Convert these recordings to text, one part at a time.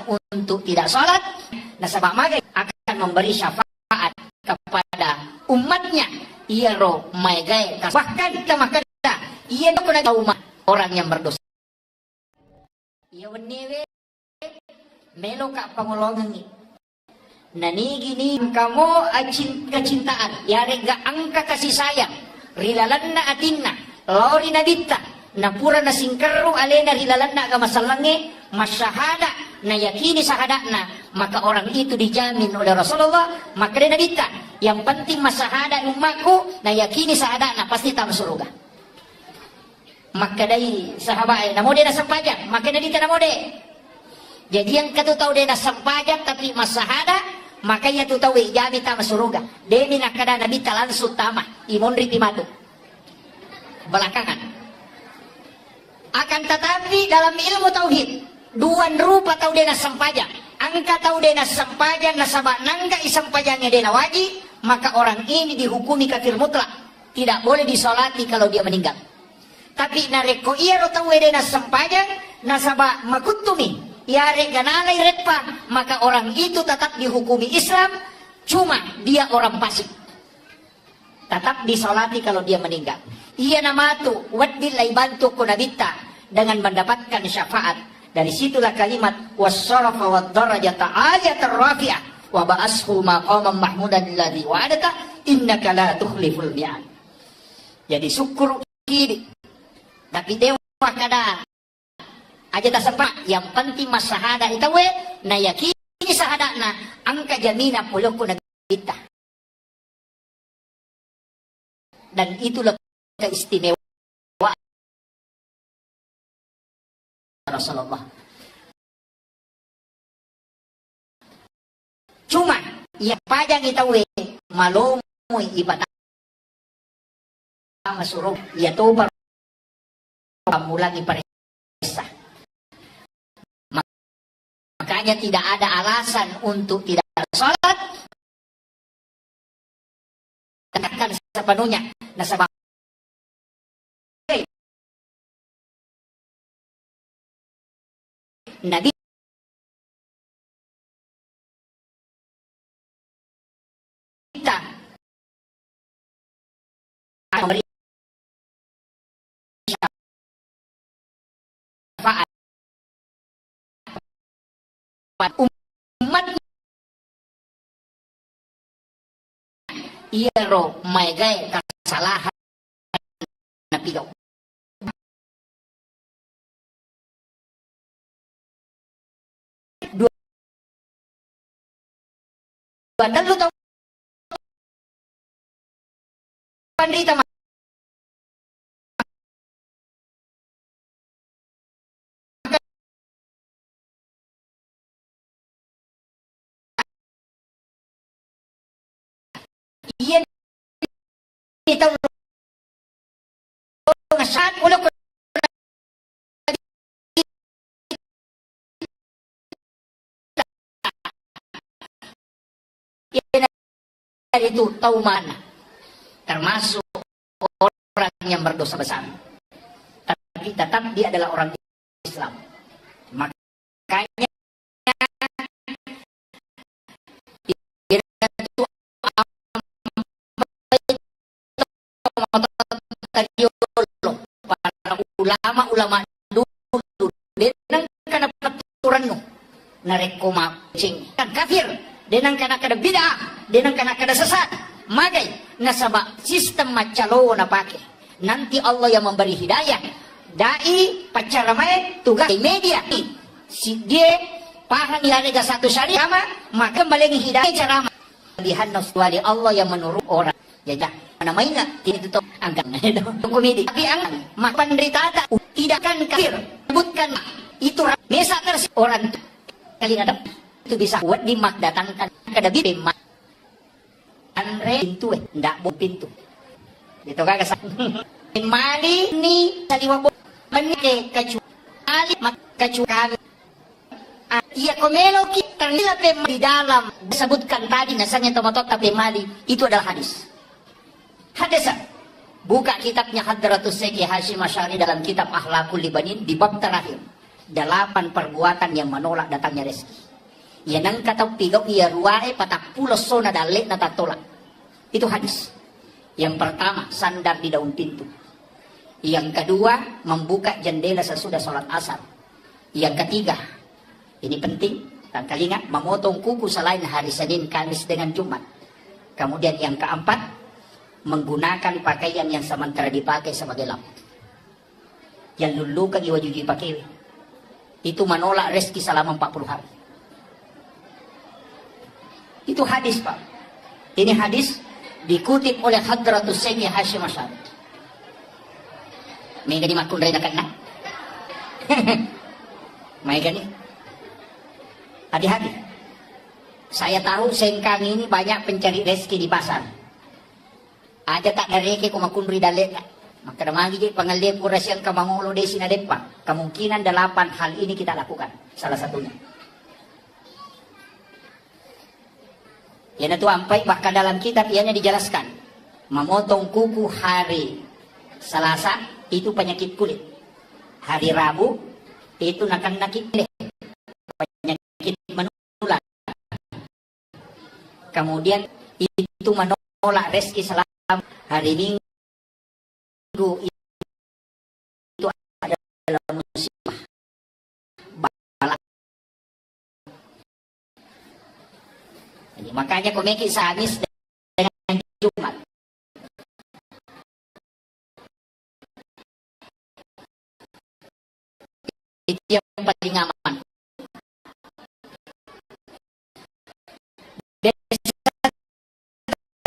untuk tidak sholat, nasabah magai akan memberi syafaat kepada umatnya. Ia roh magai bahkan kita makan ia nak umat orang yang berdosa. Ia wenewe melo kak pangolongan ni. Nani gini kamu kecintaan, ya rega angka kasih sayang, rilalanna atinna, lori nabita, napura na singkeru alena rilalanna ka masalange, masyahada na yakini sahadakna, maka orang itu dijamin oleh Rasulullah, maka dia nabita. Yang penting masahada umatku na yakini sahadakna pasti tak surga. Maka dari sahabat namo dia na sampajak, maka nabita namo de. Jadi yang katu tahu dia na sampajak tapi masahada, maka ia tu tahu jami tama suruga. Demi nakada nabi langsung tama imon ripi matu belakangan. Akan tetapi dalam ilmu tauhid duan rupa tahu dia sampaja. Angka tahu dia sampaja nasabak nangga isampajanya dia wajib, maka orang ini dihukumi kafir mutlak, tidak boleh disolati kalau dia meninggal. Tapi nareko ia tahu dia sampaja nasabak makutumi ya reganalai repa, maka orang itu tetap dihukumi Islam, cuma dia orang fasik, tetap disolati kalau dia meninggal. Ia namatu wadilai bantu kunabita dengan mendapatkan syafaat. Dari situlah kalimat wassarafa waddarajata ayatar rafi'ah wa ba'ashu maqaman mahmudan alladhi wa'adata innaka la tukhliful mi'ad. Jadi syukur kiri tapi dewa kada aja tak sempat, yang penting mas sahada itu we na yakini sahadana angka jamina puluku na kita. Dan itulah keistimewaan Rasulullah. Cuma yang pajang itu we malumui ibadah masuruh ya toba kamu lagi pada makanya tidak ada alasan untuk tidak sholat. Katakan sepenuhnya nasabah Nabi kita memberi syafaat umat ia roh magai kesalahan nabi kau dua dan lu tahu penderita iya kita ngasat ulo ko itu tahu mana termasuk orang yang berdosa besar tapi tetap dia adalah orang Islam. Makanya para ulama dulu denang kana paturanno nareko mapcing kan kafir denang kana kada bid'ah denang kana kada sesat magai nasaba sistem macalo na pake nanti Allah yang memberi hidayah dai pacaramai tugas media si dia paham ilarega satu syariah maka balengi hidayah cara dihannas wali Allah yang menurut orang ya namanya tidak tutup angkat komedi tapi ang penderita tidak kan kafir sebutkan itu mesa orang kali ada itu bisa buat dimak datangkan kada bim andre pintu ndak bu pintu itu kagak mali ni saliwa menike kecuali kecuali ia komelo kita di dalam disebutkan tadi nasanya tomatot tapi mali itu adalah hadis. Hadis buka kitabnya Hadratus Syekh Hasyim Asy'ari dalam kitab Akhlaqul Libanin di bab terakhir 8 perbuatan yang menolak datangnya rezeki. Yan ang katapigok iya ruwae patapulos so na dali na tatolak. Itu hadis. Yang pertama, sandar di daun pintu. Yang kedua, membuka jendela sesudah sholat asar. Yang ketiga, ini penting, dan kalian memotong kuku selain hari Senin, Kamis dengan Jumat. Kemudian yang keempat, menggunakan pakaian yang sementara dipakai sebagai lampu. Yang lulukan iwajuji pakai. Itu menolak rezeki selama 40 hari. Itu hadis, Pak. Ini hadis dikutip oleh Hadratus Syekh Hashim Asy'ari. May gani makun rin na kana. May gani. Hati-hati. Saya tahu Sengkang ini banyak pencari rezeki di pasar. Aja tak dareke kung makunri dalit. Maka namagi di pangalip oras yang kamangulo de sinadepa. Kemungkinan 8 hal ini kita lakukan. Salah satunya. Yan itu ampai bahkan dalam kitab ianya dijelaskan. Memotong kuku hari Selasa itu penyakit kulit. Hari Rabu itu nakit penyakit menular. Kemudian itu menolak rezeki selama hari Minggu itu adalah musibah. Makanya kumikit sa Kamis dengan Jumat. Itu yang paling aman.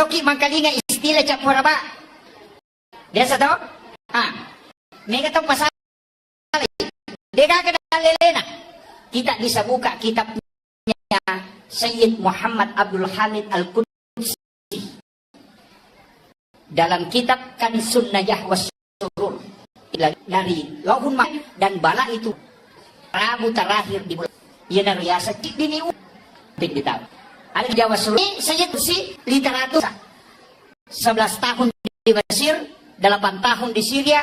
Toki mangkalinga istilah capura ba? Desa to? Mega tong pasal. Dega ka lelena. Kita bisa buka kitabnya Sayyid Muhammad Abdul Hamid Al-Qudsi dalam kitab Kansun Najah Wasurur dari Lauhun dan bala itu Rabu terakhir di bulan yana riasa dini ditahu. Ada Jawa Surur Sayyid si literatur 11 tahun di Mesir, 8 tahun di Syria,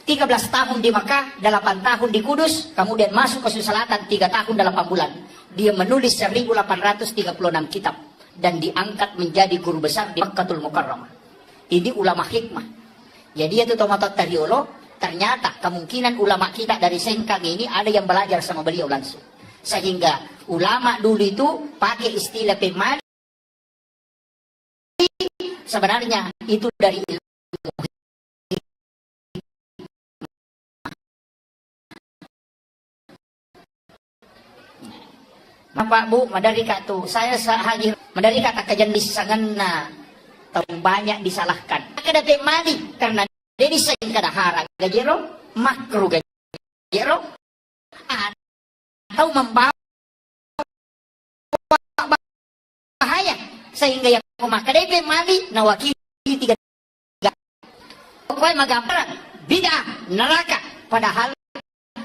13 tahun di Makkah, 8 tahun di Kudus, kemudian masuk ke Selatan 3 tahun 8 bulan. Dia menulis 1836 kitab dan diangkat menjadi guru besar di Makkatul Mukarramah. Ini ulama hikmah. Jadi itu tomatot tariolo, ternyata kemungkinan ulama kita dari Sengkang ini ada yang belajar sama beliau langsung. Sehingga ulama dulu itu pakai istilah pemali, sebenarnya itu dari ilmu. Bapak Bu, madari ka tu. Saya sahagir madari ka kajan disangan na taong banyak disalahkan. Kada mali karena dedi sayin kada harag gajero, makro gajero, atau membawa bahaya sehingga yang kumakadai mali na wakili 3. Pokoknya magamparan bid'ah neraka, padahal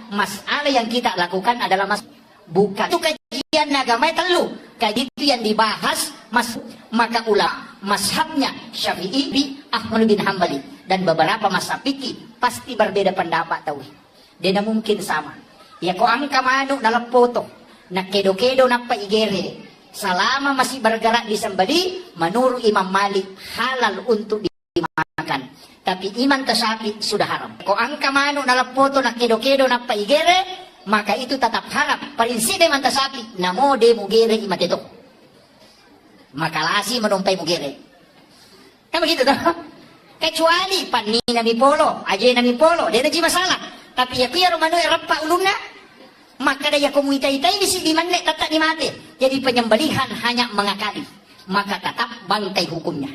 masalah yang kita lakukan adalah bukan itu kajian agama telu, kaji itu yang dibahas maka ulama mazhabnya Syafi'i bi Ahmad bin Hambali dan beberapa mazhab fikih pasti berbeda pendapat tahu. Dia mungkin sama. Ya ko angka manu dalam foto na kedo-kedo na paigere selama masih bergerak di sembeli menurut Imam Malik halal untuk dimakan. Tapi Imam Tasyafi sudah haram. Ko angka manu dalam foto na kedo-kedo na paigere maka itu tetap haram. Prinsip manta sapi namo de mugere imat itu. Maka lasi menumpai mugere. Kan begitu toh? Kecuali panina mi polo, aje na mi polo, dia ada masalah. Tapi ya kuya romano erapa ulumna. Maka daya komunitai-tai di sini manle tetap dimati. Jadi penyembelihan hanya mengakali. Maka tetap bangkai hukumnya.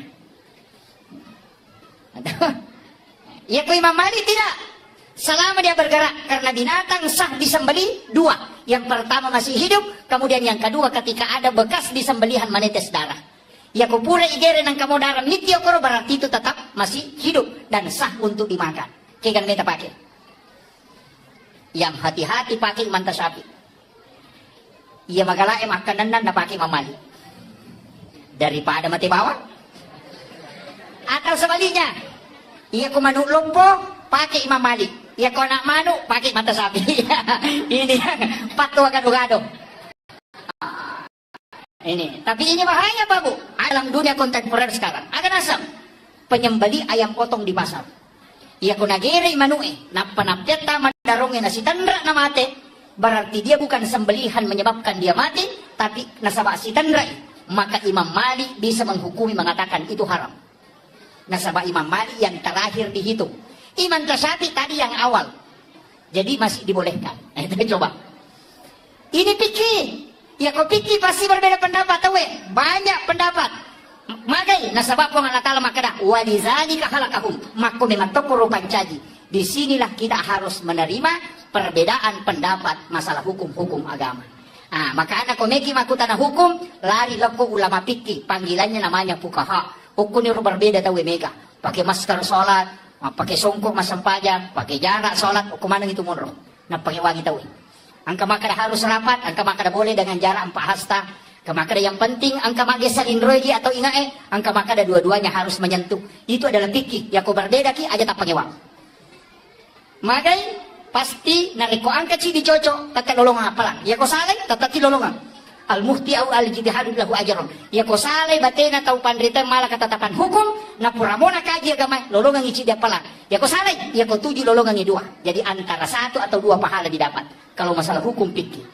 Ya kuya Imam Malik tidak. Selama dia bergerak karena binatang sah disembeli 2. Yang pertama masih hidup, kemudian yang kedua ketika ada bekas disembelihan menetes darah. Ya kupura igere nang kamu darah mitio koro berarti itu tetap masih hidup dan sah untuk dimakan. Kikan kita pakai. Yang hati-hati pakai manta sapi. Ia magala makanan na pakai mamali. Daripada mati bawah. Atau sebaliknya, ia kumanuk lompo pakai Imam Malik. Ya kau nak madu pakai mata sapi. Ini yang patwa gado-gado. Ini, tapi ini bahaya Pak Bu. Dalam dunia kontemporer sekarang, akan asam penyembeli ayam potong di pasar. Ia kuna gere manue, napanapyata madarongnya nasi tandra na mate, berarti dia bukan sembelihan menyebabkan dia mati, tapi nasabak si tandra. Maka Imam Malik bisa menghukumi mengatakan itu haram. Nasabak Imam Malik yang terakhir dihitung. Imam Tasyafi tadi yang awal. Jadi masih dibolehkan. Nah, itu coba. Ini pikir. Ya kau pikir pasti berbeda pendapat, tahu banyak pendapat. Magai nasabab Allah Taala makada walizalika khalaqahum. Maka memang tokoro pancaji. Disinilah kita harus menerima perbedaan pendapat masalah hukum-hukum agama. Ah, maka anak komeki makutana hukum lari loko ulama fikih, panggilannya namanya fuqaha. Hukumnya berbeda tahu mega. Pakai masker sholat, pakai songkok masam pajang, pakai jarak sholat, hukuman itu munro. Nah pakai wangi tahu. Angka makada harus rapat, angka makada boleh dengan jarak 4 hasta. Angka makada yang penting, angka magesa indroji atau ingae, angka makada dua-duanya harus menyentuh. Itu adalah fikih. Ya kau berbeda ki aja tak pangewang. Magai pasti nariko angka ci dicocok, tak lolongan apalah. Ya kau saleh, tetap ci lolongan. Al-muhti au al-jidihadu lahu ajaron. Ya kau saleh batena tau pandrita malah ketetapan hukum, na puramona kaji agama, lolongan ici dia pala. Ya kau saleh, ya kau 7 lolongan i 2. Jadi antara 1 atau 2 pahala didapat. Kalau masalah hukum fikih.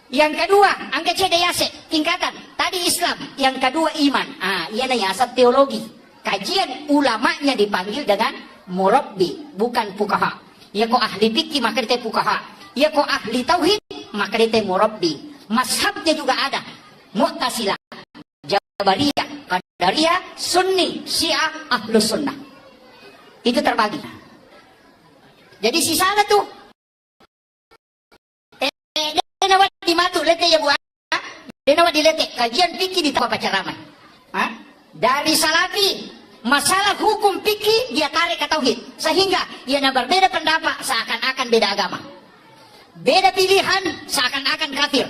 Yang kedua, angka cedayase, tingkatan. Tadi Islam, yang kedua iman. Ah, iya nanya asal teologi. Kajian ulamanya dipanggil dengan murabbi, bukan fuqaha. Ya kau ahli fikih maka dia fuqaha. Ya kau ahli tauhid maka dia murabbi. Mazhabnya juga ada. Mu'tazilah, Jabariyah, Qadariyah, Sunni, Syiah, Ahlus Sunnah. Itu terbagi. Jadi si sana tuh nawat di matu lete ya buah. Nawat di lete kajian fikih di tempat pacaramai. Dari salafi masalah hukum fikih dia tarik ke tauhid sehingga ia berbeda pendapat seakan-akan beda agama. Beda pilihan seakan-akan kafir.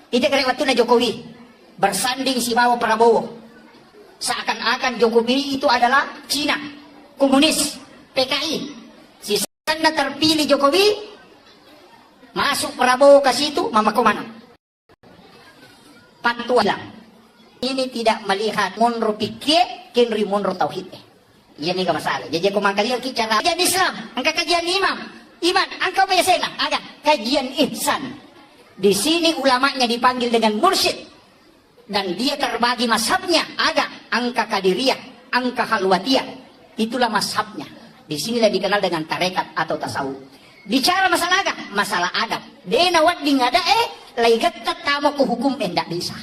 Itu kira waktu Jokowi bersanding si Bawo Prabowo. Seakan-akan Jokowi itu adalah Cina, komunis, PKI. Si sana terpilih Jokowi, masuk Prabowo ke situ, mama kemana? Patwa ini tidak melihat munro pikir, kinri munro tauhid. Ini gak masalah. Jadi aku makanya cara kajian Islam, angka kajian imam, iman, angka biasanya ada kajian ihsan. Di sini ulamanya dipanggil dengan mursyid dan dia terbagi mazhabnya ada angka kadiriyah, angka khalwatiyah. Itulah mazhabnya. Di sinilah dikenal dengan tarekat atau tasawuf. Bicara masalah agama, masalah adab. Dena wat di ngada laigat tatamo ku hukum endak bisa.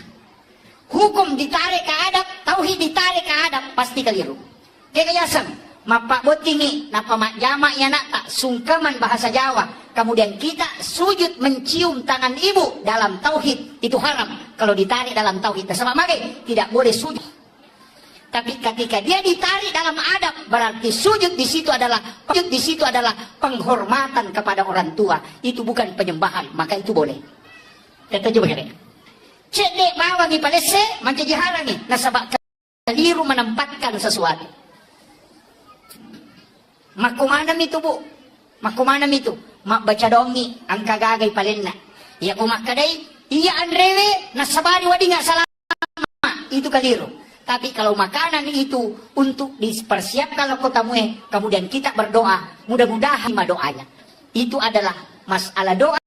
Hukum ditarik ke adab, tauhid ditarik ke adab, pasti keliru. Kayak yasan, mapak botingi, napa mak jamak ya nak tak sungkaman bahasa Jawa. Kemudian kita sujud mencium tangan ibu dalam tauhid itu haram. Kalau ditarik dalam tauhid, sama magai tidak boleh sujud. Tapi ketika dia ditarik dalam adab, berarti sujud di situ adalah penghormatan kepada orang tua. Itu bukan penyembahan, maka itu boleh. Kita coba kira. Cedek bawa di palese, macam jiharang ni. Nasabak keliru menempatkan sesuatu. Makumanam itu bu, makumanam itu. Mak baca dongi, angka gagai palenna. Ia kumakadai, iya andrewe, nasabari wadi nggak salah. Itu keliru. Tapi kalau makanan itu untuk dipersiapkan lokotamue, kemudian kita berdoa, mudah-mudahan doanya. Itu adalah masalah doa,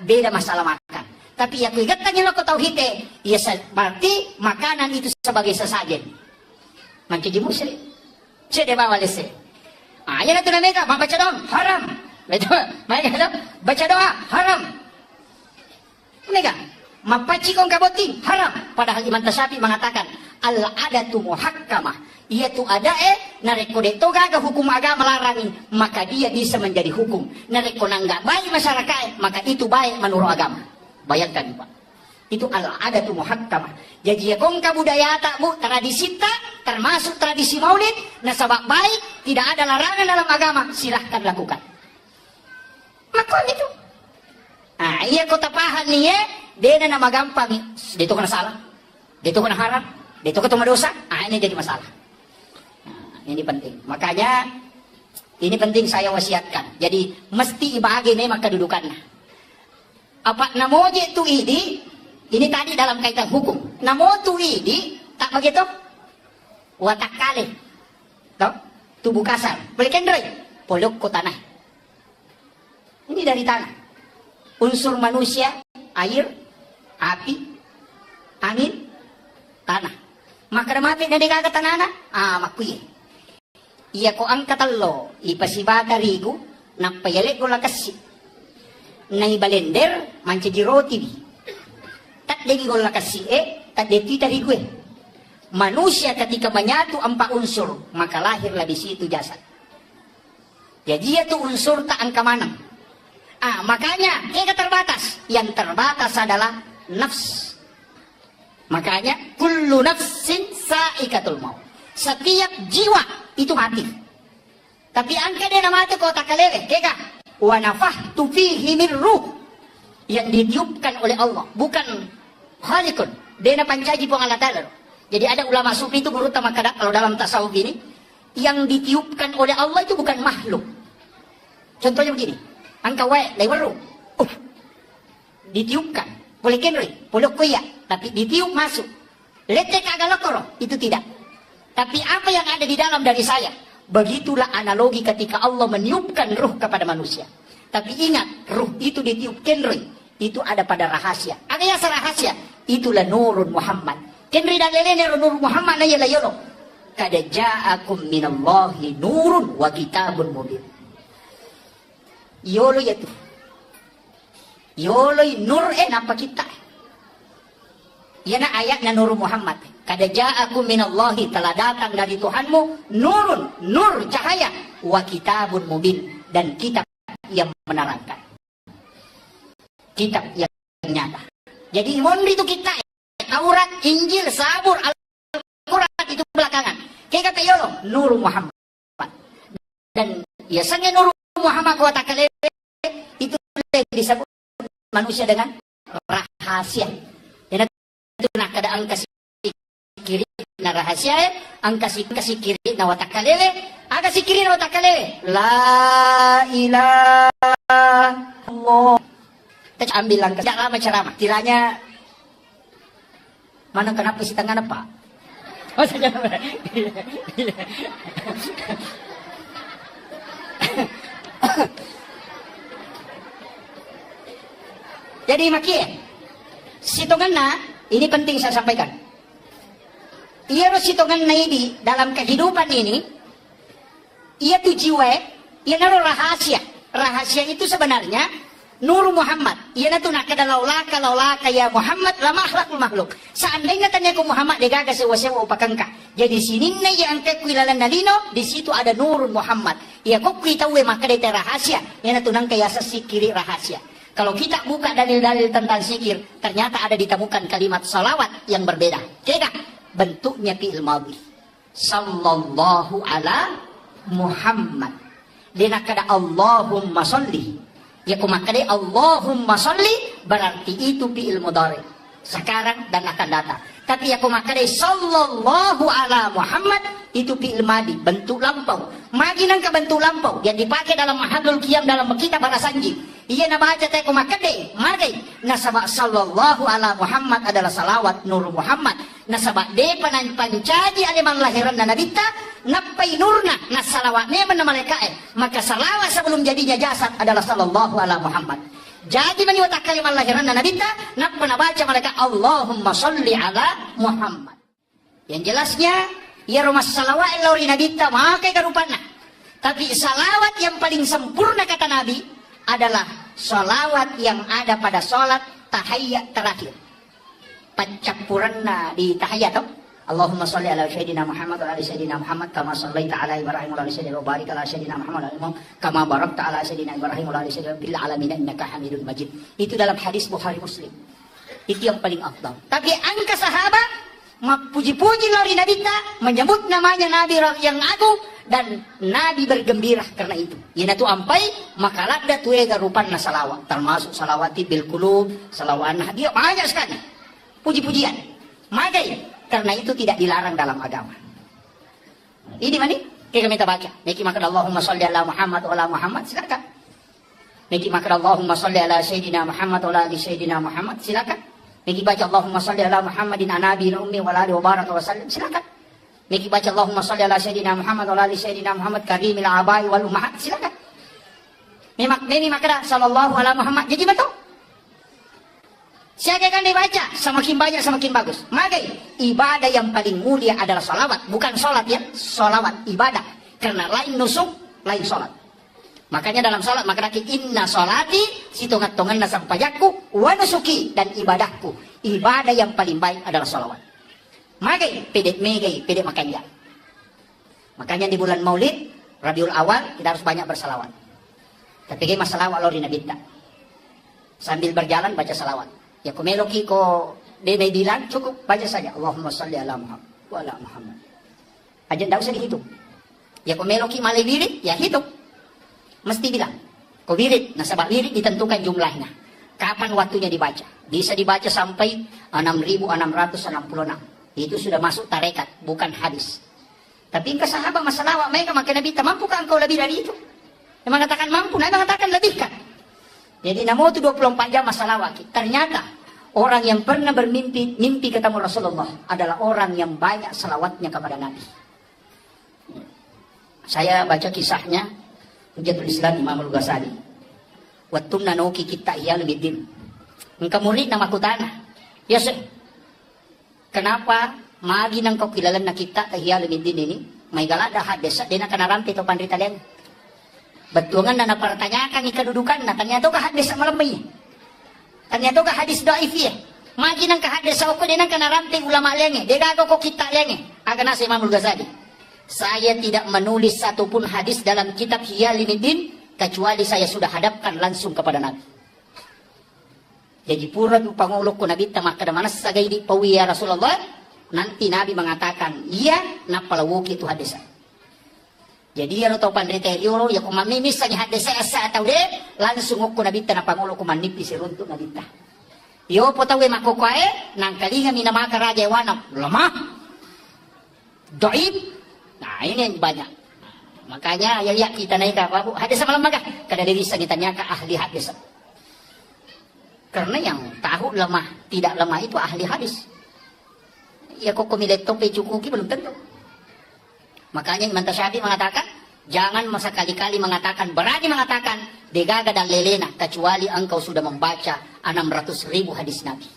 beda masalah makan. Tapi yang kuigatanya lokotauhite, ya berarti makanan itu sebagai sesajen. Manci muslim, cede bawa lese. Ayo na tunameka, baca doa haram. Baca doa haram. Mereka mapaci kong kaboti haram. Padahal Imam Tasyafi mengatakan al-adatu muhakkamah. Yaitu ada nareko toga ke hukum agama larangi, maka dia bisa menjadi hukum. Nareko nggak baik masyarakat, maka itu baik menurut agama. Bayangkan Pak. Itu al-adatu muhakkamah. Jadi ya kong kabudaya tak bu, tradisi tak termasuk tradisi maulid, nasabak baik, tidak ada larangan dalam agama, silahkan lakukan. Maka itu. Ah, iya kota pahan nih ya, dia nama gampang, dia itu kena salah, dia itu kena haram, dia itu ketemu dosa, ah ini jadi masalah. Nah, ini penting. Makanya Ini penting saya wasiatkan. Jadi mesti ibagi nih maka kedudukannya. Apa namoje tu ini tadi dalam kaitan hukum. Namo tu tak begitu? Watak kali. Tubuh kasar. Boleh kendroy. Poluk ko tanah. Ini dari tanah. Unsur manusia, air, api, angin, tanah. Maka mati na di kagat tanana, makuye. Iya ko ang katalo, ipasibata rigo, napayalik ko lakasi. Naibalender, mancaji roti. Tadegi ko lakasi tadeti rigo Manusia ketika menyatu empat unsur, maka lahirlah di situ jasad. Jadi itu unsur tak angkamanang. Makanya kita terbatas. Yang terbatas adalah nafs. Makanya kullu nafsin saikatul maut. Setiap jiwa itu mati. Tapi angka dia mati kau tak kalewe. Keka wa nafahtu fihi min ruh. Yang ditiupkan oleh Allah, bukan khaliqun. Dia pancaji pun Allah Ta'ala. Jadi ada ulama sufi itu menurut makada kalau dalam tasawuf ini, yang ditiupkan oleh Allah itu bukan makhluk. Contohnya begini. Angka wae leweru. Ditiupkan. Boleh kenri, boleh kuya, tapi ditiup masuk. Letek agak lokoro, itu tidak. Tapi apa yang ada di dalam dari saya, begitulah analogi ketika Allah meniupkan ruh kepada manusia. Tapi ingat, ruh itu ditiup kenri, itu ada pada rahasia. Ada yang rahasia, itulah nurun Muhammad. Kenri dan lelene nur Muhammad na yala yolo. Kada ja'akum minallahi nurun wa kitabun mubin. Yolo itu. Yolo nur apa kita? Yana ayat na nur Muhammad. Kada ja'akum minallahi, telah datang dari Tuhanmu nurun, nur cahaya, wa kitabun mubin, dan kitab yang menerangkan. Kitab yang nyata. Jadi mondri itu kita, Taurat, Injil, Zabur, Al-Quran itu belakangan. Kayak kata Yolo, nur Muhammad. Dan biasanya nur Muhammad wa ta'ala itu disebut manusia dengan rahasia. Dan itu nak ada angka kiri na rahasia, angka kiri na wa ta'ala, angka kiri na wa ta'ala. La ilaha Allah. Kita ambil langkah, tidak lama ceramah. Kiranya mana kenapa si tangan apa? Oh saja. Jadi makia, sitonganna ini penting saya sampaikan. Ia sitonganna ini dalam kehidupan ini, ia tu jiwa, ia naruh rahasia. Rahasia itu sebenarnya Nur Muhammad. Ia tu nak kada laulaka ya Muhammad lama akhlakul makhluk. Seandainya tanya ku Muhammad degaga sewa-sewa upakangka. Jadi sini yang angke kuilalan nalino, di situ ada Nur Muhammad. Ia kok kita we maka dete rahasia. Ia tu nang kaya sikiri rahasia. Kalau kita buka dalil-dalil tentang sikir, ternyata ada ditemukan kalimat salawat yang berbeda. Kira bentuknya fi'il madhi. Sallallahu ala Muhammad. Dia nak kada Allahumma sholli. Ya kumakade Allahumma sholli berarti itu fi'il mudhari sekarang dan akan datang. Tapi ya kumakade sallallahu ala Muhammad itu fi'il madi, bentuk lampau. Magi nang bentuk lampau yang dipakai dalam mahallul qiyam dalam kitab Barasanji. Iya na baca teh kumakade magai nasaba sallallahu ala Muhammad adalah salawat nur Muhammad. Nasaba de pancaji aliman lahiran dan nabita napai nurna nas salawatnya mana malaikae. Maka salawat sebelum jadinya jasad adalah sallallahu ala Muhammad. Jadi meniwata kalimat lahiran dan nabita napa baca malaikat Allahumma sholli ala Muhammad. Yang jelasnya ya rumah salawat lauri nabita makai karupana. Tapi salawat yang paling sempurna kata Nabi adalah salawat yang ada pada salat tahiyyat terakhir. Pancappuranna di tahiyyat toh. Allahumma sholli ala sayyidina Muhammad wa ala sayyidina Muhammad kama shallaita ala Ibrahim wa ala sayyidina wa barik ala sayyidina Muhammad wa kama barakta ala sayyidina Ibrahim wa ala sayyidina bil alamin innaka Hamidul Majid. Itu dalam hadis Bukhari Muslim. Itu yang paling afdal. Tapi angka sahabat puji-puji lari Nabi kita menyebut namanya Nabi yang agung dan Nabi bergembira karena itu. Ina tu ampai maka labda tu ega rupanna salawat termasuk salawati bil qulub, salawat dia banyak sekali. Puji-pujian. Magai karena itu tidak dilarang dalam agama. Ini mana? Kita minta baca. Niki makan Allahumma salli ala Muhammad wa ala Muhammad, silakan. Niki makan Allahumma salli ala Sayyidina Muhammad wa ala ali Sayyidina Muhammad, silakan. Niki baca Allahumma salli ala Muhammadin anabi ummi wa ala alihi wa baraka wa sallim, silakan. Niki baca Allahumma salli ala Sayyidina Muhammad wa ala ali Sayyidina Muhammad karimil abai wal ummahat, silakan. Mimi makan sallallahu ala Muhammad, jadi betul. Siapa akan dibaca, semakin banyak semakin bagus. Maka ibadah yang paling mulia adalah salawat. Bukan sholat ya, salawat, ibadah. Karena lain nusuk, lain sholat. Makanya dalam sholat, maka inna sholati, situngat-tungan nasab pajakku, wa nusuki, dan ibadahku. Ibadah yang paling baik adalah salawat. Maka pedek megai, pedek makanya. Makanya di bulan Maulid, Rabiul Awal, kita harus banyak bersalawat. Tapi masalah walori nabita. Sambil berjalan baca salawat. Ya kumeloki ko dene bilang cukup baca saja Allahumma salli ala Muhammad wa ala Muhammad. Aja enggak usah dihitung. Ya kumeloki male wirid ya hitung. Mesti bilang. Ko wirid, nasabah wirid ditentukan jumlahnya. Kapan waktunya dibaca? Bisa dibaca sampai 6.666. Itu sudah masuk tarekat, bukan hadis. Tapi engkau sahabat masalah mereka makin Nabi, mampukah engkau lebih dari itu? Yang mengatakan mampu, Nabi mengatakan lebihkan. Jadi namun itu 24 jam masalah wakil. Ternyata orang yang pernah mimpi ketemu Rasulullah adalah orang yang banyak salawatnya kepada Nabi. Saya baca kisahnya Hujjatul Islam Imam Al-Ghazali. Wattumna nauki kita iya lebih dim. Engkau murid nama kutana. Ya sir. Kenapa magi nang kau kilalan na kita iya lebih dim ini? May galada hadesa dina kanarampi to pandrita len. Betulan na napertanyakan ikadudukan na tanya to ka hadis malam bayi. Tanya to ka hadis dhaif ya. Magi nang ka hadis sa ko dinang kanaramting ulama lenge. Degago ko kita lenge. Aga na si Imam Al-Ghazali. Saya tidak menulis satupun hadis dalam kitab Hiyalinuddin kecuali saya sudah hadapkan langsung kepada Nabi. Jadi pura pangulok ko Nabi tamak kada manas sagay di pawiya Rasulullah. Nanti Nabi mengatakan, iya napalawuki itu hadis. Jadi ya tahu pandiriterioro ya kumamimis sa hadis sa atau de langsung ko nabita na pangulo ko manipis irunto nabita. Yo po tawe makokoe nang kalinga minamaka raja wanam lemah. Dhaif. Nah ini yang banyak. Makanya ya kita naik apa bu hadis malam maga kada diri sa ditanya ka ahli hadis. Karena yang tahu lemah tidak lemah itu ahli hadis. Ya kok kumileto pe cukuki belum tentu. Makanya Imam Syafi'i mengatakan, jangan sekali-kali mengatakan, berani mengatakan, degaga dan lelena, kecuali engkau sudah membaca 600.000 hadis Nabi.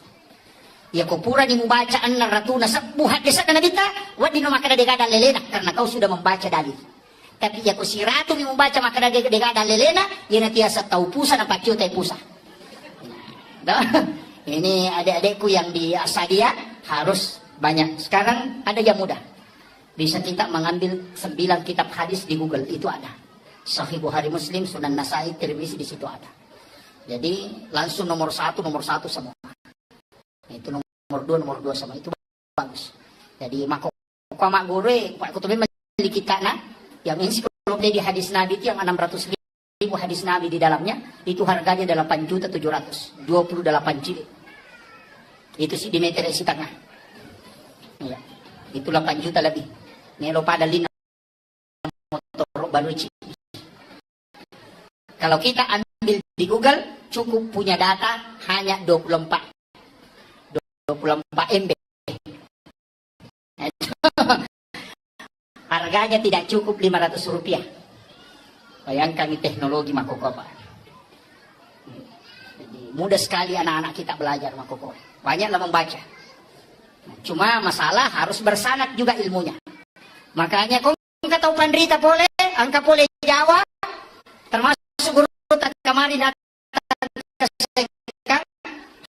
Ya kupura ni membaca 600 hadis Nabi ta, wadino makana degaga dan lelena, karena kau sudah membaca dalil. Tapi ya kusiratu ni membaca makana degaga dan lelena, ya natiasa tahu pusa dan paciu tay pusa. Nah, ini adik-adikku yang di Asadia harus banyak. Sekarang ada yang mudah. Bisa kita mengambil 9 kitab hadis di Google, itu ada. Sahih Bukhari Muslim, Sunan Nasai, Tirmizi di situ ada. Jadi langsung nomor satu semua. Itu nomor 2 sama itu bagus. Jadi makoma gore, Pak Kutubin di kita yang ensiklopedia hadis Nabi itu yang 600.000 hadis Nabi di dalamnya, itu harganya 8.700.000, 28 jilid. Itu sih di meter isi tengah. Ya. Itu 8 juta lebih. Nelo pada lina motor baru. Kalau kita ambil di Google cukup punya data hanya 24 MB. Harganya tidak cukup 500 rupiah. Bayangkan ini teknologi makokoba. Jadi mudah sekali anak-anak kita belajar makokoba. Banyaklah membaca. Cuma masalah harus bersanad juga ilmunya. Makanya kung tahu pandrita boleh, angka boleh Jawa, termasuk guru kemarin datang ke Sengkang,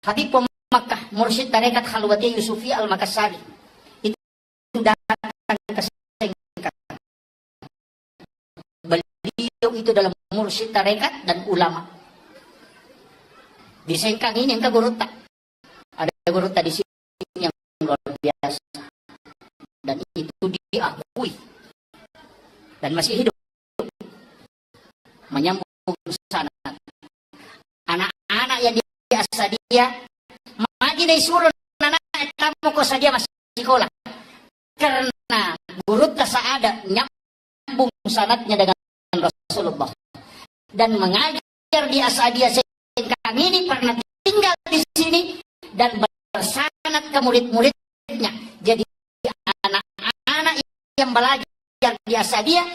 Habib Makkah, Mursyid Tarekat Khalwati Yusufi Al-Makassari. Itu datang ke Sengkang. Beliau itu dalam Mursyid Tarekat dan ulama. Di Sengkang ini yang ke guru tak. Ada guru tak di sini yang luar biasa. Dan itu diakui dan masih hidup menyambung sana. Anak-anak yang biasa dia magi dari suruh anak kamu kok saja masih sekolah karena guru tak ada nyambung sanadnya dengan Rasulullah dan mengajar di Asadiyah Sengkang ini pernah tinggal di sini dan bersanad ke murid-muridnya. Jadi anak-anak yang belajar di Asadiyah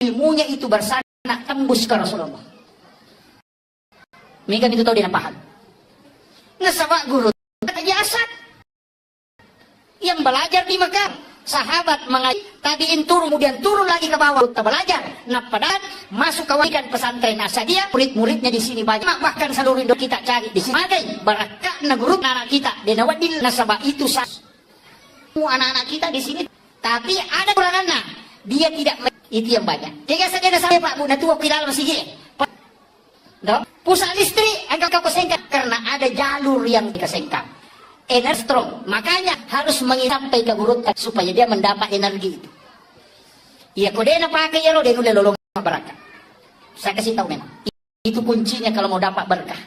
ilmunya itu bersanad tembus ke Rasulullah. Mereka itu tahu dia paham. Nasabak guru kata Asad yang belajar di Mekah, sahabat mengaji, tabiin turun, kemudian turun lagi ke bawah, kita belajar. Nah, padahal masuk ke wajikan pesantren Asadiyah, murid-muridnya di sini banyak, bahkan seluruh Indo kita cari di sini. Magai, barakah guru anak kita, di Nawadil nasabah itu semua anak-anak kita di sini. Tapi ada kurangannya, dia tidak itu yang banyak. Tiga saja ada saya Pak Bu, natua pilal masih gini. Pusat listrik, agak kau kesengkang karena ada jalur yang dikesengkang. Energi strong, makanya harus sampai ke guru supaya dia mendapat energi itu. Ya kau dia pakai ya lo dia udah lolong berkah. Saya kasih tahu memang itu kuncinya kalau mau dapat berkah.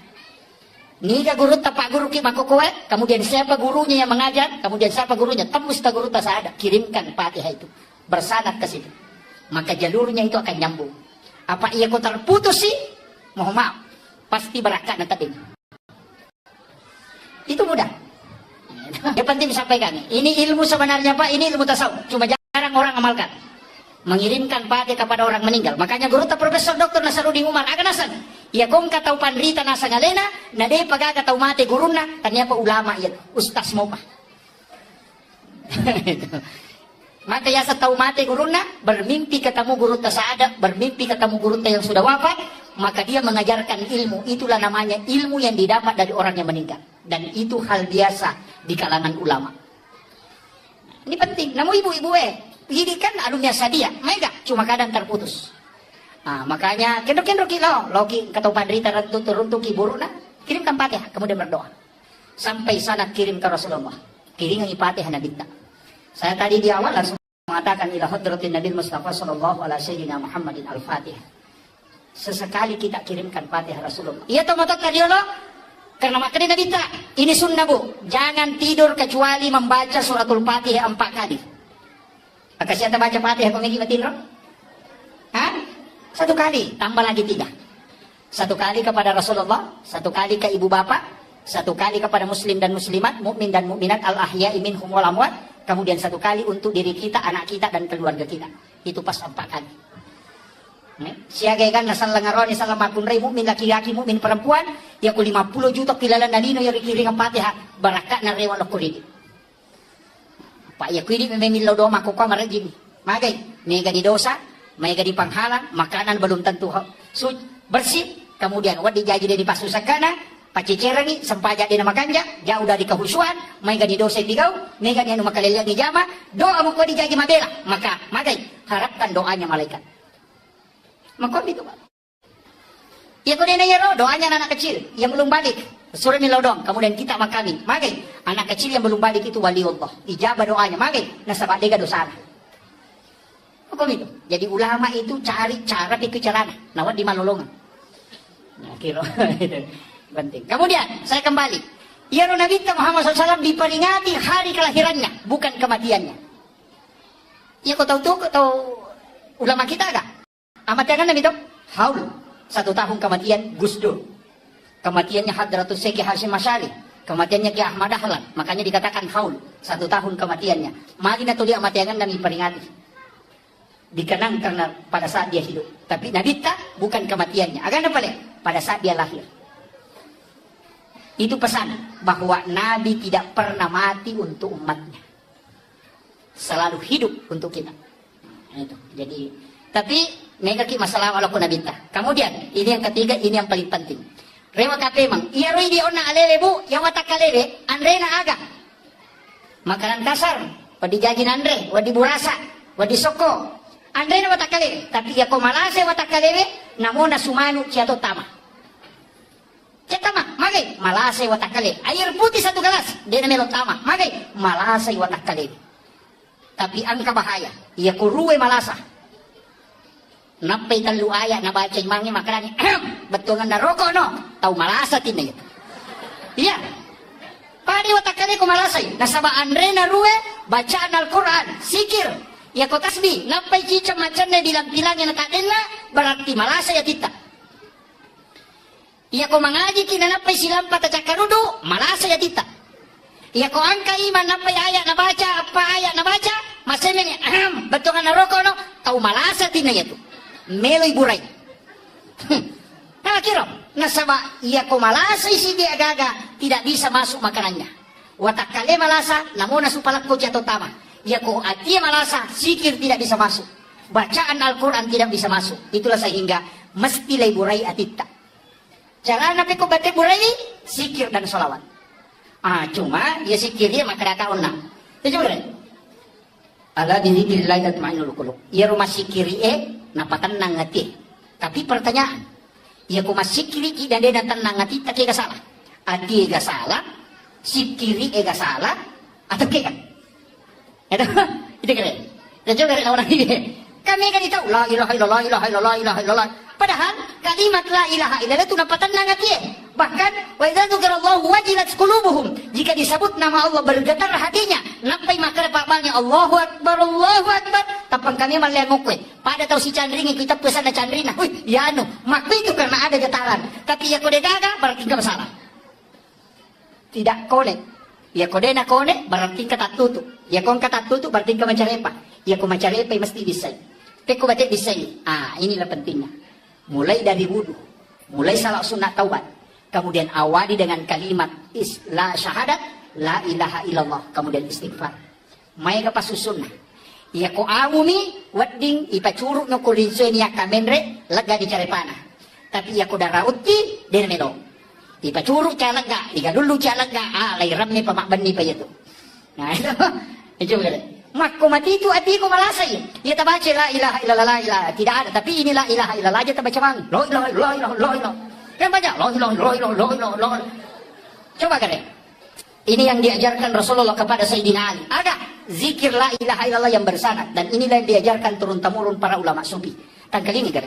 Nih ke guru tapak guru kita kuat, kemudian siapa gurunya yang mengajar, kemudian siapa gurunya tembus ke guru tak ada, kirimkan Fatihah itu bersanad ke situ. Maka jalurnya itu akan nyambung. Apa ia kau terputus sih? Mohon maaf, pasti berkah nanti. Itu mudah. Yang penting disampaikan. Ini ilmu sebenarnya Pak, ini ilmu tasawuf. Cuma jarang orang amalkan. Mengirimkan Fatihah kepada orang meninggal. Makanya guru Profesor Dr. Nasaruddin Umar akan nasan. Ya kong katau pandrita nasa ngalena, na de pagaga tau mate guruna, tanya pa ulama yan, ustas mo pa. Maka ya sa tau mate guruna, bermimpi ketemu guru tasaada, bermimpi ketemu guru yang sudah wafat, maka dia mengajarkan ilmu. Itulah namanya ilmu yang didapat dari orang yang meninggal. Dan itu hal biasa di kalangan ulama. Ini penting. Namun ibu-ibu ini kan alumni Asadiyah, mega cuma kadang terputus. Nah, makanya kendor-kendor kilo, loki ketau padrita turun tuki buruna, kirimkan Fatihah, kemudian berdoa. Sampai sana kirim ke Rasulullah. Kirim Fatihah Nabi. Saya tadi di awal langsung mengatakan ila hadratin Nabi Mustafa sallallahu alaihi wasallam Muhammadin al-Fatihah. Sesekali kita kirimkan Fatihah Rasulullah. Iya toh motok tadi lo? Karena makanya Nabi ini sunnah Bu. Jangan tidur kecuali membaca suratul Fatihah 4 kali. Maka siapa baca Fatihah kau megi tidur? Hah? 1 kali, tambah lagi 3. 1 kali kepada Rasulullah, 1 kali ke ibu bapak, 1 kali kepada muslim dan muslimat, mukmin dan mukminat al-ahya'i minhum wal amwat, kemudian 1 kali untuk diri kita, anak kita dan keluarga kita. Itu pas 4 kali. Siagai kan nasal langaroni salam akun rei mukmin laki-laki mukmin perempuan, ya ku 50 juta pilalan nalino yang dikiring Fatihah, barakat na rewan lokuridi. Pak ya kuidi mememilo do mako ko marajin. Magay, mega di dosa, mega di panghalang, makanan belum tentu bersih, kemudian wadi jaji di pasusakana, pacicerangi, sempaja di nama kanja, jauh dari kehusuan, mega di dosa digau, mega di anu makalilian di jama, doa mo ko di jaji mabela, maka magay, harapkan doanya malaikat. Maka itu Pak. Ya kau nanya doanya anak kecil yang belum balik, surah milodong, kemudian kita makami, magay, anak kecil yang belum balik itu wali Allah, ijabah doanya, magay, nasabak dega dosa. Hukum itu. Jadi ulama itu cari cara pikir celana, nawat di malolongan. Nah, kira penting. Kemudian saya kembali. Ya Nabi Muhammad SAW diperingati hari kelahirannya, bukan kematiannya. Ya kau tahu tuh, kau tahu ulama kita agak? Amat jangan Nabi itu haul 1 tahun kematian Gus Dur. Kematiannya Hadratus Syekh Hasyim Asy'ari. Kematiannya Ki Ahmad Dahlan. Makanya dikatakan haul 1 tahun kematiannya. Mari na tulis amat jangan dan diperingati. Dikenang karena pada saat dia hidup. Tapi Nabi tak bukan kematiannya. Agar apa deh? Pada saat dia lahir. Itu pesan bahwa Nabi tidak pernah mati untuk umatnya. Selalu hidup untuk kita. Nah, itu. Jadi, tapi negaki masalah walaupun Nabi tak. Kemudian ini yang ketiga, ini yang paling penting. Rewa kapemang. Iya roi di ona alele Bu, yang watak kalele, andre na aga. Makanan kasar, wadi jajin andre, wadi burasa, wadi soko. Andre na watak kalele, tapi ya komalase watak kalele, namo na sumanu ciato tama. Tama, magay, malase watak kalele. Air putih 1 gelas, dia na melon tama. Magay, malase watak kalele. Tapi ang kabahaya, iya kuruwe malasa. Napay talo aya na baca mangi makarani betungan na roko no tau malasa tinay iya padi watakali ko malasay nasaba andre na ruwe bacaan Al-Quran sikir Ya ko tasbih, napay cica macannya bilang-bilangnya nakadena, berarti malasa ya kita. Ya ko mangaji kina napay silampa tacakarudo, malasa ya kita. Ya ko angka iman napay ayat na baca, apa ayat na baca, masemeng betungan na roko no, tau malasa tina ya tu. Meloy buray. Nah kira, nasaba ya ko malasa isi dia gaga, tidak bisa masuk makanannya. Watakale malasa, namun nasupalak ko jatuh tama. Ya ko atia malasa, sikir tidak bisa masuk. Bacaan Al-Quran tidak bisa masuk. Itulah sehingga mesti lay burai atita. Jangan napi ko bate burai, sikir dan salawat. Cuma ya sikirnya makarakaon na. Itu benar. Ala bizikrillah tatma'innul qulub. Ya rumah sikiri napatan nang ngati. Tapi pertanyaan, ya ko masikiri ki dan dia tenang ngati tak ga salah. Ati ga salah, sikiri ga salah, atau ke kan? Itu keren. Dan juga dari orang ini. Kami kan tahu la ilaha illallah, ilaha illallah, ilaha illallah. Padahal kalimat la ilaha illallah itu napatan nang ngati. Bahkan wa idza dzukirallahu wajilat qulubuhum. Jika disebut nama Allah bergetar hatinya. Nampai makar pamalnya Allahu akbar, Allahu akbar. Tapang kami malengok pada tahu si candring kita pesan na candrina. Uy, ya anu, maka itu karena ada getaran. Tapi ya kode gaga berarti enggak masalah. Tidak konek. Ya kode na konek berarti ketat tutup. Ya kon ketat tutup berarti enggak macarepa. Ya ko macarepa mesti bisa. Teko batik bisa. Inilah pentingnya. Mulai dari wudu, mulai salat sunat taubat. Kemudian awali dengan kalimat la syahadat, la ilaha illallah. Kemudian istighfar. May kapasus sunnah. Ya ko amumi, wadding ipacuruk no kurinso niya kamenre, laga di carepana. Tapi ya ko darauti, din melo. Ipacuruk ca laga, iga dulu ca laga, lairam ni pamakban ni pa yato. Nah itu betul. Mako mati itu ati ko malasay. Ya tabaca la ilaha illallah, la ilaha. Tidak ada, tapi ini la ilaha illallah aja tabaca mang. La ilaha illallah, la ilaha. Yang banyak, loh. Coba kan ya. Ini yang diajarkan Rasulullah kepada Sayyidina Ali. Ada zikir la ilaha illallah yang bersanad. Dan inilah yang diajarkan turun-temurun para ulama sufi. Tangkal ini kan.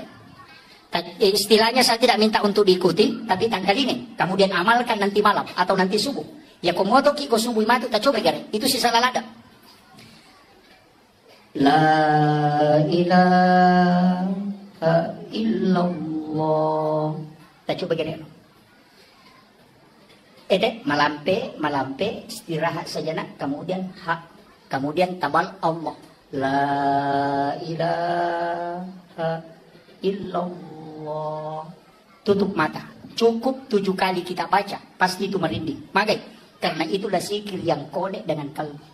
Istilahnya saya tidak minta untuk diikuti. Tapi tangkal ini. Kemudian amalkan nanti malam atau nanti subuh. Ya komoto ki ko subuh matu tak coba kan. Itu sisa lalada. La ilaha illallah. Tak coba gini. Malampe, istirahat saja nak. Kemudian kemudian tabal Allah. La ilaha illallah. Tutup mata. Cukup 7 kali kita baca. Pasti itu merinding. Magai. Karena itulah zikir yang konek dengan kalbu.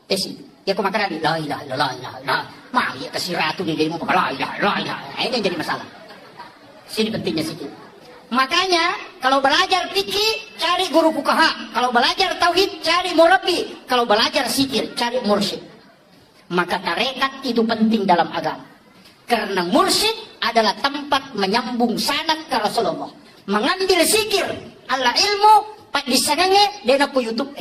Tes itu. Ya kau makan lagi. La ilaha illallah, la ilaha illallah. Ma, ya kasih ratu ni dia mau pakai la ilaha illallah. Ini yang jadi masalah. Sini pentingnya sikit. Makanya kalau belajar fikih cari guru fuqaha, kalau belajar tauhid cari murabbi, kalau belajar zikir cari mursyid. Maka tarekat itu penting dalam agama. Karena mursyid adalah tempat menyambung sanad ke Rasulullah. Mengambil zikir ala ilmu pak disangange dena ku YouTube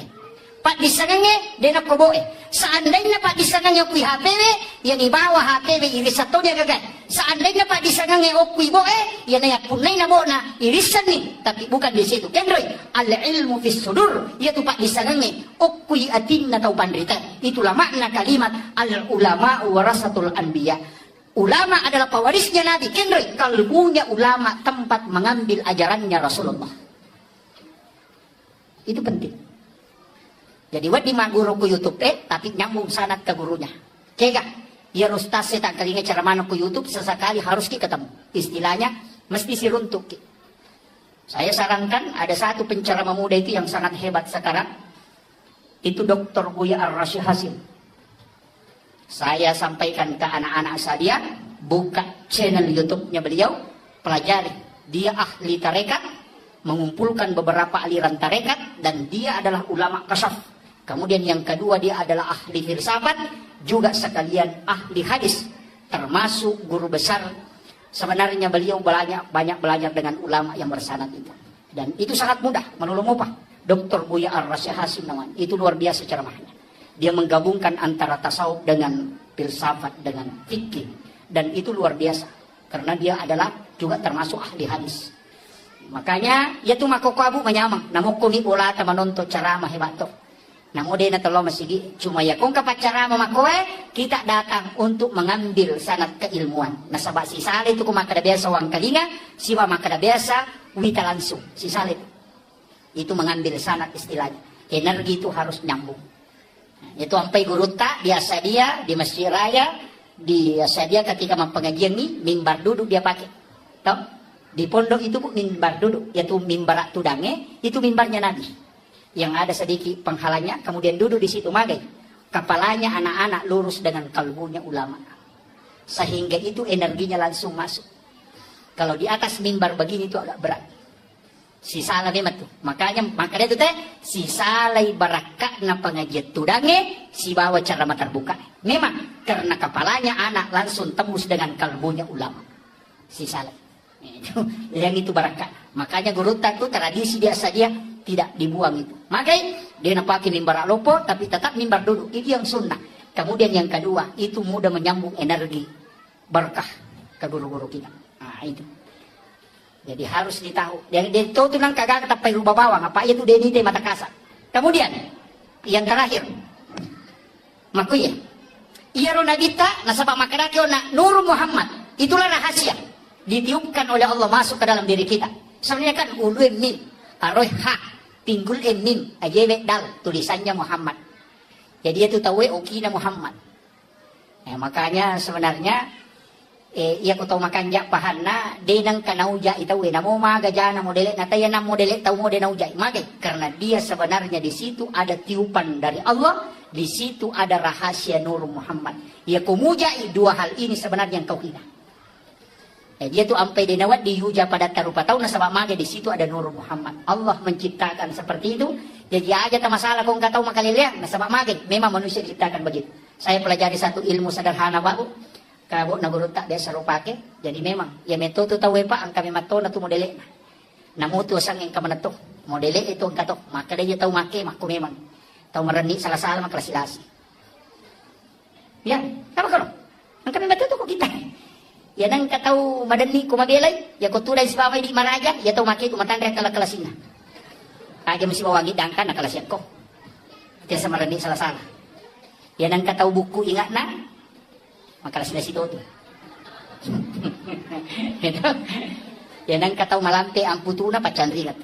pak disangange dena ku boe. Seandainya pak disangange ku HPW yang di bawah HPW irisatonya gagal. Seandainya pak disangange ku boe yang nayak punay na mo na irisan ni. Tapi bukan di situ. Kendroy al ilmu fis sudur yaitu pak disangange ku atin na tau pandrita. Itulah makna kalimat al ulama warasatul anbiya. Ulama adalah pewarisnya Nabi. Kendroy kalbunya ulama tempat mengambil ajarannya Rasulullah. Itu penting. Jadi wadi guru ku YouTube tapi nyambung sanad ke gurunya. Kega, ya ustaz tak kali cara mana ku YouTube sesekali harus ketemu. Istilahnya mesti siruntuk. Saya sarankan ada satu penceramah muda itu yang sangat hebat sekarang. Itu Dr. Buya Ar-Rasyid Hasim. Saya sampaikan ke anak-anak saya, buka channel YouTube-nya beliau, pelajari. Dia ahli tarekat, mengumpulkan beberapa aliran tarekat dan dia adalah ulama kasyaf. Kemudian yang kedua dia adalah ahli filsafat, juga sekalian ahli hadis, termasuk guru besar. Sebenarnya beliau banyak belajar dengan ulama yang bersanad itu. Dan itu sangat mudah, menolong upah. Dr. Buya Ar-Rasyid Hasim namanya. Itu luar biasa ceramahnya. Dia menggabungkan antara tasawuf dengan filsafat dengan fikih. Dan itu luar biasa. Karena dia adalah juga termasuk ahli hadis. Makanya, ya tu makokabu menyamang. Namukuni ulata menonton ceramah hebat tu. Namun na tolong masigi cuma ya kung kapacara mamakoe kita datang untuk mengambil sanat keilmuan. Nasaba si Saleh itu kumakada biasa wang kalinga, siwa makada biasa wita langsung. Si Saleh itu mengambil sanat istilahnya. Energi itu harus nyambung. Itu sampai guru tak biasa dia di masjid raya, biasa dia ketika mempengajian nih mimbar duduk dia pakai. Tahu? Di pondok itu mimbar duduk, yaitu mimbar tudange, itu mimbarnya Nabi. Yang ada sedikit penghalangnya, kemudian duduk di situ magai. Kepalanya anak-anak lurus dengan kalbunya ulama. Sehingga itu energinya langsung masuk. Kalau di atas mimbar begini itu agak berat. Si salah memang tuh. Makanya itu teh si salai barakat na pengajian tudange si bawa cara mata terbuka. Memang karena kepalanya anak langsung tembus dengan kalbunya ulama. Si salai. Yang itu barakat. Makanya guru itu tradisi biasa dia tidak dibuang itu. Makanya dia pakai mimbar lopo tapi tetap mimbar duduk. Itu yang sunnah. Kemudian yang kedua itu mudah menyambung energi berkah ke guru-guru kita. Nah itu. Jadi harus ditahu. Dan dia tahu tuh nang kagak tapi rubah bawang apa itu dia ini mata kasar. Kemudian yang terakhir. Makuya. Iya rona kita nasabak makaraki na Nur Muhammad. Itulah rahasia. Ditiupkan oleh Allah masuk ke dalam diri kita. Sebenarnya kan ulu mim. Aroy ha, pinggul mim, ajewe dal, tulisannya Muhammad. Jadi itu tahu okina Muhammad. Makanya sebenarnya iya ko tahu makan jak pahanna denang kanauja itawe namo magajana modele nataya nam modele tahu modele nauja mage karena dia sebenarnya di situ ada tiupan dari Allah, di situ ada rahasia Nur Muhammad. Ya kumuja dua hal ini sebenarnya yang kau hina. Dia tuh sampai dinawat diuja pada tarupa tahu nasabak mage di situ ada Nur Muhammad. Allah menciptakan seperti itu. Jadi aja tak masalah kau nggak tahu makalilian nasabak mage. Memang manusia diciptakan begitu. Saya pelajari satu ilmu sederhana baru. Kalau naguru tak biasa rupake. Jadi memang ya metode tahu apa angka memato na tu modele. Namu tu sang yang kamana tu modele itu angka tu. Maka dia tahu make maku memang tahu mereni salah-salah maklasilasi. Ya, apa kalau angka memato tu kok kita. Ya nang katau madani ko mabelay ya ko tulay si babay di maraja ya taw maki ko matanda kala kalasina aja mesti bawangi dangkan na kalasyan ko iti sa marani salah-salah ya nang katau buku ingat na makalasina si Toto ya nang katau malampe ang putuna pacandringat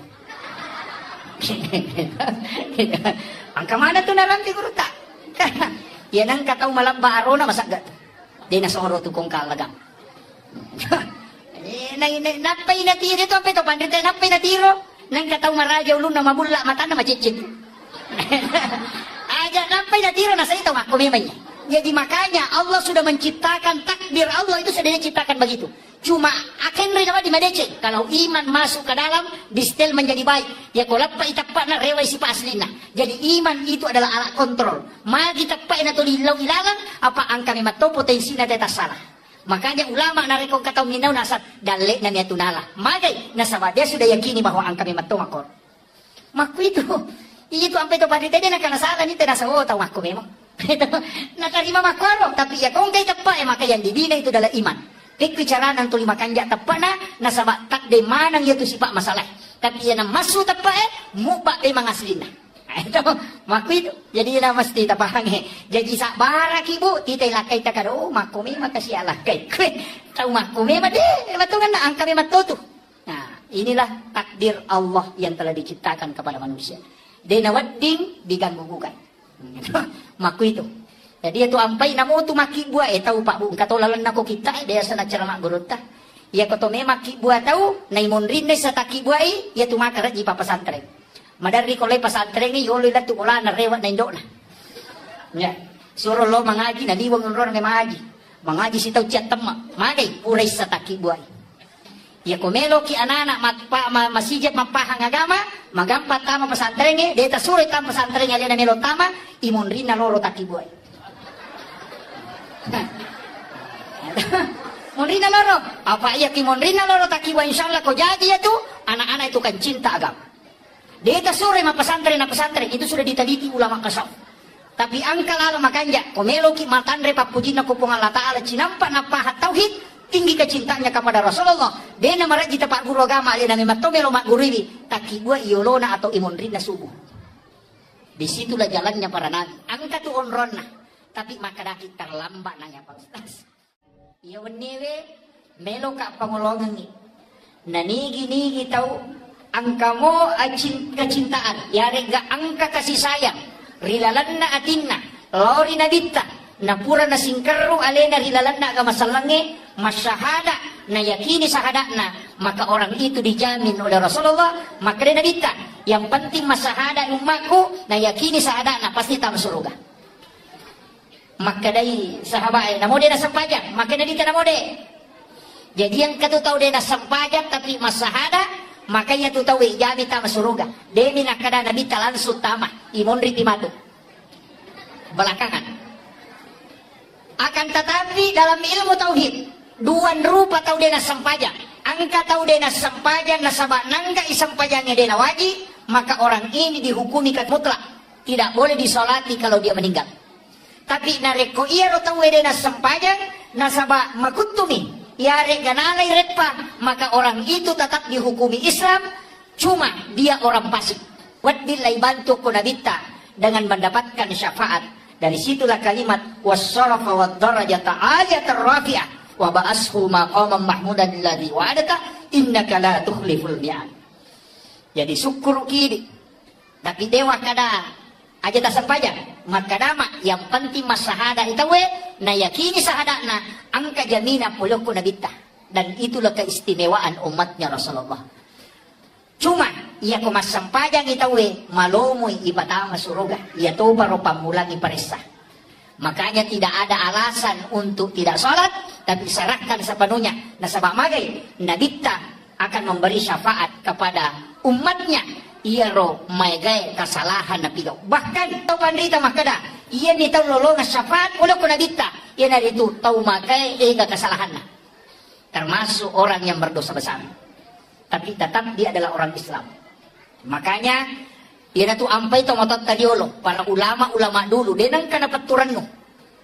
ang kamana to narampi guru ta ya nang katau malamba arona masagat di nasoro to kong kalagang napay na tiro ito peto pandrita napay na tiro nang kataw maraja ulun na mabula mata na macicit aja napay na tiro nasa ito makumimay. Jadi makanya Allah sudah menciptakan takdir Allah itu sudah diciptakan begitu. Cuma akan rin naman di madece kalau iman masuk ke dalam distel menjadi baik ya kolap pa itapa na reway si paslina. Jadi iman itu adalah alat kontrol magi tapay na to lilaw ilalang apa ang kami mato potensi na tetas salah. Makanya ulama narekong kataw minaw nasa dali na niya tunala. Magay, nasaba dia sudah yakini bahwa ang kami matumakor. Maku itu ang peto pandita dia nakanasalan itu nasa tahu maku memang. Nakarima makoro, tapi ya kung kay tapa maka yang dibina itu adalah iman. Bicara ng tuli makanja tapa na nasaba tak de manang yaitu sipa masalah. Tapi ya na masu tapa muba de mangaslin na. Itu maku itu jadi na mesti tapahange jadi sak barak ibu titay lakay ta kado makumi makasih alakay tahu makumi made matungan na ang kami matutu. Nah inilah takdir Allah yang telah diciptakan kepada manusia denawadding diganggu-gugat maku itu jadi itu ampai namo tu maki buah tahu pak bu katolalan nako kita dia sana cara mak guru ta ya koto me maki buah tahu naimun rinne sa taki buai ya tu makara di papasantren madari kolay pasantren ni yolo ila tu wala na rewat na indo na. Ya, suruh lo mangaji na liwang ng ron mangaji. Mangaji si tau chat tama. Magay puray sa taki buhay. Ya kumelo ki anana masijat mapahang agama, magampat tama pasantren ni, deta suray tama pasantren ni na melo tama, imon rin na loro taki buhay. Monrin na loro. Apa iya ki monrin na loro taki buhay insyaallah ko jadi itu anak-anak itu kan cinta agama. Deta sore mapasantren na pesantren itu sudah diteliti ulama kasaf. Tapi angka lala makanya komelo ki matandre papuji na kupung Allah Ta'ala cinampa na pahat tauhid tinggi kecintanya kepada Rasulullah. Dena maraji tapak guru agama alina mematomelo mak guru ini taki gua iolona atau imonrin na subuh. Disitulah jalannya para nabi. Angka tu onrona. Tapi maka daki terlambat nanya Pak Ustaz. Iya wenewe melo ka pangolongan ni. Nanigi-nigi tahu angka mo kecintaan. Ya rega angka kasih sayang. Rilalan na atinna. Lori na bitta. Napura na singkaru alena rilalan na kamasalange. Masyahada na yakini sahadakna. Maka orang itu dijamin oleh Rasulullah. Maka dia nabita. Yang penting masahada umatku na yakini sahadakna pasti tahu surga. Maka dari sahabat namo dia na sampajak. Maka nabita namo dia. Jadi yang katu tahu dia na sampajak tapi masahada. Maka ia tu tahu ijami tahu surga. Demi nakada nabita langsung tama. Imon riti matu. Belakangan. Akan tetapi dalam ilmu tauhid. Duan rupa tahu dia na sampajak. Angka tahu dia na sampajak na sabak nangka isampajangnya dia na wajib. Maka orang ini dihukumi kat mutlak. Tidak boleh disolati kalau dia meninggal. Tapi nareko iya ro tahu dia na sampajak na sabak makutumi. Ya reganalai retpa. Maka orang itu tetap dihukumi Islam. Cuma dia orang fasik. Wadilai bantu kunabita dengan mendapatkan syafaat. Dari situlah kalimat wassarafa wad-darajata ayatar rafi'ah wa ba'ashu maqaman mahmudan alladhi wa'adata innaka la tukhliful mi'ad. Jadi syukur kiri. Tapi dewa kada aja tak sampajak. Maka dama yang penting masahada itu we na yakini sahadakna angka jamina puloko nabita. Dan itulah keistimewaan umatnya Rasulullah. Cuma ia ko masampajang itaw malomoy ibatama suruga. Ia to baro pamulangi parisa. Makanya tidak ada alasan untuk tidak sholat, tapi serahkan sepenuhnya. Nah sabak magay, nabita akan memberi syafaat kepada umatnya. Ia ro maygay kasalahan na pigaw. Bahkan tau pandrita makada, ia ni tau lolongan syafaat ulo ko nabita. Ia na dito tau magay ega kasalahan na. Termasuk orang yang berdosa besar. Tapi tetap dia adalah orang Islam. Makanya dia na tu ampay to matot tadiolo para ulama-ulama dulu denang kana paturan no.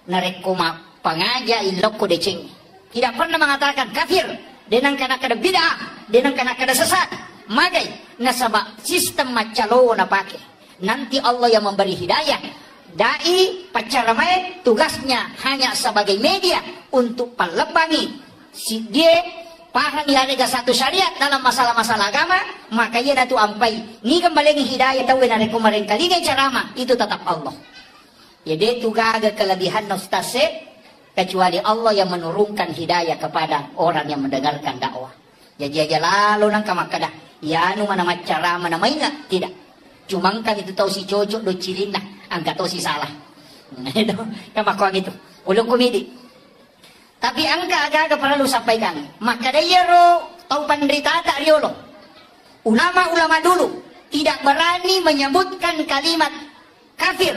Narekoma pangaja ilok ko deceng. Tidak pernah mengatakan kafir. Denang kana kada bid'ah, denang kana kada sesat. Magay nasaba sistem macalo na pake. Nanti Allah yang memberi hidayah. Dai pacaramay tugasnya hanya sebagai media untuk pelebangi si dia paham iharga satu syariat dalam masalah-masalah agama, maka ia datu ampai ni kembali hidayah tahu na rekomaren kaligay carama itu tetap Allah. Jadi itu gaga kelebihan nostase kecuali Allah yang menurunkan hidayah kepada orang yang mendengarkan dakwah. Jadi aja lalu nang kamakada ya anu mana carama na mainga tidak. Cuma kan itu tahu si cocok do cilina angka tahu si salah. Itu kamakuan itu. Ulung komedi. Tapi angka agak perlu sampaikan. Maka dia ro tahu penderita tak riolo. Ulama-ulama dulu tidak berani menyebutkan kalimat kafir,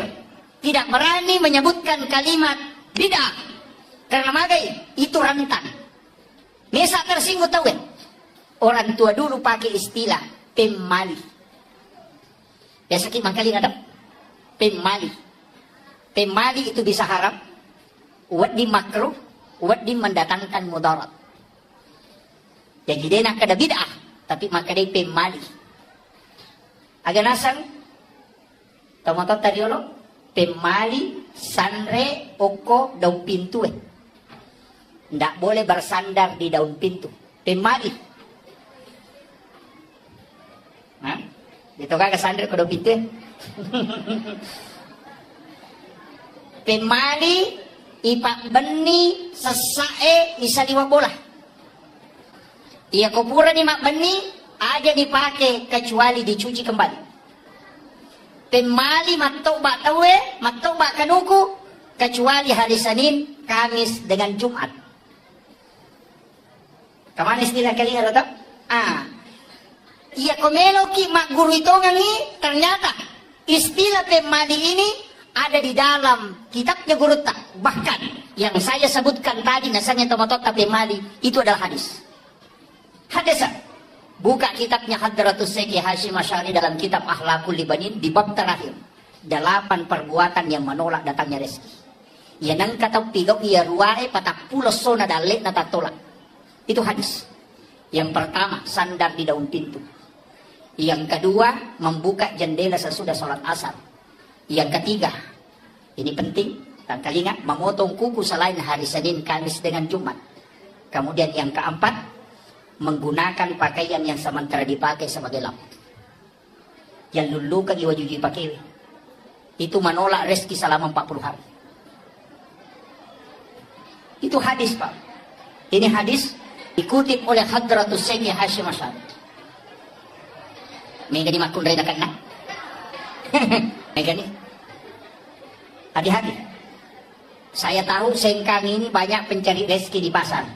tidak berani menyebutkan kalimat bid'ah. Karena magai itu rentan. Mesa tersinggung tahu kan? Orang tua dulu pakai istilah pemali. Biasa kita kali ada pemali. Pemali itu bisa haram, wadi makruh, wadi mendatangkan mudarat. Jadi dia nak kada bid'ah, tapi maka dia pemali. Agak nasang, tomato tariolo, pemali, sanre, oko, daun pintu. Ndak boleh bersandar di daun pintu. Pemali. Hah? Dito ka sandar ke daun pintu. Pemali, ipak beni sesae isa liwa bola. Ia kupura ni mak beni aja dipakai kecuali dicuci kembali. Pemali mattoba tawe, mattoba kanuku kecuali hari Senin, Kamis dengan Jumat. Kamana istilah kalian atau? Ia komelo ki mak guru itu ngangi ternyata istilah pemali ini ada di dalam kitabnya guru tak. Bahkan yang saya sebutkan tadi nasanya tomatot tapi mali itu adalah hadis. Hadis. Buka kitabnya Hadratus Syekh Hasyim Asy'ari dalam kitab Akhlaqul Libanin di bab terakhir. 8 perbuatan yang menolak datangnya rezeki. Ya nang kata pigaw ia ruae patak pulos sona dalek na tatolak. Itu hadis. Yang pertama sandar di daun pintu. Yang kedua membuka jendela sesudah sholat asar. Yang ketiga, ini penting, dan kali ingat, memotong kuku selain hari Senin, Kamis dengan Jumat. Kemudian yang keempat, menggunakan pakaian yang sementara dipakai sebagai lap. Yang lulukan iwajuji pakai. Itu menolak rezeki selama 40 hari. Itu hadis, Pak. Ini hadis dikutip oleh Hadratus Sayyid Hashim Asy'ari. Mega di makun reda kan? Mega nih. Hati-hati. Saya tahu Sengkang ini banyak pencari rezeki di pasar.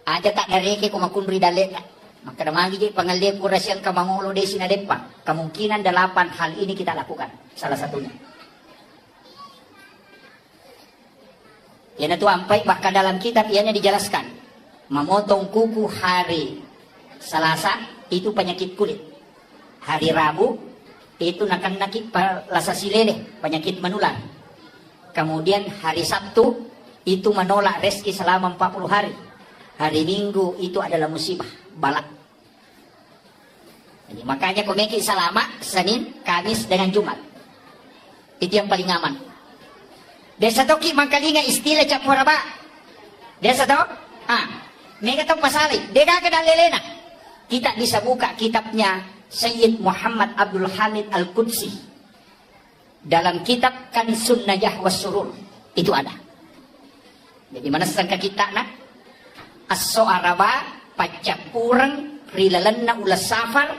Aja tak dari ke kumakun reda lek. Maka damagi je pangalem kurasian kamangulo de sinadepa. Kemungkinan 8 hal ini kita lakukan. Salah satunya. Yang itu ampai bahkan dalam kitab ianya dijelaskan. Memotong kuku hari Selasa itu penyakit kulit. Hari Rabu itu nakit lasa silele, penyakit menular. Kemudian hari Sabtu itu menolak rezeki selama 40 hari. Hari Minggu itu adalah musibah, balak. Jadi, makanya komeki selama Senin, Kamis dengan Jumat. Itu yang paling aman. Desa toki mangkalinga istilah capuraba. Desa to? Mereka tahu pasali. Dega ke dalelena. Kita bisa buka kitabnya Sayyid Muhammad Abdul Hamid Al-Qudsi. Dalam kitab Kansun Najah Was-Surur. Itu ada. Jadi mana sangka kita nak? As-so'araba pacapurang rilalanna ulas safar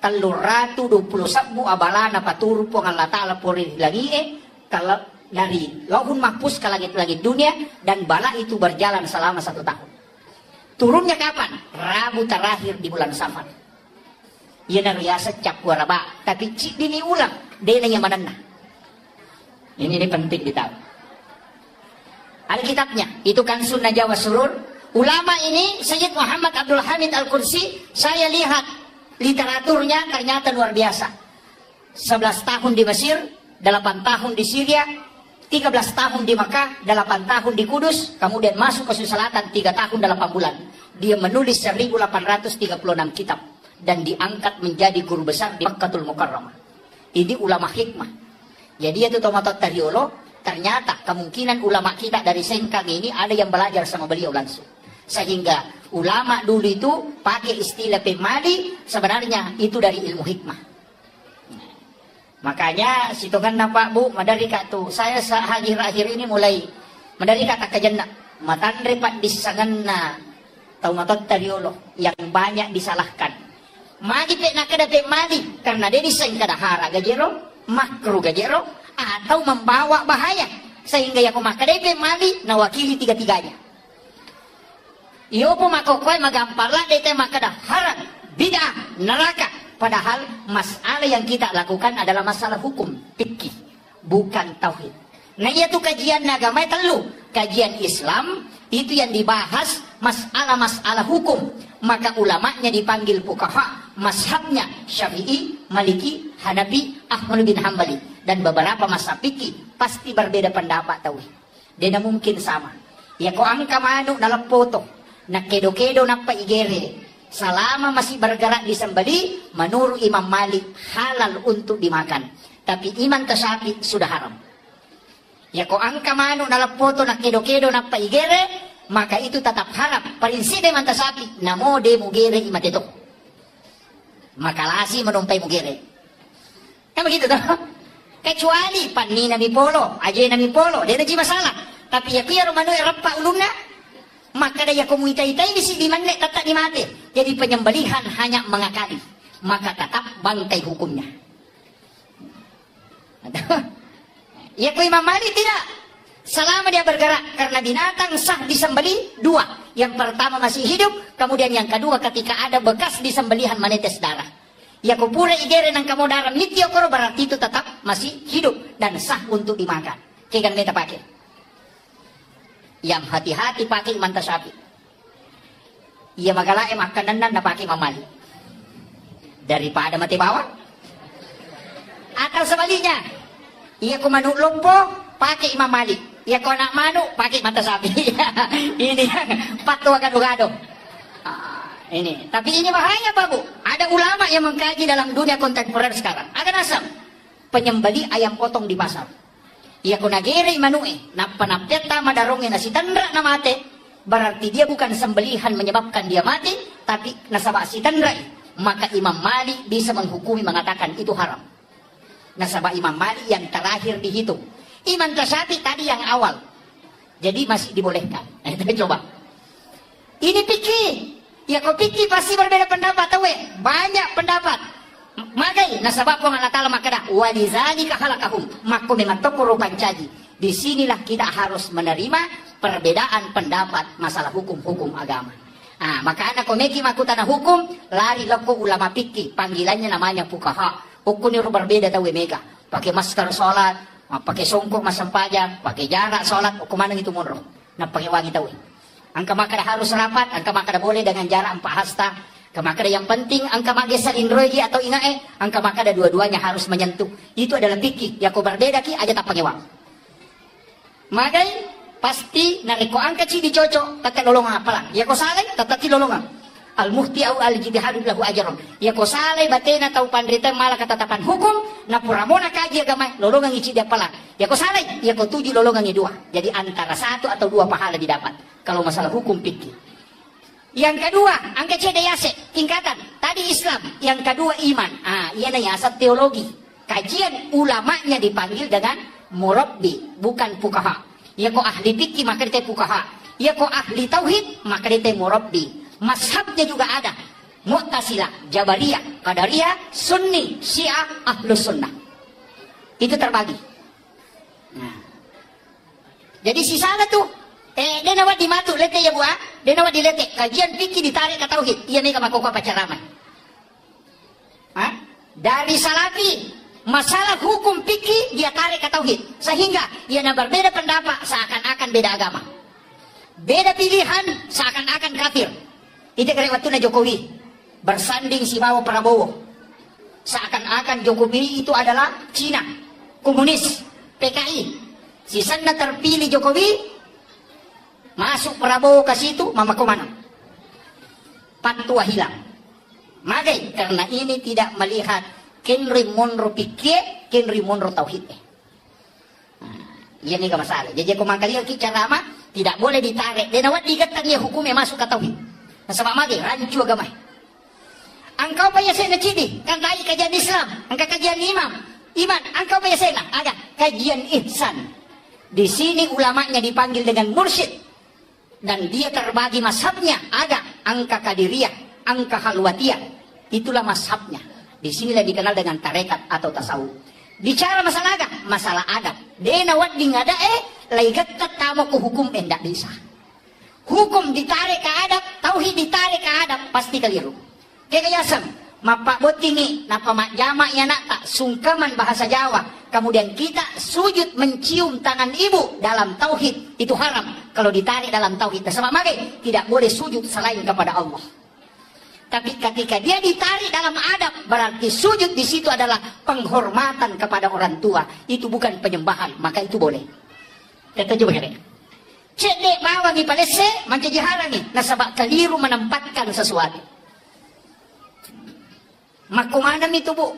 taluratu 20 sabu abalana paturu Allah Ta'ala puri lagi kalau dari lauhun mahfuz ke langit-langit dunia dan bala itu berjalan selama 1 tahun. Turunnya kapan? Rabu terakhir di bulan Safar. Ia nariasa cap waraba, tapi cik dini ulang dia yang manana. Ini penting ditahu. Ada kitabnya, itu kan Sunnah Jawa Surur. Ulama ini Sayyid Muhammad Abdul Hamid Al-Qudsi, saya lihat literaturnya ternyata luar biasa. 11 tahun di Mesir, 8 tahun di Syria, 13 tahun di Makkah, 8 tahun di Kudus, kemudian masuk ke Sulawesi Selatan 3 tahun 8 bulan. Dia menulis 1836 kitab dan diangkat menjadi guru besar di Makkatul Mukarramah. Ini ulama hikmah. Jadi itu tomatot tariolo, ternyata kemungkinan ulama kita dari Sengkang ini ada yang belajar sama beliau langsung. Sehingga ulama dulu itu pakai istilah pemali, sebenarnya itu dari ilmu hikmah. Makanya situ kan Pak Bu, madari katu saya akhir-akhir ini mulai madari kata kajenna matandre pak disanganna tau matot tariolo yang banyak disalahkan. Magi pe nak kada pe mali karena dia diseng kada hara gajero, makruh gajero atau membawa bahaya sehingga ya kumakade pe mali nawakili tiga-tiganya. Iyo po makokoy magampala dete makada hara bid'ah neraka. Padahal masalah yang kita lakukan adalah masalah hukum, fikih, bukan tauhid. Nah itu kajian agama telu. Kajian Islam itu yang dibahas masalah-masalah hukum. Maka ulamanya dipanggil fuqaha, mazhabnya Syafi'i, Maliki, Hanafi, Ahmad bin Hambali. Dan beberapa mazhab fikih pasti berbeda pendapat tauhid. Dia mungkin sama. Ya ko angka manu dalam foto, nak kedo-kedo nak paigere. Selama masih bergerak di sembeli, menurut Imam Malik halal untuk dimakan. Tapi Imam Tasyafi sudah haram. Ya ko angka manu dalam foto nak kedo-kedo nak paigere, maka itu tetap haram. Prinsip Imam Tasyafi, namo de mugere imat itu. Maka lasi menumpai mugere. Kan begitu toh? Kecuali panni nami polo, aja nami polo, dia ada masalah. Tapi ya kira manu erapa ulumna. Maka daya komunitas bisi di mana tetap dimati. Jadi penyembelihan hanya mengakali. Maka tetap bangkai hukumnya. Ya ko Imam Malik tidak. Selama dia bergerak karena binatang sah disembeli 2. Yang pertama masih hidup, kemudian yang kedua ketika ada bekas disembelihan menetes darah. Ya ko pura igere nang kamu darah mitya koro berarti itu tetap masih hidup dan sah untuk dimakan. Kikan meta pakai. Yang hati-hati pakai Imam Tasyafi. Ia magala makanan na pakai Imam Malik. Daripada mati bawah. Atau sebaliknya, ia ko manuk lompo pakai Imam Malik. Ia ko anak manuk pakai Imam Tasyafi. Ini fatwa gado-gado. Ini, tapi ini bahaya Pak Bu. Ada ulama yang mengkaji dalam dunia kontemporer sekarang. Agak asam. penyembeli ayam potong di pasar. Ia kunagiri manue, napanapeta madarongin na si tandra na mate, berarti dia bukan sembelihan menyebabkan dia mati, tapi nasabak si tandra. Maka Imam Malik bisa menghukumi mengatakan itu haram. Nasabak Imam Malik yang terakhir dihitung. Imam Syafi'i tadi yang awal. Jadi masih dibolehkan. Kita coba. Ini pikir. Ya kau pikir pasti berbeda pendapat. Banyak pendapat. Magai nasabak Allah Ta'ala makada walizalika khalaqahum maka memang tokoro pancaji. Disinilah kita harus menerima perbedaan pendapat masalah hukum-hukum agama. Maka anak komeki makutana hukum lari loko ulama fikih, panggilannya namanya fuqaha. Hukumnya berbeda tahu mega. Pakai masker sholat, pakai songkok masam pajak, pakai jarak sholat, hukuman itu munro. Nah pakai wangi tahu. Angka makada harus rapat, angka makada boleh dengan jarak 4 hasta. Makada yang penting angka magesalin rogi atau ingae, angka makada dua-duanya harus menyentuh. Itu adalah fikih. Ya kau berbeda ki aja tak pangewang. Magai pasti nariko angka ci dicocok tetap lolongan apalah. Ya kau saleh tetap ci lolongan. Al muhti au al jitihadu lahu ajron. Ya kau saleh batena tau pandrita malah ketetapan hukum na puramona kaji agama lolongan ici dia apalah. Ya kau saleh, ya kau tuju lolongan i 2. Jadi antara 1 atau 2 pahala didapat. Kalau masalah hukum fikih. Yang kedua, angka cedayase, tingkatan. Tadi Islam. Yang kedua iman. Ia nanya asal teologi. Kajian ulamanya dipanggil dengan murabbi, bukan fuqaha. Ya kok ahli fikih maka dia fuqaha. Ya kok ahli tauhid maka dia murabbi. Mazhabnya juga ada. Mu'tazilah, Jabariyah, Qadariyah, Sunni, Syiah, Ahlus Sunnah. Itu terbagi. Jadi si sana tuh dia nawat dimatu lete ya buah, dia nawat dilete. Kajian fikih ditarik ke tauhid. Ia mega makoko pacaramai. Dari salafi, masalah hukum fikih dia tarik ke tauhid. Sehingga ia berbeda pendapat seakan-akan beda agama. Beda pilihan seakan-akan kafir. Itu kira waktu Jokowi bersanding si Bawo Prabowo. Seakan-akan Jokowi itu adalah Cina, komunis, PKI. Si sana terpilih Jokowi, masuk Prabowo ke situ, mama kemana? Patua hilang. Magai, karena ini tidak melihat kenri monro pikir, kenri monro tauhid. Ini gak masalah. Jadi aku mangkali cara ama tidak boleh ditarik. Dan awak digatan dia hukumnya masuk ke tauhid. Nah, sebab magai, rancu agama. Engkau payah saya cidi, kan tadi kajian Islam, engkau kajian iman, engkau payah saya ada kajian ihsan. Di sini ulamanya dipanggil dengan mursyid. Dan dia terbagi mazhabnya ada angka kadiriyah, angka halwatiyah. Itulah mazhabnya. Di sinilah dikenal dengan tarekat atau tasawuf. Bicara masalah agama, masalah adab. Denawat di ngada laigat tamu ke hukum endak bisa. Hukum ditarik ke adab, tauhid ditarik ke adab, pasti keliru. Kekayasan, mapak botingi, napa mak jamak ya nak tak sungkaman bahasa Jawa. Kemudian kita sujud mencium tangan ibu dalam tauhid itu haram kalau ditarik dalam tauhid. Sebab magai tidak boleh sujud selain kepada Allah. Tapi ketika dia ditarik dalam adab berarti sujud di situ adalah penghormatan kepada orang tua. Itu bukan penyembahan, maka itu boleh. Kita coba kira. Cedek bawa di palese menjadi harangi. Nasabak keliru menempatkan sesuatu. Makumanam itu bu,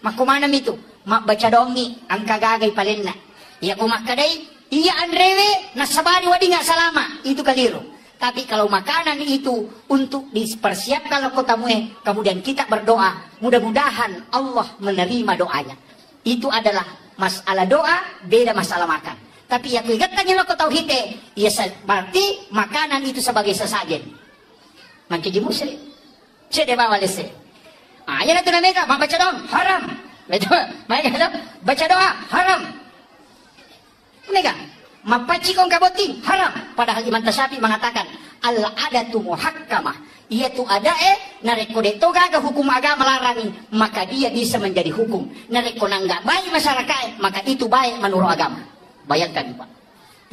makumanam itu. Mak baca dongi, angka gagai palinna. Ya kumak kadai, iya andrewe, nasabari wadi nggak salama. Itu keliru. Tapi kalau makanan itu untuk dipersiapkan kotamu, kemudian kita berdoa, mudah-mudahan Allah menerima doanya. Itu adalah masalah doa, beda masalah makan. Tapi yang ingatnya lo tauhid, ya berarti makanan itu sebagai sesajen. Manci muslim, cede bawa lese. Ayat itu namanya, baca dong, haram. Baca doa haram. Mereka mapaci kong kaboti haram. Padahal Imam Syafi'i mengatakan al-adatu muhakkamah. Yaitu ada nareko toga ke hukum agama larangi, maka dia bisa menjadi hukum. Nareko nggak baik masyarakat, maka itu baik menurut agama. Bayangkan Pak.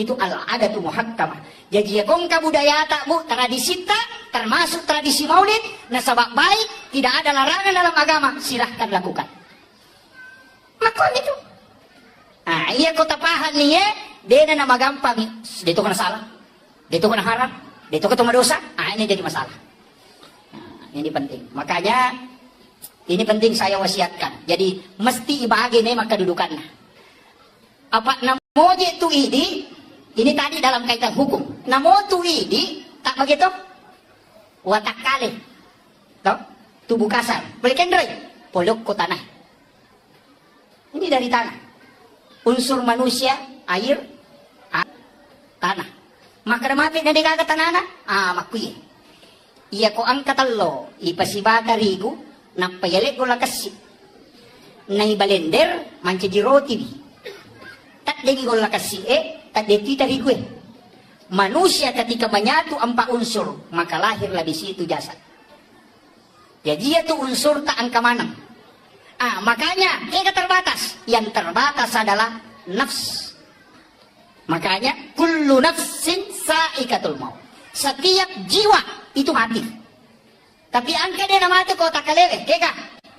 Itu al-adatu muhakkamah. Jadi ya kong kabudaya tak bu tradisi tak termasuk tradisi maulid. Nasabak baik tidak ada larangan dalam agama, silahkan lakukan. Makon itu. Iya kota pahan nih ya. Dia nama gampang. Dia itu kena salah. Dia itu kena haram. Dia itu ketemu dosa. Ini jadi masalah. Ini penting. Makanya Ini penting saya wasiatkan. Jadi mesti ibagi nema kedudukannya. Apa namo tu idi? Ini tadi dalam kaitan hukum. Namo tu idi tak begitu? Watak kali. Tahu? Tubuh kasar. Boleh kendrai. Polok ko tanah. Ini dari tanah. Unsur manusia, air, tanah. Maka mati na di kagat tanana. Makui. Iya ko angkat lo. Ipasibata rigo. Napayalik ko lakas. Naibalender. Manca di roti. Tak degi ko lakas tak detita rigo Manusia ketika menyatu empat unsur. Maka lahirlah di situ jasad. Jadi itu unsur tak angka mana. Makanya kita terbatas. Yang terbatas adalah nafs. Makanya kullu nafsin sa'ikatul maut. Setiap jiwa itu mati. Tapi angka dia nama itu kau tak keleweh. Keka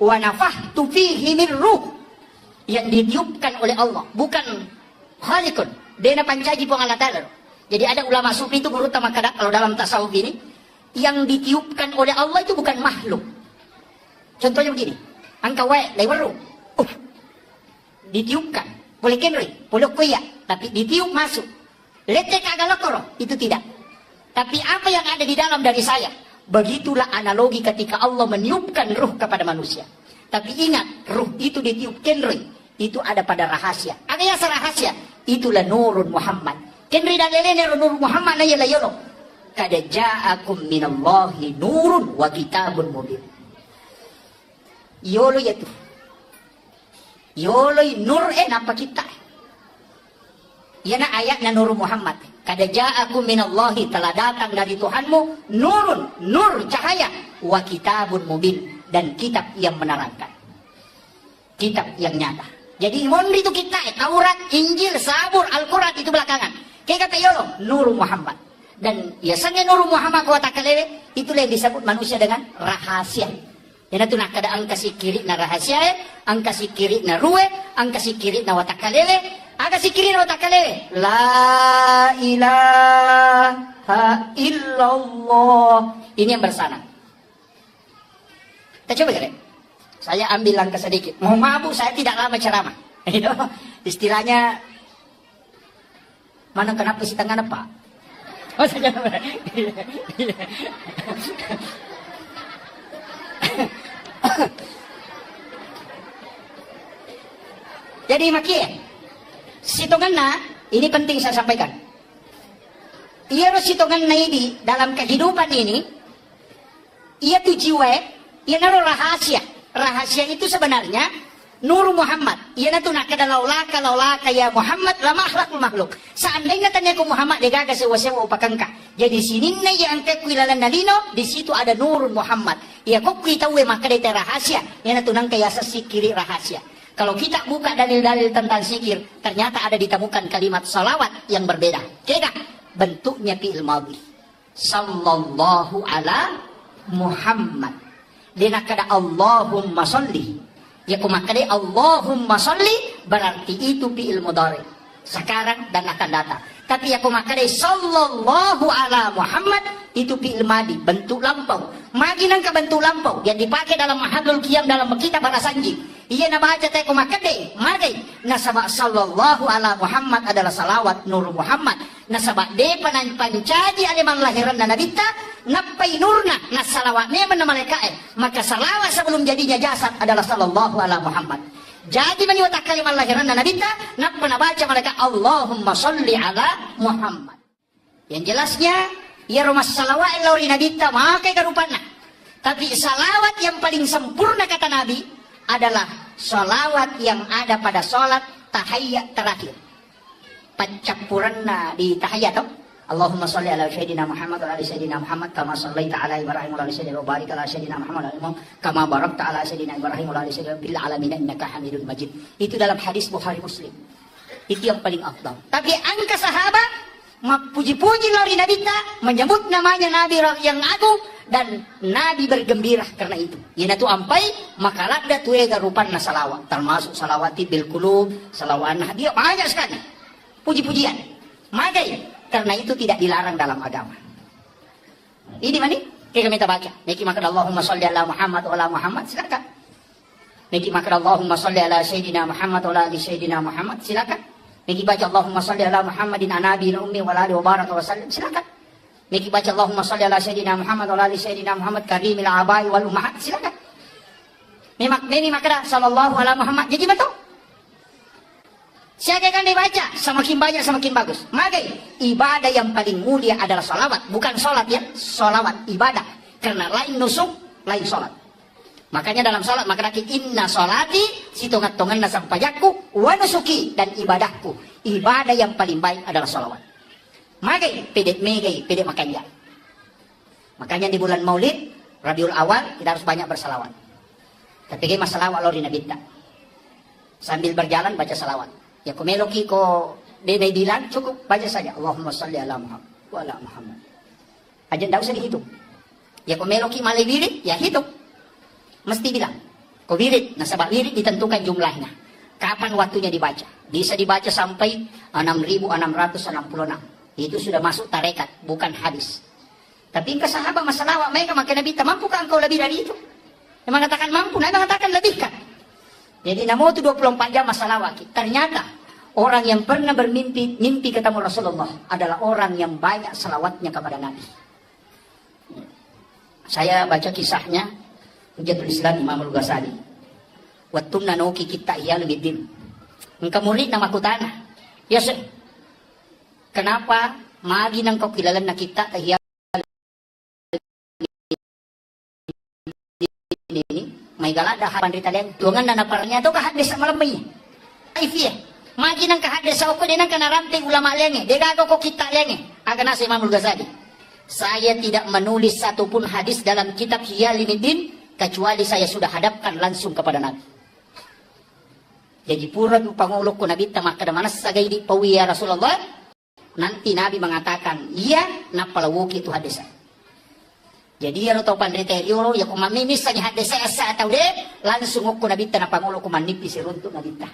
wa nafahtu fihi min ruh. Yang ditiupkan oleh Allah, bukan khaliqun. Dia na pancaji pun Allah Ta'ala. Jadi ada ulama sufi itu menurut makadak kalau dalam tasawuf ini, yang ditiupkan oleh Allah itu bukan makhluk. Contohnya begini, angka wae lewaru, ditiupkan, boleh kenri, boleh kuya, tapi ditiup masuk. Lete kagalokoro, itu tidak. Tapi apa yang ada di dalam dari saya, begitulah analogi ketika Allah meniupkan ruh kepada manusia. Tapi ingat, ruh itu ditiup kenri, itu ada pada rahasia. Ada yang rahasia, itulah nurun Muhammad. Kenri dalilnya nur Muhammad na yala yolo. Kada ja'akum minallahi nurun wa kitabun mubin. Yolo yaitu. Yolo nur napa kita. Yana ayatnya nur Muhammad. Kada ja'akum minallahi, telah datang dari Tuhanmu nurun, nur cahaya, wa kitabun mubin, dan kitab yang menerangkan. Kitab yang nyata. Jadi mondri itu kita, Taurat, Injil, Zabur, Al-Quran itu belakangan. Kaya kata yolo, Nur Muhammad. Dan biasanya Nur Muhammad kau tak kelewe, itulah yang disebut manusia dengan rahasia. Yang itu nak kada angka si kiri na rahasia, angka si kiri na ruwe, angka si kiri na watak kalewe, angka si kiri na watak kalewe. La ilaha illallah. Ini yang bersana. Kita coba kali. Saya ambil langkah sedikit. Mau mabuk saya tidak lama ceramah. Istilahnya mana kenapa si tangan apa? Oh saja. Jadi makia, sitonganna ini penting saya sampaikan. Ia sitonganna ini dalam kehidupan ini, ia tu jiwa, ia naruh rahasia. Rahasia itu sebenarnya Nur Muhammad. Ia tu nak kada laulaka ya Muhammad lama akhlakul makhluk. Seandainya tanya ku Muhammad dia gagas sewa-sewa upakangka. Jadi sini yang angkat kuilalan nalino, di situ ada Nur Muhammad. Ia kok kita tahu maka dia rahasia. Ia tu nang kaya sikiri rahasia. Kalau kita buka dalil-dalil tentang sikir, ternyata ada ditemukan kalimat salawat yang berbeda. Kira bentuknya fi'il madhi. Sallallahu ala Muhammad. Dia nak kada Allahumma sholli. Ya kumakade Allahumma sholli berarti itu fi'il mudhari sekarang dan akan datang. Tapi ya kumakade sallallahu ala Muhammad itu fi'il madi, bentuk lampau. Magi nang bentuk lampau yang dipakai dalam mahallul qiyam dalam kitab Barasanji. Iya na baca teh kumakade magi nasaba sallallahu ala Muhammad adalah salawat Nur Muhammad. Nasaba de pancaji aliman lahiran dan nabita napai nurna nas salawatnya mana mereka maka salawat sebelum jadinya jasad adalah sallallahu ala Muhammad. Jadi menyuat kalimat lahiran dan nabita nak pernah baca mereka Allahumma sholli ala Muhammad. Yang jelasnya ya rumah salawat lauri nabita makai karupana. Tapi salawat yang paling sempurna kata Nabi adalah salawat yang ada pada salat tahiyyat terakhir. Pancapurana di tahiyyat toh. Allahumma sholli ala sayyidina Muhammad wa ala sayyidina Muhammad kama shallaita ala Ibrahim wa ala sayyidina wa barik ala sayyidina Muhammad wa kama barakta ala sayyidina Ibrahim wa ala sayyidina bil alamin innaka Hamidul Majid. Itu dalam hadis Bukhari Muslim. Itu yang paling afdal. Tapi angka sahabat puji-puji lari Nabi ta menyebut namanya Nabi yang agung dan Nabi bergembira karena itu. Yana tu ampai maka ladda tu ega rupanna salawat termasuk salawati bil qulub, salawanah dia banyak sekali. Puji-pujian. Magai karena itu tidak dilarang dalam agama. Ini mana? Kita minta baca. Niki maka Allahumma sholli ala Muhammad wa ala Muhammad silakan. Megi makan Allahumma salli ala Sayyidina Muhammad wa ala ali Sayyidina Muhammad, silakan. Megi baca Allahumma salli ala Muhammadin anabi ummi wa ala alihi wa baraka wa sallim, silakan. Megi baca Allahumma salli ala Sayyidina Muhammad wa ala ali Sayyidina Muhammad karimil abai wal ummahat, silakan. Memi makna sallallahu ala Muhammad, jadi betul. Siapa kan dibaca, semakin banyak semakin bagus. Maka ibadah yang paling mulia adalah salawat, bukan sholat ya, salawat ibadah. Karena lain nusuk, lain sholat. Makanya dalam salat maka inna salati situngat-tungan nasang pajakku wa nusuki, dan ibadahku. Ibadah yang paling baik adalah salawat. Magai pedek makanya. Makanya di bulan Maulid Rabiul Awal kita harus banyak bersalawat. Tapi kayak masalah walor di Nabi ta. Sambil berjalan baca salawat. Ya kumeloki ko dene bilang cukup baca saja Allahumma shalli ala Muhammad wa ala Muhammad. Aja ndak usah dihitung. Ya kumeloki malai wirid ya hitung. Mesti bilang, kau wirid, nasabah wirid ditentukan jumlahnya. Kapan waktunya dibaca? Bisa dibaca sampai 6.666. Itu sudah masuk tarekat, bukan hadis. Tapi engkau sahabat masalah mereka makin Nabi, mampukah engkau lebih dari itu? Yang mengatakan mampu, Nabi mengatakan lebihkan. Jadi namo itu 24 jam masalah wakil. Ternyata orang yang pernah mimpi ketemu Rasulullah adalah orang yang banyak salawatnya kepada Nabi. Saya baca kisahnya Hujatul Islam Imam Al-Ghazali. Wattunna nauki kita iya lebih dim. Engkau murid nama kutana. Ya sir. Kenapa magi nang kau kilalan na kita iya ini may galada hapan ritalen tuangan na naparnya to kahadis sa malamay. Ay fiya. Magi nang kahadis sa uko dinang kanaranting ulama lenge. Degago ko kita lenge. Aga na si Imam Al-Ghazali. Saya tidak menulis satupun hadis dalam kitab Hiyalimuddin kecuali saya sudah hadapkan langsung kepada Nabi. Jadi pura pangulok ko Nabi maka mana sagay di pawi ya Rasulullah. Nanti Nabi mengatakan, iya napalawuki itu hadis. Jadi ya tau pandriterio ya kumamimis sa hadis sa atau de langsung ko Nabi na pangulok ko manipis runtuk Nabi ta.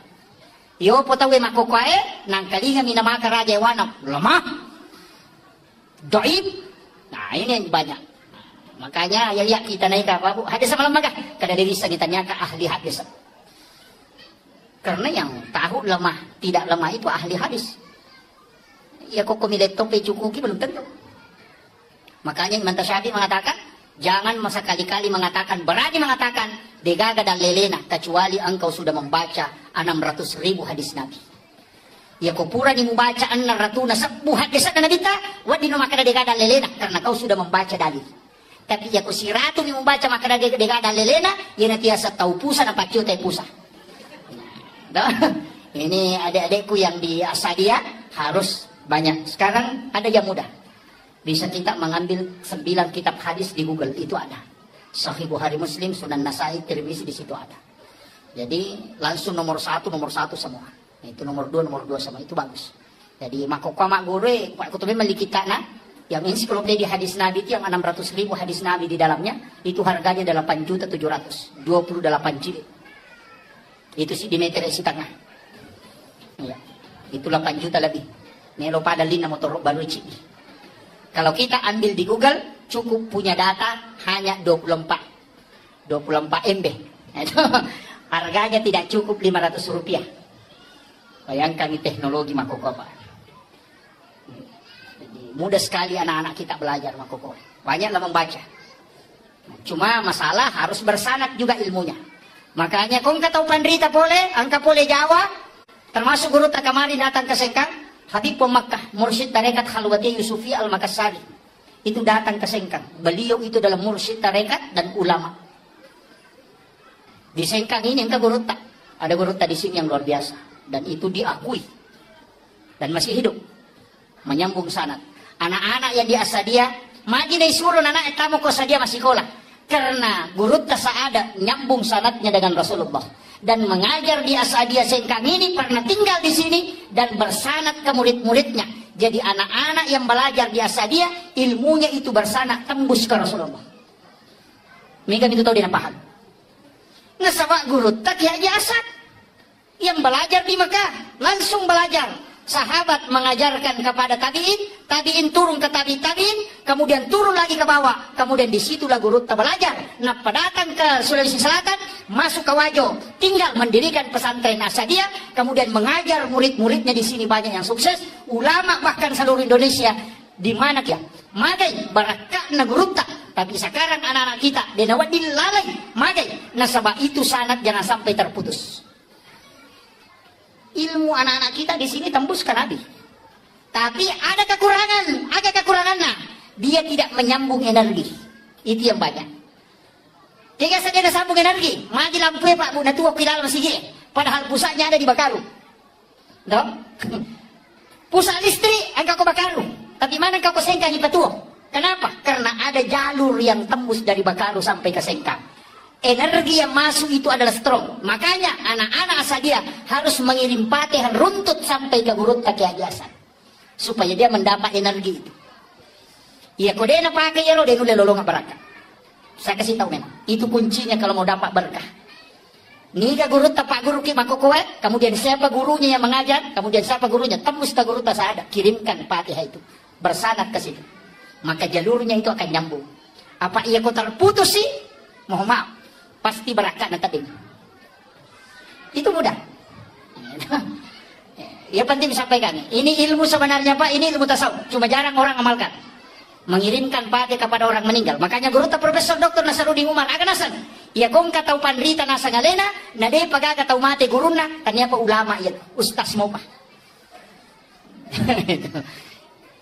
Yo po tawe makokae nang kalinga minamaka raja wanam lemah. Dhaif. Nah ini yang banyak. Makanya ya kita naik apa bu hadis malam magah kada bisa ditanya ke ahli hadis. Karena yang tahu lemah tidak lemah itu ahli hadis. Ya kok komilet tope cukuki belum tentu. Makanya Imam Tasyafi mengatakan jangan masa kali-kali mengatakan berani mengatakan degaga dan lelena kecuali engkau sudah membaca 600.000 hadis Nabi. Ya kau pura di membaca 600 hadis Nabi ta wadino maka degaga dan lelena karena kau sudah membaca dalil. Tapi ya ko si ratu ni membaca maka ada lelena, ya nanti asa tahu pusa na pacio tay pusa. Nah, ini adik-adikku yang di Asadia harus banyak. Sekarang ada yang mudah. Bisa kita mengambil 9 kitab hadis di Google, itu ada. Sahih Bukhari Muslim, Sunan Nasai, Tirmizi di situ ada. Jadi langsung nomor satu semua. Itu nomor 2 semua, itu bagus. Jadi makokwa gure, Pak Kutubi melikita na yang ensiklopedia hadis Nabi itu yang 600.000 hadis Nabi di dalamnya itu harganya 8.700.000 28 jilid. Itu sih di meter isi tengah. Ya. Itu 8 juta lebih. Nelo pada lina motor baru cili. Kalau kita ambil di Google cukup punya data hanya 24 MB. Itu harganya tidak cukup 500 rupiah. Bayangkan ini teknologi makokopa. Mudah sekali anak-anak kita belajar makoko. Banyaklah membaca. Cuma masalah harus bersanad juga ilmunya. Makanya kung tahu pandrita boleh, angka boleh Jawa, termasuk guru takamari datang ke Sengkang, Habib Makkah, mursyid tarekat Khalwati Yusufi Al-Makassari. Itu datang ke Sengkang. Beliau itu dalam mursyid tarekat dan ulama. Di Sengkang ini angka guru tak. Ada guru di sini yang luar biasa. Dan itu diakui. Dan masih hidup. Menyambung sanad. Anak-anak yang di Asadia, magi na isuro anak tamu ko Asadia masih sekolah. Karena guru tasaada nyambung sanadnya dengan Rasulullah. Dan mengajar di Asadia Sengkang ini pernah tinggal di sini dan bersanad ke murid-muridnya. Jadi anak-anak yang belajar di Asadia, ilmunya itu bersanad tembus ke Rasulullah. Mereka itu tahu dia paham. Nasabak guru tak ya Asad yang belajar di Mekah langsung belajar sahabat mengajarkan kepada tabi'in, tabi'in turun ke tabi'in, kemudian turun lagi ke bawah, kemudian disitulah guru belajar. Nah, datang ke Sulawesi Selatan, masuk ke Wajo, tinggal mendirikan pesantren Asadiyah, kemudian mengajar murid-muridnya di sini banyak yang sukses, ulama bahkan seluruh Indonesia, di mana ya? Magai barakah na gurutta. Tapi sekarang anak-anak kita denawat dilalai, magai. Nah, sebab itu sanad jangan sampai terputus. Ilmu anak-anak kita di sini tembus ke Nabi. Tapi ada kekurangannya. Dia tidak menyambung energi. Itu yang banyak. Jika saja ada sambung energi, magi lampu Pak Bu, natu kilal masih gini. Padahal pusatnya ada di Bakaru. Dok? Pusat listrik engkau ke Bakaru. Tapi mana engkau ke Sengkang di Patuo? Kenapa? Karena ada jalur yang tembus dari Bakaru sampai ke Sengkang. Energi yang masuk itu adalah strong. Makanya anak-anak Asadiyah harus mengirim patihan runtut sampai ke Gurut Kaki Hajasan. Supaya dia mendapat energi itu. Ya kodena pakai ya lo dia nule lolongan berkah. Saya kasih tahu memang. Itu kuncinya kalau mau dapat berkah. Niga guru tapak guru ki makokoet, kemudian siapa gurunya yang mengajar, kemudian siapa gurunya tembus ke guru tasada, kirimkan patiha itu bersanad ke situ. Maka jalurnya itu akan nyambung. Apa ia kau terputus sih? Mohon maaf, pasti berangkat nanti. Itu mudah. Ya penting disampaikan. Ini ilmu sebenarnya Pak, ini ilmu tasawuf. Cuma jarang orang amalkan. Mengirimkan pati kepada orang meninggal. Makanya guru Profesor Dr. Nasaruddin Umar agak nasan. Ia kong katau pandrita nasa ngalena, nade pagaga tau mate guruna, tanya pa ulama ya, ustaz mo pa.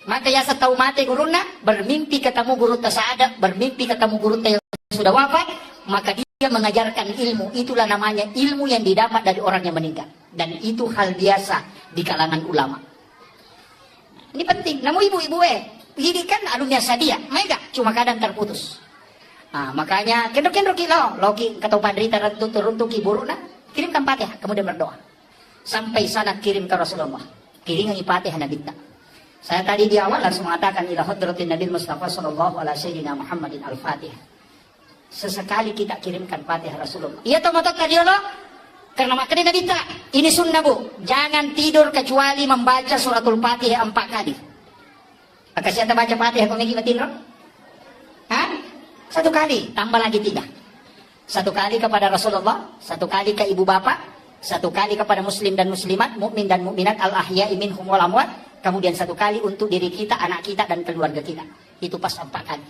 Maka ya tahu mati guruna, bermimpi ketemu guru tasada, bermimpi ketemu guru yang sudah wafat, maka dia mengajarkan ilmu. Itulah namanya ilmu yang didapat dari orang yang meninggal. Dan itu hal biasa di kalangan ulama. Ini penting. Namun ibu-ibu pendidikan alumni Asadiyah, mereka cuma kadang terputus. Nah, makanya kendor-kendor kilo, loki ketemu pandrita runtuki buruna, kirimkan Fatihah, kemudian berdoa. Sampai sana kirim ke Rasulullah. Kiringan Fatihah Nabi. Saya tadi di awal langsung mengatakan ila hadratin Nabi Mustafa sallallahu alaihi sayyidina Muhammadin al-Fatihah. Sesekali kita kirimkan Fatihah Rasulullah. Iya toh motot tadi lo? Karena makanya Nabi tak. Ini sunnah Bu. Jangan tidur kecuali membaca suratul Fatihah 4 kali. Maka siapa baca Fatihah kau ngiki tidur? Hah? 1 kali, tambah lagi 3. 1 kali kepada Rasulullah, 1 kali ke ibu bapak, 1 kali kepada muslim dan muslimat, mukmin dan mukminat, al-ahya'i minhum wal amwat. Kemudian 1 kali untuk diri kita, anak kita, dan keluarga kita. Itu pas 4 kali.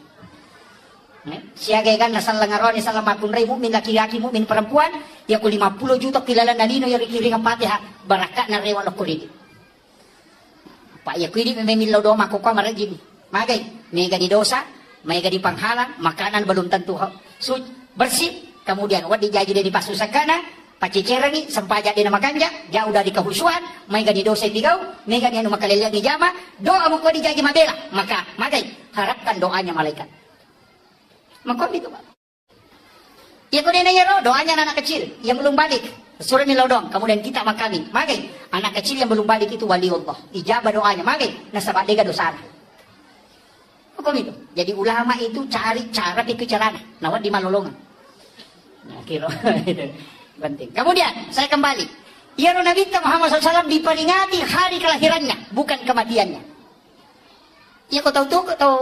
Siagai kan nasal lengaroni salam makun rei mukmin laki-laki mukmin perempuan ya ku 50 juta kilala nalino yang kiringan Fatihah barakat na rewa lokulidi. Pak ya kuidi memilih doma ko kamar gini. Magay, mega di dosa, mega di panghalang, makanan belum tentu bersih, kemudian wadi jaji dari pasusakana, pacicerangi sempaja di nama kanja, jauh dari kehusuan, mega di dosa tigau, mega di anu makalelian di jama, doa mo ko di jaji mabela, maka magay harapkan doanya malaikat. Makom itu Pak. Ya kemudian ya doanya anak kecil yang belum balik. Surah Milodong. Kemudian kita makami. Magay. Anak kecil yang belum balik itu wali Allah. Ijabah doanya. Magay. Nasabak dega dosa. Makom itu. Jadi ulama itu cari cara dikecerana. Nawat di malolongan. Nah kira. Penting. Kemudian saya kembali. Ya Nabi Muhammad SAW diperingati hari kelahirannya. Bukan kematiannya. Ya kau tahu tuh. Kau tahu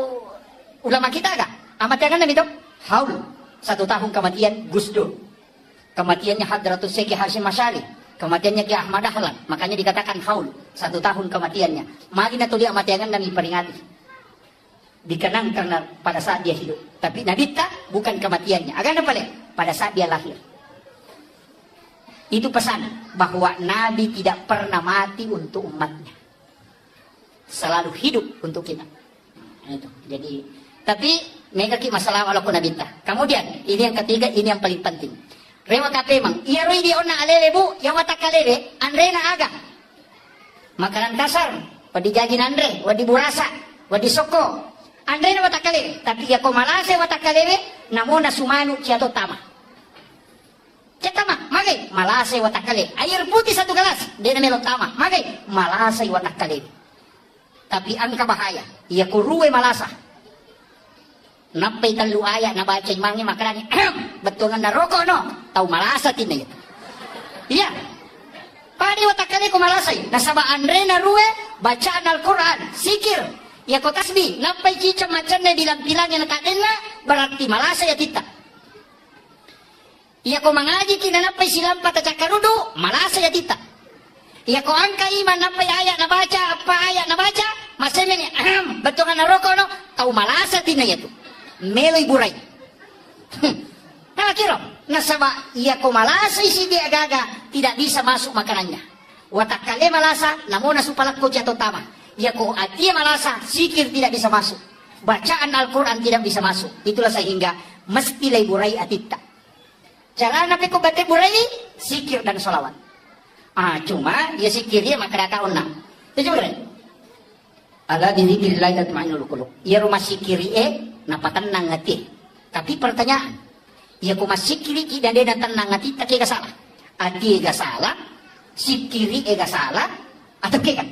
ulama kita agak. Amat jangan Nabi itu haul 1 tahun kematian Gus Dur, kematiannya Hadratus Syekh Hasyim Asy'ari, kematiannya Ki Ahmad Dahlan, makanya dikatakan haul 1 tahun kematiannya. Mari na tulis amat jangan dan diperingati, dikenang karena pada saat dia hidup. Tapi Nabi tak bukan kematiannya, agak apa pada saat dia lahir. Itu pesan bahwa Nabi tidak pernah mati untuk umatnya, selalu hidup untuk kita. Nah, itu jadi. Tapi mereka ki masalah walaupun Nabi tak. Kemudian ini yang ketiga, ini yang paling penting. Rewa kapemang. Iya roi di ona alele Bu, yang watak kalele, andre na aga. Makanan kasar, wadi jaji andre, wadi burasa, wadi soko. Andre na watak kalele, tapi ya ko malase watak kalele, namo na sumanu ciato tama. Cetama, magay, malase watak kalele. Air putih 1 gelas, dia na melok tama. Magay, malase watak kalele. Tapi ang kabahaya, iya ko ruwe malasa. Napay talo aya na baca mangi makanan betul nga naroko no tahu malasa tinay iya Padi watakale ko malasay. Nasaba andre na ruwe, bacaan Al-Quran, sikir. Ya ko tasbih, nampay cica macan na bilang-bilang yang nakaden na, berarti malasay at ita. Ya ko mangaji kinanapay silampa at cakarudo, malasay at ita. Ya ko angka iman nampay ayat na baca, apa ayat na baca, masemen ya, batungan na roko no, tau malasa tinay ito. Meloy buray. Nakakiro, nasaba, iya ko malasa isi dia gaga, tidak bisa masuk makanannya. Watakale malasa, namun nasupalak ko jatuh tama. Iya ko atia malasa, sikir tidak bisa masuk. Bacaan Al-Quran tidak bisa masuk. Itulah sehingga mesti lay buray atita. Cara napi ko batik buray, sikir dan solawat. Cuma dia sikirnya makadakaon na. Itu juga rin. Ala dizikrillah tatma'innul qulub. Ia rumah sikiri napatan nang ngati. Tapi pertanyaan, ia ko masikiri ki dan dia tenang ngati tak ega salah. Ati ega salah, sikiri ega salah, atau ke kan?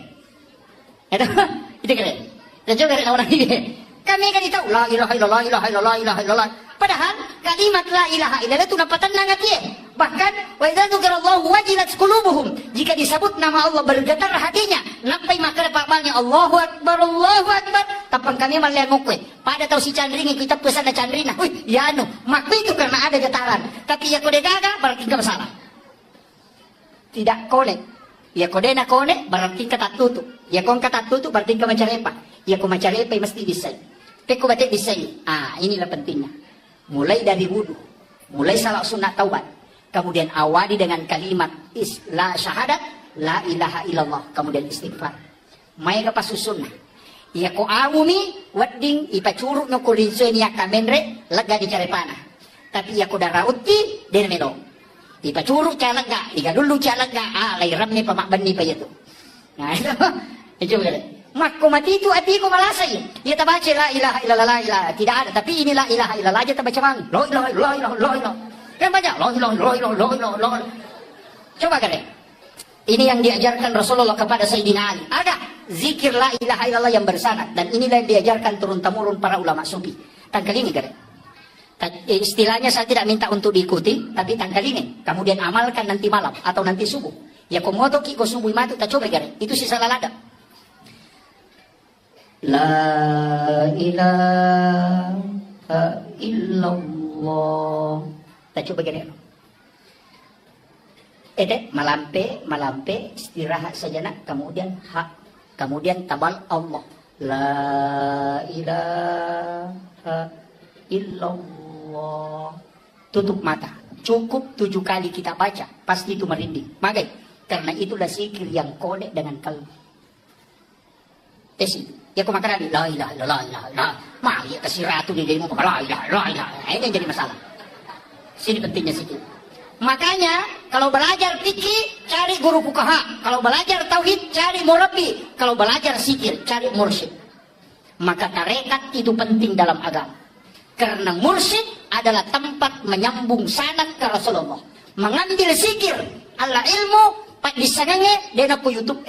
Itu kan. Dan juga rin orang ini. Kami kan tahu la ilaha illallah, ilaha illallah, ilaha illallah. Padahal kalimat la ilaha illallah itu napatan nang ngati. Bahkan wa idza dzukirallahu wajilat qulubuhum, jika disebut nama Allah bergetar hatinya. Nampai maka pamalnya Allahu akbar, Allahu akbar. Tapang kami malian mukwe. Pada tahu si candring kita pesan ada candrina. Ya anu, mak itu karena ada getaran. Tapi ya kode gaga berarti enggak masalah. Tidak kone. Ya kode na kone berarti kata tutup. Ya kon kata tutup berarti enggak macarepa. Ya ko macarepa mesti bisa. Teko batik bisa. Inilah pentingnya. Mulai dari wudu, mulai salat sunat taubat. Kemudian awali dengan kalimat la syahadat, la ilaha illallah. Kemudian istighfar. May kapasus sunnah. Iya ko amumi, wadding ipacuruk no kulinso niya kamenre, laga di carepana. Tapi iya ko darauti, den melo. Ipacuruk calaga, iga dulu calaga, lairam ni pamakban ni pa yato. Nah itu juga. Mako mati itu ati ko malasay. Iya tabaca la ilaha illallah, la ilaha. Tidak ada, tapi ini la ilaha illallah aja tabaca mang. La ilaha illallah, la ilaha. Kan banyak loh. Coba kan ini yang diajarkan Rasulullah kepada Sayyidina Ali. Ada zikir la ilaha illallah yang bersanad, dan inilah yang diajarkan turun-temurun para ulama sufi. Tangkal ini kan. Istilahnya saya tidak minta untuk diikuti, tapi tangkal ini kemudian amalkan nanti malam atau nanti subuh. Ya komodo ki ko subuh matu tak coba kan. Itu sisa lalada. La ilaha illallah. Tak coba gini. Malampe, istirahat sejenak, kemudian kemudian tabal Allah. La ilaha illallah. Tutup mata. Cukup 7 kali kita baca, pasti itu merinding. Magai, karena itulah zikir yang kode dengan kalbu. Tes itu. Ya kau makan lagi. La ilaha illallah. Ya kasih ratu di dirimu. La ilaha. Ini yang jadi masalah. Sini pentingnya situ. Makanya kalau belajar fikih cari guru fuqaha, kalau belajar tauhid cari murabbi, kalau belajar zikir cari mursyid. Maka tarekat itu penting dalam agama. Karena mursyid adalah tempat menyambung sanad ke Rasulullah. Mengambil zikir ala ilmu pak disangange dena ku YouTube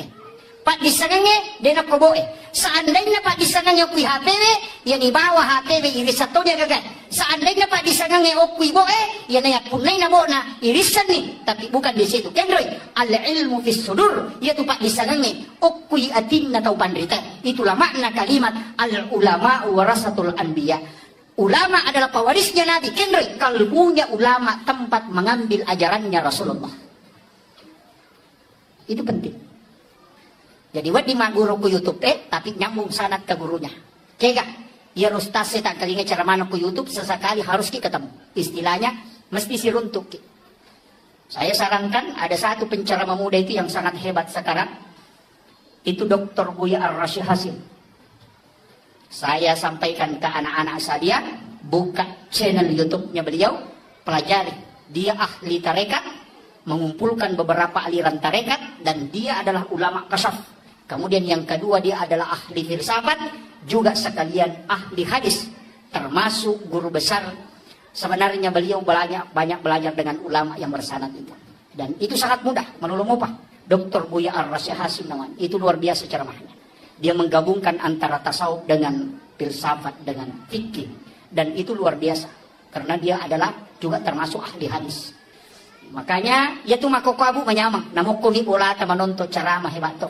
pak disangange dena ku boe. Seandainya pak disangange ku HPW yang di bawah HPW iris satunya gagal. Seandainya pak disangange ku boe yang nayak punai na bona irisan nih, tapi bukan di situ. Kendroy al ilmu fis sudur, yaitu pak disangange ku atin na tau pandrita. Itulah makna kalimat al ulama warasatul anbiya. Ulama adalah pewarisnya Nabi. Kendroy kalbunya ulama tempat mengambil ajarannya Rasulullah. Itu penting. Jadi wadi maguro ku YouTube tapi nyambung sanad ke gurunya. Kega, ya ustaz tak kali cara mana ku YouTube sesekali harus ketemu. Istilahnya mesti siruntuk. Saya sarankan ada satu pencerama muda itu yang sangat hebat sekarang. Itu Dr. Buya Ar-Rasyid Hasim. Saya sampaikan ke anak-anak saya, buka channel YouTube-nya beliau, pelajari. Dia ahli tarekat, mengumpulkan beberapa aliran tarekat, dan dia adalah ulama kasaf. Kemudian yang kedua dia adalah ahli filsafat, juga sekalian ahli hadis, termasuk guru besar. Sebenarnya beliau banyak belajar dengan ulama yang bersanad itu. Dan itu sangat mudah, menolong upah. Dr. Buya Ar-Rasyid Hasim namanya. Itu luar biasa ceramahnya. Dia menggabungkan antara tasawuf dengan filsafat dengan fikih. Dan itu luar biasa. Karena dia adalah juga termasuk ahli hadis. Makanya ya tu makokabu menyamang namo ko ni bola ta manonto ceramah hebat to.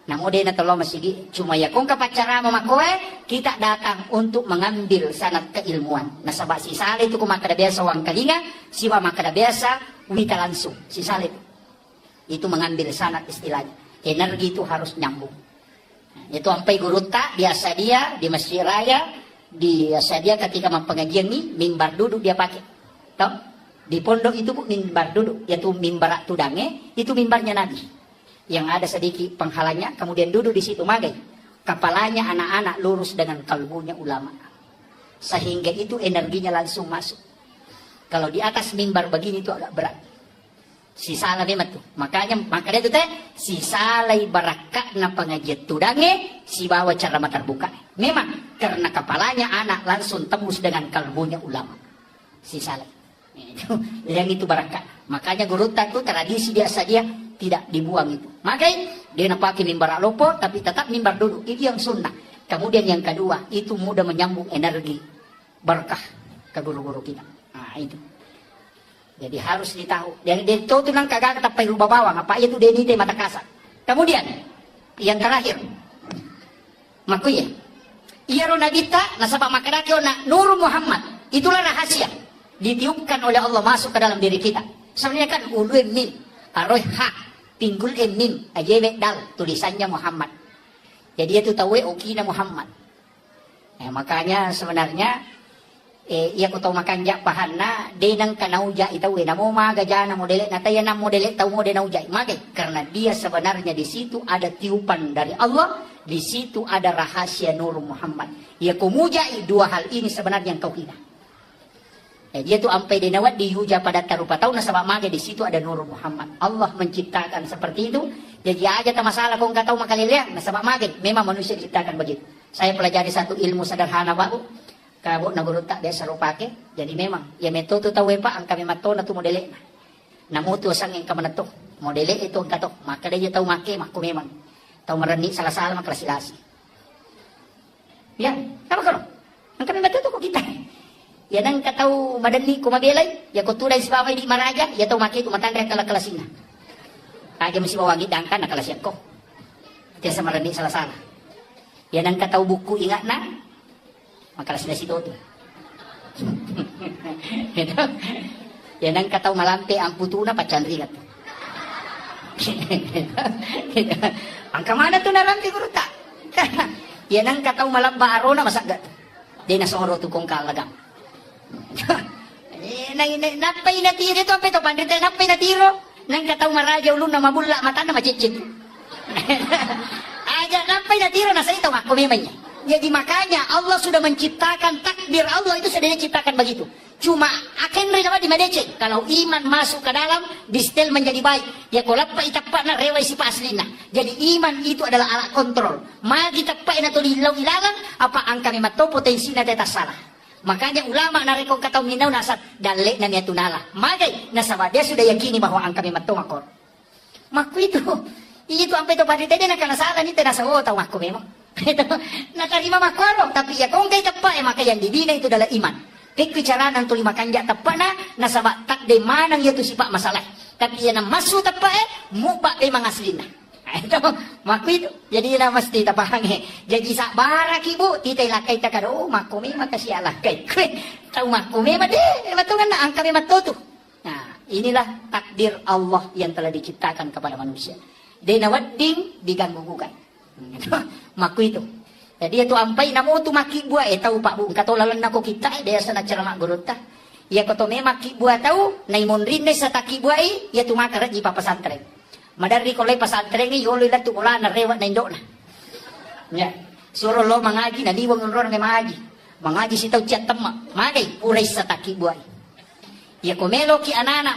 Namo de na tolo masigi cuma ya kung kapat ceramah makoe kita datang untuk mengambil sanad keilmuan. Nasaba si Saleh itu kumakada biasa wang kalinga, siwa makada biasa wita langsung si Saleh itu mengambil sanad istilahnya. Energi itu harus nyambung. Itu sampai guru tak biasa dia di masjid raya, biasa dia ketika pengajian nih mimbar duduk dia pakai. Tahu? Di pondok itu bu mimbar duduk, yaitu mimbar tudange, itu mimbarnya Nabi. Yang ada sedikit penghalangnya, kemudian duduk di situ magai. Kepalanya anak-anak lurus dengan kalbunya ulama. Sehingga itu energinya langsung masuk. Kalau di atas mimbar begini itu agak berat. Si Saleh memang tuh. Makanya itu teh si Saleh barakat na pengajian tudange si bawa cara terbuka. Memang karena kepalanya anak langsung tembus dengan kalbunya ulama. Si Saleh. Yang itu barakat. Makanya guru itu tradisi biasa dia tidak dibuang itu. Makanya dia nak pakai mimbar lopo tapi tetap mimbar duduk. Itu yang sunnah. Kemudian yang kedua itu mudah menyambung energi berkah ke guru-guru kita. Nah itu. Jadi harus ditahu. Dan itu tuh nang kagak tapi rubah bawang. Apa itu deni teh mata kasar. Kemudian yang terakhir, makuya. Iya rona kita nasabak makadakyo na Nur Muhammad. Itulah rahasia ditiupkan oleh Allah masuk ke dalam diri kita. Sebenarnya kan ulu mim, aroy ha, pinggul mim, ajewe dal tulisannya Muhammad. Jadi itu tahu okina Muhammad. Makanya sebenarnya iya ko tahu makan jak pahanna denang kanauja itu namo magajana modele nataya nam modele tahu modele nauja mage karena dia sebenarnya di situ ada tiupan dari Allah, di situ ada rahasia Nur Muhammad. Ya kumuja dua hal ini sebenarnya yang kau hina. Dia tu ampai dinawat dihuja pada tarupa tahu nasabak mage di situ ada Nur Muhammad. Allah menciptakan seperti itu. Jadi aja tak masalah kau nggak tahu makaliliang nasabak mage memang manusia diciptakan begitu. Saya pelajari satu ilmu sederhana Pak. Kabo na guru tak biasa rupake. Jadi memang ya metode tahu pak ang kami mato na tu modele. Namutu sang yang kamanato. Modele itu ang katok. Maka dia tahu make mako memang. Tahu mereni salah-salah maklasilasi. Ya, apa karo? Ang kami mato ko kita. Ya nang kataw madani ko mabelay, ya ko tulay si babay di maraja, ya tahu make ko matanda kala kalasina. Aja mesti bawagi dangkan na kalasyan ko. Dia sa mereni salah-salah. Ya nang kataw buku ingat na makalas na si Toto. Yan ang kataw malampi ang puto na patsandringat. Ang kamana to narampi guru ta. Yan ang kataw malamba aro na masagat. Di nasoro to kong kalagang. Napay na tiro to peto pandita napay na tiro. Nang kataw maraja ulun na mabula mata na macicit. Aja napay na tiro na sa ito makumimay niya. Jadi makanya Allah sudah menciptakan takdir Allah itu sudah diciptakan begitu. Cuma akan reda di madece. Kalau iman masuk ke dalam, distel menjadi baik. Ya kalau apa itapak na rewa si paslina. Jadi iman itu adalah alat kontrol. Magi tapak na tulilaw ilalang apa angka memato potensi na data salah. Makanya ulama na rekong kataw minaw nasat dalik na niya tunala. Magay nasaba dia sudah yakini bahwa angka memato makor. Maku itu sampai itu pandita dia nakanasalan itu nasa tahu aku memang. Nakarima makwaro tapi ya kung kay tapa maka yang dibina itu adalah iman. Kekbicaraan ang tulima kanja tapa na nasaba tak de manang yaitu sipa masalah. Tapi yan ang masu tapa mupa de mga aslina. Ito maku itu. Jadi na mesti tapahange. Jadi sa barak ibu titay lakay takaro makumi makasya lakay. Tahu makumi made matungan na ang kami matuto. Nah, inilah takdir Allah yang telah diciptakan kepada manusia. Denawadding diganggu-gugat. Maku itu. Jadi itu ampai namo tu maki buah tahu pak bu katolalan nako kita dia sana cerama gurota. Ya koto me maki buah tahu nai mondrin sa taki buah ya tu makara di pesantren. Madari kolai pesantren ni yolo ila tu bola na rewat na indok na. Ya. Suruh lo mengaji na liwang orang na mengaji. Mengaji si tahu chat tema. Magai purai sa taki buah. Ya komelo ki anak-anak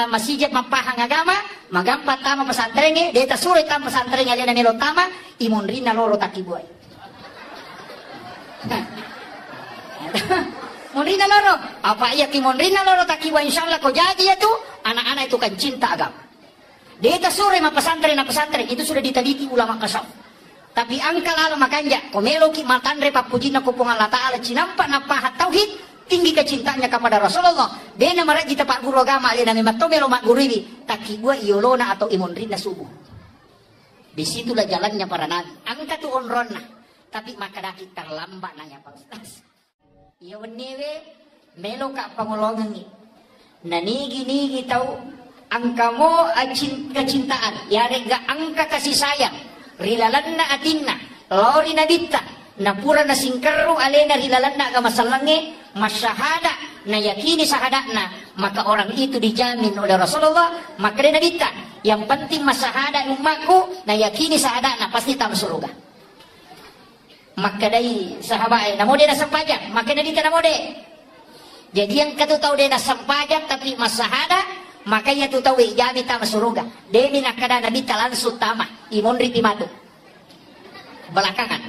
masijat mapahang agama magampat tama pesantren dia ta surat tama pesantren ali na melo tama imonrin na loro takibuay. Monrin na loro apa iya ki monrin na loro takibuay insyaallah ko jadi itu anak-anak itu kan cinta agama. Dia ta surat ma pesantren na pesantren itu sudah diteliti ulama kasau. Tapi angka lalo makanja komelo ki matandre papuji na kupung Allah taala cinampa na pahat tauhid tinggi kecintaannya kepada Rasulullah. Dia nama kita pak guru agama, dia nama matomelo mak guru ini. Taki gua iolona atau imunrina subuh. Disitulah jalannya para nabi. Angka tu onrona, tapi maka daki terlambat nanya Pak Ustaz. Iya wenewe melo kak pangolongan ni. Nanigi tahu angka mo kecintaan. Ya rega angka kasih sayang. Rilalanna atinna. Lori nabita. Napura na singkaru alena rilalanna ka masalange. Masyahada na yakini sahadakna. Maka orang itu dijamin oleh Rasulullah. Maka dia nabita. Yang penting masahada umatku na yakini sahadakna. Pasti tam surga. Maka dari sahabat namo dia na sampajak. Maka nabita namo dia. Jadi yang katu tahu dia na sampajak tapi masahada. Maka ia tu tahu ijami tam surga. Dia minakada nabita langsung tama. Imon ritimatu. Belakangan.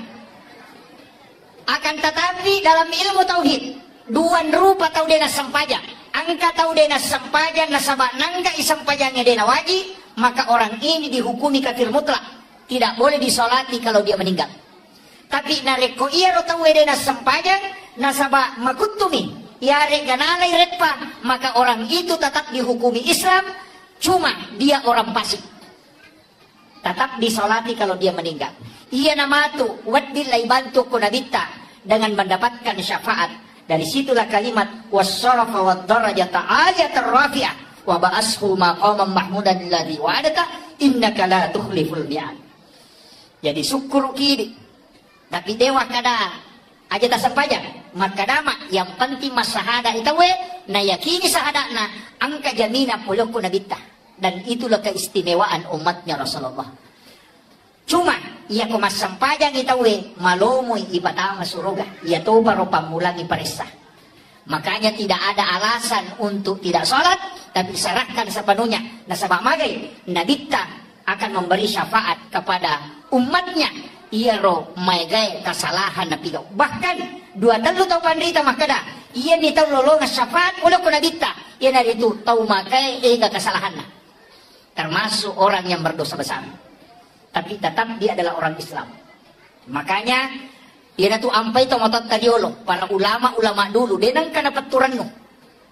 Akan tetapi dalam ilmu tauhid, duan rupa tahu dia na sampajak. Angka tahu dia na sampajak, na sabak nangga isampajangnya dia na wajib, maka orang ini dihukumi kafir mutlak. Tidak boleh disolati kalau dia meninggal. Tapi nareko iya ro tahu dia na sampajak, na sabak makutumi, yare ganalai retpa, maka orang itu tetap dihukumi Islam, cuma dia orang fasik. Tetap disolati kalau dia meninggal. Ia nama tu wadilai bantu kunabita dengan mendapatkan syafaat. Dari situlah kalimat wassarafa wad-darajata ayatar rafi'ah wa ba'ashu maqaman mahmudan alladhi wa'adata innaka la tukhliful mi'ad. Jadi syukur kiri. Tapi dewa kada aja tak sampajak. Maka dama yang penting masahada itu na yakini sahadakna angka jamina puluku nabita. Dan itulah keistimewaan umatnya Rasulullah. Cuma ia kumas sampajang itawe malomoy ibatama suruga. Ia to baru pamulangi parisa. Makanya tidak ada alasan untuk tidak sholat, tapi serahkan sepenuhnya. Nah sabak magay, nabita akan memberi syafaat kepada umatnya. Ia ro maigay kasalahan na pigaw. Bahkan 2 telu tau pandrita makada. Ia ni tau lolongas syafaat ulo ko nabita. Ia na dito tau magay kasalahan na. Termasuk orang yang berdosa besar. Tapi tetap dia adalah orang Islam. Makanya dia tu ampai to motot tadiolo para ulama-ulama dulu denang kana paturan no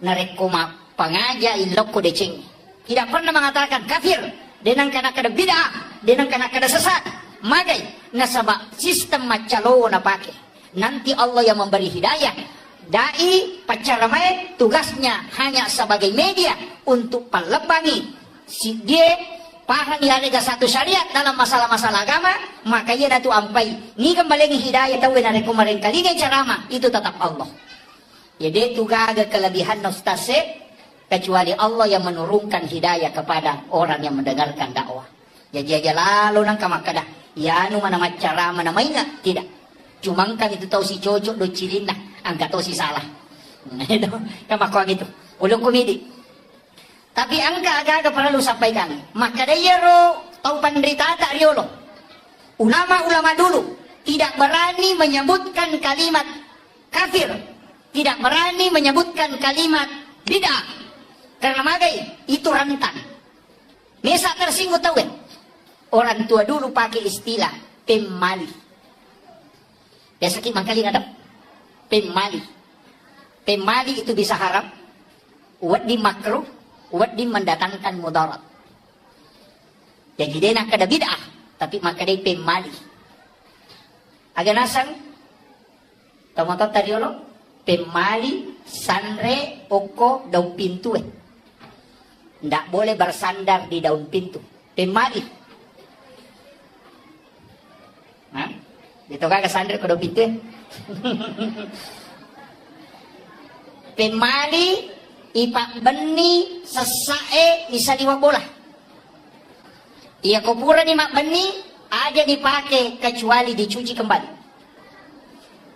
narekoma pangaja iloko deceng. Tidak pernah mengatakan kafir, denang kana kada bid'ah, denang kana kada sesat. Magay nasaba sistem macalo na pake. Nanti Allah yang memberi hidayah. Dai pacaramai tugasnya hanya sebagai media untuk pelebangi si dia paham ya ada satu syariat dalam masalah-masalah agama, maka ia datu ampai ni kembali hidayah tahu na kemarin kali ceramah itu tetap Allah. Jadi itu gaga kelebihan nostase kecuali Allah yang menurunkan hidayah kepada orang yang mendengarkan dakwah. Jadi aja lalu nang kamakada ya nu mana ceramah namanya tidak. Cuma kan itu tahu si cocok do cirina, angkat tahu si salah. Itu kamakwa gitu. Ulung komedi. Tapi angka agak perlu sampaikan. Maka dia ro tahu penderita tak riolo. Ulama-ulama dulu tidak berani menyebutkan kalimat kafir, tidak berani menyebutkan kalimat bid'ah. Karena magai itu rentan. Mesa tersinggung tahu kan? Orang tua dulu pakai istilah pemali. Biasa kita mangkali ada pemali. Pemali itu bisa haram, wadi makruh, wadi mendatangkan mudarat. Jadi dia nak kada bid'ah, tapi maka dia pemali. Agak nasang, tomato tadiolo, pemali, sanre, oko, daun pintu. Ndak boleh bersandar di daun pintu. Pemali. Hah? Dito ka sandar ko daun pintu. Pemali, ipak beni, sesae, isa liwa bola. Ia kuburan ni mak beni, ada dipakai kecuali dicuci kembali.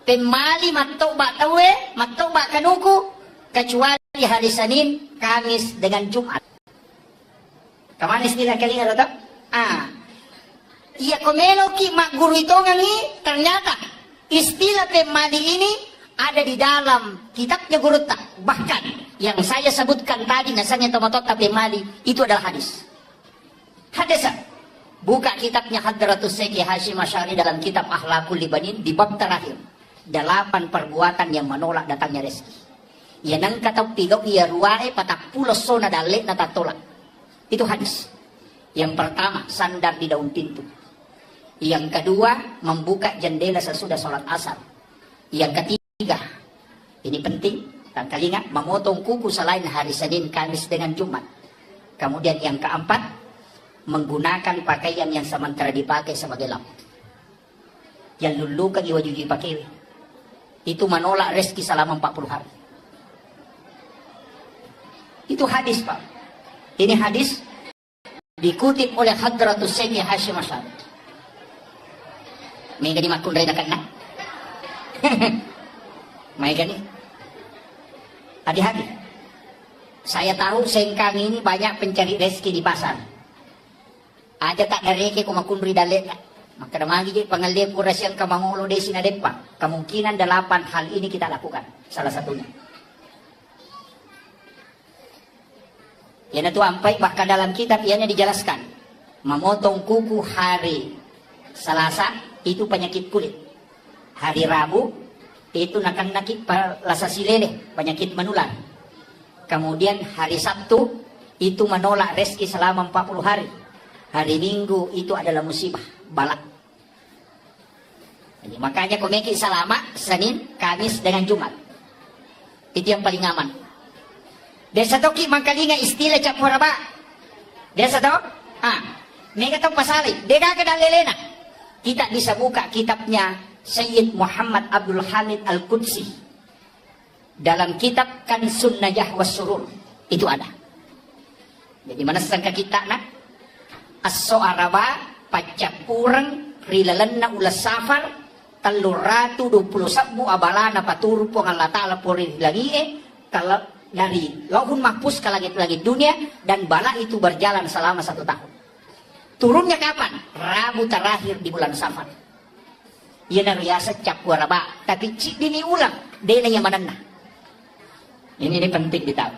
Pemali matobak tawe, matobak kanuku, kecuali hari Senin, Kamis dengan Jumat. Kaman istilah kali nga tak? Ia komelo ki mak guru itu ngangi, ternyata istilah pemali ini ada di dalam kitabnya guru tak. Bahkan yang saya sebutkan tadi nasanya tomatot tapi mali itu adalah hadis. Hadis. Buka kitabnya Hadratus Syekh Hasyim Asy'ari dalam kitab Akhlaqul Libanin di bab terakhir. 8 perbuatan yang menolak datangnya rezeki. Yan ang katawpigaw iya ruwae patapuloso na dali na tatulak. Itu hadis. Yang pertama, sandar di daun pintu. Yang kedua, membuka jendela sesudah sholat asar. Yang ketiga, ini penting, dan ingat, memotong kuku selain hari Senin, Kamis dengan Jumat. Kemudian yang keempat, menggunakan pakaian yang sementara dipakai sebagai lampu. Yang lulukan iwaju dipakai. Itu menolak rezeki selama 40 hari. Itu hadis, Pak. Ini hadis dikutip oleh Hadratus Sayyid Hashim Asy'ari. May gani makun rin na kana. May gani. Hati-hati. Saya tahu sengkang ini banyak pencari rezeki di pasar. Ada tak dareke kung makunri dalit. Maka namagi di pangalip kurasyan kamangulo de sinadepa. Kemungkinan 8 hal ini kita lakukan. Salah satunya. Yan itu ampai bahkan dalam kitab ianya dijelaskan. Memotong kuku hari Selasa itu penyakit kulit. Hari Rabu itu nakit lasa silele, penyakit menular. Kemudian hari Sabtu itu menolak rezeki selama 40 hari. Hari Minggu itu adalah musibah, balak. Jadi, makanya komeki selama Senin, Kamis dengan Jumat. Itu yang paling aman. Desa toki mangkalinga istilah capuraba. Desa to? Mega to pasali. Dega ke dalelena. Kita bisa buka kitabnya Sayyid Muhammad Abdul Hamid Al-Qudsi. Dalam kitab Kansun Najah Was-Surur. Itu ada. Jadi mana sangka kita nak? As-so'araba pacapurang rilalanna ulas safar taluratu 20 sabu abalana paturu po ng Allah Ta'ala puri lagi kalau dari lauhun mahfuz ke langit-langit dunia dan bala itu berjalan selama 1 tahun. Turunnya kapan? Rabu terakhir di bulan Safar. Ia nariasa cap waraba, tapi cik dini ulang, dia yang manana. Ini penting ditahu.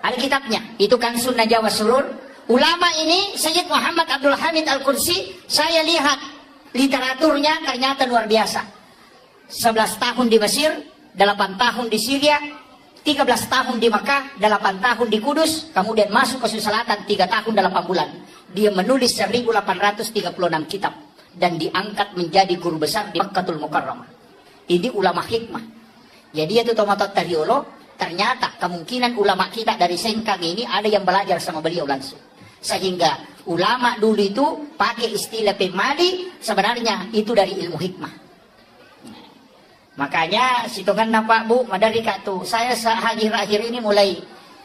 Ada kitabnya, itu kan Sunnah Jawa Surur. Ulama ini Sayyid Muhammad Abdul Hamid Al-Qudsi, saya lihat literaturnya ternyata luar biasa. 11 tahun di Mesir, 8 tahun di Syria, 13 tahun di Makkah, 8 tahun di Kudus, kemudian masuk ke Sulawesi Selatan 3 tahun 8 bulan. Dia menulis 1836 kitab dan diangkat menjadi guru besar di Makkatul Mukarramah. Ini ulama hikmah. Jadi itu tomatot tariolo, ternyata kemungkinan ulama kita dari Sengkang ini ada yang belajar sama beliau langsung. Sehingga ulama dulu itu pakai istilah pemali, sebenarnya itu dari ilmu hikmah. Makanya situngan na Pak Bu, madari ka to. Saya sa akhir-akhir ini mulai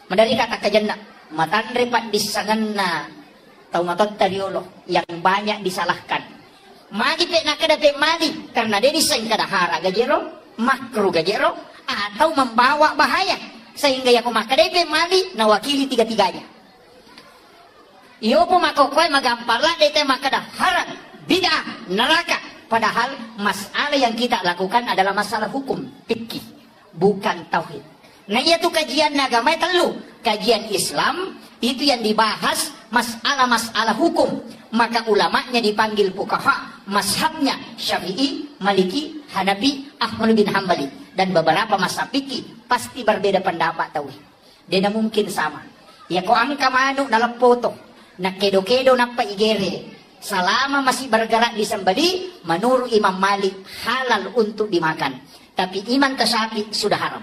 madari ka takajan na matandre Pak disangan na taumatot tariolo yang banyak disalahkan. Magi pe na kada pe mali karena dia desain kada hara gajero, makro gajero atau membawa bahaya sehingga yang kumakada pe mali na wakili tiga-tiganya. Iyo po makokoy magampala dete makada hara, bid'ah, neraka. Padahal masalah yang kita lakukan adalah masalah hukum, fikih, bukan tauhid. Nah itu kajian agama telu. Kajian Islam itu yang dibahas masalah-masalah hukum. Maka ulamanya dipanggil fuqaha, mazhabnya Syafi'i, Maliki, Hanafi, Ahmad bin Hambali. Dan beberapa mazhab fikih pasti berbeda pendapat tauhid. Dia mungkin sama. Ya ko ang kamano dalam foto, na kedo-kedo na paigere. Selama masih bergerak di sembeli, menurut Imam Malik halal untuk dimakan. Tapi Imam Tasyafi sudah haram.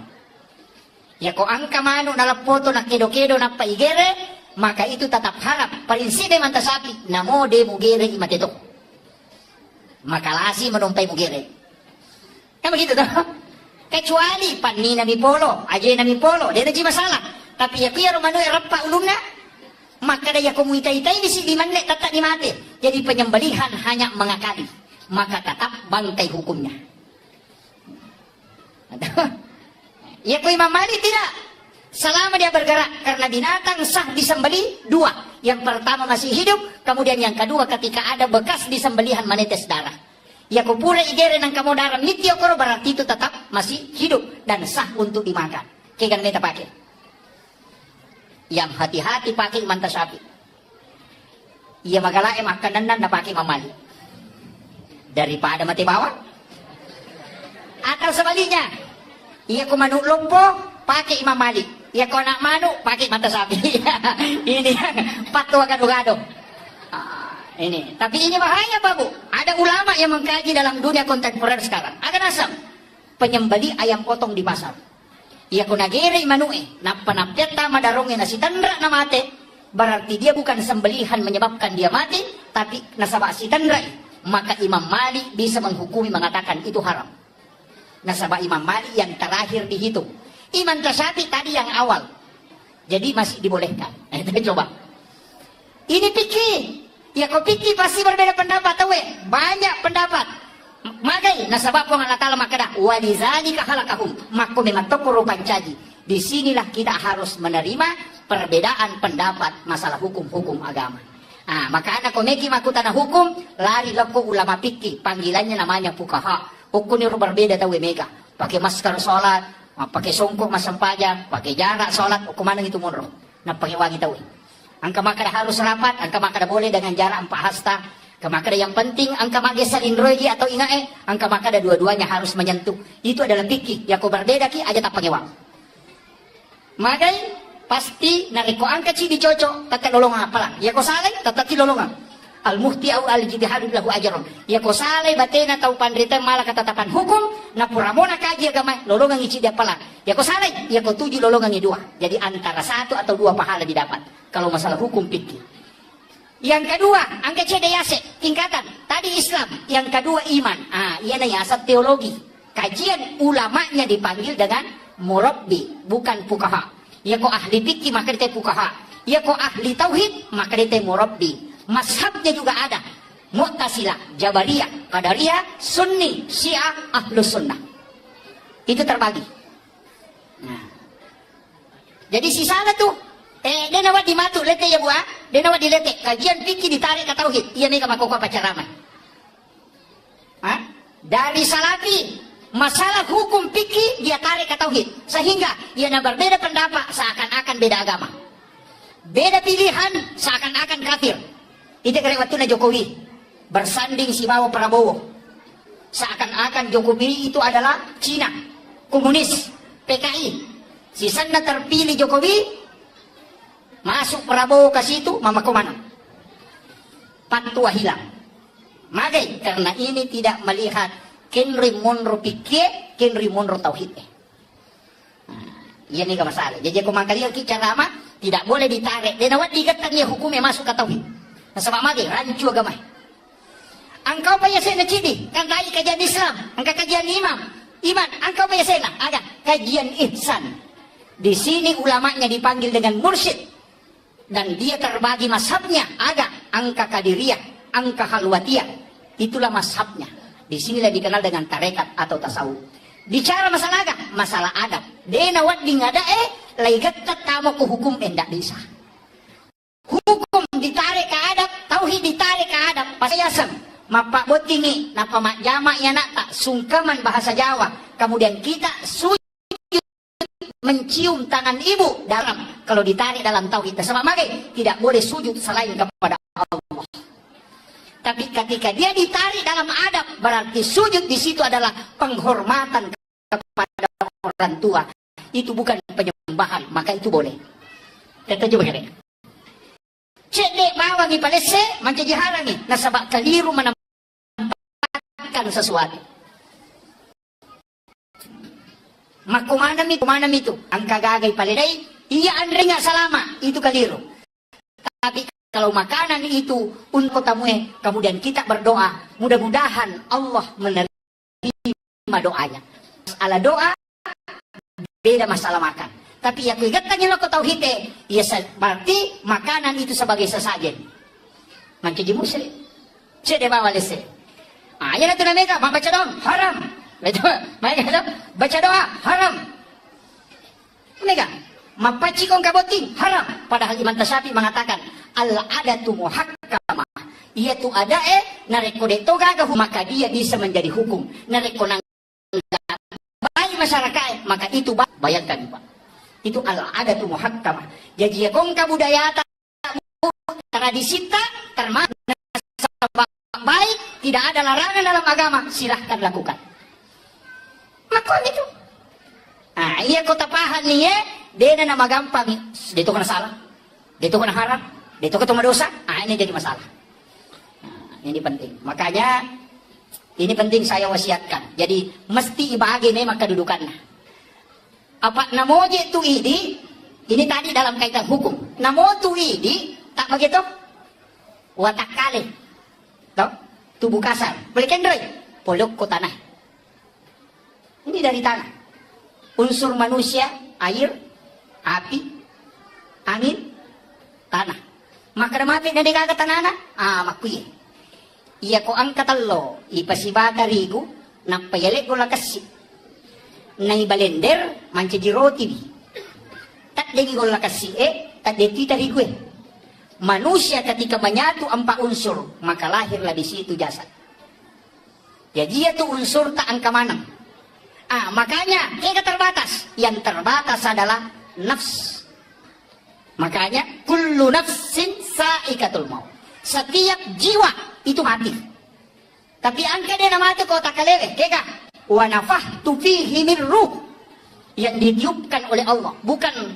Ya ko ang kamano dalam foto na kedo-kedo na paigere, maka itu tetap haram. Prinsip Imam Tasyafi, namo de mugere imateto. Maka lasi menumpay mugere. Kan begitu toh? Kecuali panni nami polo, aja nami polo, dia ada masalah. Tapi ya kaya romano erapa ulumna. Maka daya komunitas ini si liman lek tetap dimati. Jadi penyembelihan hanya mengakali. Maka tetap bangkai hukumnya. Ya ko Imam Malik tidak. Selama dia bergerak karena binatang sah disembeli 2. Yang pertama masih hidup, kemudian yang kedua ketika ada bekas disembelihan menetes darah. Ya ko pura igere ng kamu darah mityo koro berarti itu tetap masih hidup dan sah untuk dimakan. Kaya ganun kita pakai. Yang hati-hati pakai Imam Tasyafi. Ia magalae makanan na pakai Imam Malik. Daripada mati bawah. Atau sebaliknya, Iya ko manuk lompo, pakai Imam Malik. Iya ko anak manuk, pakai mata sapi. Ini yang fatwa gado-gado. Ini, tapi ini bahaya Pak Bu. Ada ulama yang mengkaji dalam dunia kontemporer sekarang. Akan asam penyembeli ayam potong di pasar. Ia kunagiri manue, napanapyata madarongin na si tandra na mate. Berarti dia bukan sembelihan menyebabkan dia mati, tapi nasabak si tandra. Maka Imam Malik bisa menghukumi mengatakan itu haram. Nasabak Imam Malik yang terakhir dihitung. Imam Syafi'i tadi yang awal. Jadi masih dibolehkan. Kita coba. Ini pikir. Ya kau pikir pasti berbeda pendapat, tahu banyak pendapat. Magai nasabab ko Allah Ta'ala makada walizalika khalaqahum mako memang tokoro pancaji. Disinilah kita harus menerima perbedaan pendapat masalah hukum-hukum agama. Maka anak komeki makutana hukum lari lako ulama fikih, panggilannya namanya fuqaha. Hukumnya berbeda tahu mega. Pakai masker sholat, pakai songkok masam pajak, pakai jarak sholat, hukuman itu munro. Nah pakai wangi tahu. Angka makada harus rapat, angka makada boleh dengan jarak 4 hasta. Angka makada yang penting, angka magesan indroji atau ingae, angka makada dua-duanya harus menyentuh. Itu adalah fikih. Ya kau berbeda ki aja tak pakai wang. Magai pasti nariko angka ci dicocok, tak lolongan apalah. Ya kau saleh, tak lolongan. Al-muhti au al-jitihadu lahu ajaron. Ya kau saleh batena tau pandrita malah ketetapan hukum, na puramona kaji agama, lolongan ici dia apalah. Ya kau saleh, ya kau tuju lolongan i 2. Jadi antara 1 atau 2 pahala didapat. Kalau masalah hukum fikih. Yang kedua, angka cedeyase, tingkatan. Tadi Islam, yang kedua iman. Ia nanya asal teologi. Kajian ulamanya dipanggil dengan murabbi, bukan fuqaha. Ya kok ahli fikih maka dia fuqaha. Ya kok ahli tauhid maka dia murabbi. Mazhabnya juga ada. Mu'tazilah, Jabariyah, Qadariyah, Sunni, Syiah, Ahlus Sunnah. Itu terbagi. Jadi sisanya tuh dia nawat dimatu lete ya buah, dia nawat dilete. Kajian fikih ditarik ke tauhid. Iya mega makoko pacaramai. Dari salafi masalah hukum fikih dia tarik ke tauhid. Sehingga ia berbeda pendapat seakan-akan beda agama. Beda pilihan seakan-akan kafir. Itu kira waktu Jokowi bersanding si Bawo Prabowo. Seakan-akan Jokowi itu adalah Cina, komunis, PKI. Si sana terpilih Jokowi, masuk Prabowo ke situ, mama kemana? Patua hilang. Magai, karena ini tidak melihat kenri monro pikir, kenri monro tauhid. Iya nih masalah. Jadi aku makanya kita lama tidak boleh ditarik. Dan awak dikatakan hukumnya masuk ke tauhid. Nah sama magai, rancu agama. Engkau payah saya cidi, kan lagi kajian Islam, engkau kajian iman, engkau payah saya ada kajian ihsan. Di sini ulamanya dipanggil dengan mursyid. Dan dia terbagi mazhabnya ada angka kadiriyah, angka khalwatiyah. Itulah mazhabnya. Di sinilah dikenal dengan tarekat atau tasawuf. Bicara masalah agama, masalah adab. Dena wat dingada laigat tamu ke hukum endak bisa. Hukum ditarik ke adab, tauhid ditarik ke adab. Pasayasam, mapak botingi, napa mak jamak ya nak tak sungkaman bahasa Jawa. Kemudian kita mencium tangan ibu dalam kalau ditarik dalam tauhid sama magai tidak boleh sujud selain kepada Allah. Tapi ketika dia ditarik dalam adab berarti sujud di situ adalah penghormatan kepada orang tua. Itu bukan penyembahan, maka itu boleh. Kita coba kali. Cedek bawang di palese menjadi halangi nasabak keliru menempatkan sesuatu. Makumanam itu angka gagai paledai iya andre nggak selama itu keliru. Tapi kalau makanan itu untuk tamunya kemudian kita berdoa mudah-mudahan Allah menerima doanya. Masalah doa beda masalah makan. Tapi yang kaitannya lo tauhid ya berarti makanan itu sebagai sesajen. Menjadi muslim. Cede bawa lese. Ya itu namanya baca dong haram. Baca doa haram. Mereka mapaci kong kaboting haram. Padahal Imam Syafi'i mengatakan al-adatu muhakkamah. Yaitu ada nareko detoga maka dia bisa menjadi hukum. Nareko nang bayi masyarakat maka itu bayangkan Pak. Itu al-adatu muhakkamah. Jadi kong kabudayaan tradisi termasuk baik tidak ada larangan dalam agama silahkan lakukan. Makan itu. iya ko tapahan niya, di na magampang, dito ka na salah, dito ka na haram, dito ka tumadosa, ini jadi masalah. Ini penting. Makanya, ini penting saya wasiatkan. Jadi, mesti ibahagi memang kedudukannya. Apa namoje tu idi, ini tadi dalam kaitan hukum. Namo tu idi, tak begitu? Watak kali. Tahu? Tubuh kasar. Boleh kendrai? Polok ko tanah. Ini dari tanah. Unsur manusia, air, api, angin, tanah. Maka mati na di kagat tanana, makuye. Iya ko ang katalo, ipasibata rigo, napayalik ko lakasi. Naibalender, manca di roti. Tak degi ko lakasi tak detita rigo Manusia ketika menyatu empat unsur, maka lahirlah di situ jasad. Jadi itu unsur tak angka manang. Makanya kita terbatas. Yang terbatas adalah nafs. Makanya kullu nafsin saikatul maut. Setiap jiwa itu mati. Tapi angka dia nama itu kau tak kalele, keka. Wa nafahtu fihi min ruh. Yang ditiupkan oleh Allah, bukan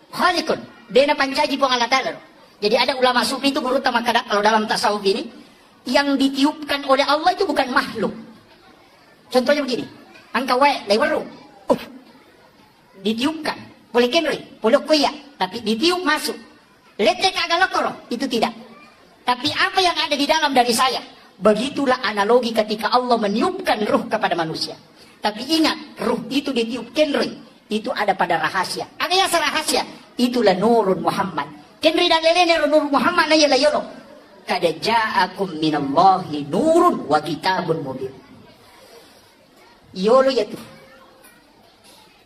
khaliqun. Dia pancaji pun Allah Ta'ala. Jadi ada ulama sufi itu menurut makada kalau dalam tasawuf ini, yang ditiupkan oleh Allah itu bukan makhluk. Contohnya begini, angka wae lewaru, ditiupkan, boleh kenri, boleh kuya, tapi ditiup masuk. Letek agalokoro, itu tidak. Tapi apa yang ada di dalam dari saya, begitulah analogi ketika Allah meniupkan ruh kepada manusia. Tapi ingat, ruh itu ditiup kenri, itu ada pada rahasia. Ada yang rahasia, itulah nurun Muhammad. Kenri dan lelene nur Muhammad na yalayolo. Kada ja'akum minallahi nurun wa kitabun mubin. Yolo ya tu.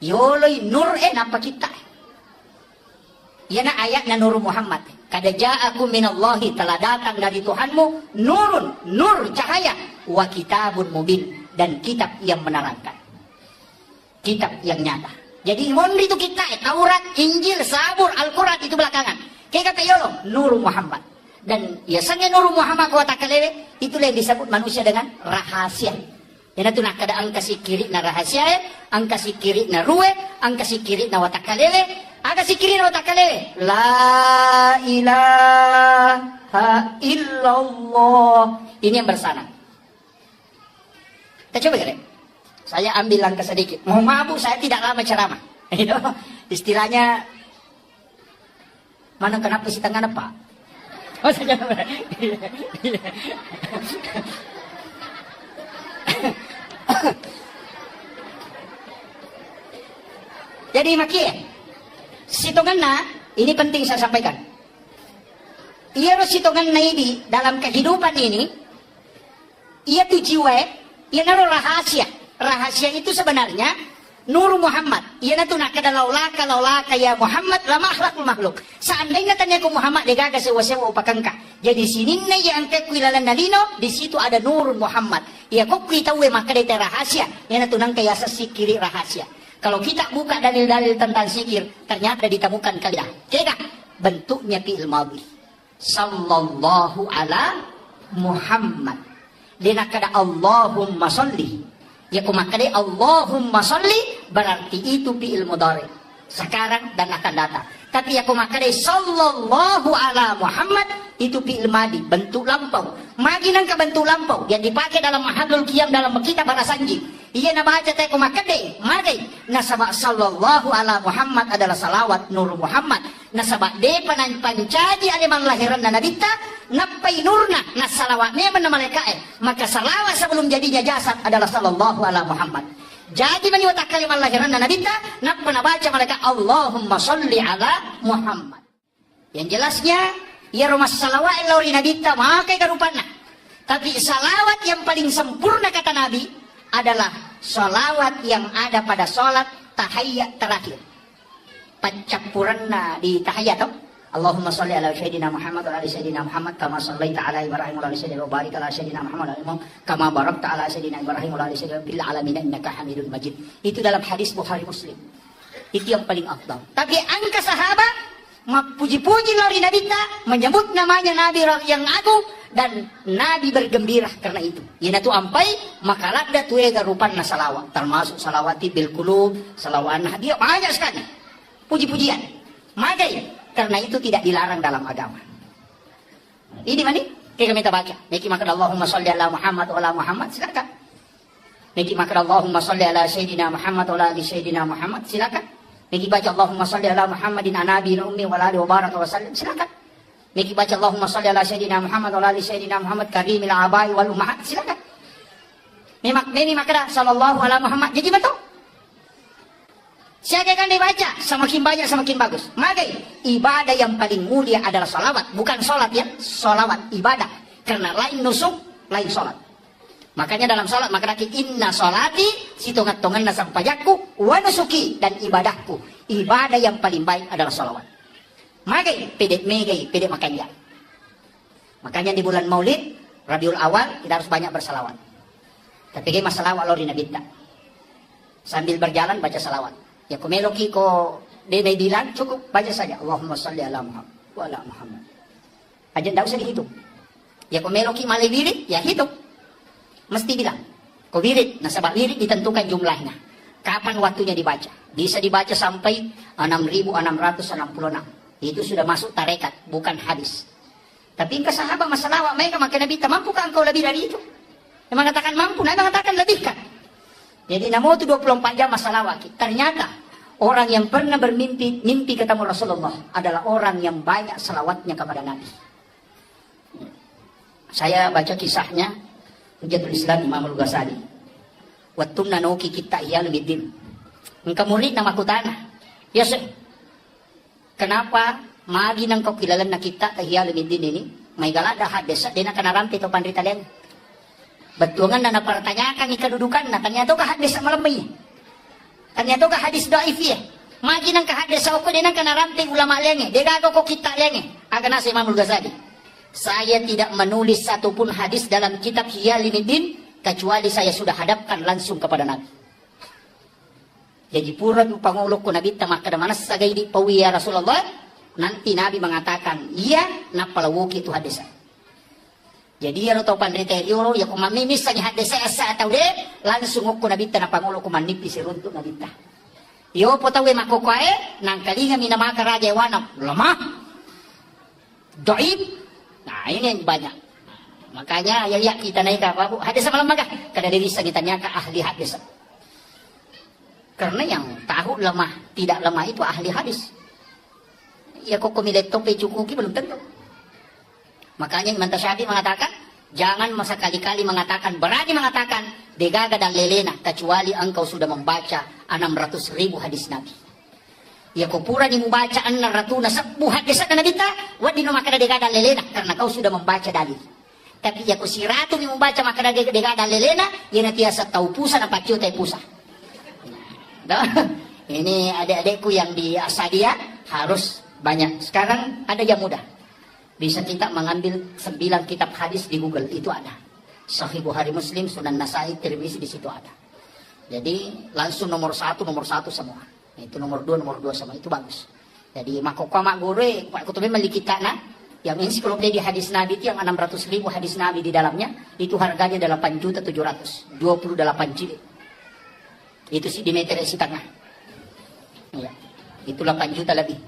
Yolo nur napa kita. Yana ayat na nur Muhammad. Kada ja'akum minallahi, telah datang dari Tuhanmu nurun, nur cahaya, wa kitabun mubin, dan kitab yang menerangkan. Kitab yang nyata. Jadi mondri itu kita, Taurat, Injil, Zabur, Al-Quran itu belakangan. Kayak kata Yolo, Nur Muhammad. Dan biasanya Nur Muhammad kau tak kalewe, itulah yang disebut manusia dengan rahasia. Yang itu nak kada angka si kiri na rahasia, angka si kiri na ruwe, angka si kiri na watak kalewe, angka si kiri na watak kalewe. La ilaha illallah. Ini yang bersana. Kita coba kira. Saya ambil langkah sedikit. Mau mabuk saya tidak lama ceramah. Istilahnya mana kenapa si tangan apa? Oh saja. Jadi maki sitonganna ini penting saya sampaikan. Ia sitonganna ini dalam kehidupan ini, ia tu jiwa, ia naruh rahasia. Rahasia itu sebenarnya Nur Muhammad. Ia na nak kada laulaka ya Muhammad lama akhlakul makhluk. Seandainya tanya ku Muhammad dia gagas sewa-sewa upakangka. Jadi sini na yang ke kuilalan nalino, di situ ada Nur Muhammad. Ia kok kita we maka dia rahasia. Ia na nang kaya sikiri rahasia. Kalau kita buka dalil-dalil tentang sikir, ternyata ditemukan kalian. Kira bentuknya fi'il madhi. Sallallahu ala Muhammad. Dia nak kada Allahumma sholli. Ya kumakade Allahumma sholli berarti itu fi'il mudhari sekarang dan akan datang. Tapi ya kumakade sallallahu ala Muhammad itu fi'il madi, bentuk lampau. Magi nang ka bentuk lampau yang dipakai dalam mahallul qiyam dalam kitab Barasanji. Iya na baca teh kumakade magi nasaba sallallahu ala Muhammad adalah salawat Nur Muhammad. Nasaba de pancaji aliman lahiran nabita napai nurna nasalawat ne mana malaikae. Maka salawat sebelum jadinya jasad adalah sallallahu ala Muhammad. Jadi meniwata kalimat lahiran nabita napa baca malaikat Allahumma sholli ala Muhammad. Yang jelasnya ya rumah salawat lauri nabita makai karupana. Tapi salawat yang paling sempurna kata Nabi adalah salawat yang ada pada salat tahiyyat terakhir. Pancapurana di tahiyyat toh. Allahumma sholli ala sayyidina Muhammad wa ala sayyidina Muhammad kama shallaita ala Ibrahim wa ala sayyidina wa barik ala sayyidina Muhammad wa ala kama barakta ala sayyidina Ibrahim wa ala sayyidina bil alamin innaka Hamidul Majid. Itu dalam hadis Bukhari Muslim. Itu yang paling afdal. Tapi angka sahabat puji-puji lari Nabi ta menyebut namanya Nabi yang agung dan Nabi bergembira karena itu. Ina tu ampai makalat da tu ega rupan na salawat, termasuk salawati bil qulub, salawanah dia banyak sekali. Puji-pujian. Magai karena itu tidak dilarang dalam agama. Ini mana? Kita minta baca. Miki makan Allahumma sholli ala Muhammad wa ala Muhammad, silakan. Miki makan Allahumma sholli ala Sayyidina Muhammad wa ala ali Sayyidina Muhammad, silakan. Miki baca Allahumma sholli ala Muhammadin anabi ummi wa ala alihi wa baraka wa sallim, silakan. Miki baca Allahumma sholli ala Sayyidina Muhammad wa ala ali Sayyidina Muhammad karimil abai wal ummahat, silakan. Mimi makra sallallahu ala Muhammad, jadi betul. Siapa akan dibaca, semakin banyak semakin bagus. Maka ibadah yang paling mulia adalah salawat, bukan sholat ya, salawat ibadah. Karena lain nusuk, lain sholat. Makanya dalam sholat maka inna sholati sitongat-tongan nasang pajakku wa nusuki, dan ibadahku. Ibadah yang paling baik adalah salawat. Magai, pedek megai, pedek makanya. Makanya di bulan Maulid, Rabiul Awal, kita harus banyak bersalawat. Tapi gay masalah walau di Nabi tak. Sambil berjalan baca salawat. Ya kumeloki ko dia bilang cukup baca saja. Allahumma salli ala Muhammad wa ala Muhammad. Aja tidak usah dihitung. Ya kumeloki malai wirid, ya hitung. Mesti bilang. Ko wirid, nasabah wirid ditentukan jumlahnya. Kapan waktunya dibaca? Bisa dibaca sampai 6.666. Itu sudah masuk tarekat, bukan hadis. Tapi engkau sahabat masalah mereka makin Nabi, mampukah engkau lebih dari itu? Yang mengatakan mampu, Nabi mengatakan lebihkan. Jadi namun itu 24 jam masalah wakil. Ternyata orang yang pernah mimpi ketemu Rasulullah adalah orang yang banyak salawatnya kepada Nabi. Saya baca kisahnya Hujjatul Islam Imam Al-Ghazali. Wattumna nauki kita iya lebih engkau murid nama ku tanah. Ya sih. Kenapa magi nang kau kilalan na kita tahiya lumidin ini? May galada hadesa din na kanarampi to pandrita len. Betuangan na napartanyakan ikadudukan na tanyato ka hadis malambay. Tanyato ka hadis daif ya. Magi nang ka hadis ako din ang kanarampi ulama lenge. Degago ko kita lenge. Aga na si Imam Al-Ghazali. Saya tidak menulis satupun hadis dalam kitab Ihya Ulumuddin kecuali saya sudah hadapkan langsung kepada Nabi. Jadi pura pangulok ko Nabi tamak kada manas sagay di pawiya Rasulullah. Nanti Nabi mengatakan, iya napalawuki itu hadis. Jadi ya tahu pandrita yoro ya kumamimis sa hadis sa atau de langsung ko Nabi tanah pangulok ko manipis runtuk Nabi ta. Yo po tawe makokae nang kalinga minamaka raja wanap lemah. Dhaif. Nah, ini yang banyak. Makanya ya kita naik apa hadis malam magah kada diri sa ditanya ka ahli hadis. Karena yang tahu lemah, tidak lemah itu ahli hadis. Ya kok kumilet tope cukuki belum tentu. Makanya Imam Tasyafi mengatakan, jangan masa kali-kali mengatakan, berani mengatakan, degaga dan lelena, kecuali engkau sudah membaca 600.000 hadis Nabi. Ya kok pura ni membaca 600 hadis Nabi ta, wadi no makana degaga dan lelena, karena kau sudah membaca dalil. Tapi ya kok si ratu ni membaca makana degaga dan lelena, ya natiasa tahu pusa na paciu tay pusa. Ini adik-adikku yang di Asadia harus banyak. Sekarang ada yang mudah. Bisa kita mengambil 9 kitab hadis di Google, itu ada. Sahih Bukhari Muslim, Sunan Nasai, Tirmizi di situ ada. Jadi langsung nomor satu semua. Itu nomor 2 semua, itu bagus. Jadi makokama gure, Pak Kutubi melikita na yang ensiklopedia hadis Nabi itu yang 600.000 hadis Nabi di dalamnya, itu harganya 8.700.000, 28 jilid. Itu sih di meter isi tengah. Ya, itu 8 juta lebih.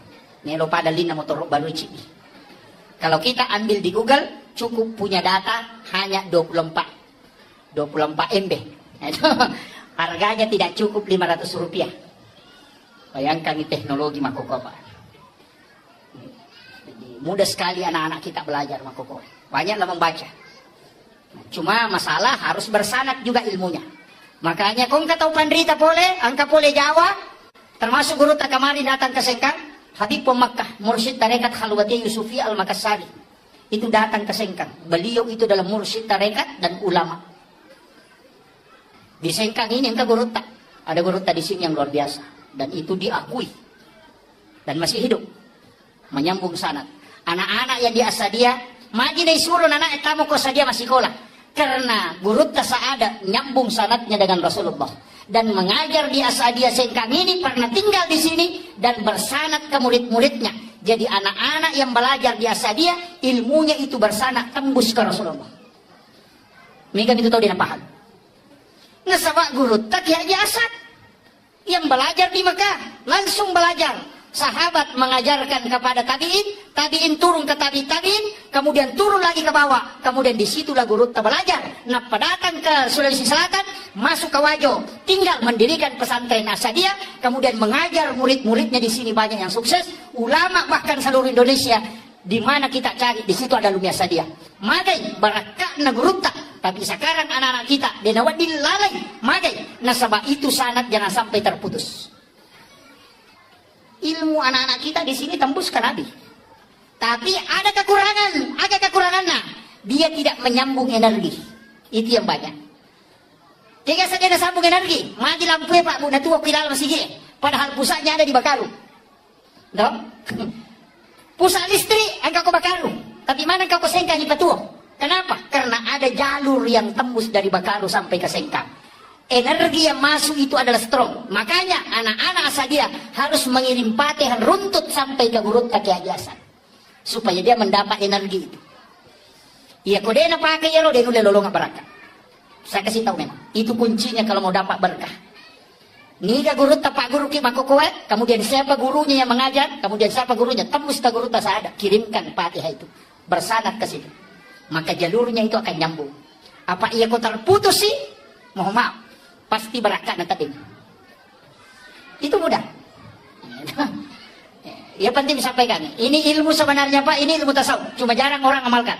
Nelo padalin na motor baru cipi. Kalau kita ambil di Google, cukup punya data hanya 24 MB. Harganya tidak cukup 500 rupiah. Bayangkan ini teknologi makokoba. Mudah sekali anak-anak kita belajar makokoba. Banyaklah membaca. Cuma masalah harus bersanad juga ilmunya. Makanya kung kataw pandrita pole, angka pole Jawa, termasuk guru takamari datang ke Sengkang, Habib Makkah, Mursyid Tarekat Khalwati Yusufi Al-Makassari. Itu datang ke Sengkang. Beliau itu dalam Mursyid Tarekat dan ulama. Di Sengkang ini angka guru tak. Ada guru di sini yang luar biasa. Dan itu diakui. Dan masih hidup. Menyambung sanad. Anak-anak yang di Asadia, magi na isuro anak tamu ko Asadia masih sekolah. Karena guru ada nyambung sanadnya dengan Rasulullah dan mengajar di Asadia Sengkang ini pernah tinggal di sini dan bersanad ke murid-muridnya. Jadi anak-anak yang belajar di Asadiyah, ilmunya itu bersana tembus ke Rasulullah. Mereka itu tahu dia paham. Nasabak guru tak ya Asad yang belajar di Mekah, langsung belajar. Sahabat mengajarkan kepada tabi'in, tabi'in turun ke tabi'in, kemudian turun lagi ke bawah, kemudian disitulah guru belajar. Nah, datang ke Sulawesi Selatan, masuk ke Wajo, tinggal mendirikan pesantren Asadiyah, kemudian mengajar murid-muridnya di sini banyak yang sukses, ulama bahkan seluruh Indonesia, di mana kita cari, di situ ada Lumi Asadiyah. Magai barakah nagurutta, tapi sekarang anak-anak kita denawat dilalai, magai nasabah itu sanad jangan sampai terputus. Ilmu anak-anak kita di sini tembus ke Nabi. Tapi ada kekurangannya. Dia tidak menyambung energi. Itu yang banyak. Jika saja ada sambung energi, mati lampu Pak Bu, natuwa pilal masih padahal pusatnya ada di Bakaru. No? Pusat listrik engkau ke Bakaru. Tapi mana engkau ke Sengkang di Patuo? Kenapa? Karena ada jalur yang tembus dari Bakaru sampai ke Sengkang. Energi yang masuk itu adalah strong. Makanya anak-anak Asadiyah harus mengirim Fatihah runtut sampai ke urut kaki Hajasan, supaya dia mendapat energi itu. Iya, kau dia pakai ya lo, dia nulis lolong berkah. Saya kasih tahu memang. Itu kuncinya kalau mau dapat berkah. Niga guru tapak guru ki mako kuat, kemudian siapa gurunya yang mengajar, kemudian siapa gurunya tembus ke guru tak ada, kirimkan Fatihah itu bersanad ke situ. Maka jalurnya itu akan nyambung. Apa iya kau terputus sih? Mohon maaf. Pasti berangkat nanti. Itu mudah. Ya penting disampaikan. Ini ilmu sebenarnya Pak, ini ilmu tasawuf. Cuma jarang orang amalkan.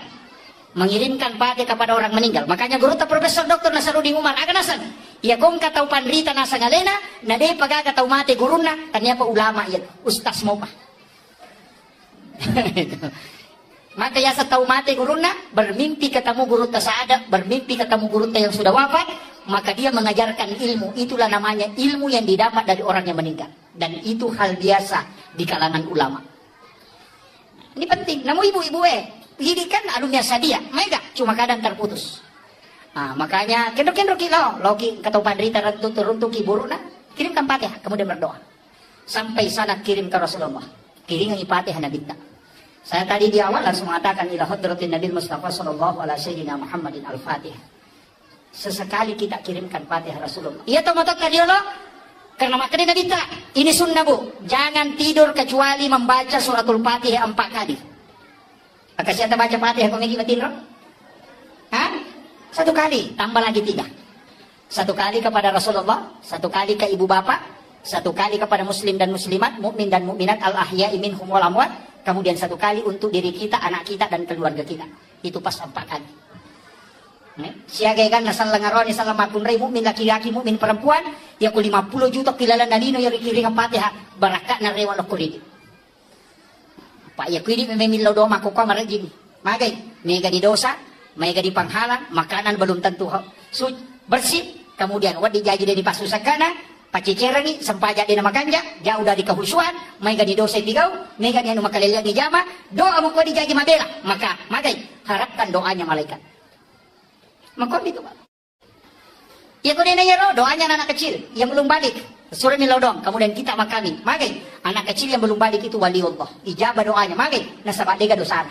Mengirimkan Fatihah kepada orang meninggal. Makanya guru ta Profesor Dr. Nasaruddin Umar akan nasan. Ya kong katau panrita nasa ngalena, nade paga katau mate guruna, ternyata ulama ya, ustaz mau Pak. Maka ya setau mate guruna, bermimpi ketemu guru tasada, bermimpi ketemu guru yang sudah wafat, maka dia mengajarkan ilmu. Itulah namanya ilmu yang didapat dari orang yang meninggal. Dan itu hal biasa di kalangan ulama. Ini penting. Namun ibu-ibu pendidikan alumni Asadiyah, mega cuma kadang terputus. Nah, makanya kendor-kendor kilo, loki ketau padri teruntuk iburuna, kirimkan Fatihah, kemudian berdoa. Sampai sana kirim ke Rasulullah. Kirim Fatihah Nabi. Saya tadi di awal langsung mengatakan ila hadratin Nabi Mustafa sallallahu alaihi sayyidina Muhammadin al-Fatihah. Sesekali kita kirimkan Fatihah Rasulullah. Iya toh motot tadi lo? Karena makanya Nabi tak. Ini sunnah Bu. Jangan tidur kecuali membaca suratul Fatihah 4 kali. Maka siapa baca Fatihah kau ngeki tidur? Hah? 1 kali, tambah lagi 3. 1 kali kepada Rasulullah, 1 kali ke ibu bapak, 1 kali kepada muslim dan muslimat, mukmin dan mukminat al-ahya'i minhum wal amwat. Kemudian 1 kali untuk diri kita, anak kita, dan keluarga kita. Itu pas 4 kali. Siagaikan nasal lengaroni salam akun rei mukmin laki-laki mukmin perempuan ya ku 50 juta kilalan dalino yang kiringan Fatihah barakat na rewan kulidi. Pak ya kulidi memilih do mako ka marajin. Magai mega di dosa, mega di panghalang, makanan belum tentu bersih, kemudian wadi jaji dari pasusakana pacicerangi sempaja di nama ganja jauh dari kehusuan mega di dosa digau mega di anu makalelya di jama doa mo di jaji mabela maka magai harapkan doanya malaikat. Maka itu Pak. Ya kau nanya doanya anak kecil yang belum balik surah nilodong kemudian kita makami magai anak kecil yang belum balik itu wali Allah ijabah doanya magai nasabah dega dosana.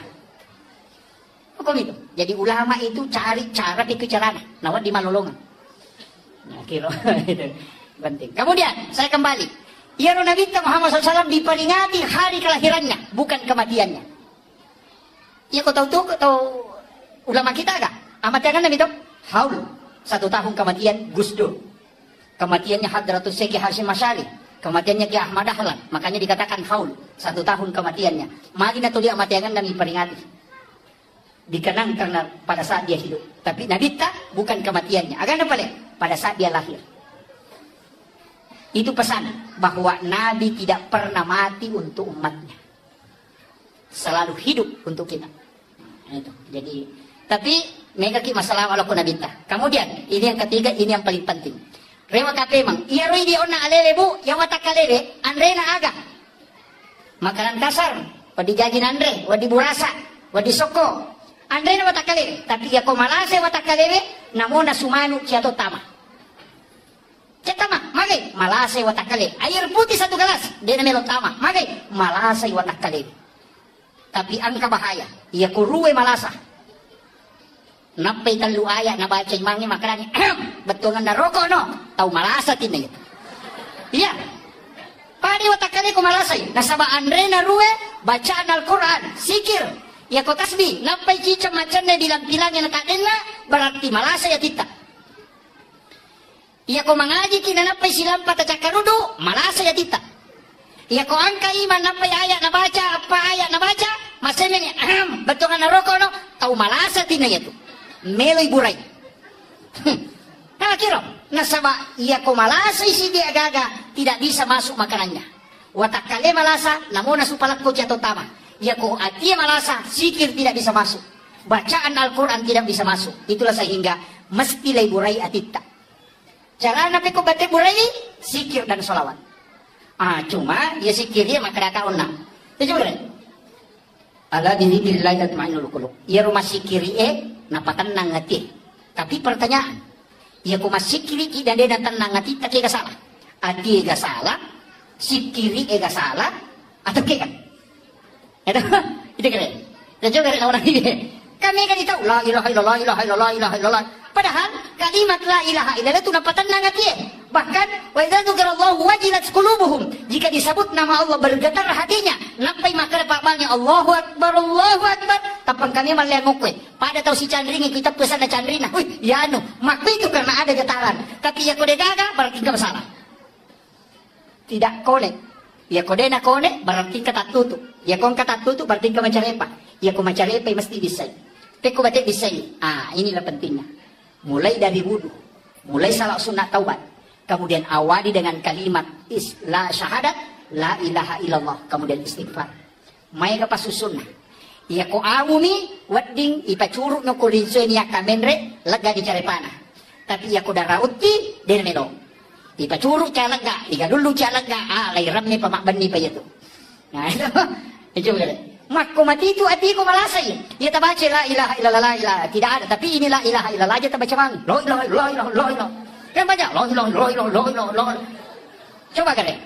Maka itu jadi ulama itu cari cara pikir carana nawat di malolongan. Nah kira itu penting. Kemudian saya kembali. Ya Nabi Muhammad SAW diperingati hari kelahirannya bukan kematiannya. Ya kau tahu ulama kita agak amat jangan Nabi haul 1 tahun kematian Gus Dur, kematiannya Hadratus Syekh Hasyim Asy'ari, kematiannya Ki Ahmad Dahlan, makanya dikatakan haul 1 tahun kematiannya. Mari natuli amat jangan Nabi peringati dikenang karena pada saat dia hidup, tapi Nabi tak bukan kematiannya agak apa pada saat dia lahir. Itu pesan bahwa Nabi tidak pernah mati untuk umatnya, selalu hidup untuk kita. Itu jadi tapi mereka ki masalah walaupun Nabi tak. Kemudian ini yang ketiga, ini yang paling penting. Rewa kape mang. Iya roi di ona alele Bu, yang watak kalele, andre na aga. Makanan kasar, wadi jajin andre, wadi burasa, wadi soko. Andre na watak kalele, tapi ya ko malase watak kalele, namo na sumanu ciato tama. Cetama, magay, malase watak kalele. Air putih 1 gelas, dia na melon tama. Magay, malase watak kalele. tapi angka bahaya. Ia kuruwe malasa. Napay talu aya na baca imangi makarani. Betungan na roko no. Tahu malasa tinay. Iya. Padi watakane ko malasay. Nasaba andre na ruwe bacaan Al-Quran, sikir. Ya ko tasbih. Napay cica macan na bilang-bilang na kadena berarti malasa ya tita. Iya ko mangaji kinanapay silang patacakarudo, malasa ya tita. Iya ko angka iman napay ayat na baca, apa ayat na baca, masemen betungan na roko no. Tahu malasa tinay itu. Meloy buray. Kira nasaba iya ko malasa isi dia gaga tidak bisa masuk makanannya. Watak kale malasa namun nasupalak ko jatuh tama. Iya ko atia malasa sikir tidak bisa masuk. Bacaan Al-Quran tidak bisa masuk. Itulah sehingga mesti lay buray atita. Cara napi ko bate buray sikir dan solawat. Cuma ya sikirnya makarakaon na. Coba kan? Ala bidzikrillah tatma'innul qulub. Ya rumah sikiri napatenang hati. Tapi pertanyaan, ya ku masikiri dan dia tenang hati tak ega salah. Adi ega salah, sikiri ega salah, atau ke kan? Itu keren. Dan juga keren orang ini. Kami kan tahu la ilaha illallah, ilaha illallah, ilaha illallah. Padahal kalimat la ilaha illallah itu napatenang hati. Bahkan wa idza dzukirallahu wajilat qulubuhum. Jika disebut nama Allah bergetar hatinya. Nampai makar pakmalnya Allahu Akbar, Allahu Akbar. Tapang kami maliangukwe. Pada tahu si Chandringi kita pesan na Chandrina. Wih, ya makwi itu karena ada getaran. Tapi ya kode gaga berarti enggak masalah. Tidak konek. Ya kode na konek berarti kata tutup. Ya kon kata tutup berarti enggak macarepa. Ya ko macarepa mesti bisa. Teko batik bisa. Inilah pentingnya. Mulai dari wudu, mulai salat sunat taubat, kemudian awali dengan kalimat la syahadat, la ilaha illallah, kemudian istighfar. Mai ka pasusunna. Iya ko amumi wadding ipacuruk no kulinso niya kamenre lega di carepana. Tapi iya ko darauti denelo. Ipacuruk calaga, iga dulu calaga, lay ramne pamakban ni pa yato. Nah, itu coba. Makku mati itu hatiku malasay. Ya tabaca la ilaha illallah, la tidak ada. Tapi ini la ilaha illallah aja tabaca bang. La ilaha illallah, la ilaha. Kan banyak la ilaha illallah. Coba kalian.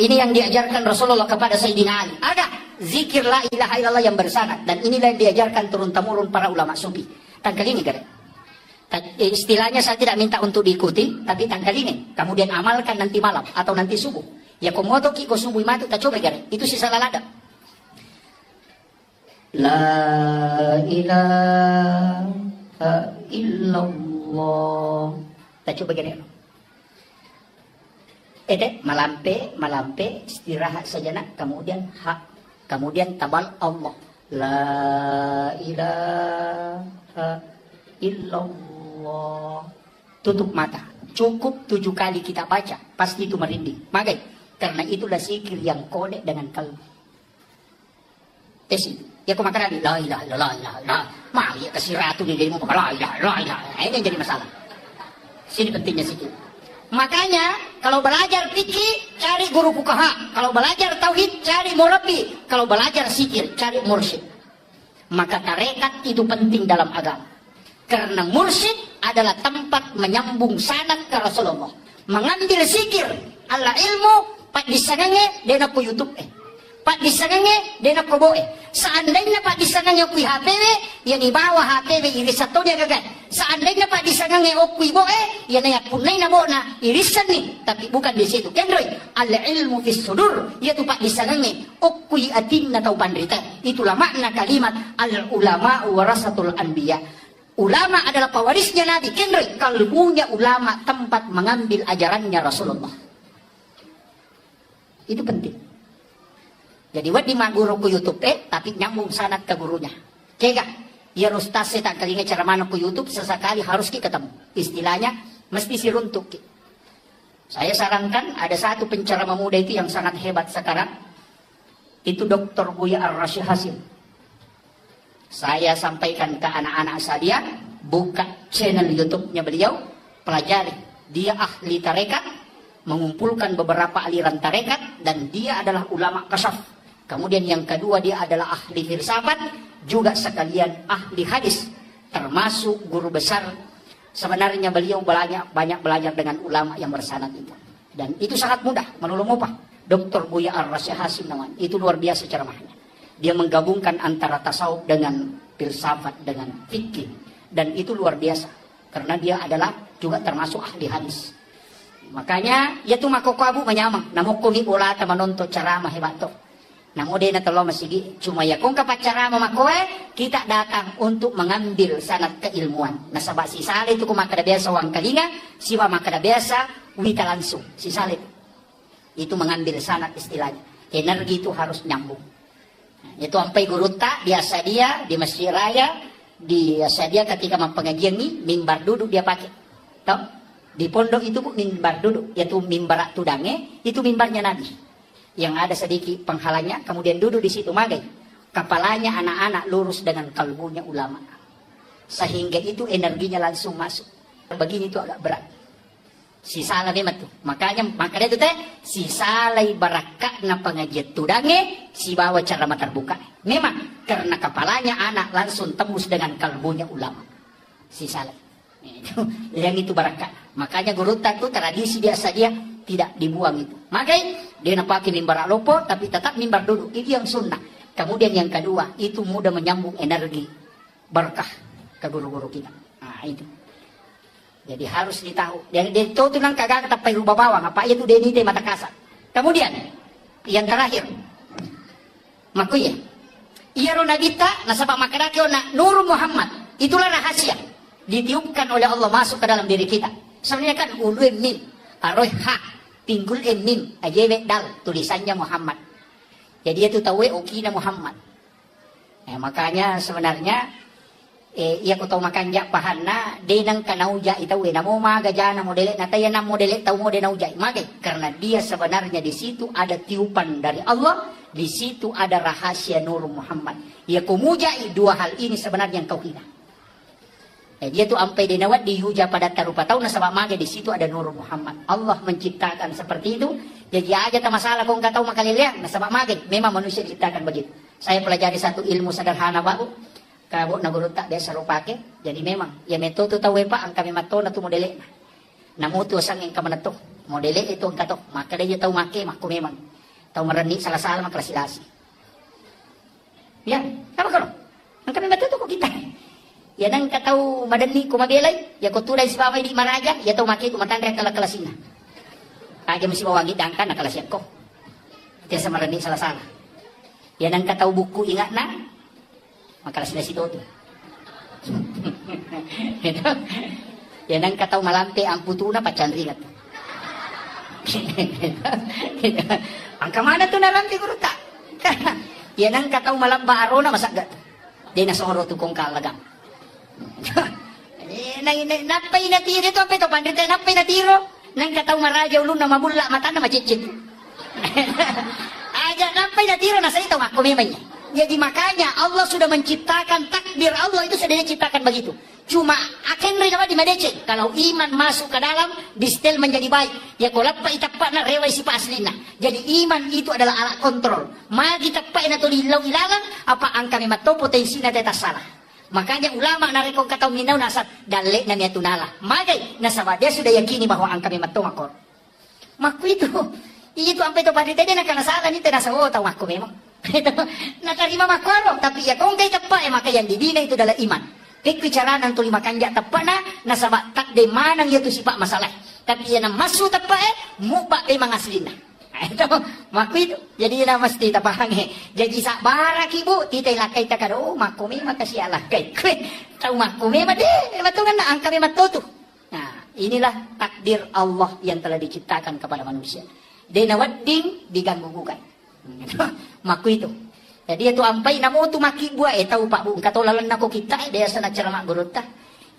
Ini yang diajarkan Rasulullah kepada Sayyidina Ali. Ada zikir la ilaha illallah yang bersanad. Dan inilah yang diajarkan turun-temurun para ulama sufi. Tangkal ini kalian. Istilahnya saya tidak minta untuk diikuti. Tapi tangkal ini. Kemudian amalkan nanti malam atau nanti subuh. Ya komoto kiko subuh matu tak coba kalian. Itu sisa lalada. La ilaha illallah. Tak coba gini. Malampe, istirahat sejenak, kemudian kemudian tabal Allah. La ilaha illallah. Tutup mata. Cukup 7 kali kita baca, pasti itu merinding. Makanya, karena itulah zikir yang kode dengan kalbu. Tesi. Ya kau makan lagi, la ilaha illallah. Mah ya kasih ratu di dirimu, la ilaha. Ini yang jadi masalah. Sini pentingnya sikit. Makanya kalau belajar fikih cari guru fuqaha, kalau belajar tauhid cari murabbi, kalau belajar zikir cari mursyid. Maka tarekat itu penting dalam agama. Karena mursyid adalah tempat menyambung sanad ke Rasulullah. Mengambil zikir, ala ilmu, pak disangange dena ku YouTube Pak disangange dena ku boe. Seandainya Pak disangange ku HPW, ya di bawah HPW irisato dia gagal. Seandainya Pak disangange ku boe, ya na punai na bona irisan nih, tapi bukan di situ. Kendroy, al ilmu fis sudur, yaitu Pak disangange ku atin na tau pandrita. Itulah makna kalimat al ulama warasatul anbiya. Ulama adalah pewarisnya Nabi. Kendroy, kalbunya ulama tempat mengambil ajarannya Rasulullah. Itu penting. Jadi wadi guru ku YouTube tapi nyambung sanad ke gurunya. Kega, ya ustaz saya tak kalinya cara mana ku YouTube sesekali harus ketemu. Istilahnya mesti siruntuk. Saya sarankan ada satu pencerama muda itu yang sangat hebat sekarang. Itu Dr. Buya Ar-Rasyid Hasim. Saya sampaikan ke anak-anak saya, buka channel YouTube-nya beliau, pelajari. Dia ahli tarekat, mengumpulkan beberapa aliran tarekat, dan dia adalah ulama kasyaf. Kemudian yang kedua dia adalah ahli filsafat, juga sekalian ahli hadis, termasuk guru besar. Sebenarnya beliau banyak belajar dengan ulama yang bersanad itu. Dan itu sangat mudah, menolong upah. Dr. Buya Ar-Rasyid Hasim namanya. Itu luar biasa ceramahnya. Dia menggabungkan antara tasawuf dengan filsafat dengan fikih, dan itu luar biasa karena dia adalah juga termasuk ahli hadis. Makanya ya tu makoko abu menyamang namo kumi bola ta menonton ceramah hebat to. Namo de na tolo masigi cuma ya kung kapat ceramah makoe kita datang untuk mengambil sanad keilmuan. Nasaba si sale itu kumakada biasa wang kalinga, siwa makada biasa wita langsung si sale itu mengambil sanad istilahnya. Energi itu harus nyambung. Itu sampai guru tak biasa dia di masjid raya, biasa dia ketika pengajian nih mimbar duduk dia pakai. Tahu? Di pondok itu mimbar duduk, yaitu mimbar tudange, itu mimbarnya Nabi. Yang ada sedikit penghalangnya, kemudian duduk di situ magai. Kepalanya anak-anak lurus dengan kalbunya ulama. Sehingga itu energinya langsung masuk. Begini itu agak berat. Si salah memang tuh. Makanya itu teh si salai barakat na pengajian tudange si bawa cara terbuka. Memang karena kepalanya anak langsung tembus dengan kalbunya ulama. Si salai. Itu yang itu barakat. Makanya guru itu tradisi biasa dia tidak dibuang itu. Makanya dia nak pakai mimbar lopo tapi tetap mimbar duduk. Itu yang sunnah. Kemudian yang kedua itu mudah menyambung energi berkah ke guru-guru kita. Nah itu. Jadi harus ditahu. Dan itu tuh nang kagak tapi rubah bawang. Apa itu deni teh mata kasar. Kemudian yang terakhir, makuya. Iya rona kita nasabah makarake na Nur Muhammad. Itulah rahasia ditiupkan oleh Allah masuk ke dalam diri kita. Sebenarnya kan ulu mim, aroh ha, pinggul mim, ajewe dal tulisannya Muhammad. Jadi itu tahu okina Muhammad. Makanya sebenarnya iya ko tahu makan jak pahana denang kanauja itu namo magajana modele nataya na modele tahu modele nauja magai karena dia sebenarnya di situ ada tiupan dari Allah, di situ ada rahasia Nur Muhammad. Ya kumuja dua hal ini sebenarnya yang kau hina. Dia tuh sampai dinawat dihuja pada tarupa tahu nasabah magai di situ ada Nur Muhammad. Allah menciptakan seperti itu. Jadi aja tak masalah kau nggak tahu makaliliang nasabah magai. Memang manusia diciptakan begitu. Saya pelajari satu ilmu sederhana Pak. Kabo na guru tak biasa rupake. Jadi memang ya metode tahu Pak ang kami mato na tu modele. Namutu sang yang kamana to. Modele itu ang kato. Maka dia tahu make mako memang. Tahu mereni salah-salah maklasilasi. Ya, apa kalau? Ang kami mato to ko kita. Ya nang kataw madani kumabelay, ya kutuday si babay di maraja, ya tahu make kumatandre kala-kalasin na. Kaya mo si bawagi dangkan nakalasyan ko. Kaya sa marani salah-salah. Ya nang kataw buku ingat na, makalas na si Toto. Ya nang kataw malampe ang putuna pacan ringat. Ang kamana to nalampi guru ta. Ya nang kataw malamba arona masagat. Di nasoro to kong kalagang. Napay na tiro ito, peto pandrita, napay na tiro. Nang kataw maraja ulo na mabula, mata na macicit. Aja, napay na tiro, nasa ito, ako memang. Jadi makanya Allah sudah menciptakan takdir Allah itu sudah diciptakan begitu. Cuma akan rin naman di madece. Kalau iman masuk ke dalam, distel menjadi baik. Ya kalau pa itapak na reway si paslina. Jadi iman itu adalah alat kontrol. Magi tapak na to ilalang, apa ang kami mato potensi na tetas salah. Makanya ulama narikong kataw minaw nasa dali na niya tunala. Magay, nasa dia sudah yakini bahwa ang kami mato makor. Maku itu ang pito padita din nakanasalan ito nasa tahu maku memang. Nakarima makoro, tapi ya kung kay tapa maka yang dibina itu adalah iman. Bicara ng tulima kanja tapa na nasa tak de manang yaitu sipak masalah. Tapi yan ang masu tapa muba de mangaslina. Itu maku itu jadi na mesti tapahange jadi sak barak ibu titay lakay ta kado makumi makasih alakay tahu makumi made matungan na ang kami matutu. Nah inilah takdir Allah yang telah diciptakan kepada manusia. Denawadding diganggu-gugat. Maku itu jadi itu ampai namo tu maki buah tahu Pak Bu katolalan nako kita dia sana ceramah gurutta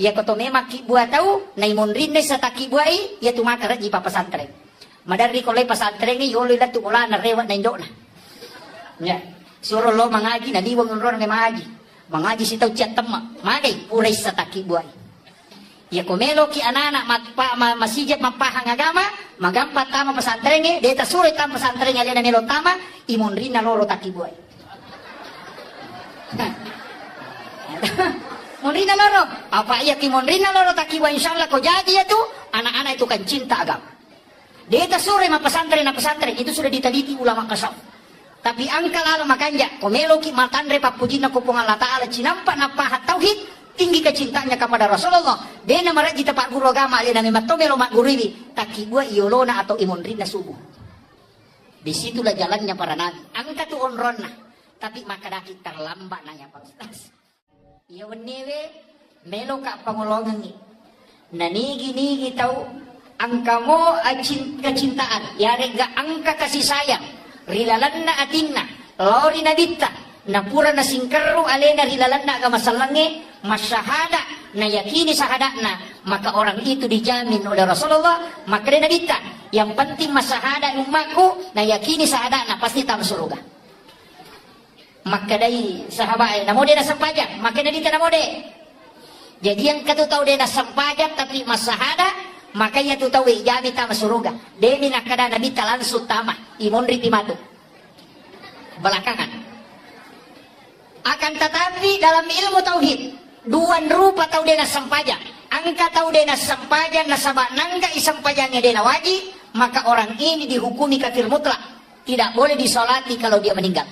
ya koto me maki buah tahu naimon rinde sa taki buah ya tu makara di pesantren. Madari kolay pasantren ni yolo la tu bola na rewat na indok na. Ya, suruh lo mangaji na diwang ngon na mangaji. Mangaji si tau chat tema, magay puray sa taki buay. Ya komelo ki anana masijat mapahang agama, magampat tama pasantren ni, deta suray tama pasantren ni na melo tama, imon rin na loro taki buay. Monrin na loro, apa iya ki monrin na loro taki buay insyaallah ko jadi itu anak-anak itu kan cinta agama. Deta sore ma pesantren na pesantren itu sudah diteliti ulama kasaf. Tapi angka lala makanya komelo ki matandre papujina kupung Allah Ta'ala cinampak napahat tauhid tinggi kecintanya kepada Rasulullah. Dena maraji tapak guru agama alina memattomelo mak guru ini taki gua iolona atau imonrina subuh. Disitulah jalannya para nabi. Angka tu onronna. Tapi maka daki terlambat nanya Pak Ustaz. Iya wenewe melo kak pangolongan ni. Nanigi-nigi tahu angka mo kecintaan. Ya rega angka kasih sayang. Rilalanna atinna lori nadita napura na singkeru alena rilalanna agama salange masyahada na yakini sahadana maka orang itu dijamin oleh Rasulullah maka dia nadita yang penting masyahada umatku na yakini sahadana pasti tam surga maka dari sahabat namo dia na sampajan maka nadita namo de jadi yang katu tahu dia na sampajan tapi masyahada maka ia tu tahu jami tama surga demi nakada nabi langsung tama imon riti matu belakangan akan tetapi dalam ilmu tauhid dua rupa tahu dena sampajan angka tahu dena sampajan nasabak nangga isampajanya dena wajib maka orang ini dihukumi kafir mutlak tidak boleh disolati kalau dia meninggal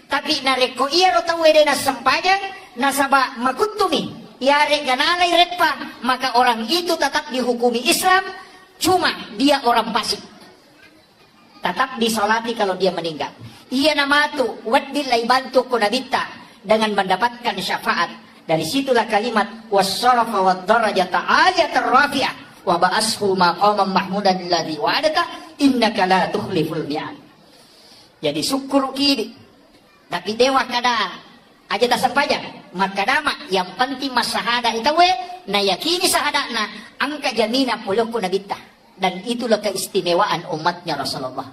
tapi nareko ia tahu dena sampajan nasabak makutumi ya reganalai retpa maka orang itu tetap dihukumi Islam cuma dia orang fasik tetap disolati kalau dia meninggal ia namatu wadil laibantu kunabita dengan mendapatkan syafaat dari situlah kalimat wassarafa waddarajata ayatar rafi'ah wa ba'ashu maqaman mahmudan alladhi wa'adata innaka la tukhliful mi'ad jadi syukur kiri tapi dewa kada aja tak sampajan maka nama yang penting mas sahada itu na yakini sahadana angka jamina puluh nabita dan itulah keistimewaan umatnya Rasulullah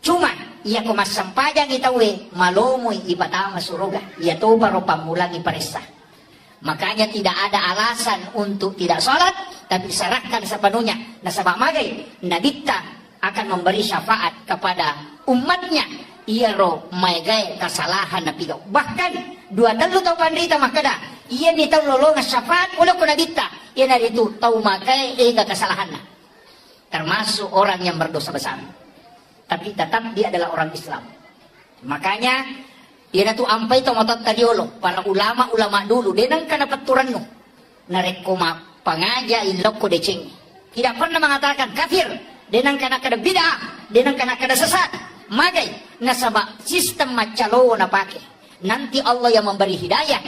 cuma ia ko mas sampajan itu malomoy ibatama surga ia to baru pamulangi parisa makanya tidak ada alasan untuk tidak sholat tapi serahkan sepenuhnya nasabak magai nabita akan memberi syafaat kepada umatnya ia ro maigay kasalahan na pigaw. Bahkan, dua dalo tau pandrita makada. Ia ni tau lolongan syafaat, wala ko nabita. Ia na dito tau magay kasalahan na. Termasuk orang yang berdosa besar. Tapi tetap dia adalah orang Islam. Makanya, ia na tu ampay tau matot tadiolo. Para ulama-ulama dulu, denang kanapaturan no. Narekoma pangaja ilok ko deceng. Tidak pernah mengatakan kafir. Denang kanakada bid'ah. Denang kanakada sesat. Magai nasaba sistem macalo na pakai nanti Allah yang memberi hidayah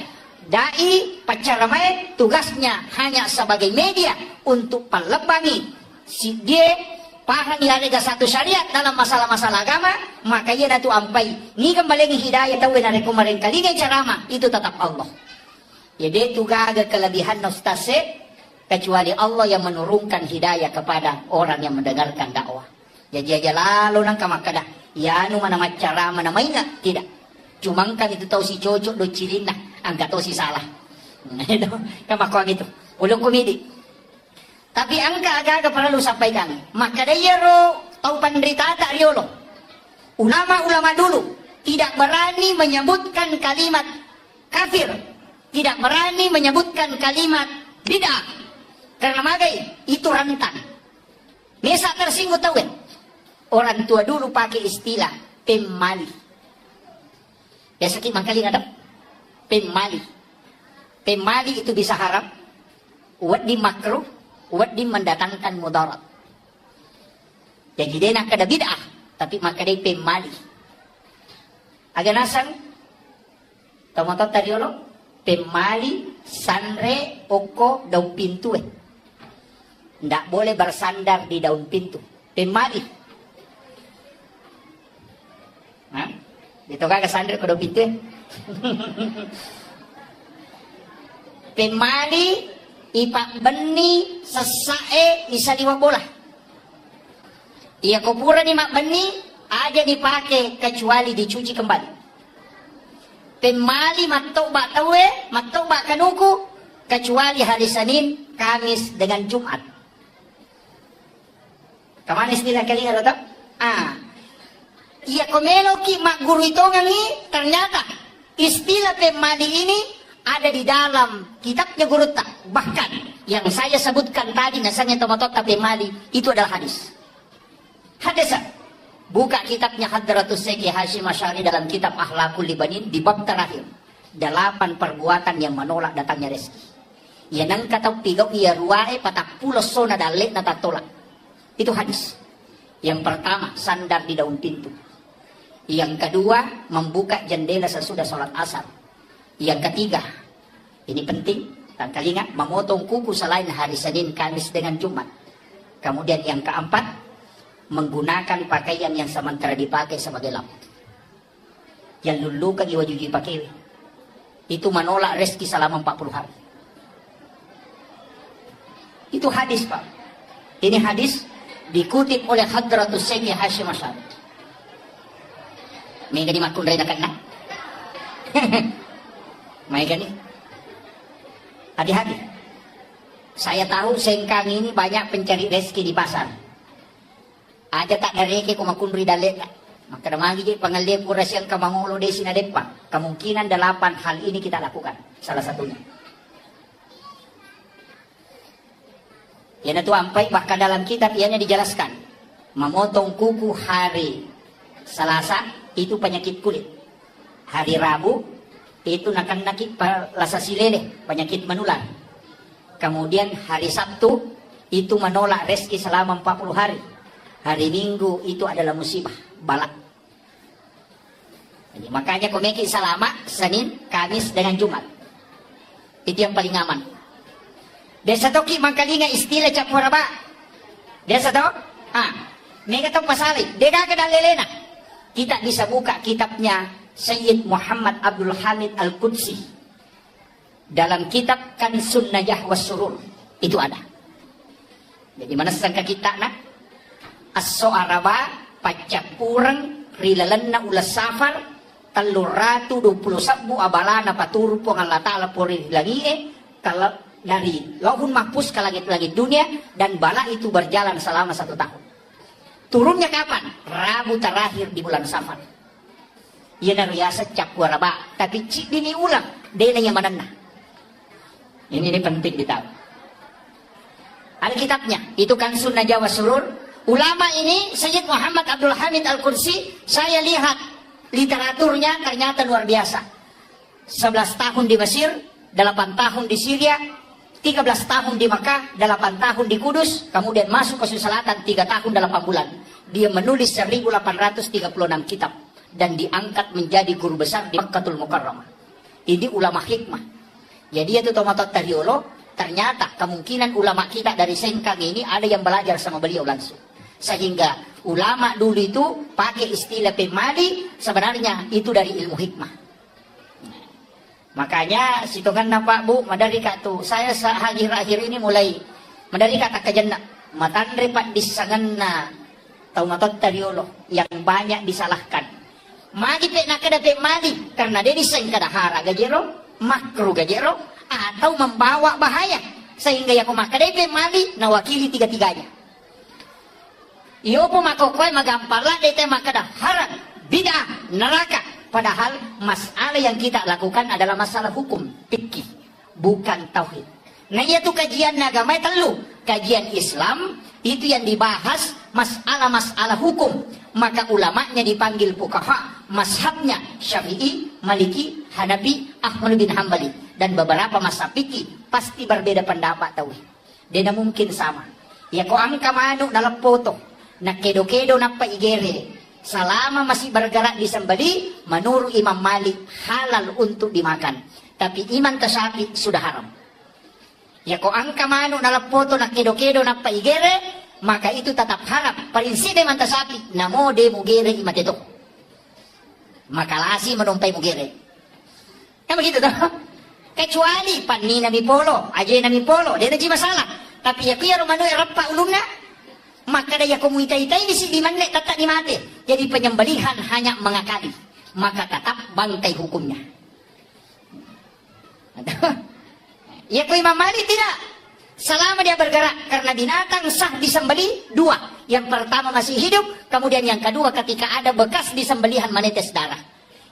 dai pacaramai tugasnya hanya sebagai media untuk pelebangi si dia paham ya ada satu syariat dalam masalah-masalah agama maka ia datu ampai ni kembali hidayah tahu na kemarin kali carama itu tetap Allah ya dia tugas kelebihan nostase kecuali Allah yang menurunkan hidayah kepada orang yang mendengarkan dakwah jadi aja lalu nang kamakada ya anu mana macara mana mainnya tidak cuma kan itu tahu si cocok do cilina angkat tahu si salah itu kamakuan itu ulung komedi tapi angka agak perlu sampaikan maka dia ro tahu penderita tak riolo ulama-ulama dulu tidak berani menyebutkan kalimat kafir tidak berani menyebutkan kalimat bid'ah karena magai itu rentan mesa tersinggung tahu kan orang tua dulu pakai istilah pemali. Biasa kita kali ada pemali. Pemali itu bisa haram, uat di makruh, uat di mendatangkan mudarat. Jadi dia nak ada bid'ah, tapi maka dia pemali. Agak nasang, tahu tadi lo, pemali, sanre, oko, daun pintu. Tidak boleh bersandar di daun pintu. Pemali. Hah? Itu kan kesandar ke pintu pemali ipak beni sesae bisa bola iya kuburan imak beni aja dipakai kecuali dicuci kembali pemali matobak tawe matobak kanuku kecuali hari Senin Kamis dengan Jumat kemana istilah kalian ada tak? Iya komelo ki mak guru itu ngangi ternyata istilah pemali ini ada di dalam kitabnya guru tak bahkan yang saya sebutkan tadi nasanya tomatot pemali itu adalah hadis Buka kitabnya Hadratus Syekh Hasyim Asy'ari dalam kitab Akhlaqul Libanin di bab terakhir. 8 perbuatan yang menolak datangnya rezeki. Yanang kata pigaw iya ruwae patak pulos so na dalit na tatolak. Itu hadis. Yang pertama, sandar di daun pintu. Yang kedua, membuka jendela sesudah sholat asar. Yang ketiga, ini penting, dan ingat, memotong kuku selain hari Senin, Kamis dengan Jumat. Kemudian yang keempat, menggunakan pakaian yang sementara dipakai sebagai lampu. Yang lulukan iwajuji pakai. Itu menolak rezeki selama 40 hari. Itu hadis, Pak. Ini hadis dikutip oleh Hadratus Syekh Hasyim Asy'ari. May gani makun rin na. May gani. Hati-hati. Saya tahu sengkang ini banyak pencari rezeki di pasar. Ada tak dareke kung makunri dalit. Maka namagi di pangalip ko rasyang kamangulo de sinadepa. Kemungkinan 8 hal ini kita lakukan. Salah satunya. Yan itu ampai bahkan dalam kitab ianya dijelaskan. Memotong kuku hari Selasa itu penyakit kulit. Hari Rabu itu nakit lasa silele, penyakit menular. Kemudian hari Sabtu itu menolak rezeki selama 40 hari. Hari Minggu itu adalah musibah, balak. Jadi, makanya komeki selama Senin, Kamis dengan Jumat. Itu yang paling aman. Desa toki mangkalinga istilah capuraba. Desa to? Mega to pasali. Dega ke dalelena. Kita bisa buka kitabnya Sayyid Muhammad Abdul Hamid Al-Qudsi. Dalam kitab Kansun Najah Was-Surur. Itu ada. Jadi mana sangka kita nak? As-so'araba pacapurang rilalan na ulas safar taluratu 21 abalana paturu po ng Allah Ta'ala puri lagi kalau dari lauhun mahfuz ke langit-langit dunia dan bala itu berjalan selama 1 tahun. Turunnya kapan? Rabu terakhir di bulan Safar. Ia nariyasa capuaraba tapi dini ulang dia yang manana. Ini penting ditahu. Ada kitabnya itu kan Sunnah Jawa Surur. Ulama ini Sayyid Muhammad Abdul Hamid Al-Qudsi, saya lihat literaturnya ternyata luar biasa. 11 tahun di Mesir, 8 tahun di Syria, 13 tahun di Makkah, 8 tahun di Kudus, kemudian masuk ke Selatan 3 tahun 8 bulan. Dia menulis 1836 kitab dan diangkat menjadi guru besar di Makkatul Mukarramah. Ini ulama hikmah. Jadi itu tomatot tariolo, ternyata kemungkinan ulama kita dari Sengkang ini ada yang belajar sama beliau langsung. Sehingga ulama dulu itu pakai istilah pemali, sebenarnya itu dari ilmu hikmah. Makanya situngan na Pak Bu, madari ka tu. Saya akhir-akhir ini mulai madari ka takajana. Matandre Pak disangan na taumatot tariolo yang banyak disalahkan. Magi pe nakada pemali karena dia desain kadahara gajero, makro gajero atau membawa bahaya. Sehingga yang kumakada pemali nawakili tiga-tiganya. Iyo po makokoy magamparla dete makada haram, bid'ah, neraka. Padahal masalah yang kita lakukan adalah masalah hukum, fikih, bukan tauhid. Nah itu kajian agama telu, kajian Islam itu yang dibahas masalah-masalah hukum. Maka ulamanya dipanggil fuqaha, mazhabnya Syafi'i, Maliki, Hanafi, Ahmad bin Hambali dan beberapa mazhab fikih pasti berbeda pendapat tauhid. Dia mungkin sama. Ya ko ang kamano dalam foto. Na kedo-kedo na paigere selama masih bergerak di sembeli menurut Imam Malik halal untuk dimakan, tapi Imam Tasyafi sudah haram. Ya ko ang kamano na foto na kedo-kedo na paigere maka itu tetap haram. Prinsip Imam Tasyafi namo de mugere imateto. Maka lasi menumpay mugere. Kan begitu toh? Kecuali panni nami polo, aja nami polo, dia ada masalah. Tapi ya kuya romano erapa ulumna maka daya komunitas ini sih dimana tetap dimati. Jadi penyembelihan hanya mengakali, maka tetap bangkai hukumnya. Ya kau Imam Malik tidak. Selama dia bergerak karena binatang sah disembeli 2. Yang pertama masih hidup, kemudian yang kedua ketika ada bekas disembelihan menetes darah.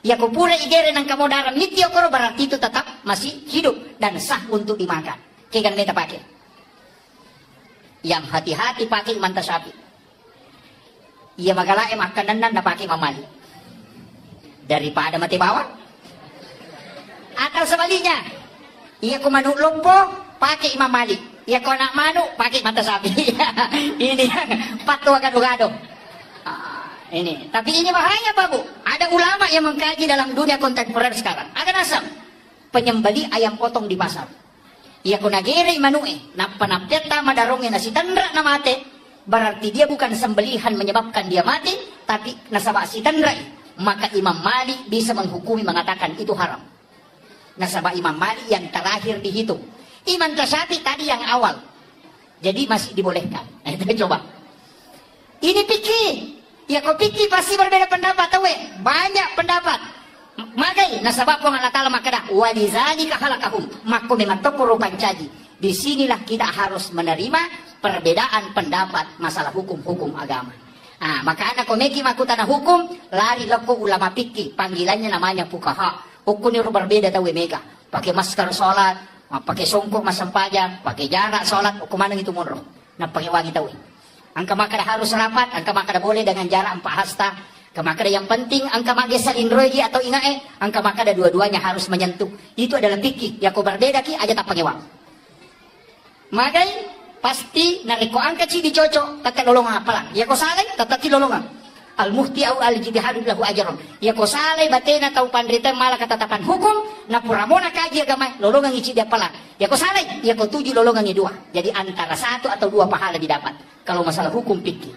Ya kau pura igere nang kamu darah mitio koro berarti itu tetap masih hidup dan sah untuk dimakan. Kaya meta pakai. Yang hati-hati pakai Imam Tasyafi. Ia magalae makanan na pakai Imam Malik. Daripada mati bawah. Atau sebaliknya, ia ko manuk lompo pakai Imam Malik. Ia ko anak manuk pakai mata sapi. Ini yang fatwa gado-gado. Ini, tapi ini bahaya Pak Bu. Ada ulama yang mengkaji dalam dunia kontemporer sekarang. Akan asam penyembeli ayam potong di pasar. Ia ko nagere manue, napanapeta madarongnya nasi tandra na mate. Berarti dia bukan sembelihan menyebabkan dia mati, tapi nasabak si tandra. Maka Imam Malik bisa menghukumi mengatakan itu haram. Nasabah Imam Malik yang terakhir dihitung. Imam Syafi'i tadi yang awal. Jadi masih dibolehkan. Kita coba. Ini pikir. Ya kau pikir pasti berbeda pendapat. Banyak pendapat. Magai nasabah pun Allah Ta'ala makadah. Walizalika halakahum. Maka memang tokoro pancaji. Disinilah kita harus menerima perbedaan pendapat masalah hukum-hukum agama. Maka anak komeki makutana hukum. Lari loko ulama pikir. Panggilannya namanya fukaha. Hukum itu berbeda tahu mega. Pakai masker sholat, pakai songkok masam pajak, pakai jarak sholat, hukuman itu munro. Nah pakai wangi tahu. Angka makada harus rapat, angka makada boleh dengan jarak 4 hasta. Angka makada yang penting, angka magesal indroji atau ingae, angka makada dua-duanya harus menyentuh. Itu adalah fikih. Ya kau berbeda ki aja tak pakai wang. Magai pasti nariko angka ci dicocok, tak lolongan apalah. Ya kau salah, tetap ci lolongan. Al-muhti au al-jitihadu lahu ajron. Ya ko salay batena tau pandrita malah ketetapan hukum na puramona kaji agama lolongan ici dia pala. Ya ko salay, ya ko 7 lolongan 2. Jadi antara 1 atau 2 pahala didapat kalau masalah hukum fikih.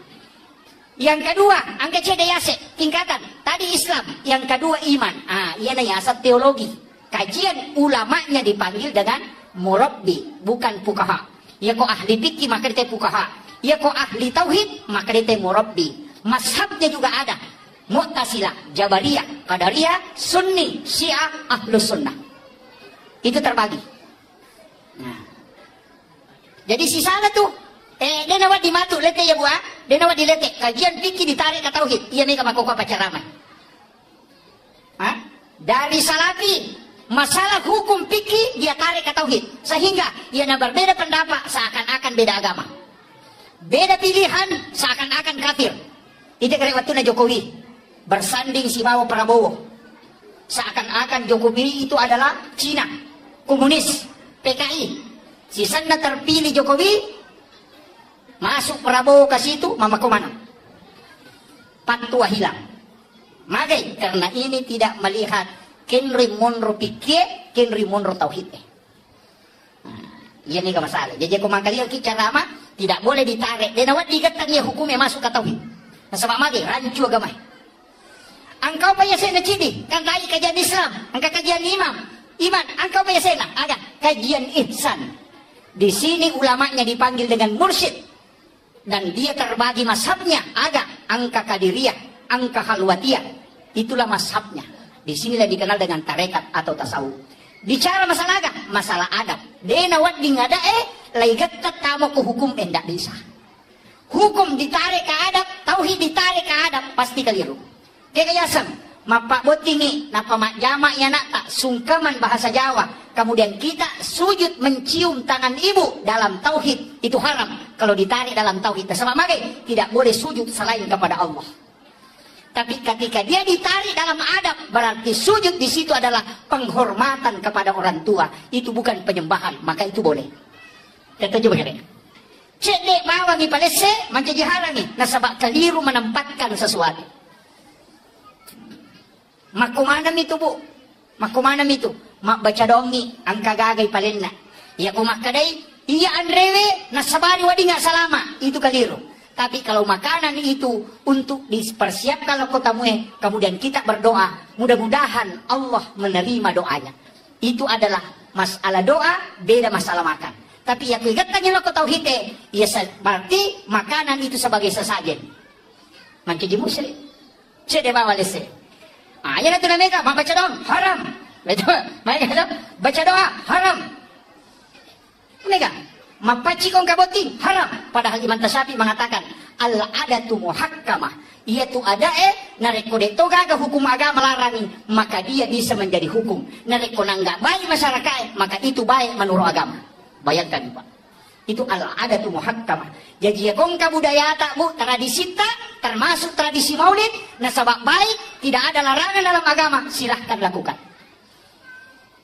Yang kedua, angka C yase tingkatan. Tadi Islam, yang kedua iman. Ia na yasat teologi. Kajian ulamanya dipanggil dengan murabbi, bukan fuqaha. Ya ko ahli fikih maka dia fuqaha. Ya ko ahli tauhid maka dia murabbi. Mazhabnya juga ada. Mu'tazilah, Jabariyah, Qadariyah, Sunni, Syiah, Ahlus Sunnah. Itu terbagi. Nah. Jadi si sana tuh, dia nawat dimatu, lete ya buah, dia nawat dilete. Kajian fikih ditarik ke tauhid. Iya mega makoko pacaramai. Dari salafi, masalah hukum fikih dia tarik ke tauhid. Sehingga ia berbeda pendapat seakan-akan beda agama. Beda pilihan seakan-akan kafir. Itu kira waktu na Jokowi bersanding si Bawo Prabowo. Seakan-akan Jokowi itu adalah Cina, komunis, PKI. Si sana terpilih Jokowi, masuk Prabowo ke situ, mama komana. Patwa hilang. Magai karena ini tidak melihat Kenri Monro pikir, Kenri Monro tauhid. Iya nih masalah. Jadi aku mangkali cara ama tidak boleh ditarik. Dan awak dikatanya hukumnya masuk ke tauhid. Nasabak magi, rancu agama. Angkau payah sena cidi, kan lagi kajian Islam, angka kajian iman, angkau payah sena, ada kajian ihsan. Di sini ulamanya dipanggil dengan mursyid, dan dia terbagi mazhabnya, ada angka kadiriyah, angka khalwatiyah, itulah mazhabnya. Di sinilah dikenal dengan tarekat atau tasawuf. Bicara masalah agama, masalah adab, dena wad di ngada laigat tamu ke hukum endak bisa. Hukum ditarik ke adab, tauhid ditarik ke adab, pasti keliru. Kekayasan, mapak botingi, napa mak jamak ya nak tak sungkaman bahasa Jawa. Kemudian kita sujud mencium tangan ibu dalam tauhid, itu haram. Kalau ditarik dalam tauhid, sama magai, tidak boleh sujud selain kepada Allah. Tapi ketika dia ditarik dalam adab, berarti sujud di situ adalah penghormatan kepada orang tua. Itu bukan penyembahan, maka itu boleh. Kita coba kira. Cedek bawangi palese, menjadi halangi. Nasabak keliru menempatkan sesuatu. Makumanam itu bu, makumanam itu. Mak baca dongi, angka gagai palenna. Ya kumak kadai, iya andrewe, nasabari wadi nggak salama. Itu keliru. Tapi kalau makanan itu untuk dipersiapkan lokotamue, kemudian kita berdoa, mudah-mudahan Allah menerima doanya. Itu adalah masalah doa, beda masalah makan. Tapi yang ingatnya lo tauhid ya berarti makanan itu sebagai sesajen. Menjadi muslim. Cede bawa lese. Ya itu namanya baca doa haram. Baca doa haram. Mereka mapaci kong kaboti haram. Padahal Imam Syafi'i mengatakan al-adatu muhakkamah. Yaitu ada nareko toga ke hukum agama larangi, maka dia bisa menjadi hukum. Nareko nggak baik masyarakat, maka itu baik menurut agama. Bayangkan Pak, itu al-adatu muhakkamah. Jadi ya kong kabudaya tak bu tradisi tak termasuk tradisi maulid, nasabak baik, tidak ada larangan dalam agama, silahkan lakukan.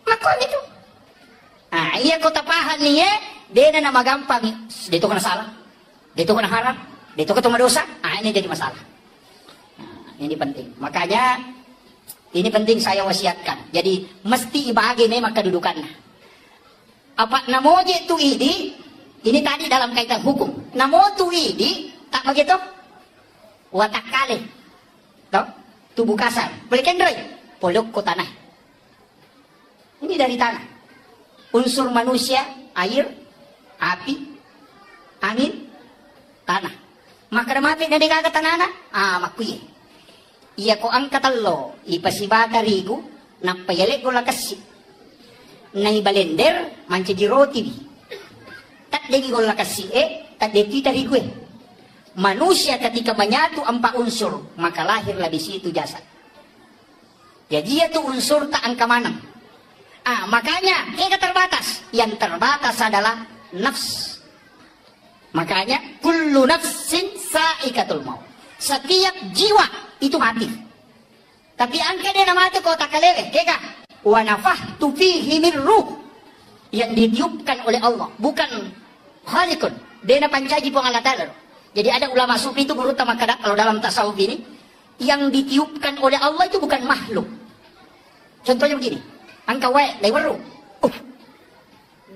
Maka itu. Nah, iya kota pahan nih ya, dia nama gampang, dia itu kena salah, dia itu kena haram, dia itu ketemu dosa, ini jadi masalah. Nah, ini penting. Makanya, ini penting saya wasiatkan. Jadi, mesti ibagi memang kedudukannya. Apa namoje tu ini tadi dalam kaitan hukum. Namo tu tak begitu? Watak kali. Tubuh kasar. Boleh kendrai. Polok ko tanah. Ini dari tanah. Unsur manusia, air, api, angin, tanah. Maka mati na di kagat tanana, makuye. Iya ko ang katalo, ipasibata rigo, napayalik ko lakasi. Naibalender, manca di roti. Tak degi ko lakasi, tak degi rigo. Manusia ketika menyatu empat unsur, maka lahirlah di situ jasad. Jadi itu unsur tak angka mana. Makanya kita terbatas. Yang terbatas adalah nafs. Makanya kullu nafsin sa'ikatul maut. Setiap jiwa itu mati. Tapi angka dia mati kau tak keleweh. Keka wa nafahtu fihi min ruh. Yang ditiupkan oleh Allah, bukan khaliqun. Dia pancaji pun Allah Ta'ala. Jadi ada ulama sufi itu menurut makada kalau dalam tasawuf ini, yang ditiupkan oleh Allah itu bukan makhluk. Contohnya begini. Angka wae dari waru.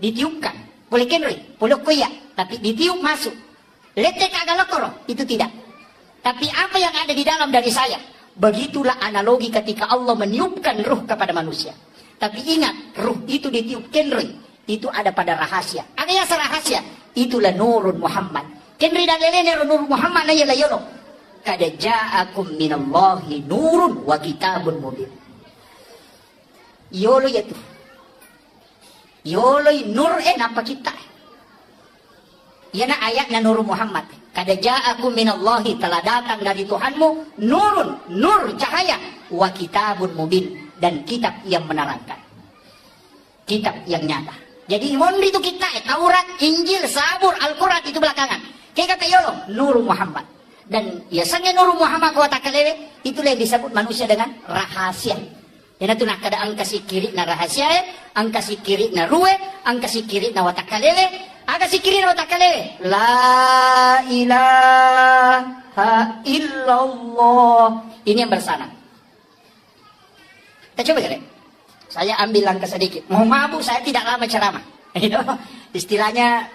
Ditiupkan. Boleh kenri, boleh kuya, tapi ditiup masuk. Letek agak lokoro, itu tidak. Tapi apa yang ada di dalam dari saya? Begitulah analogi ketika Allah meniupkan ruh kepada manusia. Tapi ingat, ruh itu ditiup kenri, itu ada pada rahasia. Ada yang rahasia, itulah nurun Muhammad. Kenri dan lelene nurun Muhammad na yala yolo. Kada ja'akum minallahi nurun wa kitabun mubin. Yolo itu. Yolo nur apa kita? Yana ayat na nur Muhammad. Kada ja'akum minallahi, telah datang dari Tuhanmu nurun, nur cahaya, wa kitabun mubin, dan kitab yang menerangkan. Kitab yang nyata. Jadi mondi itu kita, Taurat, Injil, Zabur, Al-Quran itu belakangan. Kayak kata yolo, nur Muhammad. Dan biasanya nur Muhammad kau tak kelewe, itulah yang disebut manusia dengan rahasia. Yan ito na kada ang kasikiri na rahasia, ang kasikiri na ruwe, ang kasikiri na watakalewe, ang kasikiri na watakalewe. La ilaha illallah. Ini yang bersana. Kita coba kali. Saya ambil langkah sedikit. Mau mabuk saya tidak lama ceramah. Istilahnya,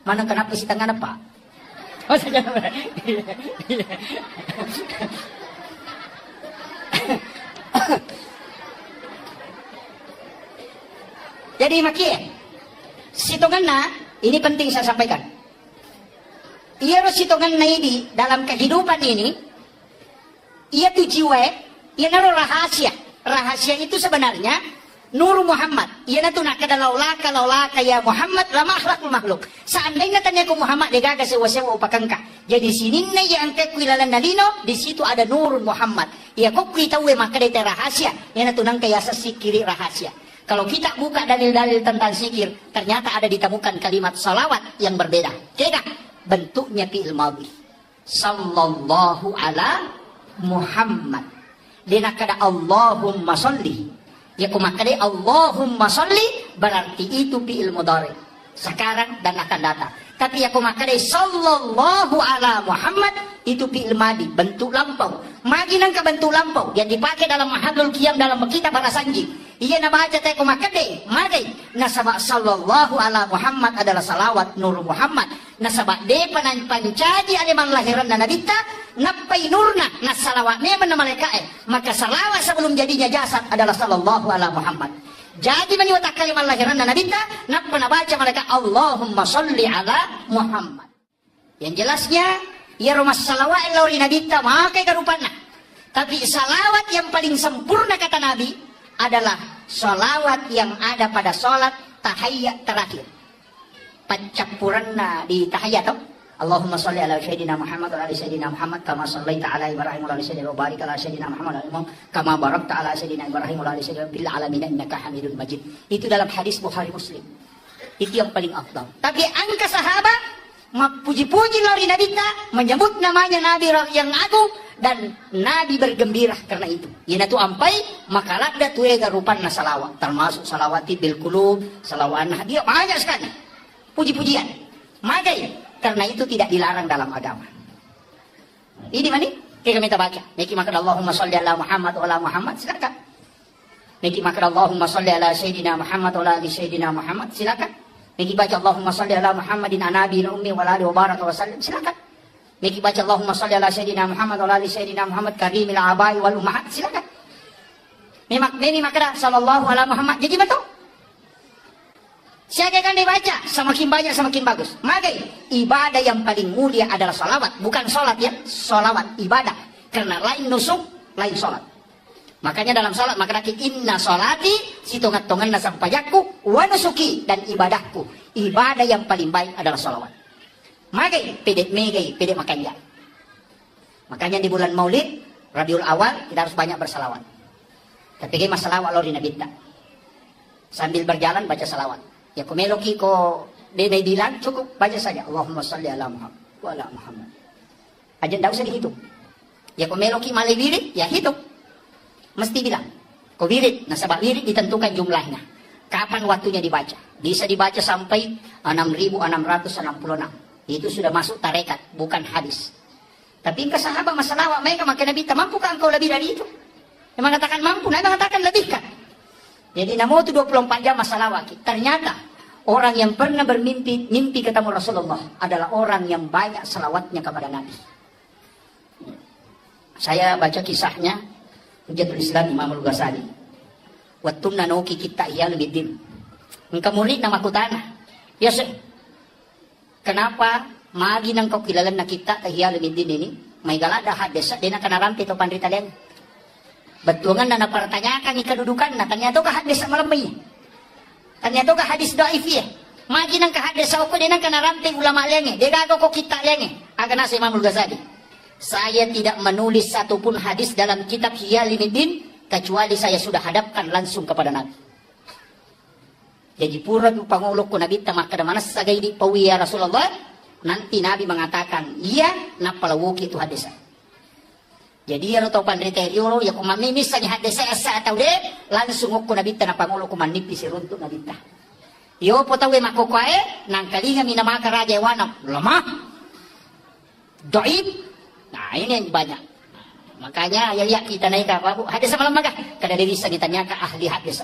mana kenapa si tangan apa? Oh, saya jadi makia sitongan na ini penting saya sampaikan. Ia sitongan na ini dalam kehidupan ini, ia tu jiwa, ia naruh rahasia. Rahasia itu sebenarnya Nur Muhammad. Ia na tu nak laulaka ya Muhammad lama akhlakul makhluk. Seandainya tanya ke Muhammad dia gagas sewa-sewa upakangka. Jadi sini na yang kekuilalan nalino, di situ ada Nur Muhammad. Ia kok kita maka dia rahasia. Ia na tu nang kaya sikiri rahasia. Kalau kita buka dalil-dalil tentang sikir, ternyata ada ditemukan kalimat salawat yang berbeda. Kira bentuknya fi'il madhi. Sallallahu ala Muhammad. Dia nak ada Allahumma sholli. Ya kumakade Allahumma sholli berarti itu fi'il mudhari. Sekarang dan akan datang. Tapi ya kumakade sallallahu ala Muhammad itu fi'il madhi, bentuk lampau. Magi nang bentuk lampau yang dipakai dalam mahallul qiyam dalam kitab Al-Sanji. Iya na baca tayo kumakade, magay nasaba sallallahu ala Muhammad adalah salawat Nur Muhammad. Nasaba de pancaji alimang lahiran na nabita napay nurna na salawat neman na malaikae. Maka salawat sebelum jadinya jasad adalah sallallahu ala Muhammad. Jadi meniwatak kalimat lahiran na nabita napa nabaca malaikat Allahumma sholli ala Muhammad. Yang jelasnya ya rumah salawat yang lauri nabita makai karupana. Tapi salawat yang paling sempurna kata Nabi adalah salawat yang ada pada salat tahiyyat terakhir. Pancampuranna di tahiyyat toh. Allahumma sholli ala sayyidina Muhammad wa ala sayyidina Muhammad kama shallaita ala Ibrahim wa ala sayyidina wa barik ala sayyidina Muhammad wa kama barakta ala sayyidina Ibrahim wa ala sayyidina bil alamin innaka Hamidul Majid. Itu dalam hadis Bukhari Muslim. Itu yang paling afdal. Tapi angka sahabat Puji-puji lori Nabi ta, menyebut namanya Nabi yang agung, dan Nabi bergembira karena itu. Ina tu ampai makalada tu ega rupanna salawat, termasuk salawati bil qulub, salawan dia banyak sekali. Puji-pujian. Magai karena itu tidak dilarang dalam agama. Ini mana? Kita minta baca. Niki makan Allahumma sholli ala Muhammad wa ala Muhammad, silakan. Niki makan Allahumma sholli ala Sayyidina Muhammad wa ala ali Sayyidina Muhammad, silakan. Niki baca Allahumma sholli ala Muhammadin anabi ummi wa alihi wa baraka wa sallam, silakan. Niki baca Allahumma sholli ala Sayyidina Muhammad wa ala ali Sayyidina Muhammad karimil abai wal ummahat, silakan. Mimi makra sallallahu ala Muhammad, jadi betul. Siapa kan dibaca, semakin banyak semakin bagus. Maka ibadah yang paling mulia adalah salawat, bukan sholat ya, salawat ibadah. Karena lain nusuk, lain sholat. Makanya dalam sholat maka lagi inna sholati sitongat-tongan nasampayaku wa nusuki, dan ibadahku. Ibadah yang paling baik adalah salawat. Maka pedek megai, pedek makanya. Makanya di bulan Maulid, Rabiul Awal kita harus banyak bersalawat. Tapi masalah walori Nabi ta. Sambil berjalan baca salawat. Ya kumeloki ko dede bilang cukup baca saja Allahumma sholli ala Muhammad wa ala Muhammad. Aja tidak usah dihitung. Ya kumeloki malai wirid ya hitung. Mesti bilang. Ko wirid, nasabah wirid ditentukan jumlahnya. Kapan waktunya dibaca? Bisa dibaca sampai 6.666. Itu sudah masuk tarekat, bukan hadis. Tapi ke sahabat masalah mereka makin Nabi, mampukah engkau lebih dari itu? Dia mengatakan mampu, Nabi mengatakan lebihkan. Jadi namun itu 24 jam masalah wakil. Ternyata orang yang pernah mimpi ketemu Rasulullah adalah orang yang banyak salawatnya kepada Nabi. Saya baca kisahnya Hujjatul Islam Imam Al-Ghazali. Wattunna nauki kita iya lebih dim. Engkau murid nama kutana. Ya sir. Kenapa magi nang kau kilalan na kita iya lebih dim ini? May galada hadesa dina kanarampi to pandrita len. Betulan na napertanyakan ikadudukan na tanya to ka hadis malam may. Tanya to ka hadis dhaif ya. Magi nang ka hadis sa ko dinang kanarampi ulama lenge. Degago ko kita lenge. Aga na si Imam Al-Ghazali. Saya tidak menulis satupun hadis dalam kitab Hiyalimuddin kecuali saya sudah hadapkan langsung kepada Nabi. Jadi pura pangulok ko Nabi tamak kada manas sagay di pawiya Rasulullah. Nanti Nabi mengatakan, iya napalawuki itu hadis. Jadi ya tau pandriterio ya kung mamimis sa hadis sa atau de langsung ko Nabi ta napangulok ko manipis irunto Nabi ta. Yo po tawe makokae nang kalinga minamaka raja wanam lemah. Dhaif. Nah ini yang banyak. Makanya ya lihat kita naik apa bu hadis malam magah kada bisa ditanya ke ahli hadis.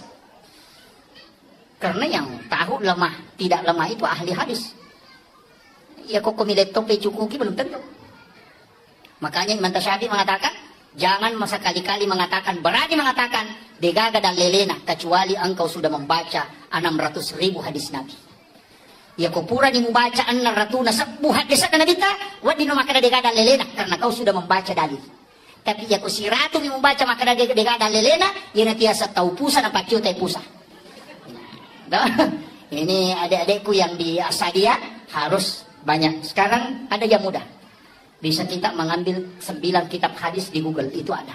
Karena yang tahu lemah tidak lemah itu ahli hadis. Ya kok kumilet tope cukuki belum tentu. Makanya Imam Tasyabi mengatakan jangan sekali-kali mengatakan berani mengatakan degaga dan lelena kecuali engkau sudah membaca 600.000 hadis Nabi. Ya kau pura di membaca 600 hadis Nabi ta wadi no makana degaga dan lelena karena kau sudah membaca dalil. Tapi ya kau siratu di membaca makana degaga dan lelena ya nantiasa tahu pusa dan pacio teh pusa. Nah, ini adik-adikku yang di Asadia harus banyak. Sekarang ada yang mudah. Bisa kita mengambil 9 kitab hadis di Google, itu ada.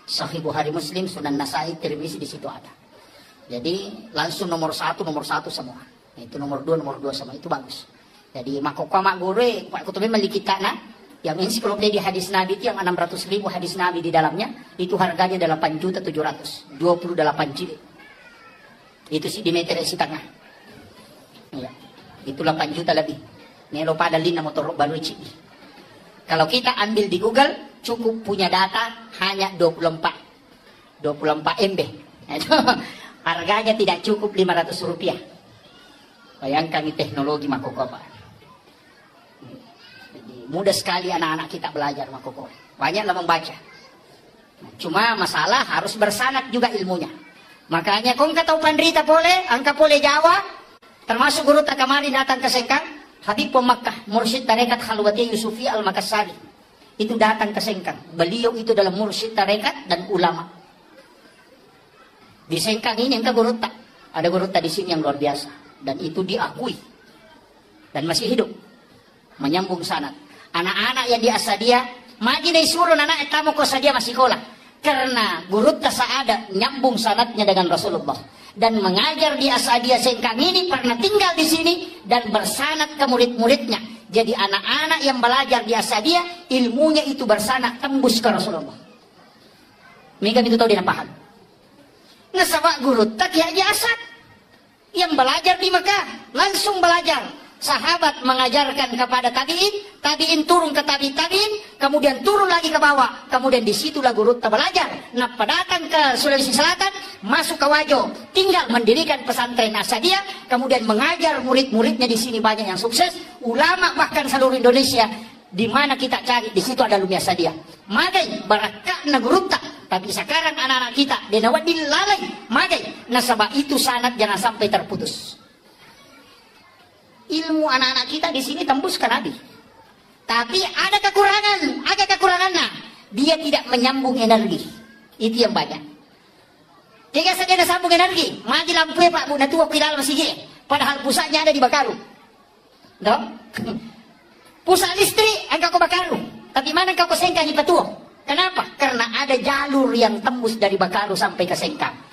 Sahih Bukhari Muslim, Sunan Nasai, Tirmizi di situ ada. Jadi langsung nomor satu semua. Itu nomor 2 semua, itu bagus. Jadi makokama gore, Pak Kutubi melikita na, yang ensiklopedia hadis Nabi itu yang 600.000 hadis Nabi di dalamnya, itu harganya 8.700.000, 28 jilid. Itu sih di meter isi tengah. Ya, itu 8 juta lebih. Nelo pada lina motor baru cik. Kalau kita ambil di Google, cukup punya data hanya 24 MB. Harganya tidak cukup 500 rupiah. Bayangkan ini teknologi makokoba. Mudah sekali anak-anak kita belajar makokoba. Banyaklah membaca. Cuma masalah harus bersanad juga ilmunya. Makanya kung kataw pandrita boleh, angka boleh Jawa, termasuk guru takamari datang ke Sengkang, Habib Makkah, mursyid tarekat Khalwati Yusufi Al-Makassari. Itu datang ke Sengkang. Beliau itu dalam mursyid tarekat dan ulama. Di Sengkang ini yang ke guru tak. Ada guru tak di sini yang luar biasa. Dan itu diakui. Dan masih hidup. Menyambung sanad. Anak-anak yang di Asadia, magi na isuro anak kamu ko Asadia masih sekolah. Karena guru tasaada nyambung sanadnya dengan Rasulullah dan mengajar di Asadia Sengkang ini pernah tinggal di sini dan bersanad ke murid-muridnya Jadi anak-anak yang belajar di Asadiyah, ilmunya itu bersana tembus ke Rasulullah. Mereka itu tahu dia paham. Nasabak guru tak Haji Asad yang belajar di Mekah, langsung belajar. Sahabat mengajarkan kepada tabi'in, tabi'in turun ke tabi'in, kemudian turun lagi ke bawah, kemudian disitulah guru belajar. Nah, datang ke Sulawesi Selatan, masuk ke Wajo, tinggal mendirikan pesantren Asadiyah, kemudian mengajar murid-muridnya di sini banyak yang sukses, ulama bahkan seluruh Indonesia. Di mana kita cari, di situ ada Lumia Asadiyah. Magai barakah na guru tak, tapi sekarang anak-anak kita denawat dilalai, magai. Nasabah itu sanad jangan sampai terputus. Ilmu anak-anak kita di sini tembus ke Nabi. Tapi ada kekurangannya. Dia tidak menyambung energi. Itu yang banyak. Jika saja ada sambung energi, mati lampu Pak Bu, nanti waktu dalam masih padahal pusatnya ada di Bakaru. Dok? Pusat listrik angka ko Bakaru. Tapi mana kau ke Sengkang Ipatuo? Kenapa? Karena ada jalur yang tembus dari Bakaru sampai ke Sengkang.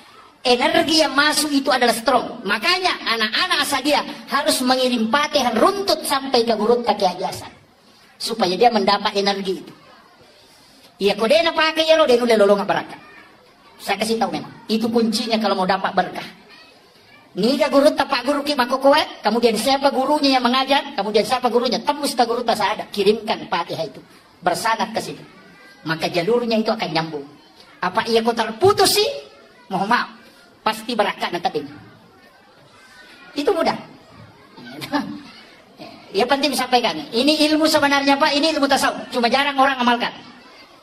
Energi yang masuk itu adalah strong. Makanya anak-anak Asadiyah harus mengirim patihan runtut sampai ke gurut kaki Haji Hasan, supaya dia mendapat energi itu. Ya kodena pakai ya lo dia nulis lolong berkah. Saya kasih tahu memang itu kuncinya kalau mau dapat berkah. Nika guru tapak guru ki makokoe, kemudian siapa gurunya yang mengajar, kemudian siapa gurunya tembus ke guru tak ada, kirimkan patiha itu bersanad ke situ. Maka jalurnya itu akan nyambung. Apa ia kau terputus sih? Mohon maaf. Pasti berakat nanti. Itu mudah. Ya penting disampaikan. Ini ilmu sebenarnya Pak, ini ilmu tasawuf. Cuma jarang orang amalkan.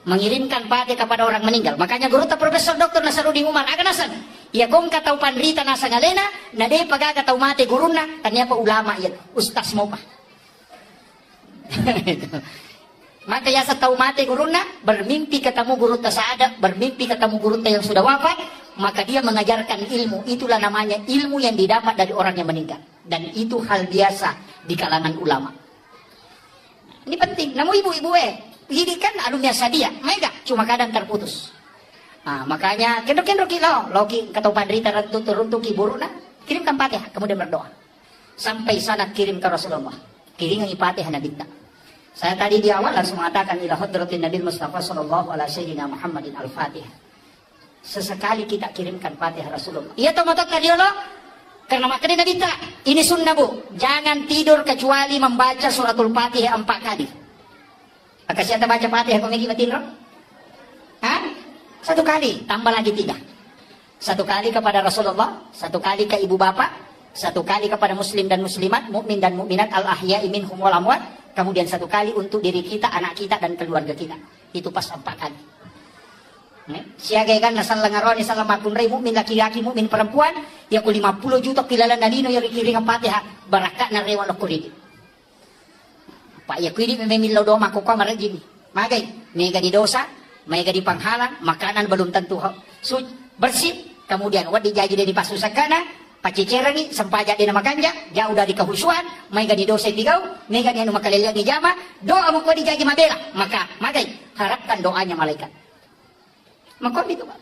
Mengirimkan pati kepada orang meninggal. Makanya guru Profesor Dr. Nasaruddin Umar Aganasan. Ya kong katau pandrita nasa ngalena, nade pagaga tau mati guruna, tanya pa ulama ya, ustaz mo pa. Maka ya tahu mati guruna, bermimpi ketemu guru tasada, bermimpi ketemu guru yang sudah wafat, maka dia mengajarkan ilmu. Itulah namanya ilmu yang didapat dari orang yang meninggal. Dan itu hal biasa di kalangan ulama. Ini penting. Namun ibu-ibu ini kan alumni Asadiyah, mereka cuma kadang terputus. Nah, makanya kendor-kendor kilo, loki ketau pandrita runtuki buruna, kirimkan Fatihah, kemudian berdoa. Sampai sana kirim ke Rasulullah. Kirimkan Fatihah Nabi. Saya tadi di awal langsung mengatakan ila hadratin Nabi Mustafa sallallahu alaihi sayyidina Muhammadin al-Fatihah. Sesekali kita kirimkan Fatihah Rasulullah. Iya toh motok tadi lo? Karena makanya Nabi tak. Ini sunnah Bu. Jangan tidur kecuali membaca suratul Fatihah 4 kali. Maka siapa baca Fatihah kau megi matin roh? Hah? 1 kali, tambah lagi 3. 1 kali kepada Rasulullah, 1 kali ke ibu bapak, 1 kali kepada muslim dan muslimat, mukmin dan mukminat, al-ahya'i minhum wal amwat, kemudian 1 kali untuk diri kita, anak kita dan keluarga kita. Itu pas 4 kali. Siaga kan nasal langaroni salam makun rei mukmin laki-laki mukmin perempuan, ya ku 50 juta pilalan nalino yang kiringan Fatihah, barakat na rewan kuridi. Pak ya kuridi memilih doma ko marajini. Magay, mega di dosa, mega di panghalang, makanan belum tentu bersih, kemudian wadi jaji dari pasusakana, pacicerangi, sempaja di nama kanja, jauh dari kehusuan, mega di dosa tigau, mega di anu makalilian di jama, doa mo ko di jaji mabela, maka magay, harapkan doanya malaikat. Maka itu Pak.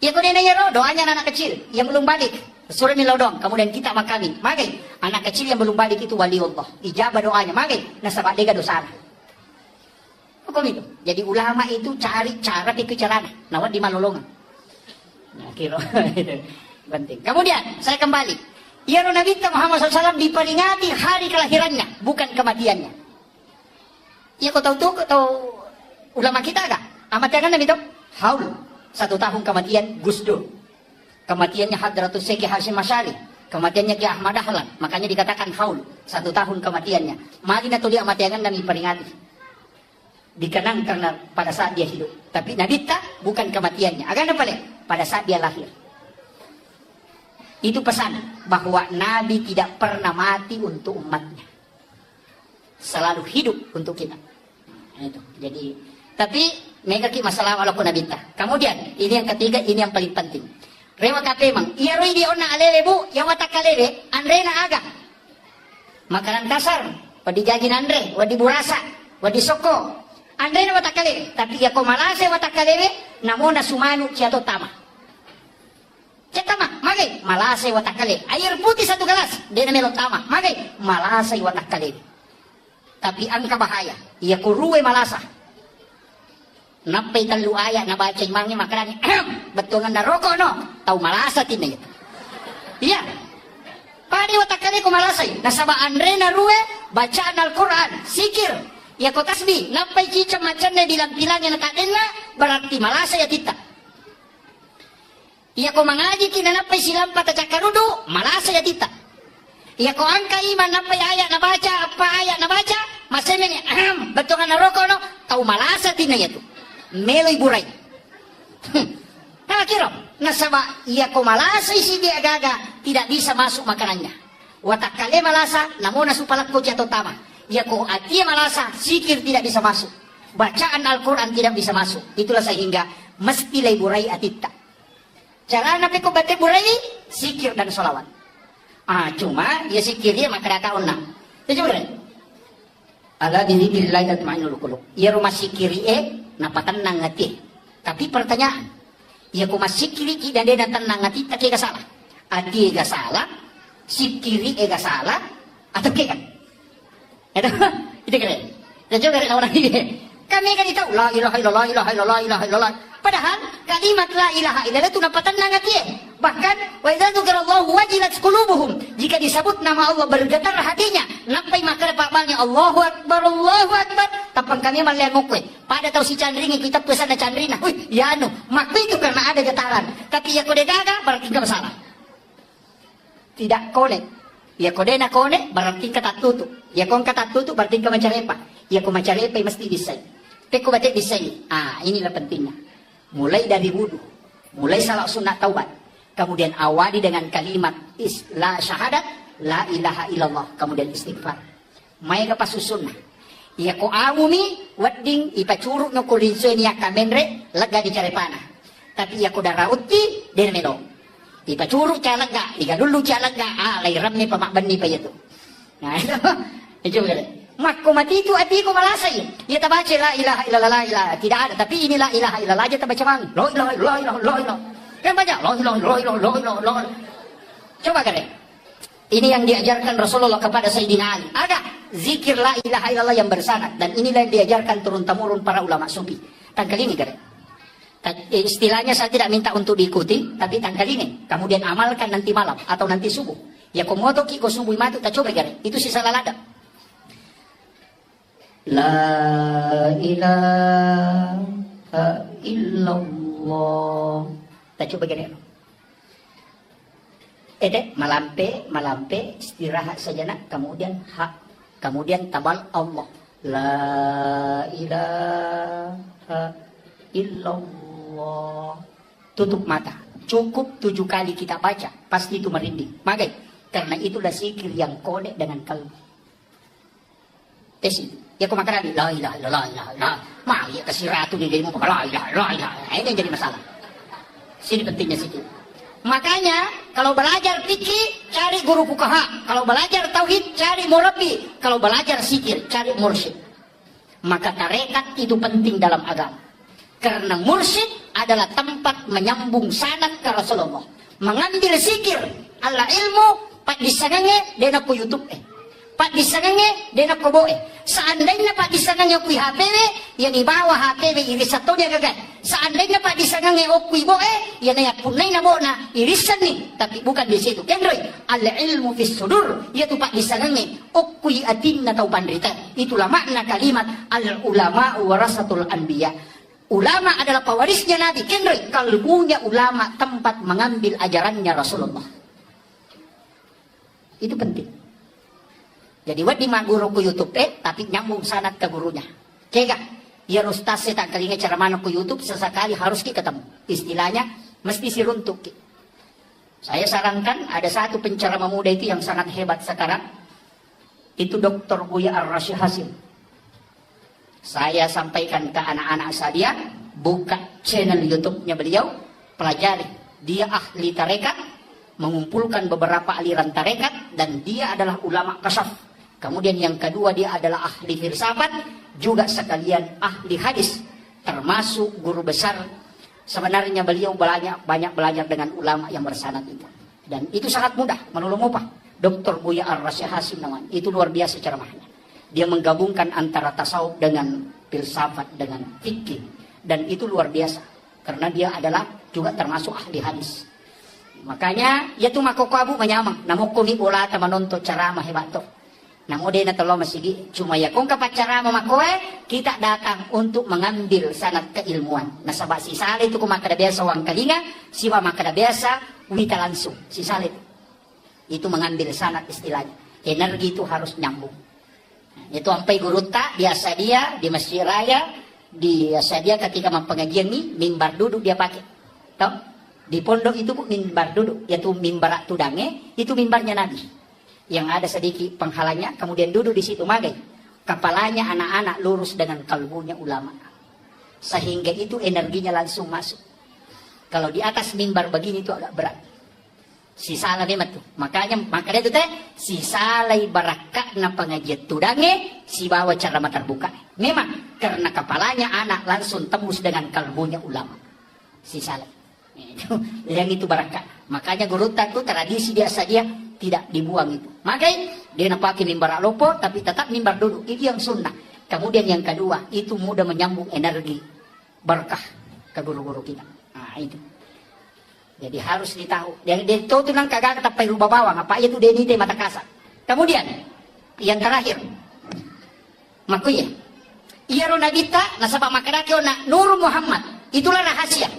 Ya kau nanya doanya anak kecil yang belum balik, surah milodong, kemudian kita makami, magay, anak kecil yang belum balik itu wali Allah, ijabah doanya, magay, nasabak dega dosa. Itu. Jadi ulama itu cari cara dikejaran, nawat di malolongan. Nah, kira penting. Kemudian saya kembali. Ya Nabi Muhammad SAW diperingati hari kelahirannya, bukan kematiannya. Ya kau tahu tuh, kau tahu ulama kita agak amat jangan Nabi itu haul 1 tahun kematian Gus Dur. Kematiannya Hadratus Syekh Hasyim Asy'ari. Kematiannya Ki Ahmad Dahlan. Makanya dikatakan haul 1 tahun kematiannya. Mari nato dia matiangan Nabi peringati. Dikenang karena pada saat dia hidup. Tapi Nabi tak bukan kematiannya. Akan apa ya? Pada saat dia lahir. Itu pesan bahwa Nabi tidak pernah mati untuk umatnya. Selalu hidup untuk kita. Nah, itu. Jadi, tapi mereka masalah walaupun Nabi tak. Kemudian ini yang ketiga, ini yang paling penting. Rewa kapemang. Iya roi di ona alele Bu, yang watak kalele, andre na aga. Makanan kasar, wadi jagin andre, wadi burasa, wadi soko. Andre na watakale, tapi ya ko malase watakale, namo na sumanu ciato tama. Cetama, magay, malase watakale. Air putih 1 gelas, dia na melong tama. Magay, malase watakale. tapi angka bahaya. Ia kuruwe malasa. Napay talu aya na baca imangnya makanannya. Betungan na rokok no. Tahu malasa tinay. Iya. Padi watakali ko malasay. Nasabaan rin na ruwe, bacaan Al-Quran, sikir. Ia ko tasbih. Napay chicha macan na bilang-bilang yang nakaden na, berarti malasay atita. Ia ko mangaji kinanapay silang patacakarudo, malasay atita. Ia ko angka iman napay ayat na baca, apa ayat na baca, masemeng betungan na rokok no, tahu malasa tinay itu. Meloy buray. Nakakiro, nasaba iya ko malasa isi dia gaga, tidak bisa masuk makanannya. Watakale malasa, namun nasupalat ko jatuh tama. Iya ko atia malasa, sikir tidak bisa masuk. Bacaan Al-Quran tidak bisa masuk. Itulah sehingga mesti lay buray atita. Cara napi ko bate buray, sikir dan solawat. Cuma ya sikir dia makadakaon na. Itu bener. Ala dzikrillah tatma'innul qulub. Ya rumah sikiri napatanang ngati. Tapi pertanyaan, ya ko masikiri ki dan dia tenang ngati tak ga salah. Ati ga salah, sikiri ga salah, atau ke kan? Itu keren. Dan juga dari orang ini. Kami kan tahu la ilaha illallah, ilaha illallah, ilaha illallah. Padahal kalimat la ilaha illallah itu napatanang ngati. Bahkan wa idza dzukirallahu wajilat qulubuhum. Jika disebut nama Allah bergetar hatinya. Nampai maka pamalnya Allahu Akbar, Allahu Akbar. Tapang kami maliangukwe. Pada tahu si Chandringi kita pesan na Chandrina. Wih, ya anu, maka itu karena ada getaran. Tapi ya kode gaga berarti enggak masalah. Tidak kone. Ya kode na kone berarti kata tutup. Ya kon kata tutup berarti enggak macarepa. Ya ko macarepa mesti bisa. Teko baca bisa. Inilah pentingnya. Mulai dari wudu, mulai salat sunat taubat. Kemudian awali dengan kalimat la syahadat, la ilaha illallah. Kemudian istighfar. May kapasusun na. Iya ko amumi, wadding, ipacuruk no kulinso niya kamenre, laga di carepana. Tapi iya ko darauti, din melo. Ipacuruk siya laga, igadulu siya laga, layram ni pamakban ni pa ito. Nah, itu ganda. Mako mati itu ati ko malasay. Iya tabace la ilaha illallah, la ilaha. Tidak ada, tapi ini la ilaha illallah aja tabaca mang. La ilaha illallah, la ilaha. Yang banyak la ilaha illallah. Coba kalian. Ini yang diajarkan Rasulullah kepada Sayyidina Ali. Ada zikir la ilaha illallah yang bersanad. Dan inilah yang diajarkan turun-temurun para ulama sufi. Tangkal ini kalian. Istilahnya saya tidak minta untuk diikuti, tapi tangkal ini. Kemudian amalkan nanti malam atau nanti subuh. Ya komoto ki ko subuh matu tak coba kalian. Itu sisa lalada. La ilaha illallah. Tak coba kalian. Malampe, istirahat sejenak, kemudian kemudian tabal Allah. La ilaha illallah. Tutup mata. Cukup 7 kali kita baca, pasti itu merinding. Magai, karena itulah zikir yang kode dengan kalbu. Tes itu. Ya kau makan la ilaha illallah, la ilaha. Mau ya kasih ratu di dirimu la ilaha, la ilaha. Ini yang jadi masalah. Sini pentingnya zikir. Makanya kalau belajar fikih cari guru fuqaha, kalau belajar tauhid cari murabbi, kalau belajar zikir cari mursyid. Maka tarekat itu penting dalam agama. Karena mursyid adalah tempat menyambung sanad ke Rasulullah. Mengambil zikir ala ilmu pak disangange dena ku YouTube pak disangange dena ku boe. Seandainya pak disangange ku HPW yang di bawah HPW iris satu dia gagal. Seandainya pak disangange ku boe yang ya punai na bona irisan nih, tapi bukan di situ. Kendroy al ilmu fis sudur yaitu pak disangange ku atin atau pandrita. Itulah makna kalimat al ulama warasatul anbiya. Ulama adalah pewarisnya Nabi. Kendroy kalbunya ulama tempat mengambil ajarannya Rasulullah. Itu penting. Jadi wadi ma guru ku YouTube tapi nyambung sanad ke gurunya. Kega, ya ustaz saya tak kalinya cara mana ku YouTube sesekali harus kita ketemu. Istilahnya mesti si runtuk. Saya sarankan ada satu penceramah muda itu yang sangat hebat sekarang. Itu Dr. Buya Ar-Rasyid Hasim. Saya sampaikan ke anak-anak saya, buka channel YouTube-nya beliau, pelajari. Dia ahli tarekat, mengumpulkan beberapa aliran tarekat, dan dia adalah ulama kasaf. Kemudian yang kedua dia adalah ahli filsafat, juga sekalian ahli hadis, termasuk guru besar. Sebenarnya beliau banyak belajar dengan ulama yang bersanad itu. Dan itu sangat mudah, menolong upah. Dr. Buya Ar-Rasyid Hasim namanya. Itu luar biasa ceramahnya. Dia menggabungkan antara tasawuf dengan filsafat dengan fikih, dan itu luar biasa karena dia adalah juga termasuk ahli hadis. Makanya ya tu makoko abu menyamang namo kumi bola ta manonto ceramah hebat to. Namo de na tolo masigi cuma ya kung kapat ceramah makoe kita datang untuk mengambil sanad keilmuan. Nasaba si sale itu kumakada biasa wang kalinga, siwa makada biasa wita langsung si sale itu mengambil sanad istilahnya. Energi itu harus nyambung. Itu sampai guru tak biasa dia di masjid raya, biasa dia ketika pengajian nih mimbar duduk dia pakai. Tahu? Di pondok itu mimbar duduk, yaitu mimbar tudange, itu mimbarnya Nabi. Yang ada sedikit penghalangnya, kemudian duduk di situ magai. Kepalanya anak-anak lurus dengan kalbunya ulama. Sehingga itu energinya langsung masuk. Kalau di atas mimbar begini itu agak berat. Si salah memang tuh. Makanya itu teh si salai barakat na pengajian tudange, si bawa ceramah terbuka. Memang karena kepalanya anak langsung tembus dengan kalbunya ulama. Si salai. Yang itu barakat. Makanya guru itu tradisi biasa dia tidak dibuang itu. Makanya dia nak pakai mimbar lopo tapi tetap mimbar duduk. Itu yang sunnah. Kemudian yang kedua itu mudah menyambung energi berkah ke guru-guru kita. Nah itu. Jadi harus ditahu. Dan itu tuh nang kagak tapi rubah bawang. Apa itu deni teh mata kasar. Kemudian yang terakhir, makuya. Iya rona kita nasabah makanakio na Nur Muhammad. Itulah rahasia.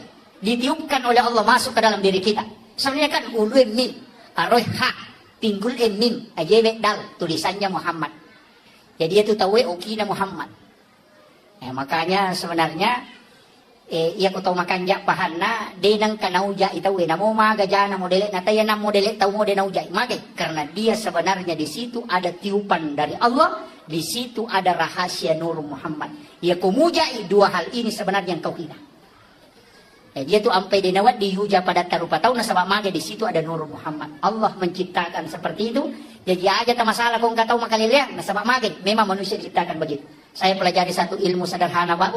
Ditiupkan oleh Allah masuk ke dalam diri kita. Sebenarnya kan ulu mim, aroh ha, pinggul mim, ajewe dal, tulisannya Muhammad. Jadi itu tahu okina Muhammad. Makanya sebenarnya iya ko tahu makan jak pahana, denang kanauja itawe namo magajana modele nataya nam modele tahu modele nauja. Maka karena dia sebenarnya di situ ada tiupan dari Allah, di situ ada rahasia Nur Muhammad. Ya kumujai dua hal ini sebenarnya yang kau kira. Dia tuh sampai dinawat dihuja pada tarupa tahu nasabah mage di situ ada Nur Muhammad. Allah menciptakan seperti itu. Jadi aja tak masalah kau nggak tahu makaliliang nasabah mage. Memang manusia diciptakan begitu. Saya pelajari satu ilmu sederhana pak.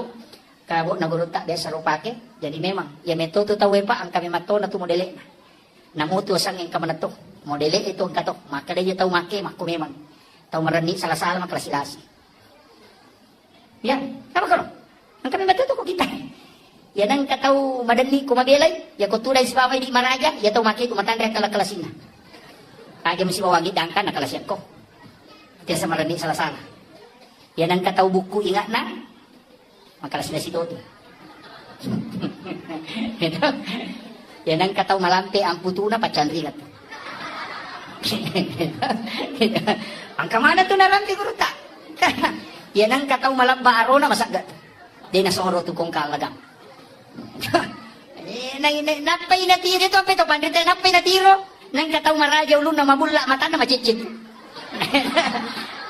Kabo na guru tak biasa rupake. Jadi memang ya metode tahu pak angka memato na tu modele. Namu tu sang yang kamana tu modele itu angka tu. Maka dia tahu make maku memang tahu mereni salah-salah maklasilasi. Ya, apa kalau angka memato tu kok kita. Ya nang katau madani ko magelay, ya ko tulay si babay di maraja, ya tau maki ko matandre kala kalasina. Aja mesti bawangi dangkan na kalasyan ko. Tiya sa marani salah-salah. Ya nang katau buku ingat na, makalas na si Toto. Ya nang katau malampe ang putuna pacandri na to. Ang kamana to narampi guru ta. Ya nang katau malamba arona masagat. Di nasoro to kong kalagam. Napay na tiro ito, peto pandita, napay na tiro. Nang kataw maraja ulo na mabula, mata na macicit.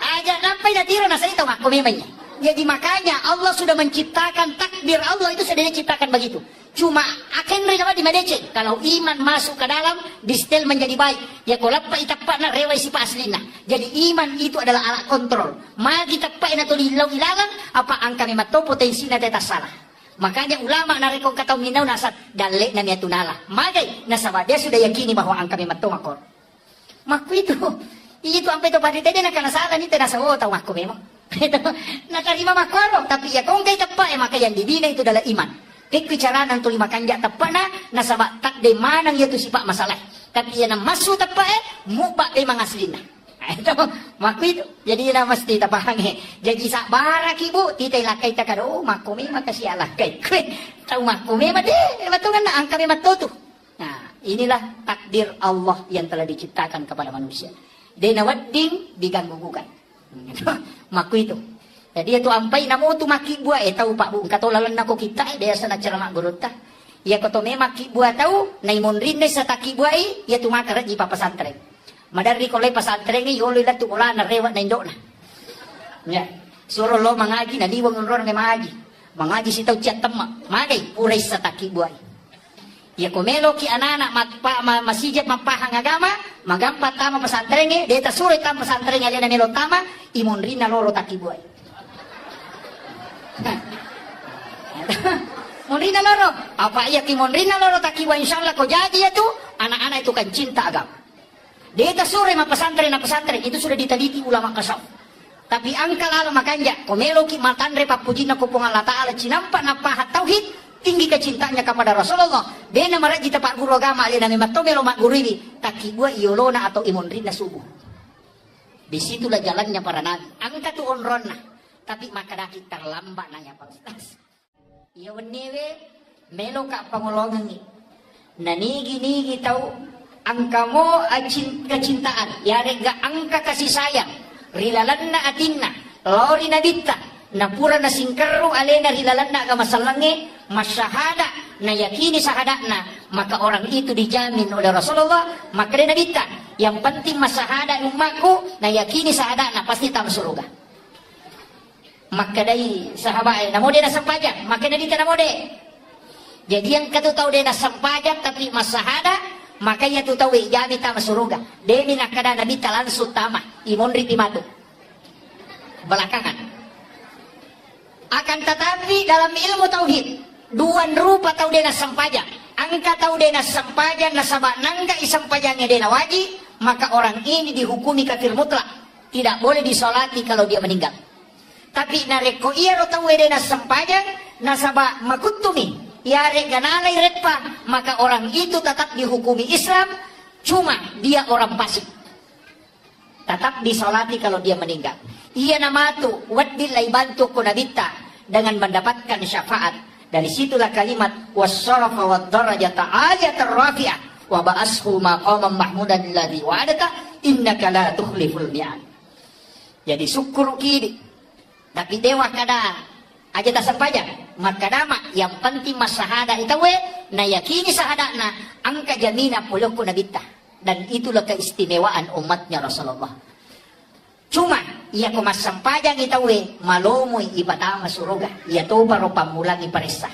Aja, napay na tiro, nasa ito, kumimay niya. Jadi makanya Allah sudah menciptakan takdir Allah itu sudah diciptakan begitu. Cuma akan rin di madece. Kalau iman masuk ke dalam, distel menjadi baik. Ya kalau pa itapak na reway si paslina. Jadi iman itu adalah alat kontrol. Magi tapak na to ilaw-ilalang, apa ang kami mato potensi na tetas salah. Makanya ulama narikong kataw minaw nasa dali na niya tunala. Magay, nasaba dia sudah yakini bahwa ang kami mato makor. Maku itu ampe to pati tadi nakanasala ni nasa tahu maku memang. Itu nakarima makoro, tapi ya kung kay tapak maka yang dibina itu adalah iman. Kekbicaraan ang tulima kanja tapak na nasaba tak de manang yaitu sipak masalah. Tapi ya na masu tapak mubak de mangaslina. Itu maku itu jadi na mesti tapahange. Jadi sak barak ibu titay lakay takado makumi makasih alakay. Tahu makumi made batungan na ang kami matutu. Nah, inilah takdir Allah yang telah diciptakan kepada manusia. Denawadding diganggu-gugat. Maku itu. Jadi itu ampai namo tu maki buah tahu pak bu katolalan nako kita dia sana ceramah gurutta. Ya koto me maki buah tahu naimun rinde sa taki buai ya tu makara di pesantren. Madari kolay pesantren ni yolo la tu ola na rewat na indok na. Ya. Suruh lo mangaji na diwang ngon na mangaji. Mangaji si tau chat tema. Magay puray sa taki buai. Ya kumelo ki anak-anak masijat mapahang agama, magampat tama pesantren ni, deta surat tama pesantren alina na melo tama, imun rin na loro taki buai. Monrin na loro. Apa iya ki monrin na loro taki buai insyaallah ko jadi ya tu, anak-anak itu kan cinta agama. Deta sore ma pesantren na pesantren itu sudah diteliti ulama kasaf. Tapi angka lala makanya komelo ki matandre papujina kupung Allah Ta'ala cinampa napahat tauhid tinggi kecintanya kepada Rasulullah. Dena maraji tapak guru agama alina memattomelo mak guru ini taki gua iolona atau imunrina subuh. Disitulah jalannya para nabi. Angka tu onrona tapi maka daki terlambat nanya Pak Ustaz. Iya wenewe melo ka pangolongan ni. Nanigi-nigi tahu angka mo kecintaan ya rega angka kasih sayang rilalanna atinna lori nabita napura na singkeru alena rilalanna agama salange masyahada na yakini sahadana maka orang itu dijamin oleh Rasulullah maka dia nabita yang penting masahada umatku na yakini sahadana pasti tam surga maka dari sahabat namo dia na sampajan maka nabita namo de jadi yang katu tahu dia na sampajan tapi masahada makanya tu tahu jami tama suruga demi nakada nabi langsung tama imonri timatu belakangan akan tetapi dalam ilmu tauhid dua rupa tahu dena sampaja angka tahu dena sampaja nasabak nangga isampajanya dena wajib maka orang ini dihukumi kafir mutlak tidak boleh disolati kalau dia meninggal tapi nareko iya tahu dena sampaja nasabak makutumi yare ganalai retpa maka orang itu tetap dihukumi Islam cuma dia orang fasik tetap disolati kalau dia meninggal ia namatu waddilai bantu kunabita dengan mendapatkan syafaat dari situlah kalimat wassarafa waddarajata ayatar rafi'ah wa ba'ashu maqaman mahmudan alladhi wa'adata innaka la tukhliful mi'ad jadi syukur kiri tapi dewa kada aja tak sampaja maka nama yang penting masahada itu na yakini sahadana angka jamina puluku nabita dan itulah keistimewaan umatnya Rasulullah cuma ia kumas sampaja kita malumui ibadah surga ia tuh baru pamulangi parisa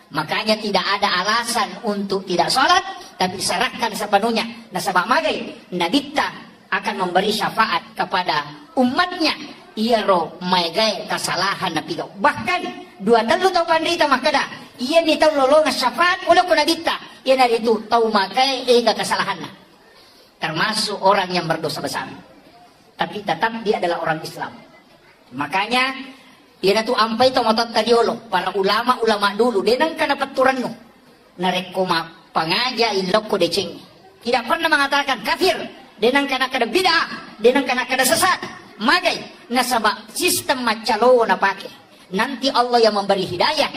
makanya tidak ada alasan untuk tidak sholat tapi serahkan sepenuhnya nasabak magai nabita akan memberi syafaat kepada umatnya ia roh magai kesalahan nabi bahkan dua telu tahu pandita makada ia ni tahu lolongan syafaat ulah kuna dita ia dari itu tahu magai kesalahan termasuk orang yang berdosa besar tapi tetap dia adalah orang Islam makanya ia tu ampai tahu motot tadiolo para ulama dulu denang kana paturan no narekoma pangaja iloko deceng tidak pernah mengatakan kafir denang kana kada bid'ah denang kana kada sesat magai nasabak sistem macalo na pakai nanti Allah yang memberi hidayah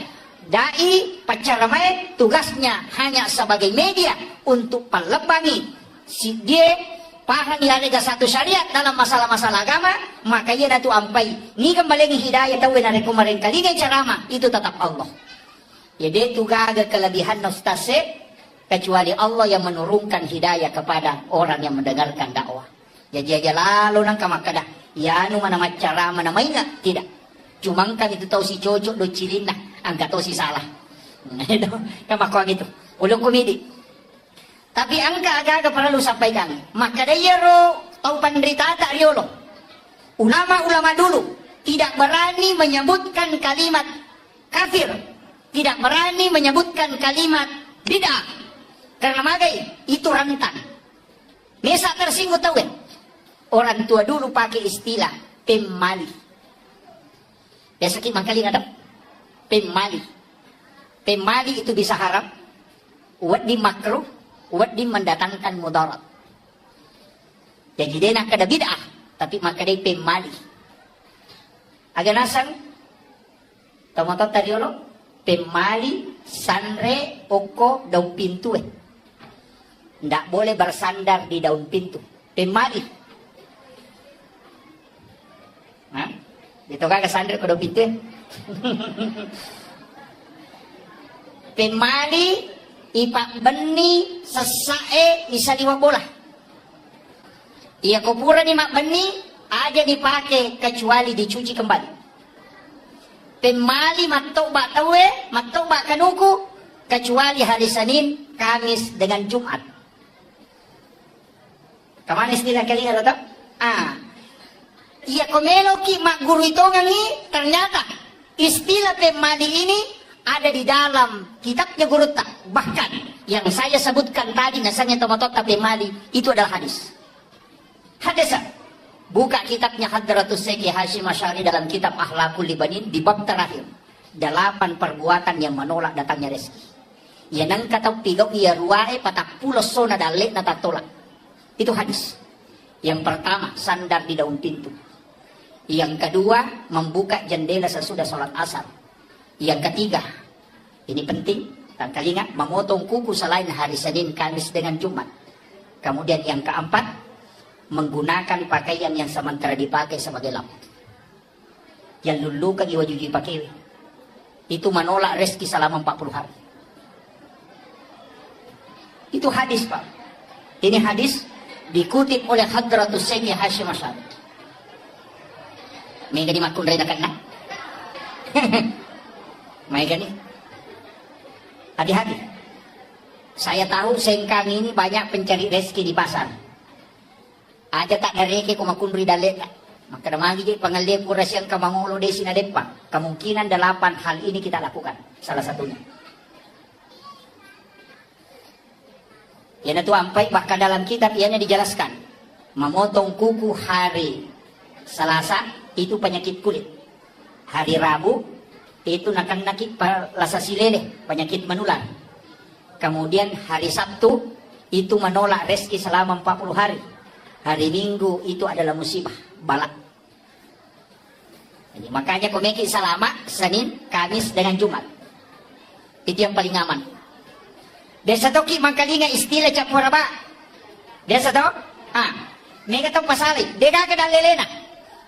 dai pacaramai tugasnya hanya sebagai media untuk pelebangi si dia paham ya ada satu syariat dalam masalah-masalah agama maka ia natu ampai ni kembali hidayah tahu na kemarin kali ceramah itu tetap Allah jadi tugas kelebihan nostase kecuali Allah yang menurunkan hidayah kepada orang yang mendengarkan dakwah jadi aja lalu nang kamakada ya anu mana macara mana mainga tidak cuma kan itu tahu si cocok do cilina angkat tahu si salah itu kamakuan itu ulung komedi tapi angka agak perlu sampaikan maka dia ro tahu penderita tak riolo ulama dulu tidak berani menyebutkan kalimat kafir tidak berani menyebutkan kalimat bid'ah karena magai itu rentan mesa tersinggung tahu orang tua dulu pakai istilah pemali. Biasa kita mangkali ada pemali. Pemali itu bisa haram, buat di makruh, buat di mendatangkan mudarat. Jadi dia nak ada bid'ah, tapi maka dia pemali. Agak nasang, tahu tadi lo pemali, sanre, oko, daun pintu. Tidak boleh bersandar di daun pintu. Pemali. Nah, itu kagak sandar ke pintu. Pemali ipak beni sesae bisa bola. Ia kuburan imak beni aja dipakai kecuali dicuci kembali. Pemali matok bak tawe, matok bak kanuku kecuali hari Senin, Kamis dengan Jumat. Kemana istilah kalian atau? Ia komelo ki mak guru itu ngangi ternyata istilah pemali ini ada di dalam kitabnya guru tak bahkan yang saya sebutkan tadi nasanya tomatot pemali itu adalah hadis Buka kitabnya Hadratus Syekh Hasyim Asy'ari dalam kitab Akhlaqul Libanin di bab terakhir. 8 perbuatan yang menolak datangnya rezeki. Ya nang kata pigaw iya ruae patapulos so na dalik na tatolak. Itu hadis. Yang pertama, sandar di daun pintu. Yang kedua, membuka jendela sesudah sholat asar. Yang ketiga, ini penting, dan ingat, memotong kuku selain hari Senin, Kamis dengan Jumat. Kemudian yang keempat, menggunakan pakaian yang sementara dipakai sebagai lampu. Yang lulukan iwajuji pakai. Itu menolak rezeki selama 40 hari. Itu hadis, Pak. Ini hadis dikutip oleh Hadratus Syekh Hasyim Asy'ari. May gani makun rin na. May gani. Hati-hati. Saya tahu sengkang ini banyak pencari rezeki di pasar. Aja tak nareke ko makunri dalit. Maka namagi di pangalip ko rasyang kamangulo de sinadepa. Kemungkinan 8 hal ini kita lakukan. Salah satunya. Yan itu ampai bahkan dalam kitab ianya dijelaskan. Memotong kuku hari Selasa itu penyakit kulit. Hari Rabu itu nakit lasa silele, penyakit menular. Kemudian hari Sabtu itu menolak rezeki selama 40 hari. Hari Minggu itu adalah musibah, balak. Jadi, makanya komeki selama Senin, Kamis dengan Jumat. Itu yang paling aman. Desa toki mangkalinga istilah capuraba. Desa to? Mega to pasali. Dega ke dalelena.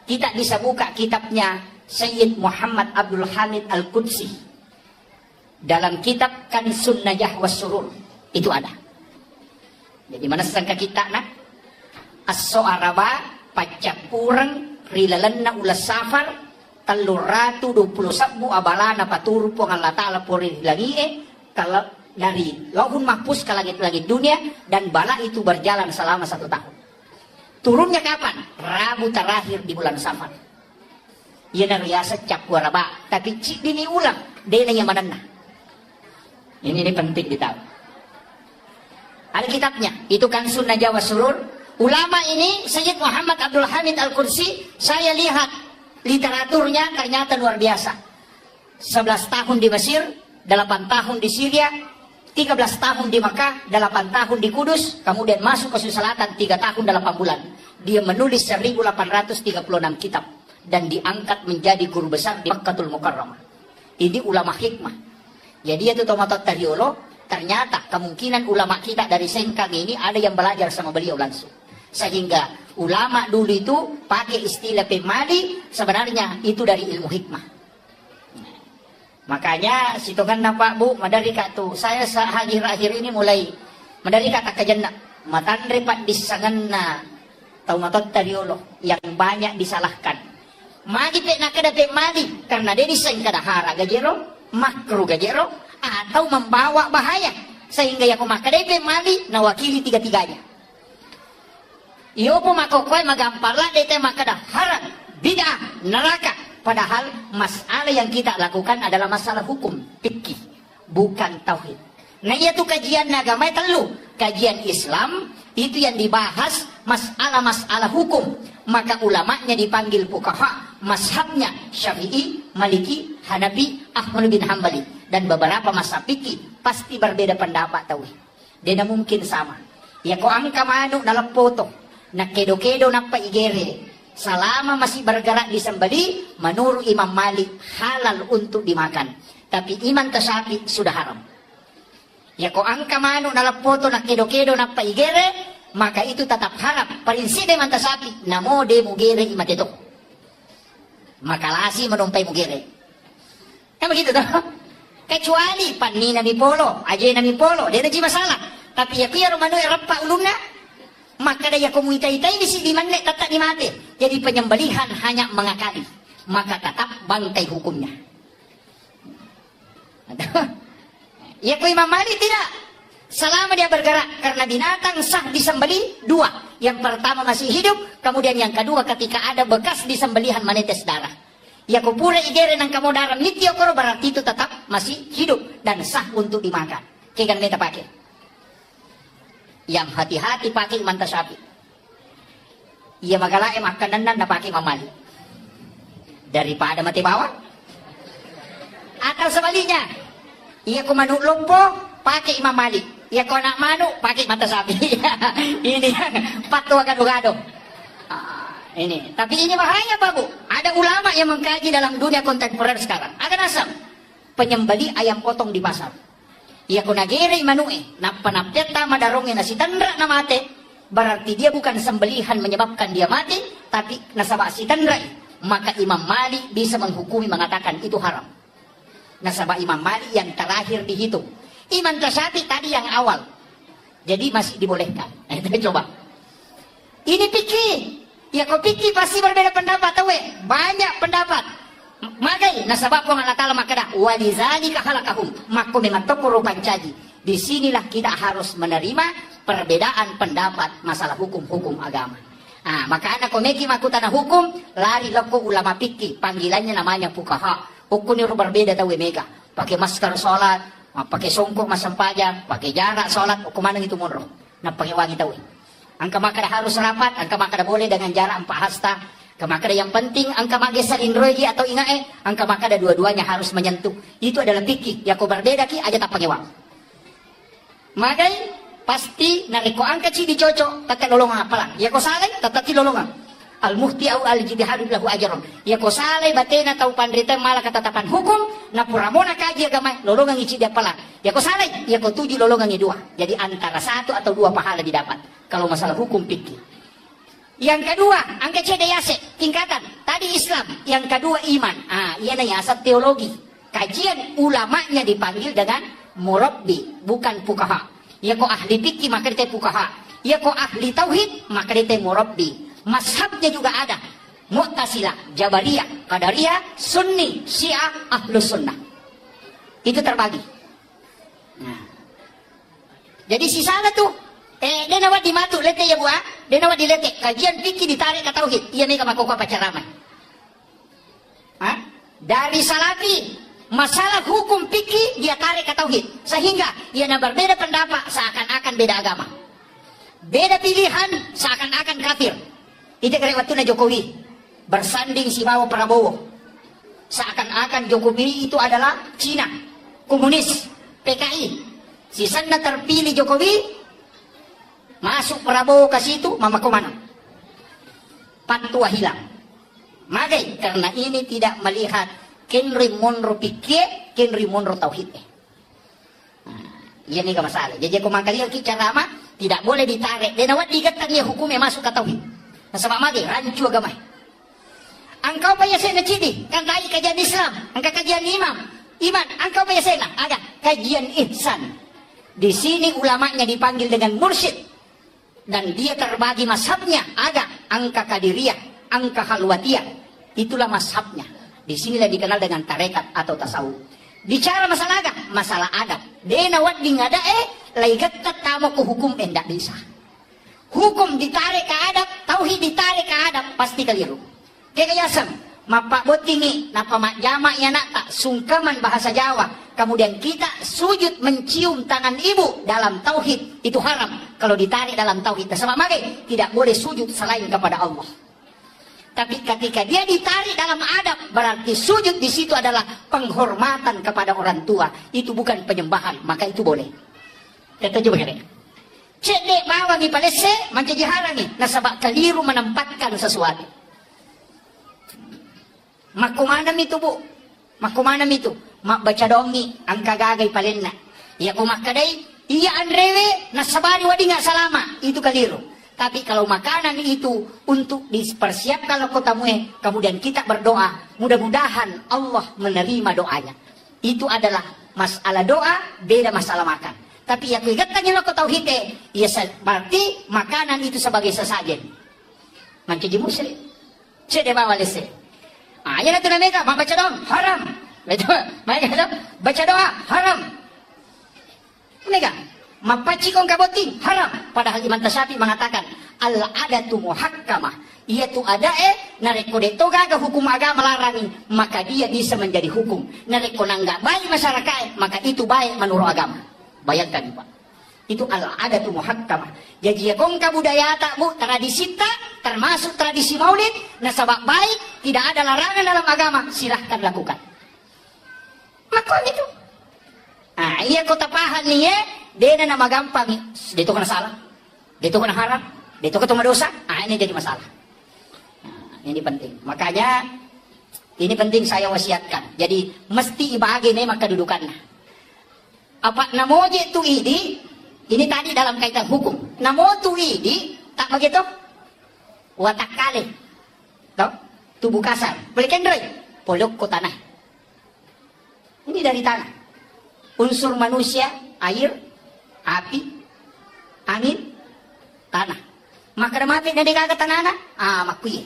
Kita bisa buka kitabnya Sayyid Muhammad Abdul Hamid Al-Qudsi. Dalam kitab Kansun Najah Was-Surur. Itu ada. Jadi mana sangka kita nak? As-so'araba pacapurang rilalan na ulas safar taluratu 21 abalana paturu po ng latala po rin lagi kalau dari lauhun mahfuz ke langit-langit dunia dan bala itu berjalan selama 1 tahun. Turunnya kapan? Rabu terakhir di bulan Safar. Ia nariasa capuaraba tapi cik dini ulang dia yang manana. Ini penting ditahu. Ada kitabnya itu kan Sunnah Jawa Surur. Ulama ini Sayyid Muhammad Abdul Hamid Al-Qudsi, saya lihat literaturnya ternyata luar biasa. 11 tahun di Mesir, 8 tahun di Syria, 13 tahun di Makkah, 8 tahun di Kudus, kemudian masuk ke Sulawesi Selatan 3 tahun 8 bulan. Dia menulis 1836 kitab dan diangkat menjadi guru besar di Makkatul Mukarramah. Ini ulama hikmah. Jadi itu tomatot tariolo, ternyata kemungkinan ulama kita dari Sengkang ini ada yang belajar sama beliau langsung. Sehingga ulama dulu itu pakai istilah pemali, sebenarnya itu dari ilmu hikmah. Makanya situ kan Pak Bu, madari katu saya akhir-akhir ini mulai madari kata kajenna matandre pak disanganna tau matot tariolo yang banyak disalahkan. Magi pe nakada pemali karena dia diseng kada hara gajero, makruh gajero atau membawa bahaya sehingga ya kumakada pemali nawakili tiga-tiganya. Iyo po makokoy magamparla dete makada haram, bid'ah, neraka. Padahal masalah yang kita lakukan adalah masalah hukum, fikih, bukan tauhid. Nah itu kajian agama telu. Kajian Islam itu yang dibahas masalah-masalah hukum. Maka ulamanya dipanggil fuqaha, mazhabnya Syafi'i, Maliki, Hanafi, Ahmad bin Hambali. Dan beberapa mazhab fikih pasti berbeda pendapat tauhid. Dia mungkin sama. Ya ko ang kamano dalam foto. Na kedo-kedo na paigere selama masih bergerak di sembeli menurut Imam Malik halal untuk dimakan tapi Imam Tasyafi sudah haram. Ya ko ang kamano na foto na kedo-kedo na paigere maka itu tetap haram prinsip Imam Tasyafi namo de mugere imat itu maka lasi menumpai mugere kan begitu toh. Kecuali panni nami polo aja nami polo dia ada masalah tapi ya kira manu erapa ulumna maka daya komunitai bisi dimanle tetap dimati. Jadi penyembelihan hanya mengakali, maka tetap bangkai hukumnya. Ya ko Imam Malik tidak. Selama dia bergerak karena binatang sah disembeli 2. Yang pertama masih hidup, kemudian yang kedua ketika ada bekas disembelihan menetes darah. Ya ko pura igere nang kamu darah nityo koro berarti itu tetap masih hidup dan sah untuk dimakan. Kikan meta pakai. Yang hati-hati pakai Imam Tasyafi. ia magalae makanan na pakai Imam Malik daripada mati bawah. Atau sebaliknya, ia ko manuk lompo pakai Imam Malik, ia ko anak manuk pakai mata sapi. Ini yang fatwa gado-gado. Ini, tapi ini bahaya Pak Bu. Ada ulama yang mengkaji dalam dunia kontemporer sekarang. Akan asam penyembeli ayam potong di pasar. Ia ko nagere manue, napanapyata madaronge na si tandra na mate. Berarti dia bukan sembelihan menyebabkan dia mati, tapi nasabah si tandra. Maka Imam Malik bisa menghukumi mengatakan itu haram. Nasabah Imam Malik yang terakhir dihitung. Imam Syafi'i tadi yang awal. Jadi masih dibolehkan. Kita coba. Ini pikir. Ya kau pikir pasti berbeda pendapat, tahu? Banyak pendapat. Magai nasabah ko Allah Taala makada walizalika khalaqahum. Maka memang tokoro pancaji. Disinilah kita harus menerima perbedaan pendapat masalah hukum-hukum agama. Maka anak komeki makutana hukum lari loko ulama fikih, panggilannya namanya fuqaha. Hukumnya berbeda tahu mega. Pakai masker sholat, pakai songkok masam pajak, pakai jarak sholat, hukuman itu munro. Nah pakai wangi tahu. Angka makada harus rapat, angka makada boleh dengan jarak 4 hasta. Angka makada yang penting, angka magesa indroji atau ingae, angka makada dua-duanya harus menyentuh. Itu adalah fikih. Ya kau berbeda ki aja tak pakai wang. Magai pasti nariko angka ci dicocok, tata lolongan apalah. Ya kau salah, tata ti lolongan. Al-muhti au al-jitihadu lahu ajron. Ya kau salah batena tau pandrita malah ketetapan hukum, na puramona kaji agama lolongan ici dia pala. Ya kau salah, ya kau tuju lolongan i 2. Jadi antara 1 atau 2 pahala didapat. Kalau masalah hukum fikih. Yang kedua, angka cedayase, tingkatan. Tadi Islam, yang kedua iman. Ia nanya asal teologi. Kajian ulamanya dipanggil dengan murabbi, bukan fuqaha. Ya kau ahli fikih maka dia fuqaha. Ya kau ahli tauhid maka dia murabbi. Mazhabnya juga ada. Mu'tazilah, Jabariyah, Qadariyah, Sunni, Syiah, Ahlus Sunnah. Itu terbagi. Nah. Jadi si sana tuh, dia nawat dimatu, lete ya buah, dia nawat dilete. Kajian fikih ditarik ke tauhid. Iya mega makoko pacaramai. Dari salafi, masalah hukum fikih dia tarik ke tauhid. Sehingga ia berbeda pendapat seakan-akan beda agama. Beda pilihan seakan-akan kafir. Itu kira waktu na Jokowi bersanding si Bawo Prabowo. Seakan-akan Jokowi itu adalah Cina, komunis, PKI. Si sana terpilih Jokowi, masuk Prabowo ke situ, mama komano. Patwa hilang. Magai karena ini tidak melihat kenri monro pikir, kenri monro tauhid. Iya nih masalah. Jadi aku makanya kita lama tidak boleh ditarik. Dan awak dikatakan dia hukumnya masuk ke tauhid. Nasabah mati, rancu agama. Engkau payah saya cidi, kan tadi kajian Islam, engkau kajian iman, engkau payah saya ada kajian ihsan. Di sini ulamanya dipanggil dengan mursyid dan dia terbagi mazhabnya ada angka kadiriyah, angka khalwatiyah. Itulah mazhabnya. Di sinilah dikenal dengan tarekat atau tasawuf. Bicara masalah agama, masalah adab. Dena wat dingada laigat tamu ke hukum endak bisa. Hukum ditarik ke adab, tauhid ditarik ke adab, pasti keliru. Kayak yasam, mapak botingi, napa mak jamak ya nak tak sungkaman bahasa Jawa. Kemudian kita sujud mencium tangan ibu dalam tauhid itu haram. Kalau ditarik dalam tauhid, sama magai tidak boleh sujud selain kepada Allah. Tapi ketika dia ditarik dalam adab, berarti sujud di situ adalah penghormatan kepada orang tua. Itu bukan penyembahan, maka itu boleh. Kita coba kira. Cedek bawa di palese, mancaji harangi. Nasabak keliru menempatkan sesuatu. Makumanam itu bu. Makumanam itu. Mak baca dongi, angka gagai palenna. Ya kumakadai, iya andrewe, nasabari wadi nggak salama. Itu keliru. Tapi kalau makanan itu untuk dipersiapkan kota mue, kemudian kita berdoa, mudah-mudahan Allah menerima doanya. Itu adalah masalah doa, beda masalah makan. Tapi yang kegatan lo tauhid ya berarti makanan itu sebagai sesajen. Mancaji muslim. Cede bawa lese. Ya itu namanya baca doa haram. Baca doa haram. Mega. Mapaci kong kaboti haram. Padahal Imam Syafi'i mengatakan al-adatu muhakkamah. Yaitu ada narekodeto gaga hukum agama larangi, maka dia bisa menjadi hukum. Nareko nggak baik masyarakat, maka itu baik menurut agama. Bayangkan Pak. Itu al-adatu muhakkamah. Jadi ya kong kabudaya tak bu, tradisi tak, termasuk tradisi maulid, nasabak baik, tidak ada larangan dalam agama, silahkan lakukan. Maka itu. Ah, iya kota pahan nih ya, dia nama gampang, dia itu kena salah, dia itu kena haram, dia itu ketemu dosa, ini jadi masalah. Nah, ini penting. Makanya ini penting saya wasiatkan. Jadi mesti ibagi nih maka kedudukannya. Apa namoje tu ini tadi dalam kaitan hukum. Namo tu tak begitu? Watak kali. Tahu? Tubuh kasar. Belikan doi. Polok ko tanah. Ini dari tanah. Unsur manusia, air, api, angin, tanah. Maka mati na di kagat tanana, makuye.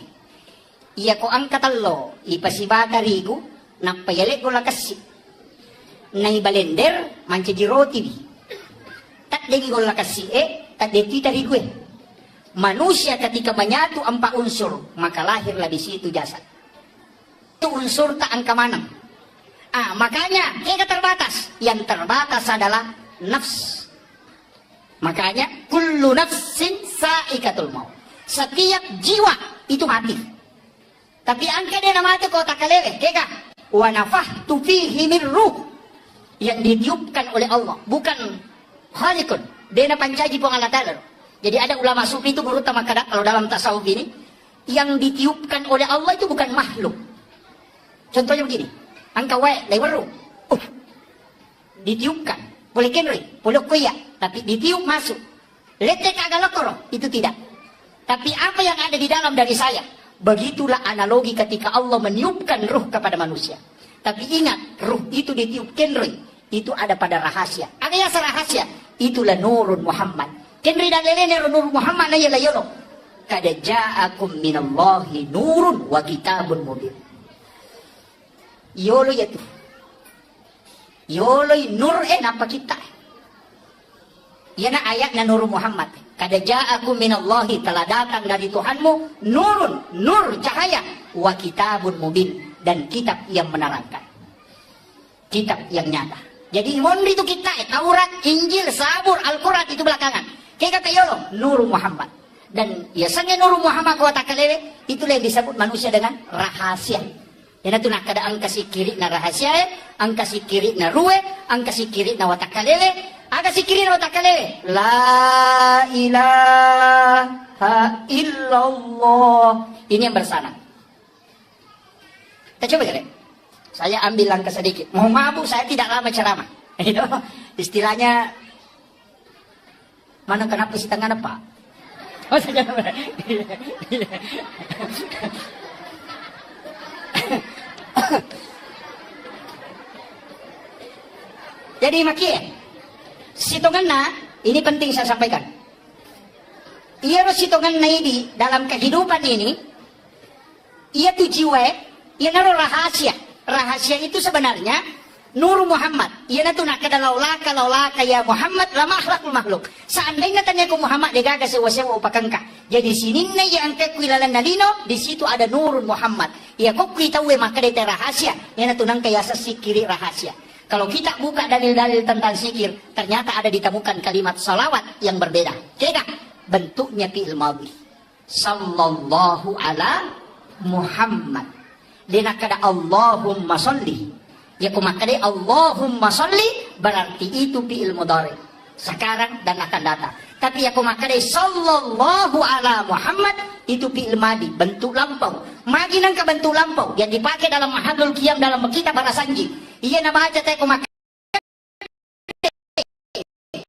Iya ko ang katalo, ipasibata rigo, napayalik ko lakasi. Naibalender, manca di roti di. Tak lagi ko lakasi tak dekita rigo Manusia ketika menyatu empat unsur, maka lahirlah di situ jasad. Itu unsur tak angka manam. Makanya kita terbatas. Yang terbatas adalah nafs. Makanya kullu nafsin sa'ikatul maut. Setiap jiwa itu mati. Tapi angka dia nama itu kau tak kelewe. Keka wa nafahtu fihi min ruh. Yang ditiupkan oleh Allah, bukan khaliqun. Dia pancaji pun Allah Ta'ala. Jadi ada ulama sufi itu menurut makada kalau dalam tasawuf ini, yang ditiupkan oleh Allah itu bukan makhluk. Contohnya begini, angka wae leweru, ditiupkan, boleh kenri, boleh kuya, tapi ditiup masuk. Letek agalokoro, itu tidak. Tapi apa yang ada di dalam dari saya, begitulah analogi ketika Allah meniupkan ruh kepada manusia. Tapi ingat, ruh itu ditiup kenri, itu ada pada rahasia. Ada yang rahasia, itulah nurun Muhammad. Kenri dan lelene nur Muhammad na yala yolo. Kada ja'akum minallahi nurun wa kitabun mubin. Yolo yaitu. Yolo nur napa kita. Yana ayat na nur Muhammad. Kada ja'akum minallahi, telah datang dari Tuhanmu nurun, nur cahaya, wa kitabun mubin, dan kitab yang menerangkan. Kitab yang nyata. Jadi mon itu kita, Taurat, Injil, Zabur, Al-Quran itu belakangan. Kayak kata Yolo, Nur Muhammad. Dan biasanya Nur Muhammad kau tak kelewe, itulah yang disebut manusia dengan rahasia. Dan itu nak kada ang kasih kiri na rahasia, ang kasih kiri na ruwe, ang kasih kiri na watak kalewe, ang kasih kiri na watak kalewe. La ilaha illallah. Ini yang bersana. Kita coba kali. Saya ambil langkah sedikit. Mau mabuk saya tidak lama ceramah. Itu istilahnya. Mana kenapa si tangan apa? Oh, saya jadi maki sitonganna ini penting saya sampaikan. Ia sitonganna ini dalam kehidupan ini, ia tu jiwa, ia naruh rahasia. Rahasia itu sebenarnya Nur Muhammad. Ia na nak kada laulaka ya Muhammad lama akhlakul makhluk. Seandainya tanya ku Muhammad dia gagas sewa-sewa upakangka. Jadi sini na yang ke kuilalan nalino, di situ ada Nur Muhammad. Ia kok kita we maka dia rahasia. Ia na nang kaya sikiri rahasia. Kalau kita buka dalil-dalil tentang sikir, ternyata ada ditemukan kalimat salawat yang berbeda. Kira bentuknya fi'il madhi. Sallallahu ala Muhammad. Dia nak kada Allahumma sholli. Ya kumakade Allahumma sholli berarti itu fi'il mudhari sekarang dan akan datang. Tapi ya kumakade sallallahu ala Muhammad itu fi'il madhi, bentuk lampau. Magi nang ka bentuk lampau yang dipakai dalam mahallul qiyam dalam kitab Barasanji. Iya na baca teh kumakade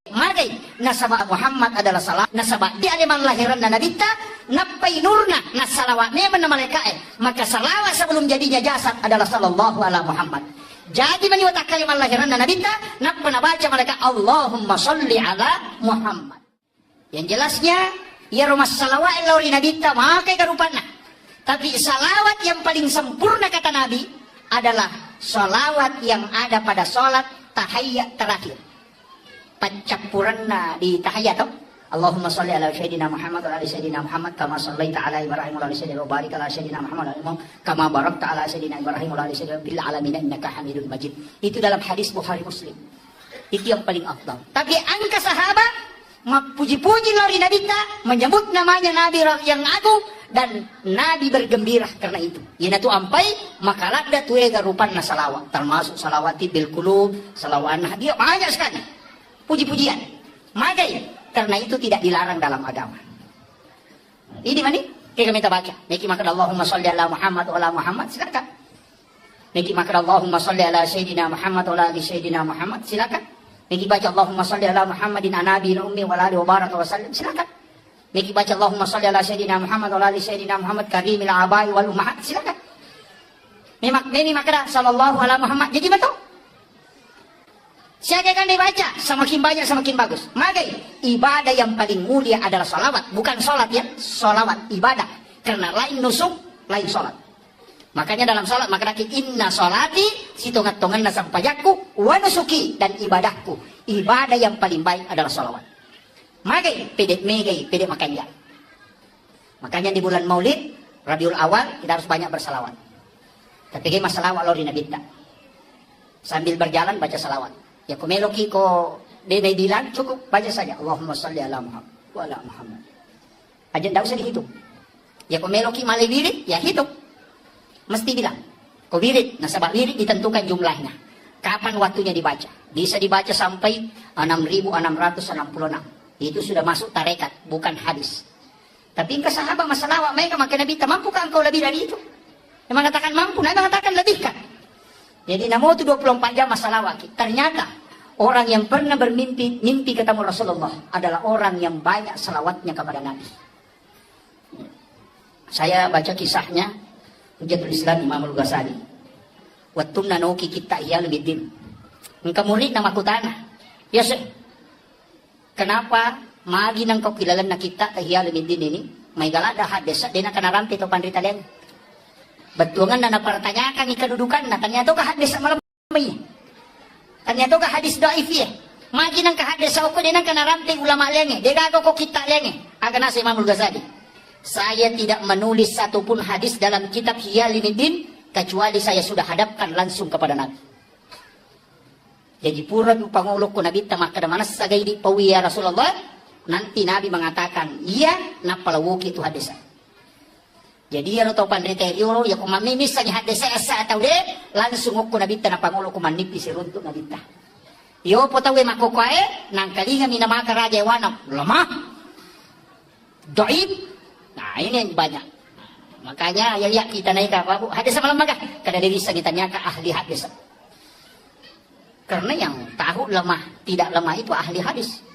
Magai nasaba Muhammad adalah salah nasaba di aliman lahiran dan nabita napai nurna nasalawatnya mana malaikae, maka salawat sebelum jadinya jasad adalah sallallahu ala Muhammad. Jadi menyutak kalimat lahiran dan nabita nak pernah baca malaikat Allahumma sholli ala Muhammad. Yang jelasnya ya rumah salawat lauri nabita makai karupana. Tapi salawat yang paling sempurna kata Nabi adalah salawat yang ada pada sholat tahiyyat terakhir. Pancampuranna di tahiyyat toh. Allahumma sholli ala sayyidina Muhammad wa ala sayyidina Muhammad kama shallaita ala Ibrahim wa ala sayyidina wa barik ala sayyidina Muhammad wa kama barakta ala sayyidina Ibrahim wa ala sayyidina bil alamin innaka Hamidul Majid. Itu dalam hadis Bukhari Muslim. Itu yang paling afdal. Tapi angka sahabat puji-puji lori Nabi ta, menyebut namanya Nabi yang agung, dan Nabi bergembira karena itu. Yana tu ampai makalah dah tu ega rupanna salawat, termasuk salawati bil qulub, salawat dia banyak sekali. Puji-pujian. Magai karena itu tidak dilarang dalam agama. Ini mana? Kita minta baca. Niki maka Allahumma sholli ala Muhammad wa ala Muhammad, silakan. Niki maka Allahumma sholli ala Sayyidina Muhammad wa ala ali Sayyidina Muhammad, silakan. Niki baca Allahumma sholli ala Muhammadin anabi ummi wa ala alihi wa baraka wa sallam, silakan. Niki baca Allahumma sholli ala Sayyidina Muhammad wa ala ali Sayyidina Muhammad karimil abai wal ummahat, silakan. Ini maka sallallahu ala Muhammad, jadi betul. Siapa akan dibaca, semakin banyak semakin bagus. Maka ibadah yang paling mulia adalah salawat, bukan sholat ya, salawat ibadah. Karena lain nusuk, lain sholat. Makanya dalam sholat maka inna sholati situngat-tungan nasam pajakku wa nusuki, dan ibadahku. Ibadah yang paling baik adalah salawat. Maka pedek makanya. Makanya di bulan Maulid Rabiul Awal kita harus banyak bersalawat. Tapi masalah lori Nabi ta. Sambil berjalan baca salawat. Ya kumeloki ko dede bilang cukup baca saja Allahumma sholli ala Muhammad wa ala Muhammad. Aja tidak usah dihitung. Ya kumeloki mali wirid ya hitung. Mesti bilang. Ko wirid, nasabah wirid ditentukan jumlahnya. Kapan waktunya dibaca? Bisa dibaca sampai 6.666. Itu sudah masuk tarekat, bukan hadis. Tapi ke sahabat masalah mereka maka Nabi mampukah engkau lebih dari itu? Yang mengatakan mampu, Nabi mengatakan lebihkan. Jadi namun itu 24 jam masalah wakil. Ternyata orang yang pernah mimpi ketemu Rasulullah adalah orang yang banyak salawatnya kepada Nabi. Saya baca kisahnya Hujjatul Islam Imam Al-Ghazali. Wattum nanoki kita iya lebih dim. Engkau murid nama kutana. Ya sir. Kenapa magi nang kau kilalan na kita iya lebih dim ini? May galada hadesa dina kanarampi to pandrita len. Betuangan na napertanyakan ikadudukan na ternyata ka hadis malam may. Ternyata ka hadis dhaif ya. Magi nang ka hadis sa uko dinang kanarampi ulama lenge. Degago ko kita lenge. Aga na si Imam Al-Ghazali. Saya tidak menulis satupun hadis dalam kitab Hiyalinuddin kecuali saya sudah hadapkan langsung kepada Nabi. Jadi pura pangulok ko Nabi tamak kada manas sagay di pawi ya Rasulullah. Nanti Nabi mengatakan, iya napalawuki itu hadis. Jadi ya tau pandriterio ya kung mamimis sa hadis sa atau de langsung ko Nabi ta napangulok ko manipis runtuk Nabi ta. Yo po tawe makokwae nang kalinga minamaka raja wanam lemah. Dhaif. Nah ini yang banyak. Makanya ya kita naik apa bu hadis malam maka kada bisa ditanya ke ahli hadis. Karena yang tahu lemah tidak lemah itu ahli hadis.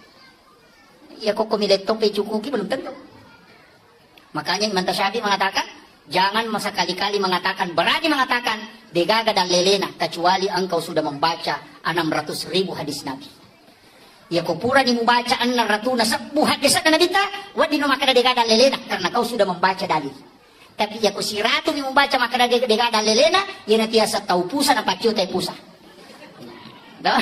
Ya kok kumilet tope cukuki belum tentu. Makanya Imam Tasyabi mengatakan jangan sekali-kali mengatakan berani mengatakan degaga dan lelena kecuali engkau sudah membaca 600.000 hadis Nabi. Ya kau pura di membaca 600 hadis Nabi ta wadi no maka degaga dan lelena karena kau sudah membaca dalil. Tapi ya kau siratu di membaca maka degaga dan lelena ya natiasa tahu pusa nampak juta pusa. Nah,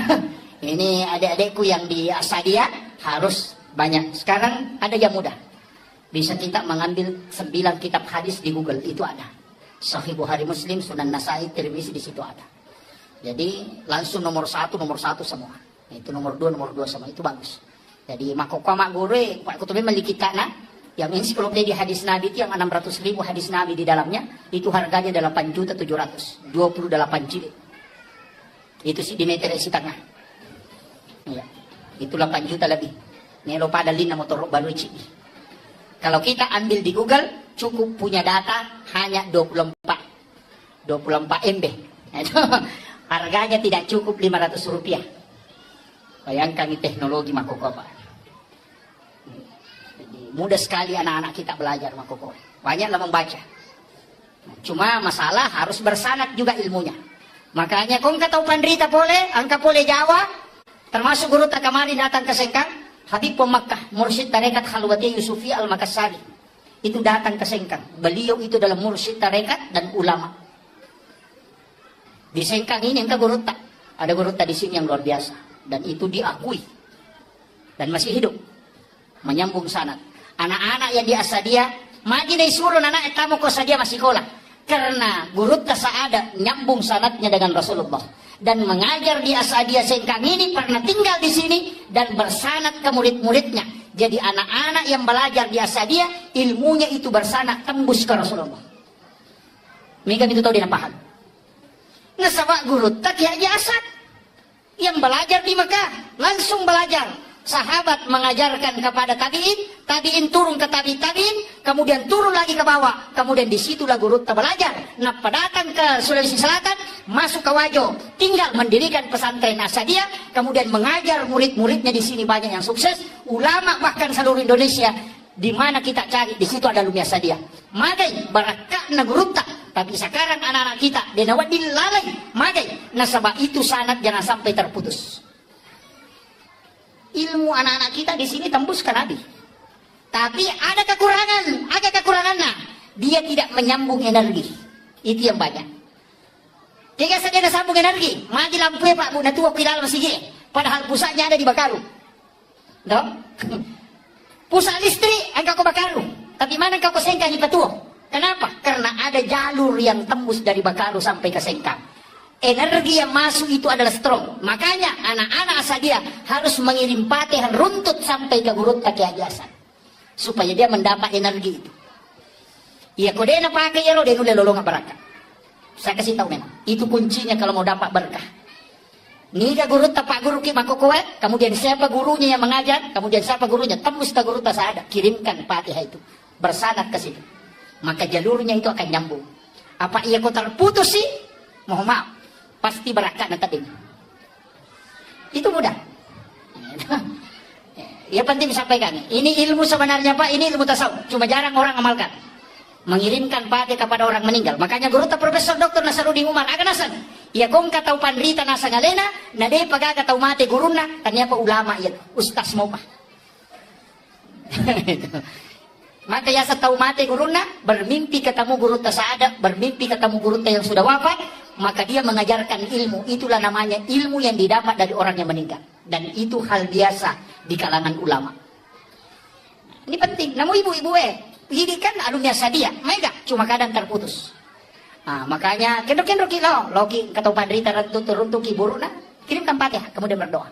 ini adik-adikku yang di Asadia harus banyak. Sekarang ada yang mudah. Bisa kita mengambil 9 kitab hadis di Google, itu ada. Sahih Bukhari Muslim, Sunan Nasai, Tirmizi di situ ada. Jadi langsung nomor 1 semua. Itu nomor 2 semua, itu bagus. Jadi makokama gore, Pak Kutubi melikitana yang ensiklopedia hadis Nabi itu yang 600.000 hadis Nabi di dalamnya, itu harganya 8.700.000, 28 jilid. Itu sih di meter isi tengah. Ya. Itu 8 juta lebih. Nelo padalin na motor baru cik. Kalau kita ambil di Google, cukup punya data hanya 24 MB. Harganya tidak cukup 500 rupiah. Bayangkan ini teknologi makokoba. Mudah sekali anak-anak kita belajar makokoba. Banyaklah membaca. Cuma masalah harus bersanad juga ilmunya. Makanya kung kataw pandrita pole, angka pole Jawa, termasuk guru takamari datang ke Sengkang, Habib Makkah, Mursyid Tarekat Khalwati Yusufi Al-Makassari. Itu datang ke Sengkang. Beliau itu dalam Mursyid Tarekat dan ulama. Di Sengkang ini angka guru tak. Ada guru tak di sini yang luar biasa. Dan itu diakui. Dan masih hidup. Menyambung sanad. Anak-anak yang di Asadia, magi na isuro anak kamu ko sadia masih sekolah. Karena guru tasaada nyambung sanadnya dengan Rasulullah dan mengajar di Asadiyah Sengkang ini pernah tinggal di sini dan bersanad ke murid-muridnya. Jadi anak-anak yang belajar di Asadiyah ilmunya itu bersanad tembus ke Rasulullah. Mereka itu tahu dia paham. Nasabak guru tak Haji Asad yang belajar di Mekah langsung belajar. Sahabat mengajarkan kepada tabiin, tabiin turun ke tabiin, kemudian turun lagi ke bawah, kemudian disitulah guru belajar. Nah, datang ke Sulawesi Selatan, masuk ke Wajo, tinggal mendirikan pesantren Asadiyah, kemudian mengajar murid-muridnya di sini banyak yang sukses, ulama bahkan seluruh Indonesia. Di mana kita cari, di situ ada Lumia Asadiyah. Magai barakah guru tak, tapi sekarang anak-anak kita denawat dilalai, magai. Nah, sebab itu sanad jangan sampai terputus. Ilmu anak-anak kita di sini tembus ke Nabi. Tapi ada kekurangannya. Dia tidak menyambung energi. Itu yang banyak. Jika saja ada sambung energi, mati lampu ya Pak Bu, nanti waktu dalam masih padahal pusatnya ada di Bakaru. No? Pusat listrik engkau ke Bakaru, tapi mana engkau ke Sengkang Ipatuo? Kenapa? Karena ada jalur yang tembus dari Bakaru sampai ke Sengkang. Energi yang masuk itu adalah strong. Makanya anak-anak Asadiyah harus mengirim patihan runtut sampai ke guru Taki Haji Hasan. Supaya dia mendapat energi itu. Ya kode na pakai ya lo dia nulis lolongan berkah. Saya kasih tahu memang. Itu kuncinya kalau mau dapat berkah. Nika guru tapak guru ki makokoe, kemudian siapa gurunya yang mengajar, kemudian siapa gurunya tembus ke guru tasada, kirimkan patiha itu bersanad ke situ. Maka jalurnya itu akan nyambung. Apa ia kau terputus sih? Mohon maaf. Pasti berakat nanti. Itu mudah. Ya penting disampaikan. Ini ilmu sebenarnya Pak, ini ilmu tasawuf. Cuma jarang orang amalkan. Mengirimkan pati kepada orang meninggal. Makanya guru Profesor Dr. Nasaruddin Umar akan nasan. Ya kong katau pandrita nasa ngalena, nade paga katau mati guruna, ternyata ulama ya, ustaz mau Pak. Maka ya setau mati guruna, bermimpi ketemu guru tasaada, bermimpi ketemu guru yang sudah wafat, maka dia mengajarkan ilmu. Itulah namanya ilmu yang didapat dari orang yang meninggal. Dan itu hal biasa di kalangan ulama. Ini penting. Namun ibu-ibu ini kan alumni Asadiyah, mega cuma kadang terputus. Nah, makanya kendor-kendor kilo, loki ketau pandrita runtuk buruna, kirimkan Fatihah, kemudian berdoa.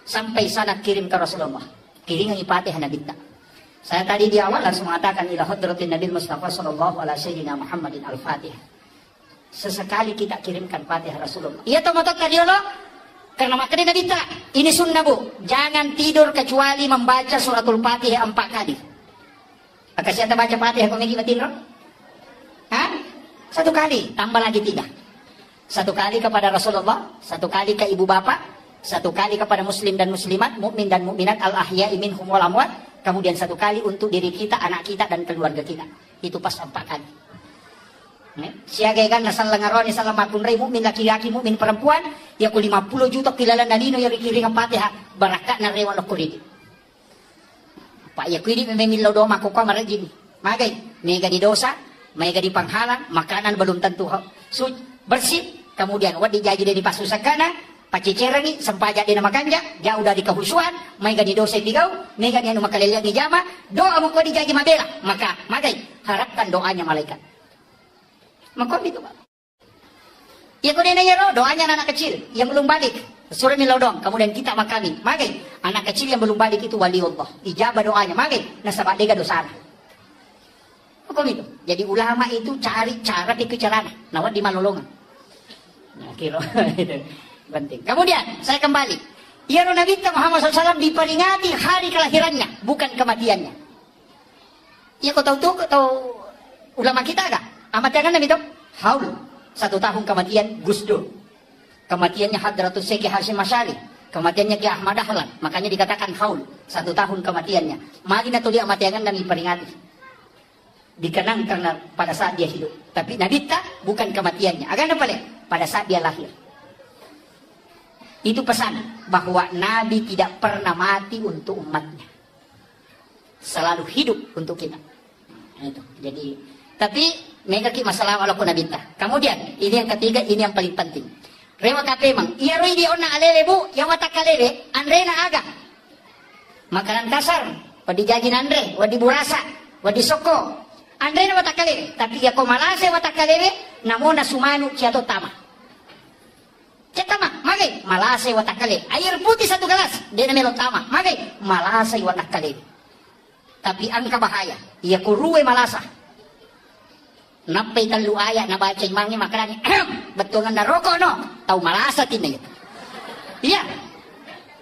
Sampai sana kirim ke Rasulullah. Kirimkan Fatihah Nabi. Saya tadi di awal langsung mengatakan ila hadratin Nabi Mustafa sallallahu alaihi sayyidina Muhammadin al-Fatihah. Sesekali kita kirimkan Fatihah Rasulullah. Iya toh motok tadi lo? Karena makanya Nabi tak. Ini sunnah Bu. Jangan tidur kecuali membaca suratul Fatihah 4 kali. Maka siapa baca Fatihah kau megi tidur? Hah? 1 kali, tambah lagi 3. 1 kali kepada Rasulullah, 1 kali ke ibu bapak, 1 kali kepada muslim dan muslimat, mukmin dan mukminat al-ahya'i minhum wal amwat, kemudian 1 kali untuk diri kita, anak kita dan keluarga kita. Itu pas 4 kali. Siagai kan nasal lengaroni salam makun rei mukmin laki-laki mukmin perempuan ya ku 50 juta kilala nalino yang dikiring Fatihah barakat na rewan kulidi. Pak ya kuidi mememilo do mako ka marajini. Magay mega di dosa, mega di panghalang, makanan belum tentu bersih, kemudian wadi jaji dari pasusakana, pacicerangi sempaja di nama kanja, jauh dari kehusuan, mega di dosa digau, mega di anu makaliliang di jama, doa mo ko di jaji mabela, maka magay harapkan doanya malaikat. Maka itu Pak. Ya kemudian doanya anak kecil yang belum balik. Surah Milodong. Kemudian kita makami. Magay. Anak kecil yang belum balik itu wali Allah. Ijabah doanya. Magay. Nasabak dega dosa. Maka itu. Jadi ulama itu cari cara dikecelana. Nawat di malolongan. Nah, kira itu penting. Kemudian saya kembali. Ya Nabi Muhammad SAW diperingati hari kelahirannya. Bukan kematiannya. Ya kau tahu tuh. Kau tahu ulama kita agak. Amat jangan Nabi itu haul 1 tahun kematian Gus Dur, kematiannya Hadratus Syekh Hasyim Asy'ari, kematiannya Ki Ahmad Dahlan, makanya dikatakan haul 1 tahun kematiannya. Mari na dia matiangan dan diperingati, dikenang karena pada saat dia hidup. Tapi Nabi tak bukan kematiannya, agar apa pada saat dia lahir. Itu pesan bahwa Nabi tidak pernah mati untuk umatnya, selalu hidup untuk kita. Nah, itu jadi. Tapi mereka masalah walaupun nabita. Kemudian ini yang ketiga, ini yang paling penting. Rewa kapemang, iya roi di ona alele Bu, yang mata kalele, andre na aga. Makanan kasar, wadi jajin andre, wadi burasa, wadi soko. Andre na watakale, tapi ya ko malase watakale, namo na sumanu ciato tama. Tama, magay, malase watakale. Air putih satu gelas, dia na melon tama. Magay, malase watakale. Tapi ang kabahaya, iya ko ruwe malasa. Napay talu aya na baca imangi makarani. Betungan na roko no, tau malasa tinay. Iya.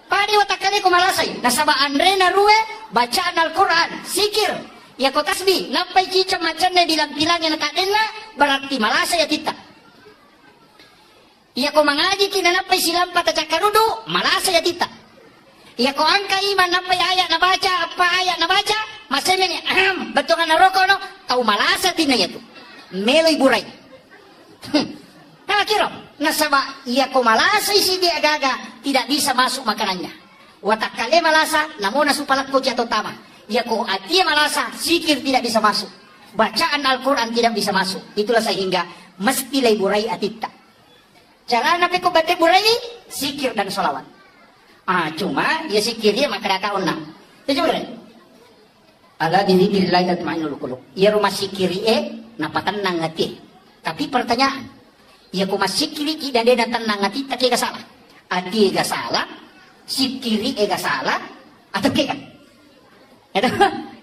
Padi watakale ko malasay. Nasaba Andre na ruwe, bacaan Al-Quran, sikir. Ya ko tasbih, napay cica macan na bilang-bilang yang nakaden na, berarti malasay atita. Ya ko mangaji kinanapay silang patacakarudo, malasay atita. Ya ko angka iman napay ayat na baca, apa ayat na baca, masemen betungan na roko no, tau malasa tinay ito. Meloy buray. Kira nasaba iya ko malasa isi dia gaga tidak bisa masuk makanannya. Watakale malasa namun nasupalak ko jatuh tama. Iya ko atia malasa sikir tidak bisa masuk. Bacaan Al-Quran tidak bisa masuk. Itulah sehingga mesti lay buray atita. Cara nape ko bate buray sikir dan solawat. Cuma ya sikirnya makarakaon na. Itu coba ala dzikrillah tatma'innul qulub. Ya rumah sikiri napatenang hati. Tapi pertanyaan, ya ko masikiri dan dia tenang hati tak kira salah. Adi ega salah, sikiri ega salah, atau kira?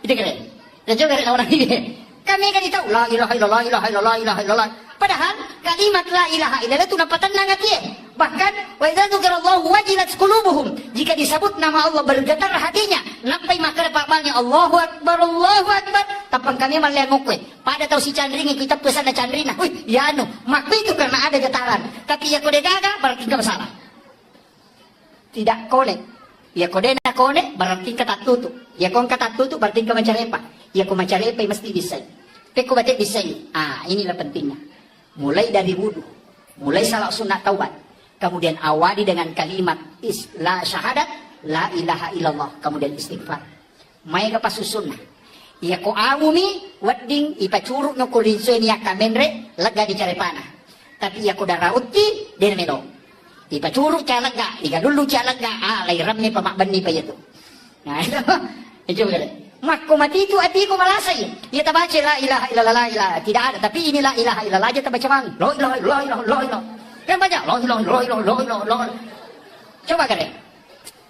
Itu kira. Dan juga orang ini. Kami kan tahu la ilaha illallah, ilaha illallah, ilaha illallah. Padahal kalimat la ilaha illallah itu napatenang hati. Bahkan wa idza dzukirallahu wajilat qulubuhum. Jika disebut nama Allah bergetar hatinya. Nampai makar pakbalnya Allahu Akbar, Allahu Akbar. Tapang kami malihat mukwe. Pada tahu si candring kita pesan ada candrina. Wih, ya anu, makwi itu karena ada getaran. Tapi ya kode gaga berarti enggak masalah. Tidak konek. Ya kode na konek berarti kata tutup. Ya kon kata tutup berarti enggak mencarepa. Ya ko mencarepa mesti bisa. Peko batik bisa. Inilah pentingnya. Mulai dari wudu, mulai salat sunat taubat, kemudian awali dengan kalimat la syahadat, la ilaha illallah, kemudian istighfar. Mai ka pasusunna. Iya ko amumi wadding ipacuruk no kulinso niya kamenre lega di carepana. Tapi iya ko darauti den meno. Ipacuruk calaga, iga dulu calaga, lay ramne pamakban ni pa yato. Nah, itu begitu. Makku mati itu hatiku malasay. Ya tabaca la ilaha illallah ilaha. Tidak ada. Tapi ini la ilaha illallah aja tabaca bang. La ilaha illallah la ilaha. Kan banyak. La ilaha illallah. Coba kan.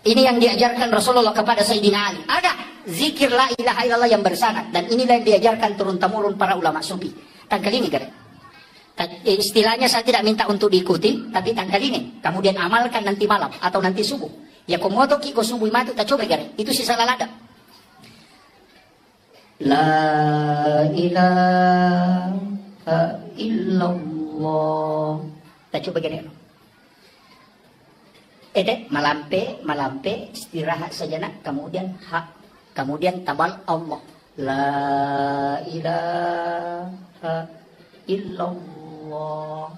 Ini yang diajarkan Rasulullah kepada Sayyidina Ali. Ada zikir la ilaha illallah yang bersanad. Dan inilah yang diajarkan turun-temurun para ulama sufi. Tangkal ini kan. Istilahnya saya tidak minta untuk diikuti. Tapi tangkal ini. Kemudian amalkan nanti malam. Atau nanti subuh. Ya komoto ki ko subuh matu. Tak coba kan. Itu sisa lalada. La ilaha illallah. Kita coba gini. Malampe, istirahat sejenak, kemudian kemudian tabal Allah. La ilaha illallah.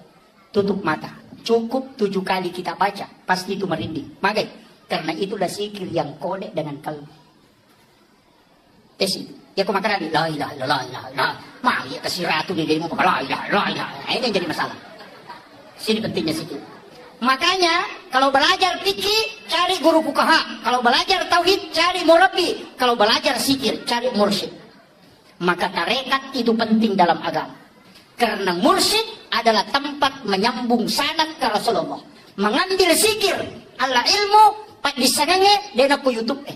Tutup mata. Cukup 7 kali kita baca, pasti itu merinding. Makanya, karena itulah zikir yang konek dengan kalbu. Tes itu. Ya kau makan la ilaha illallah. Mah ya kasih ratu di demo la ilaha. Ini yang jadi masalah. Sini pentingnya situ. Makanya kalau belajar fikih cari guru fuqaha, kalau belajar tauhid cari murabbi, kalau belajar zikir cari mursyid. Maka tarekat itu penting dalam agama. Karena mursyid adalah tempat menyambung sanad ke Rasulullah. Mengambil zikir ala ilmu pak disangange dena ku YouTube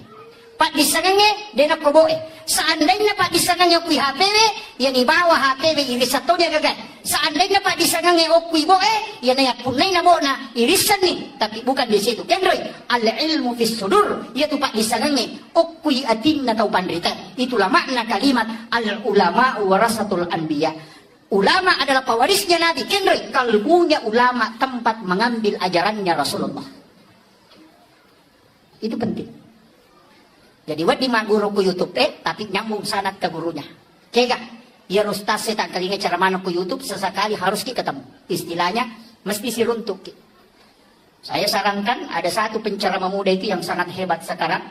Pak disangange dena ko boe. Seandainya Pak disangange ku HPW, ya ni bawa HPW iris satu dia gagal. Seandainya Pak disangange ku boe, ya na punai na bo na irisan ni, tapi bukan di situ. Kendroy, al ilmu fis sudur, yaitu Pak disangange ku atin na tau pandrita. Itulah makna kalimat al ulama warasatul anbiya. Ulama adalah pewarisnya Nabi. Kendroy, kalbunya ulama tempat mengambil ajarannya Rasulullah. Itu penting. Jadi wadi guru ku YouTube tapi nyambung sanad ke gurunya. Kega, ya ustaz saya tak kalinya cara mana ku YouTube sesekali harus ketemu. Istilahnya mesti si runtuk. Saya sarankan ada satu penceramah muda itu yang sangat hebat sekarang.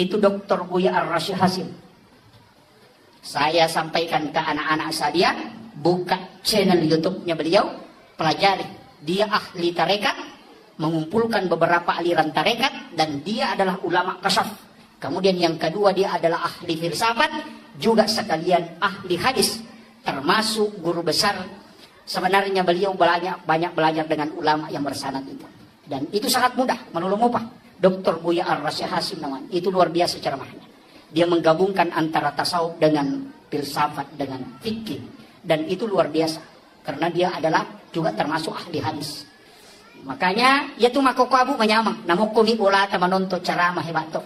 Itu Dr. Buya Ar-Rasyid Hasim. Saya sampaikan ke anak-anak saya, buka channel YouTube-nya beliau, pelajari. Dia ahli tarekat, mengumpulkan beberapa aliran tarekat, dan dia adalah ulama kasyaf. Kemudian yang kedua dia adalah ahli filsafat, juga sekalian ahli hadis, termasuk guru besar. Sebenarnya beliau banyak belajar dengan ulama yang bersanad itu. Dan itu sangat mudah, menolong apa? Dr. Buya Ar-Rasyid Hasim namanya. Itu luar biasa ceramahnya. Dia menggabungkan antara tasawuf dengan filsafat dengan fikih. Dan itu luar biasa. Karena dia adalah juga termasuk ahli hadis. Makanya, ya tu makoko abu menyamang. Namo kumi bola ta menonton ceramah hebat tu.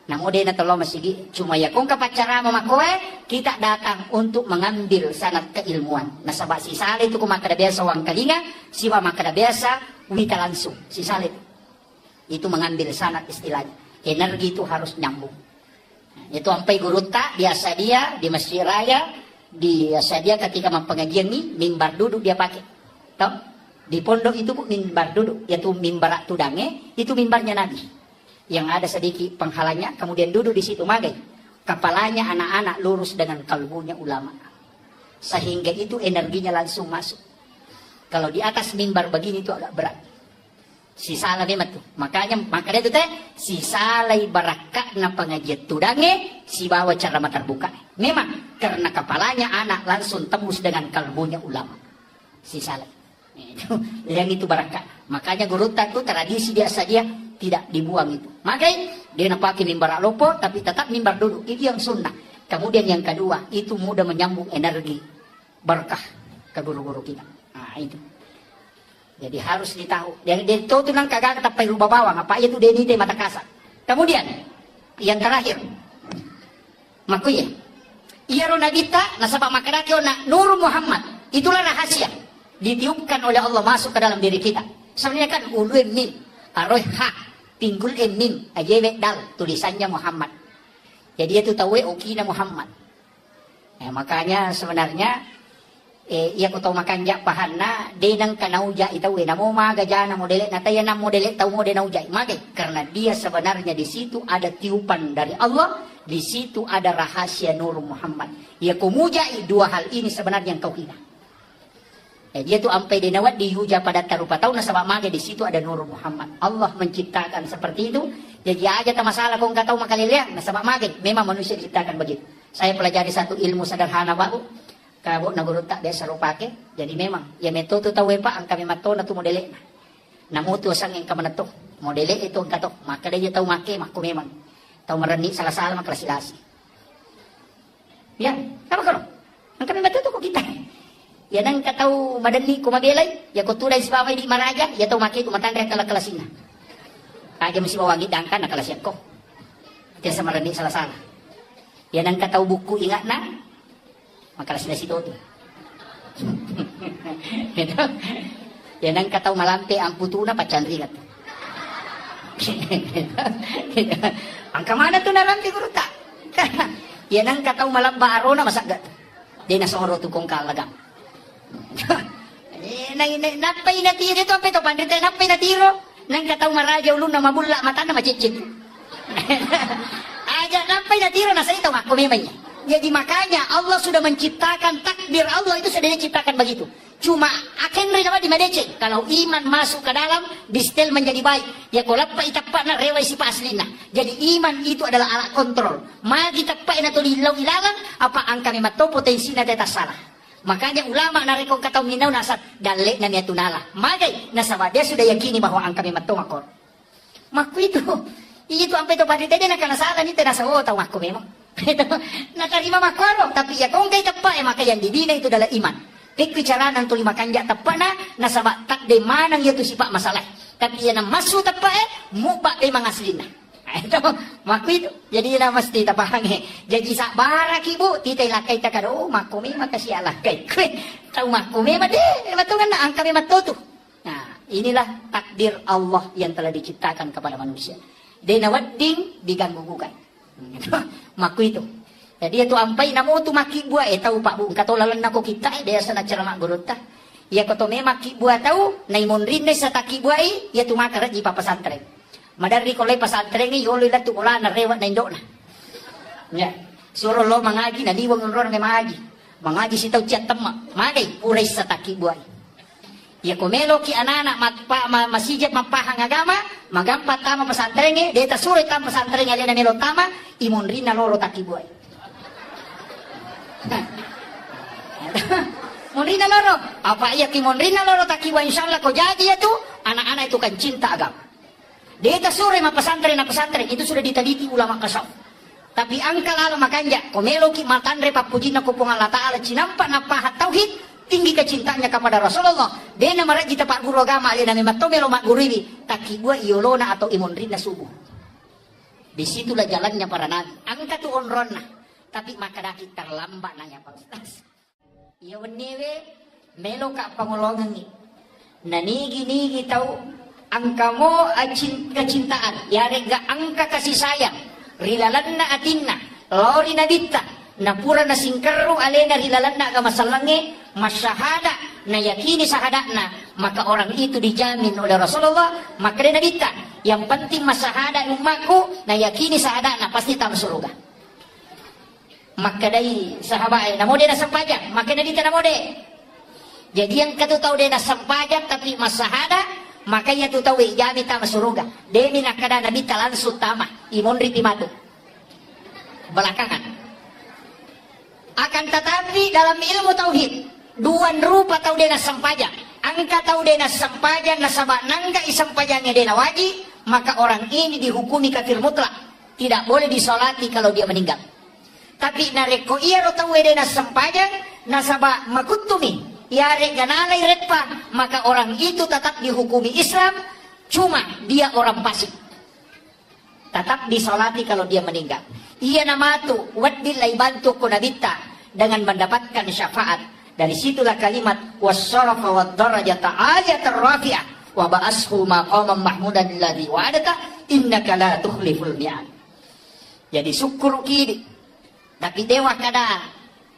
Namo dia na tolong masigi. Cuma ya kung kapat ceramah makoe, kita datang untuk mengambil sanad keilmuan. Nasabak si Saleh itu kumakada biasa wang kalinga, siwa makada biasa wita langsung. Si Saleh itu mengambil sanad istilahnya. Energi itu harus nyambung. Itu sampai guru tak biasa dia di Masjid Raya, biasa dia ketika pengajian nih mimbar duduk dia pakai. Tahu? Di pondok itu mimbar duduk, yaitu mimbar tudange, itu mimbarnya Nabi. Yang ada sedikit penghalangnya, kemudian duduk di situ magai. Kepalanya anak-anak lurus dengan kalbunya ulama. Sehingga itu energinya langsung masuk. Kalau di atas mimbar begini itu agak berat. Si salah memang tuh. Makanya itu teh si salai barakat na pengajian tudange si bawa cara terbuka. Memang karena kepalanya anak langsung tembus dengan kalbunya ulama. Si salai. Yang itu barakat. Makanya guru itu tradisi dia saja tidak dibuang itu. Makanya dia nak pakai mimbar lopo tapi tetap mimbar duduk. Itu yang sunnah. Kemudian yang kedua itu mudah menyambung energi berkah ke guru-guru kita. Nah itu. Jadi harus ditahu. Dari itu tuh nang kagak tapi rubah bawang. Apa itu dia ini mata kasar. Kemudian yang terakhir, makuya. Iya rona kita nasabak makarake na Nur Muhammad. Itulah rahasia ditiupkan oleh Allah masuk ke dalam diri kita. Sebenarnya kan ulu mim, aroh ha, pinggul mim, ajewe dal tulisannya Muhammad. Jadi itu tahu okina Muhammad. Makanya sebenarnya iya ko tahu makan jak pahanna denang kanauja itu namo magajana modele nataya na modele tahu modele nauja magai karena dia sebenarnya di situ ada tiupan dari Allah, di situ ada rahasia Nur Muhammad. Ya kumujai dua hal ini sebenarnya yang kau hina. Dia tu sampai dinawat dihuja pada tarupa tahu nasabak magai di situ ada Nur Muhammad. Allah menciptakan seperti itu. Jadi aja tak masalah kau nggak tahu makaliliang nasabak magai. Memang manusia diciptakan begitu. Saya pelajari satu ilmu sederhana Pak. Kabo na guru tak biasa rupake. Jadi memang ya metode tahu pak ang kami mato na tu modele. Namutu sang yang kamana to. Modele itu ang kato. Maka dia tahu make maku memang. Tahu mereni salah-salah maklasilasi. Ya, apa kalau? Ang kami mato to ko kita. Ya nang kataw madani ko mabelay, ya ko tulay si babay di maraja, ya tahu make ko matanda kala kalasina. Kaya mo si bawangi dangkan na kalasyan ko. Dia sa mereni salah-salah. Ya nang kataw buku ingat na. Makalas na si Toto. Yan ang kataw malampi ang puto na patsanringat. Ang kamana to nalampi guru ta. Yan ang kataw malamba aro na masagat. Di nasoro to kong kalagam. Napay na tiro ito. Pito pandito napay na tiro. Nang kataw maraja ulo na mabula mata na machitchit. Aja napay na tiro na sa ito makumimay niya. Jadi makanya Allah sudah menciptakan takdir Allah itu sudah diciptakan begitu. Cuma akan reda di madece. Kalau iman masuk ke dalam, distel menjadi baik. Ya kalau apa itapak na rewai si paslina. Jadi iman itu adalah alat kontrol. Magi tapak na tulilaw ilalang apa ang kami mato potensi na data salah. Makanya ulama na rekong kataw minaw nasa dalek na niya tunala. Magay nasa dia sudah yakini bahwa ang kami mato makor. Maku itu sampai to pati tadi nak nasalah ni nasa tahu maku memang. Nakarima makwaro tapi ya kung kay tapa maka yang dibina itu adalah iman. Bicara nang tuli makanja tapa na nasaba tak de manang itu sipak masalah. Tapi ya na masu tapa muba de mangaslina. Itu maku itu. Jadi na mesti tapahange. Jadi sa barak ibu titay lakay takaro makumi makasih Allah kay. Tahu makumi made matungan na ang kami matutu. Nah, inilah takdir Allah yang telah diciptakan kepada manusia. Denawadding diganggu-gugat. Maku itu. Jadi itu ampai namo tu maki buah tahu Pak Bu katolalan nako kita dia sana ceramah gurota. Ya koto me maki buah tahu naimon rinde sa taki buah ya tu makara di pesantren. Madari kolai pesantren ni yolo la tu kola na rewat na indok na. Ya. Suruh lo mangaji na diwang ron me mangaji. Mangaji si tahu ciat temak. Magai purai sa taki buah. Ya komelo ki anak-anak masijat mapahang agama, magampat tama pesantren dia ta surat tama pesantren ali na melo tama imun rina loro taki buay. Monrina loro. Apa iya ki monrina loro takiwa insyaallah ko jadi itu anak-anak itu kan cinta agama. Dia sore ma pesantren na pesantren itu sudah diteliti ulama kasau. Tapi angka lalu makanya komelo ki matandre papujina ko pung Allah Taala cinampa na pahat tauhid tinggi kecintanya kepada Rasulullah. Dia nama kita pak guru agama dia nama tomelo mak guru ini takiwa iolona atau imonrina subuh. Disitulah jalannya para nabi. Angka tu onronna. Tapi maka daki terlambat nanya Pak Ustaz. Iya wenewe melo ka pangulongan ni. Nanigi-nigi tahu angka mo kecintaan. Ya rega angka kasih sayang. Rilalanna atinna. Lori nadita. Napura na singkaru alena rilalanna agama salange. Masyahada na yakini sahadakna. Maka orang itu dijamin oleh Rasulullah. Maka dia nadita. Yang penting masahada umatku na yakini sahadakna pasti tam surga. Maka dari sahabat namo dia sampajan maka dari tanamo de. Jadi yang katu tahu dia sampajan tapi masahada maka ia tu tahu jami tam surga. Demi nakada nabi langsung tama imon riti matu. Belakangan. Akan tetapi dalam ilmu tauhid dua rupa tahu dia sampajan. Angka tahu dia sampajan nasabak nangga isampajangnya dia wajib maka orang ini dihukumi kafir mutlak. Tidak boleh disolati kalau dia meninggal. Tapi nareko iya ro tahu edena sampajang nasaba makutumi yare ganalai retpa maka orang itu tetap dihukumi Islam cuma dia orang fasik. Tetap disolati kalau dia meninggal. Ia nama tu wadilai bantu kunabita dengan mendapatkan syafaat. Dari situlah kalimat wassarafa wad-darajata ayatul rafi'ah wa ba'ashu maqaman mahmudan alladhi wa'adata innaka la tukhliful mi'ad. Jadi syukur kini. Tapi dewa kada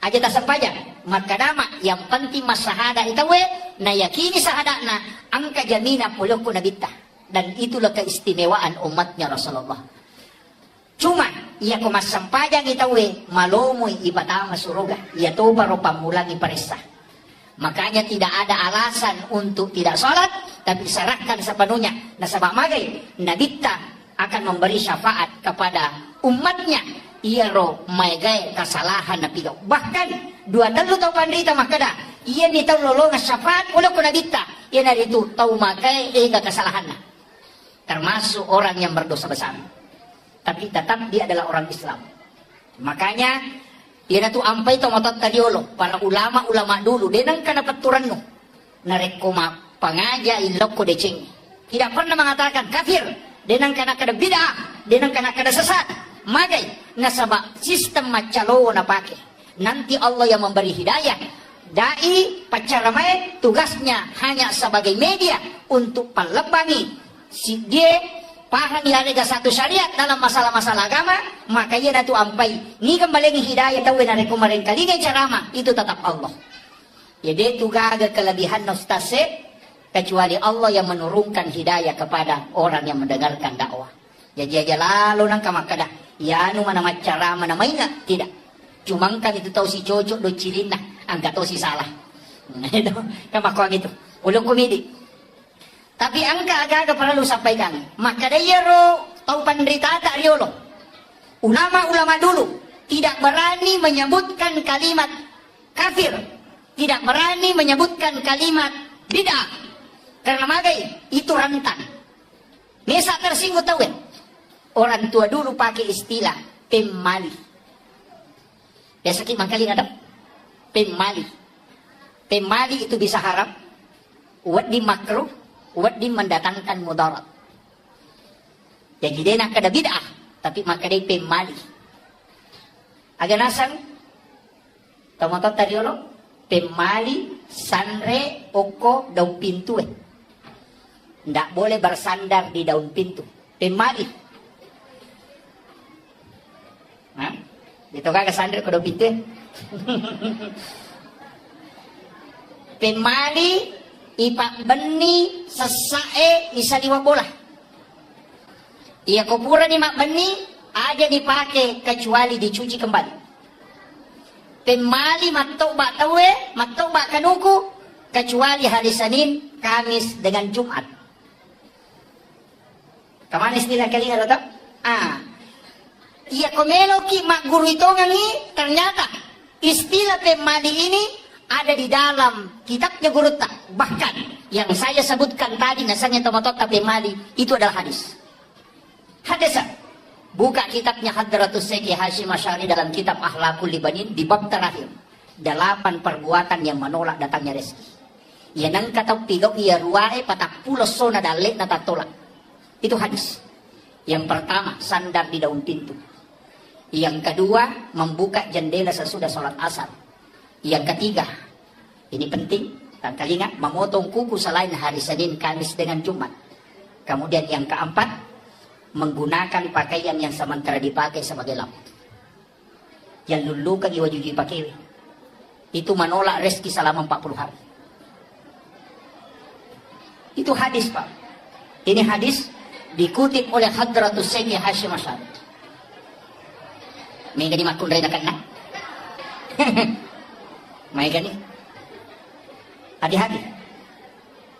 aja tak sampajang maka dama yang penting masahada itu we na yakini sahadana angka jamina puloko nabita dan itulah keistimewaan umatnya Rasulullah. Cuma ia ko mas sampajang itu we malomoy ibatama surga ia to baru pamulangi parisa. Makanya tidak ada alasan untuk tidak sholat tapi serahkan sepenuhnya nasabah magai nabita akan memberi syafaat kepada umatnya. Iya ro maigay kasalahan na pigaw. Bahkan dua talo tau pandrita makada. Iya ni tau lolongan syafaat wala ko nabita. Iya na dito tau magay kasalahan na. Termasuk orang yang berdosa besar. Tapi tetap dia adalah orang Islam. Makanya dia na tu ampay to matot tadiolo para ulama-ulama dulu denang kana paturan no. Narekoma pangaja ilok ko deceng. Tidak pernah mengatakan kafir. Denang kana kada bid'ah, denang kana kada sesat. Magai nasaba sistem macalo na pakai. Nanti Allah yang memberi hidayah. Dai pacaramai tugasnya hanya sebagai media untuk pelebangi si dia paham ya ada satu syariat dalam masalah-masalah agama maka ia datu ampai ni kembali hidayah tahu na kemarin kali carama itu tetap Allah. Jadi tugas kelebihan nostase kecuali Allah yang menurunkan hidayah kepada orang yang mendengarkan dakwah. Jadi aja lalu nang kamakada ya anu mana macara mana mainnya tidak cuma kan itu tahu si cocok do cilina angkat tahu si salah itu kamakuan itu ulung komedi tapi angka agak perlu sampaikan maka dia ro tahu penderita tak riolo ulama-ulama dulu tidak berani menyebutkan kalimat kafir tidak berani menyebutkan kalimat bid'ah karena magai itu rentan mesa tersinggung tahu kan. Orang tua dulu pakai istilah pemali. Biasa kita kali ada pemali. Pemali itu bisa haram, wad di makruh, wad di mendatangkan mudarat. Jadi dia nak ada bid'ah, tapi maka dia pemali. Agak nasang, tahu tadi lo pemali sanre oko daun pintu. Ndak boleh bersandar di daun pintu. Pemali. Hah? Dito ka kasandar ko daw pintu. Pemali ipak beni sesae isa liwa bola. Iya kuburan ni mak beni aja dipakai kecuali dicuci kembali. Pemali mattoba tawe, mattoba kanuku kecuali hari Senin, Kamis dengan Jumat. Kemana istilah kalian ada? Iya komelo ki mak guru itu ngangi ternyata Istilah pemali ini ada di dalam kitabnya Gurutta. Bahkan yang saya sebutkan tadi, nasanya tomatota pemali, itu adalah hadis. Hadis. Buka kitabnya Hadratus Syekh Hashim Asy'ari dalam kitab Akhlaqul Libanin di bab terakhir. 8 perbuatan yang menolak datangnya rezeki. Yanang kata pigok ia ruae patak pulos sona dalet na tatolak. Itu hadis. Yang pertama, sandar di daun pintu. Yang kedua, membuka jendela sesudah sholat asar. Yang ketiga, ini penting, dan kali ingat, memotong kuku selain hari Senin, Kamis dengan Jumat. Kemudian yang keempat, menggunakan pakaian yang sementara dipakai sebagai lampu. Yang lulukan iwajuji pakai. Itu menolak rezeki selama 40 hari. Itu hadis, Pak. Ini hadis dikutip oleh Hadratus Syekh Hashim Asy'ari. May gani makun rin na kana. May gani. Hati-hati.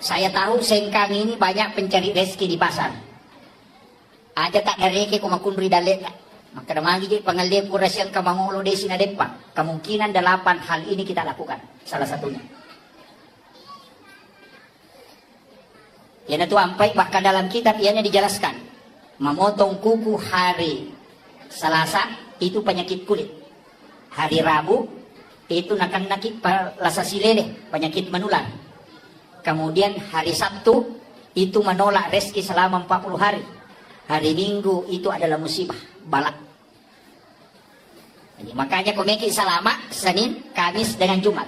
Saya tahu Sengkang ini banyak pencari rezeki di pasar. Aja tak nareke kung makunri dalit. Maka namagi di pangalip ko rasyang kamangulo de sinadepa. Kemungkinan 8 hal ini kita lakukan. Salah satunya. Yan itu ampai bahkan dalam kitab ianya dijelaskan. Memotong kuku hari Selasa itu penyakit kulit. Hari Rabu itu nakit lasa silele, penyakit menular. Kemudian hari Sabtu itu menolak rezeki selama 40 hari. Hari Minggu itu adalah musibah, balak. Jadi, makanya komeki selama Senin, Kamis dengan Jumat.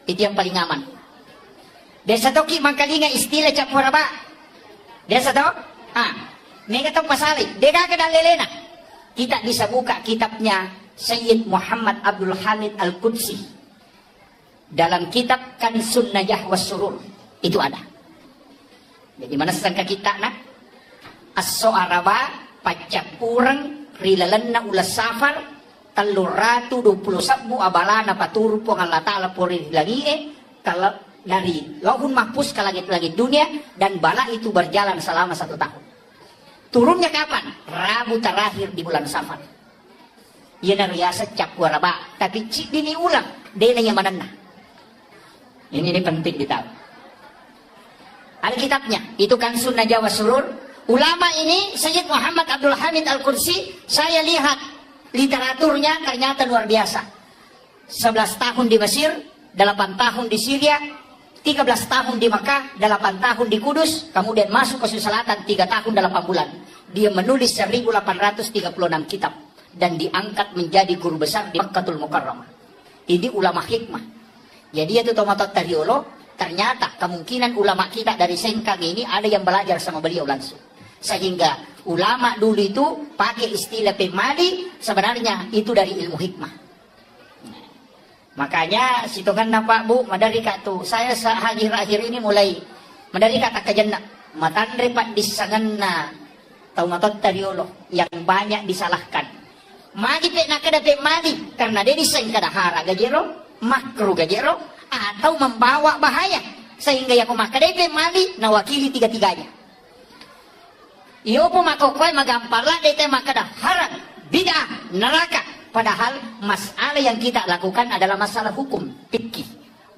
Itu yang paling aman. Desa toki mangkalinga istilah capuraba. Desa to? Mega to pasali. Dega ke dalelena. Kita bisa buka kitabnya Sayyid Muhammad Abdul Hamid Al-Qudsi. Dalam kitab Kansun Najah Was-Surur. Itu ada. Jadi mana sangka kita nak? As-so'araba pacapurang rilalanna ulas safar taluratu 21 abalana paturpo ng Allah Ta'ala puri lagi kalau dari lauhun mahfuz ke langit-langit dunia dan bala itu berjalan selama 1 tahun. Turunnya kapan? Rabu terakhir di bulan Safar. Ia nariasa capuaraba tapi cik dini ulang dia yang manana. Ini penting ditahu. Ada kitabnya itu kan Sunnah Jawa Surur. Ulama ini Sayyid Muhammad Abdul Hamid Al-Qudsi, saya lihat literaturnya ternyata luar biasa. 11 tahun di Mesir, 8 tahun di Syria, 13 tahun di Makkah, 8 tahun di Kudus, kemudian masuk ke Selatan 3 tahun 8 bulan. Dia menulis 1836 kitab dan diangkat menjadi guru besar di Makkatul Mukarramah. Ini ulama hikmah. Jadi itu tomatot tariolo, ternyata kemungkinan ulama kita dari Sengkang ini ada yang belajar sama beliau langsung. Sehingga ulama dulu itu pakai istilah pemali, sebenarnya itu dari ilmu hikmah. Makanya situngan na Pak Bu, madari ka tu. Saya akhir-akhir ini mulai madari ka takajan na matandre pak disangan na taumatot tariolo yang banyak disalahkan. Magi pe nakada pemali karena dia desain kadahara gajero, makro gajero atau membawa bahaya sehingga yang makada pemali nawakili tiga-tiganya. Iyo po makokoy magampala dito makada haram, bid'ah, neraka. Padahal masalah yang kita lakukan adalah masalah hukum, fikih,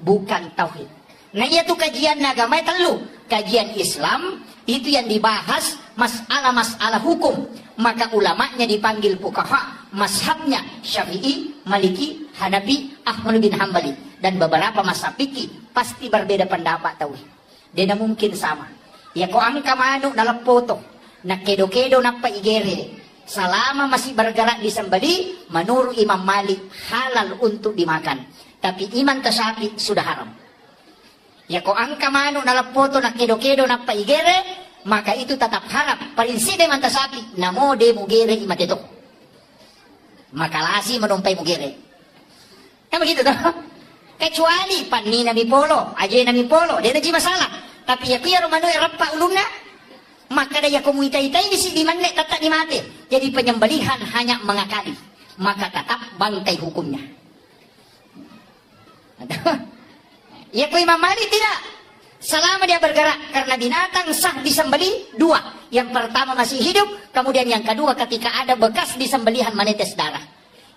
bukan tauhid. Nah itu kajian agama telu, kajian Islam itu yang dibahas masalah-masalah hukum. Maka ulamanya dipanggil fuqaha, mazhabnya Syafi'i, Maliki, Hanafi, Ahmad bin Hambali dan beberapa mazhab fikih pasti berbeda pendapat tauhid. Dia mungkin sama. Ya ko ang kamano dalam foto na kedo-kedo na paigere selama masih bergerak di sembeli menurut Imam Malik halal untuk dimakan tapi Imam Tasyafi sudah haram. Ya ko ang kamano na foto na kedo-kedo na paigere maka itu tetap haram prinsip Imam Tasyafi namo de mugere imateto makalasi menumpai mugere kan begitu toh. Kecuali panni nami polo aja nami polo dia naji masalah tapi ya kuya romano erapa ulumna maka daya komunitas ini di mana tetap dimati. Jadi penyembelihan hanya mengakali, maka tetap bangkai hukumnya. Ya Imam Malik tidak. Selama dia bergerak karena binatang sah disembeli 2. Yang pertama masih hidup, kemudian yang kedua ketika ada bekas disembelihan menetes darah.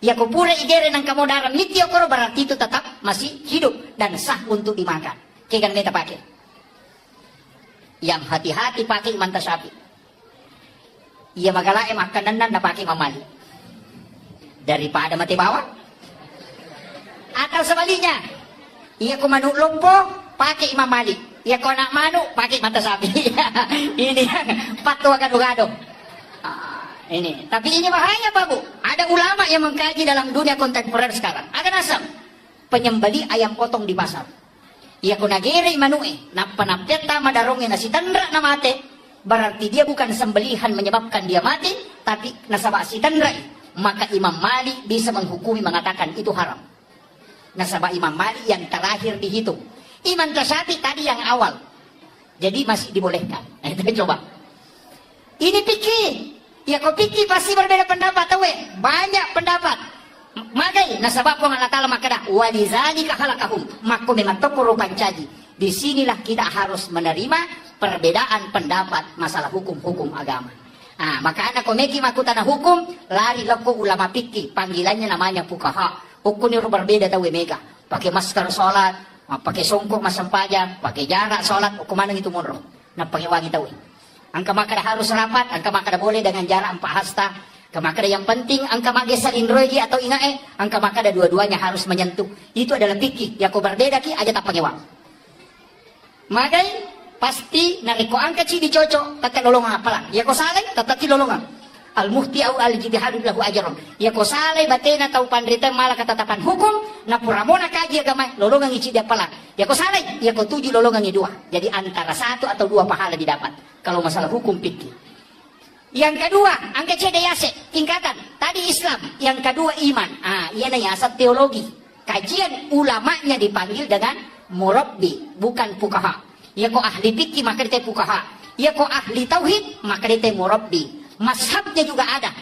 Ya kupura igere ng kamodaran mityo koro berarti itu tetap masih hidup dan sah untuk dimakan. Kaya ganun kita pakai. Yang hati-hati pakai iman tasapi. Ia magalae makanan na pakai mamali. Daripada mati bawang. Atau sebaliknya, ia ko manuk lompo pakai imam mali. Ia ko anak manuk pakai mata sapi. Ini yang patwa gado-gado. Ini, tapi ini bahaya Pak Bu. Ada ulama yang mengkaji dalam dunia kontemporer sekarang. Akan asam penyembeli ayam potong di pasar. Ia kunagere manue, napanapeta madaronge nasi tandra na mate. Berarti dia bukan sembelihan menyebabkan dia mati, tapi nasabah si tandra. Maka Imam Malik bisa menghukumi mengatakan itu haram. Nasabah Imam Malik yang terakhir dihitung. Imam Tasyafi tadi yang awal. Jadi masih dibolehkan. Kita coba. Ini pikir. Ya kau pikir pasti berbeda pendapat, tahu banyak pendapat. Magai nasabah pun Allah Taala makada walizalika khalaqahum. Maka memang tokoro pancaji. Disinilah kita harus menerima perbedaan pendapat masalah hukum-hukum agama. Maka anak komeki makutana hukum lari loko ulama fikih, panggilannya namanya fuqaha. Hukumnya berbeda tahu mega. Pakai masker sholat, pakai songkok masam pajak, pakai jarak sholat, hukuman itu munroh. Nah pakai wangi tahu. Angka makada harus rapat, angka makada boleh dengan jarak 4 hasta. Angka makada yang penting, angka magesa indroji atau ingae, angka makada dua-duanya harus menyentuh. Itu adalah fikih. Ya kau berbeda ki aja tak pakai wang. Magai pasti nariko angka ci dicocok, tata lolongan apalah. Ya kau saleh, tata ti lolongan. Al-muhti au al-jidihadu lahu ajaron. Ya kau saleh batena tau pandrita malah ketatapan hukum, na puramona kaji agama, lolongan ici dia apalah. Ya kau saleh, ya kau tuju lolongan dua. Jadi antara 1 atau 2 pahala didapat. Kalau masalah hukum fikih. Yang kedua, angka cedeyase, tingkatan. Tadi Islam, yang kedua iman. Ia nanya asal teologi. Kajian ulamanya dipanggil dengan murabbi, bukan fuqaha. Ya kok ahli fikih maka dia fuqaha. Ya kok ahli tauhid maka dia murabbi. Mazhabnya juga ada.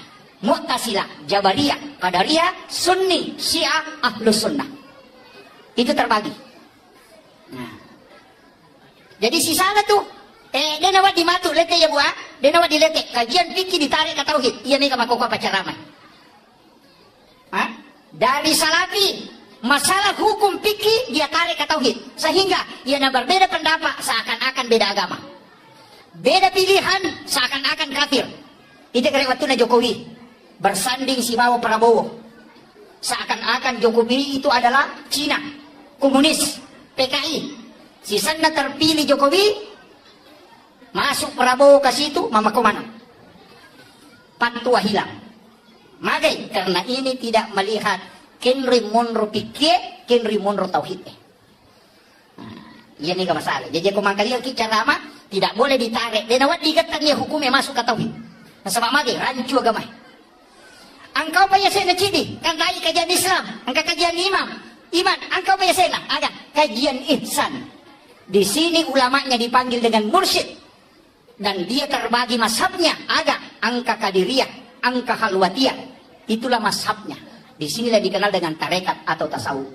Mu'tazilah, Jabariyah, Qadariyah, Sunni, Syiah, Ahlus Sunnah. Itu terbagi. Nah. Jadi sisanya tuh dia nawat di matu lete ya buah, dia nawat di lete. Kajian fikih ditarik ke tauhid. Iya nih kama koko pacaramai. Dari salafi masalah hukum fikih dia tarik ke tauhid. Sehingga ia berbeda pendapat seakan-akan beda agama. Beda pilihan seakan-akan kafir. Itu kira waktu Jokowi bersanding si bawa Prabowo. Seakan-akan Jokowi itu adalah Cina, komunis, PKI. Si sana terpilih Jokowi. Masuk Prabowo ke situ, mama kemana? Patwa hilang. Magai, karena ini tidak melihat kenri monro pikir, kenri monro tauhid. Iya nih masalah. Jadi aku mangkali yang cara lama tidak boleh ditarik. Dan awak digatangnya hukumnya masuk ke tauhid. Nasabak magai, rancu agama. Engkau payah saya cidi, kan tadi kajian Islam, engkau kajian iman, engkau payah saya ada kajian ihsan. Di sini ulamanya dipanggil dengan mursyid. Dan dia terbagi mazhabnya ada angka kadiriyah, angka halwatiyah. Itulah mazhabnya. Di sinilah dikenal dengan tarekat atau tasawuf.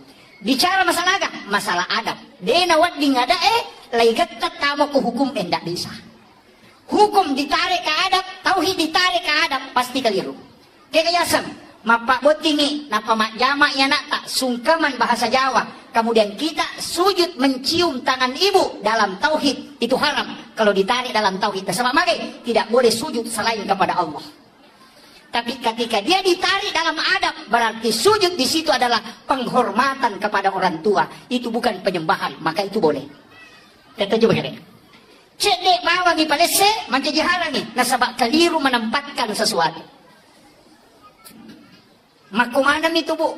Bicara masalah agama, masalah adab. Denawat di ngada laigat tamu ke hukum endak bisa. Hukum ditarik ke adab, tauhid ditarik ke adab, pasti keliru. Kekayasam, mapak botingi, napa mak jamak ya nak tak sungkaman bahasa Jawa. Kemudian kita sujud mencium tangan ibu dalam tauhid itu haram kalau ditarik dalam tauhid. Sama magai tidak boleh sujud selain kepada Allah. Tapi ketika dia ditarik dalam adab berarti sujud di situ adalah penghormatan kepada orang tua. Itu bukan penyembahan, maka itu boleh. Kita coba kira. Cedek bawa ni palese menjadi halangi. Nasabak keliru menempatkan sesuatu. Makumanam itu bu,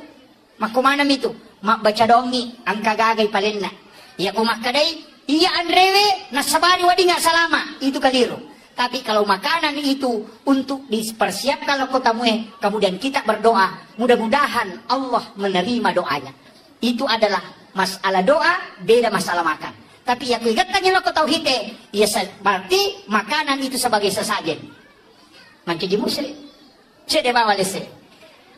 makumanam itu. Mak baca dongi, angka gagai palenna. Ya kumakadai, iya andrewe, nasabari wadi nggak salama. Itu keliru. Tapi kalau makanan itu untuk dipersiapkan lokotamue, kemudian kita berdoa, mudah-mudahan Allah menerima doanya. Itu adalah masalah doa, beda masalah makan. Tapi ya kuigatanya lokotauhid, ya berarti makanan itu sebagai sesajen. Manci muslim. Cede bawa lese.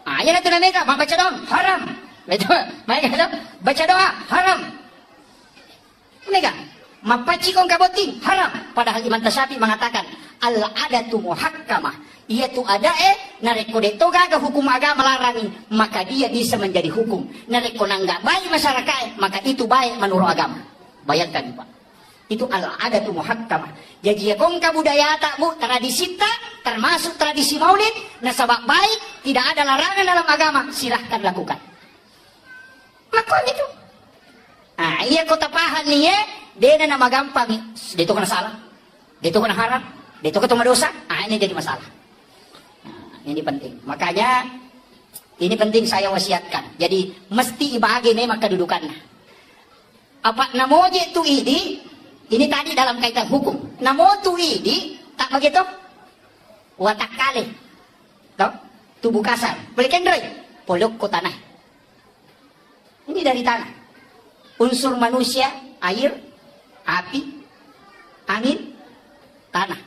Ayan itu namanya, baca doa haram. Betul, mereka baca doa haram. Mereka mapaci kong kaboti haram. Padahal Imam Tasyafi mengatakan al adatu muhakkamah. Ia tu ada nareko deto gaga hukum agama larangi, maka dia bisa menjadi hukum. Nareko nangga baik masyarakat, maka itu baik menurut agama. Bayangkan Pak. Itu al-adatu muhakkamah. Jadi ya kongka budaya tak bu, tradisi tak, termasuk tradisi maulid, nasabak baik, tidak ada larangan dalam agama, silahkan lakukan. Maka itu. Nah, iya kota pahan nih ya, dia nama gampang, dia itu kena salah, dia itu kena haram, dia itu ketemu dosa, ini jadi masalah. Nah, ini penting. Makanya, ini penting saya wasiatkan. Jadi, mesti ibagi nih maka dudukannya. Apa namoje tu ini tadi dalam kaitan hukum. Namo tu tak begitu? Watak kali. Tubuh kasar. Belikan doi. Poluk ko tanah. Ini dari tanah. Unsur manusia, air, api, angin, tanah.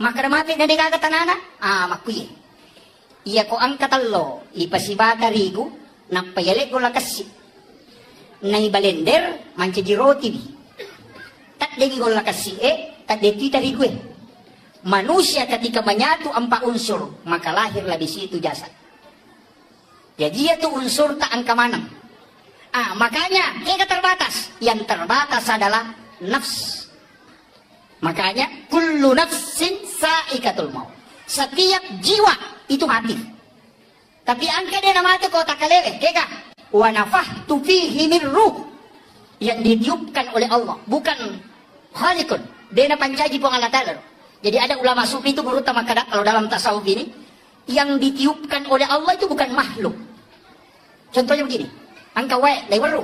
Maka mati na di kagat tanana, makuye. Iya ko ang katalo, ipasibata rigo, napayalik ko lakasi. Naibalender, manca jiroti. Tak degi ko lakasi tak deti dari gue. Manusia ketika menyatu empat unsur, maka lahirlah di situ jasad. Jadi itu unsur tak angka manang. Makanya kita terbatas. Yang terbatas adalah nafs. Makanya kullu nafsin sa'ikatul maut. Setiap jiwa itu mati. Tapi angka dia mati kau tak kelewe. Keka wa nafahtu fihi min ruh. Yang ditiupkan oleh Allah, bukan khaliqun. Dia pancaji pun Allah Ta'ala. Jadi ada ulama sufi itu menurut makada kalau dalam tasawuf ini, yang ditiupkan oleh Allah itu bukan makhluk. Contohnya begini. Angka wae dari weru.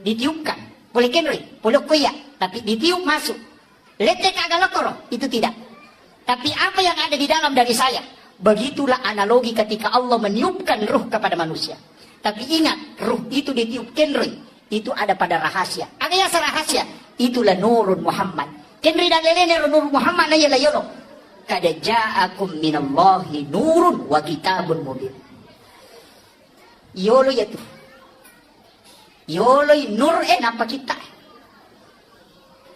Ditiupkan. Boleh kenri, polok kuya, tapi ditiup masuk. Letek agak lokoro, itu tidak. Tapi apa yang ada di dalam dari saya? Begitulah analogi ketika Allah meniupkan ruh kepada manusia. Tapi ingat, ruh itu ditiup kenri, itu ada pada rahasia. Ada yang rahasia, itulah nurun Muhammad. Kenri dalilene nurun Muhammad na yala yolo. Kada ja'akum minallahi nurun wa kitabun mubin. Yolo ya tu. Yolo nur napa kita.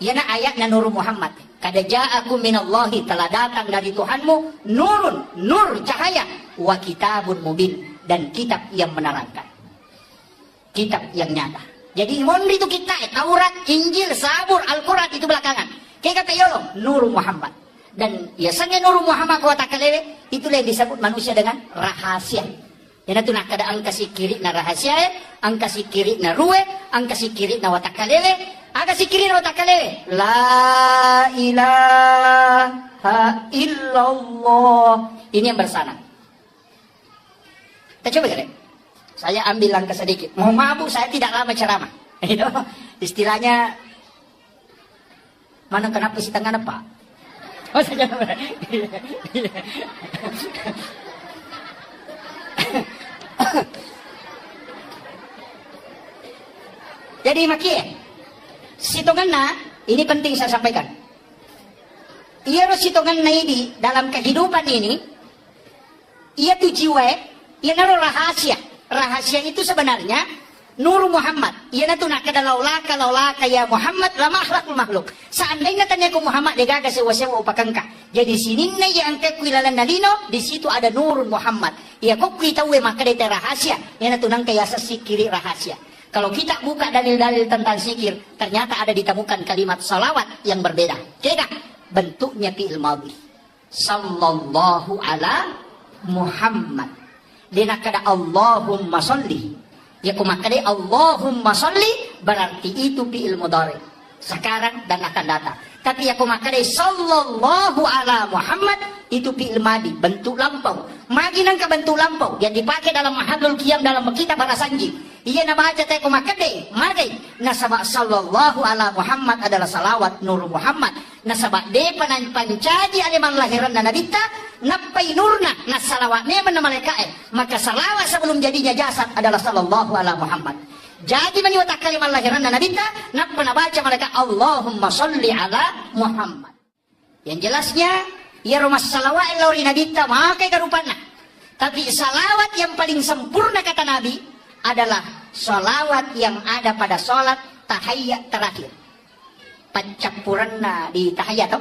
Yana ayat na nur Muhammad. Kada ja'akum minallahi, telah datang dari Tuhanmu nurun, nur cahaya, wa kitabun mubin, dan kitab yang menerangkan. Kitab yang nyata. Jadi mondri itu kita, Taurat, Injil, Zabur, Al-Quran itu belakangan. Kayak kata yolo, nur Muhammad. Dan biasanya nur Muhammad kau tak kelewe, itulah yang disebut manusia dengan rahasia. Yan ito na kada ang kasikiri na rahasia, ang kasikiri na ruwe, ang kasikiri na watakalele, ang kasikiri na watakalele. La ilaha illallah. Ini yang bersana. Kita coba kali. Saya ambil langkah sedikit. Mau mabuk saya tidak lama ceramah. Istilahnya, mana kenapa si tangan apa? Oh saya jadi makia sitongan na ini penting saya sampaikan. Ia sitongan na ini dalam kehidupan ini ia tu jiwa ia naruh rahasia. Rahasia itu sebenarnya Nur Muhammad. Ia na tu nak laulaka ya Muhammad la makhlukul makhluk. Seandainya tanya ke Muhammad dia gagas sewa-sewa upakangka. Jadi sini na yang ke kuilalan nalino di situ ada Nur Muhammad. Ia kok kita we maka dia rahasia. Ia na tu nang kaya sikiri rahasia. Kalau kita buka dalil-dalil tentang sikir, ternyata ada ditemukan kalimat salawat yang berbeda. Kira bentuknya fi'il madhi. Sallallahu ala Muhammad. Dia nak kada Allahumma sholli. Ya kumakade Allahumma sholli berarti itu fi'il mudhari sekarang dan akan datang. Tapi ya kumakade sallallahu ala Muhammad itu fi'il madhi, bentuk lampau. Magi nang ka bentuk lampau yang dipakai dalam mahallul qiyam dalam kitab Barasanji. Iya na baca teh kumakade magi nasaba sallallahu ala Muhammad adalah salawat Nur Muhammad. Nasaba de pancaji aliman lahiran dan nabita napai nurna na salawatnya mana malaikae. Maka salawat sebelum jadinya jasad adalah sallallahu ala Muhammad. Jadi meniwatak kalimat lahiran dan nabita napa baca malaikat Allahumma sholli ala Muhammad. Yang jelasnya ya rumah salawat lauri nabita makai karupana. Tapi salawat yang paling sempurna kata Nabi adalah salawat yang ada pada salat tahiyyat terakhir. Pancappuranna di tahiyyat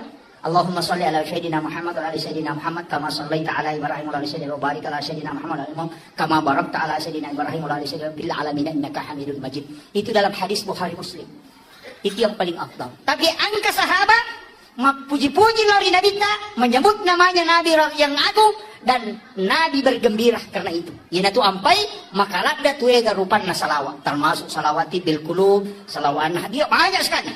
Allahumma salli ala Sayyidina Muhammad wa ala Sayyidina Muhammad kama sallaita ala Ibrahim wa ala Sayyidina wa barik ala Sayyidina Muhammad wa ala kama barakta ala Sayyidina Ibrahim wa ala Sayyidina bil alamin innaka Hamidul Majid. Itu dalam hadis Bukhari Muslim. Itu yang paling afdal. Tapi angka sahabat puji-puji lori Nabi ta, menyebut namanya Nabi yang agung dan Nabi bergembira karena itu. Ina tu ampai makalat da tu ega rupan na salawat, termasuk salawati bil qulub, salawan dia banyak sekali.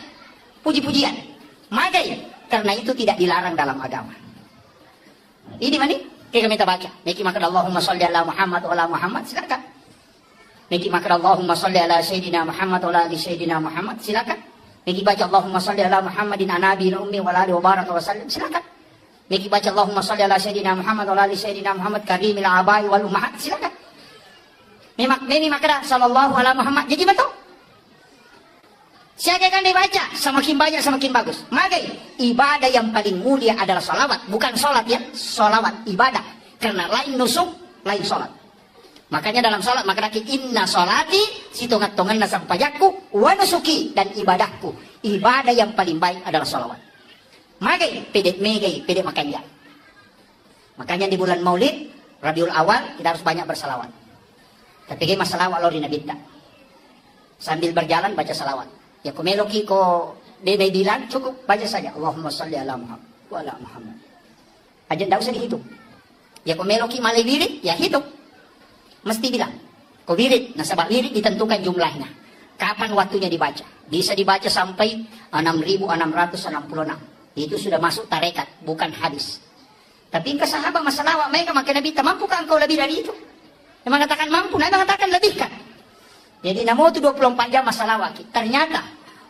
Puji-pujian. Magai karena itu tidak dilarang dalam agama. Ini mana? Kita minta baca. Niki makan Allahumma salli ala Muhammad wa ala Muhammad, silakan. Niki makan Allahumma salli ala Sayyidina Muhammad wa ala Sayyidina Muhammad, silakan. Niki baca Allahumma salli ala Muhammadin anabi ummi wa ala wa baraka wa sallim, silakan. Niki baca Allahumma salli ala Sayyidina Muhammad wa ala Sayyidina Muhammad karimil abai wal ummahat, silakan. Mimi makra sallallahu ala Muhammad. Jadi betul. Siapa yang dibaca semakin banyak semakin bagus. Maka ibadah yang paling mulia adalah salawat, bukan sholat ya, salawat ibadah. Karena lain nusuk, lain sholat. Makanya dalam sholat maka inna sholati sitongat-tongan nasam pajakku wa nusuki dan ibadahku. Ibadah yang paling baik adalah salawat. Maka pede makanya. Makanya di bulan Maulid Rabiul Awal kita harus banyak bersalawat. Tapi masalah walau di Nabi sambil berjalan baca salawat. Ya kumeloki ko dilan cukup baca saja Allahumma salli ala Muhammad wa ala Muhammad. Aja tidak usah dihitung. Ya kumeloki malai wirid ya hitung. Mesti bilang. Ko wirid, nasabah wirid ditentukan jumlahnya. Kapan waktunya dibaca? Bisa dibaca sampai 6.666. Itu sudah masuk tarekat, bukan hadis. Tapi ke sahabat masalah mereka makin Nabi mampukah engkau lebih dari itu? Yang mengatakan mampu, Nabi mengatakan lebihkan. Jadi namun itu 24 jam masalah wakil. Ternyata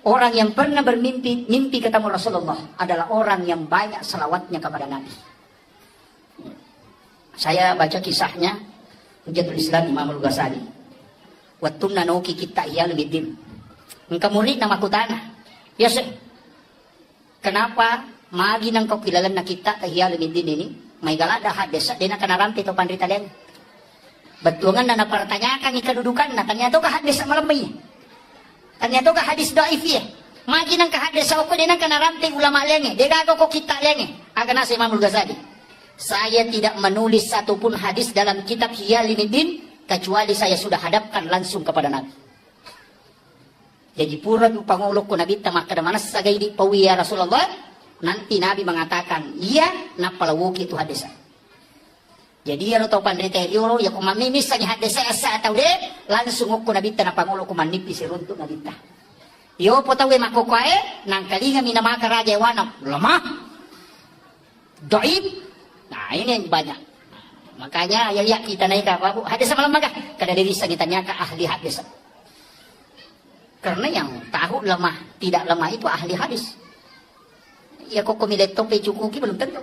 orang yang pernah mimpi ketemu Rasulullah adalah orang yang banyak salawatnya kepada Nabi. Saya baca kisahnya Hujjatul Islam Imam Al-Ghazali. Wattum nanoki kita iya lebih dim. Engkau murid nama kutana. Ya sih. Kenapa magi nang kau kilalan na kita iya lebih dim ini? May galada hadesa dina kanarampi to pandrita len. Betulan na napertanyakan ikadudukan na ternyata ka hadis malam bayi. Ternyata ka hadis dhaif ya. Magi nang ka hadis sa ko dinang kanaramting ulama lenge, degago ko kita lenge. Aga na si Imam Al-Ghazali. Saya tidak menulis satupun hadis dalam kitab Hiyalinuddin kecuali saya sudah hadapkan langsung kepada Nabi. Jadi pura pangulok ko Nabi tamak kada manas sagay di pawiya Rasulullah. Nanti Nabi mengatakan, iya napalawuki itu hadis. Jadi ano tau pandriterio ya kung mamimis sa hadis sa ataw de langsung ko nabita na pangulo ko manipis irunto nabita. Yo po tawe makokwae nang kalinga minamaka raja wanam lemah. Dhaif. Nah ini yang banyak. Makanya ya kita naik apa bu hadis malam maga kada diri sa kitanya ka ahli hadis. Karena yang tahu lemah tidak lemah itu ahli hadis. Ya kok kumilet tope cukuki belum tentu.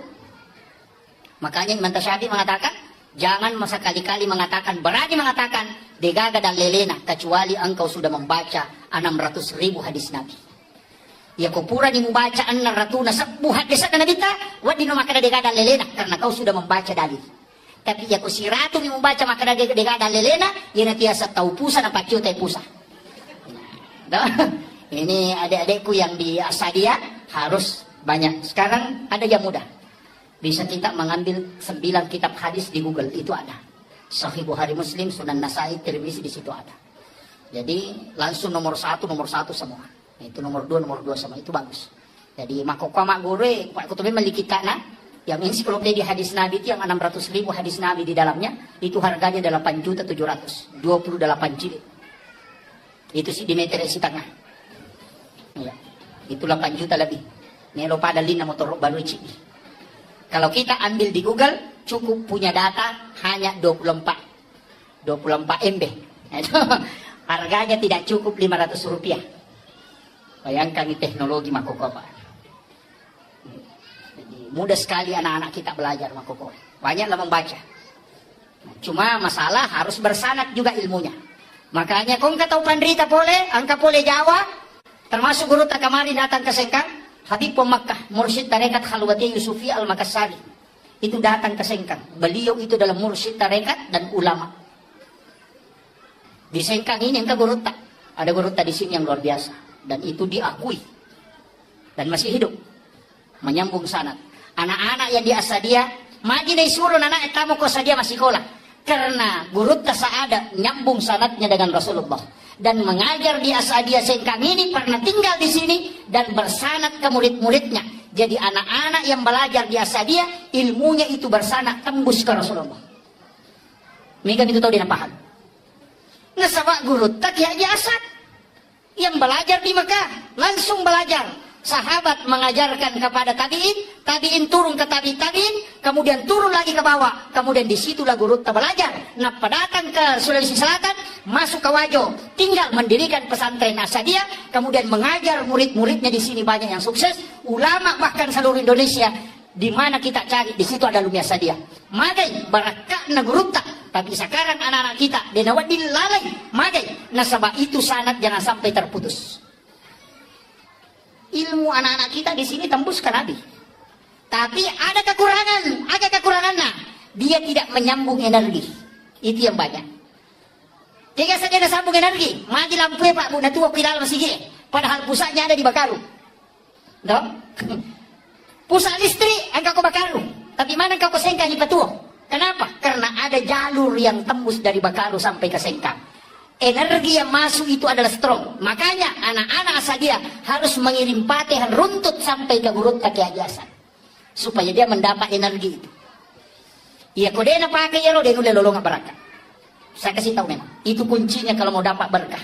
Makanya Imam Tasyabi mengatakan, jangan sekali-kali mengatakan, berani mengatakan, degaga dan lelena, kecuali engkau sudah membaca 600.000 hadis Nabi. Ya kupura di membaca 600 hadis Nabi ta, wadino makana degaga dan lelena, karena kau sudah membaca dalil. Tapi ya kusiratu di membaca makana degaga dan lelena, ya natiasa tahu pusa na pacio tay pusa. Nah, ini adik-adikku yang di Asadia harus banyak. Sekarang ada yang mudah. Bisa kita mengambil 9 kitab hadis di Google, itu ada. Sahih Bukhari Muslim, Sunan Nasai, Tirmizi di situ ada. Jadi langsung nomor 1 semua. Itu nomor 2 semua, itu bagus. Jadi makokwa magure, Pak Kutubi kita na, yang ensiklopedia hadis Nabi itu yang 600.000 hadis Nabi di dalamnya, itu harganya 8.700.000, 28 jilid. Itu sih di meter isi tengah. Ya. Itu 8 juta lebih. Nelo pada lina motor baru cik. Kalau kita ambil di Google, cukup punya data hanya 24 MB. Harganya tidak cukup 500 rupiah. Bayangkan ini teknologi makokopa. Mudah sekali anak-anak kita belajar makokopa. Banyaklah membaca. Cuma masalah harus bersanad juga ilmunya. Makanya kung kataw pandrita boleh, angka boleh Jawa, termasuk guru takamari datang ke Sengkang, Habib Makkah, mursyid tarekat Khalwati Yusufi Al-Makassari. Itu datang ke Sengkang. Beliau itu adalah mursyid tarekat dan ulama. Di Sengkang ini yang guru tak. Ada guru tak di sini yang luar biasa. Dan itu diakui. Dan masih hidup. menyambung sanad. Anak-anak yang di Asadia, magi na isuro anak kamu ko Asadia masih sekolah. Karena guru tasaada nyambung sanadnya dengan Rasulullah dan mengajar di Asadia Sengkang ini pernah tinggal di sini dan bersanad ke murid-muridnya. Jadi anak-anak yang belajar di Asadia ilmunya itu bersanad tembus ke Rasulullah. Mereka itu tahu dia paham. Nasabak guru tak Haji Asad yang belajar di Mekah langsung belajar. Sahabat mengajarkan kepada tabiin, tabiin turun ke tabiin, kemudian turun lagi ke bawah, kemudian disitulah guru belajar. Nah, datang ke Sulawesi Selatan, masuk ke Wajo, tinggal mendirikan pesantren Asadia, kemudian mengajar murid-muridnya di sini banyak yang sukses, ulama bahkan seluruh Indonesia. Di mana kita cari, di situ ada Lumia Sadia. Magai barakah na guru tak, tapi sekarang anak-anak kita denawat dilalai, magai. Nasabah itu sanad jangan sampai terputus. Ilmu anak-anak kita di sini tembus ke Nabi. Tapi ada kekurangannya. Dia tidak menyambung energi. Itu yang banyak. Jika saja ada sambung energi, mati lampu ya Pak Bu, nanti waktu dalam masih padahal pusatnya ada di Bakaru. Dok? Pusat listrik engkau ke Bakaru. Tapi mana engkau ke Sengkang di Patuo? Kenapa? Karena ada jalur yang tembus dari Bakaru sampai ke Sengkang. Energi yang masuk itu adalah strong. Makanya anak-anak Asadia harus mengirim patihan runtut sampai ke gurut kaki ajasan. Supaya dia mendapat energi itu. Ya kodena pakai ya lo dia nulis lolongan berkah. Saya kasih tahu memang. Itu kuncinya kalau mau dapat berkah.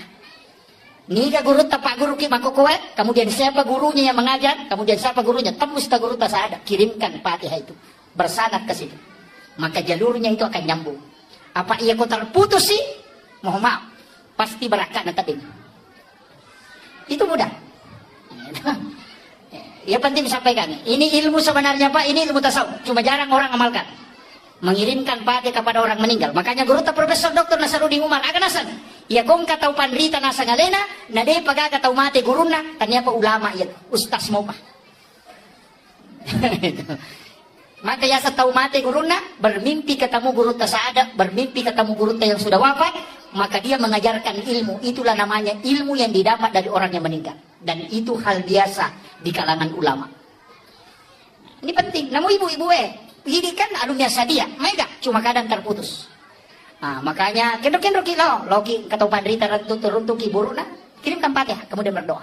Nika guru tapak guru ki makokoe, kemudian siapa gurunya yang mengajar, kemudian siapa gurunya tembus ke guru tak ada, kirimkan patiha itu bersanad ke situ. Maka jalurnya itu akan nyambung. Apa ia kau terputus sih? Mohon maaf. Pasti berakat nanti. Itu mudah. Ya penting disampaikan. Ini ilmu sebenarnya Pak, ini ilmu tasawuf. Cuma jarang orang amalkan. Mengirimkan pati kepada orang meninggal. Makanya guru tak Profesor Dr. Nasaruddin Umar aganasan. Ya kong katau pandrita nasa ngalena, nade pagaga tau mati guruna, tanya pa ulama ya, ustaz mo pa. Maka ya tahu mati guruna, bermimpi ketemu guru tasada, bermimpi ketemu guru yang sudah wafat, maka dia mengajarkan ilmu. Itulah namanya ilmu yang didapat dari orang yang meninggal. Dan itu hal biasa di kalangan ulama. Ini penting. Namun ibu-ibu ini kan alumni Asadia, mereka cuma kadang terputus. Nah, makanya kendor-kendor kilo, loki katau pandrita runtuk iburuna, kirimkan Fatihah, kemudian berdoa.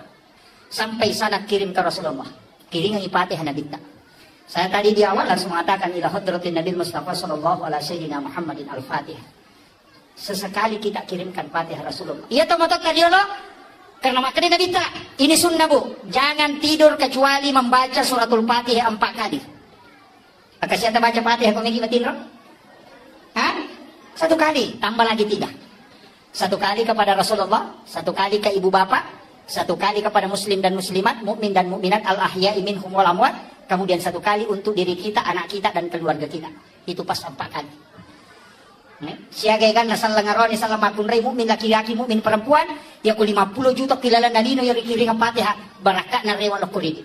Sampai sana kirim ke Rasulullah. Kirim Fatihah Nabi. Saya tadi di awal langsung mengatakan ila hadratin Nabi Mustafa sallallahu alaihi sayyidina Muhammadin al-Fatihah. Sesekali kita kirimkan Fatihah Rasulullah. Iya toh motot tadi lo? Karena makanya Nabi tak. Ini sunnah Bu. Jangan tidur kecuali membaca suratul Fatihah 4 kali. Maka siapa baca Fatihah kau megi tidur? Hah? 1 kali, tambah lagi 3. 1 kali kepada Rasulullah, 1 kali ke ibu bapak, 1 kali kepada muslim dan muslimat, mukmin dan mukminat, al-ahya'i minhum wal amwat, kemudian 1 kali untuk diri kita, anak kita dan keluarga kita. Itu pas 4 kali. Siagaikan nasal langaroni salam makun rei mukmin laki-laki mukmin perempuan, ya ku 50 juta kilala nalino yang dikirim Fatihah, barakat na rewan lokuridi.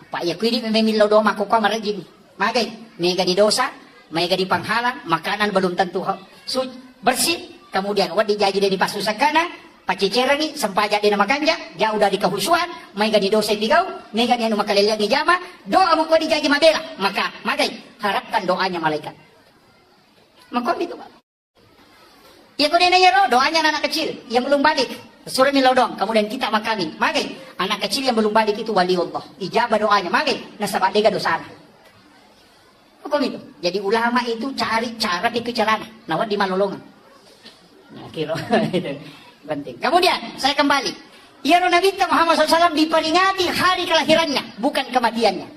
Pak ya kuidi memilih doa makukwa marajin. Magai, mega di dosa. Mereka di panghalang, makanan belum tentu bersih, kemudian wad dijaji dari pasusakana, pacicerangi, sempaja di nama kanja, jauh dari kehusuan, mereka di dosa digau, mereka di anu makalilian di jama, doa muka dijaji mabela, maka magai, harapkan doanya malaikat. Maka itu Pak. Ya kemudian ya doanya anak kecil yang belum balik, surah milodong, kemudian kita makami, magai, anak kecil yang belum balik itu wali Allah, ijabah doanya, magai, nasabak dega dosa. Hukum itu. Jadi ulama itu cari cara di kecelana. Nawat di malolongan. Nah, kira itu penting. Kemudian saya kembali. Ya Nabi Muhammad SAW diperingati hari kelahirannya, bukan kematiannya.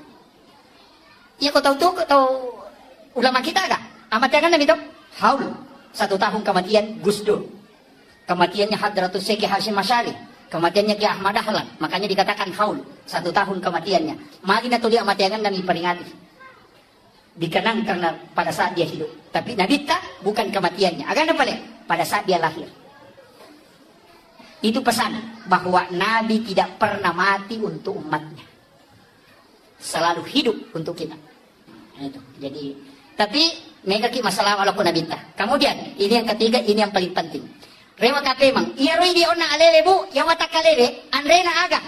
Ya kau tahu tuh, kau tahu ulama kita agak. Amat jangan Nabi itu. Haul. 1 tahun kematian Gus Dur. Kematiannya Hadratus Syekh Hasyim Asy'ari. Kematiannya Ki Ahmad Dahlan. Makanya dikatakan haul. 1 tahun kematiannya. Mari na tulis amat jangan dan diperingati. Dikenang karena pada saat dia hidup. Tapi Nabi tak bukan kematiannya. Agar apa ya? Pada saat dia lahir. Itu pesan bahwa Nabi tidak pernah mati untuk umatnya. Selalu hidup untuk kita. Nah, itu. Jadi, tapi mereka masalah walaupun Nabi tak. Kemudian ini yang ketiga, ini yang paling penting. Rewa kapemang. Iya roi di ona alele Bu, yang watak kalele, anrena aga.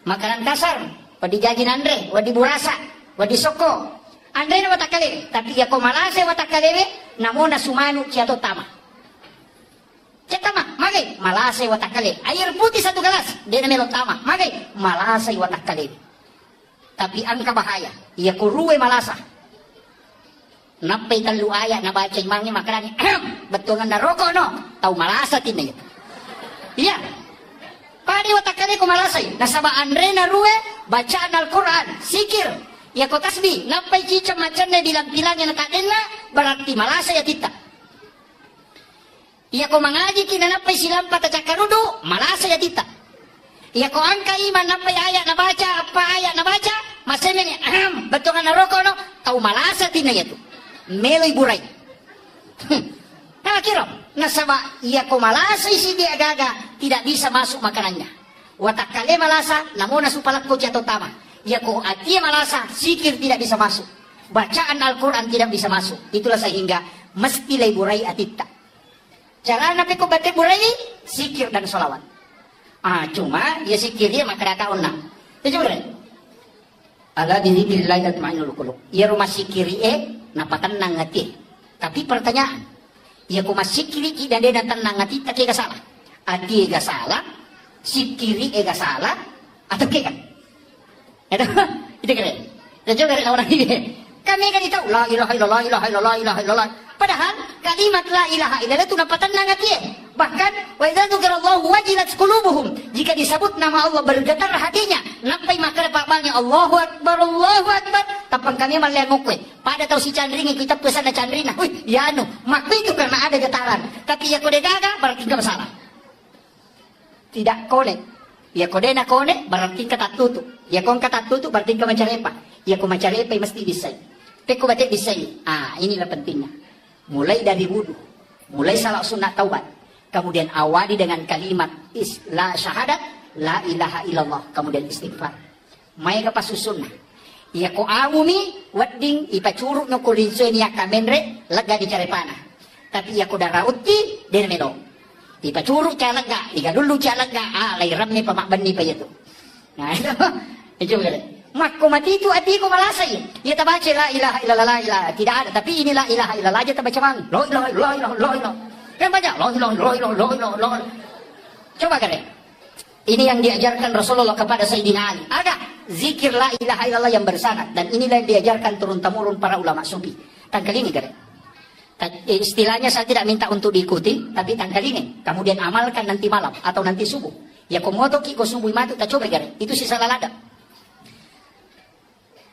Makanan kasar. wadi jagin Andre, wadi burasa, wadi soko. Andre na watakale, tapi ya ko malase watakalewe, namona sumanu ciato tama. Tama, magay, malase watakale. Air putih 1 gelas, dia na melong tama. Magay, malase watakale. Tapi ang kabahaya, iya ko ruwe malasa. Napay talu aya na baca mangi makarani. Betungan na roko no, tau malasa tinay. Iya. Padi watakale ko malasay. Nasaba Andre na ruwe, bacaan Al-Quran, sikir. Ya ko tasbih, napay cicam macan na bilang-bilang na kaden na, berarti malasay atita. Iya ko mangaji kinanapay silang patacakarudo, malasay atita. Iya ko angka iman napay aya na baca, apa aya na baca, masemen betungan na roko no, tau malasa tinay ito. Meloy buray. Nakakiro, nasaba iya ko malasay si dia gaga, tidak bisa masuk makanannya. Watakale malasa, namun nasupalat ko jatuh tama. Iya ko atia malasa, sikir tidak bisa masuk. Bacaan Al-Quran tidak bisa masuk. Itulah sehingga mesti lay buray atita. Cara napi ko bate buray, sikir dan solawat. Cuma ya sikirnya makarakaon na. Itu buray. Ala bidzikrillah tatma'innul qulub. Iya rumah sikiri napatan nang ngati. Tapi pertanyaan, iya ko masikiri ki dan dia tenang ngati tak ega salah. Ati ega salah, sikiri ega salah, atau ke kan? Itu keren. Dan juga dari orang ini. Kami kan tahu la ilaha illallah, ilaha illallah, ilaha illallah. Padahal kalimat la ilaha illallah itu napatan nang ngati. Bahkan wa idza dzukirallahu wajilat qulubuhum. Jika disebut nama Allah bergetar hatinya. Nampai maka pamalnya Allahu Akbar, Allahu Akbar. Tapang kami malian mukwe. Pada tahu si Chandring kita pesan na Chandrina. Wih, ya anu, maka itu karena ada getaran. Tapi ya kode gaga berarti enggak masalah. Tidak konek. Ya kode na konek berarti ketat tutup. Ya kon ketat tutup berarti enggak macarepa. Ya ko macarepa mesti bisa. Peko batik bisa. Inilah pentingnya. Mulai dari wudu, mulai salat sunat taubat. Kemudian awali dengan kalimat la syahadat, la ilaha illallah. Kemudian istighfar. May kapasusun na. Iya ko amumi, wadding ipacuruk no kulinso niya kamenre, laga di carepana. Tapi iya ko darauti, din melo. Ipacuruk ca laga, iga dulu ca laga, lairam ni pamakban ni pa ito. Nah, itu gala. Mako mati itu ati ko malasay. Iya tabaca la ilaha illallah, la ilaha. Tidak ada, tapi ini la ilaha illallah aja tabaca mang. La ilaha illallah, la ilaha. Kan banyak, la ilaha illallah. Coba kalian. Ini yang diajarkan Rasulullah kepada Sayyidina Ali. Ada zikir la ilaha illallah yang bersanad. Dan inilah yang diajarkan turun-temurun para ulama sufi. Tangkal ini kan. Istilahnya saya tidak minta untuk diikuti. Tapi tangkal ini. Kemudian amalkan nanti malam. Atau nanti subuh. Ya komodo ki ko subuh matu. Tak coba kan. Itu sisa lalada.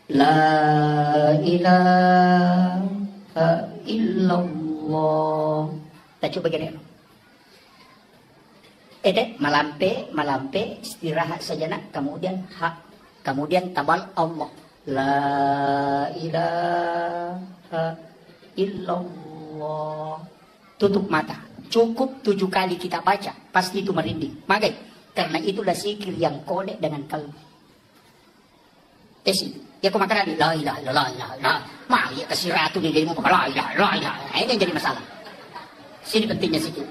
La ilaha illallah. Tak coba kan. Malampe, istirahat sejenak, kemudian kemudian tabal Allah. La ilaha illallah. Tutup mata. Cukup 7 kali kita baca, pasti itu merinding. Magai, karena itulah zikir yang konek dengan kalbu. Tes itu. Ya kau makan la ilaha illallah, la ilaha. Mah ya kasih ratu di dirimu la ilaha. Ini yang jadi masalah. Sini pentingnya zikir.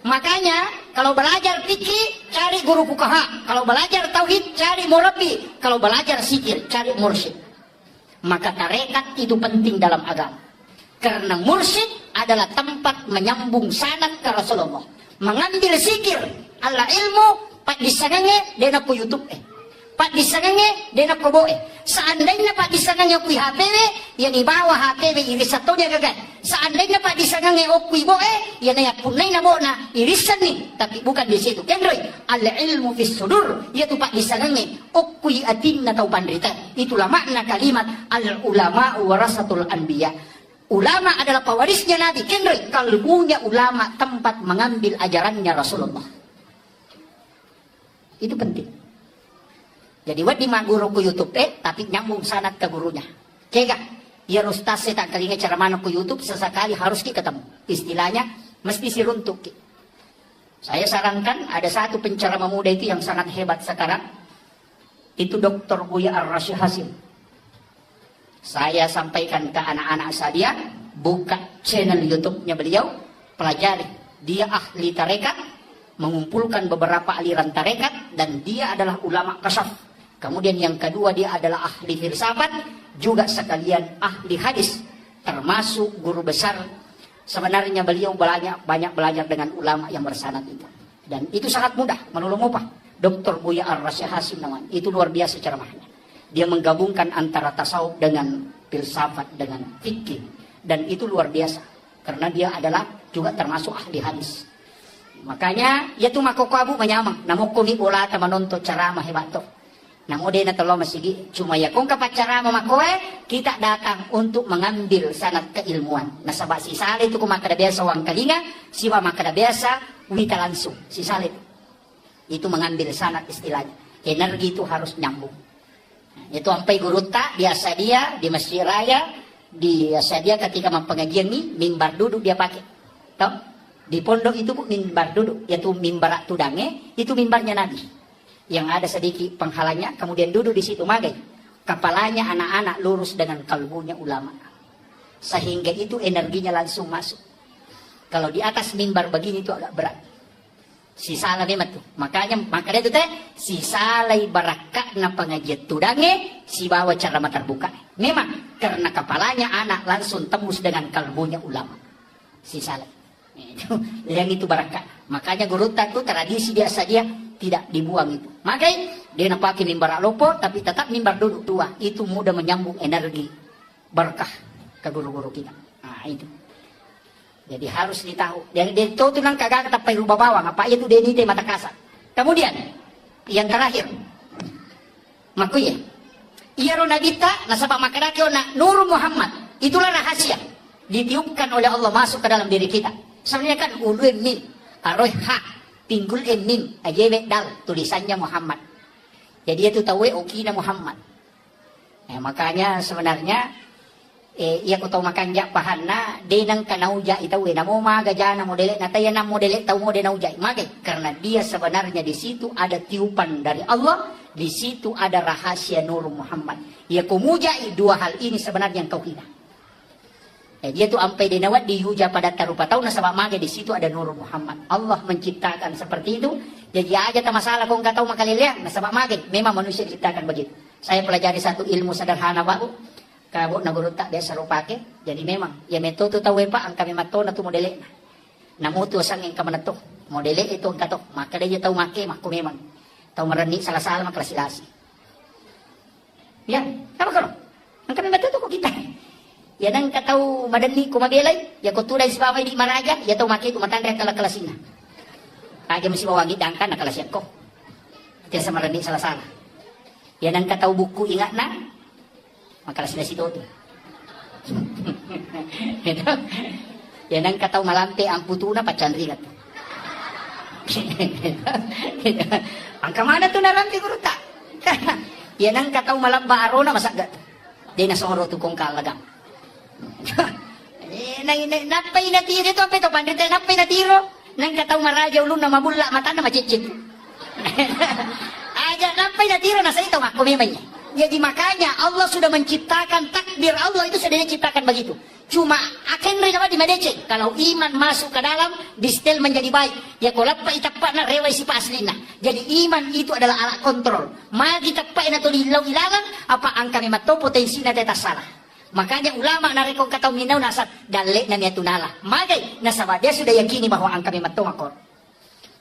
Makanya kalau belajar fikih cari guru fuqaha, kalau belajar tauhid cari murabbi, kalau belajar zikir cari mursyid. Maka tarekat itu penting dalam agama. Karena mursyid adalah tempat menyambung sanad ke Rasulullah. Mengambil zikir ala ilmu pak disangange dena ku YouTube Pak disangange dena ku boe. Seandainya Pak disangange ku HPW, yang di bawah HPW iris satunya gagal. Seandainya Pak disangange ku boe, yang na punay na mo na irisan ni, tapi bukan di situ. Kendroy, al ilmu fis sudur, yaitu Pak disangange ku atin na tau pandrita. Itulah makna kalimat al ulama warasatul anbiya. Ulama adalah pewarisnya Nabi. Kendroy, kalbunya ulama tempat mengambil ajarannya Rasulullah. Itu penting. Jadi wadi mak guru ku YouTube tapi nyambung sanad ke gurunya. Kega, ya ustaz tak kali cara mana ku YouTube sesekali harus ketemu. Istilahnya mesti si runtuk. Saya sarankan ada satu pencerama muda itu yang sangat hebat sekarang. Itu Dr. Buya Ar-Rasyid Hasim. Saya sampaikan ke anak-anak saya, buka channel YouTube-nya beliau, pelajari. Dia ahli tarekat, mengumpulkan beberapa aliran tarekat dan dia adalah ulama kasyaf. Kemudian yang kedua, dia adalah ahli filsafat, juga sekalian ahli hadis, termasuk guru besar. Sebenarnya beliau banyak belajar dengan ulama yang bersanad itu. Dan itu sangat mudah, menolong upah. Dr. Buya Ar-Rasyid Hasim namanya. Itu luar biasa ceramahnya. Dia menggabungkan antara tasawuf dengan filsafat dengan fikih. Dan itu luar biasa. Karena dia adalah juga termasuk ahli hadis. Makanya, ya tu makokabu menyamang. Namukuni bola menonton ceramah hebat tu. Namo din na tolo masigi. Cuma ya kung kapacara mamakoe, kita datang untuk mengambil sanad keilmuan. Nasaba si Saleh itu kumakada biasa wang kalinga, siwa makada biasa wita langsung. Si Saleh itu mengambil sanad istilahnya. Energi itu harus nyambung. Itu sampai guru tak biasa dia di Masjid Raya, biasa dia ketika mempengajian ni mimbar duduk dia pakai. Tahu? Di pondok itu mimbar duduk, yaitu mimbar tudange, itu mimbarnya Nabi. Yang ada sedikit penghalangnya, kemudian duduk di situ magai. Kepalanya anak-anak lurus dengan kalbunya ulama. Sehingga itu energinya langsung masuk. Kalau di atas mimbar begini itu agak berat. Si salah memang tuh. Makanya itu teh si salai barakat na pengajian tudange si bawa cara terbuka. Memang karena kepalanya anak langsung tembus dengan kalbunya ulama. Si salai. Yang itu barakat. Makanya guru itu tradisi biasa dia tidak dibuang itu. Makanya dia nak pakai mimbar lopo tapi tetap mimbar duduk dua. Itu mudah menyambung energi berkah ke guru-guru kita. Nah itu. Jadi harus ditahu. Dari itu tuh nang kagak tapi rubah bawang. Apa itu dia ini mata kasar. Kemudian yang terakhir, makuya. Iya rona kita nasabak makanakio na Nur Muhammad. Itulah rahasia ditiupkan oleh Allah masuk ke dalam diri kita. Sebenarnya kan ulun min aroy ha. Pinggul mim ajewe dal tulisannya Muhammad. Jadi itu tahu okina Muhammad. Makanya sebenarnya iya ko tahu makan jak pahanna denang kanauja itu namo magajana modele nataya na modele tahu modele nauja. Maka karena dia sebenarnya di situ ada tiupan dari Allah, di situ ada rahasia Nur Muhammad. Ya kumujai dua hal ini sebenarnya yang kau hina. Dia tuh sampai dinawat dihuja pada tarupa tahu nasabak mage di situ ada Nur Muhammad. Allah menciptakan seperti itu. Jadi aja tak masalah kau nggak tahu makaliliang nasabak mage. Memang manusia diciptakan begitu. Saya pelajari satu ilmu sederhana baru. Kalau naguru tak biasa rupake. Jadi memang ya metode tahu apa ang kami mato na tu modele. Namutu sang yang kami nato modele itu ang kato. Maka dia tahu make maku memang tahu mereni salah-salah maklasilasi. Ya, apa kalau? Ang kami mato tu kok kita. Ya nang katau madani ko mabelay, ya ko tulay si babay di maraga, ya tau maki ko matanda kala kalasina. Aja mesti bawangi dangkan na kalasyan ko. Ito sa marani salah-salah. Ya nang katau buku ingat na, makalasina si Toto. Ya nang katau malampe ang putuna pacanringat. Ang kamana to narampi ko ruta. Ya nang katau malamba arona masagat. Di nasoro to kong kalagang. Napay natiro ito apito pandito napay natiro nang kataw maraja ulun na mabula mata na macicit. Aja napay natiro na sa ito ako memangnya. Jadi makanya Allah sudah menciptakan takdir Allah itu sudah diciptakan begitu. Cuma akan reda di madece kalau iman masuk ke dalam distel menjadi baik. Ya kalau pa itapa na reway si paslina. Jadi iman itu adalah alat kontrol. Magi tapay na to ilaw-ilalang apa ang kami mato potensi na deta salah. Makanya ulama narikong kataw minaw nasa dali na niya tunala. Magay, nasaba dia sudah yakini bahwa ang kami matungakor.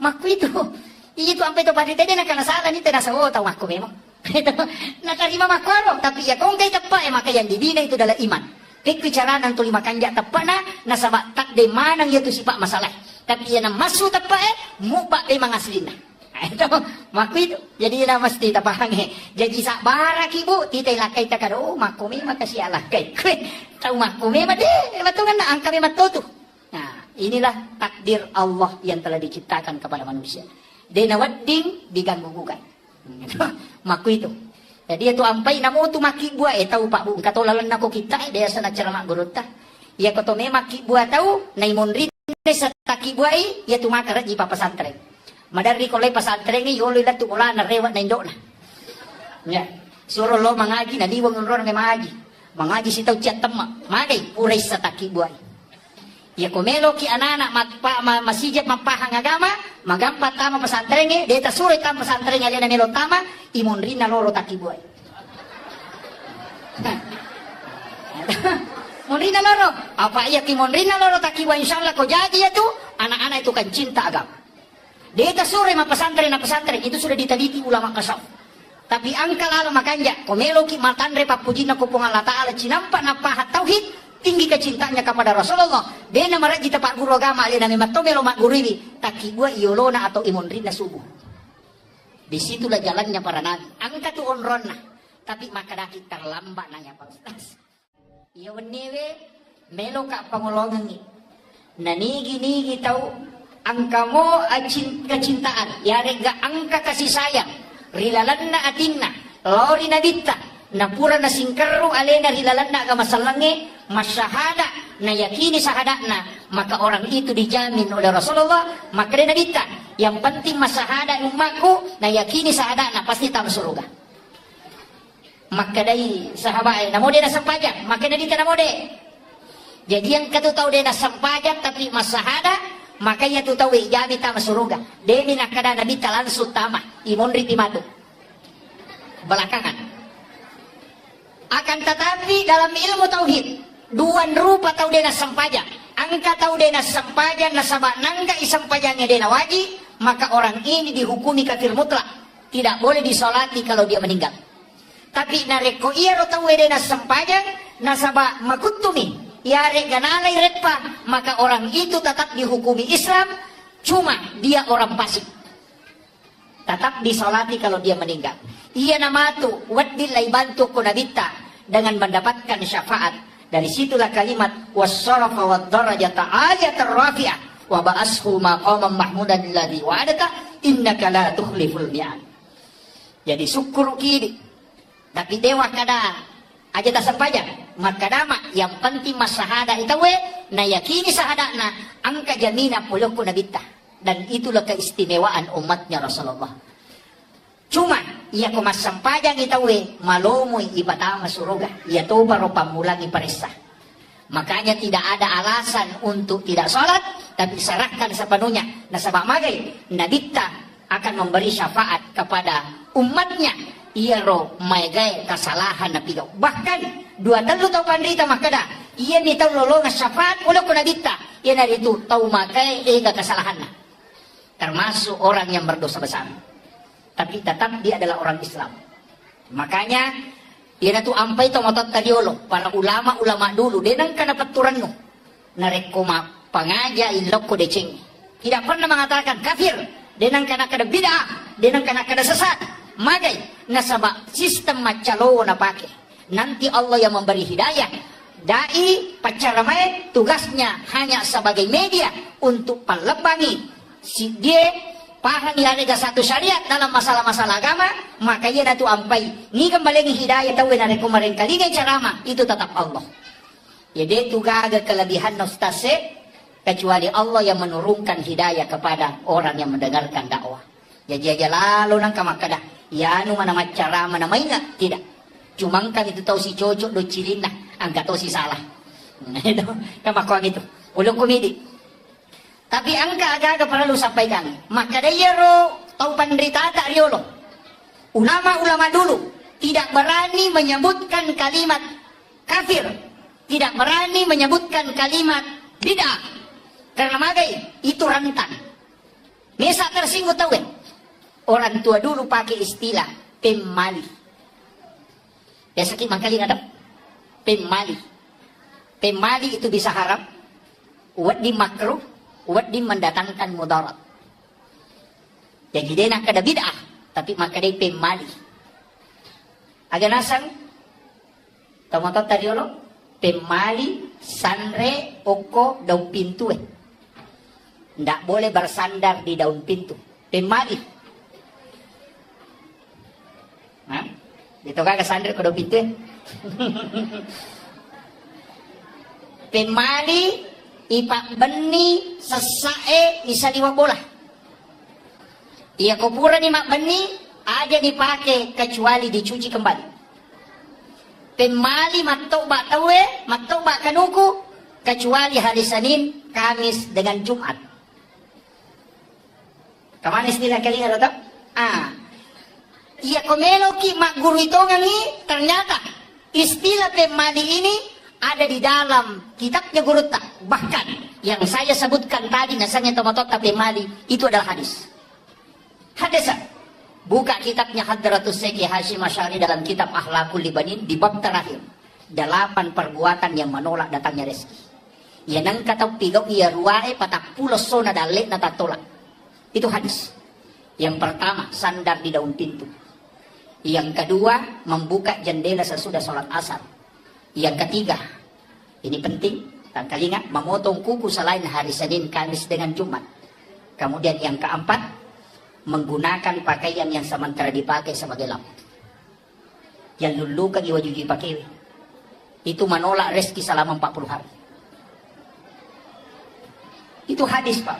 Maku itu ang pito pati tadi nakanasalan itu nasa tahu maku memang. Nakarima makwaro, tapi ya kung kay tapa maka yang dibina itu adalah iman. Bicara ng tuli makanja tapa na nasaba tak de manang yaitu sipa masalah. Tapi yan ang masu tapa mupa de mga silina. Itu maku itu jadi na mesti tapahange jadi sa barak ibu titay lakay ta karo makumi makasih alakay tahu makumi made matungan na ang kami matuto. Nah inilah takdir Allah yang telah diciptakan kepada manusia denawadding diganggugugan maku itu jadi itu ampai namo tu maki buah tahu pak bu katolalan nako kita dia sana cerama gurutta ya koto me maki buah tahu naimonri sa taki buah ya tu makara di papasantren. Madari ko lay pasantren ni yolo la tu bola na rewat na indo na. Ya, suruh lo mangaji na diwang ron na mangaji. Mangaji si tau chat tama. Magay puray sa taki buhay. Ya komelo ki anak-anak masijat mapahang agama, magampat tama pesantren deta suri tama pesantren alena melo tama, imun rina loro takibuay. Monrina loro, apa iya ki monrina loro takibuay insyaallah ko jadi itu anak-anak itu kan cinta agama. Deta suri ma pesantren na pesantren itu sudah diteliti ulama kasaf. Tapi angka lalu makanya komelo ki matandre papujina kupung Allah Ta'ala cinampak napahat tauhid tinggi kecintanya kepada Rasulullah. Dia nama rajita pak guru agama dia nama matomelo mak guru ini taki gua iolona atau imonrina subuh. Disitulah jalannya para nabi. Angka tu onrona, tapi maka daki terlambat nanya Pak Ustaz. Iya wenewe melo kak pangolongan ni. Nanigi tahu angka mo kecintaan. Ya rega angka kasih sayang. Rilalanna atinna. Lori nabita. Napura na singkaru alena rilalanna agama salange. Masyahada na yakini sahadana, maka orang itu dijamin oleh Rasulullah, maka dia nabita. Yang penting masahada umatku na yakini sahadana pasti tahu surga. Maka dari sahabat namo dia sampajak, maka nabita namo de. Jadi yang katu tahu dia sampajak tapi masahada, maka ia tu tahu jamin tahu surga. Demi nakada nabita langsung tama imun ritimatu. Belakangan. Akan tetapi dalam ilmu tauhid duan rupa tau dena sampaja angka tau dena sampaja nasabak nangga isampajanya dena wajib, maka orang ini dihukumi kafir mutlak, tidak boleh disolati kalau dia meninggal. Tapi nareko iya ro tau dena sampaja nasabak makutumi ya reganalai retpa, maka orang itu tetap dihukumi Islam, cuma dia orang fasik, tetap disolati kalau dia meninggal. Ia namatu wadilai bantu kunabita dengan mendapatkan syafaat. Dari situlah kalimat wassarafa wad-darajata ayatar rafi'ah wa ba'ashu maqaman mahmudan alladhi wa'adata innaka la tukhliful mi'ad. Jadi syukur kini. Tapi dewa kada aja tak sampaikan. Maka dama yang penting masahada itu na yakini sahadana angka jamina puluhku nabita. Dan itulah keistimewaan umatnya Rasulullah. Cuma ia kumas sampajang itawe malomoy ibatama suruga. Ia to baru pamulangi perisa. Makanya tidak ada alasan untuk tidak sholat, tapi serahkan sepenuhnya. Nah sabak magay, nabita akan memberi syafaat kepada umatnya. Ia ro maigay kesalahan na pigaw. Bahkan 2 tahun tau pandrita makada. Ia ni tau lolongan syafaat ulo ko nabita. Ia na itu tau magay ega kesalahan na. Termasuk orang yang berdosa besar. Tapi tetap dia adalah orang Islam. Makanya dia tu ampai to motot tadiolo para ulama-ulama dulu dia nang kana paturan no narekoma pangaja iloko deceng. Tidak pernah mengatakan kafir, dia nang kana kada bid'ah, dia nang kana kada sesat. Magay nasaba sistem macalo na pake. Nanti Allah yang memberi hidayah. Dai pacaramai tugasnya hanya sebagai media untuk pelebangi si dia paham ya ada satu syariat dalam masalah-masalah agama, maka ia datu ampai ni kembali hidayah tahu na kemarin kali ni ceramah itu tetap Allah. Ya dia tu gaga kelebihan nostase kecuali Allah yang menurunkan hidayah kepada orang yang mendengarkan dakwah. Jadi aja lalu nang kamakada ya nu mana ceramah namanya tidak. Cuma kan itu tahu si cocok do cilina angkat tahu si salah. Itu kamakuan itu. Ulung komedi. Tapi angka agak perlu sampaikan. Maka dia ro tahu penderita tak riolo. Ulama-ulama dulu tidak berani menyebutkan kalimat kafir, tidak berani menyebutkan kalimat bid'ah. Karena magai itu rentan. Mesa tersinggung tahu orang tua dulu pakai istilah pemali. Biasa kita kali ada pemali. Pemali itu bisa haram, wad di makruh, wad di mendatangkan mudarat. Jadi dia nak kada bid'ah, tapi maka dia pemali. Agak nasang, tahu tadi lo, pemali sanre oko daun pintu Ndak boleh bersandar di daun pintu. Pemali. Hah? Dito ka sandar ke daun pintu Pemali ipak beni sesae isa liwa bola. Ia kuburan ni mak beni aja dipakai kecuali dicuci kembali. Pemali matobak tawe, matobak kanuku kecuali hari Senin, Kamis dengan Jumat. Kemana istilah kalian atau? Iya komelo ki mak guru itu ngangi ternyata istilah pemali ini ada di dalam kitabnya guru tak. Bahkan yang saya sebutkan tadi nasanya tomatota pemali itu adalah hadis. Hadis. Buka kitabnya Hadratus Syekh Hasyim Asy'ari dalam kitab Akhlaqul Libanin di bab terakhir. 8 perbuatan yang menolak datangnya rezeki. Ya nang kata pigau ia ruae patak pulos sona dalek na tatolak. Itu hadis. Yang pertama, sandar di daun pintu. Yang kedua, membuka jendela sesudah sholat asar. Yang ketiga, ini penting, dan kali ingat, memotong kuku selain hari Senin, Kamis dengan Jumat. Kemudian yang keempat, menggunakan pakaian yang sementara dipakai sebagai lampu. Yang lulukan iwajuji pakai. Itu menolak rezeki selama 40 hari. Itu hadis, Pak.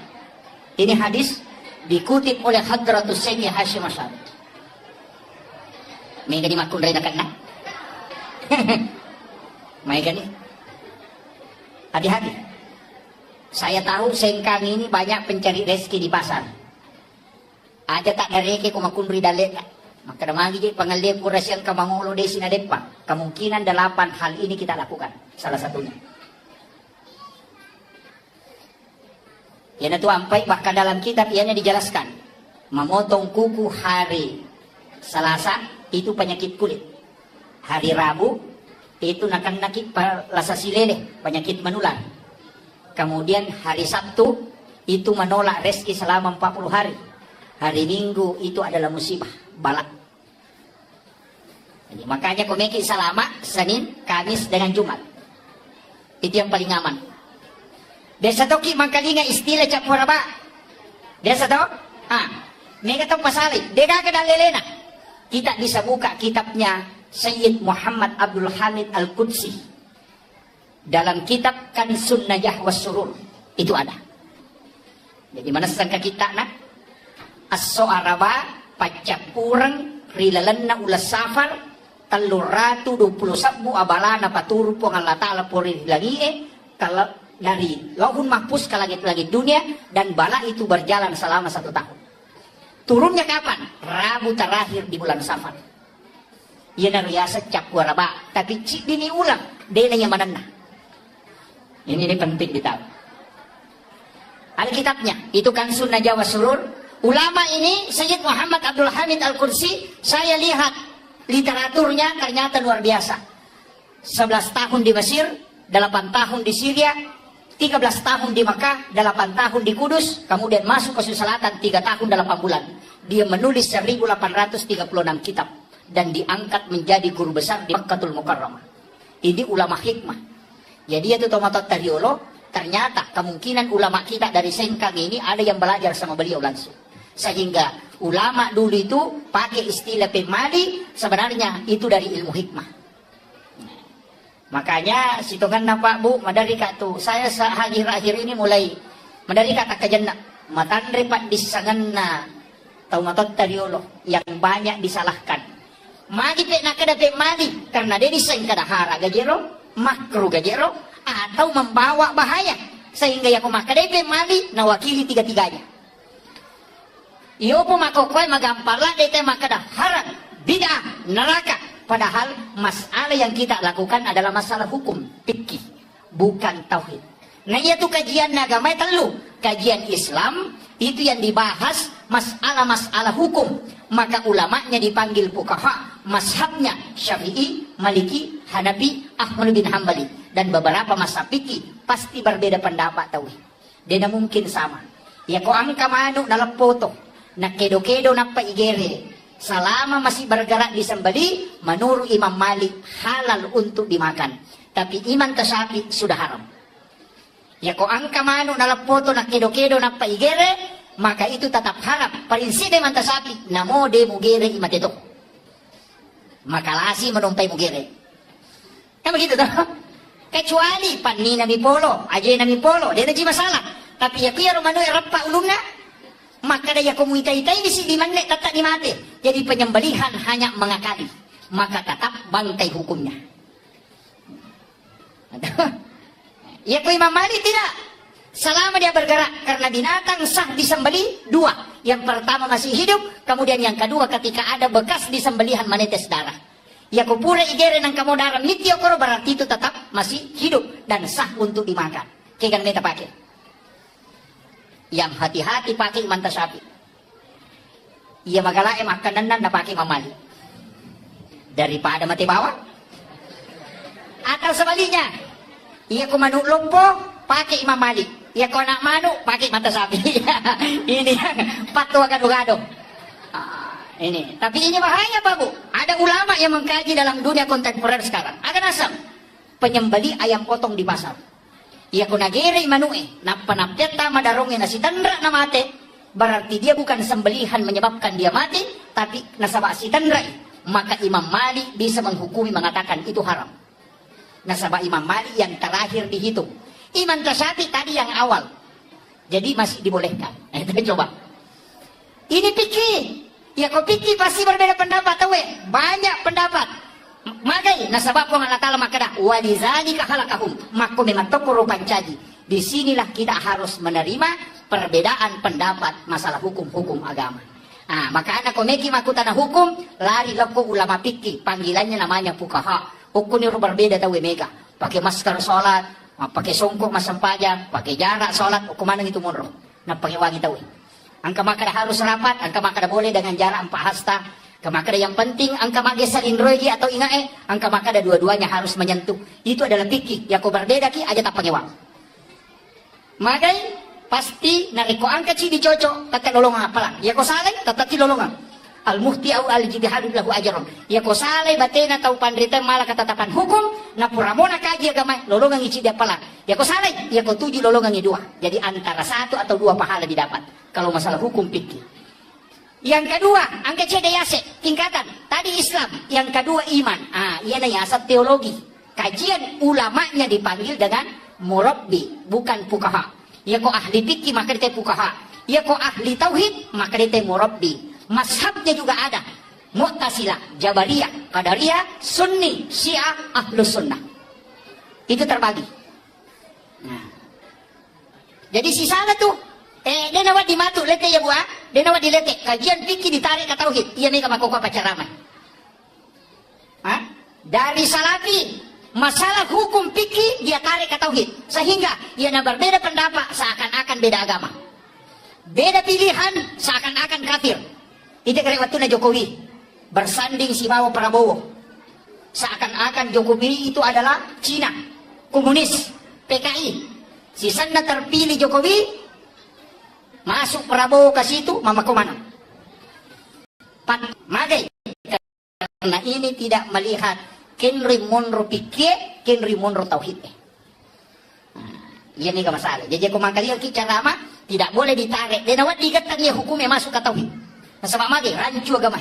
Ini hadis dikutip oleh Hadratus Syekh Hasyim Asy'ari. May gani makun rin na kana. May gani. Hati-hati. Saya tahu Sengkang ini banyak pencari rezeki di pasar. Ada tak nareke kung makun rin dalit. Maka namagi di pangalip ko rasyang kamangulo de sinadepa. Kemungkinan 8 hal ini kita lakukan. Salah satunya. Yan itu ampai bahkan dalam kitab ianya dijelaskan. Memotong kuku hari Selasa itu penyakit kulit. Hari Rabu itu nakit lasa silele, penyakit menular. Kemudian hari Sabtu itu menolak rezeki selama 40 hari. Hari Minggu itu adalah musibah, balak. Jadi, makanya komeki selama Senin, Kamis dengan Jumat. Itu yang paling aman. Desa toki mangkalinga istilah capuraba. Desa to? Mega to pasali. Dega ke dalelena. Kita bisa buka kitabnya Sayyid Muhammad Abdul Hamid Al-Qudsi. Dalam kitab Kansun Najah Was-Surur. Itu ada. Jadi mana sangka kita nak? As-So'araba pacapurang rilalanna ulas safar taluratu 20 sabu abalana paturu po Allah Ta'ala puri lagi kalau dari lauhun mahfuz ke langit-langit dunia dan bala itu berjalan selama 1 tahun. Turunnya kapan? Rabu terakhir di bulan Safar. Ia nariyasa capuaraba. Tapi dini ulang. Dia yang manana. Ini penting ditahu. Ada kitabnya. Itu kan Sunnah Jawa Surur. Ulama ini Sayyid Muhammad Abdul Hamid Al-Qudsi. Saya lihat literaturnya ternyata luar biasa. 11 tahun di Mesir. 8 tahun di Syria. 13 tahun di Makkah, 8 tahun di Kudus, kemudian masuk ke Selatan 3 tahun 8 bulan. Dia menulis 1836 kitab dan diangkat menjadi guru besar di Makkatul Mukarramah. Ini ulama hikmah. Jadi itu tomatot tariolo, ternyata kemungkinan ulama kita dari Sengkang ini ada yang belajar sama beliau langsung. Sehingga ulama dulu itu pakai istilah pemali, sebenarnya itu dari ilmu hikmah. Makanya situngan na Pak Bu, madari ka tu. Saya akhir-akhir ini mulai madari ka takajana. Matandre Pak disangan na taumatot tariolo yang banyak disalahkan. Magi pe na kada pe mali karena dia desain kada hara gajero, makruh gajero atau membawa bahaya sehingga ya kumakade pe mali nawakili tiga-tiganya. Iyo po makokoy magampala dete makada haram, bid'ah, neraka. Padahal masalah yang kita lakukan adalah masalah hukum, fikih, bukan tauhid. Nah itu kajian agama telu. Kajian Islam itu yang dibahas masalah-masalah hukum. Maka ulamanya dipanggil fuqaha, mazhabnya Syafi'i, Maliki, Hanafi, Ahmad bin Hambali. Dan beberapa mazhab fikih pasti berbeda pendapat tauhid. Dia mungkin sama. Ya ko ang kamano nalapoto, na kedo-kedo na paigere. Selama masih bergerak di sembeli, menurut Imam Malik halal untuk dimakan. Tapi Imam Tasyafi sudah haram. Ya ko ang kamano nalapoto na kedo-kedo na paigere, maka itu tetap haram. Prinsip Imam Tasyafi, namo de mugere imateto. Maka lasi menumpay mugere. Kan begitu toh? Kecuali panina mi polo, aja mi polo, dia ada masalah. Tapi ya kuya romano erapa ulungna. Maka daya komunitas ini di mana tetap dimati. Jadi penyembelihan hanya mengakali. Maka tetap bangkai hukumnya. Ya ku Imam Malik tidak. Selama dia bergerak, karena binatang sah disembeli dua. Yang pertama masih hidup, kemudian yang kedua ketika ada bekas disembelihan menetes darah. Ya ku pura igere nang kamu darah mitiokoro, berarti itu tetap masih hidup dan sah untuk dimakan. Kaya kita pakai. Yang hati-hati pakai manta sapi. Ia magalae makanan na pakai Imam Malik. Daripada mati bawah. Atau sebaliknya, ia ku manuk lompo pakai Imam Malik. Ia ku anak manuk pakai mata sapi. Ini yang patwa gado-gado. Ini. Tapi ini bahaya Pak Bu. Ada ulama yang mengkaji dalam dunia kontemporer sekarang. Akan asam penyembeli ayam potong di pasar. Ia ku nagere manue na panapdeta madaronge na si tandra na mate. Berarti dia bukan sembelihan menyebabkan dia mati, tapi nasabah si tandra. Maka Imam Malik bisa menghukumi mengatakan itu haram. Nasabah Imam Malik yang terakhir dihitung. Imam Tasyafi tadi yang awal. Jadi masih dibolehkan. Kita coba. Ini pikir. Ya kau pikir pasti berbeda pendapat. Tahu banyak pendapat. Magai nasabah pun Allah Ta'ala makada. Walizalika halakahum. Maka memang tokoro pancaji. Disinilah kita harus menerima perbedaan pendapat masalah hukum-hukum agama. Nah, maka anak komeki makutana hukum. Lari loko ulama pikir. Panggilannya namanya fukaha. Hukum itu berbeda tahu mega. Pakai masker sholat, pakai songkok masam pajak, pakai jarak sholat, hukuman itu munro. Nah pakai wangi tahu. Angka makada harus rapat, angka makada boleh dengan jarak 4 hasta. Angka makada yang penting, angka magesal indroigi atau ingae, angka makada dua-duanya harus menyentuh. Itu adalah pikir. Ya kau berbeda ki aja tak pakai wang. Magai pasti nariko angka cidi cocok, kata lolongan apalah. Ya kau salah, tetap di lolongan. Al-muhti au al-jidihadu lahu ajaron. Ya ko salay batena tau pandrita malah ketetapan hukum na puramona kaji agama lolongan ici dia pala. Ya ko salay, ya ko tuji lolongan dua. Jadi antara 1 atau 2 pahala didapat kalau masalah hukum fikih. Yang kedua, angka cede yase tingkatan. Tadi Islam, yang kedua iman. Ia na yasab teologi. Kajian ulamanya dipanggil dengan murabbi, bukan fuqaha. Ya ko ahli fikih maka dia fuqaha. Ya ko ahli tauhid maka dia murabbi. Mazhabnya juga ada. Mu'tazilah, Jabariyah, Qadariyah, Sunni, Syiah, Ahlus Sunnah. Itu terbagi. Nah. Jadi si sana tuh, dia nawat dimatu, lete ya buah, dia nawat dilete. Kajian fikih ditarik ke tauhid. Iya mega makoko pacaramai. Dari salafi, masalah hukum fikih dia tarik ke tauhid. Sehingga ia berbeda pendapat seakan-akan beda agama. Beda pilihan seakan-akan kafir. Itu kira waktu na Jokowi bersanding si Bawa Prabowo. Seakan-akan Jokowi itu adalah Cina, komunis, PKI. Si sana terpilih Jokowi, masuk Prabowo ke situ, mama komana. Magai. Karena ini tidak melihat kenri monro pikir, kenri monro tauhid. Ini gak masalah. Jadi aku makanya kita lama tidak boleh ditarik. Dan awak dikatakan hukumnya masuk ke tauhid. Sebab magi rancu agama.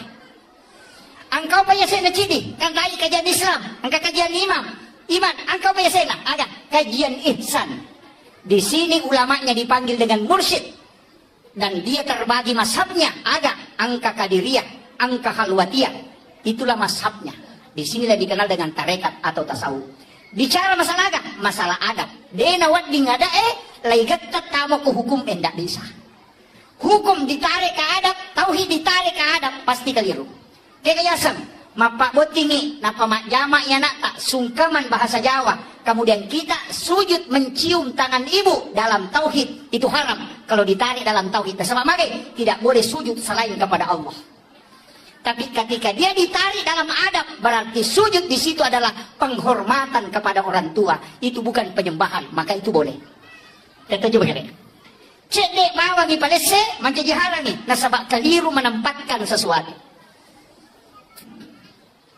Engkau payah saya cidi kan tadi kajian Islam, engkau kajian iman, engkau payah saya ada kajian ihsan. Di sini ulamanya dipanggil dengan mursyid dan dia terbagi mazhabnya ada angka kadiriyah, angka halwatiyah. Itulah mazhabnya. Di sinilah dikenal dengan tarekat atau tasawuf. Bicara masalah agama, masalah adab. Dena wat dingada laigat tamu ke hukum endak bisa. Hukum ditarik ke adab, tauhid ditarik ke adab, pasti keliru. Kayak yasam, mapak botingi, napa mak jamak ya nak tak sungkaman bahasa Jawa. Kemudian kita sujud mencium tangan ibu dalam tauhid itu haram kalau ditarik dalam tauhid. Sama magai tidak boleh sujud selain kepada Allah. Tapi ketika dia ditarik dalam adab, berarti sujud di situ adalah penghormatan kepada orang tua. Itu bukan penyembahan, maka itu boleh. Kita coba lihat. Cedek bawang di palese, mancaji halangi. Nasabak keliru menempatkan sesuatu.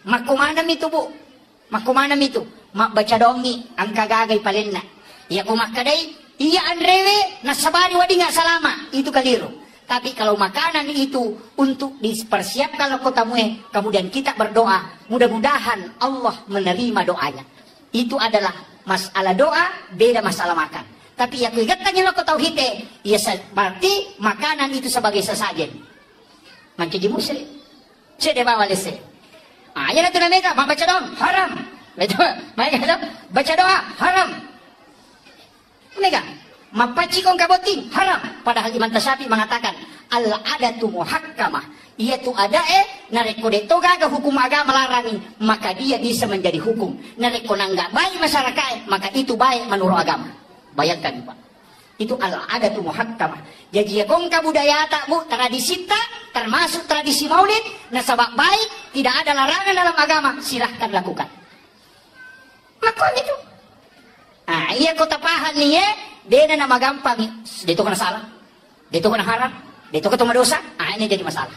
Makumanam itu bu. Makumanam itu. Mak baca dongi, angka gagai palenna. Ya kumakadai, iya andrewe, nasabari wadi nggak salama. Itu keliru. Tapi kalau makanan itu untuk dipersiapkan kotamue, kemudian kita berdoa, mudah-mudahan Allah menerima doanya. Itu adalah masalah doa, beda masalah makan. Tapi yang kelihatannya lo tauhid ya berarti makanan itu sebagai sesajen. Mancaji muslim. Cede bawa lese. Ya nanti mereka baca doa haram. Baca doa haram. Mega, mapaci kong kaboting haram. Padahal Imam Tasyafi mengatakan al-adatu muhakkamah. Yaitu ada nareko deto gaga hukum agama larangi, maka dia bisa menjadi hukum. Nareko nggak baik masyarakat, maka itu baik menurut agama. Bayangkan Pak. Itu al-adatu muhakkamah. Jadi ya kong budaya tak bu, tradisi tak termasuk tradisi maulid, nasabak baik, tidak ada larangan dalam agama, silahkan lakukan. Maka itu. Nah, iya kota pahan nih dia nama gampang, dia itu kena salah, dia itu kena haram, dia itu ketemu dosa, ini jadi masalah.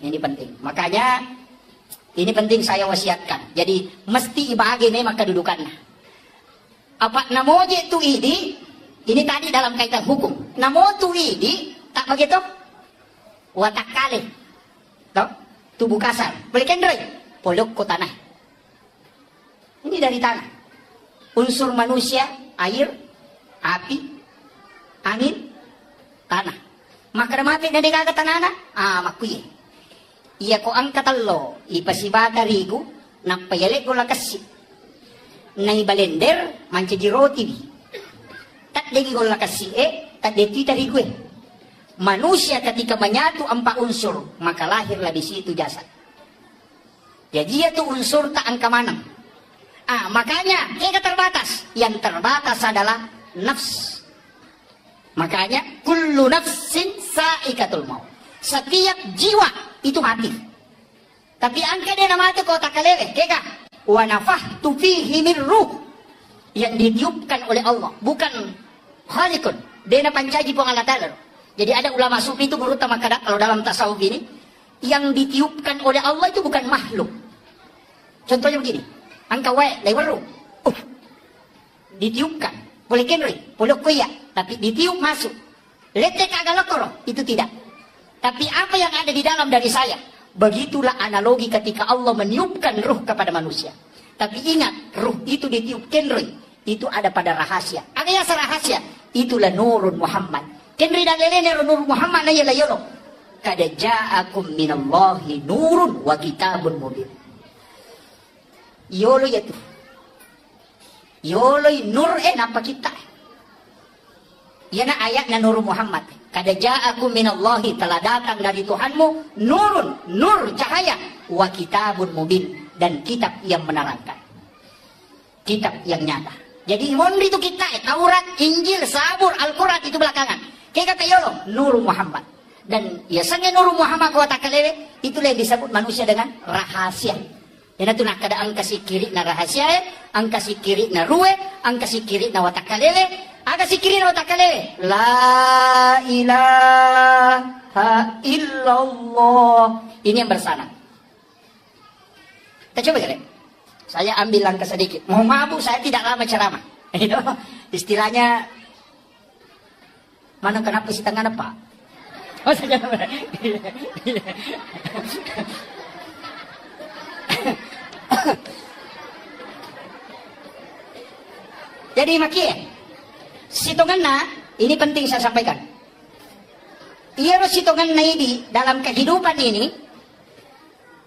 Ini penting. Makanya ini penting saya wasiatkan. Jadi mesti ibagi memang kedudukannya. Apa namoje tu ini tadi dalam kaitan hukum. Namo tu tak begitu? Watak kali. Toh? Tubuh kasar. Boleh kendrai. Polok ko tanah. Ini dari tanah. Unsur manusia, air, api, angin, tanah. Maka mati na di kagat tanana. Makuye. Iya ko ang katalo, ipasibata rigo, napayalik ko lakasi. Naibalender, manca di roti di. Tatdegi ko lakasi tatdegi rigo Manusia ketika menyatu empat unsur, maka lahirlah di situ jasad. Jadi itu unsur tak angka manang. Makanya kita terbatas. Yang terbatas adalah nafs. Makanya kullu nafsin sa'ikatul maut. Setiap jiwa itu mati. Tapi angka dia nama itu kau tak kalele, keka. Wa nafahtu fihi min ruh, yang ditiupkan oleh Allah, bukan khaliqun. Dia pancaji pun Allah Ta'ala. Jadi ada ulama sufi itu menurut makada kalau dalam tasawuf ini, yang ditiupkan oleh Allah itu bukan makhluk. Contohnya begini, angka wae lewat ditiupkan, boleh kenri, boleh kuya, tapi ditiup masuk. Letek agalokoro, itu tidak. Tapi apa yang ada di dalam dari saya, begitulah analogi ketika Allah meniupkan ruh kepada manusia. Tapi ingat, ruh itu ditiup kenri, itu ada pada rahasia. Ada yang rahasia, itulah nurun Muhammad. Kenri dan lelene nur Muhammad na yala yolo. Kada ja'akum minallahi nurun wa kitabun mubin. Yolo ya tu. Yolo nur napa kita. Yana ayat na nur Muhammad. Kada ja'akum minallahi, telah datang dari Tuhanmu nurun, nur cahaya, wa kitabun mubin, dan kitab yang menerangkan. Kitab yang nyata. Jadi imon itu kita, Taurat, Injil, Zabur, Al-Quran itu belakangan. Kayak kata Yolo, nur Muhammad. Dan biasanya nur Muhammad kau tak kelewe, itulah yang disebut manusia dengan rahasia. Dan itu nak kada angka si kiri na rahasia, angka si kiri na ruwe, angka si kiri na watak kalewe, angka si kiri na watak kalewe. La ilaha illallah. Ini yang bersana. Kita coba kira. Saya ambil langkah sedikit. Mau mabuk saya tidak lama ceramah. Istilahnya mana kenapa si tangan apa? Oh saja. Jadi maki sitonganna ini penting saya sampaikan. Ia sitonganna ini dalam kehidupan ini,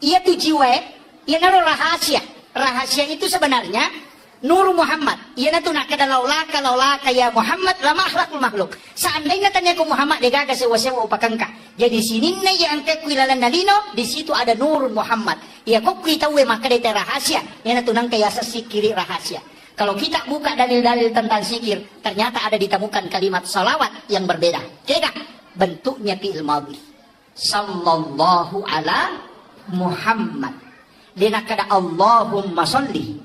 ia tu jiwa, ia naruh rahasia. Rahasia itu sebenarnya Nur Muhammad. Ia natu nak kada laulaka ya Muhammad lama akhlakul makhluk. Seandainya tanya ke Muhammad dia gagas sewa-sewa upakangka. Jadi sini ya angka kuilalan dalino, di situ ada Nur Muhammad. Ya kok kita maka dia rahasia. Ia natu nang kaya sikiri rahasia. Kalau kita buka dalil-dalil tentang sikir, ternyata ada ditemukan kalimat salawat yang berbeda. Kira bentuknya fi'il madhi. Sallallahu ala Muhammad. Dia nak kada Allahumma sholli.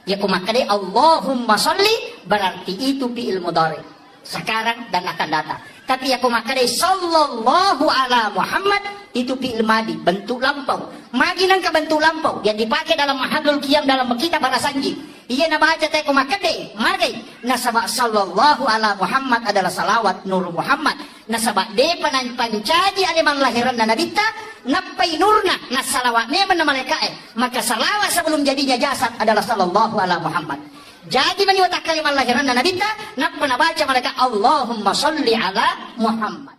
Ya kumakade Allahumma sholli berarti itu fi'il mudhari. Sekarang dan akan datang. Tapi ya kumakade sallallahu ala Muhammad itu fi'il madhi, bentuk lampau. Magi nang ka bentuk lampau yang dipakai dalam mahallul qiyam dalam kitab para sanji. Iya na baca teh kumakade margai nasaba sallallahu ala Muhammad adalah salawat Nur Muhammad. Nasaba de pancaji aliman lahiran dan nabita napai nurna nasalawat ne mana mereka maka salawat sebelum jadinya jasad adalah sallallahu ala Muhammad. Jadi menyuata kalimat lahiran dan nabita napa baca mereka Allahumma sholli ala Muhammad.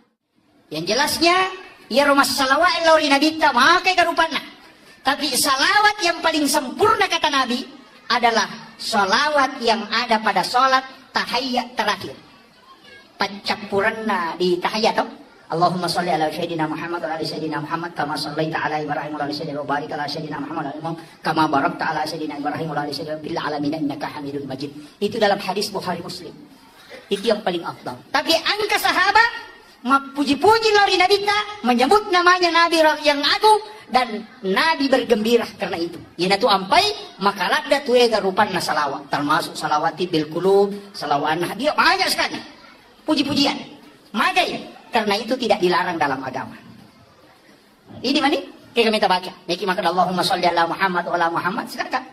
Yang jelasnya ya rumah salawat lauri nabita makai karupana. Tapi salawat yang paling sempurna kata Nabi adalah salawat yang ada pada sholat tahiyat terakhir. Pencampuran di tahiyat tuh. Allahumma salli ala Sayyidina Muhammad wa ala Sayyidina Muhammad kama sallaita ala Ibrahim wa ala Sayyidina wa barik ala Sayyidina Muhammad wa ala kama barakta ala Sayyidina Ibrahim wa ala Sayyidina bil alamin innaka Hamidul Majid. Itu dalam hadis Bukhari Muslim. Itu yang paling afdal. Tapi angka sahabat puji-puji lari Nabi kita, menyebut namanya Nabi yang agung dan Nabi bergembira karena itu. Yana tu ampai makalat da tuega rupanna salawat, termasuk salawati bil qulub, salawanah dia banyak sekali. Puji-pujian. Magai karena itu tidak dilarang dalam agama. Ini mana? Kita minta baca. Niki makan Allahumma salli ala Muhammad wa ala Muhammad, silakan.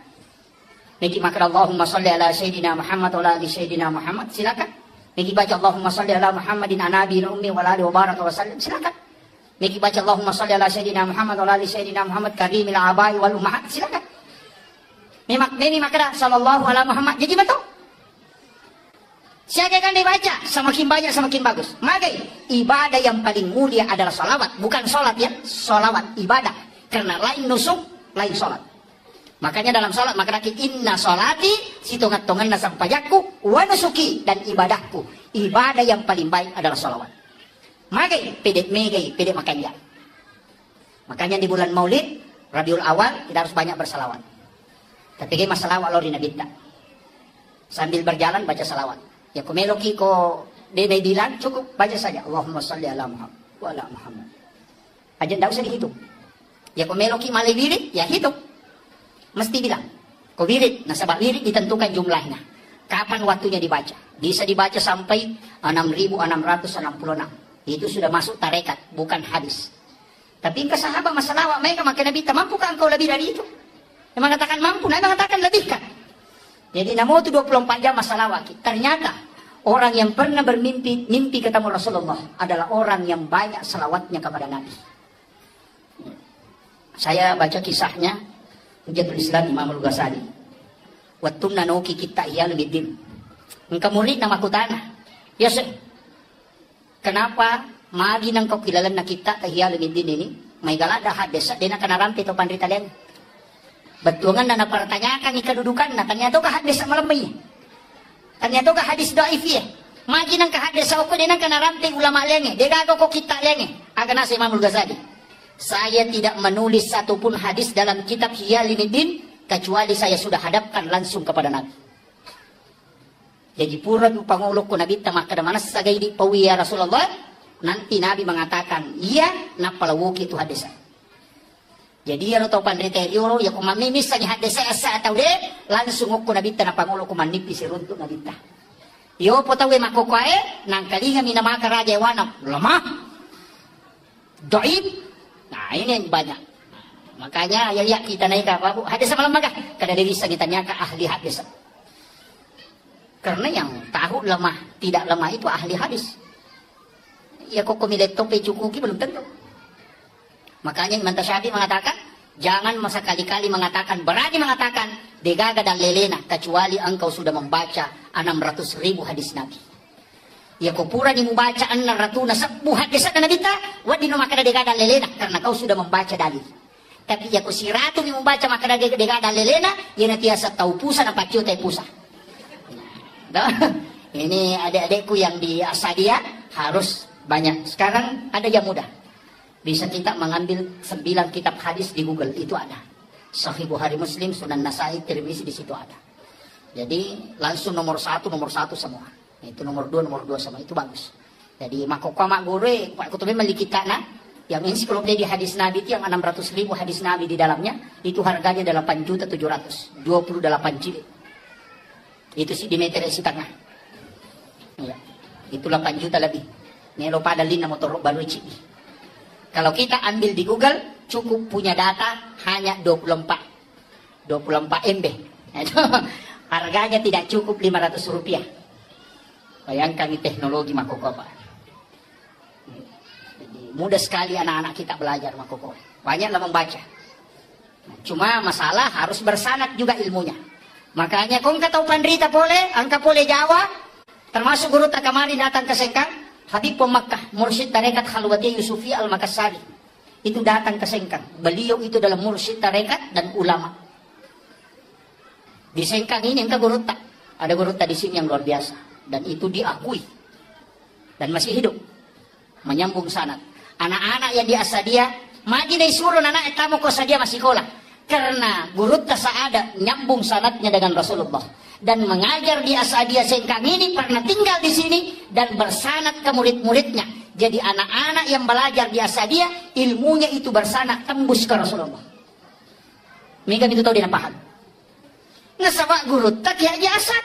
Niki makan Allahumma salli ala Sayyidina Muhammad wa ala Sayyidina Muhammad, silakan. Niki baca Allahumma salli ala Muhammadin anabi ummi wa ala wa baraka wa sallim, silakan. Niki baca Allahumma salli ala Sayyidina Muhammad wa ala Sayyidina Muhammad karimil abai wal ummahat, silakan. Ini makan sallallahu ala Muhammad, jadi betul. Siapa akan dibaca, semakin banyak semakin bagus. Maka ibadah yang paling mulia adalah salawat, bukan sholat ya, salawat ibadah. Karena lain nusuk, lain sholat. Makanya dalam sholat maka inna sholati situngat-tungan nasang pajakku wa nusuki dan ibadahku. Ibadah yang paling baik adalah salawat. Maka pedek makanya. Makanya di bulan Maulid, Rabiul Awal kita harus banyak bersalawat. Tapi masalah lori Nabi kita. Sambil berjalan baca salawat. Ya kumeloki ko dia bilang cukup baca saja Allahumma salli ala Muhammad wa ala Muhammad. Aja tidak usah dihitung. Ya kumeloki malai wirid ya hitung. Mesti bilang. Ko wirid, nasabah wirid ditentukan jumlahnya. Kapan waktunya dibaca? Bisa dibaca sampai 6.666. Itu sudah masuk tarekat, bukan hadis. Tapi ke sahabat masalah mereka maka Nabi mampukah engkau lebih dari itu? Yang mengatakan mampu, Nabi mengatakan lebihkan. Jadi namun itu 24 jam masalah wakil. Ternyata orang yang pernah mimpi ketemu Rasulullah adalah orang yang banyak salawatnya kepada Nabi. Saya baca kisahnya Hujatul Islam Imam Al-Ghazali. Wattum nanoki kita iya lebih dim. Engkau murid nama kutana. Ya sir. Kenapa magi nang kau kilalan na kita iya lebih dim ini? May galada hadesa dina kanarampi to pandrita len. Betuangan na napertanyakan ikadudukan na ternyata ka hadis sa malamay. Ternyata ka hadis daif ya. Magi nang ka hadis sa uko dinang kanarampi ulama lenge. Degago ko kita lenge. Aga na si Imam Al-Ghazali. Saya tidak menulis satupun hadis dalam kitab Hiyalinuddin kecuali saya sudah hadapkan langsung kepada Nabi. Jadi pura pangulok ko Nabi tamak kada manas sagay di pawiya Rasulullah. Nanti Nabi mengatakan, iya napalawuki itu hadis. Jadi ano to panriterio ya kung mamimis sa hadis sa ataw de langsung ko Nabi na pangulo ko manipis runto Nabi ta. Yo po tawe makokwae nang kalinga minamaka raja wanap lemah. Doib. Nah ini yang banyak. Makanya ya kita naik apa bu hadis malam maga kada diri sa ditanya ka ahli hadis. Karena yang tahu lemah tidak lemah itu ahli hadis. Ya kok kumileto pe cukuki belum tentu. Makanya Imam Tasyafi mengatakan, jangan sekali-kali mengatakan, berani mengatakan, degaga dan lelena, kecuali engkau sudah membaca 600.000 hadis Nabi. Ya kau pura di membaca 600 hadis Nabi ta, wadi no maka degaga dan lelena, karena kau sudah membaca dalil. Tapi ya kau siratu di membaca maka degaga dan lelena, ya nantiasa tahu pusa na pacio tay pusa. Nah, ini adik-adikku yang di Asadia harus banyak. Sekarang ada yang mudah. Bisa kita mengambil 9 kitab hadis di Google, itu ada. Sahih Bukhari Muslim, Sunan Nasai, Tirmizi di situ ada. Jadi langsung nomor 1 semua. Itu nomor 2 semua, itu bagus. Jadi makokama gure, Pak Kutubi melikita na, yang ensiklopedia hadis Nabi itu yang 600.000 hadis Nabi di dalamnya, itu harganya 8.700.000, 28 jilid. Itu sih di meter isi tengah. Ya, itu 8 juta lebih. Nelo padalin na motor baru cibi. Kalau kita ambil di Google, cukup punya data hanya 24 MB. Harganya tidak cukup 500 rupiah. Bayangkan ini teknologi makokoba. Mudah sekali anak-anak kita belajar makokoba. Banyaklah membaca. Cuma masalah harus bersanad juga ilmunya. Makanya kung kataw pandrita pole, angka pole Jawa, termasuk guru takamari datang ke Sengkang, Habib Makkah, Mursyid Tarekat Khalwati Yusufi Al-Makassari. Itu datang ke Sengkang. Beliau itu dalam Mursyid Tarekat dan ulama. Di Sengkang ini yang ke Guruta. Ada Guruta di sini yang luar biasa. Dan itu diakui. Dan masih hidup. Menyambung sanad. Anak-anak yang di Asadia, magi na isuro na tamu ko Asadia masih sekolah. Karena guru tasaada nyambung sanadnya dengan Rasulullah. Dan mengajar di Asadia sehingga ini pernah tinggal di sini dan bersanad ke murid-muridnya. Jadi anak-anak yang belajar di Asadia, ilmunya itu bersanad tembus ke Rasulullah. Mereka itu tahu dia paham. Nasabak guru tak ya Asad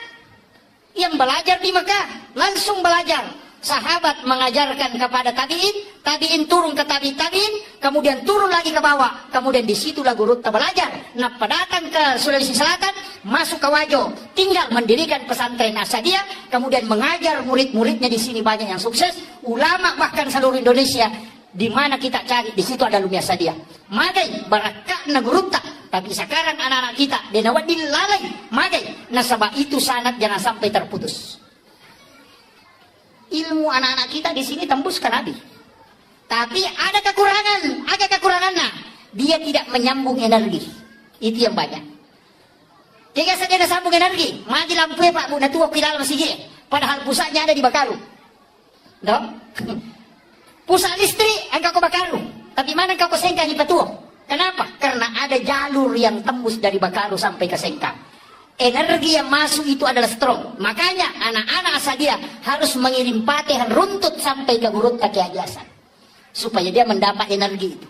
yang belajar di Mekah langsung belajar. Sahabat mengajarkan kepada tabiin, tabiin turun ke tabiin, kemudian turun lagi ke bawah, kemudian disitulah guru belajar. Nah, datang ke Sulawesi Selatan, masuk ke Wajo, tinggal mendirikan pesantren Asadia, kemudian mengajar murid-muridnya di sini banyak yang sukses, ulama bahkan seluruh Indonesia. Di mana kita cari, di situ ada Lumia Asadia. Magai barakah na guru tak. Tapi sekarang anak-anak kita denawat dilalai, magai nasabah itu sanad jangan sampai terputus. Ilmu anak-anak kita di sini tembus ke Nabi. Tapi ada kekurangannya. Dia tidak menyambung energi. Itu yang banyak. Jika saja ada sambung energi, mati lampu Pak Bu Natua pilal masih padahal pusatnya ada di Bakaru. No? Pusat listrik engkau ke Bakaru. Tapi mana engkau ke Sengkang di Patuo? Kenapa? Karena ada jalur yang tembus dari Bakaru sampai ke Sengkang. Energi yang masuk itu adalah strong. Makanya anak-anak Asadia harus mengirim Fatihah runtut sampai ke gurut kaki ajasan. Supaya dia mendapat energi itu.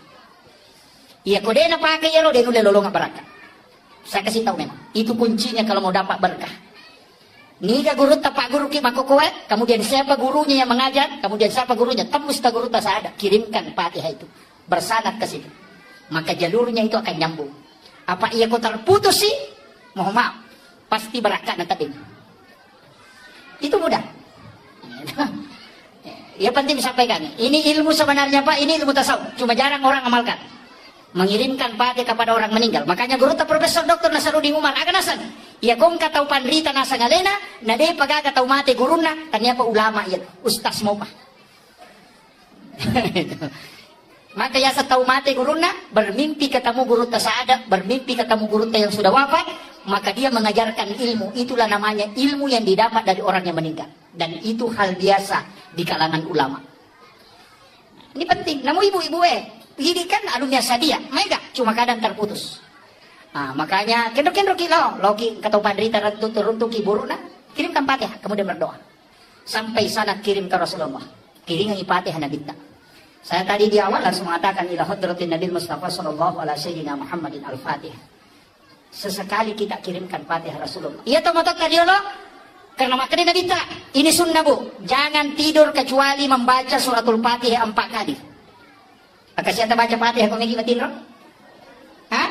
Ya kodena pakai ya lo denu lolonga berkah. Saya kasih tahu memang. Itu kuncinya kalau mau dapat berkah. Nika guru tapak guru ki mako kuat, kemudian siapa gurunya yang mengajar, kemudian siapa gurunya tembus ke guru tak ada, kirimkan Fatihah itu. Bersanad ke situ. Maka jalurnya itu akan nyambung. Apa ia kau terputus sih? Mohon maaf. Pasti berakat nanti. Itu mudah. Ya penting disampaikan. Ini ilmu sebenarnya Pak, ini ilmu tasawuf. Cuma jarang orang amalkan. Mengirimkan Fatihah kepada orang meninggal. Makanya guru ta Profesor Dr. Nasaruddin Umar akan nasan. Ya kong katau pandrita nasa ngalena, na de pagaga tau mate guruna, ternyata ulama ya, ustaz mau pa. Maka ya setau mate guruna, bermimpi ketemu guru tasaada, bermimpi ketemu guru yang sudah wafat, maka dia mengajarkan ilmu. Itulah namanya ilmu yang didapat dari orang yang meninggal. Dan itu hal biasa di kalangan ulama. Ini penting. Namun ibu-ibu ini kan alumni Asadia, mega, cuma kadang terputus. Nah, makanya kendor-kendor kilo, loki ketau pandrita turun tuki buruna, kirimkan Fatihah, kemudian berdoa. Sampai sana kirim ke Rasulullah. Kirim Fatihah Nabi. Saya tadi di awal langsung mengatakan ila hadratin Nabi Mustafa sallallahu alaihi sayyidina Muhammadin al-Fatihah. Sesekali kita kirimkan Fatihah Rasulullah. Iya toh motot kardiolo? Karena makanya Nabi tak. Ini sunnah Bu. Jangan tidur kecuali membaca suratul Fatihah 4 kali. Maka siapa baca Fatihah kau megi matinro? Hah?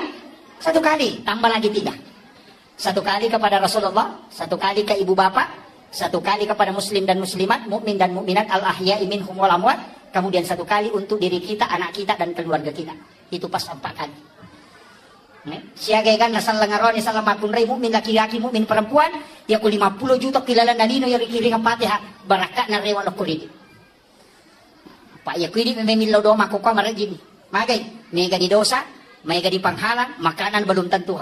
1 kali, tambah lagi 3. 1 kali kepada Rasulullah, 1 kali ke ibu bapak, 1 kali kepada muslim dan muslimat, mukmin dan mukminat al-ahya'i minhum wal amwat. Kemudian 1 kali untuk diri kita, anak kita, dan keluarga kita. Itu pas 4 kali. Siagai kan nasal lengaroni salam akun rei mukmin laki-laki mukmin perempuan ya ku 50 juta kilalan nalino yang dikiring Fatihah barakat na rewa lo kulidi. Pak ya kuidi mememilo do mako ka marajini. Magai mega di dosa, mega di panghalang, makanan belum tentu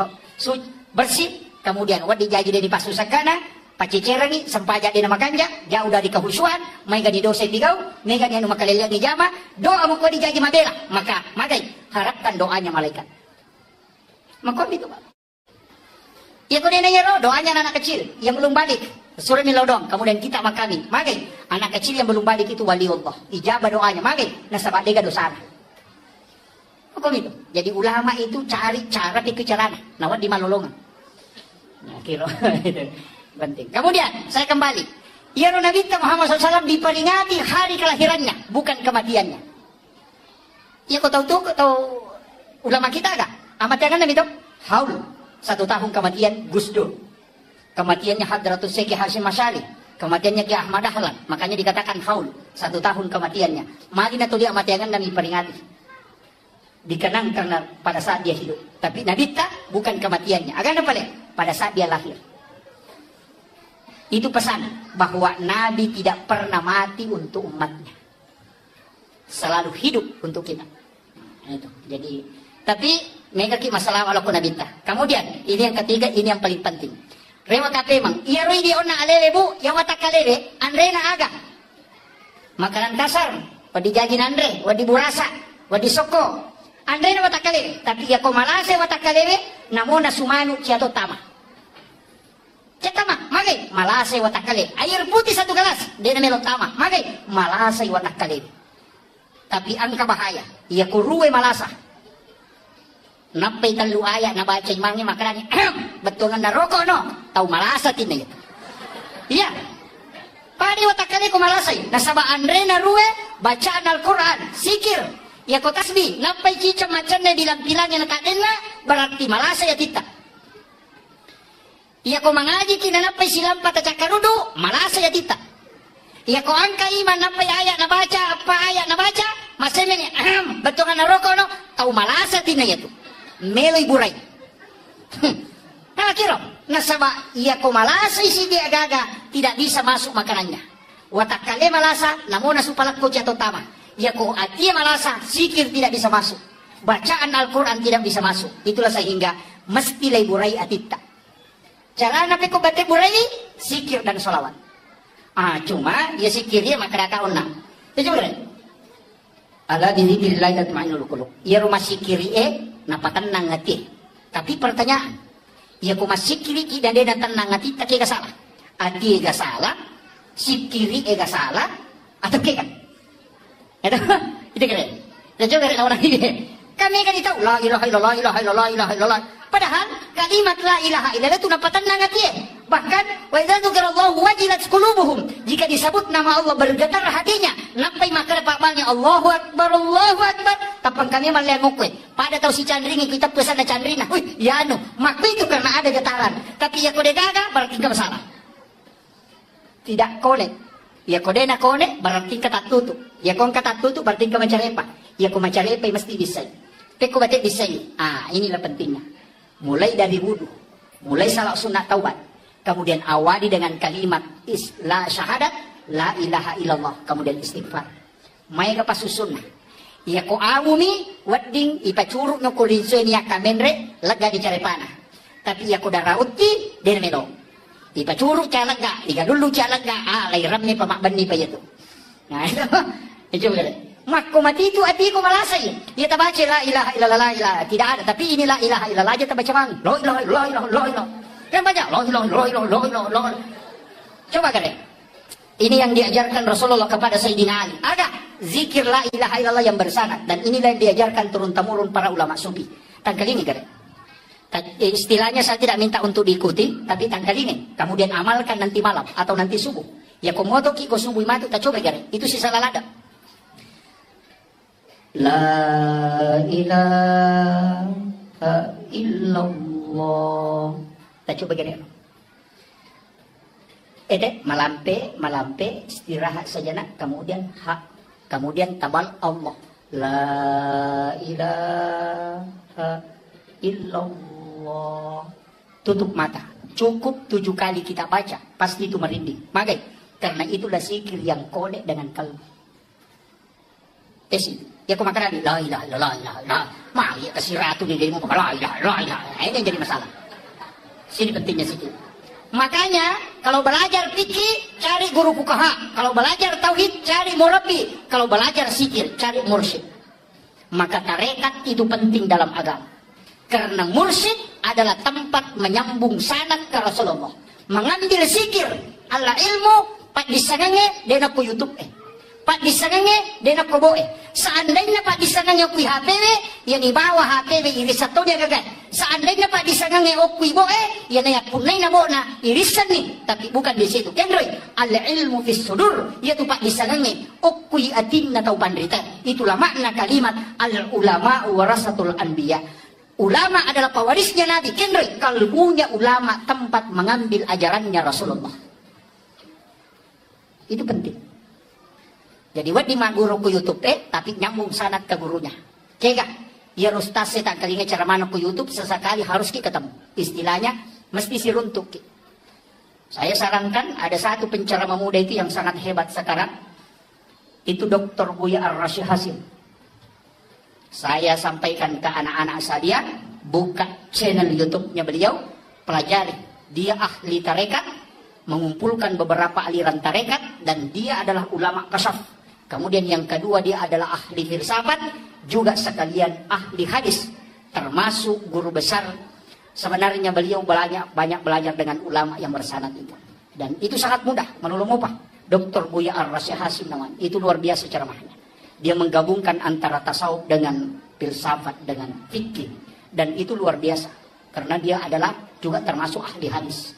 bersih, kemudian wad dijaji dari pasusakana, pacicerangi sempaja di nama ganja, jauh dari kehusuan, mega di dosa digau, mega di anu makaleliang di jama, doa mo ko dijaji mabela, maka magai harapkan doanya malaikat. Maka itu Pak. Ya kau nanya doanya anak kecil yang belum balik. Surah Milodong. Kemudian kita makami. Magai. Anak kecil yang belum balik itu wali Allah. Ijabah doanya. Magai. Nasabah dega dosana. Maka itu. Jadi ulama itu cari cara dikecarana. Nawat di malolongan. Nah, kira itu penting. Kemudian saya kembali. Ya Nabi Muhammad SAW diperingati hari kelahirannya. Bukan kematiannya. Ya kau tahu tuh. Kau tahu ulama kita agak. Amat jangan Nabi itu haul 1 tahun kematian Gus Dur, kematiannya Hadratus Syekh Hasyim Asy'ari, kematiannya Ki Ahmad Dahlan, makanya dikatakan haul 1 tahun kematiannya. Madinah tuh dia amat jangan Nabi peringati, dikenang karena pada saat dia hidup. Tapi Nabi tak bukan kematiannya, akan apa pada saat dia lahir. Itu pesan bahwa Nabi tidak pernah mati untuk umatnya, selalu hidup untuk kita. Itu jadi. Tapi mereka masalah walaupun Nabi. Kemudian ini yang ketiga, ini yang paling penting. Rewa kape mang. Iya roi di ona alele bu, yang watak kalele, andre na aga. Makanan kasar, wadi jagin andre, wadi burasa, wadi soko. Andre na watak kalele, tapi ya ko malase watak kalele, namo na sumanu ciato tama. Cetama, magay, malase watak kalele. Air putih 1 gelas, dia na melot tama. Magay, malase watak kalele. Tapi ang kabahaya, iya ko ruwe malasa. Napay talu aya na baca imangnya makanannya betungan na rokok no tahu malasa tinay iya padi watakane ko malasay nasaba andre na ruwe bacaan Al-Quran sikir ya ko tasbih napay cica macan na bilang-bilang na kadena berarti malasa ya tita iya ko mangaji kinanapay silang patacakarudo malasa ya tita iya ko angka iman napay aya na baca apa aya na baca masemenya betungan na rokok no tahu malasa tinay itu Meloy buray. Kira nasaba iya ko malasa isi dia gaga tidak bisa masuk makanannya. Watak kale malasa namun supalak ko jatuh tama. Iya ko atia malasa sikir tidak bisa masuk. Bacaan Al-Quran tidak bisa masuk. Itulah sehingga mesti lay buray atita. Cara nape ko bate buray sikir dan solawat. Cuma ya sikirnya makarakaon na. Itu benar. Ala bidzikrillah tatma'innul qulub. Ya rumah sikiri napatenang hati. Tapi pertanyaan, ya ku masikiri dan dia tenang hati tak ega salah. Adi ega salah, sikiri ega salah, atau ke kan? Itu keren. Dan juga keren orang ini. Kami kan tahu la ilaha illallah, ilaha illallah, ilaha illallah. Padahal kalimat la ilaha illallah itu napatenang hati. Bahkan wa idza dzukirallahu wajilat qulubuhum. Jika disebut nama Allah bergetar hatinya. Napai makar pakbalnya Allahu Akbar, Allahu Akbar. Tapang kami maliangukwe. Pada tahu si Chandringi kita pesan na Chandrina. Wih, ya anu, makna itu karena ada getaran. Tapi ya kode gaga berarti enggak masalah. Tidak kone. Ya kode na kone berarti kata tutup. Ya kon kata tutup berarti enggak macarepa. Ya ko macarepa mesti bisa. Peko batik bisa. Inilah pentingnya. Mulai dari wudu, mulai salat sunat taubat, kemudian awali dengan kalimat la syahadat la ilaha illallah, kemudian istighfar. Mai ka pasusunna. Ya ko amumi wadding ipacuruk no kulinso niya kamenre lega di carepana. Tapi ya ko darauti den melo. Ipacuruk calaga, iga dulu calaga, lay ramne pamakban ni pa yato. Nah, itu betul. Makku mati itu hatiku malasay. Ya tabaca la ilaha illallah ilaha. Tidak ada. Tapi ini la ilaha illallah aja tabaca mang. La ilaha illallah la ilaha. Kan banyak. La ilaha illallah. Coba kalian. Ini yang diajarkan Rasulullah kepada Sayyidina Ali. Ada zikir la ilaha illallah yang bersanad. Dan inilah yang diajarkan turun-temurun para ulama sufi. Tangkal ini kalian. Istilahnya saya tidak minta untuk diikuti. Tapi tangkal ini. Kemudian amalkan nanti malam. Atau nanti subuh. Ya komodo ki ko subuh matu. Tak coba kalian. Itu sisa lalada. La ilaha illallah. Kita coba gini. Malampe, istirahat sejenak, kemudian kemudian tabal Allah. La ilaha illallah. Tutup mata. Cukup 7 kali kita baca, pasti itu merinding. Magai, karena itulah zikir yang kode dengan kalbu. Ya kau makan lagi, la ilaha illallah. Ya kasih ratu di dirimu, la ilaha. Ini yang jadi masalah. Sini pentingnya sikir. Makanya kalau belajar fikih cari guru fuqaha, kalau belajar tauhid cari murabbi, kalau belajar sikir cari mursyid. Maka tarekat itu penting dalam agama. Karena mursyid adalah tempat menyambung sanad ke Rasulullah. Mengambil sikir ala ilmu pak disangange dena ku YouTube Pak disangange dena ko boe. Seandainya Pak disangange ku HPW, yang di bawah HPW iris satu dia gagal. Seandainya Pak disangange ku boe, yang na punai na bo na irisan nih, tapi bukan di situ. Kendroy, al ilmu fis sudur, yaitu Pak disangange ku atin na tau pandrita. Itulah makna kalimat al ulama warasatul anbiya. Ulama adalah pewarisnya Nabi. Kendroy, kalbunya ulama tempat mengambil ajarannya Rasulullah. Itu penting. Jadi wadi guru ku YouTube tapi nyambung sanad ke gurunya. Kega, ya ustaz saya tak kalinya cara mana ku YouTube sesekali harus ketemu. Istilahnya mesti si runtuk. Saya sarankan ada satu penceramah muda itu yang sangat hebat sekarang. Itu Dr. Buya Ar-Rasyid Hasim. Saya sampaikan ke anak-anak saya, buka channel YouTube-nya beliau, pelajari. dia ahli tarekat, mengumpulkan beberapa aliran tarekat, dan dia adalah ulama kasyaf. Kemudian yang kedua, dia adalah ahli filsafat, juga sekalian ahli hadis, termasuk guru besar. Sebenarnya beliau banyak belajar dengan ulama yang bersanad itu. Dan itu sangat mudah, menolong apa? Dr. Buya Ar-Rasyid Hasim namanya. Itu luar biasa ceramahnya. Dia menggabungkan antara tasawuf dengan filsafat dengan fikih. Dan itu luar biasa. Karena dia adalah juga termasuk ahli hadis.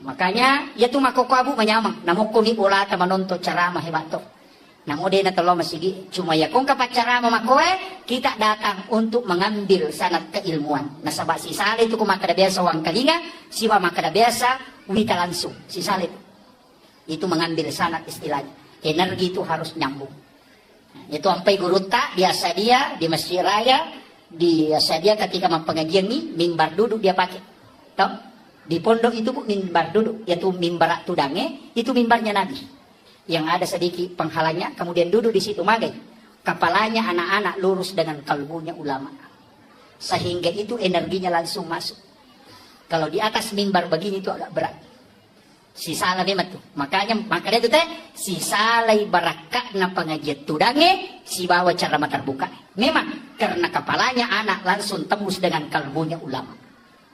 Makanya, ya tuh makoko abu menyamang. Namo kuni bola ta menonton ceramah hebat tuh. Namo dena telo masigi. Cuma ya kung kapat ceramah makoe, kita datang untuk mengambil sanad keilmuan. Nah sabak si Saleh itu kumakada biasa wang kalinga, siwa makada biasa wita langsung. Si Saleh itu mengambil sanad istilahnya. Energi itu harus nyambung. Nah, itu sampai guru tak biasa dia di Masjid Raya, biasa dia ketika pengajian nih mimbar duduk dia pakai. Tahu? Di pondok itu bu mimbar duduk, yaitu mimbar tudange, itu mimbarnya Nabi. Yang ada sedikit penghalangnya, kemudian duduk di situ magai. Kepalanya anak-anak lurus dengan kalbunya ulama. Sehingga itu energinya langsung masuk. Kalau di atas mimbar begini itu agak berat. Si salah memang tuh. Makanya itu teh si salai barakat na pengajian tudange si bawa ceramah terbuka. Memang karena kepalanya anak langsung tembus dengan kalbunya ulama.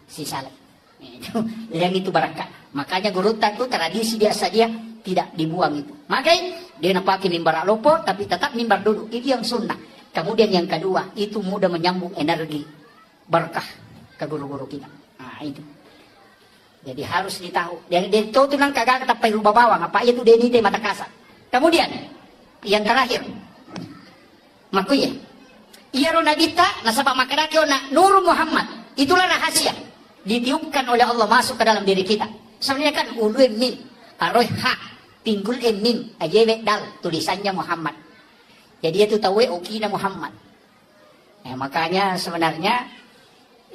Si salai. Yang itu barakat. Makanya guru itu tradisi biasa dia tidak dibuang itu. Makanya dia nak pakai mimbar alopo tapi tetap mimbar duduk. Itu yang sunnah. Kemudian yang kedua itu mudah menyambung energi berkah ke guru-guru kita. Nah itu. Jadi harus ditahu. Dari itu tuh nang kagak tapi rubah bawang. Apa itu deni teh mata kasar. Kemudian yang terakhir, makuya. Iya rona kita nasabak makarake na Nur Muhammad. Itulah rahasia ditiupkan oleh Allah masuk ke dalam diri kita. Sebenarnya kan ulu mim, aroh ha, pinggul mim, ajewe dal tulisannya Muhammad. Jadi itu tahu ukina Muhammad. Makanya sebenarnya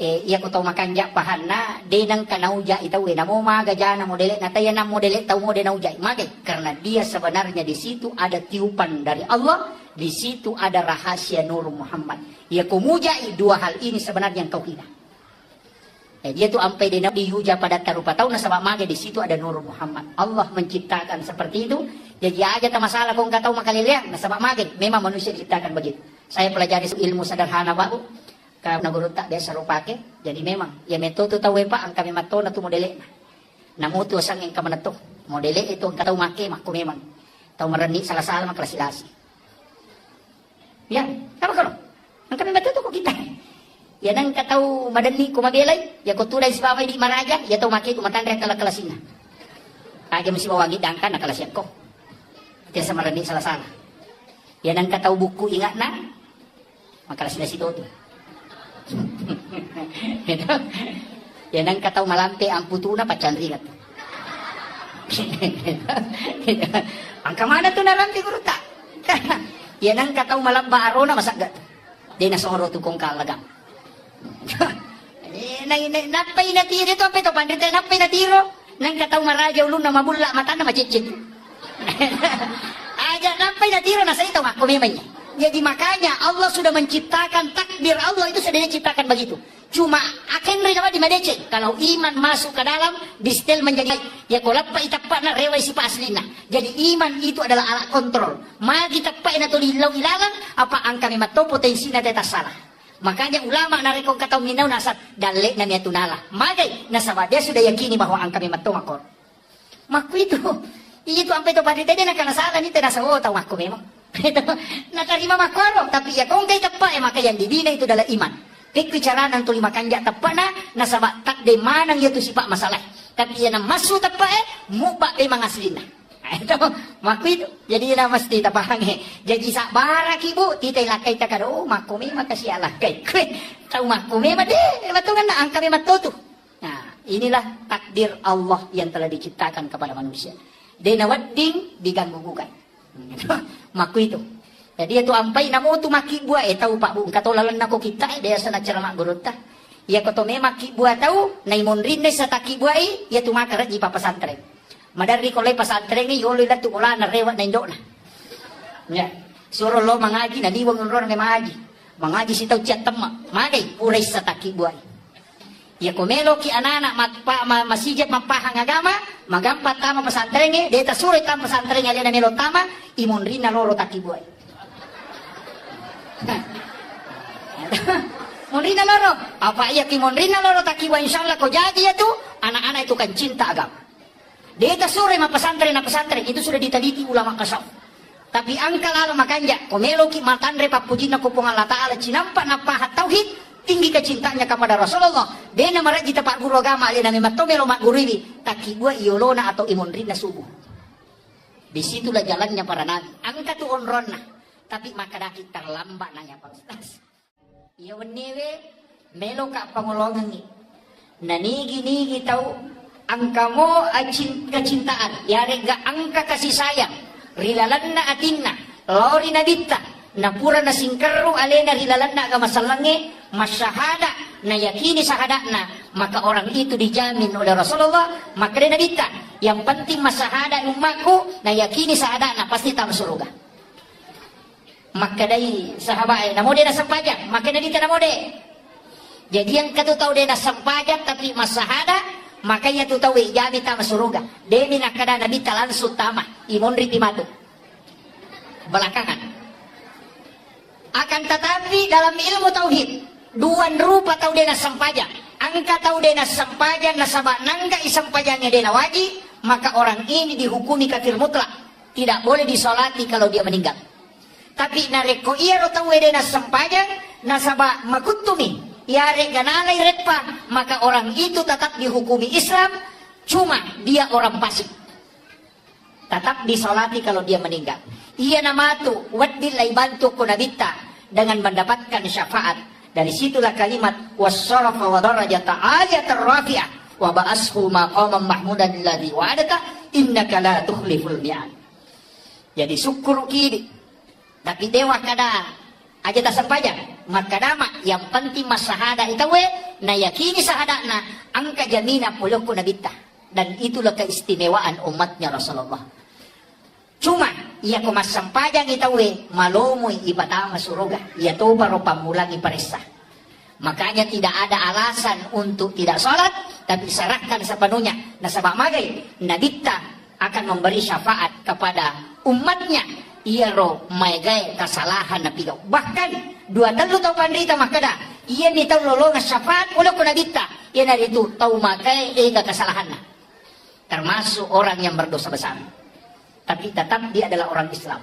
iya ko tahu makan jak pahanna denang kanauja itu namo magajana modele nataya nam modele tahu modele nauja magai karena dia sebenarnya di situ ada tiupan dari Allah, di situ ada rahasia Nur Muhammad. Ya kumujai dua hal ini sebenarnya yang kau hina. Dia tuh sampai dihuja pada tarupa tahu nasabak magai di situ ada Nur Muhammad. Allah menciptakan seperti itu. Jadi aja tak masalah kau nggak tahu makaliliang nasabak magai. Memang manusia diciptakan begitu. Saya pelajari ilmu sederhana babu. Karena guru tak biasa rupake, jadi memang ya metode tahu apa ang kami mato na tu modele. Namu tu sang yang kami nato modele itu ang kataw make mako memang tahu mereni salah-salah maklasilasi. Ya, apa kalau? Ang kami mato tu ko kita. Ya nang kataw madani ko magelay, ya ko tulay si babay di maraja, ya tahu make ko matanda kala kalasina. Aja mesti bawangi dangkan na kalasyan ko. Ito sa mereni salah-salah. Ya nang kataw buku ingat na makalasina si Toto. Ya nang kataw malampe ang putuna pacandringat. Ang kamana to narampi guru ta. Ya nang kataw malamba arona masagat. Di nasoro to kong kalagang. Napay na tiro to apeto pandita napay na tiro. Nang kataw maraja ulun na mabulla mata na macicit. Aja napay na tiro na sa ito ako memangnya. Jadi makanya Allah sudah menciptakan takdir Allah itu sudah diciptakan begitu. Cuma akan reda di madece. Kalau iman masuk ke dalam, distel menjadi ya kolap pa itapa na reway si paslina. Jadi iman itu adalah alat kontrol. Magi tapai na tulilaw ilalang apa ang kami mato potensi na teta salah. Makanya ulama na rekong kataw minaw nasat dalik na niya tunala. Magay nasawa dia sudah yakini bahwa ang kami mato makor. Maku itu ang pito pati tadi na kanasalan itu nasa tahu aku memang. Nakarima makoro tapi ya kung kay tapa maka yang dibina itu adalah iman. Bicara ng tulima kanja tapa na nasaba tak de manang yaitu sipak masalah. Tapi ya na masu tapa muba de mangaslina. Itu maku itu jadi na mesti tapahange. Jadi sa barak ibu titay lakay ta kado makumi makasih alakay. Tahu makumi made batungan na ang kami matutu. Nah, inilah takdir Allah yang telah diciptakan kepada manusia. Denawadding diganggu-gugat. Maku itu. Jadi itu ampai namo tu maki buah tahu Pak Bu katolalan nako kita dia sana ceramah guru ta. Ya koto me maki buah tahu naimon rinde sa taki buah ya tu makara di pesantren. Madari kolay pesantren ni yolo la tu ola na rewat na indok na. Ya. Suruh lo mangaji na diwang ron nga mangaji. Mangaji si tahu chat tema. Magay puray sa taki buah. Ya kumelo ki anak-anak masijat mapahang agama, magampat tama pesantrennya, deta surit tama pesantrennya lena melo tama, imunrina loro takibuay. Munrina loro, apa iya ki munrina loro takibuay insyaallah ko jadi ya tuh, anak-anak itu kan cinta agama. Deta sure ma pesantren na pesantren itu sudah diteliti ulama kasaf. Tapi angka lalu makanya kumelo ki matandre papujina kupung Allah Ta'ala cinampak napahat tauhid, tinggi kecintanya kepada Rasulullah. Dia nama kita pak guru agama dia nama matomelo mak guru ini taki gua iolona atau imunrina subuh. Disitulah jalannya para nabi. Angka tu onrona, tapi maka daki terlambat nanya Pak Ustaz. Iya wenewe melo kak pangulongan ni. Nanigi tahu angka mo kecintaan. Ya rega angka kasih sayang. Rilalanna atinna, lori nabita. Napura na singkaru alena rilalanna agama salange masyahada na yakini sahadana, maka orang itu dijamin oleh Rasulullah, maka dia nabita yang penting masahada umatku na yakini sahadana pasti tam surga. Maka dari sahabat namo dia na sampajan, maka nabita namo de. Jadi yang katu tahu dia na sampajan tapi masahada, maka ia tu tahu jamin tam surga. Dia minakada nabita langsung tama imun ritimatu belakangan. Akan tetapi dalam ilmu tauhid duan rupa tau dena sampajan, angka tau dena sampajan nasabak nangga isampajannya dena wajib, maka orang ini dihukumi kafir mutlak, tidak boleh disolati kalau dia meninggal. Tapi nareko iya ro tau dena sampajan nasabak makutumi ya reganalai retpa, maka orang itu tetap dihukumi Islam, cuma dia orang fasik, tetap disolati kalau dia meninggal. Ia nama tu wadilai bantu kunabita dengan mendapatkan syafaat. Dari situlah kalimat wassarafa wa darajata aliyatar rafi'ah wa ba'ashu maqaman mahmudan alladhi wa'adata innaka la tukhliful mi'ad. Jadi syukur kiri. Tapi dewa kada aja tak sampajan. Maka dama yang penting masahada itu we na yakini sahadana angka jamina puluku nabita. Dan itulah keistimewaan umatnya Rasulullah. Cuma ia kumas sampajan itawe malumui ibadah surga, ia tu baru pamulangi perisa. Makanya tidak ada alasan untuk tidak sholat, tapi serahkan sepenuhnya. Nasabak magai nabita akan memberi syafaat kepada umatnya. Ia ro magai kesalahan napigau. Bahkan dua telu tau pandita makada ia ni tau lolongan syafaat ulah ku nabita. Ia nari itu tau magai kesalahan. Termasuk orang yang berdosa besar. Tapi tetap dia adalah orang Islam.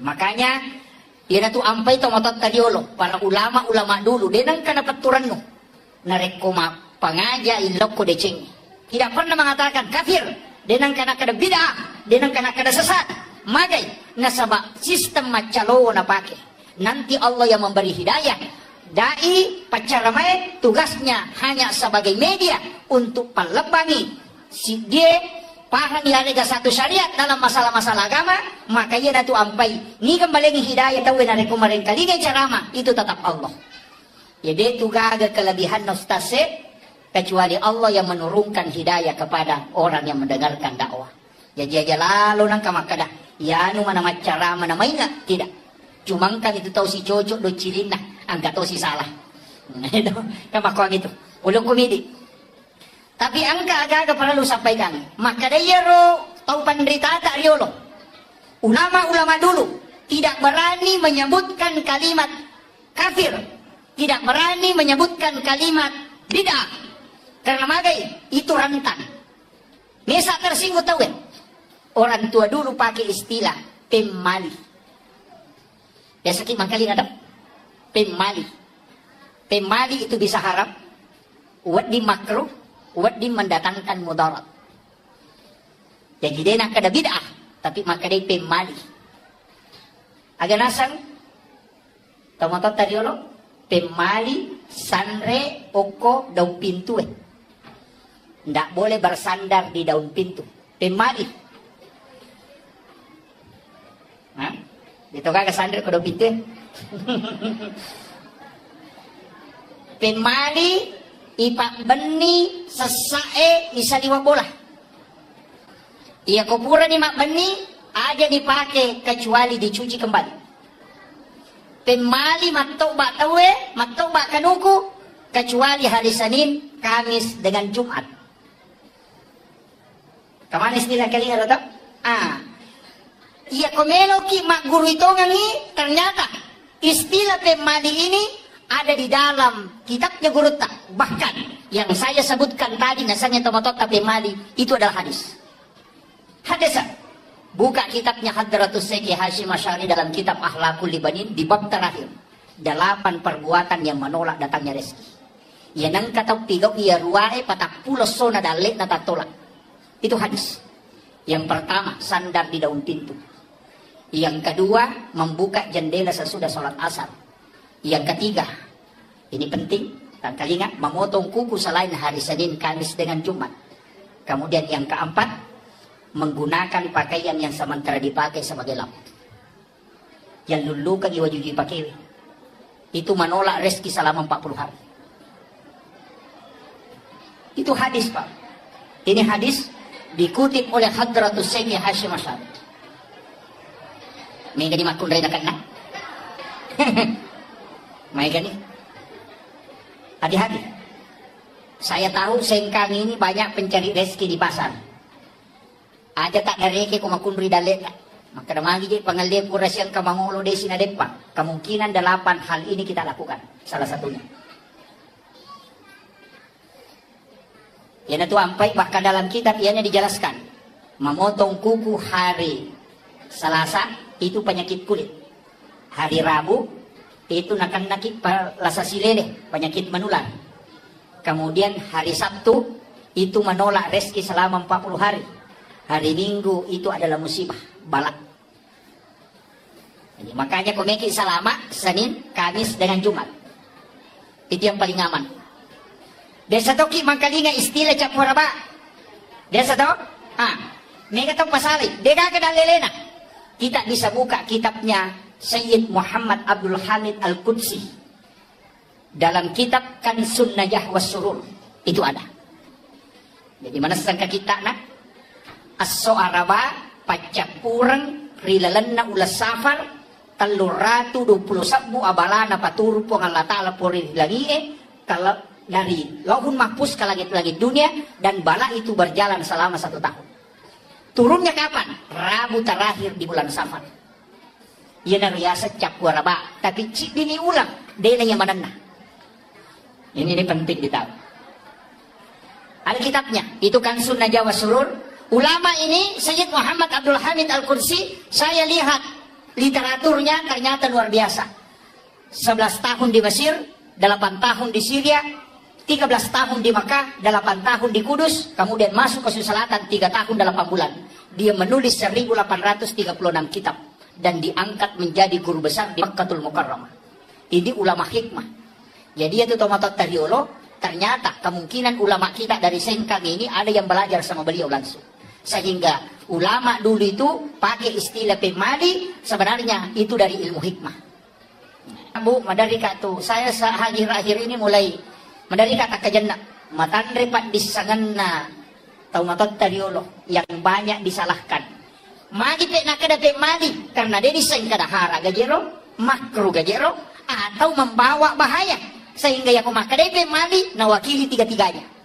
Makanya dia tu ampai to motot tadiolo para ulama-ulama dulu denang kana paturan no narekoma pangaja iloko deceng. Tidak pernah mengatakan kafir, denang kana kada bid'ah, denang kana kada sesat. Magai nasaba sistem macalo na pake. Nanti Allah yang memberi hidayah. Dai pacaramai tugasnya hanya sebagai media untuk pelebangi si dia paham ya rega satu syariat dalam masalah-masalah agama, maka ia datu ampai ni kembali hidayah tahu na rekomaren kali carama itu tetap Allah. Jadi itu gaga kelebihan nostase kecuali Allah yang menurunkan hidayah kepada orang yang mendengarkan dakwah. Jadi aja lalu nang kamakada ya nu mana cara mana mainga tidak. Cuma kan itu tahu si cocok do cilina angkat tahu si salah. Itu kamakwa gitu. Ulung komedi. Tapi angka agak perlu sampaikan. Maka dia ro tahu penderita tak riolo. Ulama-ulama dulu tidak berani menyebutkan kalimat kafir, tidak berani menyebutkan kalimat bid'ah. Karena magai itu rentan. Mesa tersinggung tahu kan? Orang tua dulu pakai istilah pemali. Biasa kita kali ada pemali. Pemali itu bisa haram, wadi makruh, wadi mendatangkan mudarat. Jadi dia nak ada bid'ah, tapi maka dia pemali. Agak nasang, tomato tadi lo, pemali, sanre, oko, daun pintu. Ndak boleh bersandar di daun pintu. Pemali. Hah? Itu kagak sandar ke daun pintu. Pemali, ipak beni, sesae, isa liwa bola. Ia kuburan imak beni, aja dipakai kecuali dicuci kembali. Pemali matok bak tawe, matok bak kanuku, kecuali hari Senin, Kamis dengan Jumat. Kemana istilah kalian atau? Iya komelo ki mak guru itu ngangi, ternyata istilah pemali ini ada di dalam kitabnya guru tak. Bahkan yang saya sebutkan tadi nasanya tomatota pemali itu adalah hadis. Hadis. Buka kitabnya Hadratus Syekh Hasyim Asy'ari dalam kitab Akhlaqul Libanin di bab terakhir. 8 perbuatan yang menolak datangnya rezeki. Ya nang kata pigau ia ruae patak pulos sona dalek na tatolak. Itu hadis. Yang pertama, sandar di daun pintu. Yang kedua, membuka jendela sesudah sholat asar. Yang ketiga, ini penting, tak ingat, memotong kuku selain hari Senin, Kamis dengan Jumat. Kemudian yang keempat, menggunakan pakaian yang sementara dipakai sebagai lap. Yang lulukan iwaju dipakai. Itu menolak rezeki selama 40 hari. Itu hadis, Pak. Ini hadis dikutip oleh Hadratus Syekh Hasyim Asy'ari. May gani makun rin na May gani. Hati-hati. Saya tahu sengkang ini banyak pencari rezeki di pasar. Aja tak dareke kung makun rin dalit. Maka damagi di pangalip ko rasyang kamangulo de sinadepa. Kemungkinan 8 hal ini kita lakukan. Salah satunya. Yan itu ampai bahkan dalam kitab ianya dijelaskan. Memotong kuku hari Selasa itu penyakit kulit. Hari Rabu itu nakit lasa silele, penyakit menular. Kemudian hari Sabtu itu menolak rezeki selama 40 hari. Hari Minggu itu adalah musibah, balak. Jadi, makanya komeki selama Senin, Kamis dengan Jumat. Itu yang paling aman. Desa toki mangkalinga istilah capura ba. Desa to? Mega tong pasali. Deka ke dalelena. Kita bisa buka kitabnya Sayyid Muhammad Abdul Hamid Al-Qudsi. Dalam kitab Kansun Najah was Surur. Itu ada. Jadi mana sangka kita nak? As-so'araba pacapurang rilalanna ulas safar taluratu 21 abalana paturu po ng latala puri lagi kalau dari lauhun mahfuz ke langit-langit dunia dan bala itu berjalan selama 1 tahun. Turunnya kapan? Rabu terakhir di bulan Safar. Ia nariasa cap waraba, tapi dini ulang dia yang manana. Ini penting ditahu. Ada kitabnya, itu kan Sunnah Jawa Surur. Ulama ini Sayyid Muhammad Abdul Hamid Al-Qudsi, saya lihat literaturnya ternyata luar biasa. 11 tahun di Mesir, 8 tahun di Syria, 13 tahun di Makkah, 8 tahun di Kudus, kemudian masuk ke Sulawesi Selatan 3 tahun 8 bulan. Dia menulis 1836 kitab dan diangkat menjadi guru besar di Makkatul Mukarramah. Ini ulama hikmah. Jadi itu tomatot tariolo, ternyata kemungkinan ulama kita dari Sengkang ini ada yang belajar sama beliau langsung. Sehingga ulama dulu itu pakai istilah pemadi, sebenarnya itu dari ilmu hikmah. Bu, madari katu, saya akhir-akhir ini mulai madari kata kajenna matandre pat disanganna taumatot tariolo yang banyak disalahkan. Magi pe nakada pemadi karena dia disaing kada hara gajero, makruh gajero atau membawa bahaya. Sehingga ya kumakadai pemali nawakili tiga-tiganya.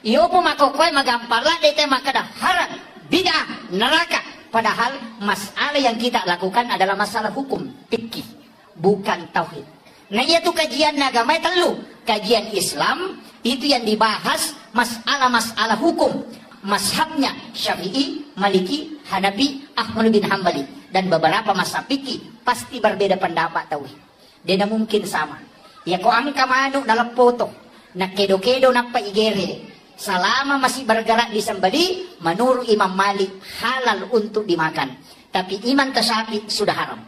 Iyo po makokoy magamparla dete makada haram, bid'ah, neraka. Padahal masalah yang kita lakukan adalah masalah hukum, fikih, bukan tauhid. Nah iya tuh kajian agama telu. Kajian Islam itu yang dibahas masalah-masalah hukum. Mazhabnya Syafi'i, Maliki, Hanafi, Ahmad bin Hambali. Dan beberapa mazhab fikih pasti berbeda pendapat tauhid. Dia mungkin sama. Ya ko ang kamano dalam foto. Nakedo-kedo na paigere. Selama masih bergerak di sembeli, menurut Imam Malik halal untuk dimakan. Tapi Imam Tasyafi sudah haram.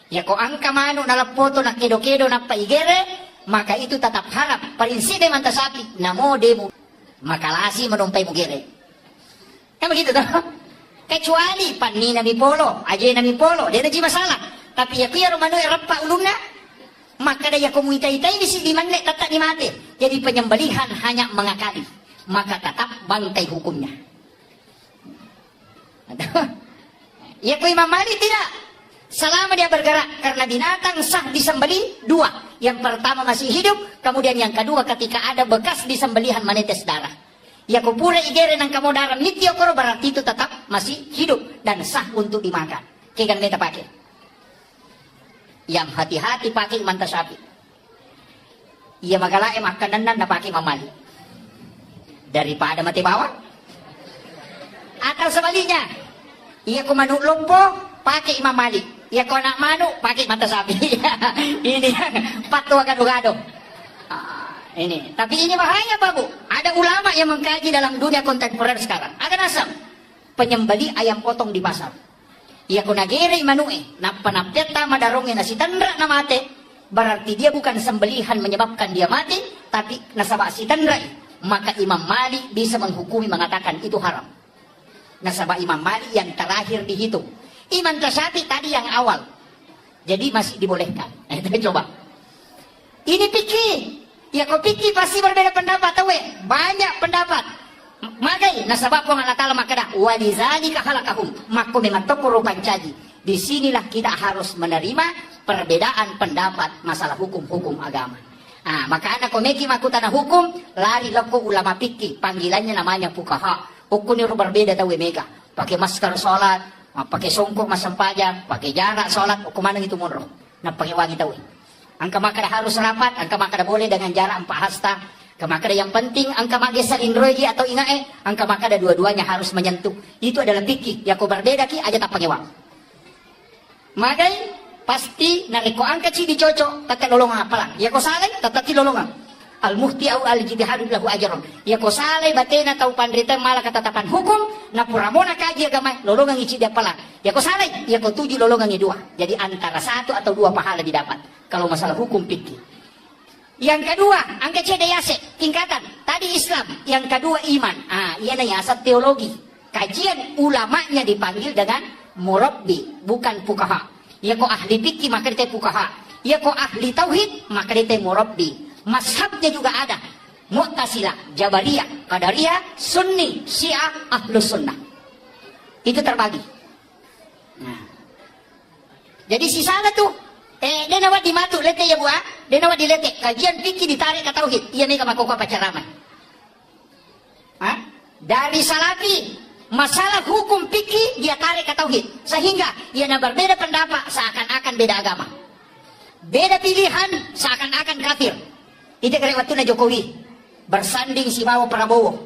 Ya ko ang kamano dalam foto nakedo-kedo na paigere, maka itu tetap haram. Prinsip Imam Tasyafi, namo demo makalasi menumpay mugere. Kan begitu toh? Kecuali panni nami polo, aja nami polo, dia ada masalah. Tapi ya kuya romano erapa ulungna, maka daya komunitas ini sih dimana tetap dimati. Jadi penyembelihan hanya mengakali, maka tetap bangkai hukumnya. Ya kuya Imam Malik tidak. Selama dia bergerak karena binatang sah disembeli 2. Yang pertama masih hidup, kemudian yang kedua ketika ada bekas di sembelihan menetes darah. Ya kupura igere nang kamu darah mitio koro berarti itu tetap masih hidup dan sah untuk dimakan. Kikan kita pakai. Yang hati-hati pakai manta sapi. Ia magalae makanan na pakai mamali. Daripada mati bawang. Atau sebaliknya, ia ku manuk lompo pakai imam malik. Ia ku anak manuk pakai mata sapi. Ini yang patwa gado-gado. Ini. Tapi ini bahaya Pak Bu. Ada ulama yang mengkaji dalam dunia kontemporer sekarang. Akan asam penyembeli ayam potong di pasar. Ia ku nagere manue na panapeta madaronge na si tandra na mate. Berarti dia bukan sembelihan menyebabkan dia mati, tapi nasabah si tandra. Maka Imam Malik bisa menghukumi mengatakan itu haram. Nasabah Imam Malik yang terakhir dihitung. Imam Syafi'i tadi yang awal. Jadi masih dibolehkan. Kita coba. Ini fikih. Ya kau fikih pasti berbeda pendapat. Tahu banyak pendapat. Magai nasabah pun Allah Ta'ala makadah. Walizalika halakahum. Maka memang tokoro pancaji. Disinilah kita harus menerima perbedaan pendapat masalah hukum-hukum agama. Nah, maka anak komeki makutana hukum. Lari loko ulama fikih. Panggilannya namanya fukaha. Hukum itu berbeda tahu mega. Pakai masker sholat, pakai songkok masam pajak, pakai jarak sholat, kemana itu munroh. Nah pakai wangi tahu. Angka makada harus rapat, angka makada boleh dengan jarak 4 hasta. Angka makada yang penting, angka magesal indroji atau ingae, angka makada dua-duanya harus menyentuh. Itu adalah fikih. Ya kau berbeda ki aja tak pakai wang. Magai pasti nariko angka ci dicocok, tetap lolongan apalah. Ya kau salah, tetap ci lolongan. Al-muhti au al-jitihadu lahu ajaron. Ya ko salay batena tau pandrita malah ketetapan hukum na puramona kaji agama lolongan ici dia pala. Ya ko salay, ya ko tuji lolongan dua. Jadi antara 1 atau 2 pahala didapat kalau masalah hukum fikih. Yang kedua, angka cedeyase tingkatan. Tadi Islam, yang kedua iman. Ia nanya asal teologi. Kajian ulamanya dipanggil dengan murabbi, bukan fuqaha. Ya ko ahli fikih maka dia fuqaha. Ya ko ahli tauhid maka dia murabbi. Mazhabnya juga ada. Mu'tazilah, Jabariyah, Qadariyah, Sunni, Syiah, Ahlus Sunnah. Itu terbagi. Nah. Jadi si sana tuh dia nawat di matu lete ya buah, dia nawat di lete. Kajian fikih ditarik ke tauhid. Iya mereka makoko pacaramai. Dari salafi masalah hukum fikih dia tarik ke tauhid. Sehingga ia berbeda pendapat seakan-akan beda agama. Beda pilihan seakan-akan kafir. Itu kira waktu Jokowi bersanding si bawa Prabowo.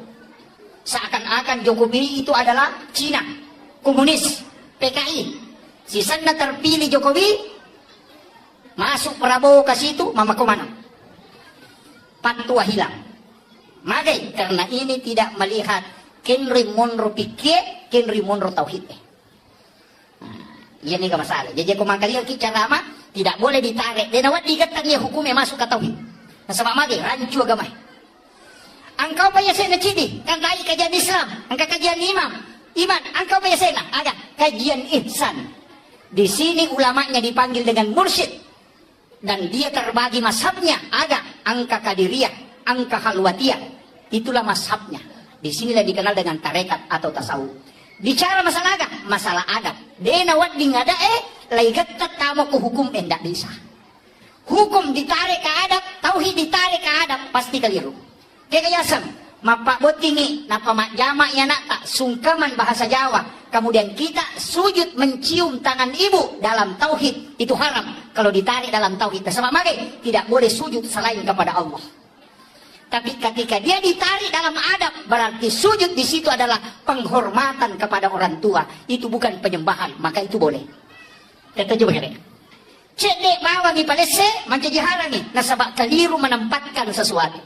Seakan-akan Jokowi itu adalah Cina, komunis, PKI. Si sana terpilih Jokowi, masuk Prabowo ke situ, mama kemana? Patwa hilang. Magai karena ini tidak melihat Kenri Monro pikir, Kenri Monro tauhid. Ini gak masalah. Jadi aku makanya cara lama tidak boleh ditarik. Dan awak dikatakan hukumnya masuk ke tauhid. Nasabak magi, rancu agama. Engkau payah saya cidi, kan dari kajian Islam, engkau kajian iman, engkau payah saya ada kajian ihsan. Di sini ulamanya dipanggil dengan mursyid dan dia terbagi mazhabnya ada angka kadiriyah, angka khalwatiyah. Itulah mazhabnya. Di sinilah dikenal dengan tarekat atau tasawuf. Bicara masalah agama, masalah adab. Denawat di ngada laigat tamu ke hukum endak bisa. Hukum ditarik ke adab, tauhid ditarik ke adab, pasti keliru. Kekayasam, mapak botingi, napa mak jamak ya nak tak sungkaman bahasa Jawa. Kemudian kita sujud mencium tangan ibu dalam tauhid itu haram. Kalau ditarik dalam tauhid, sama magai tidak boleh sujud selain kepada Allah. Tapi ketika dia ditarik dalam adab, berarti sujud di situ adalah penghormatan kepada orang tua. Itu bukan penyembahan, maka itu boleh. Kita coba kira. Cedek bawa di palese, macam dihalangi. Nasabak keliru menempatkan sesuatu.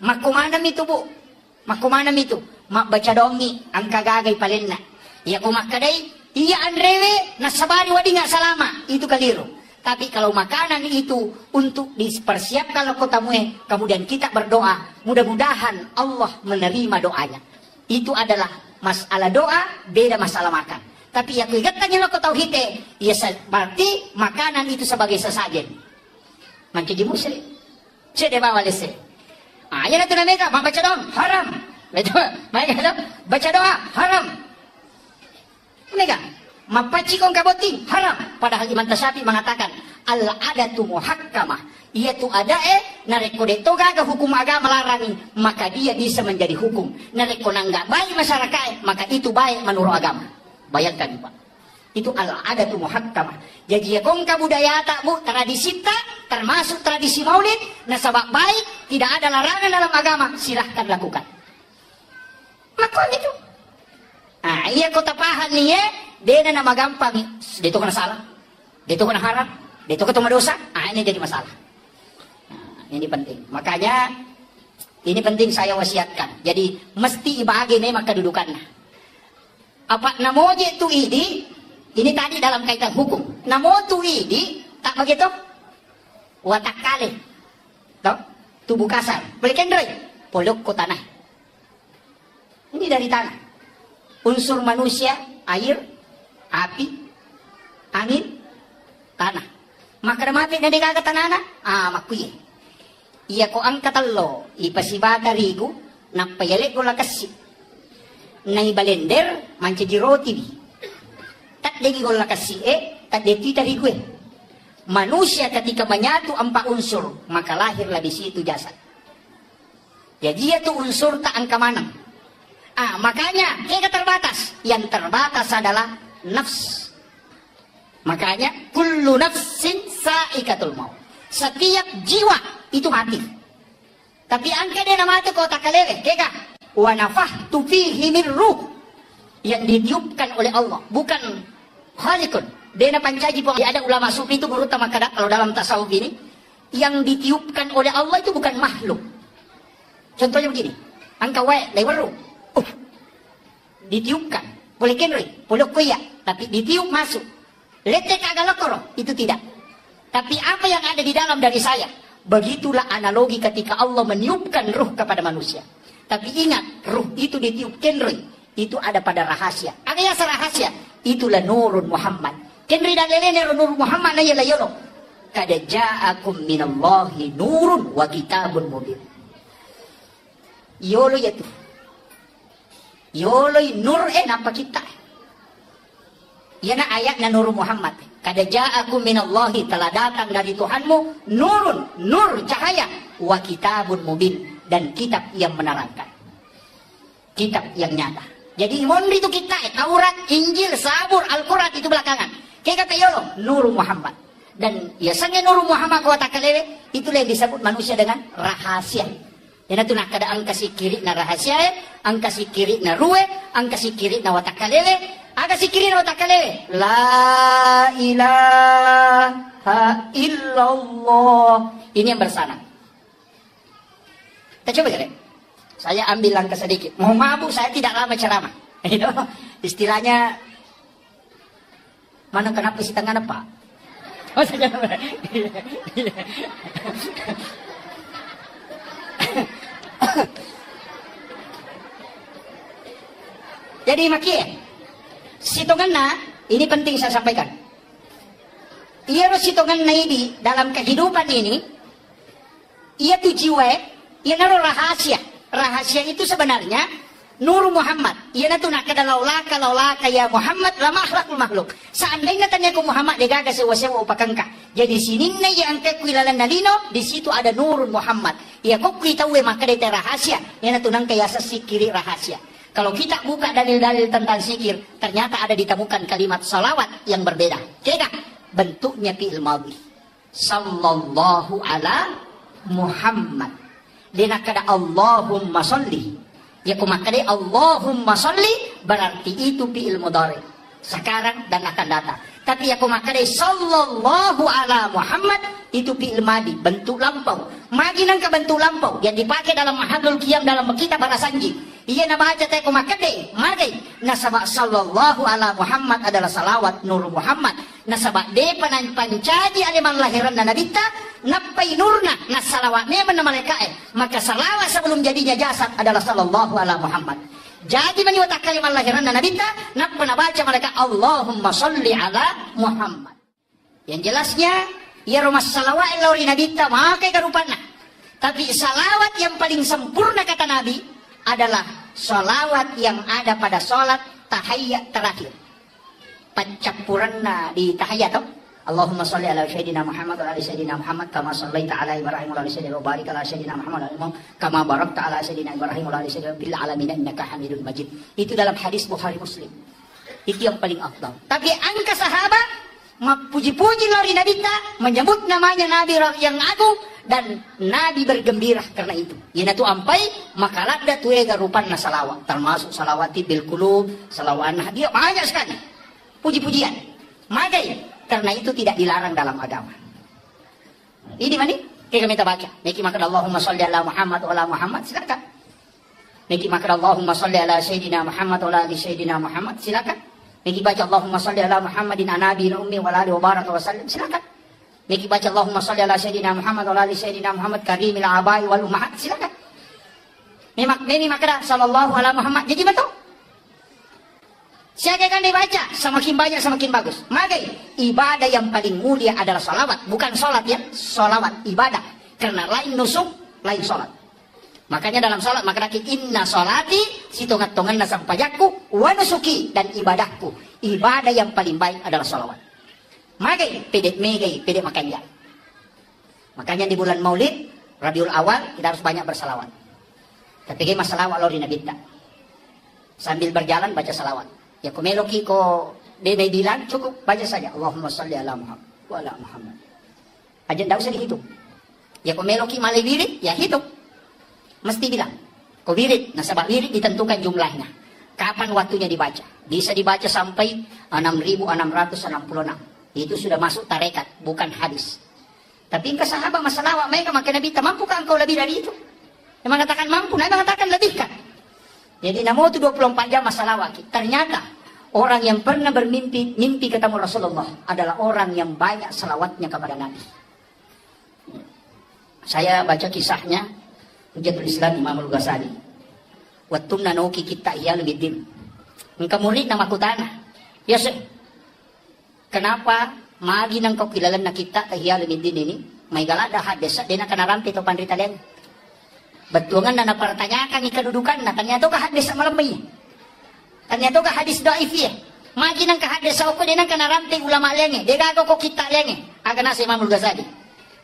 Makumanam itu bu, makumanam itu. Mak baca dongi, angka gagai palenna. Iya kumakadai, iya andrewe, nasabari wadi nggak salama. Itu keliru. Tapi kalau makanan itu untuk dipersiapkan kotamue, kemudian kita berdoa, mudah-mudahan Allah menerima doanya. Itu adalah masalah doa, beda masalah makan. Tapi yang kegatan lo tauhid ya berarti makanan itu sebagai sesajen. Manci muslim. Cede bawa lese. Ayat itu namanya baca doa haram. Betul. Baca doa haram. Mereka mapaci kong kaboting haram. Padahal Imam Tasyafi mengatakan al-adatu muhakkamah, yaitu ada nareko deto gaga hukum agama larangi, maka dia bisa menjadi hukum. Nareko nggak baik masyarakat, maka itu baik menurut agama. Bayangkan Pak, itu al-adatu muhakkamah. Jadi ya kong kabudaya tak bu, tradisi tak termasuk tradisi maulid, nasabak baik, tidak ada larangan dalam agama, silahkan lakukan. Maka itu. Nah, iya kota pahan nih ya, dia nama gampang, dia itu kena salah, dia itu kena haram, dia itu ketemu dosa. Ah, ini jadi masalah. Nah, ini penting. Makanya ini penting saya wasiatkan. Jadi mesti ibagi nih maka dudukannya. Apa namoje tu ini tadi dalam kaitan hukum. Namo tu tak begitu? Watak kali. Toh, tubuh kasar. Boleh kendroy, poluk ko tanah. Ini dari tanah. Unsur manusia, air, api, angin, tanah. Maka mati na di kagat tanana, makuye. Iya ko ang katalo, ipasibata rigo, napayalik ko lakasi. Naibalender, manca di roti. Tak degi ko lakasi, tak deti dari gue. Manusia ketika menyatu empat unsur, maka lahirlah di situ jasad. Jadi itu unsur tak angka manang. Makanya kita terbatas. Yang terbatas adalah nafs. Makanya kullu nafsin sa'ikatul maut. Setiap jiwa itu mati. Tapi angka dia mati kau tak kelewe. Keka wa nafahtu fihi min ruh, yang ditiupkan oleh Allah, bukan khaliqun. Dia pancaji pun ada ulama sufi itu guru tamakada kalau dalam tasawuf ini, yang ditiupkan oleh Allah itu bukan makhluk. Contohnya begini, angka wae leweru. Ditiupkan, boleh kenri, boleh kuya, tapi ditiup masuk. Letek agak lokoro, itu tidak. Tapi apa yang ada di dalam dari saya, begitulah analogi ketika Allah meniupkan ruh kepada manusia. Tapi ingat, ruh itu ditiup kenri, itu ada pada rahasia. Ada yang rahasia, itulah nurun Muhammad. Kenri dan lelene nur Muhammad na yala yolo. Kada ja'akum minallahi nurun wa kitabun mubin. Yolo yaitu. Yoloy nur napa kita. Yana ayat na nur Muhammad. Kada ja'akum minallahi, telah datang dari Tuhanmu nurun, nur cahaya, wa kitabun mubin, dan kitab yang menerangkan. Kitab yang nyata. Jadi monri itu kita, Taurat, Injil, Zabur, Al-Quran itu belakangan. Kayak kata yolo, nur Muhammad. Dan biasanya nur Muhammad kau tak kelewe, itulah yang disebut manusia dengan rahasia. Dan itu nak kada angka si kiri na rahasia, angka si kiri na ruwe, angka si kiri na watak kalewe, angka si kiri na watak kalewe. La ilaha illallah. Ini yang bersana. Kita coba kali. Saya ambil langkah sedikit. Mau mabuk saya tidak lama ceramah. Istilahnya mana kenapa si tangan apa? Oh saya jadi makia sitonganna ini penting saya sampaikan. Ia sitonganna ini dalam kehidupan ini, ia tuh jiwa, ia naruh rahasia. Rahasia itu sebenarnya Nur Muhammad. Ia natu nak kada laulaka ya Muhammad lama akhlakul makhluk. Seandainya tanya ku Muhammad dia gaga sewa-sewa upakangka. Jadi sini na yang ke kuilalan nalino, di situ ada Nur Muhammad. Ia kok kita we maka dia rahasia. Ia natu nang kaya sikiri rahasia. Kalau kita buka dalil-dalil tentang sikir, ternyata ada ditemukan kalimat salawat yang berbeda. Kira bentuknya fi'il madhi. Sallallahu ala Muhammad. Dia nak kada Allahumma sholli. Ya kumakade Allahumma sholli berarti itu fi'il mudhari sekarang dan akan datang. Tapi ya kumakade sallallahu ala Muhammad itu fi'il madi, bentuk lampau. Magi nang ke bentuk lampau yang dipakai dalam mahadul qiyam dalam kitab Barasanji. Iya na baca teh kumakade magi nasaba sallallahu ala Muhammad adalah salawat Nur Muhammad. Nasaba de pancaji aliman lahiran na nabita napai nurna na salawatnya mana malaikae. Maka salawat sebelum jadinya jasad adalah sallallahu ala Muhammad. Jadi menyutak kalimat lahiran dan nabita nak pernah baca mereka Allahumma sholli ala Muhammad. Yang jelasnya ya rumah salawat lauri nabita makai karupana. Tapi salawat yang paling sempurna kata Nabi adalah salawat yang ada pada sholat tahiyyat terakhir. Pacampuran na di tahiyat to. Allahumma salli ala sayyidina Muhammad wa ala sayyidina Muhammad kama sallaita ala Ibrahim wa ala sayyidina wa barik ala sayyidina Muhammad wa kama barakta ala sayyidina Ibrahim wa ala sayyidina bil alamin innaka Hamidul Majid. Itu dalam hadis Bukhari Muslim. Itu yang paling afdal. Tapi angka sahabat puji-puji lori Nabi ta, menyebut namanya Nabi yang agung dan Nabi bergembira karena itu. Yana tu ampai makalat da tu ega rupanna salawat, termasuk salawati bil qulub, salawanah dia banyak sekali. Puji-pujian. Magai karena itu tidak dilarang dalam agama. Ini mana? Kita minta baca. Niki makan Allahumma salli ala Muhammad wa ala Muhammad, silakan. Niki makan Allahumma salli ala sayyidina Muhammad wa ala ali sayyidina Muhammad, silakan. Niki baca Allahumma salli ala Muhammadin anabi ummi wa ali wa baraka wa sallim, silakan. Niki baca Allahumma salli ala sayyidina Muhammad wa ala ali sayyidina Muhammad karimil abai wal ummahat, silakan. Ini makan sallallahu ala Muhammad. Jadi betul? Siapa yang dibaca, semakin banyak semakin bagus. Maka ibadah yang paling mulia adalah salawat. Bukan sholat ya, salawat, ibadah. Karena lain nusuk, lain sholat. Makanya dalam sholat, maka inna sholati, sitongat-tongan nasam pajakku, wa nusuki, dan ibadahku. Ibadah yang paling baik adalah salawat. Maka pedek megai, pedek makanya. Makanya di bulan Maulid, Rabiul Awal, kita harus banyak bersalawat. Tapi kayak masalah walau di Nabi sambil berjalan baca salawat. Ya ko meloki ko dia bilang cukup baca saja Allahumma salli ala Muhammad wa ala Muhammad. Aja enggak usah dihitung. Ya ko meloki malai wirid ya hitung. Mesti bilang. Ko wirid, nasabah wirid ditentukan jumlahnya. Kapan waktunya dibaca? Bisa dibaca sampai 6.666. Itu sudah masuk tarekat, bukan hadis. Tapi engkau sahabat masalah mereka makin Nabi, mampukah engkau lebih dari itu? Yang mengatakan mampu, Nabi mengatakan lebihkan. Jadi namun itu 24 jam masalah wakil. Ternyata orang yang pernah mimpi ketemu Rasulullah adalah orang yang banyak salawatnya kepada Nabi. Saya baca kisahnya Hujatul Islam Imam Al-Ghazali. Wattumna nauki kita iya lebih dim. Engkau murid nama kutana. Ya sir. Kenapa magi nang kau kilalan na kita iya lebih dim ini? May galada hadesa dena kana rampi to pandrita len. Betungan na napertanyakan ikadudukan na ternyata ka hadis malam may. Ternyata ka hadis dhaif ya. Magi nang ka hadis ako dinang kana rampi ulama lenge. Degago ko kita lenge. Aga na si Imam Al-Ghazali.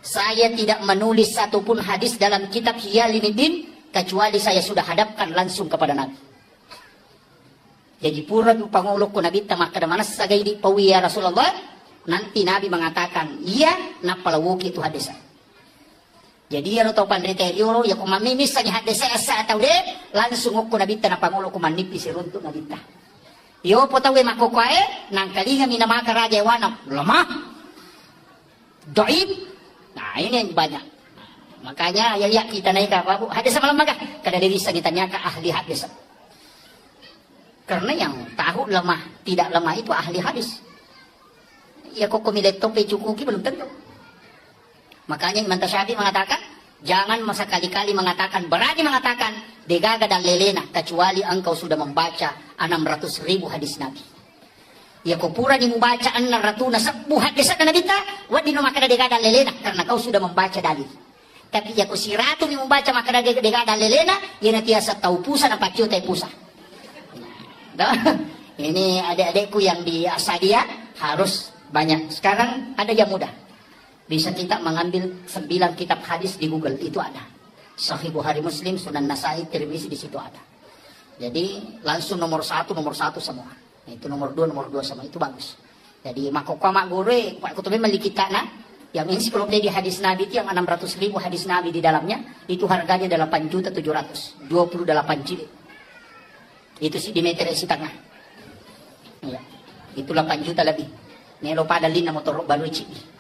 Saya tidak menulis satupun hadis dalam kitab Hiyalinuddin kecuali saya sudah hadapkan langsung kepada Nabi. Jadi pura pangulo ko Nabi tamak kada manas sagay di pawiya Rasulullah. Nanti Nabi mengatakan, iya napalawuki itu hadis. Jadi ya tahu pandriterio ya ko mamimis sa hadis sa atau de langsung ko Nabi ta napangulo ko manipis runtuk Nabi ta. Yo po tawe makokae nang kalinga minamaka raja wanam lemah. Dhaif. Nah ini yang banyak. Makanya ya kita naik apa bu hadis malam magah kada bisa ditanya ke ahli hadis. Karena yang tahu lemah tidak lemah itu ahli hadis. Ya kok komilet tope cukuki belum tentu. Makanya Imam Tasyafi mengatakan jangan sekali-kali mengatakan berani mengatakan degaga dan lelena kecuali engkau sudah membaca 600.000 hadis Nabi. Ya kau pura di membaca 600 hadis Nabi ta wadino maka degaga dan lelena karena kau sudah membaca dalil. Tapi ya kau siratu di membaca maka degaga dan lelena ya nantiasa tahu pusa dan pacio teh pusa. Nah, ini adik-adikku yang di Asadia harus banyak. Sekarang ada yang mudah. Bisa kita mengambil 9 kitab hadis di Google, itu ada. Sahih Bukhari Muslim, Sunan Nasai, Tirmizi di situ ada. Jadi langsung nomor 1 semua. Itu nomor 2 semua, itu bagus. Jadi makokoma gore, Pak Kutubi kita nah, yang ensiklopedia hadis Nabi itu yang 600.000 hadis Nabi di dalamnya, itu harganya 8.700.000, 28 jilid. Itu sih di meter isi tengah. Ya, itu 8 juta lebih. Nelo pada lina motor baru cik.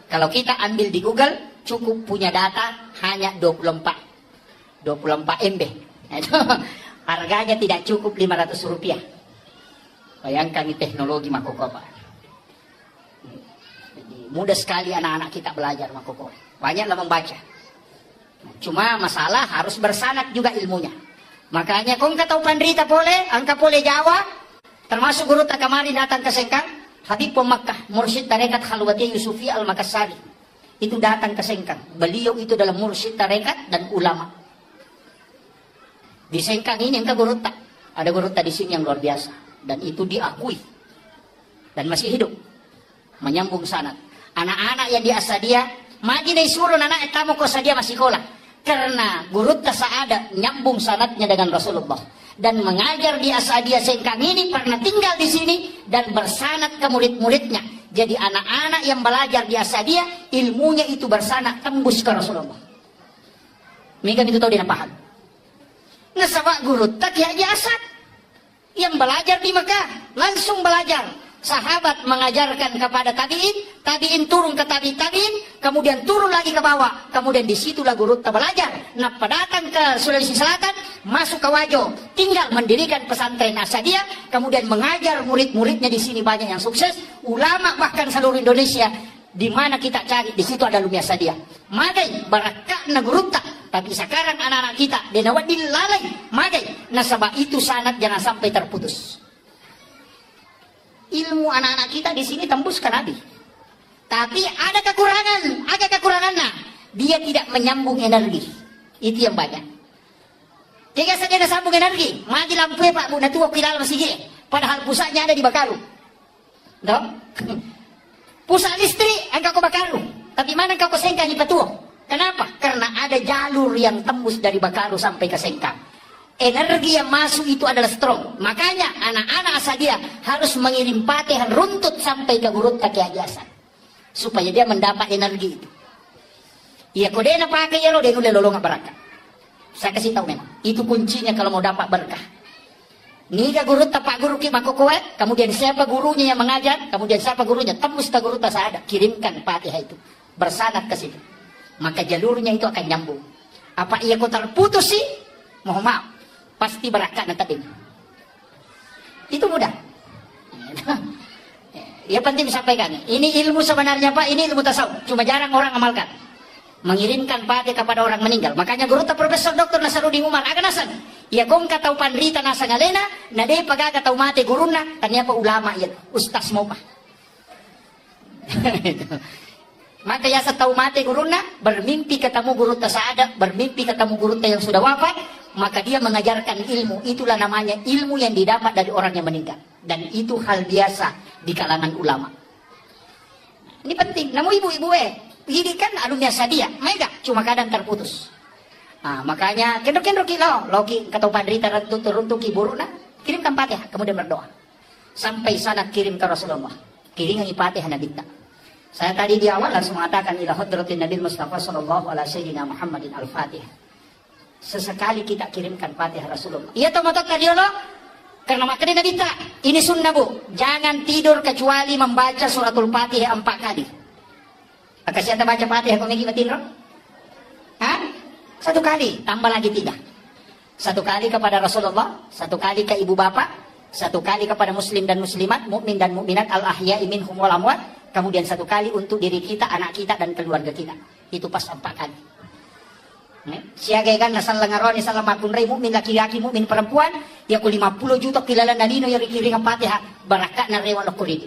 Kalau kita ambil di Google, cukup punya data hanya 24 MB. Harganya tidak cukup 500 rupiah. Bayangkan ini teknologi makokoba. Jadi, mudah sekali anak-anak kita belajar makokoba. Banyaklah membaca. Cuma masalah harus bersanad juga ilmunya. Makanya kau nggak tahu pandrita boleh, angka boleh Jawa, termasuk guru tak kemarin datang ke Sengkang. Habib Makkah, mursyid tarekat Khalwati Yusufi Al-Makassari. Itu datang ke Sengkang. Beliau itu adalah mursyid tarekat dan ulama. Di Sengkang ini yang ke Gurutta. Ada Gurutta di sini yang luar biasa. Dan itu diakui. dan masih hidup. Menyambung sanad. Anak-anak yang di Asadia, magi na isuron anak etamo ko Asadia masih sekolah. Karena guru tasaada nyambung sanadnya dengan Rasulullah. Dan mengajar di Asadia sehingga ini pernah tinggal di sini dan bersanad ke murid-muridnya. Jadi anak-anak yang belajar di Asadia, ilmunya itu bersanad tembus ke Rasulullah. Mereka itu tahu dia paham. Nasabak guru tak ya Asad yang belajar di Mekah langsung belajar. Sahabat mengajarkan kepada tabi'in, tabi'in turun ke tabi'in, kemudian turun lagi ke bawah, kemudian disitulah guru belajar. Nah, datang ke Sulawesi Selatan, masuk ke Wajo, tinggal mendirikan pesantren Asadia, kemudian mengajar murid-muridnya di sini banyak yang sukses, ulama bahkan seluruh Indonesia, di mana kita cari, di situ ada Lumia Asadia. Magai barakah na guru tak, tapi sekarang anak-anak kita dinawat dilalai, magai. Nah, sebab itu sanad jangan sampai terputus. Ilmu anak-anak kita di sini tembus ke Nabi. Tapi ada kekurangannya. Dia tidak menyambung energi. Itu yang banyak. Jika saja ada sambung energi, mati lampu Pak Bu Natu kilal masih gini. Padahal pusatnya ada di Bakaru. No? Pusat listrik engkau ke Bakaru. Tapi mana engkau ke Sengkang di Patuo? Kenapa? Karena ada jalur yang tembus dari Bakaru sampai ke Sengkang. Energi yang masuk itu adalah strong. Makanya anak-anak Asadia harus mengirim patihan runtut sampai ke guru Kiai Hasan supaya dia mendapat energi itu. Iya kode na pakai ya lo dia nulis lolong berkah. Saya kasih tahu memang itu kuncinya kalau mau dapat berkah. Nih guru tapak guru ki makokoet, kemudian siapa gurunya yang mengajar, kemudian siapa gurunya tembus ke guru tas ada, kirimkan patiha itu bersanad ke situ. Maka jalurnya itu akan nyambung. Apa ia kau terputus sih? Mohon maaf. Pasti berangkat nanti. Itu mudah. Ya penting disampaikan. Ini ilmu sebenarnya Pak, ini ilmu tasawuf. Cuma jarang orang amalkan. Mengirimkan pati kepada orang meninggal. Makanya guru Profesor Dr. Nasaruddin Umar akan nasan. Ya kong katau pandrita nasa ngalena, nade paga katau mati guruna, tanya pa ulama ya, ustaz mo pa. Maka ya tahu mati guruna, bermimpi ketemu guru tasaada, bermimpi ketemu guru yang sudah wafat, maka dia mengajarkan ilmu. Itulah namanya ilmu yang didapat dari orang yang meninggal. Dan itu hal biasa di kalangan ulama. Ini penting. Namun ibu-ibu ini kan alumni Asadia, mega cuma kadang terputus. Nah, makanya kendor-kendor kilo, loki ketemu pandrita runtuk iburuna, kirimkan Fatihah, kemudian berdoa. Sampai sanad kirim ke Rasulullah. Kiringan Fatihah Nabi. Saya tadi di awal langsung mengatakan ila hadratin Nabi Mustafa sallallahu alaihi sayyidina Muhammadin al-Fatihah. Sesekali kita kirimkan Fatihah Rasulullah. Iya toh motot tadi lo? Karena makanya Nabi tak. Ini sunnah Bu. Jangan tidur kecuali membaca suratul Fatihah 4 kali. Maka siapa baca Fatihah kau megi matin Hah? 1 kali, tambah lagi 3. 1 kali kepada Rasulullah, 1 kali ke ibu bapak, 1 kali kepada muslim dan muslimat, mukmin dan mukminat al-ahya'i minhum wal amwat. Kemudian 1 kali untuk diri kita, anak kita, dan keluarga kita. Itu pas 4 kali. Siagaikan nasal langaroni salam akun rei mukmin laki-laki mukmin perempuan ya ku 50 juta kilala nanino yang kiringan Fatihah barakat na rewan kuridi.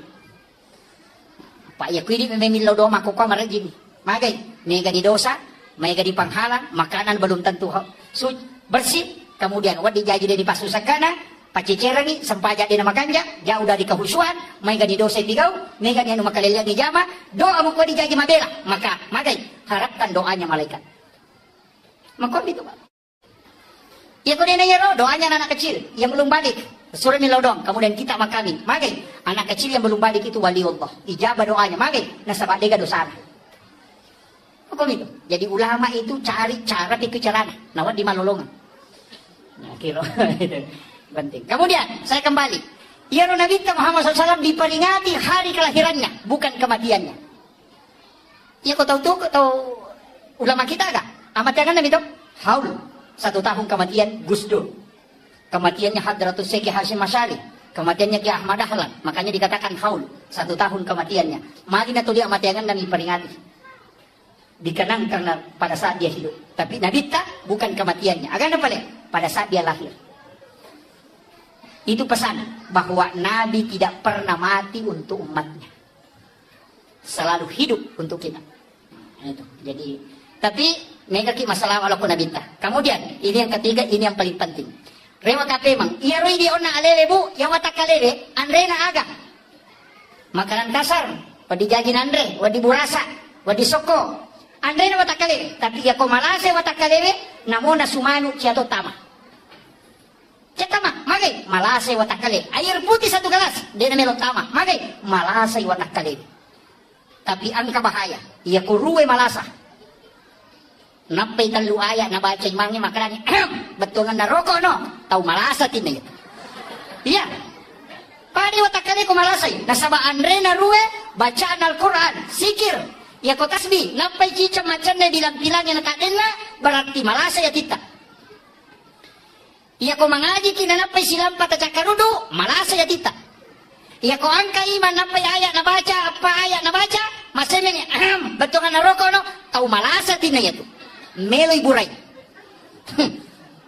Pak ya kuridi memilih doa mako ka marajin. Magai mega di dosa, mega di panghalang, makanan belum tentu bersih. Kemudian wadi jaji dari pasusakana pacicerangi sempaja di nama kanja jauh dari kehusuan mega di dosa digau mega di anu makalelian di jama doa mo di jaji mabela maka magai harapkan doanya malaikat. Maka itu Pak. Ya kau nanya doanya anak kecil yang belum balik. Surah Milodong. Kemudian kita makami. Magai. Anak kecil yang belum balik itu wali Allah. Ijabah doanya. Magai. Nasabah dega dosa. Maka itu. Jadi ulama itu cari cara dikecarana. Nawat di malolongan. Nah kira. Penting. Kemudian saya kembali. Ya Nabi Muhammad SAW diperingati hari kelahirannya. Bukan kematiannya. Ya kau tahu ulama kita agak? Amat jangan Nabi itu haul 1 tahun kematian Gus Dur, kematiannya Hadratus Syekh Hasyim Asy'ari, kematiannya Ki Ahmad Dahlan, makanya dikatakan haul 1 tahun kematiannya. Mari na dia matiangan dan diperingati, dikenang karena pada saat dia hidup. Tapi Nabi tak bukan kematiannya, akan apa ya? Pada saat dia lahir. Itu pesan bahwa Nabi tidak pernah mati untuk umatnya, selalu hidup untuk kita. Itu jadi tapi negaki masalah walaupun nabinta. Kemudian ini yang ketiga, ini yang paling penting. Rewa kapemang. Iya roi di ona alele Bu, yang watak kalele, andrena aga. Makanan kasar, wadi jagin Andre, wadi burasa, wadi soko. Andre na watakale, tapi ya ko malase watakale namona sumanu ciato tama. Tama, magay, malase watakale. Air putih 1 gelas, dia na melo tama. Magay, malase watakale. Tapi ang kabahaya, iya ko ruwe malasa. Napay talu aya na baca mangi makarani. Betungan na roko no, tau malasa tinay. Iya. Padi watakale ko malasay. Nasaba Andre na ruwe, bacaan Al-Quran, sikir. Ya ko tasbih, napay cicam macan na bilang-bilang yang nakaden na, berarti malasay atita. Ya ko mangaji kinanapay silang patacakarudo, malasay atita. Ya ko angka iman napay ayat na baca, apa ayat na baca, masemeng betungan na roko no, tau malasa tinay ito. Meloy buray.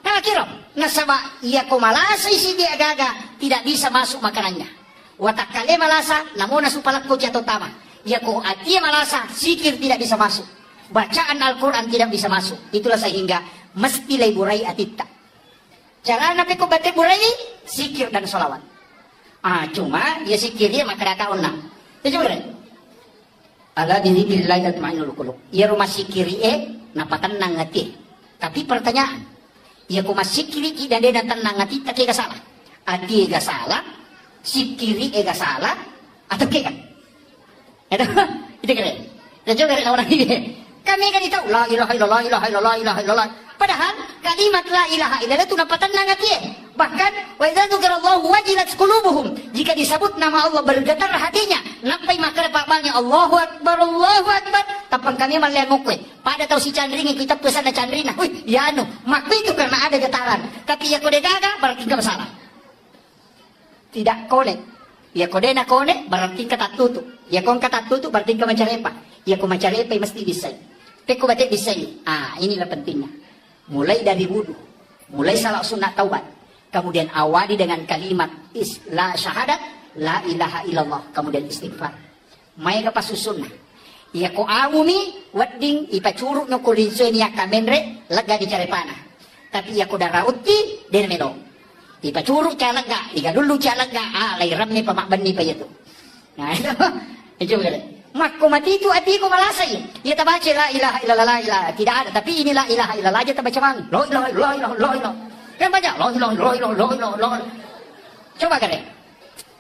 Nakakiro, nasaba iya ko malasa isi dia gaga, tidak bisa masuk makanannya. Watakale malasa, namun nasupalat ko jatuh tama. Iya ko atia malasa, sikir tidak bisa masuk. Bacaan Al-Quran tidak bisa masuk. Itulah sehingga mesti lay buray atita. Cara nape ko bate buray, sikir dan solawat. Cuma ya sikirnya makarakaon na. Itu bener. Ala dzikrillah tatma'innul qulub. Ya rumah sikiri napatan nang ngati. Tapi pertanyaan, ya ko masikiri dan dia tenang ngati tak ega salah. Ati ega salah, sikiri ega salah, atau ke kan? Itu keren. Dan juga dari orang ini. Kami kan tahu la ilaha illallah, ilaha illallah, ilaha illallah. Padahal kalimat la ilaha illallah itu napatan nang ngati. Bahkan wa idza dzukirallahu wajilat qulubuhum. Jika disebut nama Allah bergetar hatinya. Nampai makar pakmalnya Allahu Akbar, Allahu Akbar. Tapang kami malian mukwe. Pada tahu si Chandring kita pesan na Chandrina. Wih, ya anu, makwi itu karena ada getaran. Tapi ya kode gaga berarti enggak masalah. Tidak kone. Ya kode na kone berarti kata tutup. Ya kon kata tutup berarti enggak macarepa. Ya ko macarepa mesti bisa. Peko bate bisa. Inilah pentingnya. Mulai dari wudu, mulai salat sunat taubat. Kemudian awali dengan kalimat la syahadat, la ilaha illallah. Kemudian istighfar. May kapasusun na. Iya ko amumi, wadding ipacuruk no kulinso niya kamenre, laga di carepana. Tapi iya ko darauti, den melo. Ipacuruk calaga, iga dulu calaga, lairam ni pamakban ni pa ito. Nah itu betul. Mako mati itu hati ko malasay. Iya tabace la ilaha illallah, la ilaha. Tidak ada, tapi ini la ilaha illallah aja tabaca mang. La ilaha illallah, la ilaha. Yang banyak la ilaha illallah. Coba kalian.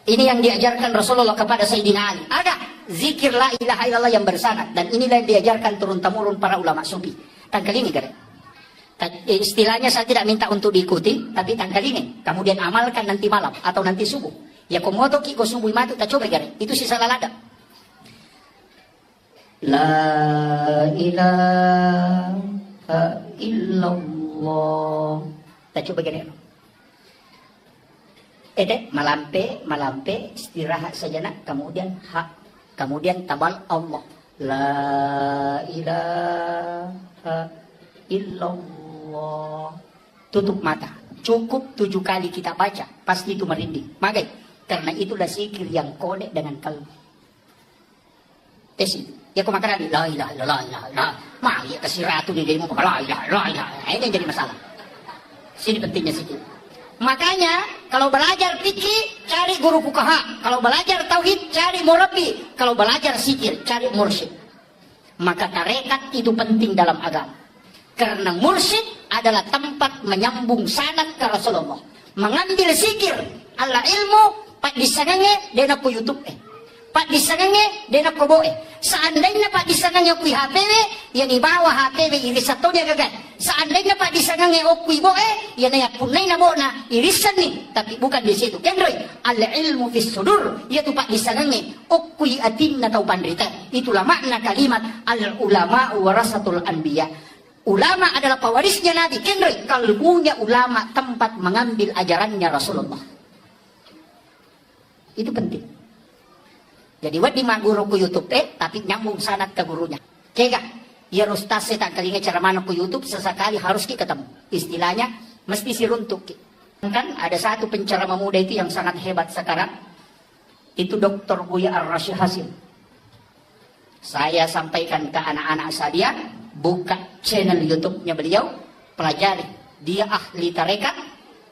Ini yang diajarkan Rasulullah kepada Sayyidina Ali. Ada zikir la ilaha illallah yang bersanad. Dan inilah yang diajarkan turun-temurun para ulama sufi. Tangkal ini kan. Istilahnya saya tidak minta untuk diikuti. Tapi tangkal ini. Kemudian amalkan nanti malam. Atau nanti subuh. Ya komoto kiko subuh matu. Tak coba kan. Itu sisa lalada. La ilaha illallah. Tak coba kan. Malampe, istirahat sejenak, kemudian kemudian tabal Allah. La ilaha illallah. Tutup mata. Cukup 7 kali kita baca, pasti itu merinding. Magai, karena itulah zikir yang kode dengan kalbu. Tes itu. Ya kau makan la ilaha illallah. Mah ya kasih ratu di dirimu la ilaha. Ini yang jadi masalah. Sini pentingnya zikir. Makanya kalau belajar fikih cari guru fuqaha, kalau belajar tauhid cari murabbi, kalau belajar zikir cari mursyid. Maka tarekat itu penting dalam agama. Karena mursyid adalah tempat menyambung sanad ke Rasulullah. Mengambil zikir ala ilmu pak disangange dena ku YouTube pak disangange dena ku boe. Seandainya pak disangange ku HPW yang di bawah HPW iri satu dia gagal. Seandainya pak disangange ku boe yang ya punai na bona irisan nih, tapi bukan di situ. Kendroy al ilmu fis sudur yaitu pak disangange ku atin atau pandrita. Itulah makna kalimat al ulama warasatul anbiya. Ulama adalah pewarisnya Nabi. Kendroy kalbunya ulama tempat mengambil ajarannya Rasulullah. Itu penting. Jadi wadi ma guru ku YouTube tapi nyambung sanad ke gurunya. Kega, ya ustaz saya tak kali cara mana ku YouTube sesekali harus kita ketemu. Istilahnya mesti si runtuk. Kan ada satu pencerama muda itu yang sangat hebat sekarang. Itu Dr. Buya Ar-Rasyid Hasim. Saya sampaikan ke anak-anak saya, buka channel YouTube-nya beliau, pelajari. Dia ahli tarekat,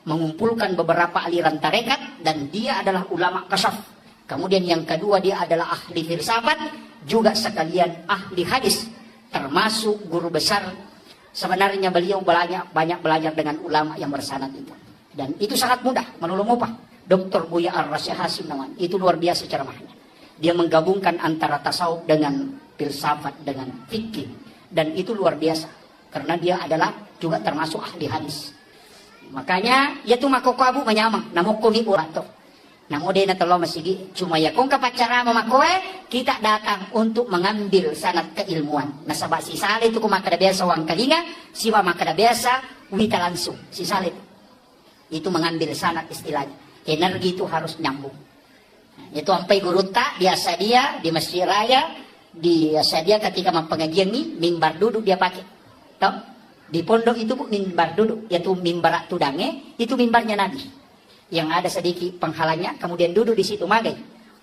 mengumpulkan beberapa aliran tarekat dan dia adalah ulama kasyaf. Kemudian yang kedua, dia adalah ahli filsafat, juga sekalian ahli hadis, termasuk guru besar. Sebenarnya beliau banyak belajar dengan ulama yang bersanad itu. Dan itu sangat mudah, menolong apa? Dr. Buya Ar-Rasyid Hasim namanya. Itu luar biasa ceramahnya. Dia menggabungkan antara tasawuf dengan filsafat dengan fikih. Dan itu luar biasa. Karena dia adalah juga termasuk ahli hadis. Makanya, ya tuh makokabu menyamang. Namo kumi urato. Namo dena telo masigi. Cuma ya kung kapacara mamakoe, kita datang untuk mengambil sanad keilmuan. Nasabak si Saleh itu kumakada biasa wang kalinga, siwa makada biasa wita langsung. Si Saleh itu mengambil sanad istilahnya. Energi itu harus nyambung. Itu sampai guru tak biasa dia di masjid raya, biasa dia ketika mempengajian nih, mimbar duduk dia pakai. Tahu? Di pondok itu mimbar duduk, yaitu mimbar tudange, itu mimbarnya Nabi. Yang ada sedikit penghalangnya, kemudian duduk di situ magai.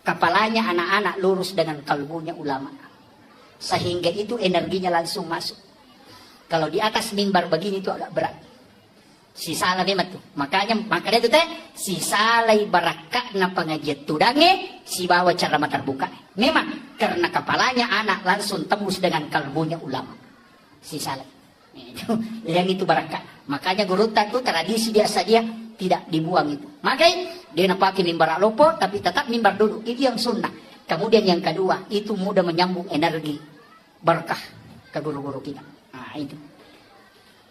Kepalanya anak-anak lurus dengan kalbunya ulama. Sehingga itu energinya langsung masuk. Kalau di atas mimbar begini itu agak berat. Si salah memang tuh. Makanya itu teh si salai barakat na pengajian tudange si bawa cara terbuka. Memang karena kepalanya anak langsung tembus dengan kalbunya ulama. Si salai. Yang itu barakat. Makanya guru itu tradisi biasa dia tidak dibuang itu. Makanya dia pakai mimbar lopo tapi tetap mimbar duduk. Itu yang sunnah. Kemudian yang kedua, itu mudah menyambung energi berkah ke guru-guru kita. Nah itu.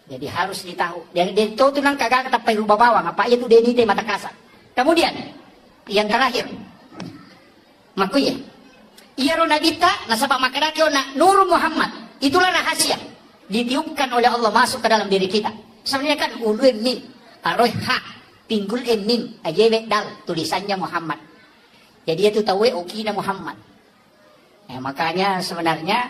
Jadi harus ditahu. Dan itu tuh nang kagak tapi rubah bawang. Apa itu deni mata kasar. Kemudian yang terakhir, makuya. Iya rona kita nasabak makarakyo na Nur Muhammad. Itulah rahasia. Ditiupkan oleh Allah masuk ke dalam diri kita. Sebenarnya kan ulu mim, aroy ha, pinggul mim, ajewe dal, tulisannya Muhammad. Jadi itu tahu okina Muhammad. Makanya sebenarnya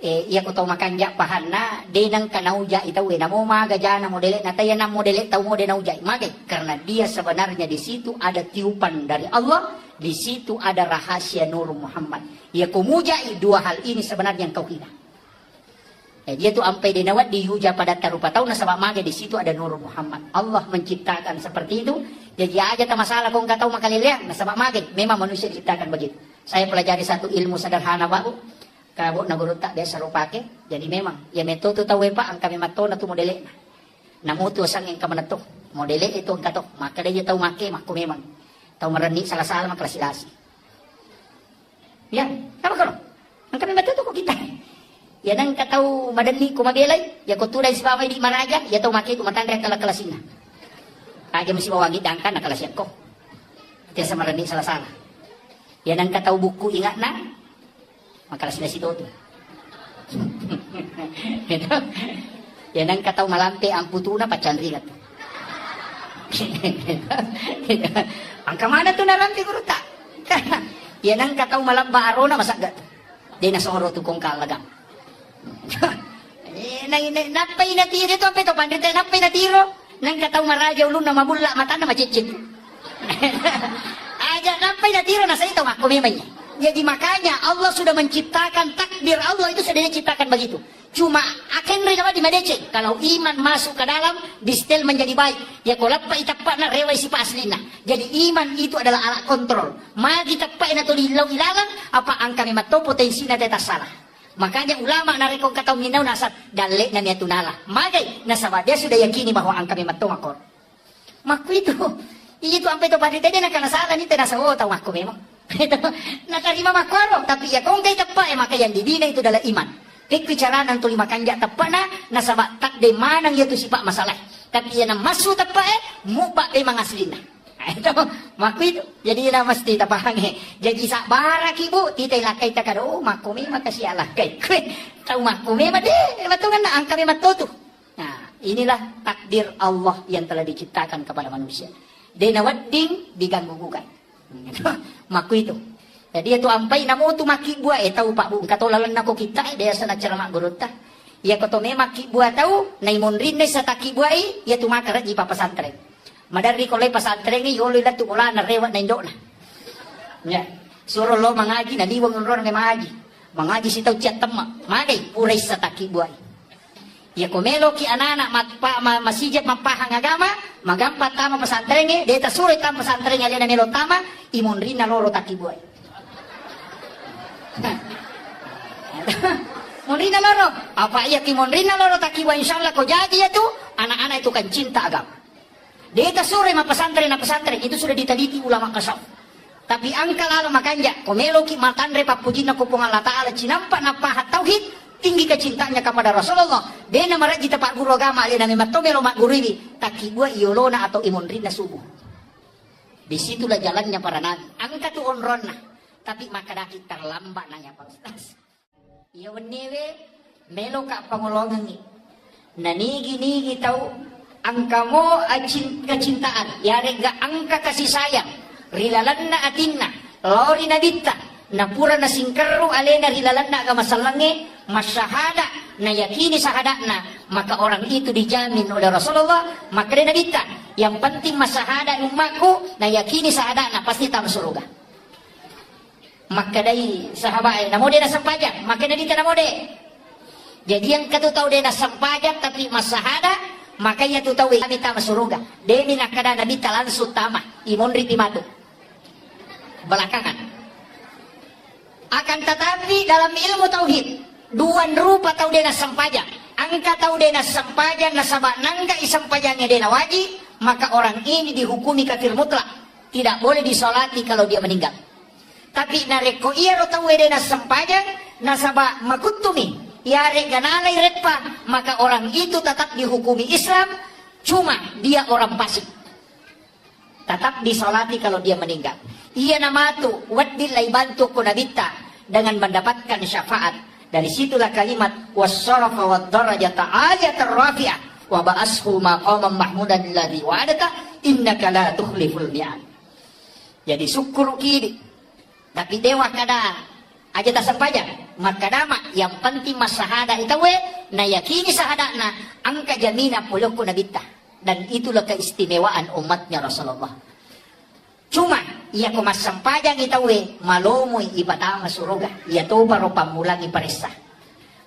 iya ko tahu makan jak pahanna denang kanauja itawe namo magajana modele nataya nam modele tahu modele nauja mage karena dia sebenarnya di situ ada tiupan dari Allah, di situ ada rahasia Nur Muhammad. Ya kumuja dua hal ini sebenarnya yang kau kira. Dia tuh sampai dinawat dihuja pada tarupa tahu nasabak mage di situ ada Nur Muhammad. Allah menciptakan seperti itu. Jadi aja tak masalah kau nggak tahu makaliliang nasabak mage. Memang manusia diciptakan begitu. Saya pelajari satu ilmu sederhana baru. Kalau nagurut tak biasa rupake. Jadi memang ya metode tahu apa angka memato na tu modele. Namu tu sang yang kamanatu modele itu angka tu. Maka dia tahu make maku memang tahu merenik salah-salah maklasilasi. Ya, apa kalau angka memato tu kok kita. Ya nang katau madani ko magelay, ya ko tulay si babay di maraja, ya tahu make ko matandre kala kalasina. Aja mesti bawangi dangkan na kalasyan ko. Tiya sa marani salah-salah. Ya nang katau buku ingat na, makalasina si Toto. Ya nang katau malampe ang putuna pacanringat. Ang kamana to narampi guru ta. Ya nang katau malamba arona masagat. Di nasoro to kong kalagang. Napay natiro ito peto pandrita napay natiro nang kataw maraja ulun na mabula mata na macicit. Aja napay natiro na sa ito makumimay. Jadi makanya Allah sudah menciptakan takdir Allah itu sudah diciptakan begitu. Cuma akan rin naman di madece kalau iman masuk ke dalam distel menjadi baik. Ya kalau pa itapa na reway si paslina. Jadi iman itu adalah alat kontrol. Magi tapay na tulilaw ilalang apa ang kami mato potensi na deta salah. Makanya ulama narikong kataw minaw nasa dali na niya tunala. Magay, nasaba dia sudah yakini bahwa ang kami matungakor. Maku itu ang pito pandita dia nakanasalan ito nasa tahu aku memang. Nakarima makwaro, tapi ya kung kay tapa maka yang dibina itu adalah iman. Kikbicaraan ang tulima kanja tapa na nasaba tak de manang yaitu sipa masalah. Tapi yan ang masu tapa muba de mangaslina. Itu maku itu jadi na mesti tapahange jadi sak barak ibu titay lakay ta kado makumi makasih alakay tahu makumi made matungan na ang kami matutu. Nah inilah takdir Allah yang telah diciptakan kepada manusia denawadding diganggu-gugat. Maku itu jadi itu ampai namo tu maki buah tahu pak bu katolalan nako kita dia sana cerama gurutta ya koto me maki buah tahu naimun rinne sa taki buai ya tu makara di papasantren. Madari kolay pasantren ni yolo ila tukulan na rewat na indok na. Ya, suruh lo mangaji na liwang ng ron na mangaji. Mangaji si tau chat tama. Magay puray sa taki buhay. Ya kumelo ki anak-anak masijat mapahang agama, magampat tama pesantrennya, deta sulit tama pesantrennya alena melo tama, imunrina loro takibuay. Monrina loro, apa iya ki monrina loro takibuay, insyaallah kau jadi itu, anak-anak itu kan cinta agama. Deta sore ma pesantren na pesantren, itu sudah diteliti ulama kasaf. Tapi angka lalu makanya, kumelo ki matandre papujina kupung Allah Ta'ala, cinampak napahat tauhid, tinggi kecintanya kepada Rasulullah. Dia nama rajita pak guru agama alina memato melo mak guru ini takibua iolona atau imunrina subuh. Disitulah jalannya para nabi. Angka tu onrona, tapi maka daki terlambat nanya Pak Ustaz. Iya wenewe melo kak pangolongan ni. Nanigi tahu angka mo kecintaan. Ya rega angka kasih sayang. Rilalanna atinna. Lori nabita. Napura na singkaru alena rilalanna agama salange. Masyahada na yakini sahadana, maka orang itu dijamin oleh Rasulullah, maka dia nabita. Yang penting masahada umatku na yakini sahadana pasti tahu surga. Maka dari sahabat namo dia na sampajan, maka nabita namo dia. Jadi yang katu tahu dia na sampajan tapi masahada, maka ia tu tahu kami tahu surga. Dia ni nak kada nabita langsung tama, imonri timatu. Belakangan. Akan tetapi dalam ilmu tauhid duan rupa tahu dia sampajan. Angka tahu dia sampajan nasabak nangka isampajanya dia wajib, maka orang ini dihukumi kafir mutlak. Tidak boleh disolati kalau dia meninggal. Tapi nareko iya ro tahu dia sampajan nasabak makutumi. Ya reganalai retpa, maka orang itu tetap dihukumi Islam, cuma dia orang fasik. Tetap disolati kalau dia meninggal. Ia nama tu wadilai bantu kunabita dengan mendapatkan syafaat. Dari situlah kalimat wassarafa wad-darajata ayatar rafi'ah wa ba'ashu maqaman mahmudan alladhi wa'adata innaka la tukhliful mi'ad. Jadi syukur kiri. Tapi dewa kada aja tak sampajan. Maka dama yang penting masahada itu na yakini sahadana angka jamina puluku nabita. Dan itulah keistimewaan umatnya Rasulullah. Cuma ia kumas sampajan itawe malomoy ibatama suruga. Ia to baru pamulangi parisa.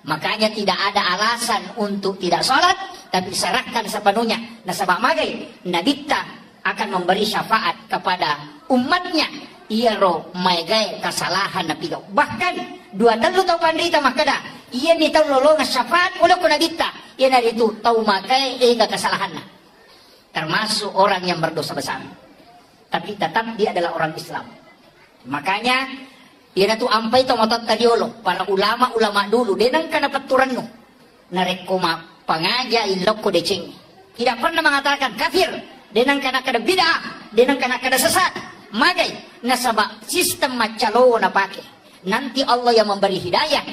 Makanya tidak ada alasan untuk tidak sholat, tapi serahkan sepenuhnya. Nasabak magay, nabita akan memberi syafaat kepada umatnya. Ia ro maigay kasalahan na pigaw. Bahkan dua telu tau pandita makada. Ia ni tau lolongan syafaat ulo ko nabita. Ia na dito tau magay kasalahan na. Termasuk orang yang berdosa besar. Tapi tetap dia adalah orang Islam. Makanya dia tu ampai to motot tadiolo para ulama-ulama dulu denang kana paturan no narekoma pangaja ilok ko deceng. Tidak pernah mengatakan kafir, denang kana kada bid'ah, denang kana kada sesat. Magay nasaba sistem macalo na pake. Nanti Allah yang memberi hidayah.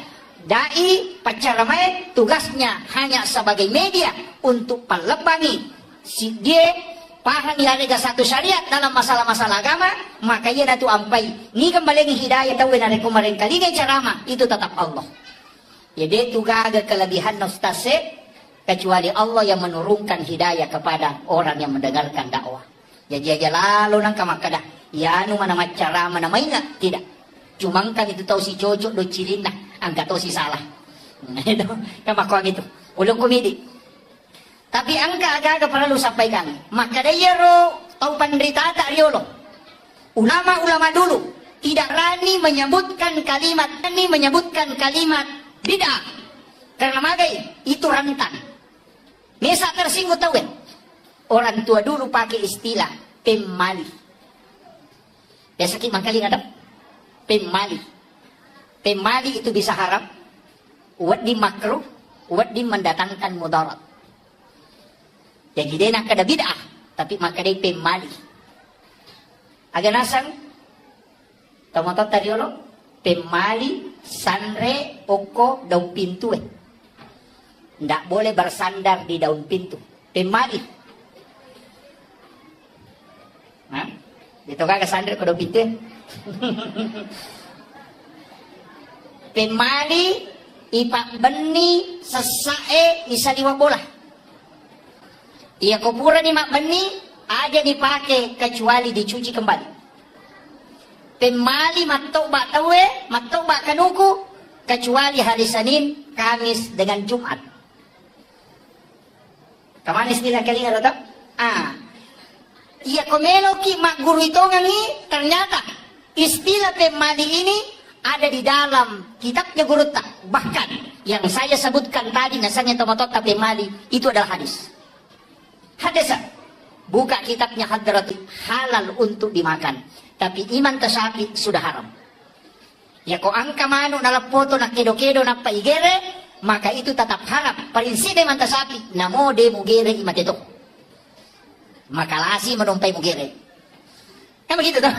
Dai pacaramai tugasnya hanya sebagai media untuk pelebangi si dia paham ya ada satu syariat dalam masalah-masalah agama, maka ia natu ampai ni kembali hidayah tahu na kemarin kali ni ceramah itu tetap Allah. Jadi itu gagal kelebihan nostase kecuali Allah yang menurunkan hidayah kepada orang yang mendengarkan dakwah. Jadi aja lalu nang kamakada ya anu mana ceramah mana mainga tidak. Cuma kan itu tahu si cocok do cilina, angkat tahu si salah. Itu kamakwa gitu. Ulung komedi. Tapi angka agak perlu sampaikan. Maka dia tahu penderita tak riolo. Ulama-ulama dulu tidak berani menyebutkan kalimat bid'ah. Karena magai itu rentan. Mesa tersinggung tahu kan? Orang tua dulu pakai istilah pemali. Biasa kita kali ada pemali. Pemali itu bisa haram, wadi makruh, wadi mendatangkan mudarat. Jadi dia nak kada bid'ah, tapi maka dia pemali. Agak nasang, tomato tadiolo, pemali, sanre, oko, daun pintu. Tidak boleh bersandar di daun pintu. Pemali. Nah, itu kagak sandar ke daun pintu. Pemali, ipak beni, sesae, isa liwa bola. Ia kuburan ni mak beni aja dipakai kecuali dicuci kembali. Pemali matok bak tawe, matok bak kanuku kecuali hari Senin, Kamis dengan Jumat. Kamanis nila kalinga roto? Iya komelo ki mak guru itu ngangi ternyata istilah pemali ini ada di dalam kitabnya guru tak. Bahkan yang saya sebutkan tadi nasanya tomatota pemali itu adalah hadis. Hadis buka kitabnya Hadratul halal untuk dimakan. Tapi iman tasapi sudah haram. Ya ko angka manu dalam foto nak kedo-kedo nak paigere, maka itu tetap haram. Prinsip iman tasapi namo de mugere imateto. Maka lasi menumpai mugere. Kan begitu toh?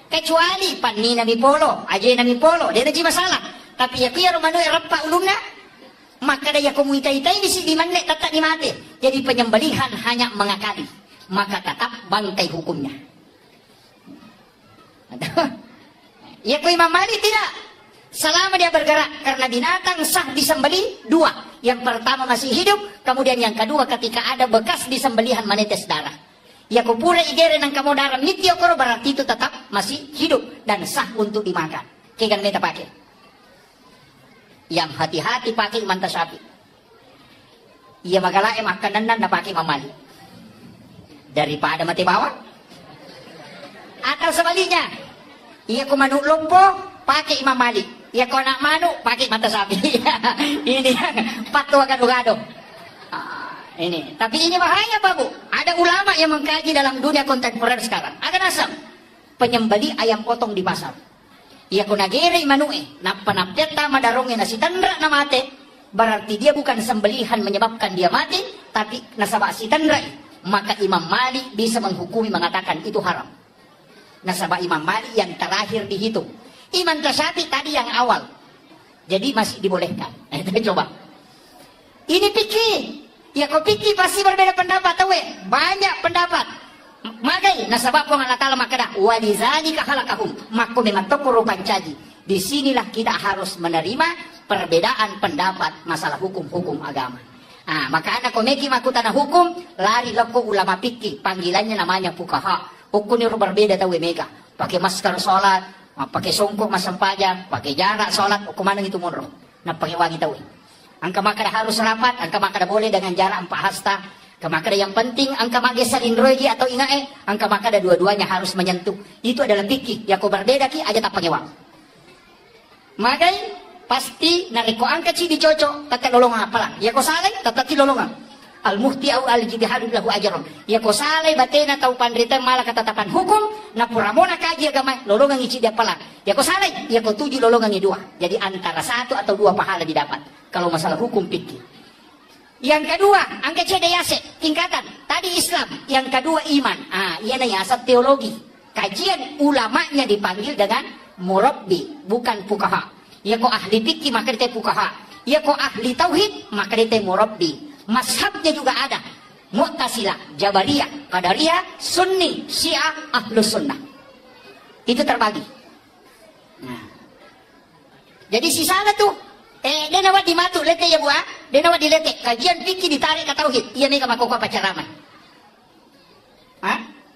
Kecuali panni nami polo, aje nami polo, dia naji masalah. Tapi ya kira manu erapa ulumna, maka daya komunitai di sini manne tetap dimate. Jadi penyembelihan hanya mengakali, maka tetap bangkai hukumnya. Ya ku Imam Malik tidak. Selama dia bergerak karena binatang sah disembeli dua. Yang pertama masih hidup, kemudian yang kedua ketika ada bekas disembelihan menetes darah. Ya ku pura igere nang kamu darah mitio koro berarti itu tetap masih hidup dan sah untuk dimakan. Kikan meta pakai. Yang hati-hati pakai iman tasapi. Ia magala makanan na pakai Imam Malik. Daripada mati bawah. Atau sebaliknya, iya ko manuk lompo pakai Imam Malik. Iya ko anak manuk pakai mata sapi. Ini fatwa gado-gado. Ini, tapi ini bahaya Pak Bu. Ada ulama yang mengkaji dalam dunia kontemporer sekarang. Akan asam penyembeli ayam potong di pasar. Iya ko nagere manue, napanapeta madaronge nasi tandra na mate. Berarti dia bukan sembelihan menyebabkan dia mati, tapi nasabak si tandra. Maka Imam Malik bisa menghukumi mengatakan itu haram. Nasabah Imam Malik yang terakhir dihitung. Iman Tasyafi tadi yang awal. Jadi masih dibolehkan. Kita coba. Ini pikir. Ya kau pikir pasti berbeda pendapat. Tahu banyak pendapat. Magai nasabah pun Allah Ta'ala makada. Walizalika halakahum. Maka memang tokoro pancaji. Disinilah kita harus menerima perbedaan pendapat masalah hukum-hukum agama. Maka anak komeki makutana hukum. Lari loko ulama pikir. Panggilannya namanya fukaha. Hukum itu berbeda tahu mereka. Pakai masker sholat, pakai songkok masam pajak, pakai jarak sholat, hukuman itu munro. Nah pakai wangi tahu. Angka makada harus rapat, angka makada boleh dengan jarak 4 hasta. Angka makada yang penting, angka mageser indroji atau ingae, angka makada dua-duanya harus menyentuh. Itu adalah pikir. Ya kau berbeda ki aja tak pakai wang. Magai pasti nariko angka ci dicocok, tetap lolongan apalah. Ya kau salah, tetap ci lolongan. Al-muhti au al-jidihadu lahu ajaron. Ya ko salay batena tau pandrita malah ketetapan hukum na puramona kaji agama lolongan ici dia pala. Ya ko salay, ya ko 7 lolongan dua. Jadi antara 1 atau 2 pahala didapat. Kalau masalah hukum fikih. Yang kedua, angka cedayase tingkatan. Tadi Islam, yang kedua iman. Iya na asal teologi. Kajian ulamanya dipanggil dengan murabbi, bukan fuqaha. Ya ko ahli fikih maka dia fuqaha. Ya ko ahli tauhid maka dia murabbi. Mazhabnya juga ada. Mu'tazilah, Jabariyah, Qadariyah, Sunni, Syiah, Ahlus Sunnah. Itu terbagi. Nah. Jadi si sana tuh, dia nawat dimatu, lete ya buah, dia nawat dilete. Kajian fikih ditarik ke tauhid. Iya mega makoko pacaramai.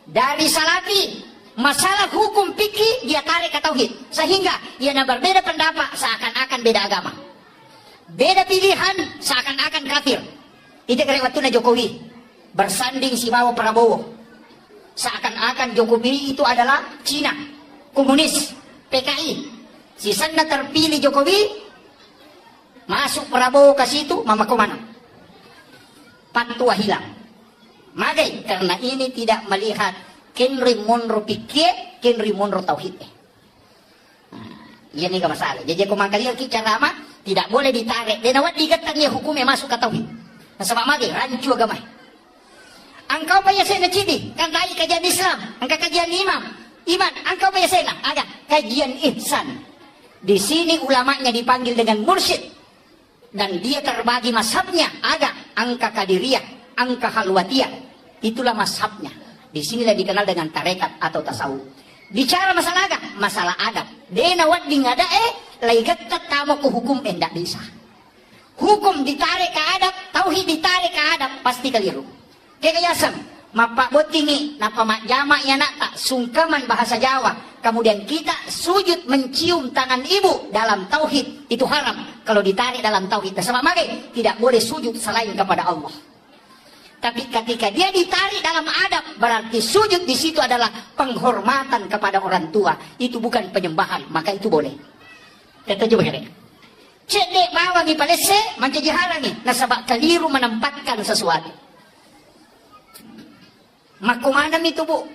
Dari salafi, masalah hukum fikih dia tarik ke tauhid. Sehingga ia berbeda pendapat seakan-akan beda agama. Beda pilihan seakan-akan kafir. Itu kira waktu na Jokowi bersanding si Bawa Prabowo. Seakan-akan Jokowi itu adalah Cina, komunis, PKI. Si sana terpilih Jokowi, masuk Prabowo ke situ, mama komana. Patwa hilang. Magai karena ini tidak melihat Kenri Monro pikir, Kenri Monro tauhid. Iya nih masalah. Jadi aku makanya cara lama tidak boleh ditarik. Dan awak dikatanya hukumnya masuk ke tauhid. Nasabak magi, rancu agama. Engkau payah saya cidi, kan tadi kajian Islam, engkau kajian iman, engkau payah saya ada kajian ihsan. Di sini ulamanya dipanggil dengan mursyid dan dia terbagi mazhabnya ada angka kadiriyah, angka halwatiyah. Itulah mazhabnya. Di sinilah dikenal dengan tarekat atau tasawuf. Bicara masalah agama, masalah adab. Denawat di ngada laigat tamu ke hukum endak bisa. Hukum ditarik ke adab, tauhid ditarik ke adab, pasti keliru. Kayak yasam, mapak botingi, napa mak jamak ya nak tak sungkaman bahasa Jawa. Kemudian kita sujud mencium tangan ibu dalam tauhid itu haram. Kalau ditarik dalam tauhid, sama magai tidak boleh sujud selain kepada Allah. Tapi ketika dia ditarik dalam adab, berarti sujud di situ adalah penghormatan kepada orang tua. Itu bukan penyembahan, maka itu boleh. Kita coba kira. Cedek bawangi palese, manca jiharangi. Nasabak keliru menempatkan sesuatu. Makumanam itu bu.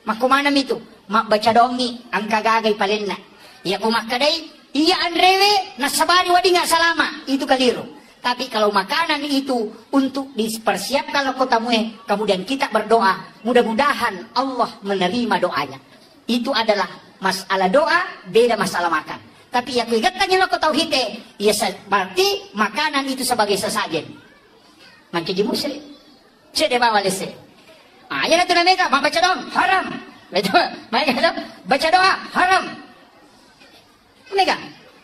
Makumanam itu. Mak baca dongi, angka gagai palenna. Ya kumak kadai, iya andrewe, nasabari wadi nggak salama. Itu keliru. Tapi kalau makanan itu untuk dipersiapkan kotamu, kemudian kita berdoa, mudah-mudahan Allah menerima doanya. Itu adalah masalah doa, beda masalah makan. Tapi yang kegatan lo tauhid, ya berarti makanan itu sebagai sesajen. Manci di muslim. Saya bawa lese. Ah, ya itu namanya, baca doa haram. Baca doa haram. Mereka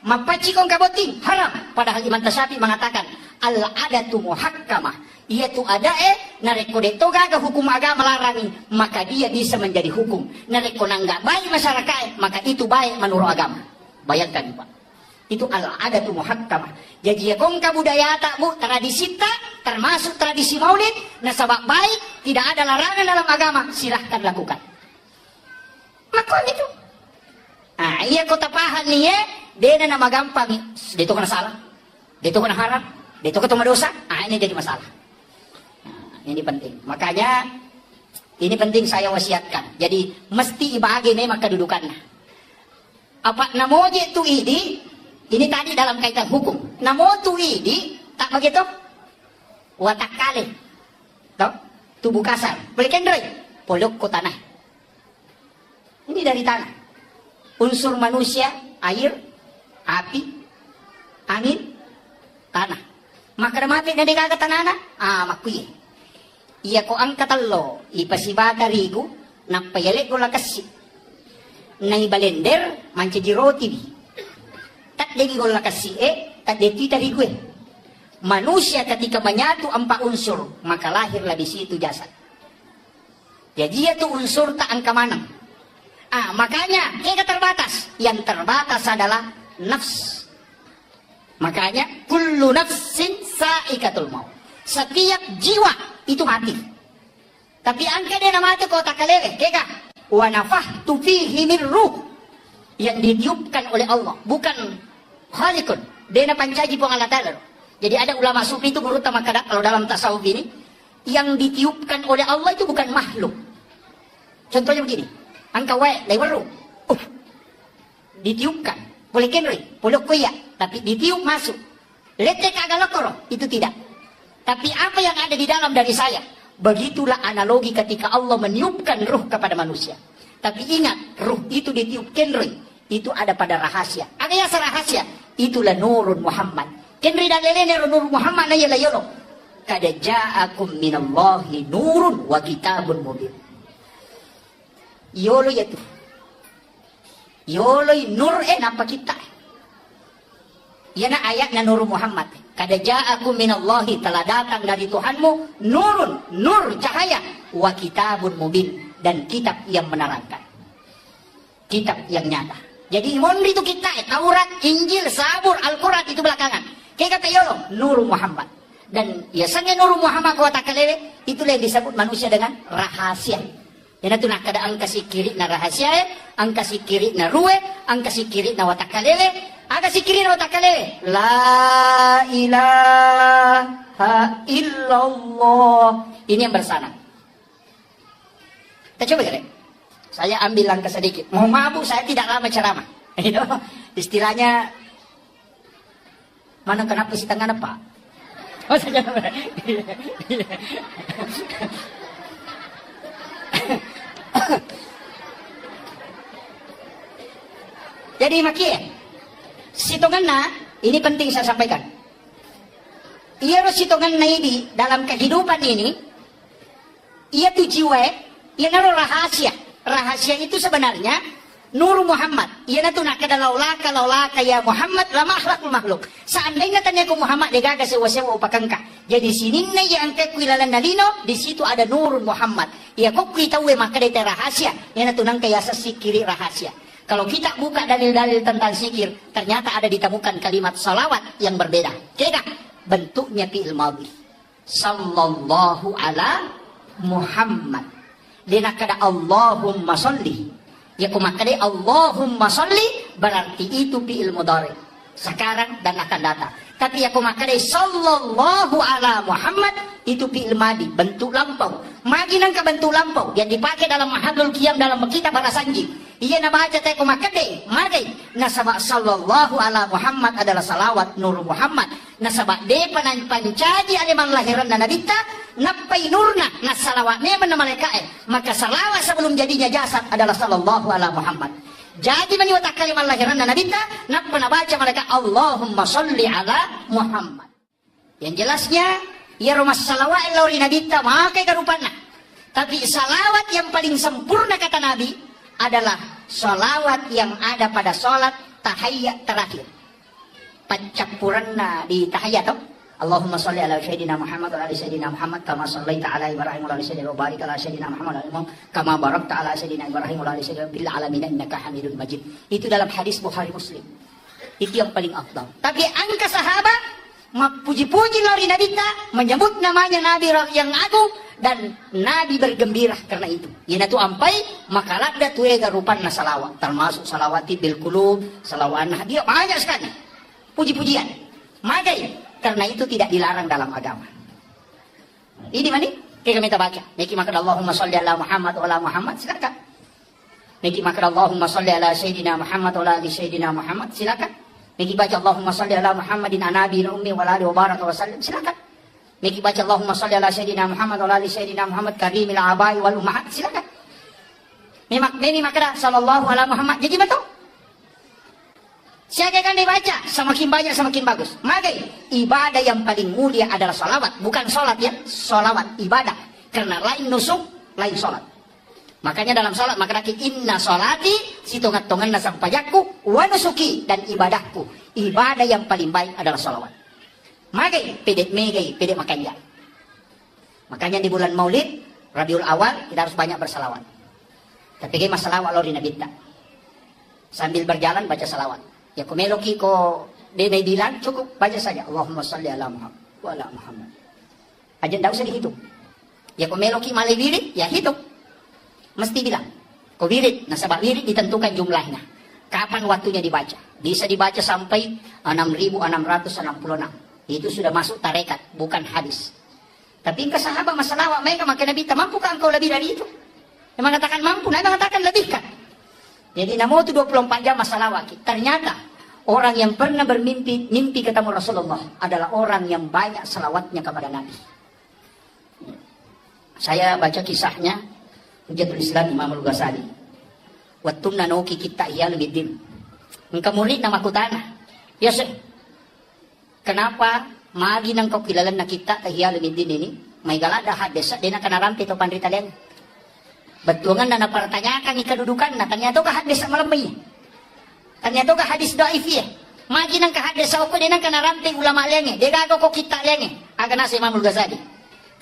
mapaci kong kaboting haram. Padahal Imam Tasyafi mengatakan al-adatu muhakkamah. Yaitu ada nareko detoga ke hukum agama larangi, maka dia bisa menjadi hukum. Nareko nggak baik masyarakat, maka itu baik menurut agama. Bayangkan Pak. Itu al-adatu muhakkamah. Jadi ya kong kabudaya tak bu, tradisi tak termasuk tradisi maulid, nasabak baik, tidak ada larangan dalam agama, silahkan lakukan. Maka itu. Ah, iya kota pahan nih ya. Dia nama gampang, dia itu kena salah, dia itu kena haram, dia itu ketemu dosa. Ah, ini jadi masalah. Nah, ini penting. Makanya ini penting saya wasiatkan. Jadi mesti ibagi memang kedudukannya. Apa namoje tu ini tadi dalam kaitan hukum. Namo tu tak begitu? Watak kali, toh tubuh kasar. Belikan doi, polok ko tanah. Ini dari tanah. Unsur manusia, air, api, angin, tanah. Maka mati na dikagat tanana, makuye. Iya ko ang katalo, ipasibata rigo, napayalik ko lakasi. Naibalender, manca jiroti bi. Tak degi ko lakasi tak detita rigo Manusia ketika menyatu empat unsur, maka lahirlah di situ jasad. Jadi itu unsur tak angka manang. Makanya kita terbatas. Yang terbatas adalah nafs. Makanya kullu nafsin sa'ikatul maut. Setiap jiwa itu mati. Tapi angka dia mati kau tak kelewe. Keka wa nafahtu fihi min ruh. Yang ditiupkan oleh Allah, bukan khaliqun. Dia pancaji pun Allah Ta'ala. Jadi ada ulama sufi itu menurut makada kalau dalam tasawuf ini, yang ditiupkan oleh Allah itu bukan makhluk. Contohnya begini. Angka wae dari baru, ditiupkan, boleh kenri, boleh kuya, tapi ditiup masuk. Letek agak lokoro, itu tidak. Tapi apa yang ada di dalam dari saya, begitulah analogi ketika Allah meniupkan ruh kepada manusia. Tapi ingat, ruh itu ditiup kenri, itu ada pada rahasia. Ada yang rahasia, itulah nurun Muhammad. Kenri dan lelene nurun Muhammad na yala yolo. Kada ja'akum minallahi nurun wa kitabun mubin. Yolo itu. Yolo nur napa kita. Yana ayat na nur Muhammad. Kada ja'akum minallahi, telah datang dari Tuhanmu nurun, nur cahaya, wa kitabun mubin, dan kitab yang menerangkan. Kitab yang nyata. Jadi mondri itu kita, Taurat, Injil, Zabur, Al-Quran itu belakangan. Kayak kata yolo, nur Muhammad. Dan biasanya nur Muhammad kau tak kelewe, itulah yang disebut manusia dengan rahasia. Yan ito na kada ang kasikiri na rahasia, ang kasikiri na ruwe, ang kasikiri na watakalewe, ang kasikiri na watakalewe. La ilaha illallah. Ini yang bersana. Kita coba kali. Saya ambil langkah sedikit. Mau mabuk saya tidak lama ceramah. Istilahnya, mana kenapa si tangan apa? Oh saya Jadi makia, sitongan na, ini penting saya sampaikan. Ia sitongan na ini dalam kehidupan ini, ia tu jiwa, ia naruh rahasia. Rahasia itu sebenarnya Nur Muhammad. Ia na tu nak laulaka ya Muhammad lama akhlakul makhluk. Seandainya tanya ke Muhammad dia gagas sewa upakangka. Jadi sini na yang ke kuilalan nalino, di situ ada Nur Muhammad. Ia kok kita maka dia rahasia. Ia na tu nang kaya sikiri rahasia. Kalau kita buka dalil-dalil tentang zikir, ternyata ada ditemukan kalimat salawat yang berbeda. Kira bentuknya fi'il madhi. sallallahu ala Muhammad. Dina kada Allahumma sholli. Ya kumakade Allahumma sholli berarti itu fi'il mudhari. Sekarang dan akan datang. Tapi ya kumakade sallallahu ala Muhammad itu fi'il madi, bentuk lampau. Magi nang ka bentuk lampau yang dipakai dalam mahallul qiyam dalam kitab Balasanji. Iya na baca teh kumakade magai nasaba sallallahu ala Muhammad adalah salawat nur Muhammad. Nasaba de pancaji ade mang lahiran na nabita napai nurna na salawat ne man malaikae. Maka salawat sebelum jadinya jasad adalah sallallahu ala Muhammad. Jadi meniwata kalimat lahiran dan nabita nak pernah baca mereka Allahumma sholli ala Muhammad. Yang jelasnya ya rumah salawat lauri nabita makai karupana. Tapi salawat yang paling sempurna kata Nabi adalah salawat yang ada pada sholat tahiyyat terakhir. Pancapuranna di tahiyyat toh. Allahumma sholli ala sayyidina Muhammad wa ala sayyidina Muhammad kama shallaita ala Ibrahim wa ala sayyidina wa barik ala sayyidina Muhammad wa ala kama barakta ala sayyidina Ibrahim wa ala sayyidina bil alamin innaka Hamidul Majid. Itu dalam hadis Bukhari Muslim. Itu yang paling afdal. Tapi angka sahabat puji-puji lori nabita menyebut namanya Nabi yang agung dan Nabi bergembira karena itu. Ina tu ampai makalat da tu ega rupanna salawat termasuk salawati bil qulub, salawat dia banyak sekali. Puji-pujian. Magai karena itu tidak dilarang dalam agama. Ini mana? Kita minta baca. Niki makan Allahumma sholli ala Muhammad wa ala Muhammad silakan. Niki makan Allahumma sholli ala sayyidina Muhammad wa ala sayyidina Muhammad silakan. Niki baca Allahumma sholli ala Muhammadin anabi ummi wa ala wa baraka wa sallim silakan. Niki baca Allahumma sholli ala sayyidina Muhammad wa ala sayyidina Muhammad karimil abai wal ummahat silakan. Mimi makan sallallahu ala Muhammad jadi betul. Siapa akan dibaca semakin banyak semakin bagus. Maka ibadah yang paling mulia adalah salawat, bukan sholat ya, salawat ibadah. Karena lain nusuk, lain sholat. Makanya dalam sholat maka lagi inna sholati sitongat-tongan nasang pajakku wa nusuki dan ibadahku. Ibadah yang paling baik adalah salawat. Maka pedek makanya. Makanya di bulan Maulid Rabiul Awal kita harus banyak bersalawat. Tapi masalah walori nabita. Sambil berjalan baca salawat. Ya kumeloki ko denai bilang cukup baca saja Allahumma sholli ala Muhammad wa ala Muhammad. Aja tidak usah dihitung. Ya kumeloki malai wirid ya hitung. Mesti bilang. Ko wirid, nasabah wirid ditentukan jumlahnya. Kapan waktunya dibaca? Bisa dibaca sampai 6.666. Itu sudah masuk tarekat, bukan hadis. Tapi ke sahabat masalah mereka makin Nabi mampukah engkau lebih dari itu? Yang mengatakan mampu, Nabi mengatakan lebihkan. Jadi namun itu 24 jam masalah wakil. Ternyata orang yang pernah mimpi ketemu Rasulullah adalah orang yang banyak salawatnya kepada Nabi. Saya baca kisahnya Hujjatul Islam Imam Al-Ghazali. Wattunna nauki kita iya lebih dim. Engkau murid nama kutana. Ya sih. Kenapa magi nang kau kilalan na kita iya lebih dim ini? May galada hadesa dina kanarampi to pandrita liang. Betulan na napertanyakan ikadudukan na ternyata ka hadis malamay. Ternyata ka hadis dhaif ya. Magi nang ka hadis sa ko dinang kanaranting ulama lenge. Degago ko kita lenge. Aga na si Imam Al-Ghazali.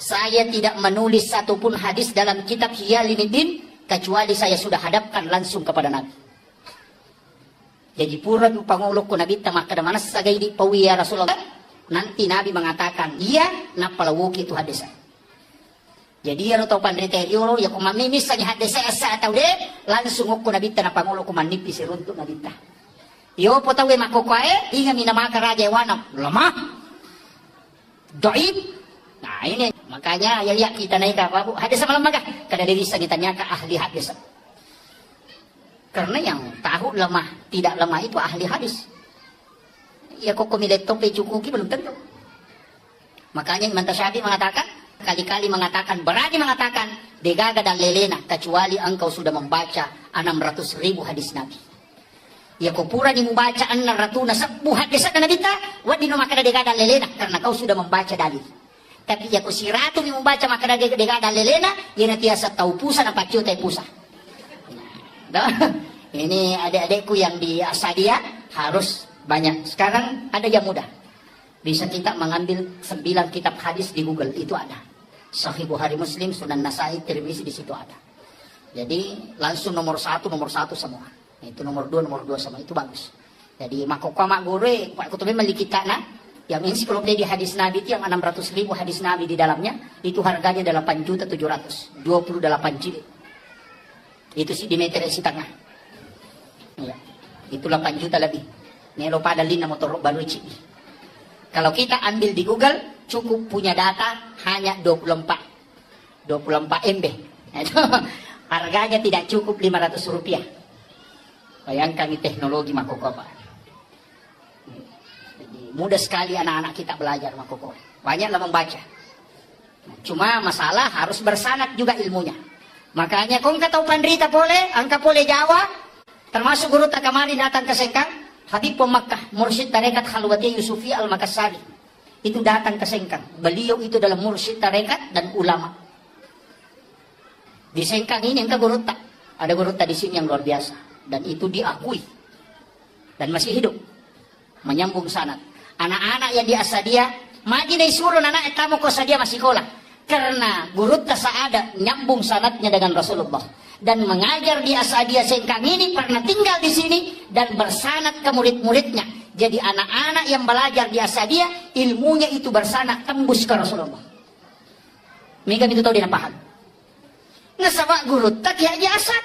Saya tidak menulis satupun hadis dalam kitab Hiyalinuddin kecuali saya sudah hadapkan langsung kepada Nabi. Jadi pura pangulok ko Nabi tamak kada manas sagay di pawiya Rasulullah. Nanti Nabi mengatakan, "Iya, napalawuki itu hadis." Jadi ya tahu pandriterio ya kumamimis sa hadis sa atau de langsung ko nabita na pangulo ko manipis runtuk nabita. Yo po tawe makokae inga minamaka raja wanam lemah. Dhaif. Nah ini makanya ya kita naik apa bu hadis malam maka kada diri sa ditanya ke ahli hadis. Karena yang tahu lemah tidak lemah itu ahli hadis. Ya kok kumilet tope cukuki belum tentu. Makanya Imam Tasyabi mengatakan kali-kali mengatakan, berani mengatakan degaga dan lelena kecuali engkau sudah membaca 600.000 hadis Nabi. Ya kupura ni membaca 600 hadis Nabi ta, wadi no makada degaga dan lelena karena kau sudah membaca dalil. Tapi ya kusiratu ni membaca makada degaga dan lelena, ya natiasa tahu pusa na pacio tay pusa. Nah, ini adik-adikku yang di Asadia harus banyak. Sekarang ada yang mudah. Bisa kita mengambil 9 kitab hadis di Google, itu ada. Sahih Bukhari Muslim, Sunan Nasai, Tirmizi di situ ada. Jadi langsung nomor satu semua. Itu nomor 2 semua itu bagus. Jadi makokwa mak gore, pak kutubi meli kita na Yang ensiklopedia hadis Nabi itu yang 600.000 hadis Nabi di dalamnya, itu harganya 8.700.000, 28 jilid. Itu sih di meter isi tengah. Ya. Itu 8 juta lebih. Nelo pada lina motor baru isi. Kalau kita ambil di Google, cukup punya data hanya 24 MB. Itu harganya tidak cukup 500 rupiah. Bayangkan ini teknologi Makokopa. Mudah sekali anak-anak kita belajar Makoko. Banyaklah membaca. Cuma masalah harus bersanad juga ilmunya. Makanya kau tahu Pandrita boleh, angka boleh Jawa, termasuk guru takamari datang ke Sengkang, Habib Pemakkah, mursyid tarekat Khalwati Yusufi Al-Makassari. Itu datang ke Sengkang. Beliau itu adalah mursyid tarekat dan ulama. Di Sengkang ini angka guru tak. Ada guru tak di sini yang luar biasa. Dan itu diakui. Dan masih hidup. Menyambung sanad. Anak-anak yang di Asadia, maju dari suruh anak kamu ke Asadia masih sekolah. Karena guru ada nyambung sanadnya dengan Rasulullah. Dan mengajar di Asadia Sengkang ini pernah tinggal di sini dan bersanad ke murid-muridnya. Jadi anak-anak yang belajar di Asadia, ilmunya itu bersanad tembus ke Rasulullah. Mereka itu tahu dia paham. Nasabak guru tak ya Asad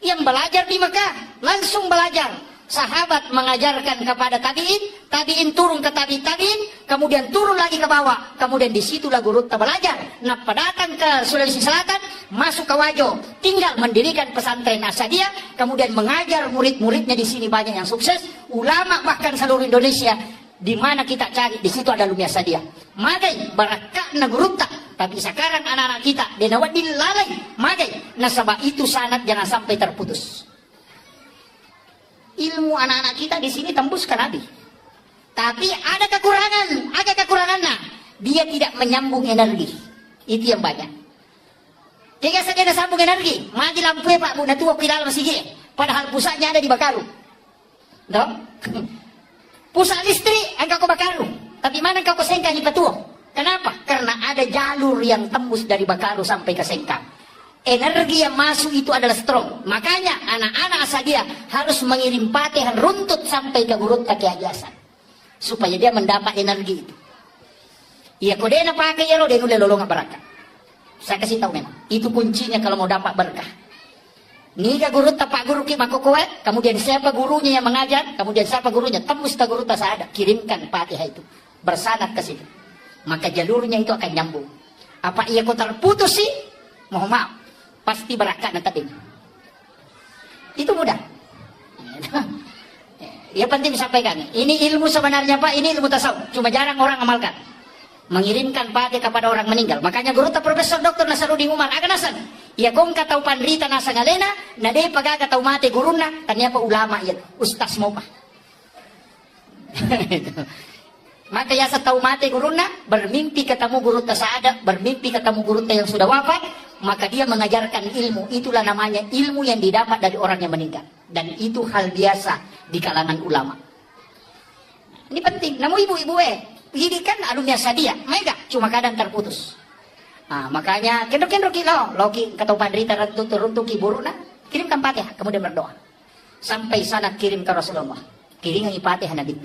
yang belajar di Mekah, langsung belajar. Sahabat mengajarkan kepada tabi'in, tabi'in turun ke tabi'in, kemudian turun lagi ke bawah, kemudian disitulah guru belajar. Nah, datang ke Sulawesi Selatan, masuk ke Wajo, tinggal mendirikan pesantren Asadia, kemudian mengajar murid-muridnya di sini banyak yang sukses, ulama bahkan seluruh Indonesia, di mana kita cari, di situ ada Lumia Asadia. Magai barakah na guru tapi sekarang anak-anak kita denawadi lalai, magai nasabah itu sanad jangan sampai terputus. Ilmu anak-anak kita di sini tembus ke Nabi. Tapi ada kekurangan. Nah, dia tidak menyambung energi. Itu yang banyak. Jika saja ada sambung energi, mati lampu Pak Bu, nanti waktu dalam masih padahal pusatnya ada di Bakaru. Dok? Pusat listrik angka ke Bakaru. Tapi mana kau ke Sengkang di Petuo? Kenapa? Karena ada jalur yang tembus dari Bakaru sampai ke Sengkang. Energi yang masuk itu adalah strong. Makanya anak-anak Asadia harus mengirim patihan runtut sampai ke gurut kaki ajasan. Supaya dia mendapat energi itu. Ya kodena pakai ya lo dia nulis lolongan berkah. Saya kasih tahu memang. Itu kuncinya kalau mau dapat berkah. Nika guru tapak guru ki makokoe, kemudian siapa gurunya yang mengajar, kemudian siapa gurunya tembus ke guru tasada, kirimkan patiha itu bersanad ke situ. Maka jalurnya itu akan nyambung. Apa ia kau terputus sih? Mohon maaf. Pasti berakat nanti. Itu mudah. Ya penting disampaikan. Ini ilmu sebenarnya Pak, ini ilmu tasawuf. Cuma jarang orang amalkan. Mengirimkan pati kepada orang meninggal. Makanya guru Profesor Dr. Nasaruddin Umar akan nasan. Ya kong katau Pandrita nasa ngalena, nade paga katau mati guruna, tanya pa ulama ya, ustaz mo pa. Maka ya tahu mati guruna, bermimpi ketemu guru tasada, bermimpi ketemu guru yang sudah wafat, maka dia mengajarkan ilmu. Itulah namanya ilmu yang didapat dari orang yang meninggal. Dan itu hal biasa di kalangan ulama. Ini penting. Namun ibu-ibu ini kan alumni Asadia, mereka cuma kadang terputus. Nah, makanya kendor-kendor kilo, loki ketemu Pandrita runtuh kiburuna, kirimkan Fatihah, kemudian berdoa. Sampai sana kirim ke Rasulullah. Kirimkan Fatihah Nabi.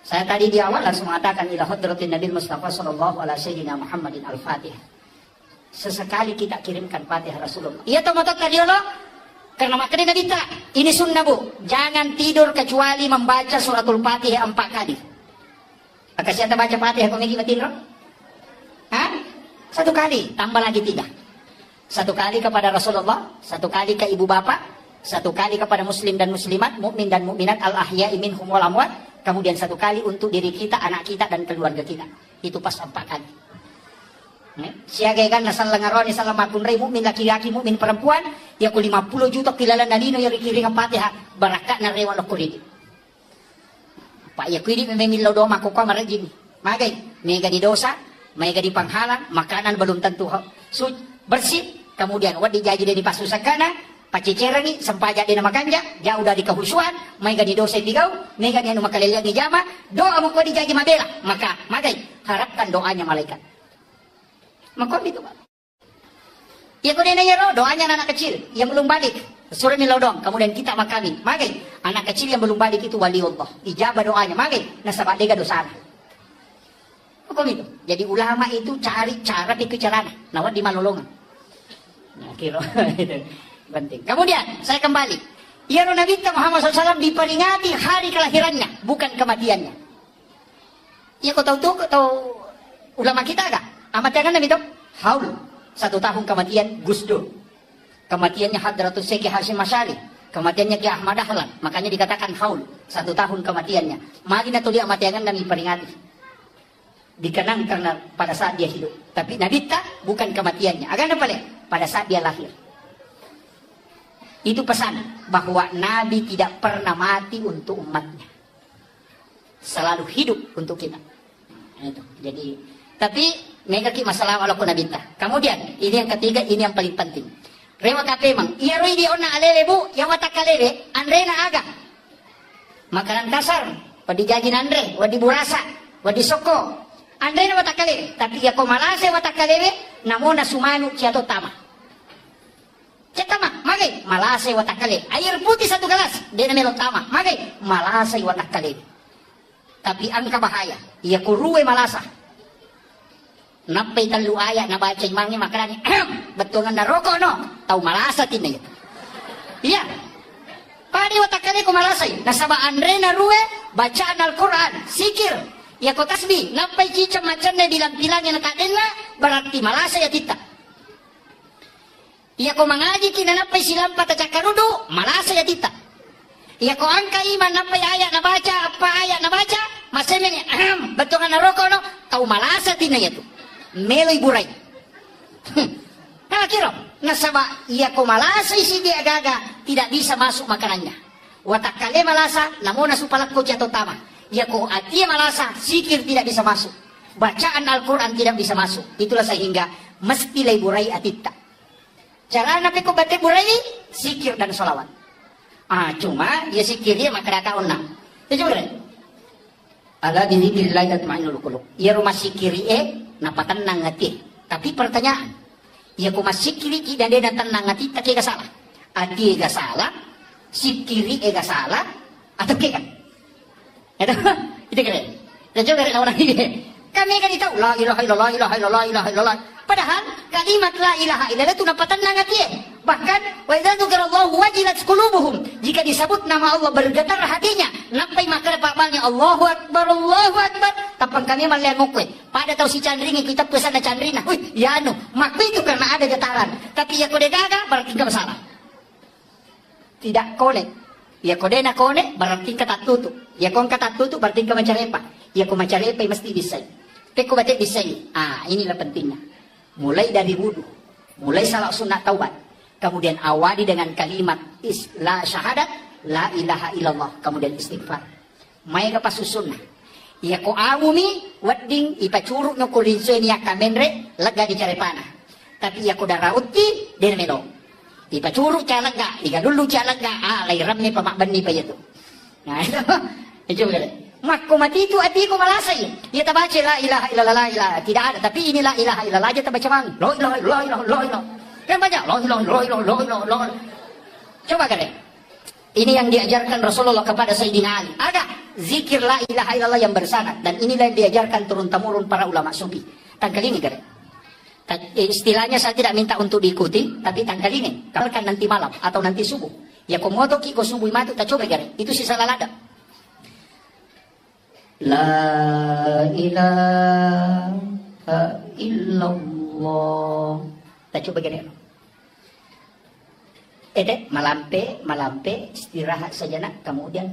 Saya tadi di awal langsung mengatakan ila hadratin Nabi Mustafa sallallahu alaihi sayyidina Muhammadin al-Fatihah. Sesekali kita kirimkan Fatihah Rasulullah. Iya toh motot tadi lo? Karena makanya Nabi tak. Ini sunnah Bu. Jangan tidur kecuali membaca suratul Fatihah 4 kali. Maka siapa baca Fatihah kau megi tidur? Hah? 1 kali, tambah lagi 3. 1 kali kepada Rasulullah, 1 kali ke ibu bapak, 1 kali kepada muslim dan muslimat, mukmin dan mukminat, al-ahya'i minhum wal amwat, kemudian 1 kali untuk diri kita, anak kita dan keluarga kita. Itu pas 4 kali. Siaga kan nasal lengaroni salam makun rei mukmin laki-laki mukmin perempuan, ya ku 50 juta kilala nalino yang dikirim Fatihah, barakat na rewan kuridi. Pak ya kuridi mememil do mako ko marajin. Magay, mega di dosa, mega di panghalang, makanan belum tentu bersih, kemudian wadi jaji dari pasusakana, pacicerangi, sempaja di nama kanja, jauh dari kehusuan, mega di dosa digau, mega di anu makalilian di jama, doa mo ko di jaji mabela, maka magay, harapkan doanya malaikat. Maka itu Pak. Ya kau nanya roh, doanya anak kecil yang belum balik. Surah Milodong, kemudian kita makami. Magay, anak kecil yang belum balik itu wali Allah. Ijabah doanya, magay, nasabak dega dosa. hukum itu. Jadi ulama itu cari cara pikiran, nawat di malolongan. Nah, kira itu penting. Kemudian saya kembali. Ya Nabi Muhammad SAW diperingati hari kelahirannya, bukan kematiannya. Ya kau tahu tuh, kau tahu ulama kita agak amat jangan Nabi itu haul 1 tahun kematian Gus Dur, kematiannya Hadratus Syekh Hasyim Asy'ari, kematiannya Ki Ahmad Dahlan, makanya dikatakan haul 1 tahun kematiannya. Mari na tulis amat jangan dan diperingati, dikenang karena pada saat dia hidup. Tapi Nabi tak bukan kematiannya, agak apa pada saat dia lahir. Itu pesan bahwa Nabi tidak pernah mati untuk umatnya, selalu hidup untuk kita. Itu. Jadi, tapi negaki masalah walaupun Nabi tak. Kemudian ini yang ketiga, ini yang paling penting. Rewa kapemang, iya roi di ona alele bu, yang watak kalele, andre na aga. Makanan kasar, wadi jagin andre, wadi burasa, wadi soko, andre na watak kalele. Tapi ya komalase watak kalele, namona sumanu ciato tama. Cetama, magai malase watakale. Air putih 1 gelas, dia namelo tama. Magai malase watakale. Tapi angka bahaya. Ia kuruwe malasa. Napay talu aya na baca imangi makarani. Betungan na roko no. Tau malasa tinay. Iya. Padi watakale ko malasay. Nasaba andre na ruwe bacaan Al-Quran, sikir. Ia ko tasbih. Napay cicam macan na bilang-bilangnya nakadena berarti malasa ya tita. Ia ko mangaji kinanapay silang patacakarudo, malasa ya tita. Ia ko angka iman napay ayat na baca, apa ayat na baca, masemen betungan na roko no, tau malasa tinay itu. Meloy buray. Nah kira, nasaba ia ko malasa isi dia gaga, tidak bisa masuk makanannya. Watakale malasa, namun nasupalak ko jatuh tama. Ia ko atia malasa, sikir tidak bisa masuk. Bacaan Al-Quran tidak bisa masuk. Itulah sehingga mesti lay buray atita. Cara nabi ko batik buray sikir dan sholawat. Cuma ya sikirnya makaraka onang. Itu coba deh. Ala bizikrillah tatma'innul qulub. Ya rumah sikiri napatan nang hati. Tapi pertanyaan, ya ko masikiri dan dia datang nang hati tak kega salah. Adi ega salah, sikiri ega salah, atau kega. Itu keren. Dan coba deh orang ini. Kami kan tahu la ilaha illallah, ilaha illallah, ilaha illallah. Padahal kalimat la ilaha illallah itu napatan nang hati. Bahkan wa idza dzukirallahu wajilat qulubuhum. Jika disebut nama Allah bergetar hatinya. Nampai makar pamalnya Allahu akbar, Allahu akbar. Tapang kami malian mukwe. Pada tahu si Chandring kita pesan na Chandrina. Wih, ya anu, makwi itu karena ada getaran. Tapi ya kode gaga berarti enggak masalah. Tidak kone. Ya kode na kone berarti kata tutup. Ya kon kata tutup berarti enggak macarepa. Ya ko macarepa mesti bisa. Peko batik bisa. Inilah pentingnya. Mulai dari wudu, mulai salat sunat taubat, kemudian awali dengan kalimat la syahadat, la ilaha illallah, kemudian istighfar. Mai ka pasusunna. Ya ko amumi wedding ipacuruk no kurinso niya kamenre lega di carepana. Tapi ya ko darauti den melo. Ipacuruk calaga, tiga dulu calaga, lai ramne pamakban ni pa itu. Nah itu betul. Mako mati itu hati ko malasay. Dia tabaca la ilaha illallah, la ilaha. Tidak ada, tapi ini la ilaha illallah aja tabaca mang. La ilaha illallah, la ilaha. Kan banyak la ilaha illallah. Coba kalian. Ini yang diajarkan Rasulullah kepada Sayyidina Ali. Ada zikir la ilaha illallah yang bersanad, dan inilah yang diajarkan turun-temurun para ulama sufi. Tangkal ini kalian. Istilahnya saya tidak minta untuk diikuti, tapi tangkal ini. Kalau kan nanti malam atau nanti subuh. Ya komodo ki ko subuh matu tak coba kalian. Itu sisa lalada. La ilaha illallah. Tak coba gini. Malampe, istirahat sejenak, kemudian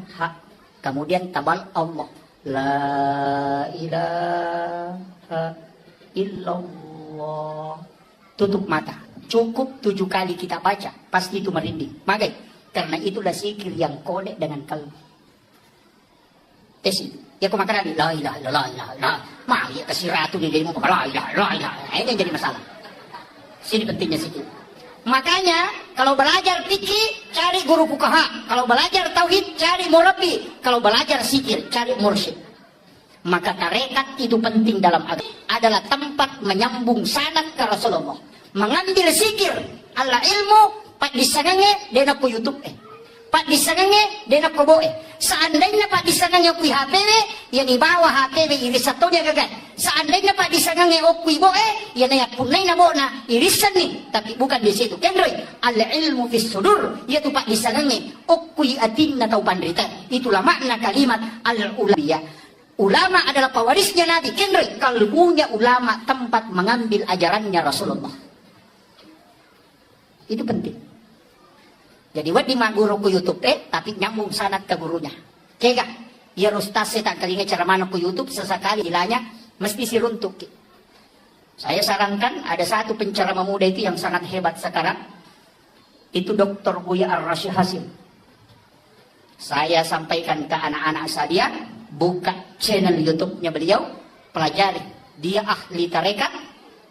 kemudian tabal Allah. La ilaha illallah. Tutup mata. Cukup 7 kali kita baca, pasti itu merinding. Magai, karena itulah zikir yang kode dengan kalbu. Tes itu. Ya kau makan la ilaha illallah. Mau ya kasih ratu di dirimu la ilaha. Ini yang jadi masalah. Sini pentingnya sikit. Makanya kalau belajar fikih cari guru fuqaha, kalau belajar tauhid cari murabbi, kalau belajar zikir cari mursyid. Maka tarekat itu penting dalam agama. Adalah tempat menyambung sanad ke Rasulullah. Mengambil zikir ala ilmu pak disangange dena ku YouTube Pak disangange dena ko boe. Seandainya Pak disangange ku HPW, yang di bawah HPW ini satunya gagal. Seandainya Pak disangange okui boe, ya na punay na bo na irisan ni, tapi bukan di situ. Kendroy, al ilmu fis sudur, yaitu Pak disangange okui atin na tau pandrita. Itulah makna kalimat al ulama. Ulama adalah pewarisnya Nabi. Kendroy, kalbunya ulama tempat mengambil ajarannya Rasulullah. Itu penting. Jadi wad di guru ku YouTube tapi nyambung sanad ke gurunya. Kega, ya ustaz tak kalinga cara mana ku YouTube sesekali ilanya mesti siruntuk. Saya sarankan ada satu penceramah muda itu yang sangat hebat sekarang. Itu Dr. Buya Ar-Rasyid Hasim. Saya sampaikan ke anak-anak saya, buka channel YouTube-nya beliau, pelajari. Dia ahli tarekat,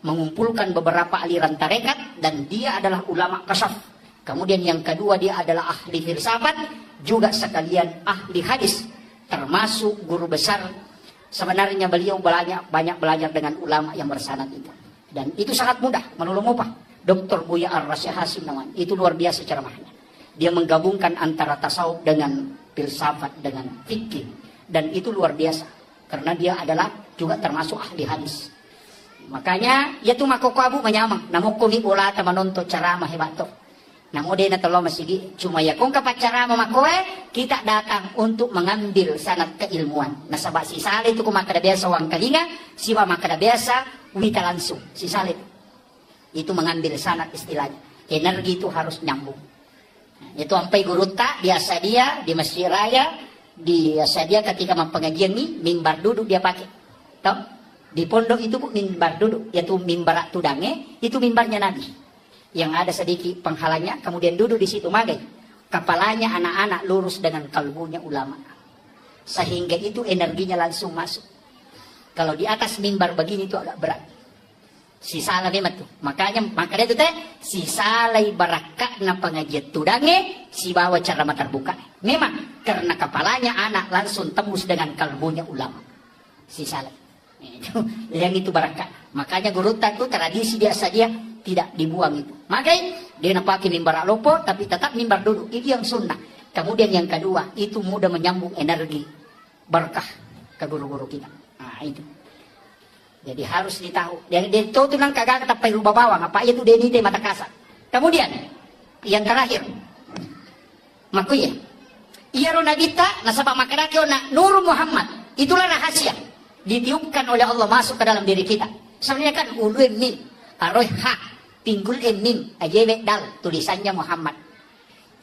mengumpulkan beberapa aliran tarekat, dan dia adalah ulama kasyaf. Kemudian yang kedua dia adalah ahli filsafat, juga sekalian ahli hadis, termasuk guru besar. Sebenarnya beliau banyak belajar dengan ulama yang bersanad itu. Dan itu sangat mudah, menolong apa? Dr. Buya Ar-Rasyid Hasim namanya. Itu luar biasa ceramahnya. Dia menggabungkan antara tasawuf dengan filsafat dengan fikih. Dan itu luar biasa. Karena dia adalah juga termasuk ahli hadis. Makanya, ya tuh makoko abu menyamang. Namukumi bola menonton ceramah hebat tuh. Namun dia tolong masih cuma ya kung kapacara mamakoe kita datang untuk mengambil sanad keilmuan. Nasabak si Saleh itu kumakada biasa wang kalinga, siwa makada biasa wita langsung si Saleh itu mengambil sanad istilahnya. Energi itu harus nyambung. Itu sampai guru tak biasa dia di Masjid Raya, biasa dia ketika mempengajian nih mimbar duduk dia pakai. Tahu? Di pondok itu mimbar duduk, yaitu mimbar tudange, itu mimbarnya Nabi. Yang ada sedikit penghalangnya, kemudian duduk di situ magai. Kepalanya anak-anak lurus dengan kalbunya ulama. Sehingga itu energinya langsung masuk. Kalau di atas mimbar begini itu agak berat. Si salah memang tuh. Makanya itu teh si salai barakat na pengajian tudange si bawa cara terbuka. Memang karena kepalanya anak langsung tembus dengan kalbunya ulama. Si salai. Yang itu barakat. Makanya guru itu tradisi biasa dia tidak dibuang itu. Makanya dia pakai mimbar alopo tapi tetap mimbar duduk. Itu yang sunnah. Kemudian yang kedua, itu mudah menyambung energi berkah ke guru-guru kita. Nah itu. Jadi harus ditahu. Dia itu tuh nang kagak tapi rubah bawang. Apa itu dia ini mata kasar. Kemudian yang terakhir, makuya. Iya ronagita nasabak makarake na Nur Muhammad. Itulah rahasia ditiupkan oleh Allah masuk ke dalam diri kita. Sebenarnya kan ulu mim, aroh ha. Pinggul mim ajewek dal tulisannya Muhammad.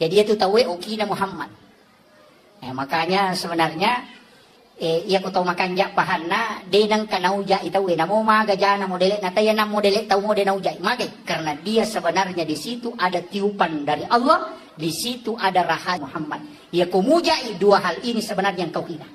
Jadi itu tahu ukina Muhammad. Makanya sebenarnya iya ko tahu makan jak pahanna denang kanauja itaw namo magajana modele nataya na modele tahu modele nauja magai karena dia sebenarnya di situ ada tiupan dari Allah, di situ ada rahasia Muhammad. Ya kumuja dua hal ini sebenarnya yang kau hina.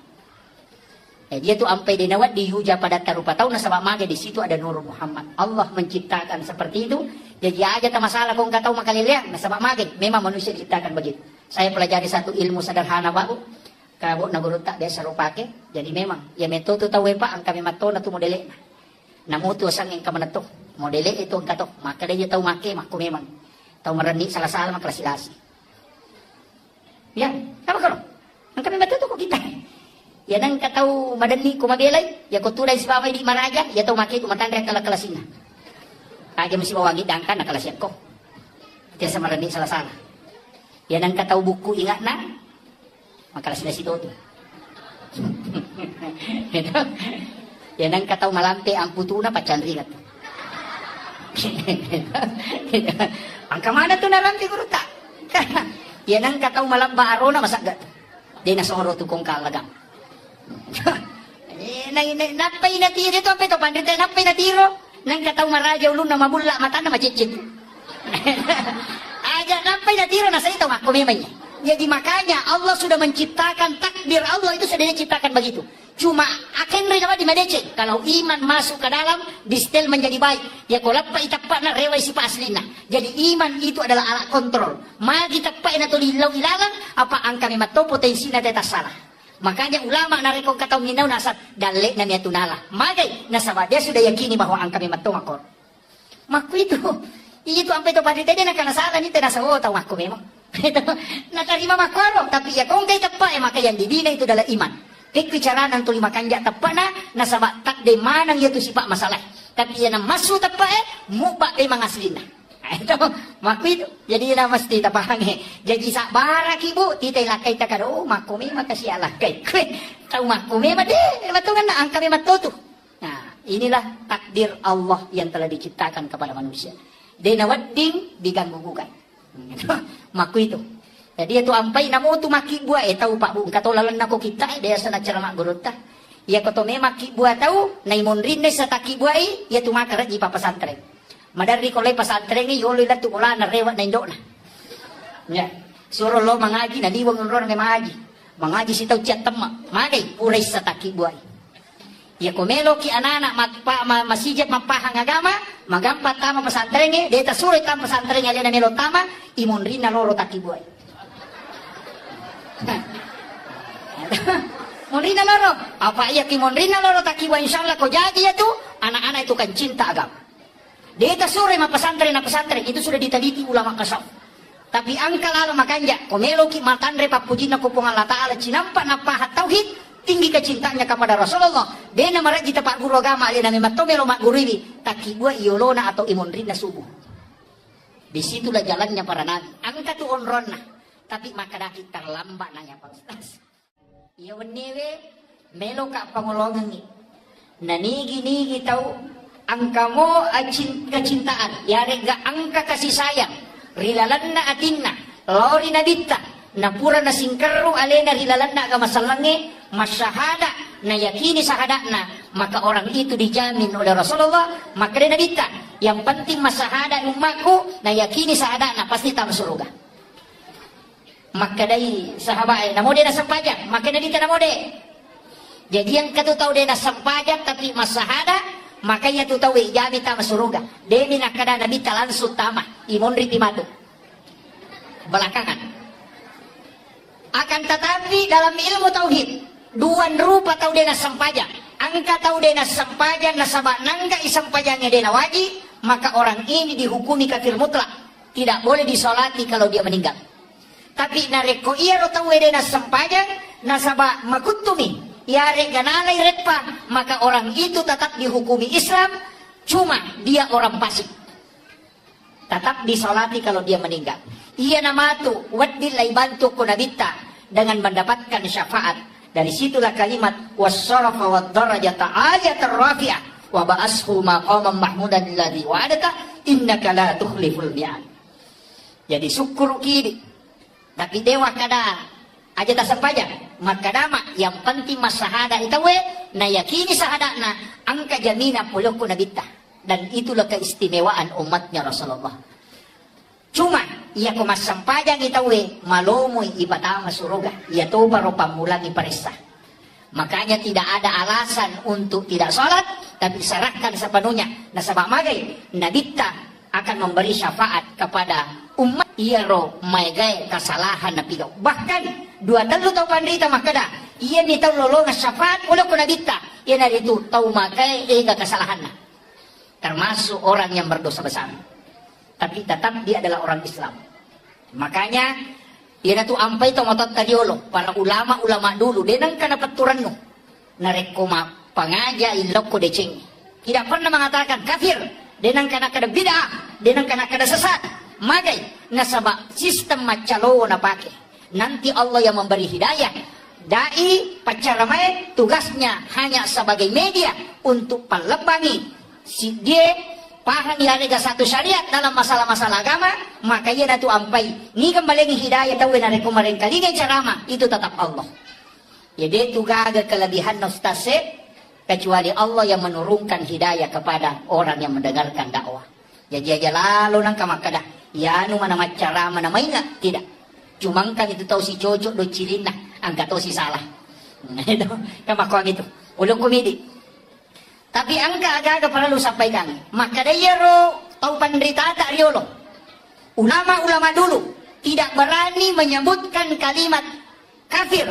Dia tuh sampai dinawat dihuja pada tarupa tahu nasabak mage di situ ada Nur Muhammad. Allah menciptakan seperti itu. Jadi aja tak masalah kau nggak tahu makaliliang nasabak mage. Memang manusia diciptakan begitu. Saya pelajari satu ilmu sederhana Pak Bu. Kalau na guru tak biasa rupake. Jadi memang ya metode tahu Pak ang kami mato na tu modele. Namutu sang yang kami nato modele itu ang kato. Maka dia tahu make maku memang tahu mereni salah-salah maklasilasi. Ya, apa kalau? Ang kami mato tu kok kita. Ya nang katau madani kumabelay, ya ko tulay si babay di maraja, ya tau maki kumatanda kala kalasina. Kaya mesti bawangi dangkan na kalasyan ko. Kaya sa marani salah-salah. Ya nang katau buku ingat na, makalasina si Toto. Ya nang katau malampe ang putuna pacandri kat. Ang kamana to narampi guru ta. Ya nang katau malamba arona masagat. Di nasoro to kong kalagang. Napay na tiro ito, apay ito, pandritay, napay na tiro. Nang kataw maraja ulun na mabula, mata na macicit. Aja, napay na tiro, nasa ito, makumimay niya. Jadi makanya Allah sudah menciptakan takdir Allah itu sudah diciptakan begitu. Cuma akan rin naman di madece. Kalau iman masuk ke dalam, distel menjadi baik. Ya kalau pa itapa na reway si paslina. Jadi iman itu adalah alat kontrol. Magi tapay na to lilaw ilalang, apa ang kami mato potensi na tetas salah. Makanya ulama narikong kataw minaw nasa dali na niya tunala. Magay, nasa dia sudah yakini bahwa ang kami matumakor. Maku itu sampai itu pada dia nak nasalan itu nasa tahu maku memang. Nakarima makoro, tapi ya kung kay tapa maka yang dibina itu adalah iman. Kek bicara nang tuli makanja tepat na sabak tak de manang ya tu sifat masalah. Tapi ia masuk tepat mubak de mangaslina. Itu maku itu. Jadi na mesti tapahange. Jadi sak barak ibu titai lakai takaro makumi makasih alakai. Tahu makumi made batungan na angka me matutu. Nah, inilah takdir Allah yang telah diciptakan kepada manusia. Dena wadding diganggu-gugat. Maku itu. Jadi itu ampai namo tu maki buah tahu Pak Bu kato lalan nako kita dia sana cerama gorota. Ya koto me maki buah tahu naimon rinde sa taki buah ya tu makara di pesantren. Madari kolai pesantren ni yolo ila tu kolana rewat na indok na. Ya. Suruh lo mangaji na liwang nron na mangaji. Mangaji si tau ciat temak. Magai purai sa taki buah. Ya komelo ki anak-anak masijat mapahang agama magampat tama pesantren ni dia tasuri tam pesantren ali na melo tama imon rina loro taki buah. Monrina loro, apa iya ki monrina loro takiwa insyaallah ko jadi ya tu anak-anak itu kan cinta agama. Dia sore ma pesantren itu sudah diteliti ulama kasau. Tapi angka lalu makanya komelo ki matandre papujina ko pungan Allah taala cinampa napahat tauhid tinggi kecintanya kepada Rasulullah. Dia nama raji tepat guru agama dia nama matomelo mak guru ini takiwa iolona atau imonrina subuh. Disitulah jalannya para nabi. Angka tu onronna. Tapi maka daki terlambat nanya Pak Ustaz. Iya wenewe melo kak pangolongan ni. Nanigi tahu angkamo kecintaan. Ya rega angka kasih sayang. Rilalanna atinna. Lori nabita. Napura na singkeru alena rilalanna agama salange. Masyahada. Na yakini sahadakna. Maka orang itu dijamin oleh Rasulullah. Maka dia nabita. Yang penting masahada umatku. Na yakini sahadakna pasti tam surga. Maka dari sahabat namo dia nasampajan maka dari tanamo de jadi yang katu tahu dia nasampajan tapi masahada maka ia tu tahu jami tama suruga demi nakada nabi langsung tama imon riti matu belakangan akan tetapi dalam ilmu tauhid dua rupa tahu dia nasampajan angka tahu dia nasampajan nasabak nangga isampajangnya dia wajib maka orang ini dihukumi kafir mutlak tidak boleh disolati kalau dia meninggal. Tapi nareko iya ro tahu ede nasampajang nasaba makutumi ya reganalai retpa maka orang itu tetap dihukumi Islam cuma dia orang fasik tetap disolati kalau dia meninggal iya namatu waddilai bantu kunabita dengan mendapatkan syafaat dari situlah kalimat wassarafa waddarajata ayatar rafi'ah wa ba'ashu maqaman mahmudan alladhi wa'adata innaka la tukhliful mi'ad. Jadi syukur kini tapi dewa kada aja tak sampajang maka dama yang penting masahada itu we na yakini sahadana angka jamina puloko nabita dan itulah keistimewaan umatnya Rasulullah. Cuma ia ko masampajang itu we malomoy ibatama suruga ia to baru pamulangi parisa. Makanya tidak ada alasan untuk tidak sholat tapi serahkan sepenuhnya nasabah magai nabita akan memberi syafaat kepada umat iya ro maigay kasalahan na pigaw. Bahkan dua talo tau pandrita makada iya ni tau lolonga syafaat wala ko nabita iya na dito tau magay ega kasalahan na termasuk orang yang berdosa besar tapi tetap dia adalah orang Islam. Makanya iya na tu ampay to matot tadiolo para ulama dulu denang kana paturan no narekoma pangaja ilok ko deceng tidak pernah mengatakan kafir denang kana kada bid'ah denang kana kada sesat magai nasaba sistem macalo na pake nanti Allah yang memberi hidayah dai pacaramai tugasnya hanya sebagai media untuk pelebangi si dia paham ya rega satu syariat dalam masalah-masalah agama maka ia datu ampai ni kembali hidayah tahu na kemarin kali carama itu tetap Allah ya dia tugaga kelebihan nostase kecuali Allah yang menurunkan hidayah kepada orang yang mendengarkan dakwah jadi aja lalu nang kamakada ya anu mana macara mana mainga tidak cuma kan itu tahu si cocok do cilina angkat tahu si salah itu kamakuan itu ulung komedi tapi angka agak perlu sampaikan maka dia ro tahu penderita tak riolo ulama dulu tidak berani menyebutkan kalimat kafir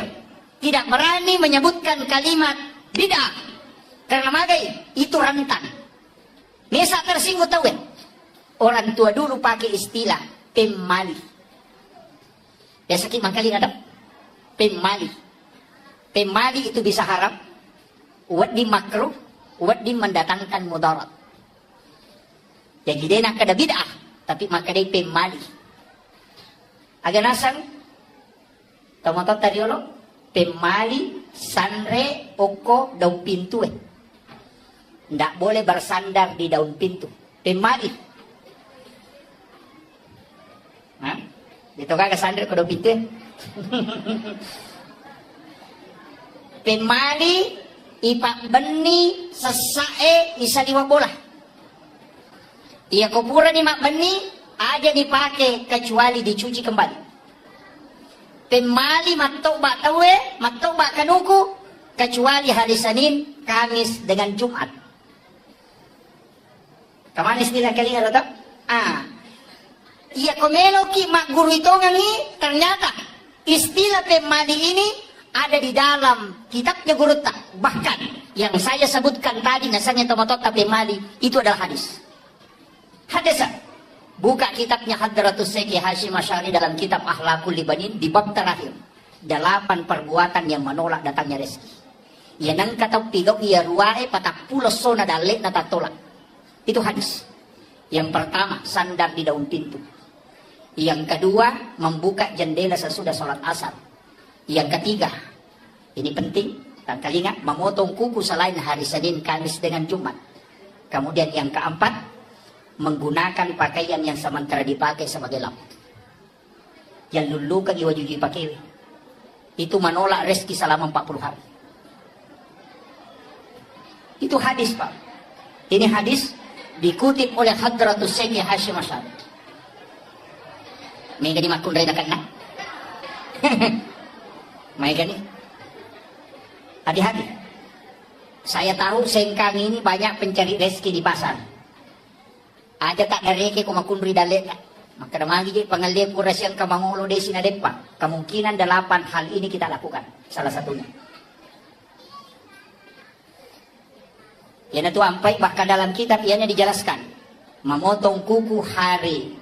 tidak berani menyebutkan kalimat bid'ah karena magai itu rentan mesa tersinggung tahu ya. Orang tua dulu pakai istilah pemali. Ya sakit mangkali ada pemali. Pemali itu bisa haram, uat di makruh, uat di mendatangkan mudarat. Jadi dia nak kada bid'ah, tapi maka dia pemali. Agak nasang, tomato tariolo, pemali, sanre, oko, daun pintu. Ndak boleh bersandar di daun pintu. Pemali. Hah? Dito ka sandar ke daun pintu. Pemali, ipak beni, sesae, isa liwa bola. Ia kuburan ni mak beni, aja dipakai kecuali dicuci kembali. Pemali matoba tawe, matoba kanuku, kecuali hari Senin, Kamis dengan Jumat. Kamana istilah kalian atau? Ia komelo ki mak guru itu ngangi, ternyata istilah pemali ini ada di dalam kitabnya guru tak. Bahkan yang saya sebutkan tadi nasanya tomatota pemali itu adalah hadis. Hadis. Buka kitabnya Hadratus Syekh Hashim Asy'ari dalam kitab Akhlaqul Libanin di bab terakhir. 8 perbuatan yang menolak datangnya rezeki. Ia nang kata pigau ia ruae patak pulos sona dalek na tatolak. Itu hadis. Yang pertama, sandar di daun pintu. Yang kedua, membuka jendela sesudah sholat asar. Yang ketiga, ini penting, dan kalian memotong kuku selain hari Senin, Kamis dengan Jumat. Kemudian yang keempat, menggunakan pakaian yang sementara dipakai sebagai lampu. Yang dulu kan iwajuji pakai. Itu menolak rezeki selama 40 hari. Itu hadis, Pak. Ini hadis dikutip oleh Hadratus Syekh Hashim Asy'ari. May gani makun rin na kana. May gani. Hati-hati. Saya tahu Sengkang ini banyak pencari rezeki di pasar. Aja tak nareke ko makunri dalet. Maka namagi je pangalip ko rasyang kamangulo de sinadepa. Kemungkinan 8 hal ini kita lakukan. Salah satunya. Yan itu ampai bahkan dalam kitab ianya dijelaskan. Memotong kuku hari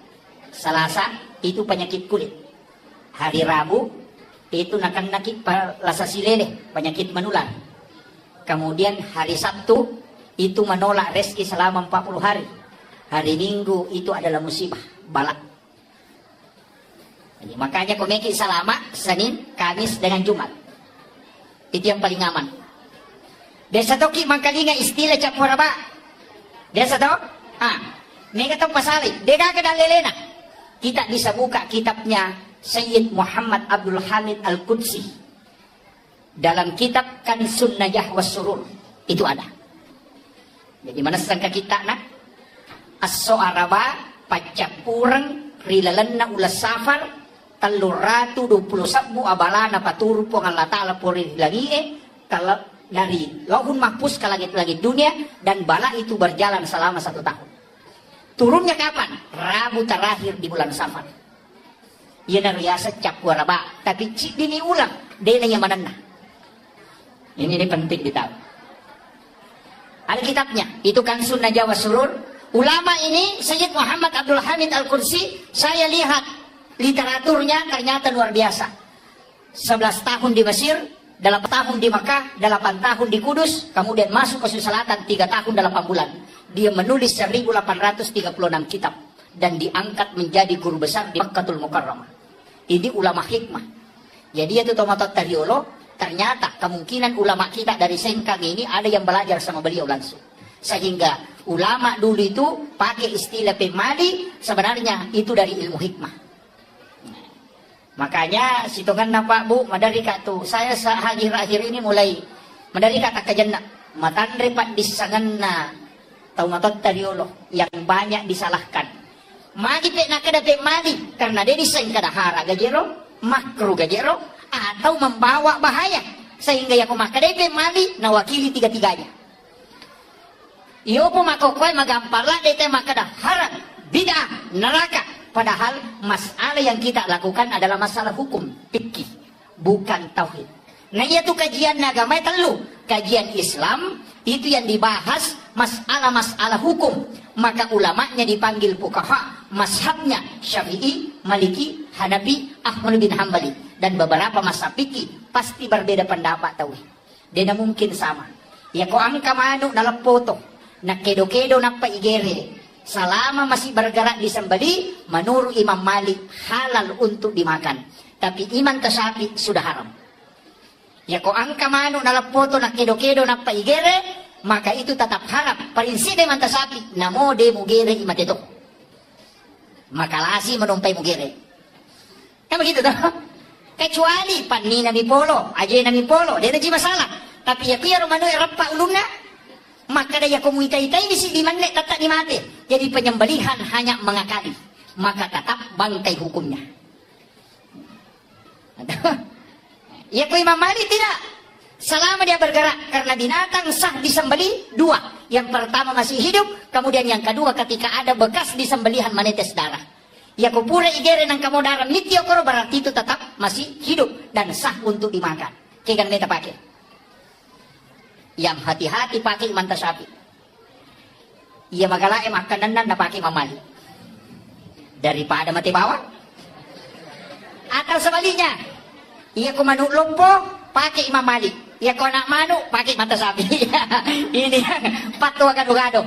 Selasa itu penyakit kulit. Hari Rabu itu nakit lasa silele, penyakit menular. Kemudian hari Sabtu itu menolak rezeki selama 40 hari. Hari Minggu itu adalah musibah, balak. Jadi, makanya komeki selama Senin, Kamis dengan Jumat. Itu yang paling aman. Desa toki mangkalinga istilah capuraba. Desa to? Mereka tahu pasali. Dega kedalelena. Kita bisa buka kitabnya Sayyid Muhammad Abdul Hamid Al-Qudsi. Dalam kitab Kansun Najah Was-Surur. Itu ada. Jadi mana sangka kita nak? As-so'araba pacapurang rilalanna ulas safar taluratu 21 abalana paturu po Allah ta'ala puri lagi kalau dari lauhun mahfuz ke langit-langit dunia dan bala itu berjalan selama 1 tahun. Turunnya kapan? Rabu terakhir di bulan Safar. Ia nariyasa capuaraba tapi cik dini ulang dena yang manana. Ini penting ditahu. Ada kitabnya itu kan Sunnah Jawa Surur. Ulama ini Sayyid Muhammad Abdul Hamid Al-Qudsi, saya lihat literaturnya ternyata luar biasa. 11 tahun di Mesir, 8 tahun di Makkah, 8 tahun di Kudus, kemudian masuk ke Selatan 3 tahun 8 bulan. Dia menulis 1836 kitab dan diangkat menjadi guru besar di Makkatul Mukarramah. Ini ulama hikmah. Jadi itu tomatot tariolo, ternyata kemungkinan ulama kita dari Sengkang ini ada yang belajar sama beliau langsung. Sehingga ulama dulu itu pakai istilah pemali, sebenarnya itu dari ilmu hikmah. Makanya situngan na Pak Bu, madari ka tu. Saya akhir-akhir ini mulai madari ka takajana. Matandre Pak disangan na taumatot tariolo yang banyak disalahkan. Magi pe na kada pemali karena dia diseng kada hara gajero, makruh gajero atau membawa bahaya. Sehingga ya kumakadai pemali na wakili tiga-tiganya. Iyo po makokoy magampala dito makada haram, bid'ah, neraka. Padahal masalah yang kita lakukan adalah masalah hukum, fikih, bukan tauhid. Nah itu kajian agama telu. Kajian Islam itu yang dibahas masalah-masalah hukum. Maka ulamanya dipanggil fuqaha, mazhabnya Syafi'i, Maliki, Hanafi, Ahmad bin Hambali. Dan beberapa mazhab fikih pasti berbeda pendapat tahu. Dia mungkin sama. Ya ko angka manu dalam foto, nak kedo-kedo nak paigere. Selama masih bergerak di sembeli, menurut Imam Malik halal untuk dimakan. Tapi Imam Syafi'i sudah haram. Ya ko angka manu dalam foto nak kedo-kedo nak paigere, maka itu tetap haram. Prinsip Imam Syafi'i, namo de mugere imat itu. Maka lasi menumpai mugere. Kan begitu tuh. Kecuali pani nami polo, aja nami polo, dia ada masalah. Tapi ya kira manu repak ulumna, maka dia komunitai misi di mana tetap dimati. Jadi penyembelihan hanya mengakali, maka tetap bangkai hukumnya. Ya ko Imam Malik tidak. Selama dia bergerak karena binatang sah disembeli dua. Yang pertama masih hidup, kemudian yang kedua ketika ada bekas disembelihan menetes darah. Ya ko pura igere nang kamu darah mitio koro berarti itu tetap masih hidup dan sah untuk dimakan. Kikan meta pakai. Yang hati-hati pakai Imam Syafi'i. Ia magalae makanan na pakai Imam Malik. Daripada mati bawah. Atau sebaliknya, ia ko manuk lompo pakai Imam Malik. Ia ko nak manuk pakai Imam Syafi'i. Ini yang fatwa gado-gado.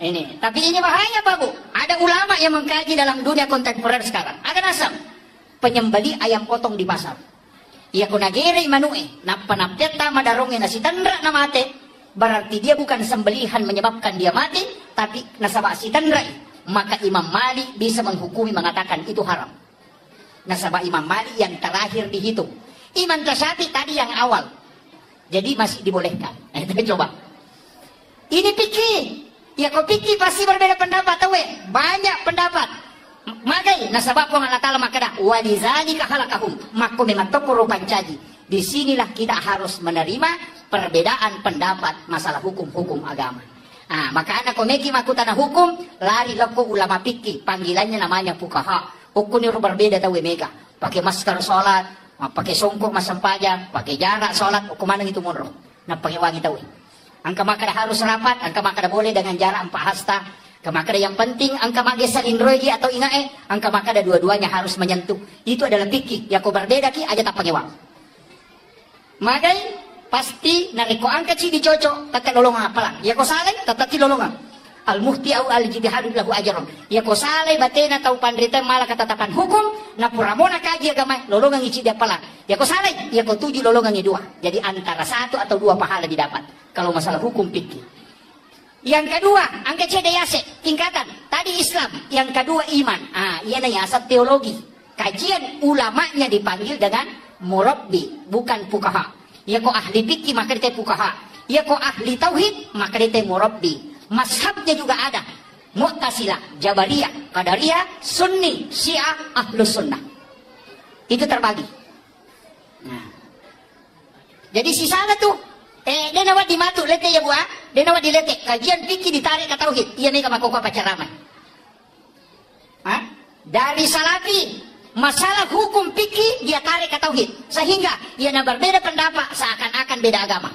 Ini, tapi ini bahaya Pak Bu. Ada ulama yang mengkaji dalam dunia kontemporer sekarang. Akan asam penyembeli ayam potong di pasar. Ia kunagere manue, napanapteta madaronge nasi tandra na mate. Berarti dia bukan sembelihan menyebabkan dia mati, tapi nasabak si tandra. Maka Imam Malik bisa menghukumi mengatakan itu haram. Nasabak Imam Malik yang terakhir dihitung. Imam Syafi'i tadi yang awal. Jadi masih dibolehkan. Kita coba. Ini pikir. Ya kau pikir pasti berbeda pendapat tahu banyak pendapat. Magai nasabab Allah Taala makada walizalika khalaqahum. Maka memang tokoro pancaji. Disinilah kita harus menerima perbedaan pendapat masalah hukum-hukum agama. Maka anak komeki makutana hukum lari loko ulama pikir panggilannya namanya fuqaha. Hukumnya berbeda tahu mega. Pakai masker sholat, pakai songkok masam pajang, pakai jarak sholat, hukum mana itu munro. Nah pakai wangi tahu. Angka makada harus rapat, angka makada boleh dengan jarak 4 hasta. Angka makada yang penting, angka makada salin rogi atau ingae, angka makada dua-duanya harus menyentuh. Itu adalah fikih. Ya kau berbeda ki aja tak pakai wang. Magai pasti nariko angka ci dicocok, tetap lolongan apalah. Ya kau saleh, tetap ci lolongan. Al-muhti au al-jidihadu lahu ajaron. Ya kau saleh batena tau pandrita malah ketetapan hukum, na puramona kaji agama, lolongan isi dia apalah. Ya kau saleh, ya kau 7 lolongan i 2. Jadi antara 1 atau 2 pahala didapat. Kalau masalah hukum fikih. Yang kedua, angka cedayase, tingkatan. Tadi Islam, yang kedua iman. Ia nanya asal teologi. Kajian ulamanya dipanggil dengan murabbi, bukan fuqaha. Ya kok ahli fikih maka dia fuqaha. Ya kok ahli tauhid maka dia murabbi. Mazhabnya juga ada. Mu'tazilah, Jabariyah, Qadariyah, Sunni, Syiah, Ahlus Sunnah. Itu terbagi. Jadi sisanya tuh dia nawat di matu lete ya buah, dia nawat di lete kajian fikih ditarik ke tauhid. Iya mega makoko pacaramai. Dari salafi masalah hukum fikih dia tarik ke tauhid sehingga ia berbeda pendapat seakan-akan beda agama.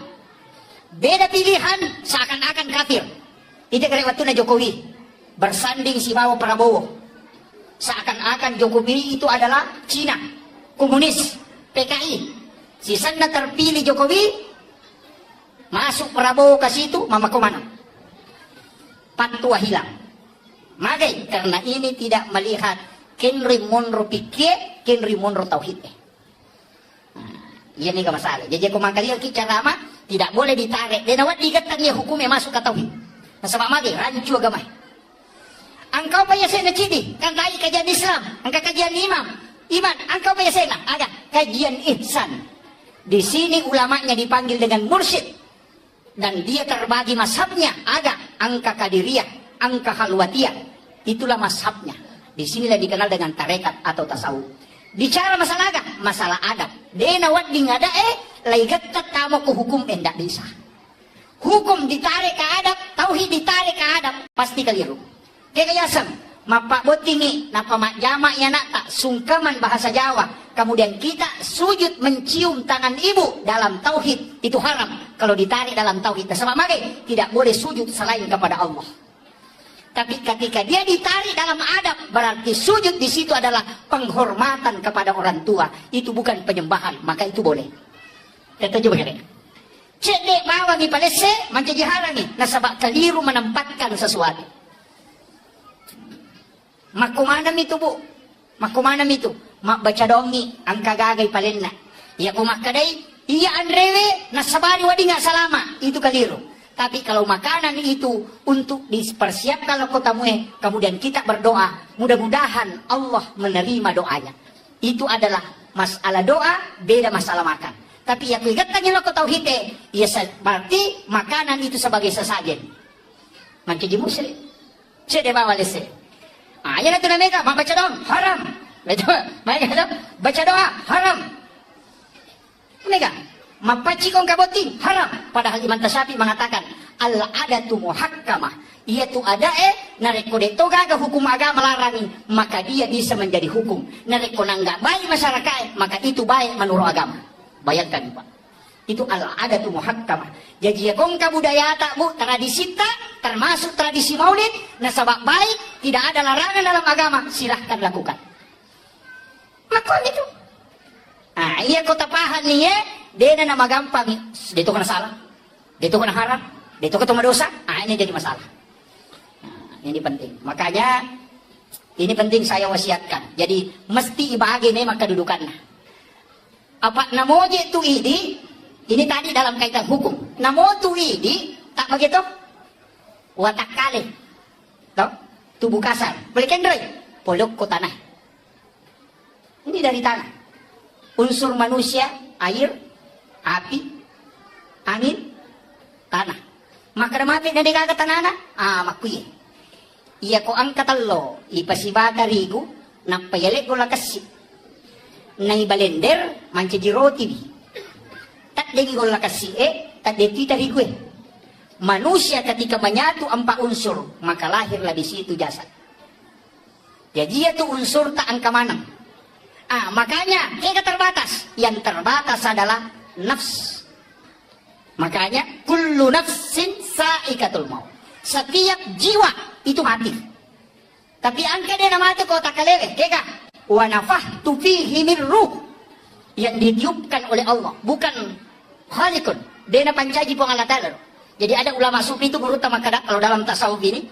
Beda pilihan seakan-akan kafir. Itu kira waktu Jokowi bersanding si Bawo Prabowo. Seakan-akan Jokowi itu adalah Cina, komunis, PKI. Sisanya terpilih Jokowi, masuk Prabowo ke situ, mama kemana? Patwa hilang. Magai karena ini tidak melihat kenri monro pikir, kenri monro tauhid. Ini gak masalah. Jadi aku makanya kita lama tidak boleh ditarik. Dan awak digatangnya hukumnya masuk ke tauhid. Nah, sebab magai rancu agama. Engkau payah saya cidi, kan tadi kajian Islam, engkau kajian iman, engkau payah saya ada kajian ihsan. Di sini ulamanya dipanggil dengan mursyid. Dan dia terbagi mazhabnya ada angka kadiriyah, angka halwatiyah. Itulah mazhabnya. Di sinilah dikenal dengan tarekat atau tasawuf. Bicara masalah agak, masalah adab. Dena wat di ngada laigat tamu ke hukum endak bisa. Hukum ditarik ke adab, tauhid ditarik ke adab, pasti keliru. Kayak yasam, mapak botingi, napa mak jamak ya nak tak sungkaman bahasa Jawa. Kemudian kita sujud mencium tangan ibu dalam tauhid itu haram kalau ditarik dalam tauhid. Sama magai tidak boleh sujud selain kepada Allah. Tapi ketika dia ditarik dalam adab, berarti sujud di situ adalah penghormatan kepada orang tua. Itu bukan penyembahan, maka itu boleh. Kita coba kira. Cedek bawangi palese, mancaji harangi. Nasabak keliru menempatkan sesuatu. Makumanam itu bu. Makumanam itu. Mak baca dongi, angka gagai palenna. Ya kumak kadai, iya andrewe, nasabari wadi nggak salama. Itu keliru. Tapi kalau makanan itu untuk dipersiapkan oleh kotamue, kemudian kita berdoa, mudah-mudahan Allah menerima doanya. Itu adalah masalah doa, beda masalah makan. Tapi yang kaitannya lo tauhid, ya berarti makanan itu sebagai sesajen. Manci muslim. Saya bawa lese. Ah, ya itu namanya baca doa haram. Baca doa haram. Mereka mapaci kong kaboti haram. Padahal Imam Tasyafi mengatakan al-adatu muhakkamah. Yaitu ada nareko detoga ke hukum agama larangi, maka dia bisa menjadi hukum. Nareko nangga baik masyarakat, maka itu baik menurut agama. Bayangkan Pak. Itu al-adatu muhakkamah. Jadi ya kong kabudaya tak bu, tradisi tak termasuk tradisi maulid, nasabak baik, tidak ada larangan dalam agama, silahkan lakukan. Maka itu. Ah, iya kota pahan nih ya. Dia nama gampang, dia itu kena salah, dia itu kena haram, dia itu ketemu dosa. Ah, ini jadi masalah. Nah, ini penting. Makanya ini penting saya wasiatkan. Jadi mesti ibagi nih maka dudukannya. Apa namoje tu ini tadi dalam kaitan hukum. Namo tu tak begitu? Watak kali, toh tubuh kasar. Boleh kendrai, polok ke tanah. Ini dari tanah. Unsur manusia, air, api, angin, tanah. Maka mati na dikagat tanana, makuye. Iya ko ang katalo, ipasibata rigo, napayalik ko lakasi. Naibalender, manca di roti. Tadegi ko lakasi tadegi rigo Manusia ketika menyatu empat unsur, maka lahirlah di situ jasad. Jadi itu unsur tak angka manang. Makanya kita terbatas. Yang terbatas adalah nafs. Makanya kullu nafsin saikatul maut. Setiap jiwa itu mati. Tapi angka dia nama itu kau tak kalewe, keka. Wa nafahtu fihi min ruh. Yang ditiupkan oleh Allah, bukan khaliqun. Dia na pancaji pun Allah Ta'ala. Jadi ada ulama sufi itu menurut makada kalau dalam tasawuf ini,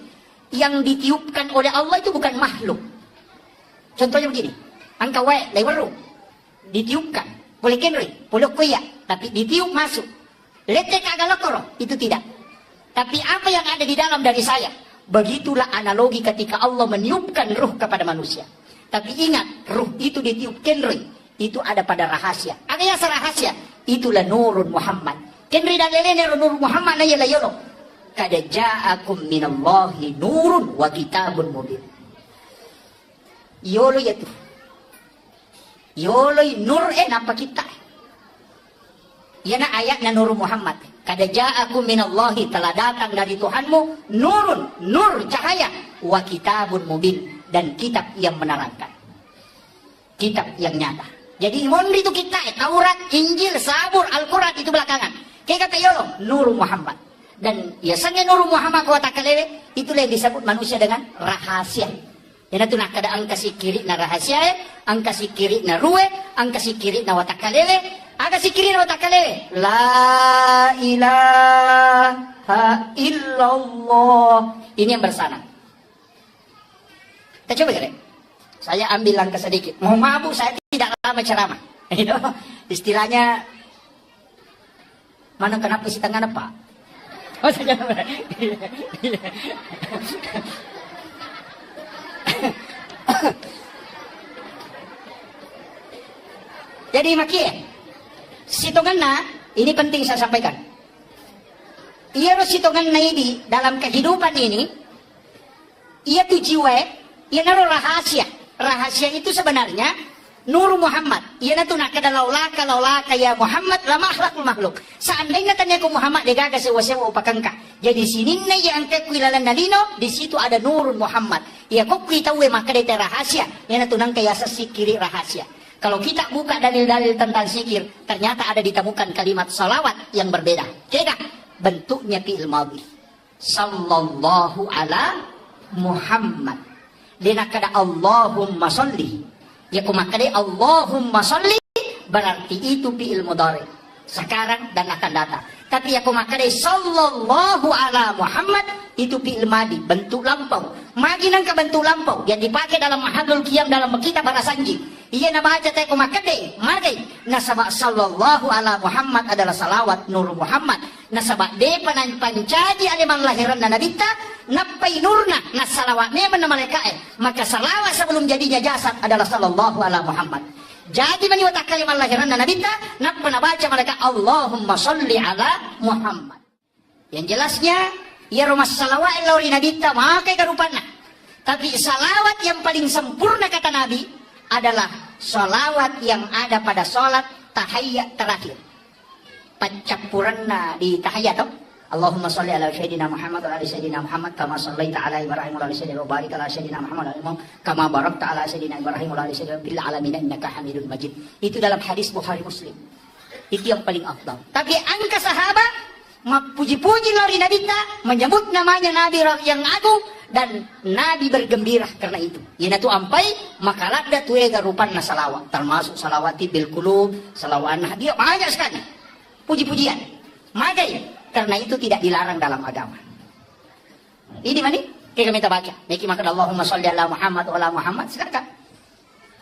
yang ditiupkan oleh Allah itu bukan makhluk. Contohnya begini, angka wae leweru ditiupkan, boleh kenri, boleh kuya, tapi ditiup masuk. Letek agalokoro itu tidak. Tapi apa yang ada di dalam dari saya, begitulah analogi ketika Allah meniupkan ruh kepada manusia. Tapi ingat, ruh itu ditiup kenri, itu ada pada rahasia. Ada yang rahasia, itulah nurun Muhammad. Kenri dalilnya nur Muhammad na yala yolo. Kada ja'akum minallahi nurun wa kitabun mubin. Yolo yaitu. Yolo nur napa kita. Yana ayat na nur Muhammad. Kada ja'akum minallahi, telah datang dari Tuhanmu nurun, nur cahaya, wa kitabun mubin, dan kitab yang menerangkan. Kitab yang nyata. Jadi imon itu kita, Taurat, Injil, Zabur, Al-Quran itu belakangan. Kaya kata yolo, Nur Muhammad. Dan biasanya Nur Muhammad kau tak kalewe, itulah yang disebut manusia dengan rahasia. Yan itu nak kada ang kasih kiri na rahasia, ang kasih kiri na ruwe, ang kasih kiri na watak kalewe, ang kasih kiri na watak kalewe. La ilaha illallah. Ini yang bersana. Kita coba kira. Saya ambil langkah sedikit. Mau mabuk saya tidak lama ceramah. Istilahnya mana kenapa si tangan apa? Oh saja. Jadi makia, sitonganna ini penting saya sampaikan. Ia sitonganna ini dalam kehidupan ini, ia tu jiwa, ia naruh rahasia. Rahasia itu sebenarnya Nur Muhammad. Ia na nak kada laulaka ya Muhammad lama akhlakul makhluk. Seandainya tanya ku Muhammad dia gagas sewa upakangka. Jadi sinin na yang ke kuilalan nalino di situ ada Nur Muhammad. Ia kok kita we maka dia rahasia. Ia na tunang kaya sikiri rahasia. Kalau kita buka dalil-dalil tentang sikir, ternyata ada ditemukan kalimat salawat yang berbeda. Kira bentuknya fi'il madhi. Sallallahu ala Muhammad. Dina kada Allahumma sholli. Ya kumakade Allahumma sholli berarti itu fi'il mudhari. Sekarang dan akan datang. Tapi ya kumakade sallallahu ala Muhammad itu fi'il madi, bentuk lampau. Magi nang ka bentuk lampau yang dipakai dalam mahadul qiyam dalam kitab Balasanji. Iya na baca teh kumakade magai nasaba sallallahu ala Muhammad adalah salawat nur Muhammad. Nasaba de pancaji alimang lahiran na nabita napai nurna na salawatnya mana malaikae. Maka salawat sebelum jadinya jasad adalah sallallahu ala Muhammad. Jadi meniwata kalimat lahiran na nabita napa nabaca malaikat Allahumma sholli ala Muhammad. Yang jelasnya ya rumah salawat lauri nabita makai karupana. Tapi salawat yang paling sempurna kata Nabi adalah salawat yang ada pada salat tahiyyat terakhir. Pancapuranna di tahiyyat toh. Allahumma sholli ala sayyidina Muhammad wa ala sayyidina Muhammad kama shallaita ala Ibrahim wa ala sayyidina wa barik ala sayyidina Muhammad wa ala kama barakta ala sayyidina Ibrahim wa ala sayyidina bil alamin innaka Hamidul Majid. Itu dalam hadis Bukhari Muslim. Itu yang paling afdal. Tapi angka sahabat puji-puji lari Nabi menyebut namanya Nabi yang agung dan Nabi bergembira karena itu. Yana tu ampai makalat da tuwe garupan na salawat termasuk salawati bil qulub, salawat dia banyak sekali. Puji-pujian. Magai karena itu tidak dilarang dalam agama. Ini mana? Kita minta baca. Niki makan Allahumma sholli ala Muhammad wa ala Muhammad silakan.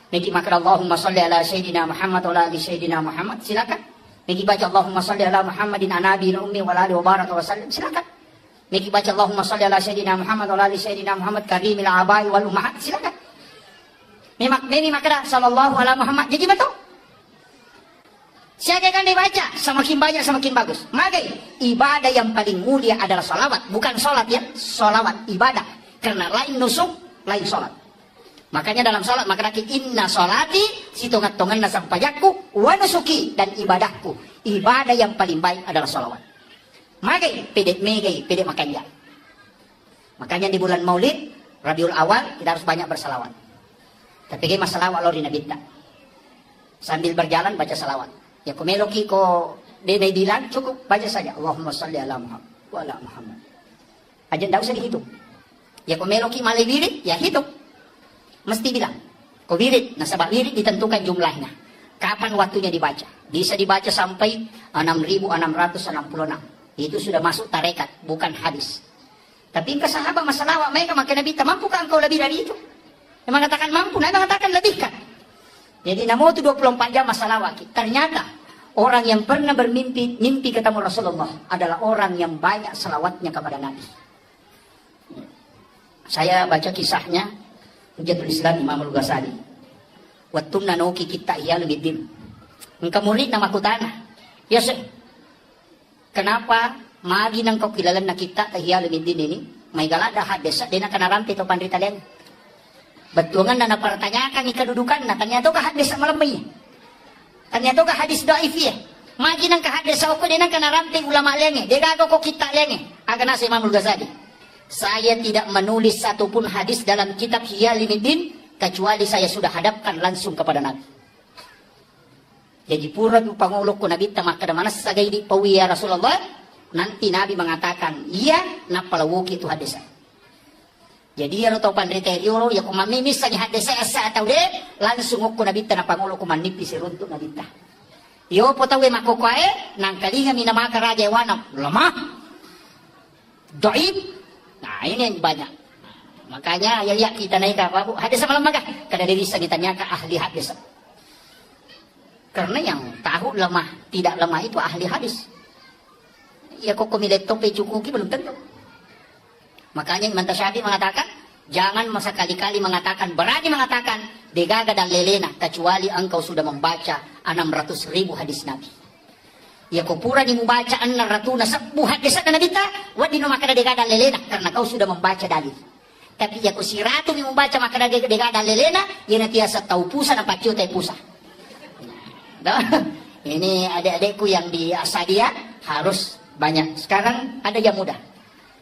Niki makan Allahumma sholli ala sayyidina Muhammad wa ala sayyidina Muhammad silakan. Niki baca Allahumma sholli ala Muhammadin anabi ummi wa ala wa baraka wa sallim silakan. Niki baca Allahumma sholli ala sayyidina Muhammad wa ala sayyidina Muhammad karimil abai wal ummahat silakan. Mimi makra sallallahu ala Muhammad. Jadi betul. Siapa yang dibaca semakin banyak semakin bagus. Magai ibadah yang paling mulia adalah salawat, bukan sholat ya, salawat ibadah. Karena lain nusuk, lain sholat. Makanya dalam sholat maka lagi inna sholati sitongat-tongan nasam pajakku wa nusuki dan ibadahku. Ibadah yang paling baik adalah salawat. Magai pedek makanya. Makanya di bulan Maulid Rabiul Awal kita harus banyak bersalawat. Tapi kayak masalah walau di Nabi sambil berjalan baca salawat. Ya kumeloki ko denai dilan cukup baca saja Allahumma sholli ala Muhammad wa ala Muhammad. Aja ndak usah dihitung. Ya kumeloki malai wirid ya hitung. Mesti bilang. Ko wirid nasabah wirid ditentukan jumlahnya. Kapan waktunya dibaca? Bisa dibaca sampai 6.666. Itu sudah masuk tarekat, bukan hadis. Tapi engkau sahabat masalah mereka maka Nabi mampukah engkau lebih dari itu? Yang mengatakan mampu, Nabi mengatakan lebihkan. Jadi namun itu 24 jam masalah wakil. Ternyata orang yang pernah mimpi ketemu Rasulullah adalah orang yang banyak salawatnya kepada Nabi. Saya baca kisahnya Hujatul Islam Imam Al-Ghazali. Wattum nanoki kita iya lebih dim. Engkau murid nama kutana. Ya sih. Kenapa magi nang kau kilalan na kita iya lebih dim ini? May galada hadesa dina kanarampi to pandrita len. Betungan na napertanyakan ikadudukan na ternyata ka hadis malamay. Ternyata ka hadis dhaif ya. Magi nang ka hadis sa ko dinang kanaramting ulama lenge. Degago ko kita lenge. Aga na si Imam Al-Ghazali. Saya tidak menulis satupun hadis dalam kitab Ihya Ulumuddin kecuali saya sudah hadapkan langsung kepada Nabi. Jadi pura pangulo ko Nabi maka mana sagay di pawiya Rasulullah nanti Nabi mengatakan iya napalawuki itu hadis. Jadi ya tau pandriterio ya kung mamimis sa hadis sa atau de langsung ko nabita na pangulo ko manipis runto nabita. Yo po tawe makukuae nang kalinga minamaka raja wanam lemah. Dhaif. Nah ini yang banyak. Makanya ya kita naik apa bu hadis malam maka kada diri sa ditanya ka ahli hadis. Karena yang tahu lemah tidak lemah itu ahli hadis. Ya kok kumilet tope cukuki belum tentu. Makanya Imam Tasyabi mengatakan, jangan sekali-kali mengatakan, berani mengatakan, degaga dan lelena, kecuali engkau sudah membaca 600.000 hadis Nabi. Ya kupura di membaca 600 hadis Nabi ta, wadino makana degaga dan lelena, karena kau sudah membaca dalil. Tapi ya kusiratu di membaca makana degaga dan lelena, ya natiasa tahu pusa na pacio tay pusa. Nah, ini adik-adikku yang di Asadia harus banyak. Sekarang ada yang mudah.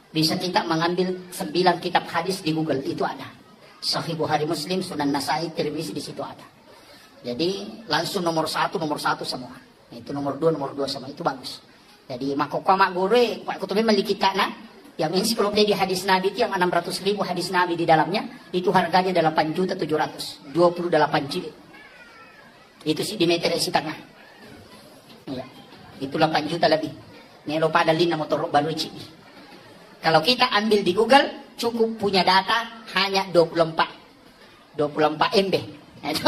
Bisa kita mengambil 9 kitab hadis di Google, itu ada. Sahih Bukhari Muslim, Sunan Nasai, Tirmizi di situ ada. Jadi langsung nomor satu semua. Itu nomor 2 semua, itu bagus. Jadi makokwa mak gure, pak kutubi meli kita na, Yang ensiklopedia hadis Nabi itu yang 600.000 hadis Nabi di dalamnya, itu harganya 8.700.000, 28 jilid. Itu sih di meter isi tengah. Ya. Itu 8 juta lebih. Nelo pada lina motor baru cik. Kalau kita ambil di Google, cukup punya data hanya 24 MB. Itu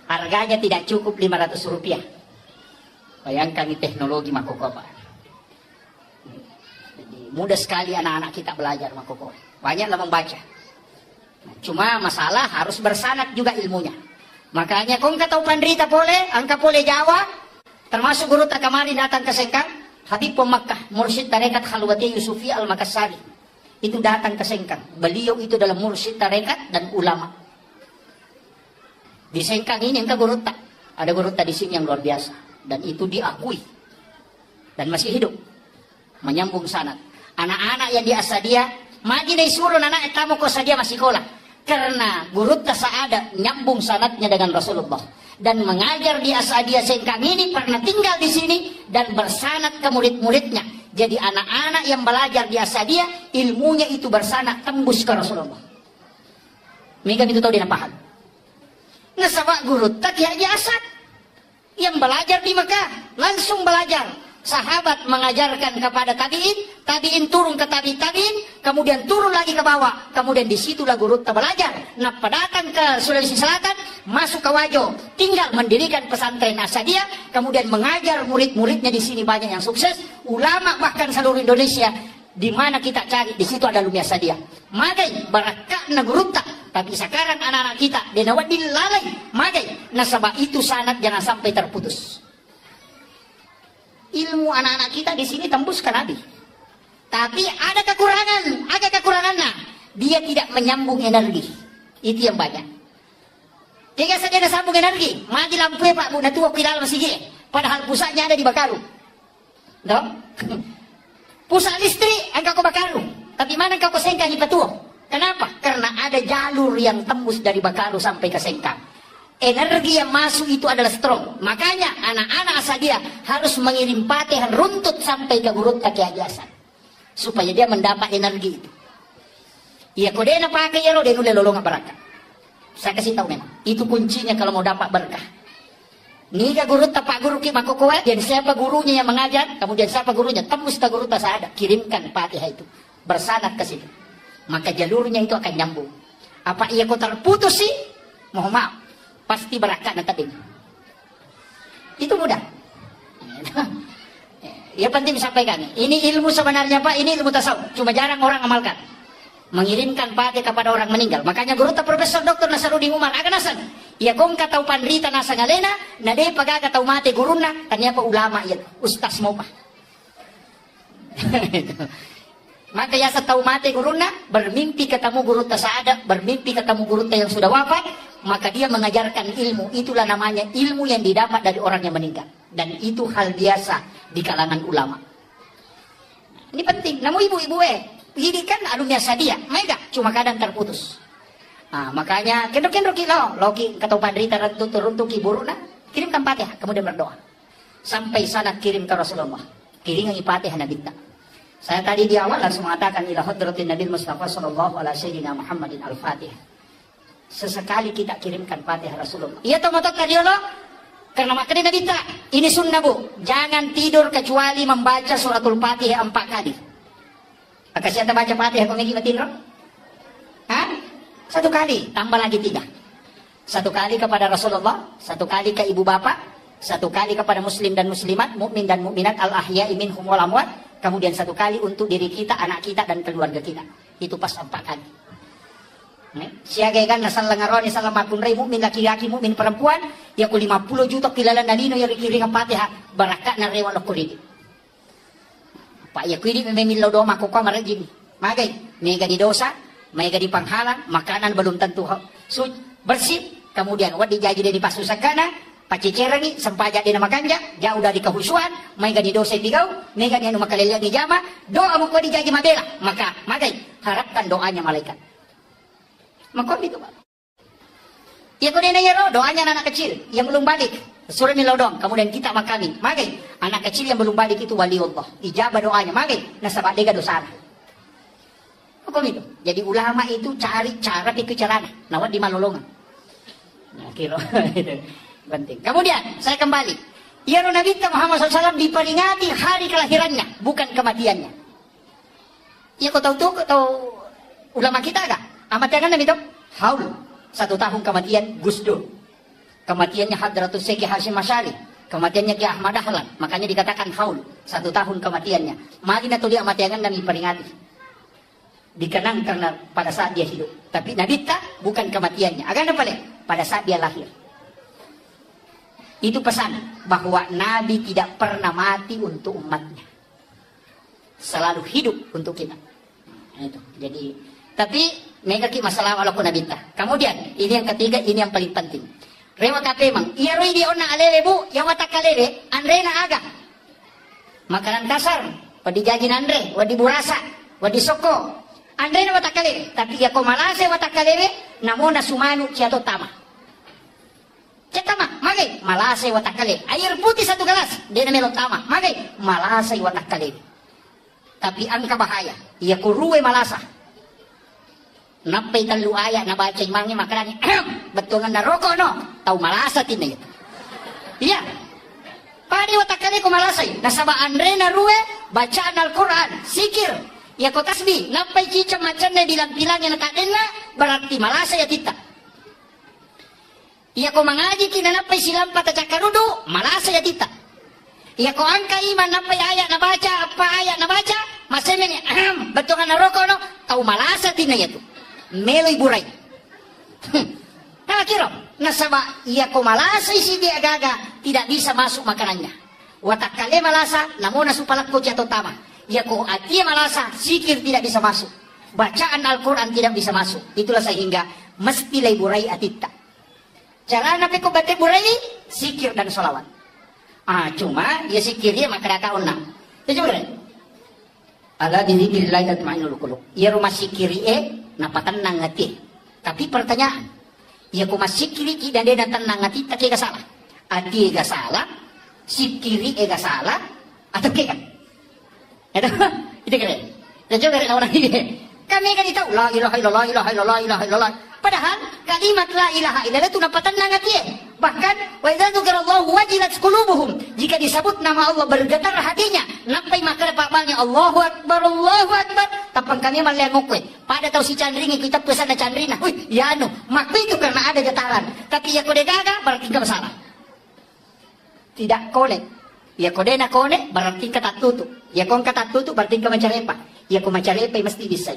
harganya tidak cukup 500 rupiah. Bayangkan ini teknologi makoko Pak. Mudah sekali anak-anak kita belajar makoko. Banyaklah membaca. Cuma masalah harus bersanad juga ilmunya. Makanya kau tahu pandrita boleh, angka boleh Jawa, termasuk guru takamari datang ke Sengkang, Habib Makkah, mursyid tarekat Khalwati Yusufi Al-Makassari. Itu datang ke Sengkang. Beliau itu dalam mursyid tarekat dan ulama. Di Sengkang ini angka guru tak. Ada guru di sini yang luar biasa. Dan itu diakui. Dan masih hidup. Menyambung sanad. Anak-anak yang di Asadia, magi dari suruh anak kamu ke Asadia masih sekolah. Karena guru Tasaada nyambung sanadnya dengan Rasulullah. Dan mengajar di Asadia Sengkang ini pernah tinggal di sini dan bersanad ke murid-muridnya. Jadi anak-anak yang belajar di Asadia, ilmunya itu bersanad tembus ke Rasulullah. Mereka itu tahu dia paham. Nasabak guru tak ya Asad yang belajar di Mekah langsung belajar. Sahabat mengajarkan kepada tabiin, tabiin turun ke tabiin, kemudian turun lagi ke bawah, kemudian disitulah guru belajar. Nah, datang ke Sulawesi Selatan, masuk ke Wajo, tinggal mendirikan pesantren Asadia, kemudian mengajar murid-muridnya di sini banyak yang sukses, ulama bahkan seluruh Indonesia. Di mana kita cari, di situ ada Lumia Sadia. Magai barakah na guru tak. Tapi sekarang anak-anak kita denawat dilalai, magai. Nasabah itu sanad jangan sampai terputus. Ilmu anak-anak kita di sini tembus ke Nabi. Tapi ada kekurangannya. Dia tidak menyambung energi. Itu yang banyak. Jika saja ada sambung energi, mati lampu Pak Bu, natu waktu dalam masih padahal pusatnya ada di Bakaru. No? Pusat listrik engkau ke Bakaru. Tapi mana engkau ke Sengkang Ipatuo? Kenapa? Karena ada jalur yang tembus dari Bakaru sampai ke Sengkang. Energi yang masuk itu adalah strong. Makanya anak-anak Asadia harus mengirim patihan runtut sampai ke guru takiajasan. Supaya dia mendapat energi itu. Iya kodena pakai ya lo dia nule lolongan berkah. Saya kasih tahu memang. Itu kuncinya kalau mau dapat berkah. Nika guru tapak guru ki makokoa dan siapa gurunya yang mengajar, kemudian siapa gurunya tembus ke guru tasada, kirimkan patiha itu bersanad ke situ. Maka jalurnya itu akan nyambung. Apa iya kau terputus sih? Mohon maaf. Pasti berakat nanti. Itu mudah. Ya penting disampaikan. Ini ilmu sebenarnya Pak, ini ilmu tasawuf. Cuma jarang orang amalkan. Mengirimkan pati kepada orang meninggal. Makanya guru Profesor Dr. Nasaruddin Umar akan nasan. Ya kong katau pandrita nasa ngalena, nade pagaga katau mati guruna, ternyata ulama ya, ustaz mau Pak. Maka ya setau mati guruna, bermimpi ketemu guru tasaada, bermimpi ketemu guru yang sudah wafat, maka dia mengajarkan ilmu. Itulah namanya ilmu yang didapat dari orang yang meninggal. Dan itu hal biasa di kalangan ulama. Ini penting. Namun ibu-ibu ini kan alumni Asadia, mega cuma kadang terputus. Nah, makanya kendor-kendor kilo, loki ketau pandrita turun tuki buruna, kirimkan Fatihah, kemudian berdoa. Sampai sana kirim ke Rasulullah. Kiringan Fatihah Nabi. Saya tadi di awal langsung mengatakan ila hadratin Nabi Mustafa sallallahu alaihi sayyidina Muhammadin al-Fatihah. Sesekali kita kirimkan Fatihah Rasulullah. Iya toh motok tadi lo? Karena makanya Nabi tak. Ini sunnah Bu. Jangan tidur kecuali membaca suratul Fatihah 4 kali. Maka siapa baca Fatihah kau ngiki tidur? Hah? 1 kali, tambah lagi 3. 1 kali kepada Rasulullah, 1 kali ke ibu bapak, 1 kali kepada muslim dan muslimat, mukmin dan mukminat al-ahya'i minhum wal amwat, kemudian 1 kali untuk diri kita, anak kita dan keluarga kita. Itu pas 4 kali. Siagai kan nasal lengaroni salam akun rei mukmin laki-laki mukmin perempuan ya ku 50 juta kilalan nalino yang dikiring Fatihah barakat na rewa lo kulidi. Pak ya kuidi mememilo do mako ka marajin. Magay, mega di dosa, mega di panghalang, makanan belum tentu bersih, kemudian wad dijaji dari pasusakana, pacicerangi sempaja di nama kanja, jauh dari kehusuan, mega di dosa digau, mega di anu makalilian di jama, doa mo ko dijaji mabela, maka magay harapkan doanya malaikat. Maka itu Pak. Ya kemudian ya doanya anak kecil yang belum balik. Surah Milodong. Kemudian kita makami. Magay. Anak kecil yang belum balik itu wali Allah. Ijabah doanya. Magay. Nasabak dega dosa. Hukum itu. Jadi ulama itu cari cara kecerana. Nawat di malolongan. Nah, kira itu penting. Kemudian saya kembali. Ya Nabi Muhammad SAW diperingati hari kelahirannya, bukan kematiannya. Ya kau tahu tuh, kau tahu ulama kita agak. Amat jangan Nabi itu haul 1 tahun kematian Gus Dur. Kematiannya Hadratus Syekh Hasyim Asy'ari. Kematiannya Ki Ahmad Dahlan. Makanya dikatakan haul 1 tahun kematiannya. Mari tu dia matiangan Nabi peringati. Dikenang karena pada saat dia hidup. Tapi Nabi tak bukan kematiannya. Agak apa pada saat dia lahir. Itu pesan bahwa Nabi tidak pernah mati untuk umatnya. Selalu hidup untuk kita. Nah, itu. Jadi, tapi mereka ki masalah walaupun Nabi tak. Kemudian, ini yang ketiga, ini yang paling penting. Rewa kape mang, iya roi di ona alele bu, yang watak kalele, andre na aga. Makanan kasar, wadi jajin andre, wadi burasa, wadi soko. Andre na watak kalele, tapi ya ko malase watak kalele, namo na sumanu ciato tama. Cetama, magay, malasay watakale. Air putih 1 gelas, dia na melon tama. Magay, malasay watakale. Tapi ang kabahaya, iya kuruwe malasa. Napay talu aya, nabacay mangi makarani. Betungan na roko, no? Tau malasa tinay. Iya. Padi watakale ko malasay. Nasaba andre na ruwe, bacaan Al-Quran, sikir. Iya ko tasbih, napay chicha macan na bilang-bilang yang nakaden na, berarti malasay atita. Iya ko mangaji kinanapay silang patacakarudo, malasa ya tita. Iya ko angka iman napay ayat na baca, apa ayat na baca, masemen betungan na roko no, tau malasa tinaya tu. Meloy buray. Nah kira, nasaba iya ko malasa isi dia gaga, tidak bisa masuk makanannya. Watakale malasa, namun nasupalak ko jatuh tama. Iya ko atia malasa, sikir tidak bisa masuk. Bacaan Al-Quran tidak bisa masuk. Itulah sehingga mesti lay buray atita. Cara napi ko batik buray sikir dan solawat. Cuma dia sikirnya makaraka onang. Itu coba deh. Ala dzikrillah tatma'innul qulub. Ya rumah sikiri napatan nangati. Tapi pertanyaan, ya kuma sikiri ki dan dia tenang ngati tak kega salah. Adi ega salah, sikiri ega salah, atau kega. Itu keren. Dan juga dari orang ini. Kami kan tahu la ilaha illallah, ilaha illallah, ilaha illallah. Padahal kalimat la ilaha illallah itu napatan nangat ya. Bahkan wa idza dzukirallahu wajilat qulubuhum. Jika disebut nama Allah bergetar hatinya. Nampai makar pakbalnya Allahu akbar, Allahu akbar. Tapang kami malian mukwe. Pada tahu si candringi kita pesan ada candrina. Wih, ya anu, makwi itu karena ada getaran. Tapi ya kode gaga berarti enggak masalah. Tidak kolek. Ya kode na kone berarti kata tutup. Ya kon kata tutup berarti enggak macarepa. Ya ko macarepa mesti bisa.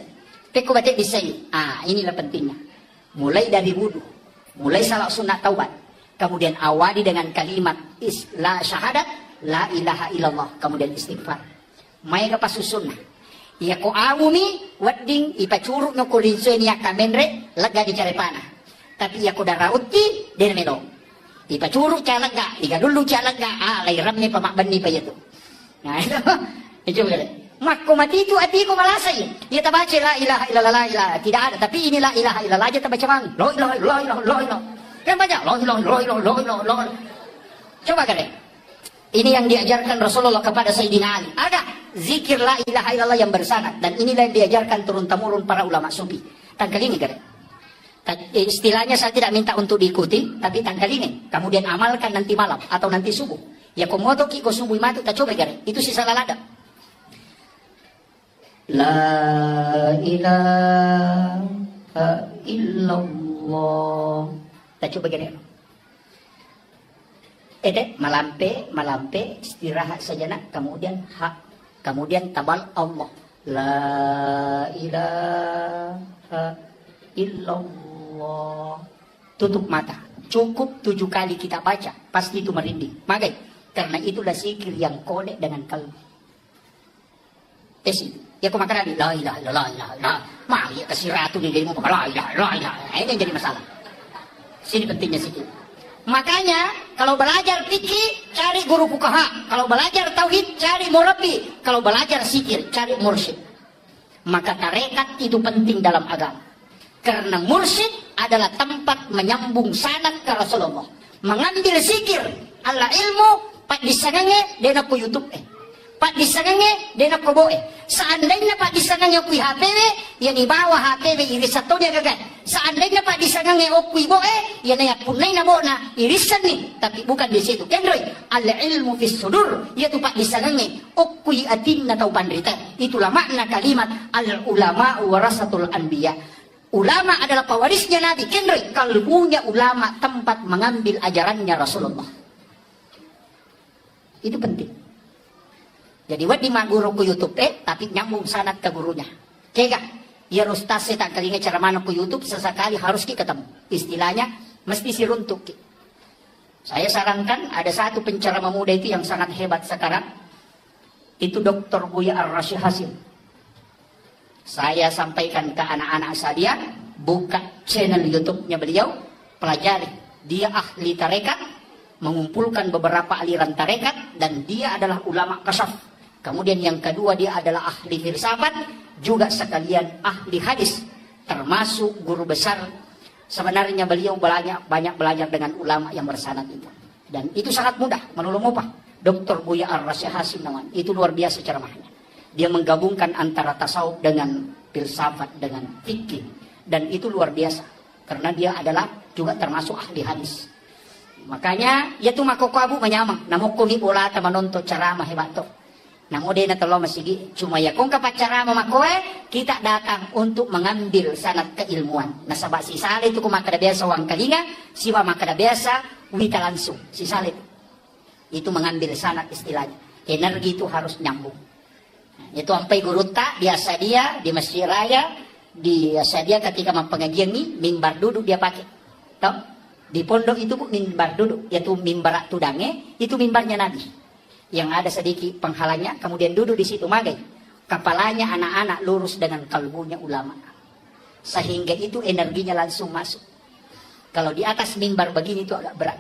Teko batik bisa ini. Inilah pentingnya. Mulai dari wudu, mulai salat sunat taubat, kemudian awali dengan kalimat la syahadat, la ilaha illallah, kemudian istighfar. May kapasus sunnah. Iya ko amumi, wadding, ipacuruk no kulinso niya kamenre, laga di carepana. Tapi iya ko darauti, din meno. Ipacuruk calaga, iga dulu calaga, lay ramne pamakban ni pa yato. Nah, itu betul. Makko mati itu hati ko malasay. Dia tabaca la ilaha illallah, la ilaha tidak ada. Tapi ini la ilaha illallah aja tabaca mang. La ilaha illallah, la ilaha. Kan banyak la ilaha illallah. Coba kan. Ini yang diajarkan Rasulullah kepada Sayyidina Ali. Ada zikir la ilaha illallah yang bersanad dan inilah yang diajarkan turun temurun para ulama sufi. Tangkal ini kan. Istilahnya saya tidak minta untuk diikuti, tapi tangkal ini. Kemudian amalkan nanti malam atau nanti subuh. Ya komodo ki ko subuh matu tak coba kan. Itu sisa lalada. La ilaha illallah. Tak coba gini. Malampe, istirahat sejenak, kemudian kemudian tabal Allah. La ilaha illallah. Tutup mata. Cukup 7 kali kita baca, pasti itu merinding. Makanya, karena itulah zikir yang kode dengan kalbu. Itu. Ya kau makan lagi, la ilaha illallah, la ilaha illallah. Ya kasih ratu di dirimu, la ilaha illallah. Ini yang jadi masalah. Sini pentingnya sikit. Makanya, kalau belajar fikih, cari guru fuqaha. Kalau belajar tauhid, cari murabbi. Kalau belajar zikir, cari mursyid. Maka tarekat itu penting dalam agama. Karena mursyid adalah tempat menyambung sanad ke Rasulullah. Mengambil zikir, ala ilmu, pak disangenge, dia na po YouTube Pak disangange dia nak koboe. Seandainya Pak disangange okui HPW, yang ibawa HPW iris satu dia gagal. Seandainya Pak disangange okui boe, yang nak punai na bona irisan nih, tapi bukan di situ. Kendroy, al ilmu fis sudur, yaitu Pak disangange okui atin na tau pandrita. Itulah makna kalimat al ulama warasatul anbiya. Ulama adalah pewarisnya Nabi. Kendroy, kalbunya ulama tempat mengambil ajarannya Rasulullah. Itu penting. Jadi wadi mak guru ku YouTube tapi nyambung sanad ke gurunya. Kega, ya ustaz saya tak kali cara mana ku YouTube sesekali harus ki ketemu. Istilahnya mesti si runtuk. Saya sarankan ada satu penceramah muda itu yang sangat hebat sekarang. Itu Dr. Buya Ar-Rasyid Hasim. Saya sampaikan ke anak-anak saya, buka channel YouTube-nya beliau, pelajari. Dia ahli tarekat, mengumpulkan beberapa aliran tarekat, dan dia adalah ulama kasyaf. Kemudian yang kedua dia adalah ahli filsafat, juga sekalian ahli hadis, termasuk guru besar. Sebenarnya beliau banyak belajar dengan ulama yang bersanad itu. Dan itu sangat mudah, menolong apa? Dr. Buya Ar-Rasyid Hasim namanya. Itu luar biasa ceramahnya. Dia menggabungkan antara tasawuf dengan filsafat dengan fikih. Dan itu luar biasa. Karena dia adalah juga termasuk ahli hadis. Makanya, ya tu makoko abu menyamang. Namukungi ulah ta menonton ceramah hebat tu. Namun na tolong masigi. Cuma ya kung kapacara mamakoe, kita datang untuk mengambil sanad keilmuan. Nasabak si Saleh itu kumakada biasa uang kalinga, siwa makada biasa wita langsung. Si Saleh itu mengambil sanad istilahnya. Energi itu harus nyambung. Itu sampai guru tak biasa dia di Masjid Raya, biasa dia ketika mempengajian ini mimbar duduk dia pakai. Tahu? Di pondok itu mimbar duduk, yaitu mimbar tudange, itu mimbarnya Nabi. Yang ada sedikit penghalangnya, kemudian duduk di situ magai. Kepalanya anak-anak lurus dengan kalbunya ulama. Sehingga itu energinya langsung masuk. Kalau di atas mimbar begini itu agak berat.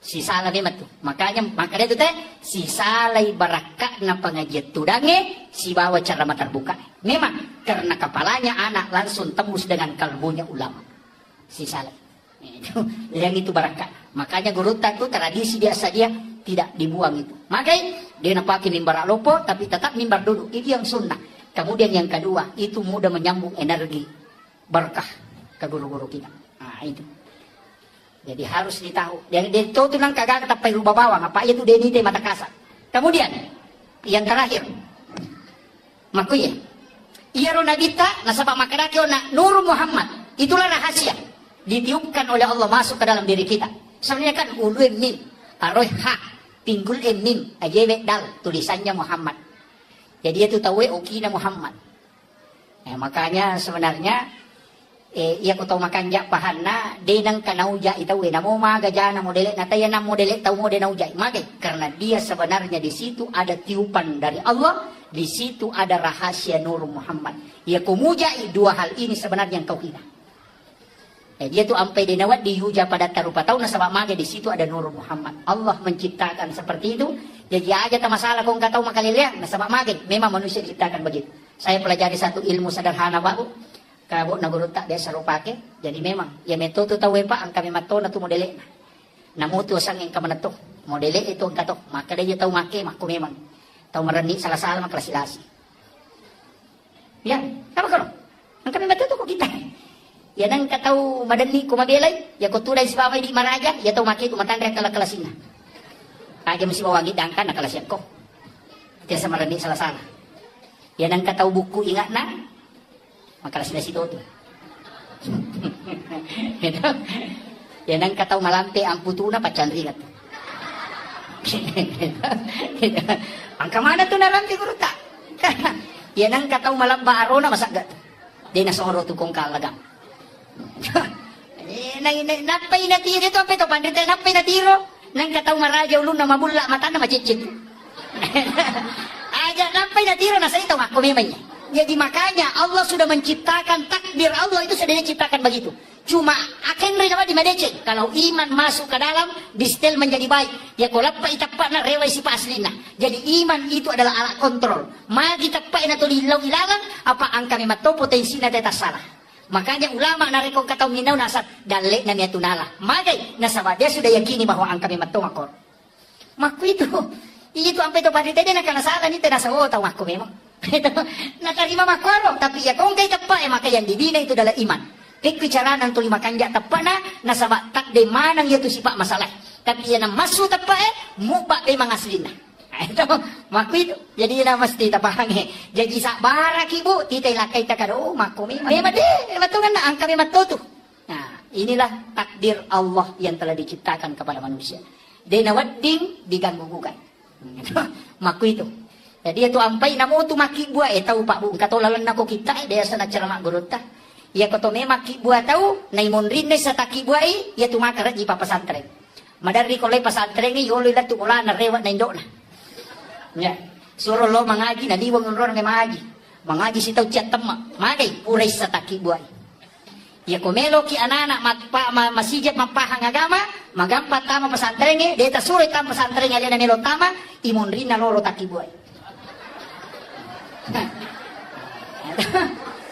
Si salah memang tuh. Makanya itu teh si salai barakah na pengajian tudange, si bawa cara mata terbuka. Memang karena kepalanya anak langsung tembus dengan kalbunya ulama. Si salai. Yang itu barakah. Makanya guru itu tradisi biasa dia tidak dibuang itu. Makanya dia nak pakai mimbar alopo tapi tetap mimbar duduk. Itu yang sunnah. Kemudian yang kedua itu mudah menyambung energi berkah ke guru-guru kita. Nah itu. Jadi harus ditahu. Dan dia itu nang kagak tapi rubah bawang. Apa itu dia ini mata kasar. Kemudian yang terakhir, makuya. Iya nabita nasabak makadakio na Nur Muhammad. Itulah rahasia ditiupkan oleh Allah masuk ke dalam diri kita. Sebenarnya kan ulu mim, aroy ha. Pinggul mim, ajewe dal, tulisannya Muhammad. Jadi itu tahu okina Muhammad. Makanya sebenarnya iya ko tahu makan jak pahanna denang kanauja itu namo magajana modele nataya na modele tahu mode nauja mage karena dia sebenarnya di situ ada tiupan dari Allah, di situ ada rahasia Nur Muhammad. Ya kumuja dua hal ini sebenarnya yang kau kira. Dia tuh sampai dinawat dihuja pada tarupa tahu nasabak mage di situ ada Nur Muhammad. Allah menciptakan seperti itu. Jadi aja tak masalah kau nggak tahu makalilia nasabak mage. Memang manusia diciptakan begitu. Saya pelajari satu ilmu sederhana Pak. Kalau na guru tak biasa rupake. Jadi memang ya metode tahu Pak ang kami mato na tu modele. Namutu sang yang kami nato modele itu ang kato. Maka dia tahu make maku memang tahu mereni salah-salah maklasilasi. Ya, apa kalau? Ang kami mato tu kok kita. Ya nang katau madani ko magelay, ya ko tulay si babay di maraga, ya tau maki ko matandre kala kalasina. Aja mesti bawangi dangkan na kalasyan ko. Iti sa marani salah-salah. Ya nang katau buku ingat na, makalasina si Dodo. Ya nang katau malampe ang putuna pacandringat. Ang kamana to nalampi ko ruta. Ya nang katau malamba arona masagat. Di nasoro to kong kalagang. Napay na tiro ito, peto pandrita, napay na tiro. Nang kataw maraja ulun na mabula, mata na macicik. Aja, napay na tiro, nasa ito, kumimay niya. Jadi makanya Allah sudah menciptakan takdir Allah itu sudah diciptakan begitu. Cuma akan rin naman di madece. Kalau iman masuk ke dalam, distil menjadi baik. Ya kalau pa itapak na reway si paslina. Jadi iman itu adalah alat kontrol. Magi tapak na to ilaw-ilalang, apa ang kami mato potensi na tetas salah. Makanya ulama narikong kataw minaw nasa dali na niya tunala. Magay, nasa dia sudah yakini bahwa ang kami matungakor. Maku itu, Itu sampai itu pandita dia nak salah ni tidak sawo tahu aku memang. Nakarima makwaro tapi ya kung kay tepat maka yang dibina itu adalah iman. Bicara nanti lima kanja tepat nasabak tak de manang itu sifat masalah. Tapi yang masuk tepat mubak memang aslina. Itu maku itu. Jadi na mesti tapahangi. Jadi sak barak ibu titay lakay takado maku memang. Memang deh matungan na angka memang tutu. Nah, inilah takdir Allah yang telah diciptakan kepada manusia. Dia nawadding diganggu-gugat. Maku itu. Jadi itu ampai namo tu maki buah tahu Pak Bu katolalan nako kita dia sana cerama gorota. Ya koto me maki buah tahu naimon rinne sa taki buah ya tu makara di pesantren. Madari kolai pesantren ni yolo la tu kolana rewat na indok na. Ya. Suruh lo mangaji na diwang ngon mangaji. Mangaji si tahu ciat temak. Magai urai sa taki buah. Ya komelo ki anak-anak masijat mapahang agama magampat tama pesantren ni dia tasuri tama pesantren ali na melo tama imon rinna loro taki buah.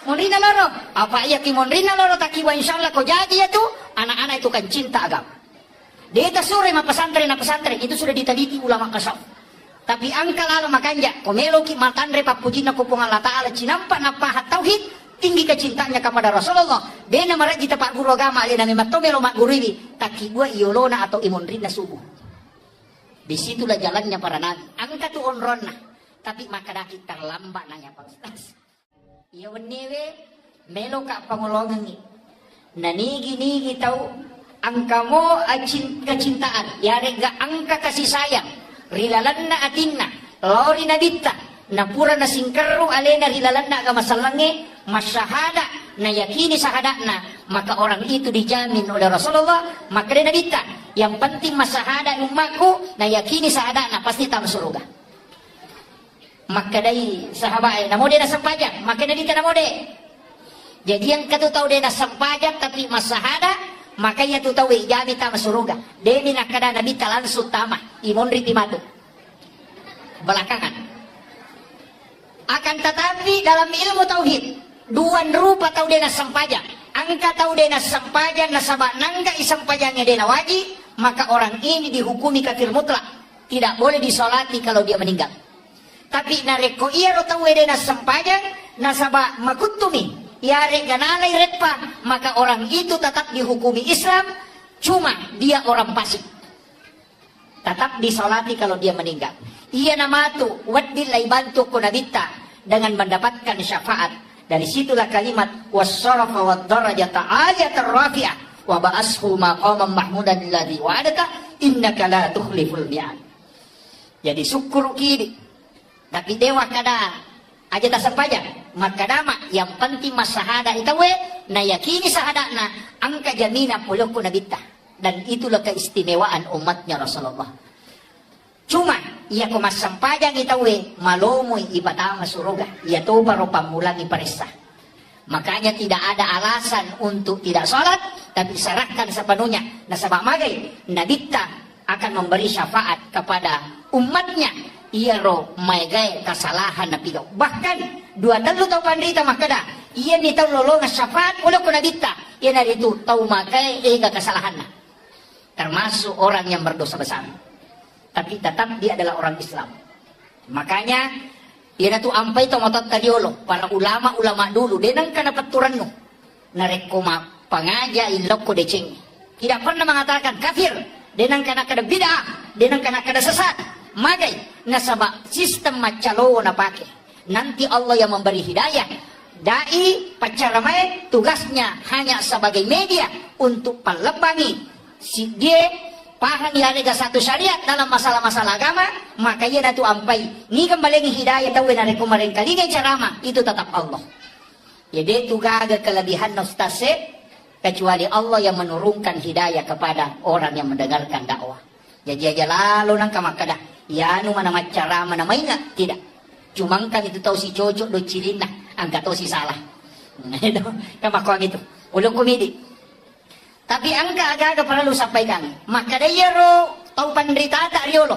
Monrina loro apa iya ki monrina loro takiwa insyaallah ko jadi itu anak-anak itu kan cinta agama dia sore ma pesantren itu sudah diteliti ulama kasaf tapi angka lalu makanya komelo ki matandre papujina ko pungan Allah taala cinampa napahat tauhid tinggi kecintanya kepada Rasulullah dia namanya kita pak guru agama dia namanya tomelo mak guriwi takiwa iolona atau imonrina subuh disitulah jalannya para nabi angka tu onronna tapi maka daki terlambat nanya Pak Ustaz. Iya wenewe melo kak pangulongan ni. Nanigi tahu angkamo kecintaan. Ya rega angka kasih sayang. Rilalanna atinna. Lori nabita. Napura na singkeru alena rilalanna agama salange. Masyahada na yakini sahadakna. Maka orang itu dijamin oleh Rasulullah. Maka dia nabita. Yang penting masahada umatku na yakini sahadakna pasti tam surga. Maka dari sahabat namo dia sampajak maka dari namo de jadi yang katu tahu dia sampajak tapi masahada maka ia tu tahu jami tama surga dia minakada nabi langsung tama imon riti matu belakangan akan tetapi dalam ilmu tauhid dua rupa tahu dia sampajak angka tahu dia sampajak nasabak nangga isampajangnya dia wajib maka orang ini dihukumi kafir mutlak tidak boleh disolati kalau dia meninggal. Tapi nareko iya ro tahu edena sampajang nasaba makutumi ya reganalai retpa maka orang itu tetap dihukumi Islam cuma dia orang fasik tetap disolati kalau dia meninggal iya namatu waddilai bantu kunabita dengan mendapatkan syafaat dari situlah kalimat wassarafa waddarajata ayatar rafi'ah wa ba'ashu maqaman mahmudan alladhi wa'adaka innaka la tukhliful mi'ad jadi syukur kini tapi dewa kada aja tak sampajak maka dama yang penting mas sahada itu na yakini sahadakna angka jamina pulukku nabita dan itulah keistimewaan umatnya Rasulullah cuma ia ko mas sampajang itu malumui ibatama surga ia to baru pamulangi parisa makanya tidak ada alasan untuk tidak sholat tapi serahkan sepenuhnya nasabah magai nabita akan memberi syafaat kepada umatnya iya ro maigay kasalahan na pigaw. Bahkan, dua talo tau pandrita makada. Iya ni tau lolong syafaat, wala ko nabita. Iya na dito tau magay, iga kasalahan na. Termasuk orang yang berdosa besar. Tapi tetap dia adalah orang Islam. Makanya, iya na tu ampay to motot kadiolo. Para ulama-ulama dulu, denang kanapaturan no. Narekoma pangaja ilok ko deceng. Tidak pernah mengatakan kafir. Denang kanakada bid'ah. Denang kanakada sesat. Magai nasaba sistem macalo na pakai nanti Allah yang memberi hidayah dai pacaramai tugasnya hanya sebagai media untuk pelebangi si dia paham ya ada satu syariat dalam masalah-masalah agama maka ia datu ampai ni kembali hidayah tahu na kemarin kali ceramah itu tetap Allah jadi tugas kelebihan nostase kecuali Allah yang menurunkan hidayah kepada orang yang mendengarkan dakwah jadi aja lalu nang kamakada ya anu mana macara mana mainnya tidak cuma kan itu tahu si cocok do cilin lah angkat tahu si salah itu kan makuang itu ulung komedi tapi angka agak perlu sampaikan maka dia ro tahu penderita tak riolo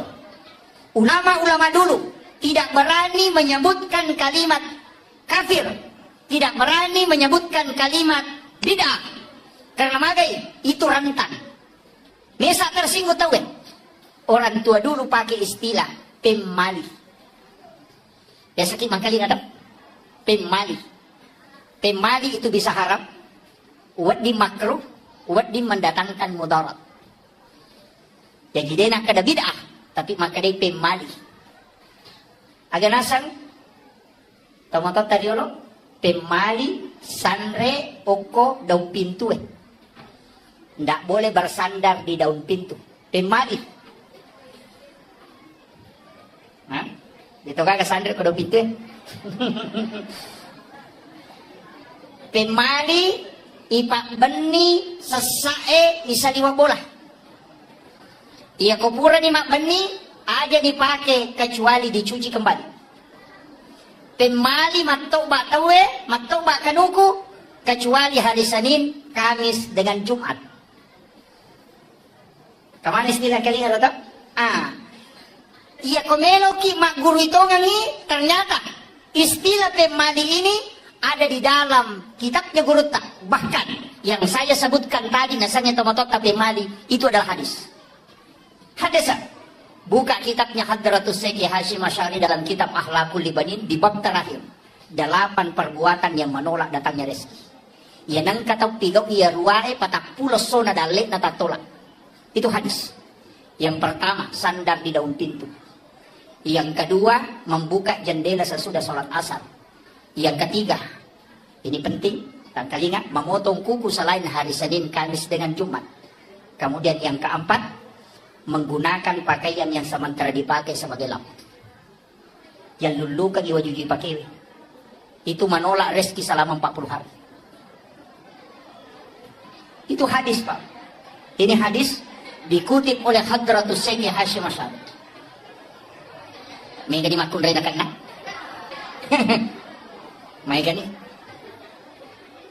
ulama-ulama dulu tidak berani menyebutkan kalimat kafir tidak berani menyebutkan kalimat bid'ah karena magai itu rentan Nesa tersinggung tahu kan? Orang tua dulu pakai istilah pemali. Biasa kita mangkali ada pemali. Pemali itu bisa haram, wad di makruh, wad di mendatangkan mudarat. Jadi dia nak kada bid'ah, tapi maka dia pemali. Agak nasang, tomato tadi lo, pemali, sanre, oko, daun pintu Ndak boleh bersandar di daun pintu. Pemali. Hah? Dito ka sandar ke daun pintu Pemali, ipak beni, sesae, isa liwa bola. Ia kuburan ni mak beni, aja dipakai kecuali dicuci kembali. Pemali matoba tawe, matoba kanuku, kecuali hari Senin, Kamis dengan Jumat. Kemana istilah kalian atau? Ia komelo ki mak guru itu ngangi, ternyata istilah pemali ini ada di dalam kitabnya guru tak. Bahkan yang saya sebutkan tadi nasanya tomatota pemali itu adalah hadis. Hadis. Buka kitabnya Hadratus Syekh Hashim Asy'ari dalam kitab Akhlaqul Libanin di bab terakhir. 8 perbuatan yang menolak datangnya rezeki. Ia nang kata pigaw ia ruae patak pulos sona dalek na tatolak. Itu hadis. Yang pertama, sandar di daun pintu. Yang kedua, membuka jendela sesudah sholat asar. Yang ketiga, ini penting, dan telinga, memotong kuku selain hari Senin, Kamis dengan Jumat. Kemudian yang keempat, menggunakan pakaian yang sementara dipakai sebagai lampu. Yang lulukan iwajuji pakai. Itu menolak rezeki selama 40 hari. Itu hadis, Pak. Ini hadis dikutip oleh Hadratus Syekh Hashim Asy'ari. May gani makun rin na kana. May gani.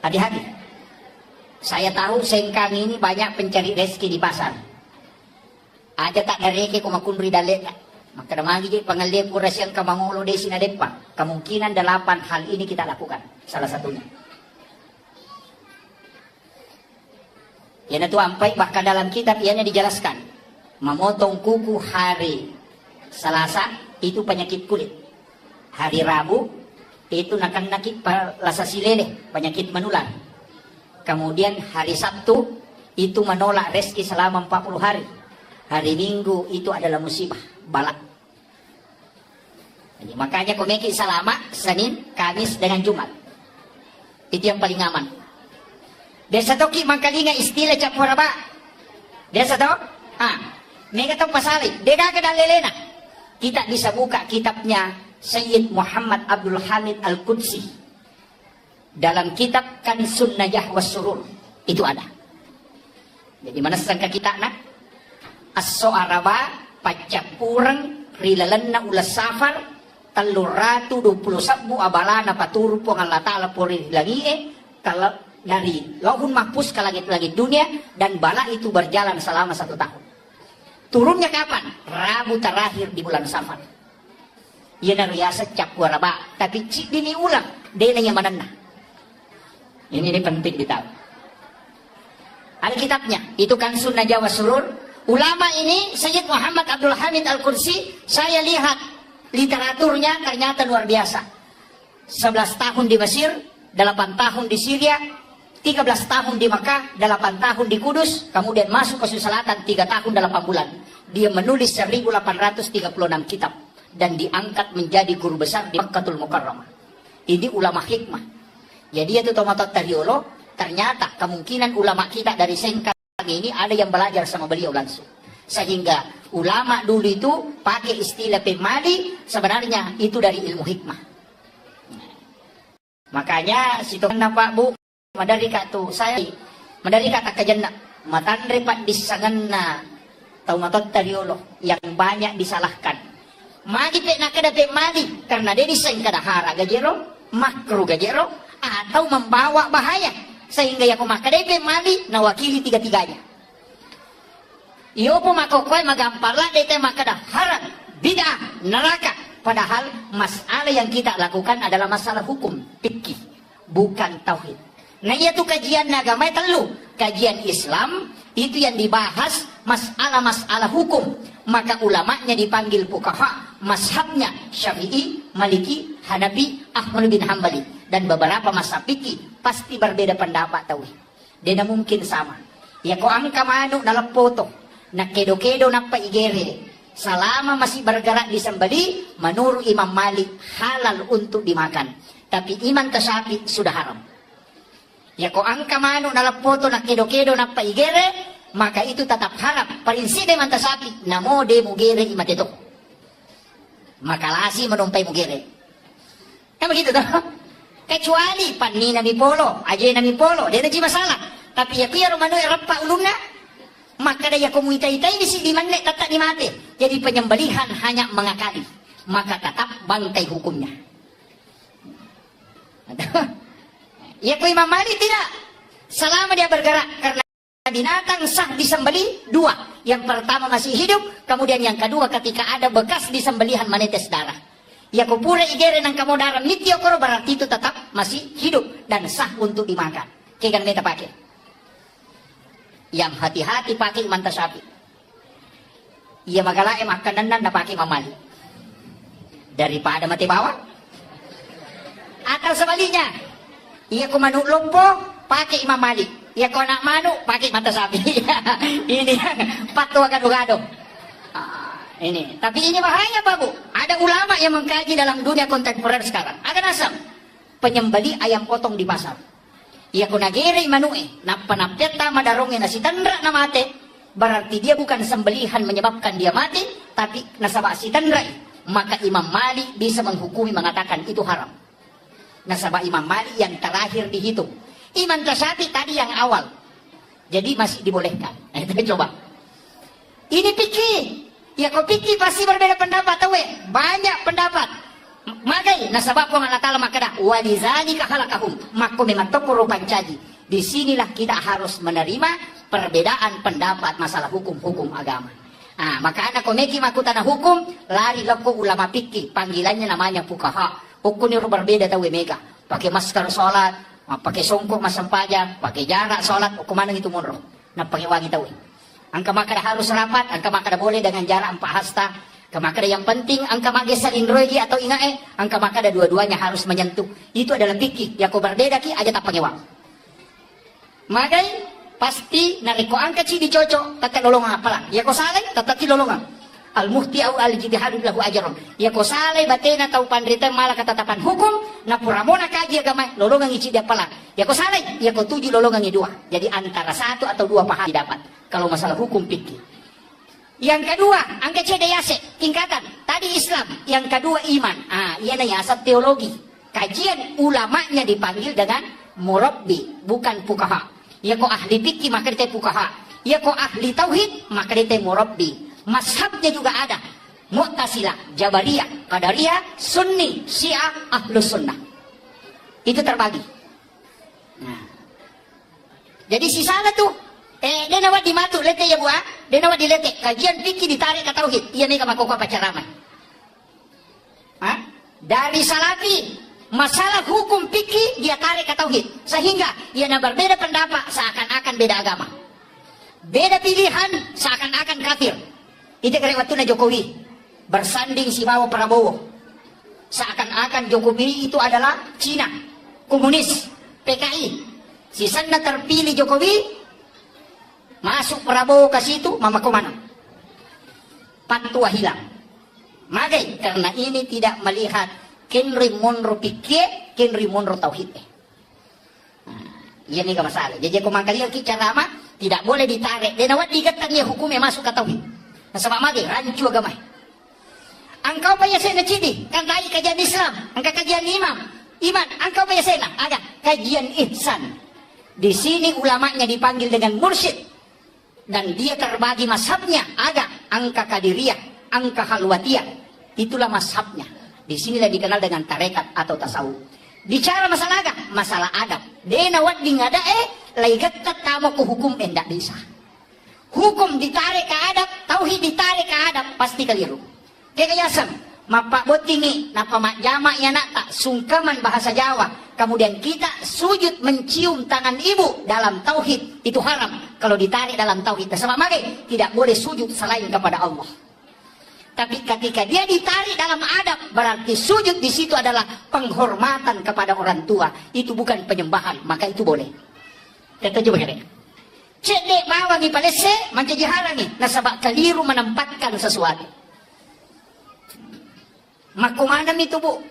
Hati-hati. Saya tahu sengkang ini banyak pencari rezeki di pasar. Aja tak nareke ko makun rin dalit. Maka namagi di pangalip ko rasyang kamangulo de sinadepa. Kemungkinan 8 hal ini kita lakukan. Salah satunya. Yan itu ampai bahkan dalam kitab ianya dijelaskan. Memotong kuku hari Selasa itu penyakit kulit. Hari Rabu itu nakit lasa silele, penyakit menular. Kemudian hari Sabtu itu menolak rezeki selama 40 hari. Hari Minggu itu adalah musibah, balak. Jadi, makanya komeki selama Senin, Kamis dengan Jumat. Itu yang paling aman. Desa toki mangkalinga istilah capuraba. Desa to? Mega to pasali. Dega ke dalelena. Kita bisa buka kitabnya Sayyid Muhammad Abdul Hamid Al-Qudsi. Dalam kitab Kansun Najah Wassurur. Itu ada. Jadi mana sangka kita nak? As-so'araba pacapurang rilalanna ulas safar taluratu 21 abalana paturu po ng Allah Ta'ala puri lagi kalau dari lauhun mahfuz ke langit-langit dunia dan bala itu berjalan selama 1 tahun. Turunnya kapan? Rabu terakhir di bulan Safar. Ia nariyasa capwaraba, tapi dini ulang dia yang manana. Ini penting ditahu. Ada kitabnya, itu kan Sunnah Jawa Surur. Ulama ini Sayyid Muhammad Abdul Hamid Al-Qudsi, saya lihat literaturnya ternyata luar biasa. 11 tahun di Mesir, 8 tahun di Syria, 13 tahun di Makkah, 8 tahun di Kudus, kemudian masuk ke Selatan 3 tahun 8 bulan. Dia menulis 1836 kitab dan diangkat menjadi guru besar di Makkatul Mukarramah. Ini ulama hikmah. Jadi itu tomatot tariolo, ternyata kemungkinan ulama kita dari Sengkang ini ada yang belajar sama beliau langsung. Sehingga ulama dulu itu pakai istilah pemali, sebenarnya itu dari ilmu hikmah. Makanya situ Pak Bu madari katu saya madari kata kajenna matandre pak disanganna tau matot tariolo yang banyak disalahkan. Magi pe nakada pemali karena dia diseng kada hara gajero, makruh gajero atau membawa bahaya. Sehingga ya kumakadai pemali na wakili tiga-tiganya. Iyo po makokoy magamparla dete makada haram, bid'ah, neraka. Padahal masalah yang kita lakukan adalah masalah hukum, fikih, bukan tauhid. Nah itu kajian agama telu. Kajian Islam itu yang dibahas masalah-masalah hukum. maka ulamanya dipanggil fuqaha, mazhabnya Syafi'i, Maliki, Hanafi, Ahmad bin Hambali, dan beberapa mazhab fikih pasti berbeda pendapat tauhid. Dia mungkin sama. Ya ko angka manu dalam foto, na kedo-kedo na paigere, selama masih bergerak di sembeli, menurut Imam Malik halal untuk dimakan. Tapi Imam Syafi'i sudah haram. Ya ko angka manu dalam foto na kedo-kedo na paigere, maka itu tetap haram. Prinsip Imam Syafi'i, namo de mugere imat itu. Maka lasi menumpai mugere. Kan begitu toh? Kecuali panni nami polo, aja nami polo, dia tidak masalah. Tapi ya kaya romano erapa ulumna, maka daya komunitai-tai bisi di mana tetap dimati. Jadi penyembelihan hanya mengakali, maka tetap bangkai hukumnya. Ya ko Imam Malik tidak. Selama dia bergerak, karena binatang sah disembeli dua. Yang pertama masih hidup, kemudian yang kedua ketika ada bekas disembelihan menetes darah. Ya ko pura igere nang kamu darah mitiokoro, berarti itu tetap masih hidup dan sah untuk dimakan. Kayak meta pakai. Yang hati-hati pakai Imam Syafi'i. Ia magala makanan na pakai Imam Malik. Daripada mati bawah. Atau sebaliknya, ia ko manuk lompo pakai Imam Malik. Ia ko anak manuk pakai Imam Syafi'i. Ini patwa gado-gado. Ini, tapi ini bahaya Pak Bu. Ada ulama yang mengkaji dalam dunia kontemporer sekarang. Ada nasab penyembeli ayam potong di pasar. Ia ko nagere manue, napanapeta madaronge na si tandra na mate, berarti dia bukan sembelihan menyebabkan dia mati, tapi nasaba si tandra. Maka Imam Malik bisa menghukumi mengatakan itu haram. Nasaba Imam Malik yang terakhir dihitung. Imam Syafi'i tadi yang awal. Jadi masih dibolehkan. Kita coba. Ini pikir. Ya kau pikir pasti berbeda pendapat tahu banyak pendapat. Magai nasabab ko Allah Ta'ala makada walizalika khalaqahum, maka memang tokoro pancaji. Disinilah kita harus menerima perbedaan pendapat masalah hukum-hukum agama. Maka anak komeki makutana hukum lari loko ulama fikih, panggilannya namanya fuqaha. Hukumnya berbeda tahu mega. Pakai masker sholat, pakai songkok masam pajak, pakai jarak sholat, hukuman itu munro. Nah pakai wangi tahu. Angka makada harus rapat, angka makada boleh dengan jarak 4 hasta. Angka makada yang penting, angka magesa indrogi atau ingae, angka makada dua-duanya harus menyentuh. Itu adalah fikih. Ya ko berbeda ki aja tak pangewang. Magai pasti nariko angka ci dicocok, tata lolongan apalah. Ya ko saleh, tata ci lolongan. Al-muhti au al-jitihadu lahu ajron. Ya ko saleh batena tau pandrita malah ketetapan hukum, na puramona kaji agama, lolongan ici dia pala. Ya ko saleh, ya ko tuji lolongan dua. Jadi antara 1 atau 2 paham didapat. Kalau masalah hukum fikih. Yang kedua, angka cedayase, tingkatan. Tadi Islam, yang kedua iman. Ia nanya asal teologi. Kajian ulamanya dipanggil dengan murabbi, bukan fuqaha. Ya ko ahli fikih maka dia fuqaha. Ya ko ahli tauhid maka dia murabbi. Mazhabnya juga ada. Mu'tazilah, Jabariyah, Qadariyah, Sunni, Syiah, Ahlus Sunnah. Itu terbagi. Jadi si sana tuh dia nawat di matu lete ya buah, dia nawat di lete. Kajian fikih ditarik ke tauhid. Ia mega makoko pacaramai. Dari salafi, masalah hukum fikih dia tarik ke tauhid. Sehingga ia na berbeda pendapat seakan-akan beda agama. Beda pilihan seakan-akan kafir. Itu kira waktu na Jokowi bersanding si bawa Prabowo. Seakan-akan Jokowi itu adalah Cina, komunis, PKI. Si sana terpilih Jokowi, masuk Prabowo ke situ, mama kemana? Patwa hilang. Magai, karena ini tidak melihat kenri monro pikir, kenri monro tauhid. Iya nih masalah. Jadi aku makanya kita lama tidak boleh ditarik. Dan awak dikatakan ya hukumnya masuk ke tauhid. Nah sebab magai, rancu agama. Engkau bayar saya cidi, kan tadi kajian Islam, engkau kajian iman, engkau bayar saya ada kajian ihsan. Di sini ulamanya dipanggil dengan mursyid. Dan dia terbagi mazhabnya ada angka kadiriyah, angka halwatiyah. Itulah mazhabnya. Di sinilah dikenal dengan tarekat atau tasawuf. Bicara masalah agama, masalah adab. Denawat di ngada laigat tamu ke hukum endak bisa. Hukum ditarik ke adab, tauhid ditarik ke adab, pasti keliru. Kekayasan, mapak botingi, napa mak jamak ya nak tak sungkaman bahasa Jawa. Kemudian kita sujud mencium tangan ibu dalam tauhid itu haram kalau ditarik dalam tauhid. Sebab magai tidak boleh sujud selain kepada Allah. Tapi ketika dia ditarik dalam adab, berarti sujud di situ adalah penghormatan kepada orang tua. Itu bukan penyembahan, maka itu boleh. Kita coba kira. Cedek bawa ni palese, macam jiharangi. Nasabak keliru menempatkan sesuatu. Makumanam itu bu,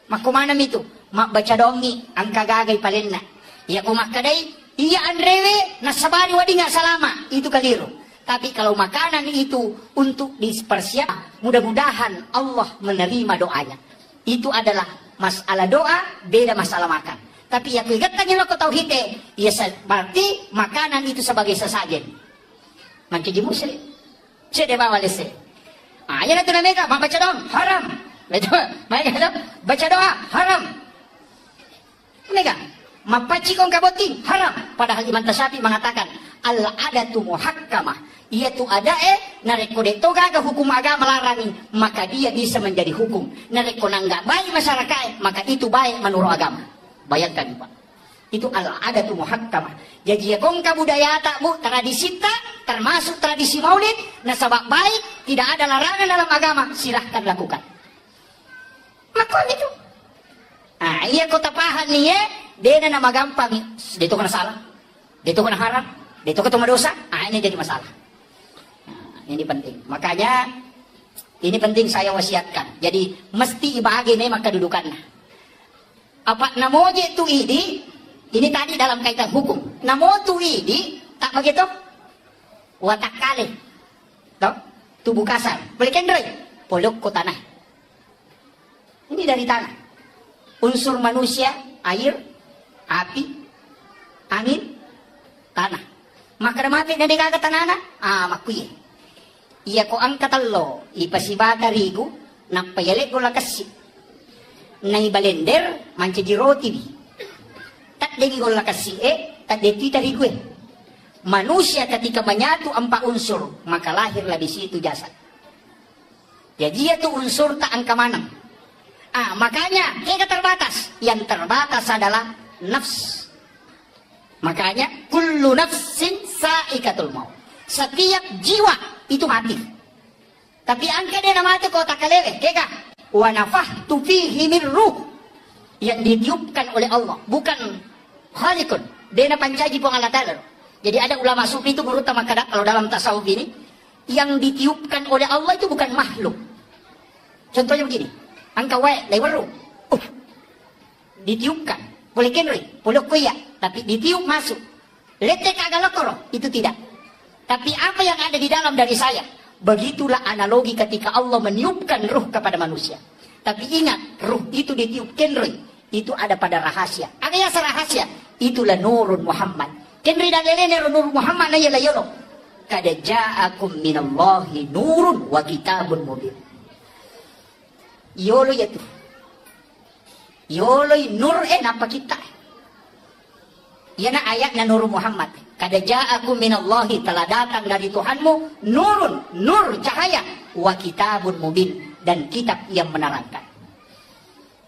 makumanam itu. Mak baca dongi, angka gagai palinna. Ya kumak kadai, iya andrewe, nasabari wadi nggak salama. Itu keliru. Tapi kalau makanan itu untuk dipersiapkan, mudah-mudahan Allah menerima doanya. Itu adalah masalah doa, beda masalah makan. Tapi yang kegatan lo tauhid ya berarti makanan itu sebagai sesajen. Manci muslim. Cede bawa lese. Ya itu namanya baca doa haram. Baca doa haram. Mereka mapaci kong kaboti haram. Padahal Imam Tasyafi mengatakan al-adatu muhakkamah. Yaitu ada nareko toga ke hukum agama larangi, maka dia bisa menjadi hukum. Nareko nggak baik masyarakat, maka itu baik menurut agama. Bayangkan Pak. Itu al-adatu muhakkamah. Jadi ya kong budaya tak bu, tradisi tak, termasuk tradisi maulid, nasabak baik, tidak ada larangan dalam agama, silahkan lakukan. Maka itu. Iya kota pahan nih ya, dia nama gampang, dia itu kena salah, dia itu kena haram, dia itu ketemu dosa, ini jadi masalah. Ini penting. Makanya ini penting saya wasiatkan. Jadi mesti ibagi nih maka dudukannya. Apa namoje tu ini tadi dalam kaitan hukum. Namo tu tak begitu? Watak kali. Tahu? Tubuh kasar. Boleh kendrai. Polok ko tanah. Ini dari tanah. Unsur manusia, air, api, angin, tanah. Maka mati na dikaga tanana, makuye. Iya ko ang katalo, ipasibata rigo, napayalik ko lakasi. Naibalender, manca di roti bi. Tak degi ko lakasi tak detita rigo Manusia ketika menyatu empat unsur, maka lahirlah di situ jasad. Jadi itu unsur tak angka manang. Makanya kita terbatas. Yang terbatas adalah nafs. Makanya kullu nafsin sa'ikatul maut. Setiap jiwa itu mati. Tapi angka dia mati kau tak kalewe, kekah. Wa nafahtu fihi min ruh, yang ditiupkan oleh Allah, bukan khaliqun. Dia pancaji pun Allah Ta'ala. Jadi ada ulama sufi itu guru tamakada kalau dalam tasawuf ini, yang ditiupkan oleh Allah itu bukan makhluk. Contohnya begini, angka wae lewaru, ditiupkan, boleh kenri, boleh kuya, tapi ditiup masuk. Letek agak lokoro, itu tidak. Tapi apa yang ada di dalam dari saya, begitulah analogi ketika Allah meniupkan ruh kepada manusia. Tapi ingat, ruh itu ditiup kenri, itu ada pada rahasia. Ada yang rahasia, itulah nurun Muhammad. Kenri dan lelene nur Muhammad na yala yolo. Kada ja'akum minallahi nurun wa kitabun mubin. Yolo yaitu. Yolo nur apa kita? Yana ayat na nur Muhammad. Kada ja'akum minallahi, telah datang dari Tuhanmu nurun, nur cahaya, wa kitabun mubin, dan kitab yang menerangkan.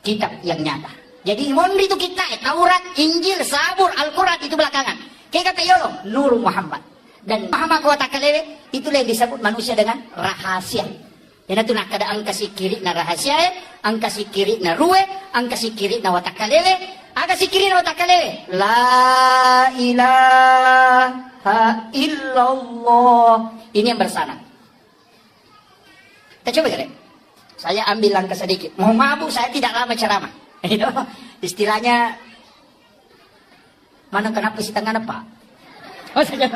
Kitab yang nyata. Jadi mondri itu kita, Taurat, Injil, Zabur, Al-Quran itu belakangan. Kayak kata Yolo, nur Muhammad. Dan Muhammad kota kalewe, itulah yang disebut manusia dengan rahasia. Dan itu nak kada angka si kiri na rahasia, angka si kiri na ruwe, angka si kiri na watak kalewe. Aga sikirin o takalewe. La ilaha illallah. Ini yang bersana. Kita coba kali. Saya ambil langkah sedikit. Mohon maaf Bu, saya tidak lama ceramah. Istilahnya, mana kenapa si tangan apa? Oh, saya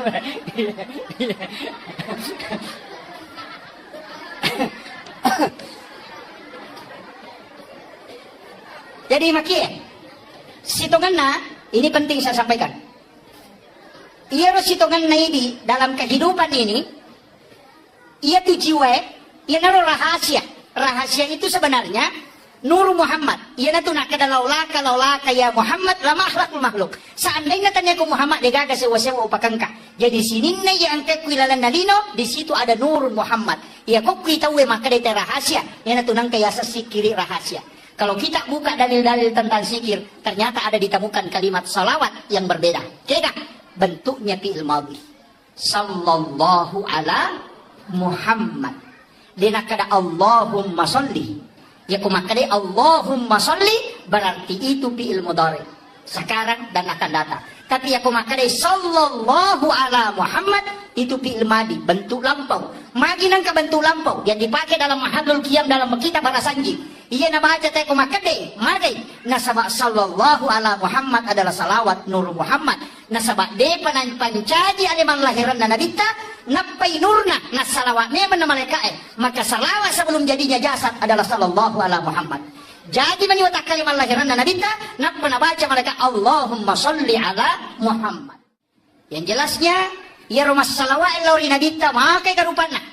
jadi makia. Sitongan na, ini penting saya sampaikan. Ia sitongan na ini dalam kehidupan ini, ia tu jiwa, ia naruh rahasia. Rahasia itu sebenarnya Nur Muhammad. Ia na tu nak kada laulaka ya Muhammad lama akhlakul makhluk. Seandainya tanya ku Muhammad dia gagas sewa-sewa upakangka. Jadi sini na yang ke kuilalan nalino, di situ ada Nur Muhammad. Ia kok kita we maka dia rahasia. Ia na tu nang kaya sesikiri rahasia. Kalau kita buka dalil-dalil tentang zikir, ternyata ada ditemukan kalimat salawat yang berbeda. Kira bentuknya fi'il madhi. Sallallahu ala Muhammad. dena kada Allahumma sholli. Ya kumakade Allahumma sholli berarti itu fi'il mudhari. Sekarang dan akan datang. Tapi ya kumakade sallallahu ala Muhammad itu fi'il madi, bentuk lampau. Magi nang ka bentuk lampau yang dipakai dalam mahallul qiyam dalam kitab bahasa sanji. Iya na baca teh kumakade, magi nasaba sallallahu ala Muhammad adalah salawat nur Muhammad. Nasaba de pancaji aliman lahiran Nabi ta napai nurna na salawat ne mana malaikat. Maka salawat sebelum jadinya jasad adalah sallallahu ala Muhammad. Jadi meniwata kalimat lahiran Nabi ta nak pernah baca malaikat Allahumma sholli ala Muhammad. Yang jelasnya ya rumah salawat lauri Nabi ta makai karupana.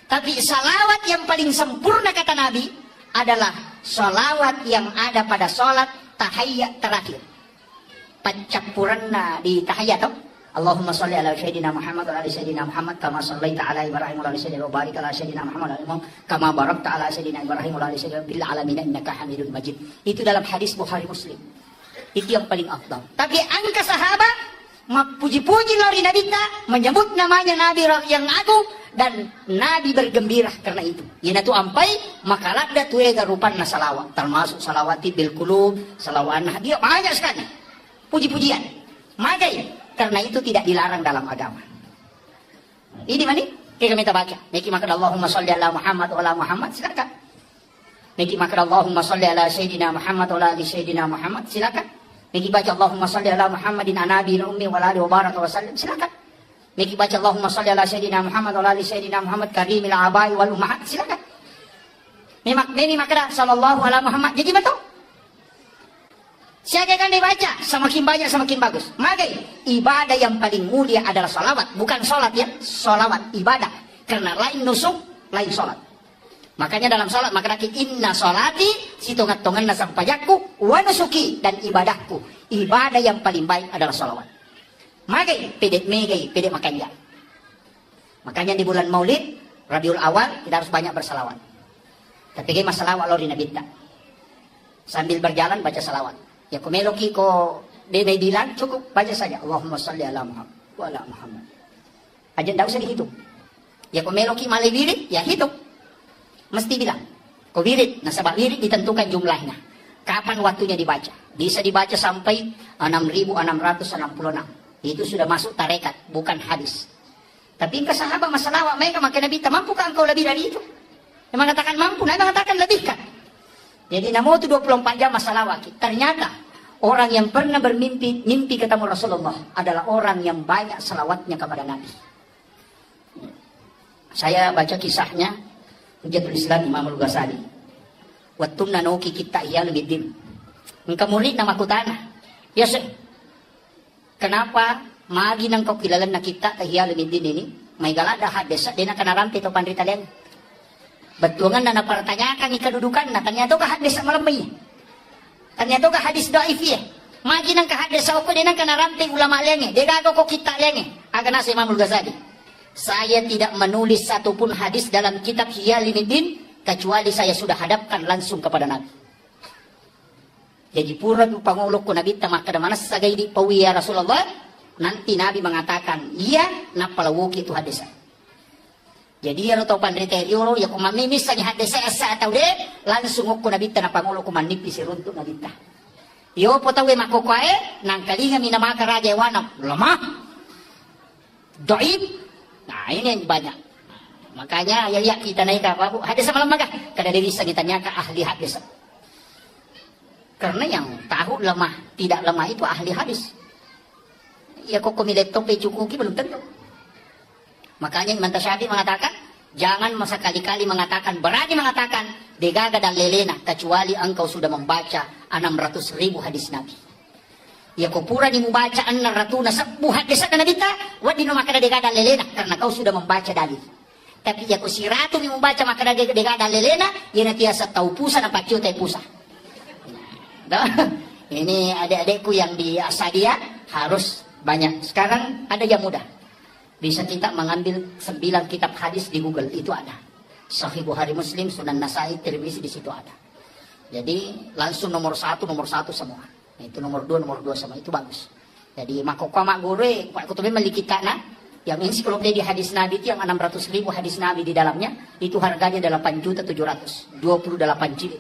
Tapi salawat yang paling sempurna kata Nabi adalah salawat yang ada pada salat tahiyyat terakhir. Pancapuranna di tahiyyat toh. Allahumma sholli ala sayyidina Muhammad wa ala sayyidina Muhammad kama shallaita ala Ibrahim wa ala sayyidina wa barik ala sayyidina Muhammad wa ala kama barakta ala sayyidina Ibrahim wa ala sayyidina bil alamin innaka Hamidum Majid. Itu dalam hadis Bukhari Muslim. Itu yang paling afdal. Tapi angka sahabat puji-puji lori Nabi ta menyebut namanya Nabi yang agung dan Nabi bergembira karena itu. Yana tu ampai maka lakda tu ega rupanna salawat termasuk salawati bil qulub, salawat dia banyak sekali. Puji-pujian. Magai karena itu tidak dilarang dalam agama. Ini mana? Kita minta baca. Niki maka Allahumma sholli ala Muhammad wa ala Muhammad silakan. Niki maka Allahumma sholli ala sayyidina Muhammad wa ala sayyidina Muhammad silakan. Niki baca Allahumma sholli ala Muhammadin anabi ummi wa ala wa baraka wa sallim silakan. Niki baca Allahumma sholli ala sayyidina Muhammad wa ala sayyidina Muhammad karimil abai wal ummahat silakan. Niki maka sallallahu ala Muhammad jadi betul. Siapa akan dibaca semakin banyak semakin bagus. Maka ibadah yang paling mulia adalah salawat, bukan sholat ya, salawat ibadah. Karena lain nusuk, lain sholat. Makanya dalam sholat maka lagi inna sholati situngat-tungan nasab pajakku wa nusuki dan ibadahku. Ibadah yang paling baik adalah salawat. Maka pedek makanya. Makanya di bulan Maulid Rabiul Awal kita harus banyak bersalawat. Tapi masalah lori Nabi sambil berjalan baca salawat. Ya kumeloki ko bebe bilang cukup baca saja Allahumma sholli ala Muhammad wa ala Muhammad. Aja tidak usah dihitung. Ya kumeloki mali wirid ya hitung. Mesti bilang. Ko wirid, nasabah wirid ditentukan jumlahnya. Kapan waktunya dibaca? Bisa dibaca sampai 6.666. Itu sudah masuk tarekat, bukan hadis. Tapi engkau sahabat masalah mereka makin Nabi mampukah engkau lebih dari itu? Yang mengatakan mampu, Nabi mengatakan lebihkan. Jadi namun itu 24 jam masalah wakil. Ternyata orang yang pernah mimpi ketemu Rasulullah adalah orang yang banyak salawatnya kepada Nabi. Saya baca kisahnya Hujatul Islam Imam Al-Ghazali. Wattum nanoki kita iya lebih dim. Engkau murid nama kutana. Ya sir. Kenapa magi nang kau kilalan na kita iya lebih dim ini? May galada hadesa dina kanarampi to pandrita liang. Betulan na napertanyakan kedudukan na ternyata ka hadis malamay. Ternyata ka hadis dhaif ya. Magi nang ka hadis ako din ang kanaranting ulama lenge. Degago ko kita lenge. Aga na si Imam Al-Ghazali. Saya tidak menulis satupun hadis dalam kitab Hiyalinuddin kecuali saya sudah hadapkan langsung kepada Nabi. Jadi pura pangulok ko Nabi tamak kada manas sagay di pawiya Rasulullah. Nanti Nabi mengatakan, iya napalawuki itu hadis. Jadi ya tau pandrita yoro ya kumamimis sa hadis sa atau de langsung ko Nabi na pangulo ko manipis runto Nabi ta. Yo po tawe makokae nang kalinga minamaka raja wanap lemah. Dhaif. Nah ini yang banyak. Makanya ya kita naik apa bu hadis malam magah kada bisa ditanya ke ahli hadis. Karena yang tahu lemah tidak lemah itu ahli hadis. Ya kok kumilet tope cukuki belum tentu. Makanya Imam Tasyafi mengatakan jangan sekali-kali mengatakan berani mengatakan degaga dan lelena kecuali engkau sudah membaca 600.000 hadis Nabi. Ya kau pura ni membaca 610 hadis Nabi ta wadi no makada degaga dan lelena karena kau sudah membaca dalil. Tapi ya kau siratu ni membaca makada degaga dan lelena ya nantiasa tahu pusa na pacu tay pusa. Ini adik-adikku yang di Asadia harus banyak. Sekarang ada yang mudah. Bisa kita mengambil 9 kitab hadis di Google, itu ada. Sahih Bukhari Muslim, Sunan Nasai, Tirmizi di situ ada. Jadi langsung nomor satu semua. Itu nomor 2 semua, itu bagus. Jadi makokwa mak guru, pak kutubi meli kita na, Yang ensiklopedia hadis Nabi itu yang 600.000 hadis Nabi di dalamnya, itu harganya 8.700.000, 28 jilid.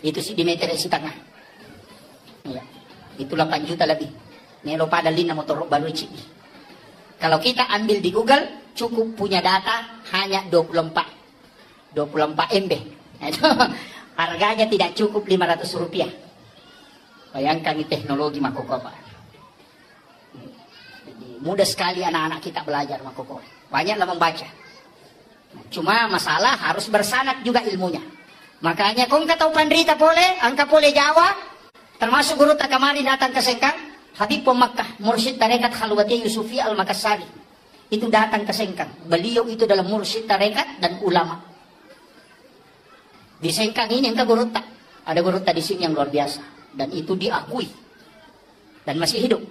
Itu sih di meter isi tengah. Ya, itu 8 juta lebih. Nelo pada lina motor baru cik. Kalau kita ambil di Google, cukup punya data hanya 24 MB. Harganya tidak cukup 500 rupiah. Bayangkan ini teknologi makoko Pak. Mudah sekali anak-anak kita belajar makoko. Banyaklah membaca. Cuma masalah harus bersanad juga ilmunya. Makanya kung kataw pandrita pole, angka pole Jawa, termasuk guru takamari datang ke Sengkang, Habib Makkah, Mursyid Tarekat Khalwati Yusufi Al-Makassari. Itu datang ke Sengkang. Beliau itu dalam Mursyid Tarekat dan ulama. Di Sengkang ini angka guru tak. Ada guru tak di sini yang luar biasa. Dan itu diakui. Dan masih hidup.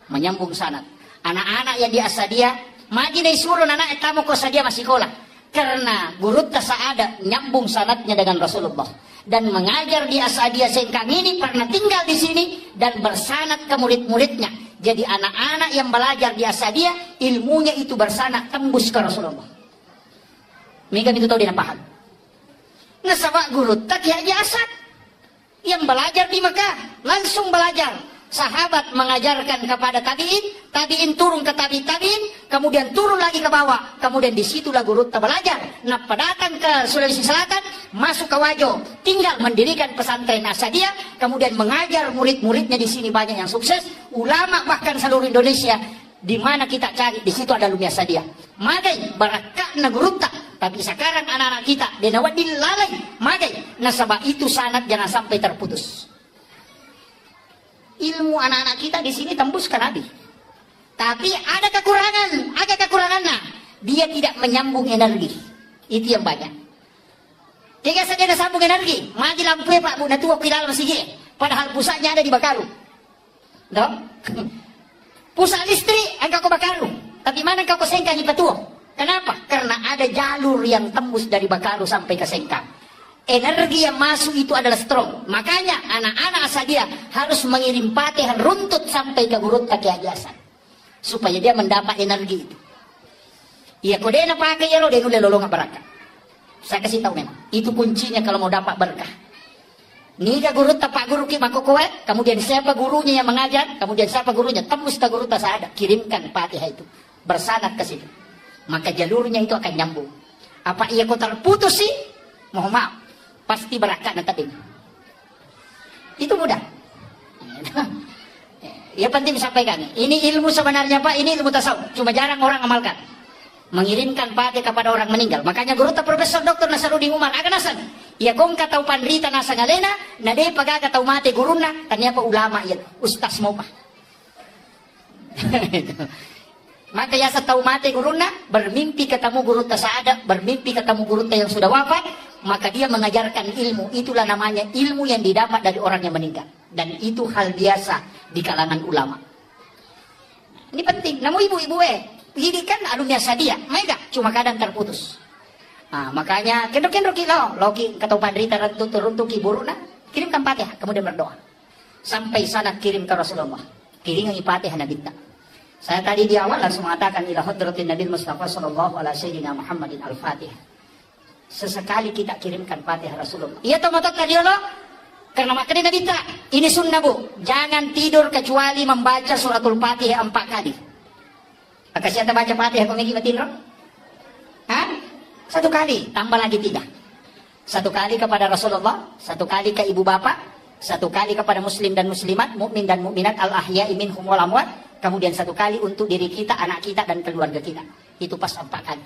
Menyambung sanad. Anak-anak yang di Asadia, magi na isuron anak etamo ko Asadia masih sekolah. Karena guru ada nyambung sanadnya dengan Rasulullah. Dan mengajar di Asadia Sengkang ini pernah tinggal di sini dan bersanad ke murid-muridnya. Jadi anak-anak yang belajar di Asadia, ilmunya itu bersanad tembus ke Rasulullah. Mereka itu tahu dia paham. Nasabak guru tak ya Asad yang belajar di Mekah, langsung belajar. Sahabat mengajarkan kepada tabiin, tabiin turun ke tabiin, kemudian turun lagi ke bawah, kemudian disitulah guru belajar. Nah, datang ke Sulawesi Selatan, masuk ke Wajo, tinggal mendirikan pesantren Asadia, kemudian mengajar murid-muridnya di sini banyak yang sukses, ulama bahkan seluruh Indonesia. Di mana kita cari, di situ ada Lumia Sadia. Magai barakah na gurutta. Tapi sekarang anak-anak kita denawat dilalai. Magai nasabah itu sanad jangan sampai terputus. Ilmu anak-anak kita di sini tembus ke Nabi. Tapi ada kekurangannya. Dia tidak menyambung energi. Itu yang banyak. Tiga saja ada sambung energi. Magi lampu Pak Bu natuwa kilal masih. Padahal pusatnya ada di Bakaru. Dok? Pusat listrik engkau ke Bakaru. Tapi mana engkau ke Sengkang di Patuo? Kenapa? Karena ada jalur yang tembus dari Bakaru sampai ke Sengkang. Energi yang masuk itu adalah strong. Makanya anak-anak Asadia harus mengirim Fatihah runtut sampai ke Gurut Kaki Hajasan. Supaya dia mendapat energi itu. Iya kode na pakai ya lo dia nulis lolong berkah. Saya kasih tahu memang. Itu kuncinya kalau mau dapat berkah. Niga guru tapak guru ki makokoe, kemudian siapa gurunya yang mengajar, kemudian siapa gurunya tembus ke guru tak ada, kirimkan Fatihah itu bersanad ke situ. Maka jalurnya itu akan nyambung. Apa ia kau terputus sih? Mohon maaf, pasti berangkat nanti. Itu mudah. Ya penting disampaikan. Ini ilmu sebenarnya Pak, ini ilmu tasawuf. Cuma jarang orang amalkan. Mengirimkan Fatihah kepada orang meninggal. Makanya guru tak Profesor Dr. Nasaruddin Umar akan nasan. Ya kong katau pandrita nasa ngalena, na de paga katau mate guruna, tanya pa ulama yan, ustas mo pa. Maka ya sa tau mate guruna, bermimpi ketemu guru tasaada, bermimpi ketemu guru yang sudah wafat, maka dia mengajarkan ilmu. Itulah namanya ilmu yang didapat dari orang yang meninggal. Dan itu hal biasa di kalangan ulama. Ini penting. Namun ibu-ibu ini kan alumni Asadia, mega, cuma kadang terputus. Nah, makanya kendor-kendor kilo, loki katau pandrita runtuk iburuna, kirimkan Fatihah, kemudian berdoa. Sampai sana kirim ke Rasulullah. Kirim Fatihah na binta. Saya tadi di awal langsung mengatakan ila hadratin Nabi Mustafa sallallahu alaihi sayyidina Muhammadin al-Fatihah. Sesekali kita kirimkan Fatihah Rasulullah. Iya toh motot tadi lo? Karena makanya Nabi tak. Ini sunnah Bu. Jangan tidur kecuali membaca suratul Fatihah 4 kali. Maka siapa baca Fatihah kau megi tidur? Hah? 1 kali, tambah lagi 3. 1 kali kepada Rasulullah, 1 kali ke ibu bapak, 1 kali kepada muslim dan muslimat, mukmin dan mukminat al-ahya'i minhum wal amwat, kemudian 1 kali untuk diri kita, anak kita dan keluarga kita. Itu pas 4 kali.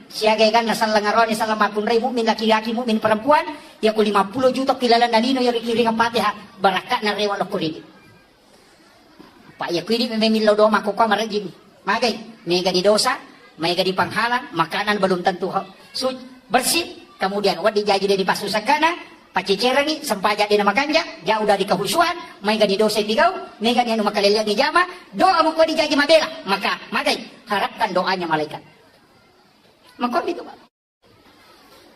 Siagay kan nasal langaroni salam akun ray mukmin laki-laki mukmin perempuan, ya ku 50 juta kilala nalino yang kiring ang Fatihah, barakat na rewan ko rin. Pak ya kuidi memilih doa mako ka marajin. Magay, mega di dosa, mega di panghalang, makanan belum tentu bersih, kemudian wad dijaji dari pasusakana, pacicerangi, sempaja di nama ganja, jauh dari kehusuan, mega di dosa digau, mega di anu makalilya di jama, doa mo ko dijaji mabela, maka magay, harapkan doanya malaikat. Maka itu Pak.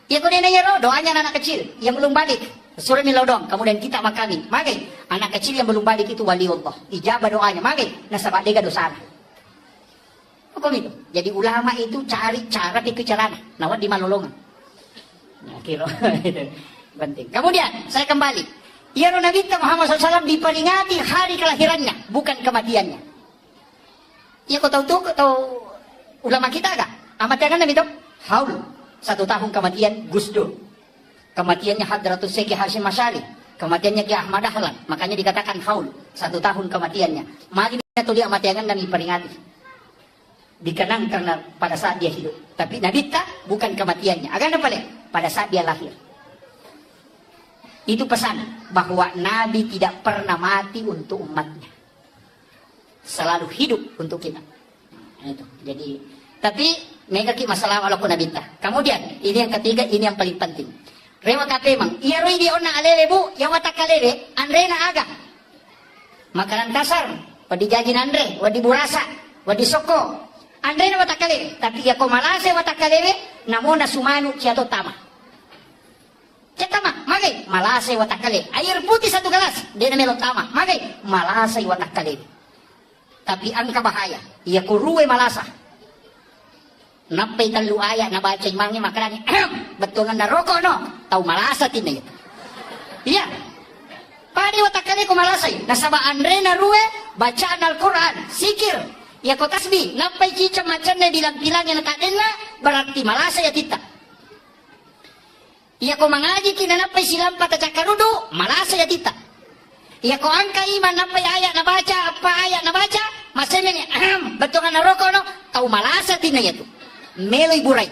Ya kemudian ya doanya anak kecil yang belum balik. Surah Milodong, kemudian kita makami. Magay, anak kecil yang belum balik itu wali Allah. Ijabah doanya, magay, nasabak dega dosana. Hukum itu. Jadi ulama itu cari cara pikir carana. Nawat di malolongan. Nah, kira itu penting. Kemudian saya kembali. Ya Nabi Muhammad SAW diperingati hari kelahirannya, bukan kematiannya. Ya kau tahu ulama kita agak amat jangan Nabi itu haul 1 tahun kematian Gus Dur, kematiannya Hadratus Syekh Hasyim Asy'ari, kematiannya Ki Ahmad Dahlan, makanya dikatakan haul 1 tahun kematiannya. Mari itu dia amat jangan dan diperingati, dikenang karena pada saat dia hidup. Tapi Nabi tak bukan kematiannya, agak apa ya? Pada saat dia lahir. Itu pesan bahwa Nabi tidak pernah mati untuk umatnya, selalu hidup untuk kita. Nah, itu. Jadi, tapi mereka masalah walaupun Nabi tak. Kemudian ini yang ketiga, ini yang paling penting. Rewa kapemang, iya roi di ona alele bu, yang watak kalele, andre na aga. Makanan kasar, wadi jajin andre, wadi burasa, wadi soko, andre na watak kalele. Tapi ya komalase watak kalele, namun nasumanu ciato tama. Tama, magai malase watakale. Air putih 1 gelas, dia namelo tama. Magai malase watakale. Tapi angka bahaya. Ia kuruwe malasa. Napay talu aya na baca mangi makarani. Betungan na roko no. Tahu malasa tinay. Iya. Padi watakale ko malasay. Nasaba andre na ruwe bacaan Al-Quran, sikir. Ia ko tasbih. Napay cica macan na bilang-bilang yang nakadena berarti malasa ya tita. Ia ko mangaji kinanapay silang patacakarudo, malasa ya tita. Ia ko angka iman napay ayat na baca, apa ayat na baca, masemeng betungan na roko no, tau malasa tina ya tu. Meloy buray.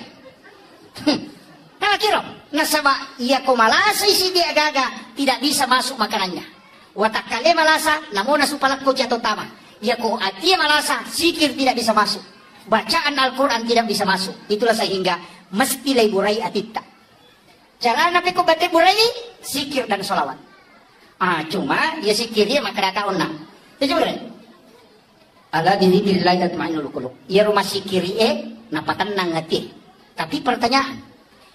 Nakakiro, nasaba ia ko malasa isi dia gaga, tidak bisa masuk makanannya. Watakale malasa, namun nasupalat ko jatuh tama. Ia ko atia malasa, sikir tidak bisa masuk. Bacaan Al-Quran tidak bisa masuk. Itulah sehingga mesti lay buray atita. Cara nabi ko batik burai, sikir dan solawat. Cuma dia sikirnya makarata onna. Itu juga. Ala dzikrillah tatma'innul qulub. Ya rumah sikiri napatan nangati. Tapi pertanyaan,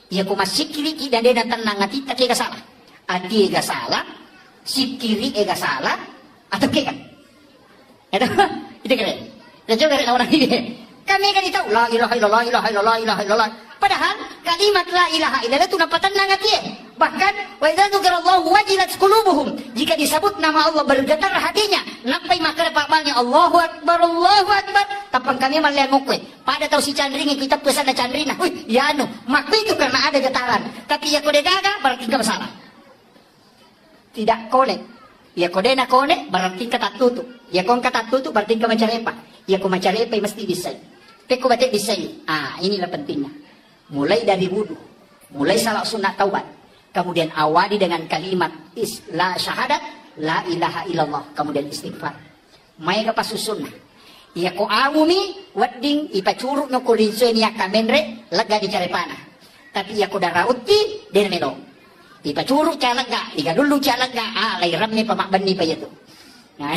ya ko masikiri ki dan dia tenang ngati tak ga salah. Ati ga salah, sikiri ga salah atau ke kan? Itu kan. Dan juga orang ini. Kami kan tahu la ilaha illallah, ilaha illallah, ilaha illallah. Padahal kalimat la ilaha illallah itu napatan nangati. Bahkan wa idza dzukirallahu wajilat qulubuhum. Jika disebut nama Allah bergetar hatinya. Nampai maka pamalnya Allahu akbar, Allahu akbar. Tapang kami malengok pada tahu si candring kita pesan na candrina. Ya anu, maka itu karena ada getaran. Tapi ya kode gaga berarti enggak masalah. Tidak konek. Ya kode na konek berarti kata tutup. Ya kon kata tutup berarti enggak macarepa. Ya ko macarepa mesti bisa. Peko batik bisa. Inilah pentingnya. Mulai dari wudu, mulai salat sunat taubat, kemudian awali dengan kalimat la syahadat, la ilaha illallah, kemudian istighfar. May kapasusun na. Iya ko amumi, wadding ipacuruk no kurinso niya kamenre, laga di carepana. Tapi iya ko darauti, den melo. Ipacuruk calaga, iga dulu calaga, lairam ni pamakban ni pa yato. Nah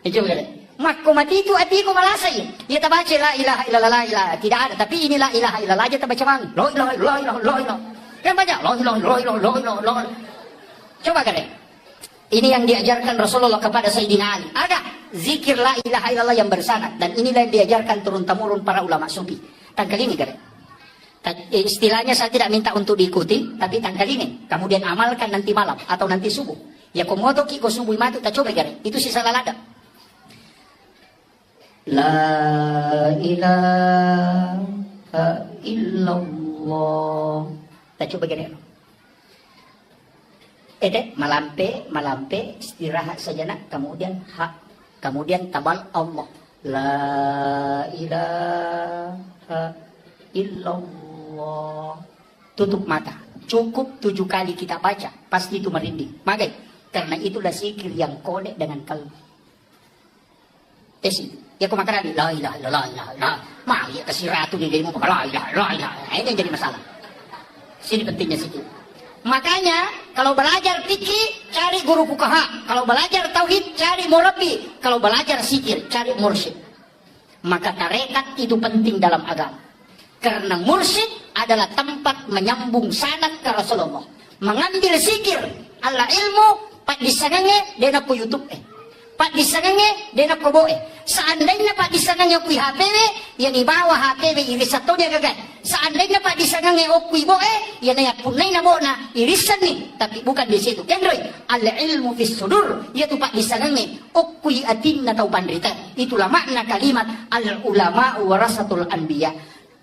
itu betul. Maka mati itu hati ko malasay. Dia tabaca la ilaha illallah, la ilaha. Tidak ada, tapi ini la ilaha illallah aja tabaca mang. La ilaha illallah, la ilaha. Kan banyak la ilaha illallah. Coba kalian. Ini yang diajarkan Rasulullah kepada Sayyidina Ali. Ada zikir la ilaha illallah yang bersanad, dan inilah yang diajarkan turun-temurun para ulama sufi. Tangkal ini kalian. Istilahnya saya tidak minta untuk diikuti, tapi tangkal ini. Kemudian amalkan nanti malam atau nanti subuh. Ya komodo ki ko subuh matu tak coba kalian. Itu sisa lalada. La ilaha illallah. Tak coba gini. Malampe, istirahat saja nak. Kemudian kemudian tabal Allah. La ilaha illallah. Tutup mata. Cukup 7 kali kita baca. Pasti itu merinding. Magai. Karena itulah zikir yang kolek dengan kalbu. Itu. Ya kau makan la ilaha illallah, la ilaha. Mah ya kasih ratu di dirimu la ilaha, la ilaha. Ini yang jadi masalah. Sini pentingnya situ. Makanya kalau belajar fikih cari guru fuqaha, kalau belajar tauhid cari murabbi, kalau belajar zikir cari mursyid. Maka tarekat itu penting dalam agama. Karena mursyid adalah tempat menyambung sanad ke Rasulullah. Mengambil zikir, Allah ilmu, pak disangange dena ku YouTube Pak disangange dena koboe. Seandainya Pak disangange okui HPW, yang ibawa HPW iris satu dia gagal. Seandainya Pak disangange okui boe, yang nayak punai na bona irisan nih, tapi bukan di situ. Kendroy, al ilmu fis sudur, yaitu Pak disangange okui atin na tau pandrita. Itulah makna kalimat al ulama warasatul anbiya.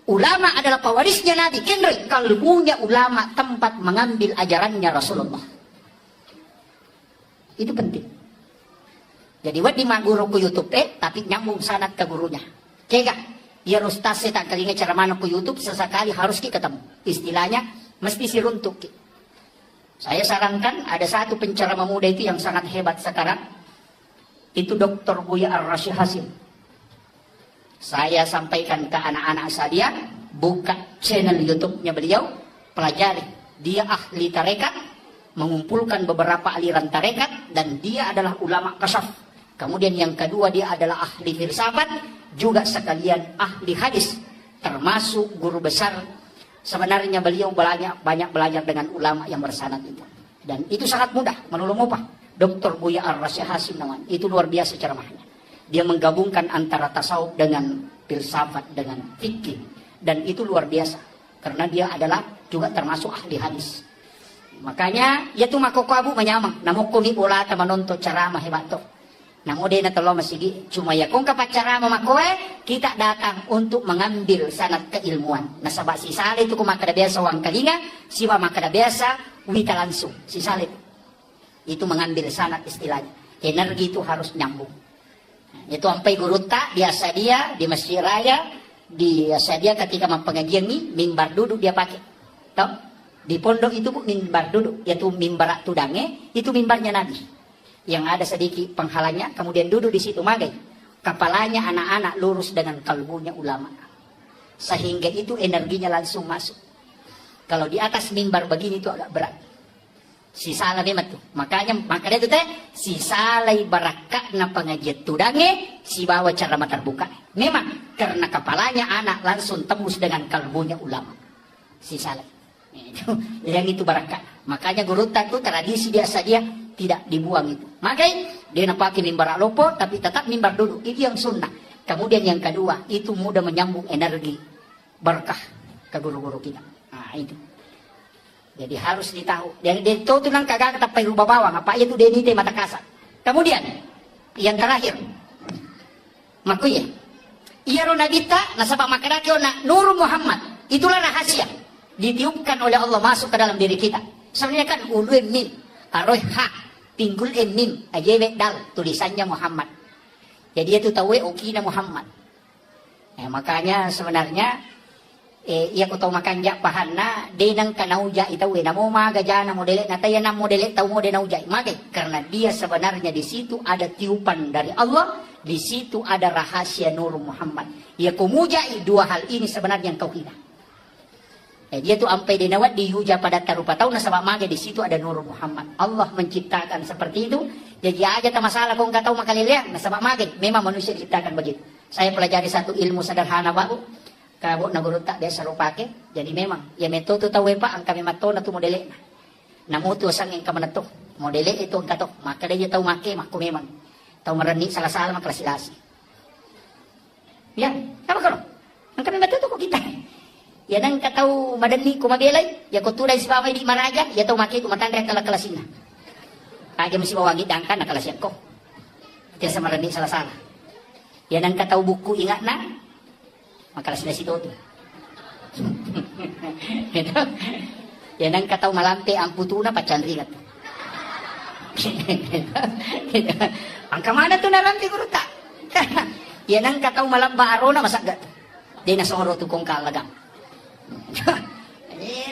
Ulama adalah pewarisnya Nabi. Kendroy, kalbunya ulama tempat mengambil ajarannya Rasulullah. Itu penting. Jadi wadi mak guru ku YouTube tapi nyambung sanad ke gurunya. Kega, ya ustaz tak kali ceramah ku YouTube sesekali harus kita ketemu. Istilahnya mesti si runtuk. Saya sarankan ada satu penceramah muda itu yang sangat hebat sekarang. Itu Dr. Buya Ar-Rasyid Hasim. Saya sampaikan ke anak-anak saya, buka channel YouTube-nya beliau, pelajari. Dia ahli tarekat, mengumpulkan beberapa aliran tarekat, dan dia adalah ulama kasyaf. Kemudian yang kedua dia adalah ahli filsafat, juga sekalian ahli hadis, termasuk guru besar. Sebenarnya beliau banyak belajar dengan ulama yang bersanad itu. Dan itu sangat mudah, menolong upah. Dr. Buya Ar-Rasyid Hasim namanya. Itu luar biasa ceramahnya. Dia menggabungkan antara tasawuf dengan filsafat dengan fikih. Dan itu luar biasa. Karena dia adalah juga termasuk ahli hadis. Makanya, ya tuh makoko abu menyamang. Namukuni bola menonton ceramah hebat tuh. Namo din na tolo masigi cuma ya kung kapacara mamakoe kita datang untuk mengambil sanad keilmuan. Nasaba si Salit itu kumakada biasa wang kalinga, siwa makada biasa wita langsung si Salit. Itu mengambil sanad istilahnya. Energi itu harus nyambung. Itu sampai guruta biasa dia di masjid raya, biasa dia ketika pengajian nih mimbar duduk dia pakai. Tahu? Di pondok itu mimbar duduk, yaitu mimbar tudange, itu mimbarnya Nabi. Yang ada sedikit penghalangnya, kemudian duduk di situ magai. Kepalanya anak-anak lurus dengan kalbunya ulama. Sehingga itu energinya langsung masuk. Kalau di atas mimbar begini itu agak berat. Si salah memang tuh. Makanya itu teh si salai barakak na pengajian tudange si bawa cara mata terbuka. Memang karena kepalanya anak langsung tembus dengan kalbunya ulama. Si salai. Yang itu barakak. Makanya guru itu tradisi biasa dia tidak dibuang itu. Makanya dia nak pakai mimbar lopo tapi tetap mimbar duduk. Itu yang sunnah. Kemudian yang kedua itu mudah menyambung energi berkah ke guru-guru kita. Nah itu. Jadi harus ditahu. Dan dia tahu tu nang kagak tapi rubah bawang apa itu dia ini mata kasar. Kemudian yang terakhir. Makuya. Iya ro nabita nasabak makaraki na Nur Muhammad. Itulah rahasia. Ditiupkan oleh Allah masuk ke dalam diri kita. Sebenarnya kan ulu mim. Aroy ha, pinggul mim, ajewe dal, tulisannya Muhammad. Jadi itu tahu okina Muhammad. Makanya sebenarnya iya ko tahu makan jak pahana, denang kanauja itawe namo magajana modele nataya nam modele tahu modele nauja. Maka karena dia sebenarnya di situ ada tiupan dari Allah, di situ ada rahasia Nur Muhammad. Ya kumujai dua hal ini sebenarnya yang kau kira. Dia tuh sampai dinawat diuja pada tarupa tahu nasabak maga di situ ada Nur Muhammad. Allah menciptakan seperti itu. Jadi aja tak masalah kau nggak tahu makalilian nasabak maga. Memang manusia diciptakan begitu. Saya pelajari satu ilmu sederhana baru. Kabo nagurut tak biasa rupake. Jadi memang ya metode tahu apa ang kami mato na tu modele. Namutu sang yang kami nato modele itu ang kato. Maka dia tahu make maku memang tahu mereni salah-salah maklasilasi. Ya, apa kau? Ang kami mato tu kok kita. Ya nang katau madani ko magelay, ya ko tulay si babay di maraga, ya tau maki ko matandre kala kalasina. Kaya mesti bawangi dangkan na kalasyan ko. Kaya sa marani salah-salah. Ya nang katau buku ingat na, makalas na si Toto. Ya nang katau malampe ang putuna pacandringat. Ang kamana to narampi guru ta. Ya nang katau malamba arona masagat. Di nasoro to kong kalagang.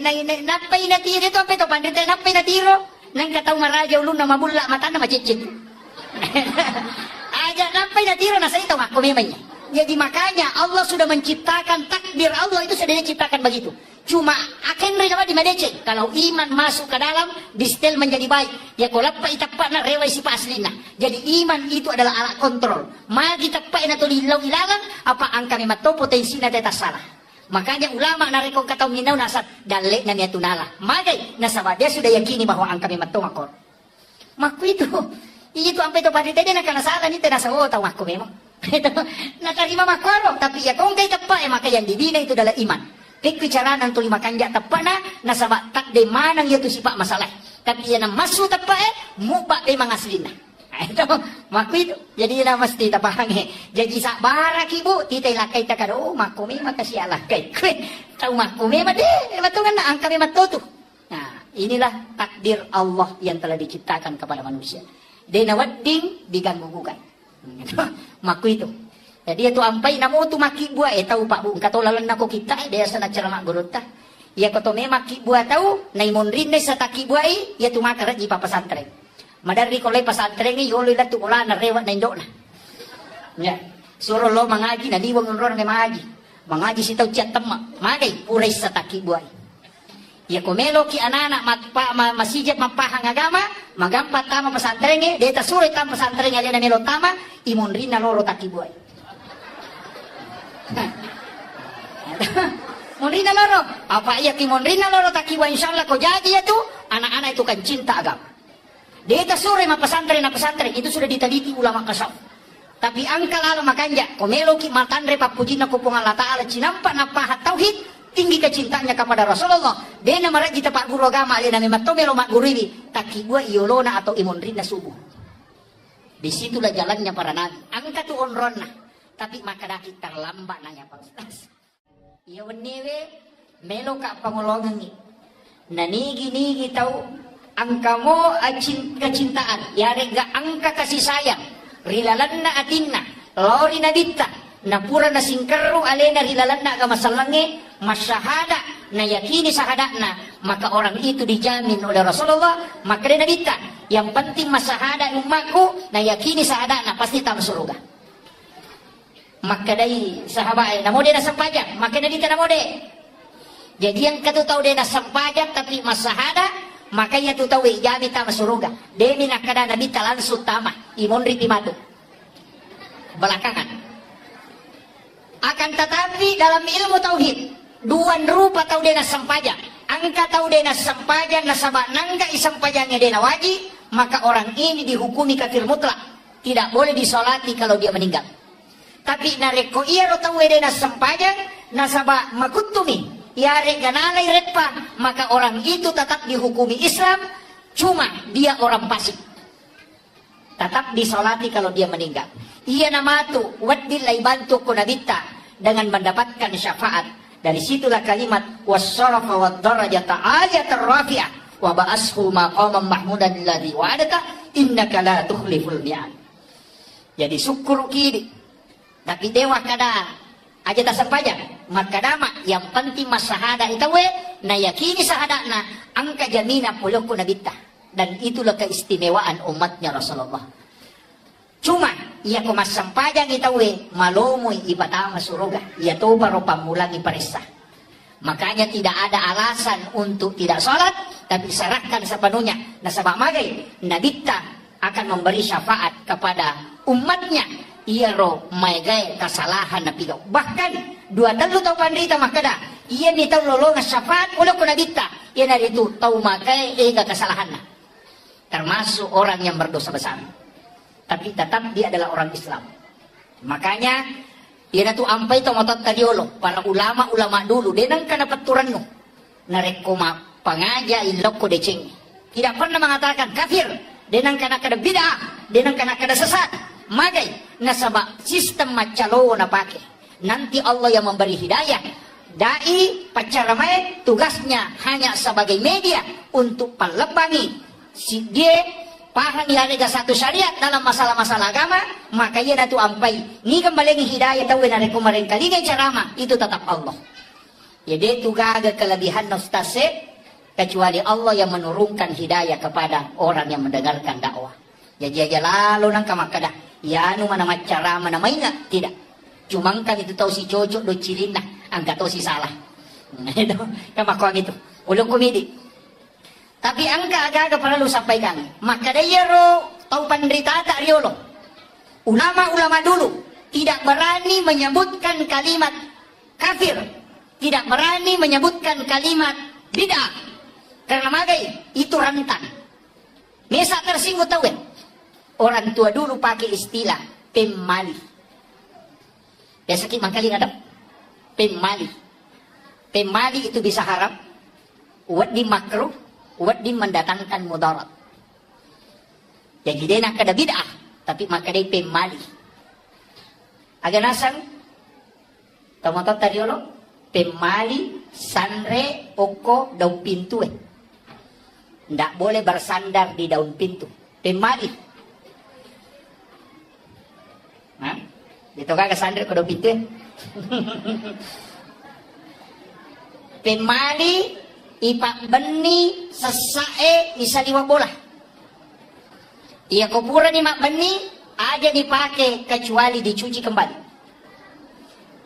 Napay na tiro ito, peto pandito, napay na tiro. Nang kataw maraja ulun na mabula, mata na macicit. Aja, napay na tiro, nasa ito, kumimay niya. Jadi makanya Allah sudah menciptakan takdir Allah itu sudah diciptakan begitu. Cuma akan rin naman di madece. Kalau iman masuk ke dalam, distel menjadi baik. Ya kalau pa itapak na reway si paslina. Jadi iman itu adalah alat kontrol. Magi tapak na tulilaw ilangan, apa ang kami mato potensi na deta salah. Makanya ulama narekong kataw minaw nasa dalik na niya tunala. Magay, nasaba dia sudah yakini bahwa ang kami mato makor. Maku itu, Itu sampai itu pandita dia nak salah ni nasa tahu aku memang. Nakarima makaro tapi ya kung kay tepat maka yang dibina itu adalah iman. Kebicaraan untuk lima kanjak tepat nasa tak de manang itu sifat masalah. Tapi yang masuk tepat mupak de mangaslina. Itu maku itu. Jadi na mesti tapahangi. Jadi sak barak ibu titay lakay takaro makumi makasih alakay. Tahu makumi made matungan na ang kami matutu. Nah, inilah takdir Allah yang telah diciptakan kepada manusia. Dena wedding diganggu-gugat. Maku itu. Jadi itu ampai namo tu maki buah tahu pak bu katolalan nako kita dia sana cerama gurutta. Ya koto me maki buah tahu nai monrin sa taki buah ya tu makara di pesantren. Madari kolay pesantren ni yolo la tu ola na rewat na indok na. Ya. Suruh lo mengaji na diwang ngon na mengaji. Mengaji si tahu chat tema. Magay puray sa taki buah. Ya komelo ki anak-anak masijat mapahang agama, magampat tama pesantren ni, dia tasuri tama pesantren ali na melo tama, imonrin na loro taki buay. Monrin na loro, apa iya ki monrin na loro taki buay insyaallah ko jadi ya tu, anak-anak itu kan cinta agama. Dia tasuri ma pesantren na pesantren itu sudah diteliti ulama kasaf. Tapi angka lalo makanja, komelo ki matandre papuji na kupung Allah Ta'ala cinampa na pahat tauhid. Tinggi kecintanya kepada Rasulullah. Dia nama raji tapak guru agama dia nama matomelo mak guru ini taki gua iolona atau imonrina subuh. Disitulah jalannya para nabi. Angka tu onrona. Tapi maka daki terlambat nanya Pak Ustaz. Iya wenewe melo kak pangolongan ni. Nanigi tahu angka mo kecintaan. Ya rega angka kasih sayang. Rilalanna atinna. Lori nadita. Napura na singkaru alena rilalanna agama salange masyahada na yakini sahadana maka orang itu dijamin oleh Rasulullah maka dia nabita yang penting masahada umatku na yakini sahadana pasti tam surga maka dari sahabat namo dia na sampajak maka nabita namo de jadi yang katu tahu dia na sampajak tapi masahada maka ia tu tahu ijami tam surga demi nakada nabita langsung tama imonri timatu belakangan akan tetapi dalam ilmu tauhid duan rupa tahu dena sampajang angka tahu dena sampajang nasabak nangga isampajangnya dena wajib maka orang ini dihukumi kafir mutlak tidak boleh disolati kalau dia meninggal tapi nareko iya ro tahu dena sampajang nasabak makutumi ya reganalai retpa maka orang itu tetap dihukumi Islam cuma dia orang fasik tetap disolati kalau dia meninggal. Ia nama tu wadilai bantu kunabita dengan mendapatkan syafaat. Dari situlah kalimat wassarafa wad-darajata aliyatar rafi'ah wa ba'ashu maqaman mahmudan alladhi wa'adata innaka la tukhliful mi'ad. Jadi syukur kini. Tapi dewa kada aja tak sampajak. Maka dama yang penting masahada itu na yakini sahadana angka jamina puluku nabita. Dan itulah keistimewaan umatnya Rasulullah. Cuma ia kumas sampajang itawe malomoy ibatama suruga ia to baro pamulangi parisa makanya tidak ada alasan untuk tidak sholat tapi serahkan sepenuhnya nasabak magay nabita akan memberi syafaat kepada umatnya ia ro maigay kasalahan na pigaw bahkan 2 tahun pandita makada ia ni tahu lolongan syafaat ulo ko nabita ia na dito tahu magay ega kasalahan na termasuk orang yang berdosa besar tapi tetap dia adalah orang Islam. Makanya dia tu ampai to motot tadiolo para ulama-ulama dulu denang kana paturan no narekoma pangaja iloko deceng. Tidak pernah mengatakan kafir, denang kana kada bid'ah, denang kana kada sesat. Magay nasaba sistem macalo na pake. Nanti Allah yang memberi hidayah. Dai pacaramai tugasnya hanya sebagai media untuk pelebangi si dia paham ya ada satu syariat dalam masalah-masalah agama maka ia datu ampai ni kembali hidayah tahu na kemarin kali dengan ceramah itu tetap Allah jadi itu gagal kelebihan nostase kecuali Allah yang menurunkan hidayah kepada orang yang mendengarkan dakwah jadi aja lalu nang kamakada ya nu mana ceramah namanya tidak cuma kan itu tahu si cocok do cirina angkat tahu si salah itu kamakwa gitu ulung komedi. Tapi angka agak perlu sampaikan. Maka dia tahu penderita tak riolo. Ulama-ulama dulu tidak berani menyebutkan kalimat kafir, tidak berani menyebutkan kalimat bid'ah. Karena magai itu rentan. Mesa tersinggung tahu orang tua dulu pakai istilah pemali. Biasa kita mangkali ada pemali. Pemali itu bisa haram, wadi makruh, wadi mendatangkan mudarat. Jadi dia nak ada bid'ah, tapi maka dia pemali. Agak nasang, tomato tariolo, pemali, sanre, oko, daun pintu. Tidak boleh bersandar di daun pintu. Pemali. Nah, itu kagak sandar ke daun pintu. Pemali, ipak beni, sesae, isa lima bola. Ia kuburan imak beni, aja dipakai kecuali dicuci kembali.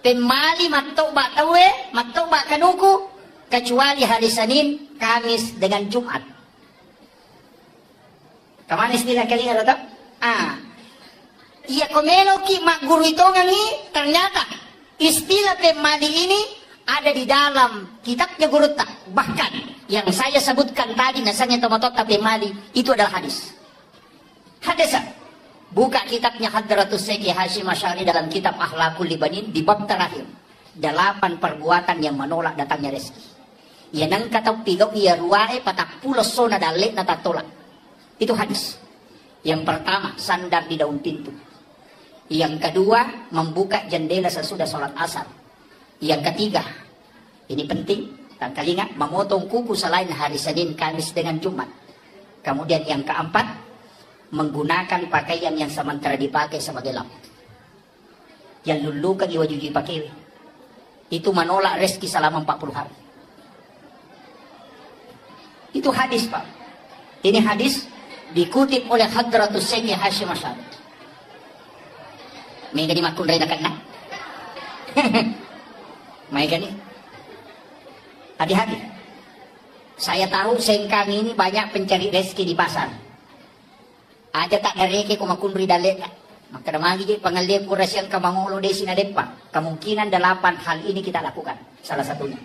Pemali matok bak tawe, matok bak kanuku, kecuali hari Senin, Kamis dengan Jumat. Kemana istilah kalian ada tak? Ia komelo ki mak guru itu ngangi, ternyata istilah pemali ini ada di dalam kitabnya guru tak. Bahkan yang saya sebutkan tadi nasanya tomatota pemali itu adalah hadis. Hadis. Buka kitabnya Hadratus Syekh Hashim Asy'ari dalam kitab Akhlaqul Libanin di bab terakhir. 8 perbuatan yang menolak datangnya rezeki. Ia nang kata pigau ia ruae patak pulos sona dalek na tatolak. Itu hadis. Yang pertama, sandar di daun pintu. Yang kedua, membuka jendela sesudah sholat asar. Yang ketiga, ini penting, tak kalingat, memotong kuku selain hari Senin, Kamis dengan Jumat. Kemudian yang keempat, menggunakan pakaian yang sementara dipakai sebagai lampu. Yang lulukan iwajuji pakai. Itu menolak rezeki selama 40 hari. Itu hadis, Pak. Ini hadis dikutip oleh Hadratus Syekh Hashim Asy'ari. May gani makun rin na May gani. Hati-hati. Saya tahu sengkang ini banyak pencari rezeki di pasar. Aja tak dareke ko makun rin dalit. Maka damagi di pangalip ko rasyang kamangulo de sinadepa. Kemungkinan 8 hal ini kita lakukan. Salah satunya.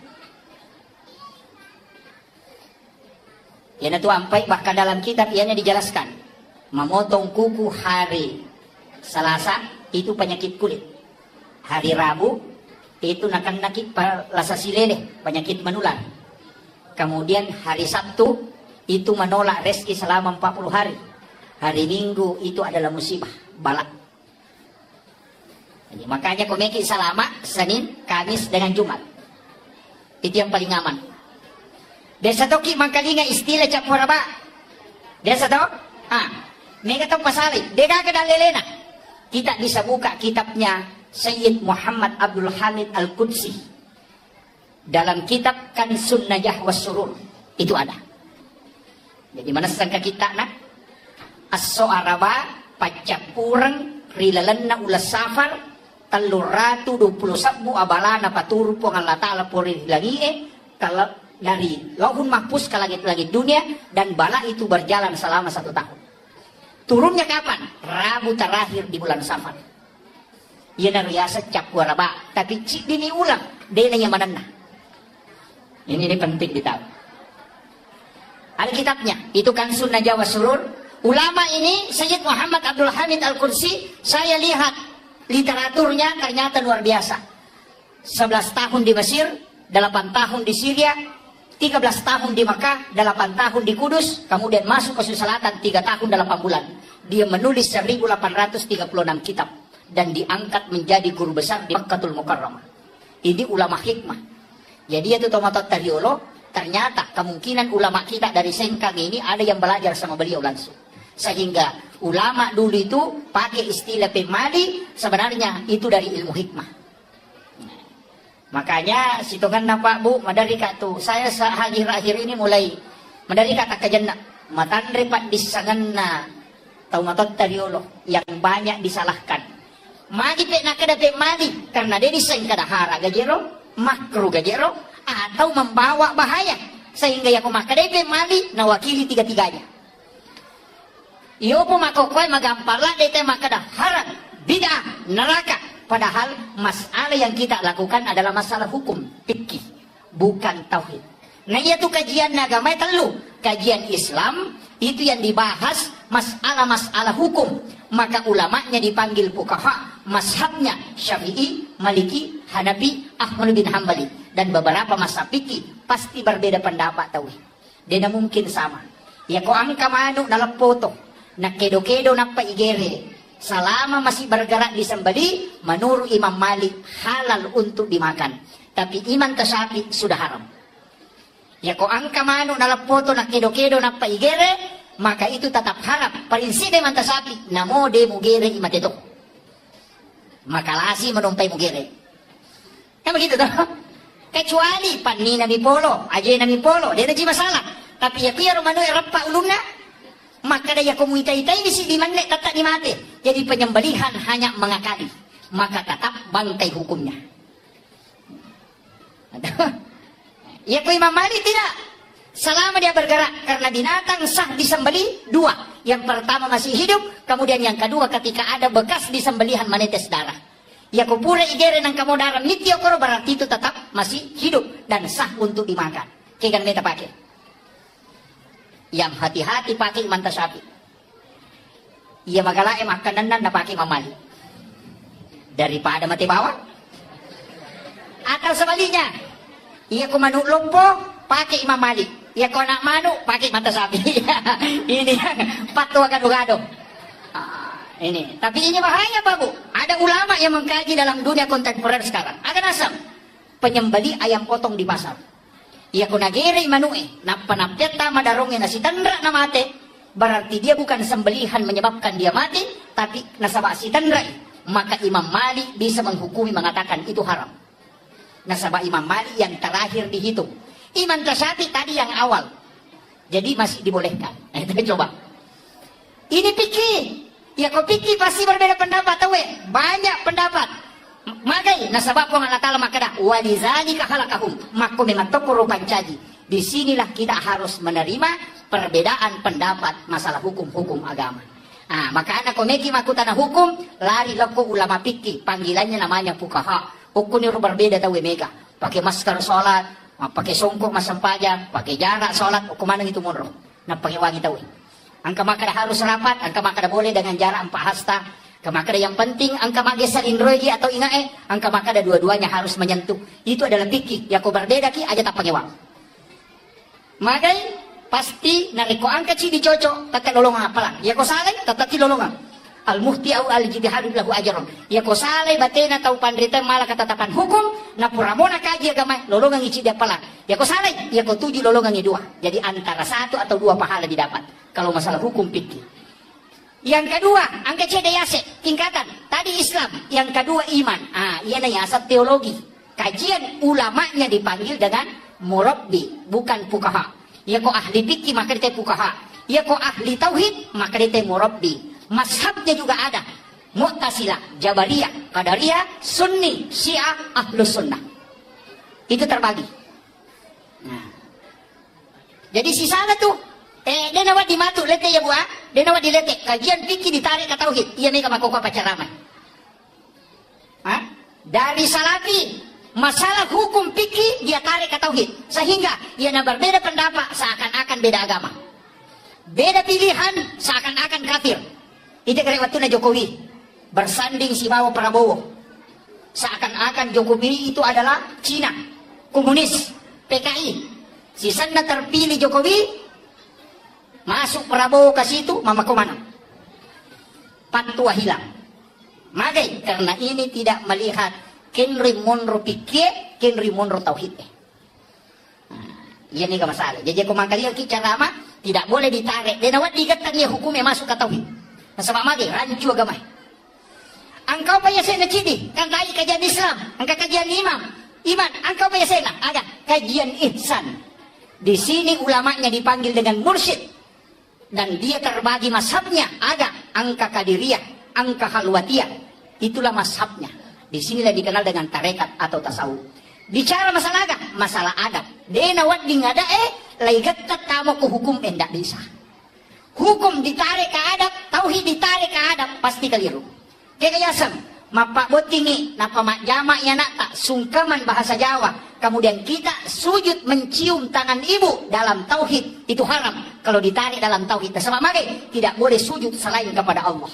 Yan itu ampai bahkan dalam kitab ianya dijelaskan. Memotong kuku hari Selasa itu penyakit kulit. Hari Rabu itu nakit lasa silele, penyakit menular. Kemudian hari Sabtu itu menolak rezeki selama 40 hari. Hari Minggu itu adalah musibah, balak. Jadi, makanya komeki selama Senin, Kamis dengan Jumat. Itu yang paling aman. Desa toki mangkalinga istilah capuraba. Desa to? Mega to pasali. Dega ke dalelena. Kita bisa buka kitabnya Sayyid Muhammad Abdul Hamid Al-Qudsi. Dalam kitab Kansun Najah Was-Surur. Itu ada. Jadi mana sangka kita nak? As-so'araba pacapurang rilalanna ulas safar taluratu 20 sabu abalana paturu po ng Allah Ta'ala puri lagi kalau dari lauhun mahfuz ke langit-langit dunia dan bala itu berjalan selama 1 tahun. Turunnya kapan? Rabu terakhir di bulan Safar. Ia nariasa cap waraba, tapi cik dini ulang, dia yang manana. Ini penting ditahu. Ada kitabnya, itu kan Sunnah Jawa Surur. Ulama ini Sayyid Muhammad Abdul Hamid Al-Qudsi, saya lihat literaturnya ternyata luar biasa. 11 tahun di Mesir, 8 tahun di Syria, 13 tahun di Makkah, 8 tahun di Kudus, kemudian masuk ke Sulawesi Selatan 3 tahun 8 bulan. Dia menulis 1836 kitab dan diangkat menjadi guru besar di Makkatul Mukarramah. Ini ulama hikmah. Jadi itu tomatot tariolo, ternyata kemungkinan ulama kita dari Sengkang ini ada yang belajar sama beliau langsung. Sehingga ulama dulu itu pakai istilah pemali, sebenarnya itu dari ilmu hikmah. Makanya situngan na Pak Bu, madari ka tu. Saya akhir-akhir ini mulai madari ka takajana. Matandre Pak disangan na taumatot tariolo yang banyak disalahkan. Magi pe nakadape mali karena dia diseng kadahara gajero, makro gajero atau membawa bahaya sehingga yang makadape mali nawakili tiga-tiganya. Iyo po makokoy magampala dete makadahara bid'ah neraka. Padahal masalah yang kita lakukan adalah masalah hukum, fikih, bukan tauhid. Nah itu kajian agama telu. Kajian Islam itu yang dibahas masalah hukum, maka ulamanya dipanggil fuqaha, mazhabnya Syafi'i, Maliki, Hanafi, Ahmad bin Hambali, dan beberapa mazhab fikih pasti berbeda pendapat tahu. Dia mungkin sama. Ya ko angka manu dalam foto, nak kedo-kedo nak paigere, selama masih bergerak di sembeli, menurut Imam Malik halal untuk dimakan. Tapi Imam Syafi'i sudah haram. Ya ko angka manu dalam foto nak kedo-kedo nak paigere, maka itu tetap haram. Prinsip Imam Syafi'i, namo de mugere imat itu. Maka lasi menumpai mugere. Kan begitu toh? Kecuali panni nami polo, aja nami polo, dia ada masalah. Tapi ya kira manu repa ulumna, maka dia komunitai misi di mana tetap dimati. Jadi penyembelihan hanya mengakali, maka tetap bangkai hukumnya. Ya ko Imam Malik tidak. Selama dia bergerak, karena binatang sah disembeli dua. Yang pertama masih hidup, kemudian yang kedua ketika ada bekas disembelihan menetes darah. Ya ko pura igere nang kamu darah nityo koro, berarti itu tetap masih hidup dan sah untuk dimakan. Kikan meta pakai. Yang hati-hati pakai Imam Syafi'i. Ia magalae makanan na pakai Imam Malik. Daripada mati bawah. Atau sebaliknya, ia ko manuk lompo pakai Imam Malik. Ya kau nak manu pakai Imam Syafi'i. Ini yang fatwa gado-gado. Ini. Tapi ini bahaya Pak Bu. Ada ulama yang mengkaji dalam dunia kontemporer sekarang. Akan asam penyembeli ayam potong di pasar. Ya kau nagere manue. Napanapeta madarongnya nasi tandra na mate. Berarti dia bukan sembelihan menyebabkan dia mati, tapi nasabah si tandra. Maka Imam Malik bisa menghukumi mengatakan itu haram. Nasabah Imam Malik yang terakhir dihitung. Imam Syafi'i tadi yang awal. Jadi masih dibolehkan. Kita coba. Ini pikir. Ya kau pikir pasti berbeda pendapat. Tahu banyak pendapat. Makai nasabah ko Allah Ta'ala makada. Walizalika khalaqahum. Maka memang tokoro pancaji. Disinilah kita harus menerima perbedaan pendapat masalah hukum-hukum agama. Maka anak komeki makutana hukum. Lari loko ulama pikir. Panggilannya namanya fuqaha. Hukumnya berbeda tahu mega. Pakai masker sholat. Pakai songkok masam pajang, pakai jarak sholat, kemana gitu mundur. Nah pakai wangi tahu. Angka makada harus rapat, angka makada boleh dengan jarak 4 hasta. Angka makada yang penting, angka magesa indroji atau ingae, angka makada dua-duanya harus menyentuh. Itu adalah pikir. Ya kau berbeda ki aja tak pakai wang. Magai pasti nariko angka ci dicocok, tetap lolongan apalah. Ya kau salah, tetap ci lolongan. Al-muhti au al-jidihadu lahu ajaron. Ya ko salay batena tau pandrita malah ketetapan hukum na puramona kaji agama lolongan isi dia pala. Ya ko salay, ya ko 7 lolongan i 2. Jadi antara 1 atau 2 pahala didapat kalau masalah hukum fikih. Yang kedua, angka cedayase tingkatan. Tadi Islam, yang kedua iman. Iya nanya asal teologi. Kajian ulamanya dipanggil dengan murabbi, bukan fuqaha. Ya ko ahli fikih maka dia fuqaha. Ya ko ahli tauhid maka dia murabbi. Mazhabnya juga ada. Mu'tazilah, Jabariyah, Qadariyah, Sunni, Syiah, Ahlus Sunnah. Itu terbagi. Nah. Jadi sisanya tuh, dia nawat di matu, lete ya buah, dia nawat di lete. Kajian fikih ditarik ke tauhid. Iya mereka makoko pacaramai. Dari salafi, masalah hukum fikih dia tarik ke tauhid. Sehingga ia berbeda pendapat seakan-akan beda agama. Beda pilihan seakan-akan kafir. Itu kira waktu Jokowi bersanding si Bawo Prabowo. Seakan-akan Jokowi itu adalah Cina, komunis, PKI. Si sana terpilih Jokowi, masuk Prabowo ke situ, mama kemana? Patwa hilang. Magai karena ini tidak melihat Kenri Monro pikir, Kenri Monro tauhid. Ini gak masalah. Jadi aku makanya kita lama tidak boleh ditarik. Dan awak digatanya hukumnya masuk ke tauhid. Sebab magi rancu agama. Engkau payah saya cidi, kan tadi kajian Islam, engkau kajian iman, engkau payah saya ada kajian ihsan. Di sini ulamanya dipanggil dengan mursyid dan dia terbagi mazhabnya ada angka kadiriyah, angka halwatiyah. Itulah mazhabnya. Di sinilah dikenal dengan tarekat atau tasawuf. Bicara masalah agama, masalah adab. Dena wat di ngada laigat tamu ke hukum endak bisa. Hukum ditarik ke adab, tauhid ditarik ke adab, pasti keliru. Kayak yasam, mapak botingi, napa mak jamak ya nak tak sungkaman bahasa Jawa. kemudian kita sujud mencium tangan ibu dalam tauhid, itu haram kalau ditarik dalam tauhid. Sebab magai tidak boleh sujud selain kepada Allah.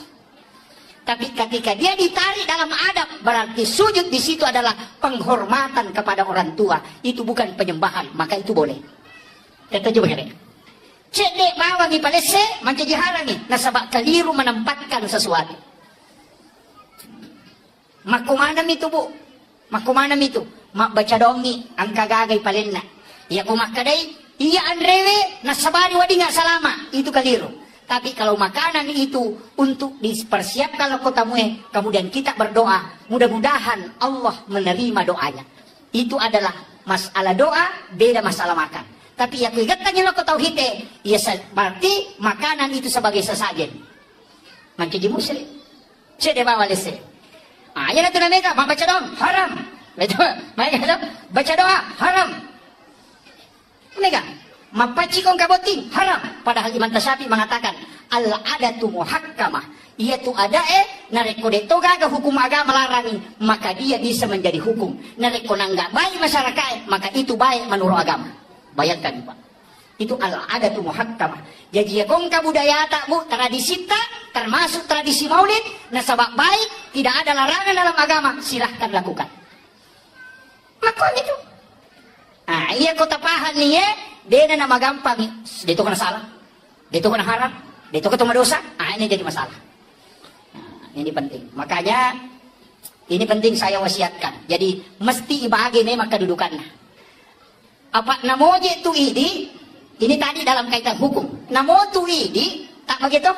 Tapi ketika dia ditarik dalam adab, berarti sujud di situ adalah penghormatan kepada orang tua. Itu bukan penyembahan, maka itu boleh. Kita coba kali. Cedek bawang di palese, manca dihalangi. Nah, sebab keliru menempatkan sesuatu. Makumanam itu bu, makumanam itu. Mak baca dongi, angka gagai palenna. Ya kumak kadai, iya andrewe, nasabari wadi nggak salama. Itu keliru. Tapi kalau makanan itu untuk dipersiapkan lo kotamue, kemudian kita berdoa, mudah-mudahan Allah menerima doanya. Itu adalah masalah doa, beda masalah makan. Tapi ya kelihatannya lo tauhid, ya berarti makanan itu sebagai sesajen. Manci muslim, cede bawa lese. Ah, ya nanti mereka baca dong, haram. Baca doa haram. Mereka mapaci kong kaboting haram. Padahal Imam Tasyafi mengatakan al-adatu muhakkamah. Ia tu ada nareko detoga ke hukum agama larangi, maka dia bisa menjadi hukum. Nareko nangga baik masyarakat, maka itu baik menurut agama. Bayangkan Pak. Itu al-adatu muhakkamah. Jadi ya kong budaya tak bu, tradisi tak termasuk tradisi maulid. Nah sebab baik, tidak ada larangan dalam agama, silahkan lakukan. Makan itu. Ah, iya kota pahan nih ya. Dia nama gampang. Dia itu kena salah. Dia itu kena haram. Dia itu ketemu dosa. Ah, ini jadi masalah. Nah, ini penting. Makanya ini penting saya wasiatkan. Jadi mesti ibagi memang kedudukannya. Apa namoje tu ini tadi dalam kaitan hukum. Namo tu ini tak begitu?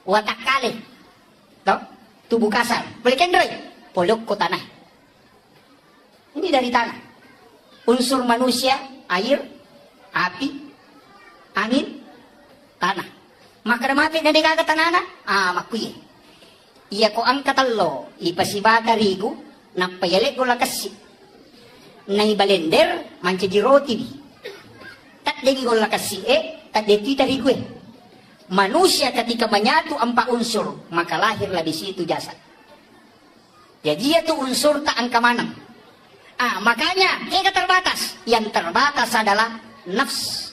Watak kali. Tahu? Tubuh kasar. Boleh kendrai. Polok ko tanah. Ini dari tanah. Unsur manusia, air, api, angin, tanah. Maka mati na dikagat tanana, makuye. Iya ko ang katalo, ipasibata rigo, napayalik ko lakasi. Naibalender, manca di roti di. Tadegi ko lakasi tadegi rigo Manusia ketika menyatu empat unsur, maka lahirlah di situ jasad. Jadi itu unsur tak angka manang. Makanya kita terbatas. Yang terbatas adalah nafs.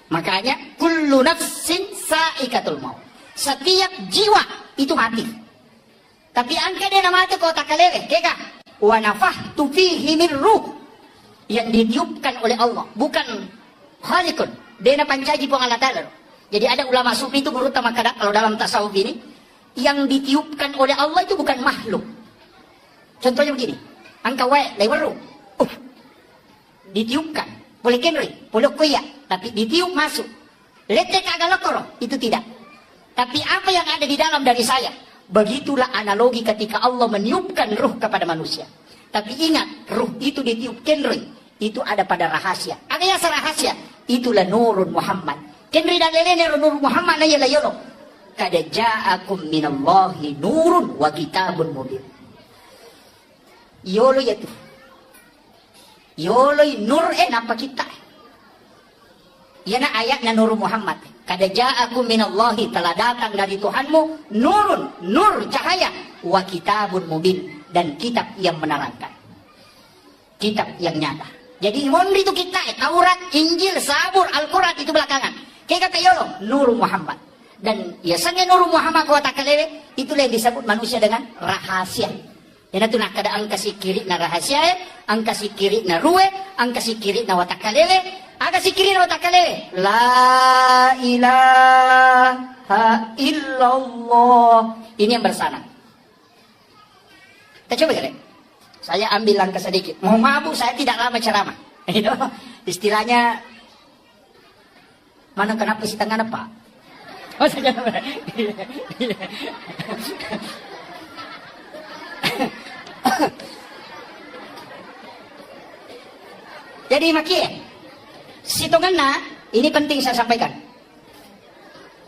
Makanya kullu nafsin saikatul maut. Setiap jiwa itu mati. Tapi angka dia nama itu kau tak kalewe, keka. Wa nafahtu fihi min ruh. Yang ditiupkan oleh Allah, bukan khaliqun. Dia pancaji pun Allah Ta'ala. Jadi ada ulama sufi itu menurut makada kalau dalam tasawuf ini, yang ditiupkan oleh Allah itu bukan makhluk. Contohnya begini. Angka wae leweru. Ditiupkan. Boleh kenri, boleh kuya, tapi ditiup masuk. Lete kagalokoro, itu tidak. Tapi apa yang ada di dalam dari saya? Begitulah analogi ketika Allah meniupkan ruh kepada manusia. Tapi ingat, ruh itu ditiup kenri, itu ada pada rahasia. Ada yang rahasia, itulah nurun Muhammad. Kenri dan lelene nurun Muhammad na yalayolo. Kada ja'akum minallahi nurun wa kitabun mubin. Yolo ya tu. Yolo nur napa kita. Ia na ayat na nur Muhammad. Kada ja'akum minallahi, telah datang dari Tuhanmu nurun, nur cahaya, wa kitabun mubin, dan kitab yang menerangkan. Kitab yang nyata. Jadi imon itu kita, Taurat, Injil, Zabur, Al-Quran itu belakangan. Kayak kata Yolo, nur Muhammad. Dan biasanya nur Muhammad kau tak kalewe, itulah yang disebut manusia dengan rahasia. Yan ito na kada ang kasikiri na rahasia, ang kasikiri na ruwe, ang kasikiri na watakalewe, ang kasikiri na watakalewe. La ilaha illallah. Ini yang bersana. Kita coba ya, saya ambil langkah sedikit. Mau mabuk saya tidak lama ceramah. Istilahnya, mana kenapa si tangan apa? Oh, saya jadi maki sitongan na ini penting saya sampaikan.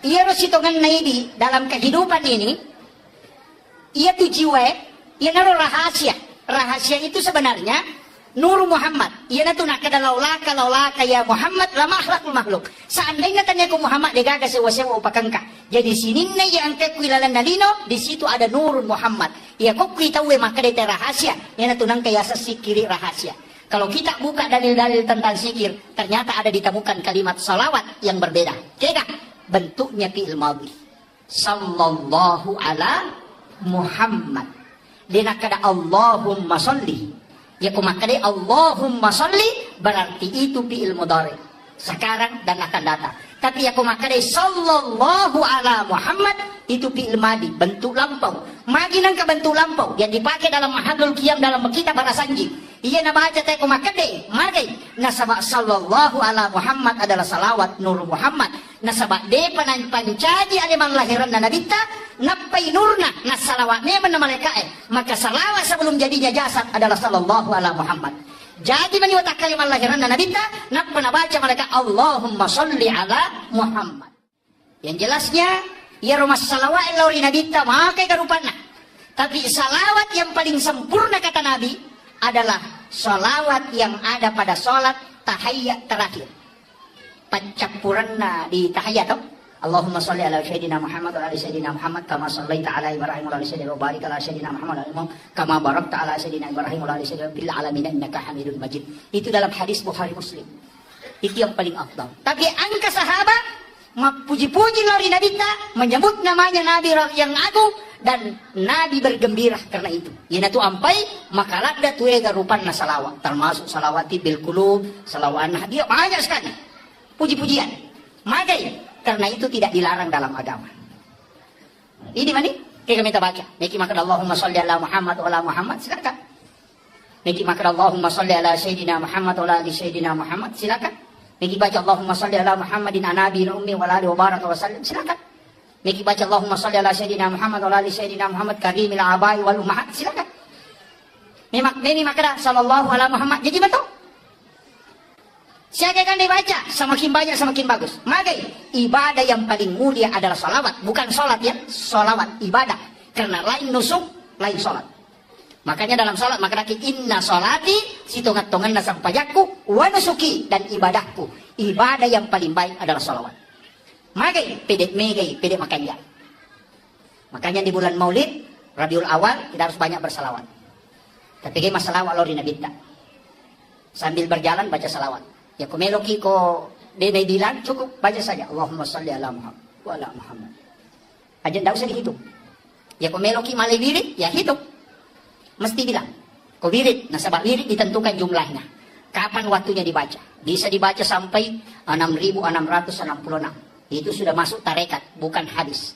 Ia sitongan na ini dalam kehidupan ini, ia tu jiwa, ia naruh rahasia. Rahasia itu sebenarnya Nur Muhammad. Ia na tu nak kada laulaka ya Muhammad lama akhlakul makhluk. Seandainya tanya ku Muhammad dia gagas sewa-sewa upakangka. Jadi sini na yang ke kuilalan dalino, di situ ada Nur Muhammad. Ia kok kita we maka dia rahasia. Ia na tu nang kaya sesikiri rahasia. Kalau kita buka dalil-dalil tentang zikir, ternyata ada ditemukan kalimat salawat yang berbeda. Kira bentuknya fi'il madhi. Sallallahu ala Muhammad. Dina kada Allahumma sholli. Ya kumakade Allahumma sholli berarti itu fi'il mudhari. Sekarang dan akan datang. Tapi ya kumakade sallallahu ala Muhammad itu fi'il madhi, bentuk lampau. Magi nang ka bentuk lampau yang dipakai dalam mahallul qiyam dalam kitab bahasa sanji. Iya na baca teh kumakade magai nasaba sallallahu ala Muhammad adalah salawat nur Muhammad. Nasaba de pancaji aliman lahiran na nabita napai nurna na salawat ne man malaika maka salawat sebelum jadinya jasad adalah sallallahu ala Muhammad. Jadi meniwata kalimat lahiran dan nabita nak pernah baca mereka Allahumma sholli ala Muhammad. Yang jelasnya ya rumah salawat lauri nabita makai karupana. Tapi salawat yang paling sempurna kata Nabi adalah salawat yang ada pada sholat tahiyyat terakhir. Pancapurana di tahiyyat toh. Allahumma sholli ala sayyidina Muhammad wa ala sayyidina Muhammad kama shallaita ala Ibrahim wa ala sayyidina wa barik ala sayyidina Muhammad wa kama barakta ala sayyidina Ibrahim wa ala sayyidina bil alamin innaka Hamidul Majid. Itu dalam hadis Bukhari Muslim. Itu yang paling afdal. Tapi angka sahabat puji-puji lari Nabi ta menyebut namanya Nabi yang agung dan Nabi bergembira karena itu. Yana tu ampai makalat da tuega rupanna salawat termasuk salawati bil qulub, salawat dia banyak sekali. Puji-pujian. Magai karena itu tidak dilarang dalam agama. Ini mana? Kita minta baca. Niki makan Allahumma sholli ala Muhammad wa ala Muhammad silakan. Niki makan Allahumma sholli ala sayyidina Muhammad wa ala sayyidina Muhammad silakan. Niki baca Allahumma sholli ala Muhammadin anabi ummi wa ala wa baraka wa sallim silakan. Niki baca Allahumma sholli ala sayyidina Muhammad wa ala sayyidina Muhammad karimil abai wal ummahat silakan. Ini makan sallallahu ala Muhammad jadi betul. Siapa kan dibaca semakin banyak semakin bagus. Maka ibadah yang paling mulia adalah salawat, bukan sholat ya, salawat ibadah. Karena lain nusuk, lain sholat. Makanya dalam sholat maka inna sholati situngat-tungan nasang pajakku wa nusuki dan ibadahku. Ibadah yang paling baik adalah salawat. Maka pedek makanya. Makanya di bulan Maulid Rabiul Awal kita harus banyak bersalawat. Tapi gimana salawat lori Nabi ta. Sambil berjalan baca salawat. Ya kumeloki ko denai bilang cukup baca saja Allahumma sholli ala Muhammad wa ala Muhammad. Aja tidak usah dihitung. Ya kumeloki malai wirid ya hitung. Mesti bilang. Ko wirid, nasabak wirid ditentukan jumlahnya. Kapan waktunya dibaca? Bisa dibaca sampai 6.666. Itu sudah masuk tarekat, bukan hadis.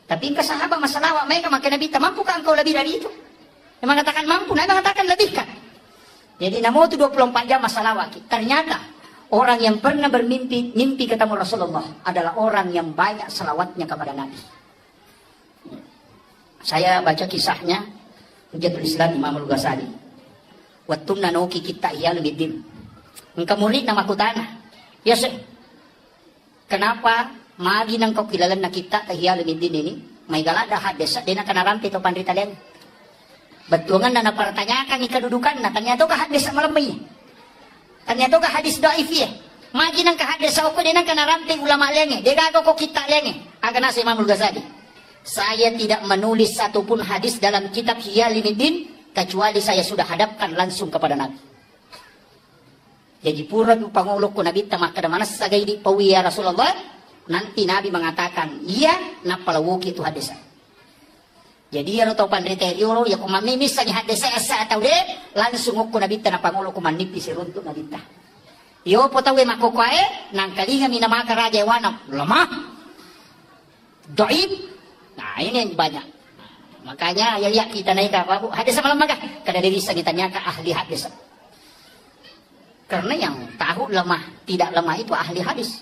Tapi ke sahabat masalah mereka maka Nabi mampukah engkau lebih dari itu? Yang mengatakan mampu, Nabi mengatakan lebihkan. Jadi namun itu 24 jam masalah wakil. Ternyata orang yang pernah mimpi ketemu Rasulullah adalah orang yang banyak salawatnya kepada Nabi. Saya baca kisahnya Hujjatul Islam Imam Al-Ghazali. Wattumna nauki kita iya lebih engkau murid nama ku tanah. Ya sih. Kenapa magi nang kau kilalan na kita iya lebih ini? May galada hadesa dina kanarampi to pandrita den. Betuangan na napertanyakan ikadudukan na ternyata ka hadis malamay. Ternyata ka hadis dhaif ya. Magi nang ka hadis sa ko dinang kanarampi ulama lenge. Degago ko kita lenge. Aga na si Imam Al-Ghazali. Saya tidak menulis satupun hadis dalam kitab Hiyalimuddin kecuali saya sudah hadapkan langsung kepada Nabi. Jadi pura pangulok ko Nabi tamak kada manas sagay di pawiya Rasulullah. Nanti Nabi mengatakan, iya napalawuki itu hadis. Jadi ya tau pandriterio ya kung mamimis sa hadis sa atau de langsung ko Nabi na pangulok ko manipis runto Nabi ta. Yo po tawe makokae nang kalinga minamaka raja wanap lemah. Dhaif. Nah ini yang banyak. Makanya ya kita naik apa bu hadis malam maka kada diri sa ditanya ka ahli hadis. Karena yang tahu lemah tidak lemah itu ahli hadis.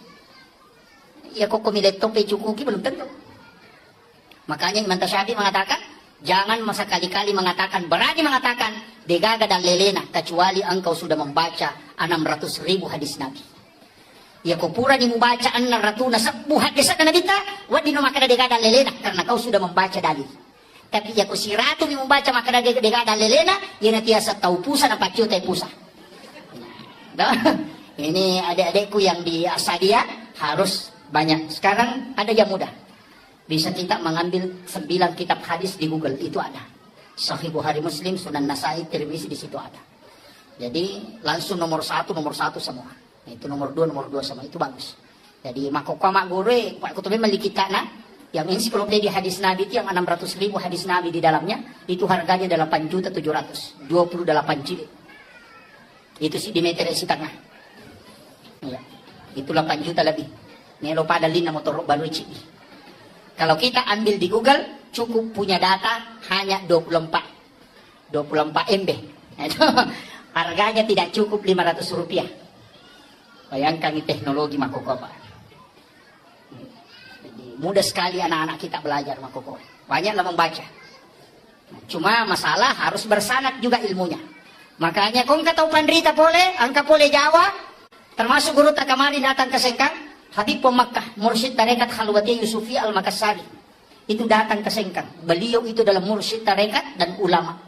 Ya kok kumileto pe cukuki belum tentu. Makanya Imam Tasyafi mengatakan jangan sekali-kali mengatakan berani mengatakan degaga dan lelena kecuali engkau sudah membaca 600.000 hadis Nabi. Ya kau pura di membaca 600 hadis Nabi ta wadi no maka degaga dan lelena karena kau sudah membaca dalil. Tapi ya kau siratu di membaca maka degaga dan lelena ya nantiasa tahu pusa dan pacu teh pusa. Nah, ini adik-adikku yang di Asadia harus banyak. Sekarang ada yang mudah. Bisa kita mengambil 9 kitab hadis di Google, itu ada. Sahih Bukhari Muslim, Sunan Nasai, Tirmizi di situ ada. Jadi langsung nomor satu semua. Itu nomor dua semua, itu bagus. Jadi makokwa mak gore, pak kutubi melikita na, yang ensiklopedia hadis Nabi itu yang 600.000 hadis Nabi di dalamnya, itu harganya 8.700.000, 28 jilid. Itu sih di meter setengah. Ya, itu 8 juta lebih. Nelo pada lina motor baru cik. Kalau kita ambil di Google, cukup punya data hanya 24 MB. Harganya tidak cukup 500 rupiah. Bayangkan ini teknologi makokwa. Mudah sekali anak-anak kita belajar makokwa. Banyaklah membaca. Cuma masalah harus bersanad juga ilmunya. Makanya kung kataw pandrita pole, angka pole Jawa, termasuk guru takamari datang ke Sengkang, Habib Makkah, Mursyid Tarekat Khalwatiyah Yusufi Al-Makassari. Itu datang ke Sengkang. Beliau itu dalam mursyid tarekat dan ulama.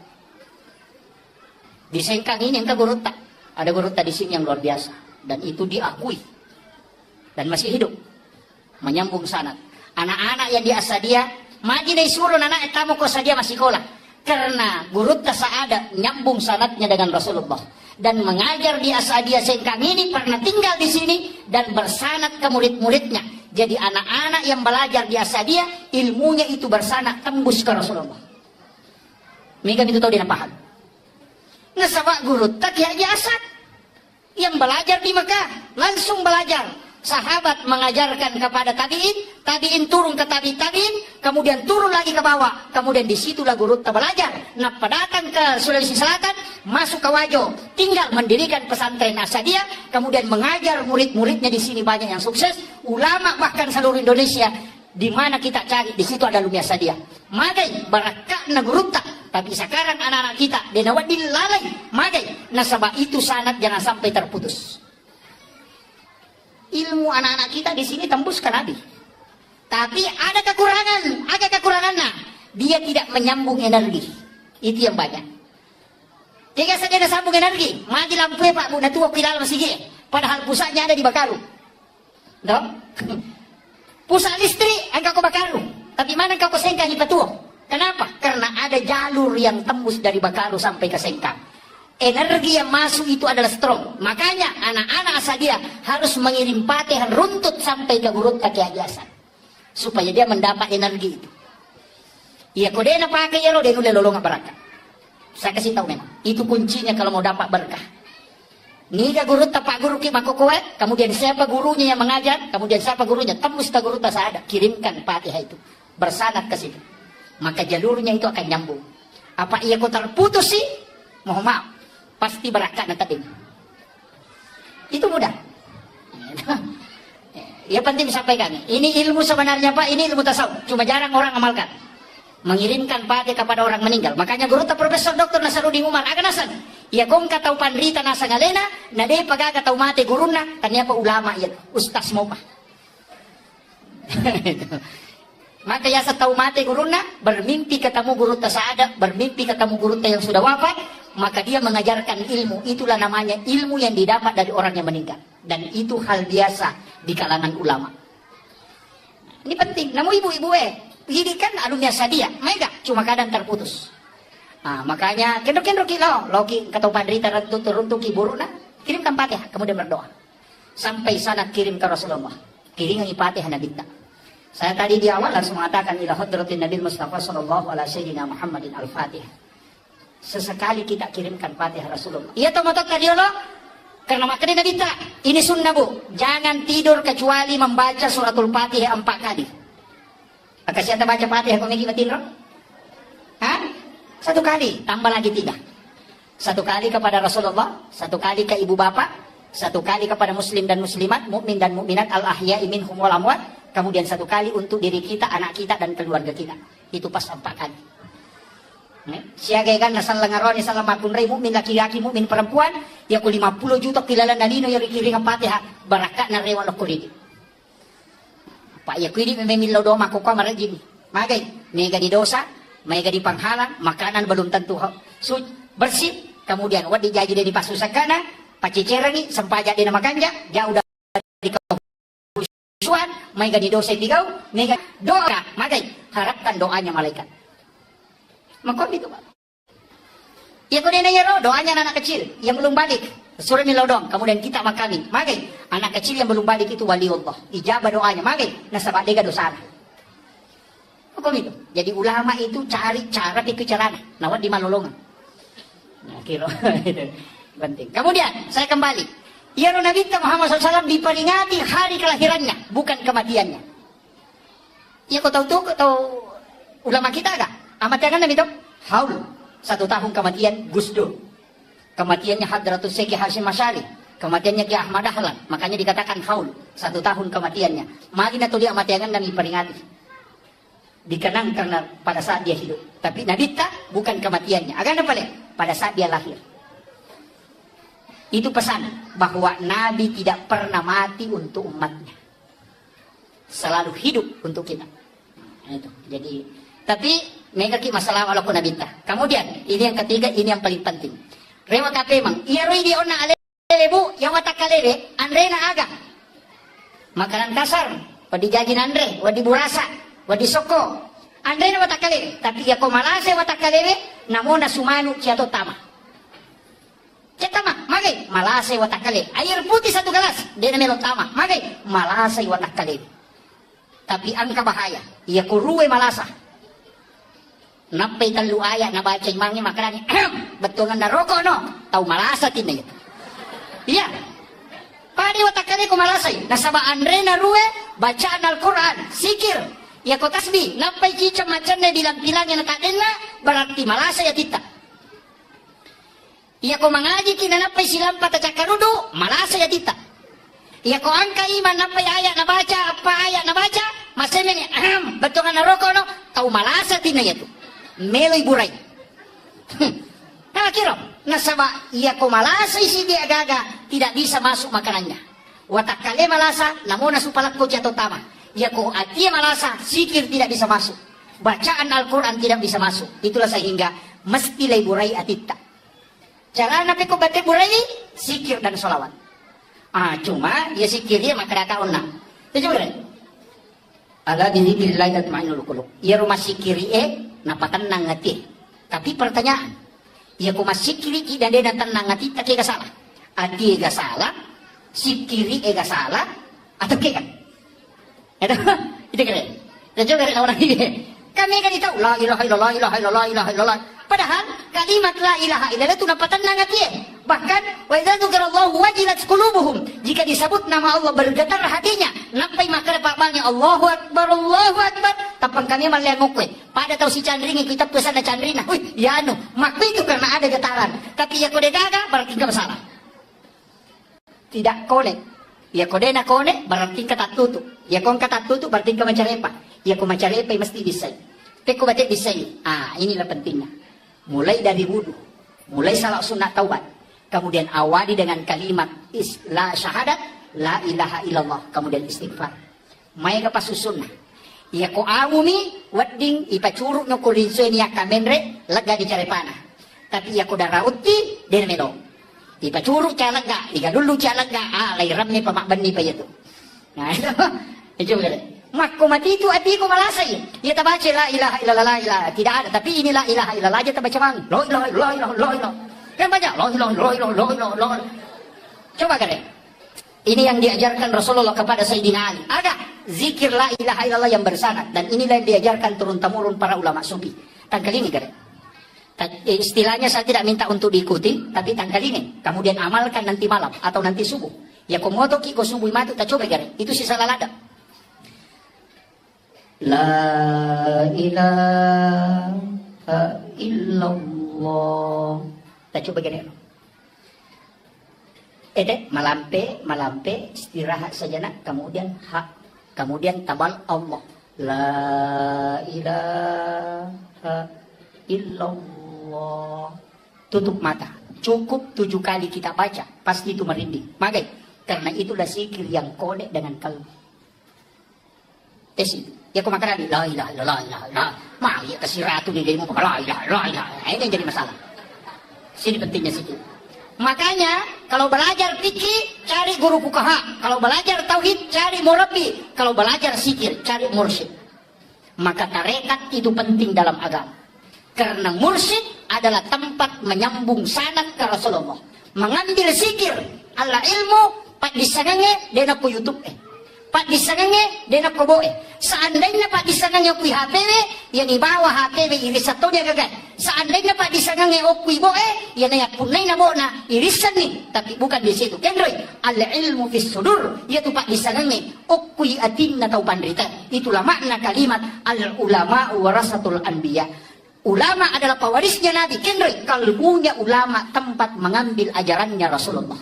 Di Sengkang ini angka guru tak. Ada guru di sini yang luar biasa. Dan itu diakui. Dan masih hidup. Menyambung sanad. Anak-anak yang di Asadia, maju dari suruh anak tamu ko sadia masih sekolah. Karena guru ada nyambung sanadnya dengan Rasulullah. Dan mengajar di Asadia Sengkang ini pernah tinggal di sini dan bersanad ke murid-muridnya. Jadi anak-anak yang belajar di Asadia, ilmunya itu bersanad tembus ke Rasulullah. Mereka itu tahu dia paham. Nasabak guru tak ya Asad yang belajar di Mekah langsung belajar. Sahabat mengajarkan kepada tabiin, tabiin turun ke tabiin, kemudian turun lagi ke bawah, kemudian disitulah guru belajar. Nah, datang ke Sulawesi Selatan, masuk ke Wajo, tinggal mendirikan pesantren Asadia, kemudian mengajar murid-muridnya di sini banyak yang sukses, ulama bahkan seluruh Indonesia. Di mana kita cari, di situ ada Lumia Sadia. Magai barakah na guru tak. Tapi sekarang anak-anak kita denawat dilalai, magai nasabah itu sanad jangan sampai terputus. Ilmu anak-anak kita di sini tembus ke Nabi. Tapi ada kekurangannya. Dia tidak menyambung energi. Itu yang banyak. Jika saja ada sambung energi, mati lampu Pak Bu Natua kilal masih. Padahal pusatnya ada di Bakaru. No? Pusat listrik angka ko Bakaru. Tapi mana kau ke Sengkang Ipatuo? Kenapa? Karena ada jalur yang tembus dari Bakaru sampai ke Sengkang. Energi yang masuk itu adalah strong. Makanya anak-anak Asadia harus mengirim patihan runtut sampai ke gurut kaki Hajasan. Supaya dia mendapat energi itu. Ya kodena pakai ya lo denu lelolong berkah. Saya kasih tahu memang. Itu kuncinya kalau mau dapat berkah. Niga guru tapak guru ki makokoe, kemudian siapa gurunya yang mengajar, kemudian siapa gurunya tembus ta guru tasada, kirimkan patiha itu. Bersanad ke situ. Maka jalurnya itu akan nyambung. Apa ia kau terputus sih? Mohon maaf. Pasti berakat nanti. Itu mudah. Ya penting disampaikan. Ini ilmu sebenarnya Pak, ini ilmu tasawuf. Cuma jarang orang amalkan. Mengirimkan pati kepada orang meninggal. Makanya guru ta Profesor Dr. Nasaruddin Umar akan nasan. Ya kong katau pandrita nasa ngalena, na de paga katau mate guruna, tanya pa ulama yan, ustaz mo pa. Maka ya sa tau mate guruna, bermimpi ketemu guru tasaada, bermimpi ketemu guru yang sudah wafat, maka dia mengajarkan ilmu. Itulah namanya ilmu yang didapat dari orang yang meninggal. Dan itu hal biasa di kalangan ulama. Ini penting. Namun ibu-ibu ini kan alumni Sadia, mega, cuma kadang terputus. Nah, makanya kendor-kendor kilo, loki katau pandrita runtuki buruna, kirimkan Fatihah, kemudian berdoa. Sampai sana kirim ke Rasulullah. Kirim Fatihah Nabi. Saya tadi di awal langsung mengatakan ila hadratin Nabi Mustafa sallallahu alaihi sayyidina Muhammadin al-Fatihah. Sesekali kita kirimkan Fatihah Rasulullah. Iya toh motot tadi lo? Karena makanya Nabi tak. Ini sunnah Bu. Jangan tidur kecuali membaca suratul Fatihah 4 kali. Maka siapa baca Fatihah kau megi matin roh? Hah? 1 kali, tambah lagi 3. 1 kali kepada Rasulullah, 1 kali ke ibu bapak, 1 kali kepada muslim dan muslimat, mukmin dan mukminat al-ahya'i minhum wal amwat, kemudian 1 kali untuk diri kita, anak kita dan keluarga kita. Itu pas 4 kali. Siagay kan nasal langaron isang makun ray mukmin laki-laki mukmin perempuan ya ku 50 juta kilala nalino yang kiring ang Fatihah barakat na rewan ko rin. Pa ya kuidi memillo do mako ka marajin. Magay, mega di dosa, mega di panghalang, makanan belum tentu bersih, kemudian wad dijaji dari pasusakana, pacicerangi sampaja di nama ganja, jauh dari kehusuan, mega di dosa tigau, mega doa, magay, harapkan doanya malaikat. Maka itu Pak. Ya kau nanya doanya anak kecil yang belum balik. Surah Milodong, kemudian kita makami. Magai, anak kecil yang belum balik itu wali Allah. Ijabah doanya, magai, nasabah dega dosa. Hukum itu. Jadi ulama itu cari cara pikiran, nawat di malolongan. Nah, kira itu penting. Kemudian saya kembali. Ya Nabi Muhammad SAW diperingati hari kelahirannya, bukan kematiannya. Ya kau tahu ulama kita agak amat jangan Nabi itu haul 1 tahun kematian Gus Dur, kematiannya Hadratus Syekh Hasyim Asy'ari, kematiannya Ki Ahmad Dahlan, makanya dikatakan haul 1 tahun kematiannya. Mari natuli amat jangan Nabi peringati, dikenang karena pada saat dia hidup. Tapi Nabi tak bukan kematiannya, akan apa pada saat dia lahir. Itu pesan bahwa Nabi tidak pernah mati untuk umatnya, selalu hidup untuk kita. Nah, itu. Jadi, tapi mereka masalah walaupun Nabi tak. Kemudian ini yang ketiga, ini yang paling penting. Rewa kape mang, iya roi di ona alebu yang watak kalele, andre na aga. Makanan kasar, wadi jajin andre, wadi burasa, wadi soko. Andre na watak kalele, tapi ya komalase watak kalele, namo na sumanu ciato tama. Cetama, magai, malase watak kalele. Air putih 1 gelas, dia namelo tama. Magai, malase watak kalele. Tapi angka bahaya, iya kuruwe malasa. Napay talu aya na baca mangi makarani betungan na roko no tau malasa tinay iya padi watakali ko malasay nasaba andre na ruwe bacaan Al-Quran sikir ya ko tasbih napay chicha macan na bilang-bilang na kaden na berarti malasa ya tita iya ko mangaji kinanapay silang patacakarudo malasa ya tita iya ko angka iman napay aya na baca apa aya na baca masemen betungan na roko no tau malasa tinay itu Meloy buray. Nakakiro, nasaba iya ko malasa isi dia gaga tidak bisa masuk makanannya. Watakale malasa, namun supalak ko jatuh tama. Iya ko atia malasa, sikir tidak bisa masuk. Bacaan Al-Quran tidak bisa masuk. Itulah sehingga mesti lay buray atita. Cara napi ko bate buray, sikir dan solawat. Cuma ya sikirnya makarakaon na. Itu juga. Ala dzikrillah tatma'innul qulub. Ya rumah sikiri napatan nang ngati. Tapi pertanyaan, ya ko masikiri dan dia tenang ngati tak ega salah. Ati ega salah, sikiri ega salah, atau ke kan? Itu keren. Dan juga keren orang ini. Kami kan tahu la ilaha illallah, ilaha illallah, ilaha illallah. Padahal kalimat la ilaha illallah itu napatan nang ngati. Bahkan wa idza dzikrallahu wajilat qulubuhum. Jika disebut nama Allah bergetar hatinya. Nampai maka pamalnya Allahu Akbar, Allahu Akbar. Tapang kami malian mukwe. Pada tahu si Chandring kita pesan na Chandrina. Wih, ya anu, makna itu karena ada getaran. Tapi ya kode gaga berarti enggak masalah. Tidak kone. Ya kode na kone berarti kata tutup. Ya kon kata tutup berarti enggak macarepa. Ya ko macarepa mesti bisa. Peko batik bisa. Inilah pentingnya. Mulai dari wudu, mulai salat sunat taubat. Kemudian awali dengan kalimat la syahadat, la ilaha illallah. Kemudian istighfar. Maya kapasu sunnah. Ya ko amumi wadding ipacuruk no kurinso niya kamenre lega di carepana. Tapi ya ko darauti den melo. Ipacuruk calaga, iga dulu calaga, lay ramne pamakban ni pa yato. Nah itu betul. Makko mati itu ati ko malasay. Ya tabaca la ilaha illallah la ilaha tidak ada, tapi ini la ilaha illallah aja tabaca mang. La ilaha illallah. Kan banyak la ilaha. Coba kare. Ini yang diajarkan Rasulullah kepada Sayyidina Ali. Ada zikir la ilaha illallah yang bersanad. Dan inilah yang diajarkan turun-temurun para ulama sufi. Tangkal ini kan. Istilahnya saya tidak minta untuk diikuti. Tapi tangkal ini. Kemudian amalkan nanti malam. Atau nanti subuh. Ya komoto ki ko subuh matu tak coba kan. Itu sisa lalada. La ilaha illallah. Tak coba kan. Malampe istirahat sejenak, kemudian kemudian tabal Allah. La ilaha illallah. Tutup mata. Cukup 7 kali kita baca, pasti itu merinding. Magai, karena itulah zikir yang kode dengan kalbu. Tes itu. Ya kau makan lagi, la ilaha illallah. Mah ya kasih ratu di demo la ilaha. Ini yang jadi masalah. Sini pentingnya zikir. Makanya kalau belajar fikih cari guru fuqaha, kalau belajar tauhid cari murabbi, kalau belajar zikir cari mursyid. Maka tarekat itu penting dalam agama. Karena mursyid adalah tempat menyambung sanad ke Rasulullah. Mengambil zikir ala ilmu pak disangange dena ku YouTube pak disangange dena ku boe. Seandainya pak disangange ku HPW yang di bawah HPW iris satu dia gagal. Seandainya pak disangange ku boe yang na punai na bona irisan nih, tapi bukan di situ. Kendroy al ilmu fis sudur yaitu pak disangange ku atinna tau pandrita. Itulah makna kalimat al ulama warasatul anbiya. Ulama adalah pewarisnya Nabi. Kendroy, kalbunya ulama tempat mengambil ajarannya Rasulullah.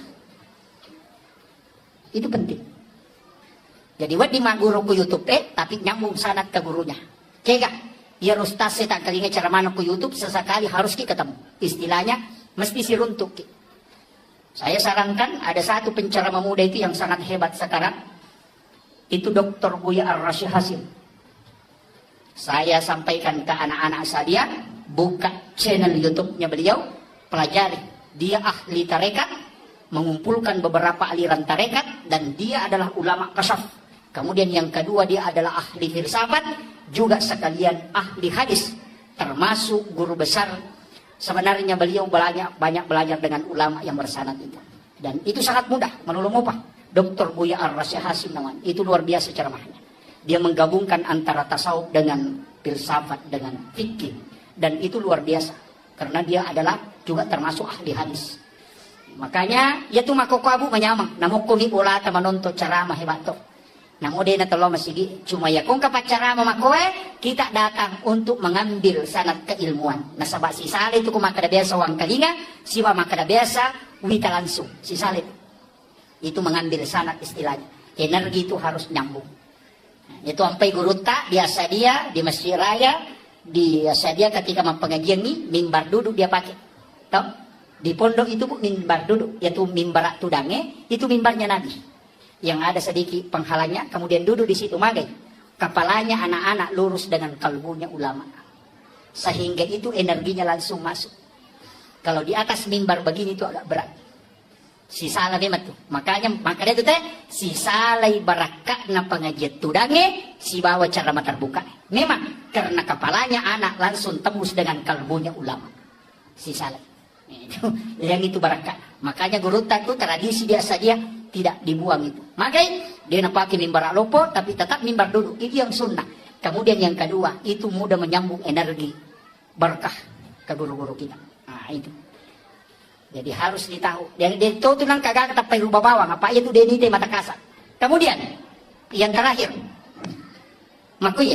Itu penting. Jadi wadi guru ku YouTube tapi nyambung sanad ke gurunya. Kega, ya ustaz saya tak kali cara mana ku YouTube sesekali harus kita ketemu. Istilahnya mesti si runtuk. Saya sarankan ada satu penceramah muda itu yang sangat hebat sekarang. Itu Dr. Buya Ar-Rasyid Hasim. Saya sampaikan ke anak-anak saya, buka channel YouTube-nya beliau, pelajari. Dia ahli tarekat, mengumpulkan beberapa aliran tarekat, dan dia adalah ulama kasyaf. Kemudian yang kedua, dia adalah ahli filsafat, juga sekalian ahli hadis, termasuk guru besar. Sebenarnya beliau banyak belajar dengan ulama yang bersanad itu. Dan itu sangat mudah, menolong apa? Dr. Buya Ar-Rasyid Hasim namanya. Itu luar biasa ceramahnya. Dia menggabungkan antara tasawuf dengan filsafat dengan fikih, dan itu luar biasa karena dia adalah juga termasuk ahli hadis. Makanya ya tu makokabu menyamang namo kumi bola ta menonton ceramah hebat to. Namo de na tolo masigi cuma ya kung kapat ceramah makoe kita datang untuk mengambil sanad keilmuan. Nasaba si Saleh itu kumakada biasa wang kalinga, siwa makada biasa wita langsung si Saleh. Itu mengambil sanad istilahnya. Energi itu harus nyambung. Itu sampai guru tak biasa dia di masjid raya, biasa dia ketika mempengajian nih mimbar duduk dia pakai. Tahu? Di pondok itu bu mimbar duduk, yaitu mimbar tudange, itu mimbarnya Nabi. Yang ada sedikit penghalangnya, kemudian duduk di situ magai. Kepalanya anak-anak lurus dengan kalbunya ulama. Sehingga itu energinya langsung masuk. Kalau di atas mimbar begini itu agak berat. Si salah memang tuh. Makanya itu teh si salai barakat na pengajian tudange si bawa cara terbuka. Memang karena kepalanya anak langsung tembus dengan kalbunya ulama. Si salai. Yang itu barakat. Makanya guru itu tradisi biasa dia tidak dibuang itu. Makanya dia nak pakai mimbar lopo tapi tetap mimbar duduk. Itu yang sunnah. Kemudian yang kedua itu mudah menyambung energi berkah ke guru-guru kita. Nah itu. Jadi harus ditahu. Dan itu tuh nang kagak tapi rubah bawang. Apa itu deni de mata kasar. Kemudian yang terakhir, makuya.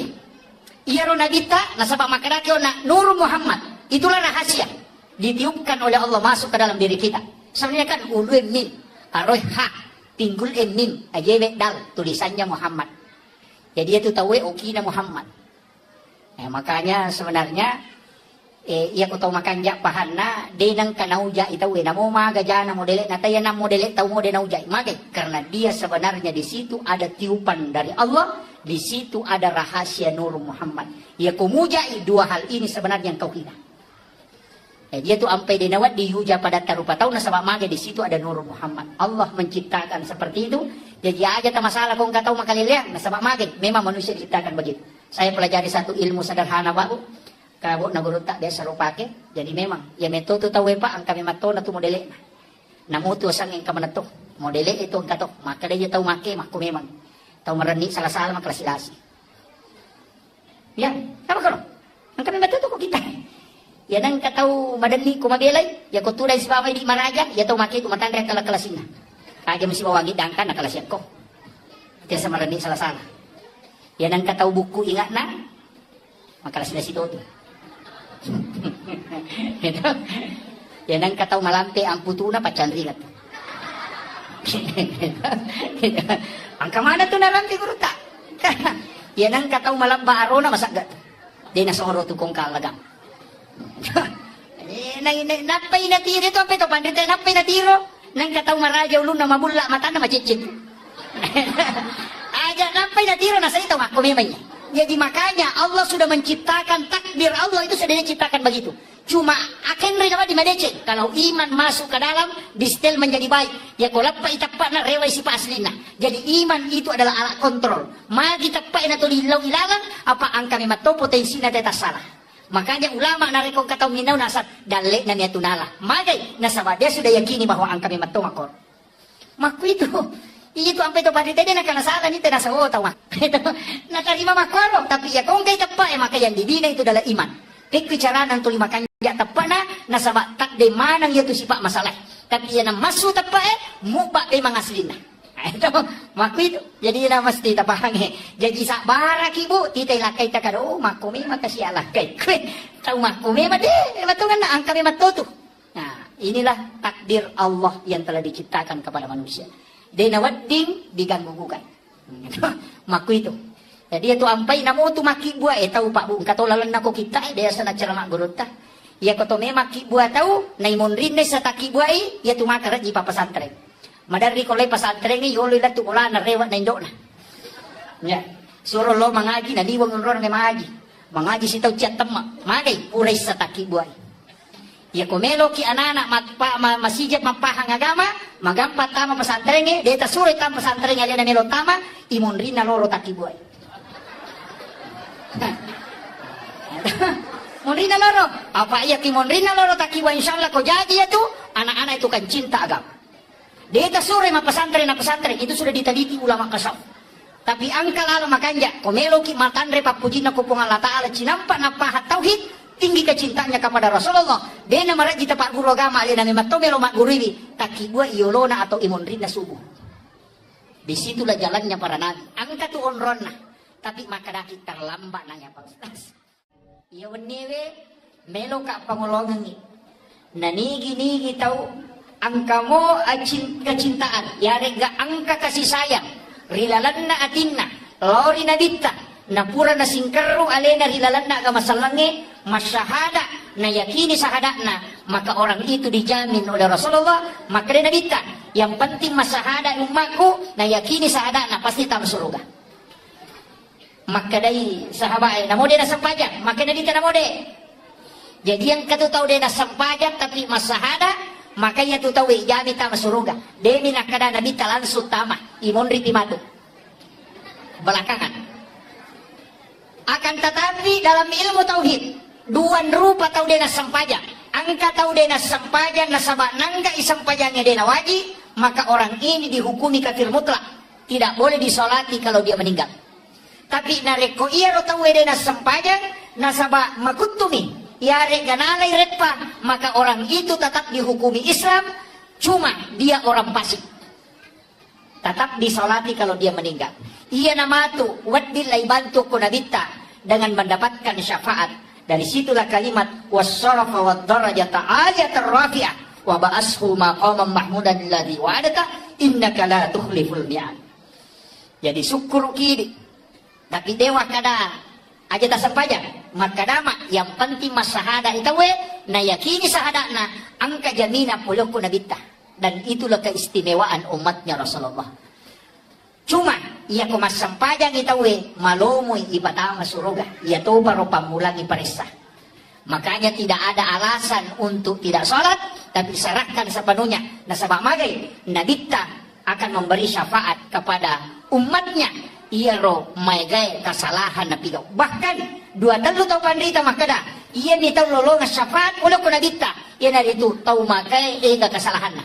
Iya rona kita nasabak makanakio na Nur Muhammad. Itulah rahasia ditiupkan oleh Allah masuk ke dalam diri kita. Sebenarnya kan ulu mim, aroy ha, tinggul mim, ajewe dal tulisannya Muhammad. Jadi itu tahu okina Muhammad. Makanya sebenarnya iya ko tahu makan jak pahanna denang kanauja itu namo magajana modele nataya nam modele tahu modele nauja mage karena dia sebenarnya di situ ada tiupan dari Allah, di situ ada rahasia Nur Muhammad. Ya kumujai dua hal ini sebenarnya yang kau hina. Dia tuh ampai dinawat dihuja pada tarupa tahu nasabak mage di situ ada Nur Muhammad. Allah menciptakan seperti itu. Jadi aja tak masalah kau nggak tahu makalilian nasabak mage. Memang manusia diciptakan begitu. Saya pelajari satu ilmu sederhana baru. Kabo na guru tak biasa rupake. Jadi memang ya metode tahu pak ang kami mato na tu modele. Namutu sang yang kami nato modele itu ang kato. Maka dia tahu make maku memang tahu mereni salah-salah maklasilasi. Ya, apa kalau? Ang kami mato tu ko kita. Ya nang kataw madani ko mabelay, ya ko tulay si baway di maraja, ya tahu make ko matanda kala kalasin na. Kaya mesti bawangi dangkan na kalasian ko. Ito sa mereni salah-salah. Ya nang kataw buku ingat na, makalas na si Dodo. Yan ang kataw malampi ang puto na pachanringat. Ang kamana to nalampi guru ta. Yan ang kataw malamba aro na masagat. Di nasoro to kong kalagang. Napay na tiro to peto pandita napay na tiro nang kataw maraja ulun na mabulla mata na macicit. Aja napay na tiro na sa ito ako memangnya. Jadi makanya Allah sudah menciptakan takdir Allah itu sudah diciptakan begitu. Cuma akan reda di madece. Kalau iman masuk ke dalam, distel menjadi baik. Ya kalau apa itapak na rewai si paslina. Jadi iman itu adalah alat kontrol. Magi tapak na to dilaw ilalang apa ang kami mato potensi na teta salah. Makanya ulama narikong kataw minaw nasa dali na niya tunala. Magay, nasa dia sudah yakini bahwa ang kami matumakor. Maku itu ang pito pati tadi nakanasalan itu nasa otaw mak. Itu natarima makwaro, tapi ya kung kay tapa maka yang dibina itu adalah iman. Kikbicaraan ang tuli makan ya tapa na nasa tak de manang ya tu sipa masalah. Tapi ya na masu tapa muba de mangaslin na. Itu maku itu. Jadi na mesti tapahange. Jadi sa barak ibu titay lakay takado makumi makasih alakay. Tahu makumi made matungan na ang kami matutu. Nah, inilah takdir Allah yang telah diciptakan kepada manusia. Dena wadding diganggu-gugat. Maku itu. Jadi itu ampai namo tu maki buah tahu pak bu katolalan nako kita dia sana cerama gurutta. Ya koto me maki buah tahu naimun rinde sa taki buah ya tu makarat di pesantren. Madari kolay pesantren ni yolo la tu ola na rewat na indok na. Ya. Suruh lo mangaji na liwang unron ng mangaji. Mangaji si tau chat tema. Magay puray sa taki buah. Ya kumelo ki anak-anak masijat mapahang agama, magampat tama pesantren ni, dia suruh tama pesantren ali na melo tama, imun rin na loro taki buah. Monrina loro, apa iya ki monrina loro takiwa insyaallah ko jadi ya tu anak-anak itu kan cinta agama. Dia sore ma pesantren na pesantren itu sudah diteliti ulama kasau. Tapi angka lala makanja komelo ki matandre papujina kupung Allah taala cinampa na pahat tauhid tinggi kecintanya kepada Rasulullah. Dia nama raji tapak guru agama dia nama matomelo mak guriwi takiwa iolona atau imonrina subuh. Disitulah jalannya para nabi. Angka tu onronna. Tapi makadaki terlambat nanya Pak Ustaz. Iya wenewe melo kak pangolongan ni. Nanigi-nigi tahu angka mo kecintaan. Ya rega angka kasih sayang. Rilalan na atinna. Lori na bitta. Napura na singkaru alena rilalan na agamasalangi. Masyahada na yakini sahadakna. Maka orang itu dijamin oleh Rasulullah. Maka dia na bitta. Yang penting masahada umatku na yakini sahadakna. Pasti tam surga. Maka dari sahabat namo dia na sampajak maka na dita namo de. Jadi yang katu tahu dia na sampajak tapi masahada maka ia tu tahu jami tama suruga. Demi nakada nabi langsung tama imon riti matu. Belakangan. Akan tetapi dalam ilmu tauhid duan rupa tahu dia na sampajak. Angka tahu dia na sampajak na sabak nangga isampajangnya dia na wajib maka orang ini dihukumi kafir mutlak. Tidak boleh disolati kalau dia meninggal. Tapi nareko iya ro tahu dia na sampajak na sabak makutumi. Yare ganalay retpa maka orang itu tetap dihukumi Islam cuma dia orang fasik. Tetap disolati kalau dia meninggal. Ia nama tu wadilai bantu kunabita dengan mendapatkan syafaat. Dari situlah kalimat wassarafa wad-darajata ayatar rafi'ah wa ba'ashu maqaman mahmudan alladhi wa'adata innaka la tukhliful mi'ad. Jadi syukur kiri. Tapi dewa kada aja tak sampajak maka dama yang penting masahada itu na yakini sahadakna angka jamina puloko nabita dan itulah keistimewaan umatnya Rasulullah. Cuma ia ko masampajang itawe malomoy ibatama suruga ia to baro pamulangi parisa. Makanya tidak ada alasan untuk tidak sholat tapi serahkan sepenuhnya na sabak magay nabita akan memberi syafaat kepada umatnya. Ia ro maigay kasalahan na pigaw. Bahkan dua telu tau pandita makada. Ia ni tau lolongan syafaat ulo ko nagita. Ia na dito tau magay kasalahan na.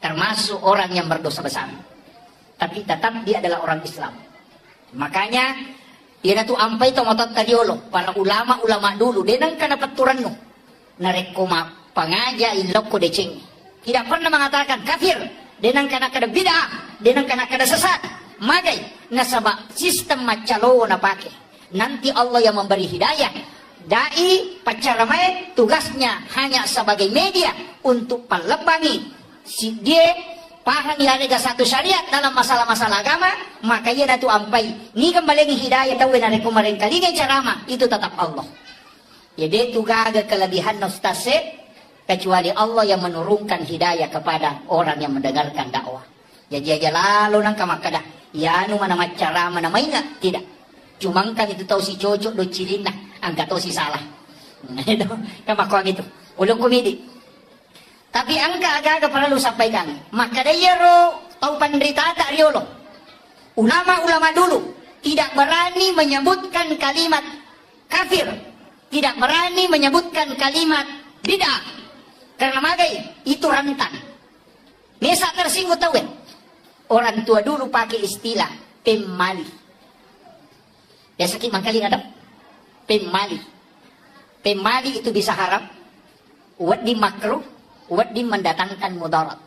Termasuk orang yang berdosa besar. Tapi tetap dia adalah orang Islam. Makanya dia na tu ampay to motot tadiolo para ulama-ulama dulu denang kana paturan no. Narekoma pangaja ilok ko deceng. Tidak pernah mengatakan kafir. Denang kana kada bid'ah, denang kana kada sesat. Magay nasaba sistem macalo na pake. Nanti Allah yang memberi hidayah. Dai pacaramai tugasnya hanya sebagai media untuk pelebangi si dia paham ilarega satu syariat dalam masalah-masalah agama maka ia natu ampai ni kembali hidayah tahu na kemarin kali carama itu tetap Allah. Jadi tugas kelebihan nostase kecuali Allah yang menurunkan hidayah kepada orang yang mendengarkan dakwah. Jadi aja lalu nang kamakada ya anu mana macara mana mainga tidak. Cuma kan itu tahu si cocok do cilina angkat tahu si salah. Itu kamakwa gitu. Ulung komedi. Tapi angka agak perlu sampaikan. Maka dia ro tahu penderita tak riolo. Ulama-ulama dulu tidak berani menyebutkan kalimat kafir tidak berani menyebutkan kalimat bid'ah. Karena magai itu rentan. Nesa tersinggung tahu kan? Orang tua dulu pakai istilah pemali. Ya sakit mangkali ada pemali. Pemali itu bisa haram, wadi makruh, wadi mendatangkan mudarat.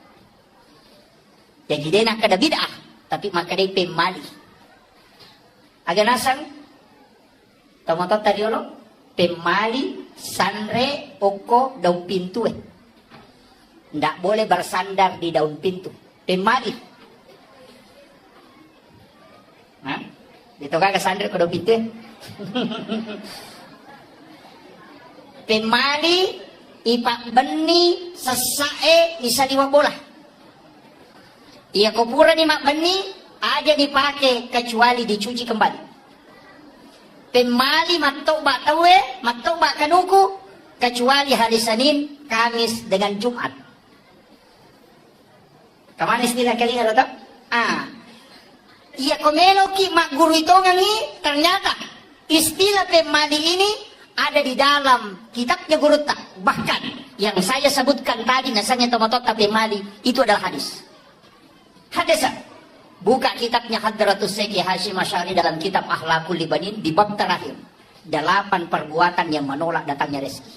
Jadi dia nak ada bid'ah, tapi maka dia pemali. Agak nasang, tomato tadi lo, pemali, sanre, oko, daun pintu. Tidak boleh bersandar di daun pintu. Pemali. Nah, itu kagak sandar ke daun pintu. Pemali, ipak beni, sesae, bisa diwa bola. Ia kuburan imak beni, aja dipakai kecuali dicuci kembali. Pemali matok bak tawe, matok bak kanuku, kecuali hari Senin, Kamis dengan Jumat. Kemana istilah kali ada tak? Ia komelo ki mak guru itu ngangi, ternyata istilah pemali ini ada di dalam kitabnya guru tak. Bahkan yang saya sebutkan tadi nasanya tomatota pemali itu adalah hadis. Hadis. Buka kitabnya Hadratus Syekh Hashim Asy'ari dalam kitab Akhlaqul Libanin di bab terakhir. 8 perbuatan yang menolak datangnya rezeki.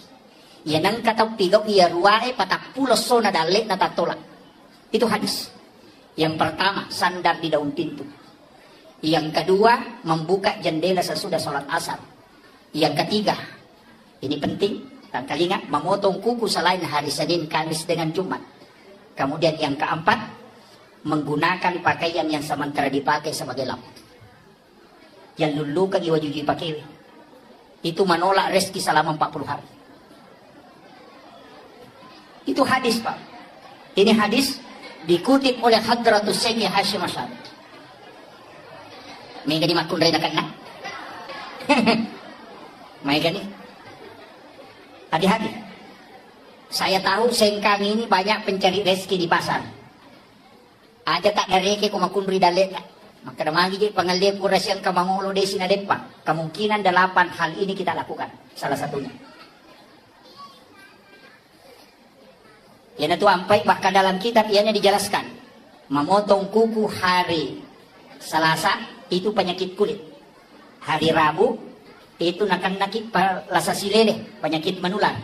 Ya nang kata tiga ia ruae patak pulos sona dalek na tolak. Itu hadis. Yang pertama, sandar di daun pintu. Yang kedua, membuka jendela sesudah sholat asar. Yang ketiga, ini penting, dan kali ingat, memotong kuku selain hari Senin, Kamis dengan Jumat. Kemudian yang keempat, menggunakan pakaian yang sementara dipakai sebagai lampu. Yang lulukan iwajuji pakai. Itu menolak rezeki selama 40 hari. Itu hadis, Pak. Ini hadis dikutip oleh Hadratus Syekh Hashim Asy'ari. May gani makun rin na May gani. Hati-hati. Saya tahu sengkang ini banyak pencari rezeki di pasar. Aja tak dari ke kumakun ri dalet. Maka damagi je pangalip ko rasyang kamangulo de sinadepa. Kemungkinan 8 hal ini kita lakukan. Salah satunya. Yan itu ampai bahkan dalam kitab ianya dijelaskan. Memotong kuku hari Selasa itu penyakit kulit. Hari Rabu itu nakit lasa silele, penyakit menular.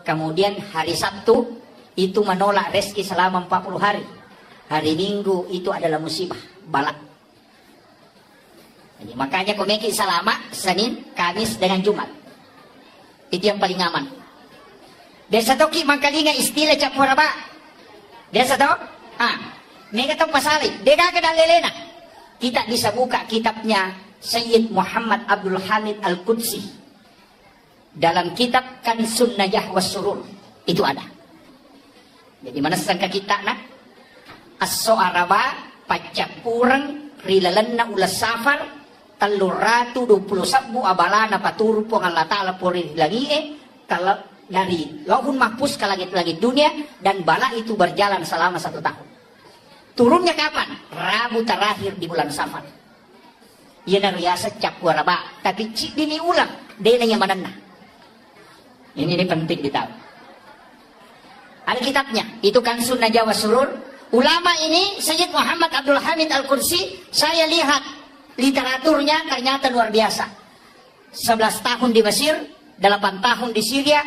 Kemudian hari Sabtu itu menolak rezeki selama 40 hari. Hari Minggu itu adalah musibah, balak. Jadi, makanya komeki selama Senin, Kamis dengan Jumat. Itu yang paling aman. Desa toki mangkalinga istilah capuraba. Desa to? Mereka tahu pasali. Deka kedalelena. Kita bisa buka kitabnya Sayyid Muhammad Abdul Hamid Al-Qudsi. Dalam kitab Kansun Najah Was-Surur. Itu ada. Jadi mana sangka kita nak? As-so'araba pacapurang rilalanna ulas safar taluratu 21 abalana paturu po ng Allah Ta'ala puri lagi kalau dari lauhun mahfuz ke langit-langit dunia dan bala itu berjalan selama 1 tahun. Turunnya kapan? Rabu terakhir di bulan Safar. Ia nariasa capuraba tapi dini ulang dia yang manana. Ini penting ditahu. Ada kitabnya, itu kan Sunnah Jawa Surur. Ulama ini, Sayyid Muhammad Abdul Hamid Al-Qudsi, saya lihat literaturnya ternyata luar biasa. 11 tahun di Mesir, 8 tahun di Syria,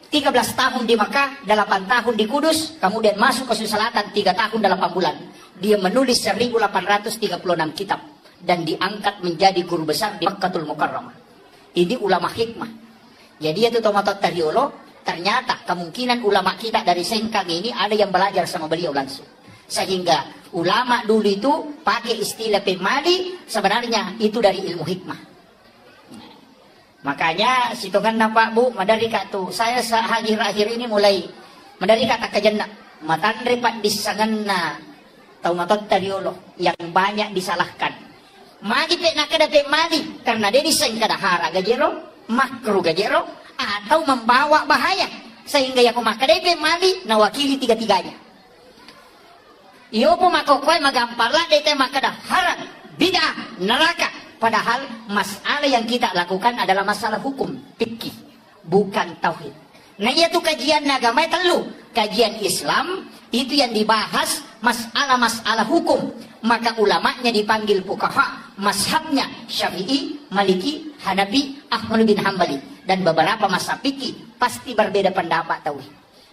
13 tahun di Makkah, 8 tahun di Kudus, kemudian masuk ke Sulawesi Selatan 3 tahun 8 bulan. Dia menulis 1836 kitab dan diangkat menjadi guru besar di Makkatul Mukarramah. Ini ulama hikmah. Jadi itu tomatot tariolo, ternyata kemungkinan ulama kita dari Sengkang ini ada yang belajar sama beliau langsung. Sehingga ulama dulu itu pakai istilah pemali, sebenarnya itu dari ilmu hikmah. Makanya situ kan nampak Bu, madari katu. Saya akhir-akhir ini mulai madari kata kajenna matandre pak disanganna tau matot tariolo yang banyak disalahkan. Magi pe nakada pemali karena dia diseng kada hara gajero, makruh gajero atau membawa bahaya sehingga ya kumakada pemali nawakili tiga-tiganya. Iyo po makokoy magampala dete makada haram bid'ah neraka padahal masalah yang kita lakukan adalah masalah hukum, fikih, bukan tauhid. Nah itu kajian agama telu. Kajian Islam itu yang dibahas masalah-masalah hukum. Maka ulamanya dipanggil fuqaha, mazhabnya Syafi'i, Maliki, Hanafi, Ahmad bin Hambali. Dan beberapa mazhab fikih pasti berbeda pendapat tauhid.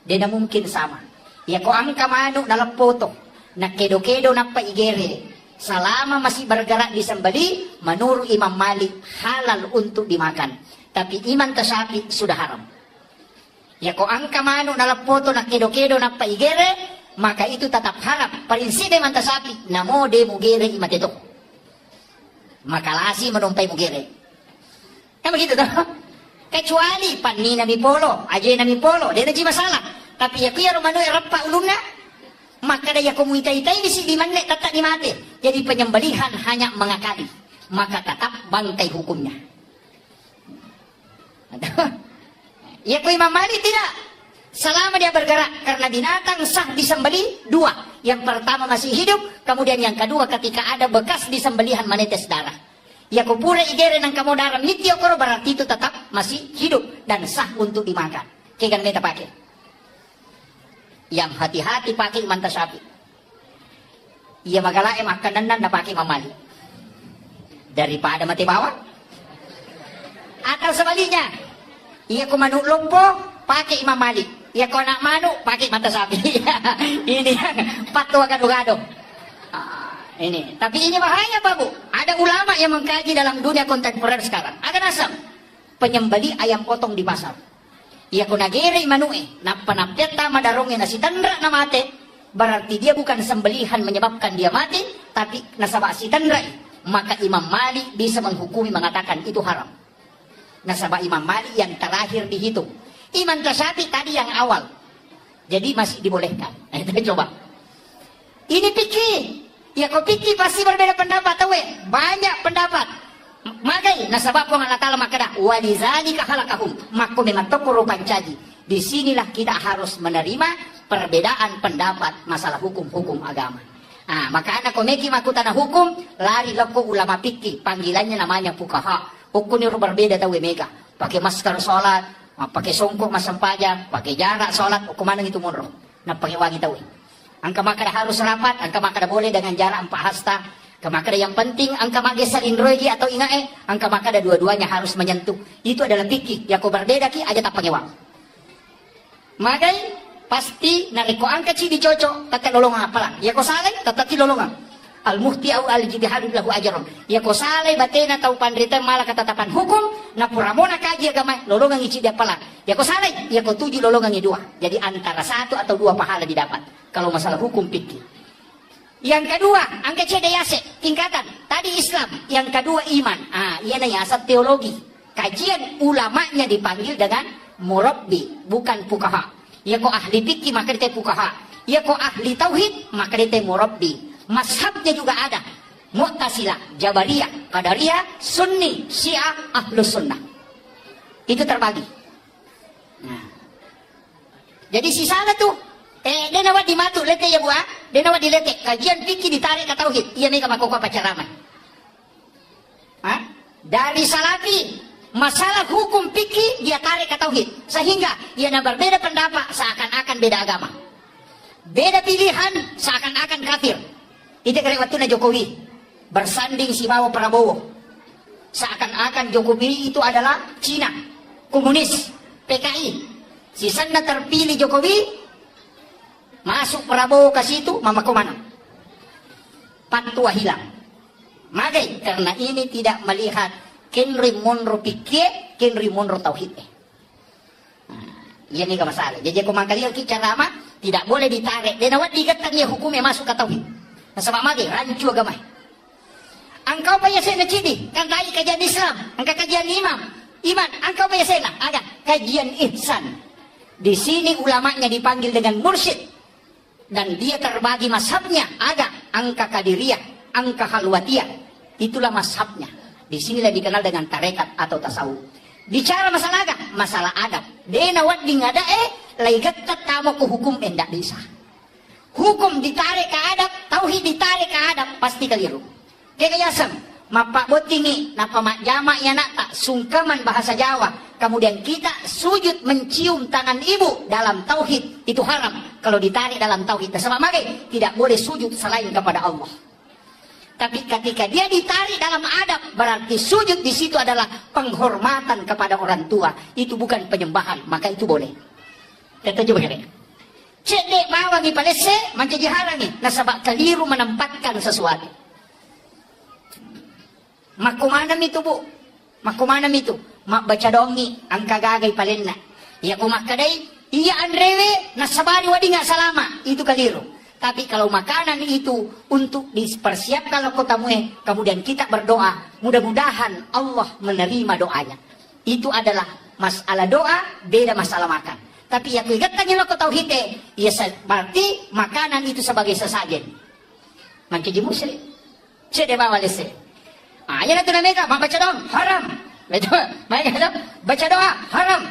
Dia mungkin sama. Ya ko angka manu dalam foto. Nak kedo-kedo nak paigere. Selama masih bergerak di sembeli, menurut Imam Malik halal untuk dimakan. Tapi Imam Syafi'i sudah haram. Ya ko angka manu dalam foto nak kedo-kedo nak paigere, maka itu tetap haram. Prinsip Imam Syafi'i, namo de mugere imat itu. Maka lasi menumpai mugere. Kan begitu toh? Kecuali panni nami polo, aja nami polo, dia ada masalah. Tapi ya kira manu erapa ulumna, maka dia komunitai bisi di mana tetap dimati. Jadi penyembelihan hanya mengakali, maka tetap bangkai hukumnya. Ya ku Imam Malik tidak. Selama dia bergerak, karena binatang sah disembeli dua. Yang pertama masih hidup, kemudian yang kedua ketika ada bekas disembelihan menetes darah. Ya ku pura igere nang kamu darah mitio koro berarti itu tetap masih hidup dan sah untuk dimakan. Kikan beta pakai. Yang hati-hati pakai Imam Syafi'i. Ia magala makanan na pakai Imam Malik. Daripada mati bawah. Atau sebaliknya, ia ku manuk lompo pakai Imam Malik. Ia ku anak manuk pakai Imam Syafi'i. Ini yang fatwa gado-gado. Ini, tapi ini bahaya Pak Bu. Ada ulama yang mengkaji dalam dunia kontemporer sekarang. Akan asam penyembeli ayam potong di pasar. Ia kunagere manue, napanapeta madarongnya nasi tandra na mate, berarti dia bukan sembelihan menyebabkan dia mati, tapi nasabah si tandra. Maka Imam Malik bisa menghukumi mengatakan itu haram. Nasabah Imam Malik yang terakhir dihitung. Imam Syafi'i tadi yang awal, jadi masih dibolehkan. Nah, kita coba. Ini pikir. Ya kau pikir pasti berbeda pendapat, tahu? Banyak pendapat. Makai nasabah pun Allah Ta'ala makada walizalika khalaqahum. Maka memang tokoro pancaji. Disinilah kita harus menerima perbedaan pendapat masalah hukum-hukum agama. Nah, maka anak komeki makutana hukum lari loko ulama fikih, panggilannya namanya fuqaha. Hukumnya berbeda tahu mega. Pakai masker sholat, pakai songkok masam pajang, pakai jarak sholat, hukum mana itu munro. Nah pakai wangi tahu. Angka makada harus rapat, angka makada boleh dengan jarak 4 hasta. Angka makada yang penting, angka magesa indroji atau ingae, angka makada dua-duanya harus menyentuh. Itu adalah fikih. Ya kau berbeda ki aja tak pakai wang. Magai pasti nariko angka ci dicocok, tata lolongan apalah. Ya kau saleh, tata ti lolongan. Al-muhti au al-jidihadu lahu ajaron. Ya kau saleh batena tau pandrita malah ketetapan hukum, na puramona kaji agama, lolongan ici dia apalah. Ya kau saleh, ya kau tuju lolongan i 2. Jadi antara 1 atau 2 pahala didapat. Kalau masalah hukum fikih. Yang kedua, angka cedayase, tingkatan. Tadi Islam, yang kedua iman. Ia nanya asal teologi. Kajian ulamanya dipanggil dengan murabbi, bukan fuqaha. Ya kok ahli fikih maka dia fuqaha. Ya kok ahli tauhid maka dia murabbi. Mazhabnya juga ada. Mu'tazilah, Jabariyah, Qadariyah, Sunni, Syiah, Ahlus Sunnah. Itu terbagi. Nah. Jadi sisanya tuh dia nawat di matu lete ya buah, dia nawat di lete. Kajian fikih ditarik ke tauhid. Ia mega makoko pacaramai. Dari salafi, masalah hukum fikih dia tarik ke tauhid. Sehingga ia berbeda pendapat seakan-akan beda agama. Beda pilihan seakan-akan kafir. Itu kira waktu Jokowi bersanding si Bawo Prabowo. Seakan-akan Jokowi itu adalah Cina, komunis, PKI. Si sana terpilih Jokowi, masuk Prabowo ke situ, mama kemana? Patwa hilang. Magai, karena ini tidak melihat Kenri Monro pikir, Kenri Monro tauhid. Ini gak masalah. Jadi aku mangkali cara lama tidak boleh ditarik. Dan awak digatangnya hukumnya masuk ke tauhid. Nah, sebab magai, rancu agama. Engkau payah saya cidi, kan tadi kajian Islam, engkau kajian iman, engkau payah saya ada kajian ihsan. Di sini ulamanya dipanggil dengan mursyid. Dan dia terbagi mazhabnya, ada angka kadiriyah, angka halwatiyah. Itulah mazhabnya. Di sinilah dikenal dengan tarekat atau tasawuf. Bicara masalah agak, masalah adab. Dena wat di ngada laigat tamu ke hukum endak bisa. Hukum ditarik ke adab, tauhid ditarik ke adab, pasti keliru. Kayak asam, Mapak botingi, napa mak jamak ya nak tak sungkeman bahasa Jawa. Kemudian kita sujud mencium tangan ibu dalam tauhid itu haram kalau ditarik dalam tauhid. Sebab magai tidak boleh sujud selain kepada Allah. Tapi ketika dia ditarik dalam adab, berarti sujud di situ adalah penghormatan kepada orang tua. Itu bukan penyembahan, maka itu boleh. Kita coba kali. Cedek bawang di palese, mancaji harangi. Nah sebab keliru menempatkan sesuatu. Makumanam itu bu, makumanam itu. Mak baca dongi, angka gagai palenna. Ya kumak kadai, iya andrewe, nasabari wadi nggak salama. Itu keliru. Tapi kalau makanan itu untuk dipersiapkan lo kotamue, kemudian kita berdoa, mudah-mudahan Allah menerima doanya. Itu adalah masalah doa, beda masalah makan. Tapi ya kegiatannya lo tauhid, ya berarti makanan itu sebagai sesajen. Mancaji muslim, cede bawa lese. Ayan na mereka, baca doa haram. Baca doa haram.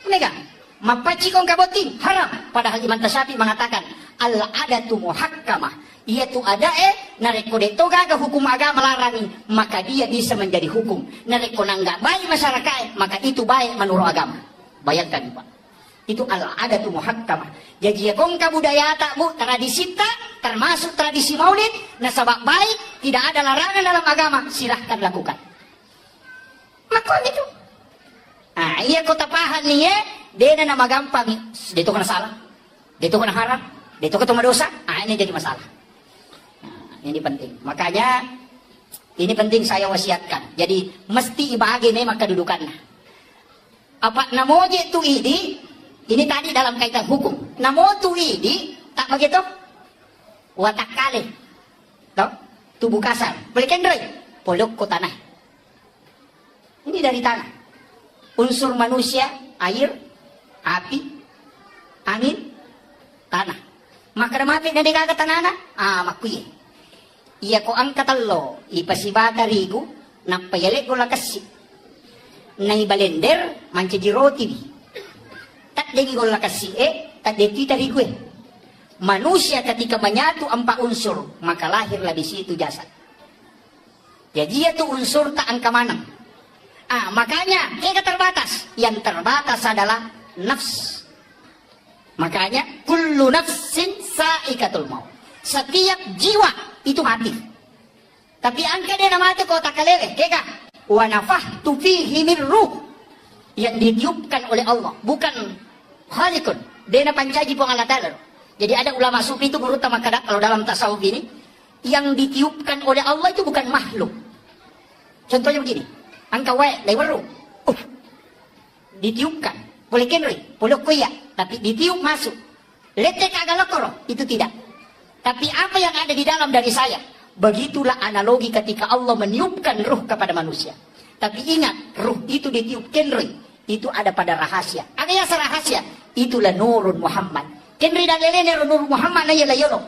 Mereka, mapaci kong kaboti haram. Padahal Imam Tasyafi mengatakan al-adatu muhakkamah. Yaitu ada narekodeto gaga hukum agama larangi, maka dia bisa menjadi hukum. Narekona enggak baik masyarakat, maka itu baik menurut agama. Bayangkan Pak. Itu al-adatu muhakkamah. Jadi ya kong kabudaya tak bu, tradisi tak, termasuk tradisi maulid, nasabak baik, tidak ada larangan dalam agama, silahkan lakukan. Maka itu. Ah, iya kota pahan nih ya, dia nama gampang, dia itu kena salah, dia itu kena haram, dia itu ketemu dosa, ini jadi masalah. Nah, ini penting. Makanya, ini penting saya wasiatkan. Jadi, mesti ibagi nih maka kedudukannya. Apa namoje tu ini tadi dalam kaitan hukum. Namo tu tak begitu? Watak kali. Tahu? Tubuh kasar. Boleh kendrai. Polok ko tanah. Ini dari tanah. Unsur manusia, air, api, angin, tanah. Maka mati na di kagat tanana, makuye. Iya ko ang katalo, ipasibata rigo, napayalik ko lakasi. Naibalender, mancaji roti. Tak degi ko lakasi tak degi tari gue. Manusia ketika menyatu empat unsur, maka lahirlah di situ jasad. Jadi itu unsur tak angka mana. Makanya kita terbatas. Yang terbatas adalah nafs. Makanya kullu nafsin sa'ikatul maut. Setiap jiwa itu mati. Tapi angka dia nama itu kau tak kalewe, keka. Wa nafahtu fihi min ruh. Yang ditiupkan oleh Allah, bukan khalikun. Dia pancaji pengalat. Jadi ada ulama sufi itu menurut makada kalau dalam tasawuf ini, yang ditiupkan oleh Allah itu bukan makhluk. Contohnya begini, angka wae leweru, ditiupkan, boleh kenri, boleh kuya, tapi ditiup masuk. Letek agak lokoro, itu tidak. Tapi apa yang ada di dalam dari saya, begitulah analogi ketika Allah meniupkan ruh kepada manusia. Tapi ingat, ruh itu ditiup kenri, itu ada pada rahasia. Ada yang rahasia, itulah nurun Muhammad. Kenri dan lelene nur Muhammad na yala yolo.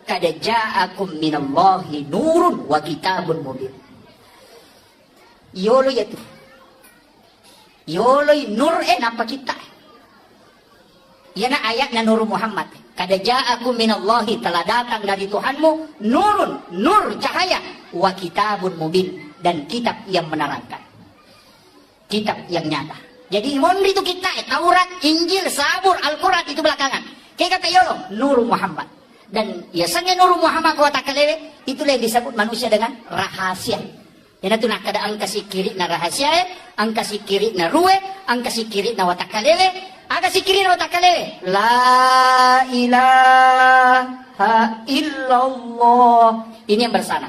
Kada ja'akum minallahi nurun wa kitabun mubin. Yolo yaitu. Yolo nur napa kita. Yana ayat na nur Muhammad. Kada ja'akum minallahi, telah datang dari Tuhanmu nurun, nur cahaya, wa kitabun mubin, dan kitab yang menerangkan. Kitab yang nyata. Jadi imon itu kita, Taurat, Injil, Zabur, Al-Quran itu belakangan. Kayak kata Yolo, Nur Muhammad. Dan biasanya Nur Muhammad kau tak kalewe, itulah yang disebut manusia dengan rahasia. Yang itu nak kada angka si kiri na rahasia, angka si kiri na ruwe, angka si kiri na watak kalewe, angka si kiri na watak kalewe. La ilaha illallah. Ini yang bersana.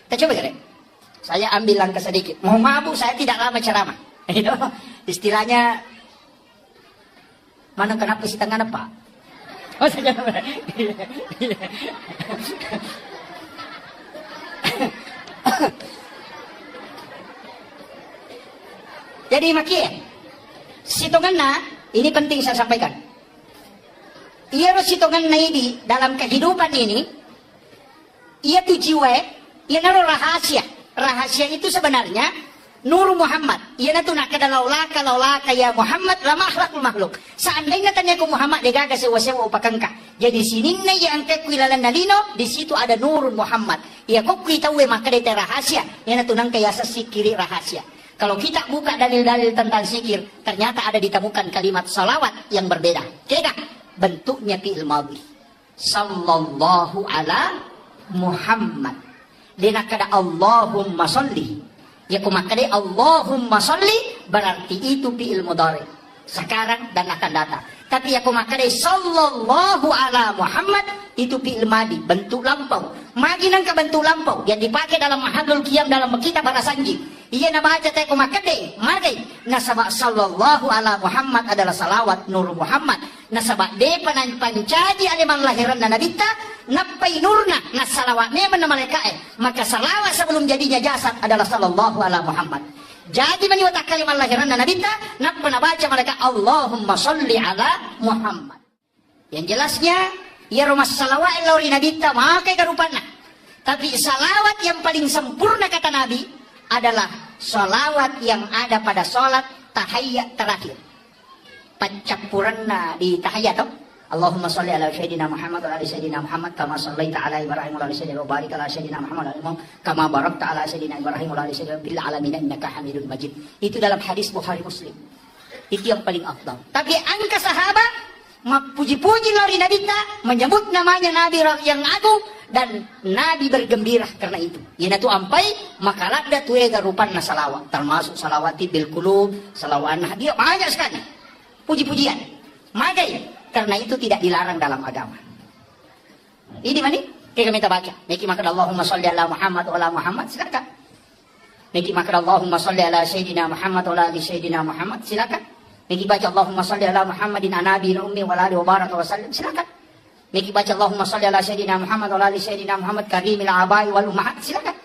Kita coba kali. Saya ambil langkah sedikit. Mau mabuk saya tidak lama ceramah. Istilahnya mana kenapa si tangan apa? Oh, saya jadi maki sitonganna ini penting saya sampaikan. Ia sitonganna ini dalam kehidupan ini ia tu jiwa ia naruh rahasia. Rahasia itu sebenarnya Nur Muhammad. Iyan na ito nakadalaulaka ya Muhammad lama akhlakul makhluk. Seandainya tanya ko Muhammad degaga sewa-sewa upakangka. Jadi sinin na yang kekwilalan na lino, di situ ada Nur Muhammad. Iya kok kita uwe maka dete rahasia. Iyan na ito nang kaya sa sikiri rahasia. Kalau kita buka dalil-dalil tentang sikir, ternyata ada ditemukan kalimat salawat yang berbeda. Kira bentuknya fi'il madhi. Sallallahu ala Muhammad. Dia kada Allahumma sholli. Ya kumakade Allahumma sholli berarti itu fi'il mudhari sekarang dan akan datang. Tapi ya kumakade sallallahu ala Muhammad itu fi'il madhi, bentuk lampau. Magi nang ka bentuk lampau yang dipakai dalam mahallul qiyam dalam kitab bahasa sanji. Iya na baca teh kumakade magi nasaba sallallahu ala Muhammad adalah salawat Nur Muhammad. Nasaba de pancaji aliman lahiran dan nabita napai nurna nas salawatnya mana mereka maka salawat sebelum jadinya jasad adalah sallallahu ala Muhammad. Jadi meniwata kalimat lahiran dan nabita napa baca mereka Allahumma sholli ala Muhammad. Yang jelasnya ya rumah salawat lauri nabita makai karupana. Tapi salawat yang paling sempurna kata Nabi adalah salawat yang ada pada salat tahiyyat terakhir. Pancapurana di tahiyyat toh. Allahumma sholli ala sayyidina Muhammad wa ala sayyidina Muhammad kama shallaita ala Ibrahim wa ala sayyidina wa barik ala sayyidina Muhammad wa kama barakta ala sayyidina Ibrahim wa ala sayyidina bil alamin innaka Hamidul Majid. Itu dalam hadis Bukhari Muslim. Itu yang paling afdal. Tapi angka sahabat puji-puji lari Nabi menyebut namanya Nabi yang agung dan Nabi bergembira karena itu. Yana tu ampai makalah da tuega rupanna salawat termasuk salawati bil qulub, salawat dia banyak sekali. Puji-pujian. Magai karena itu tidak dilarang dalam agama. Ini mana? Kita minta baca. Miki makan Allahumma sholli ala Muhammad wa ala Muhammad silakan. Miki makan Allahumma sholli ala sayyidina Muhammad wa ala sayyidina Muhammad silakan. Miki baca Allahumma sholli ala Muhammadin anabi ummi wa ala wa baraka wa sallim silakan. Miki baca Allahumma sholli ala sayyidina Muhammad wa ala sayyidina Muhammad karimil abai wal ummahat silakan.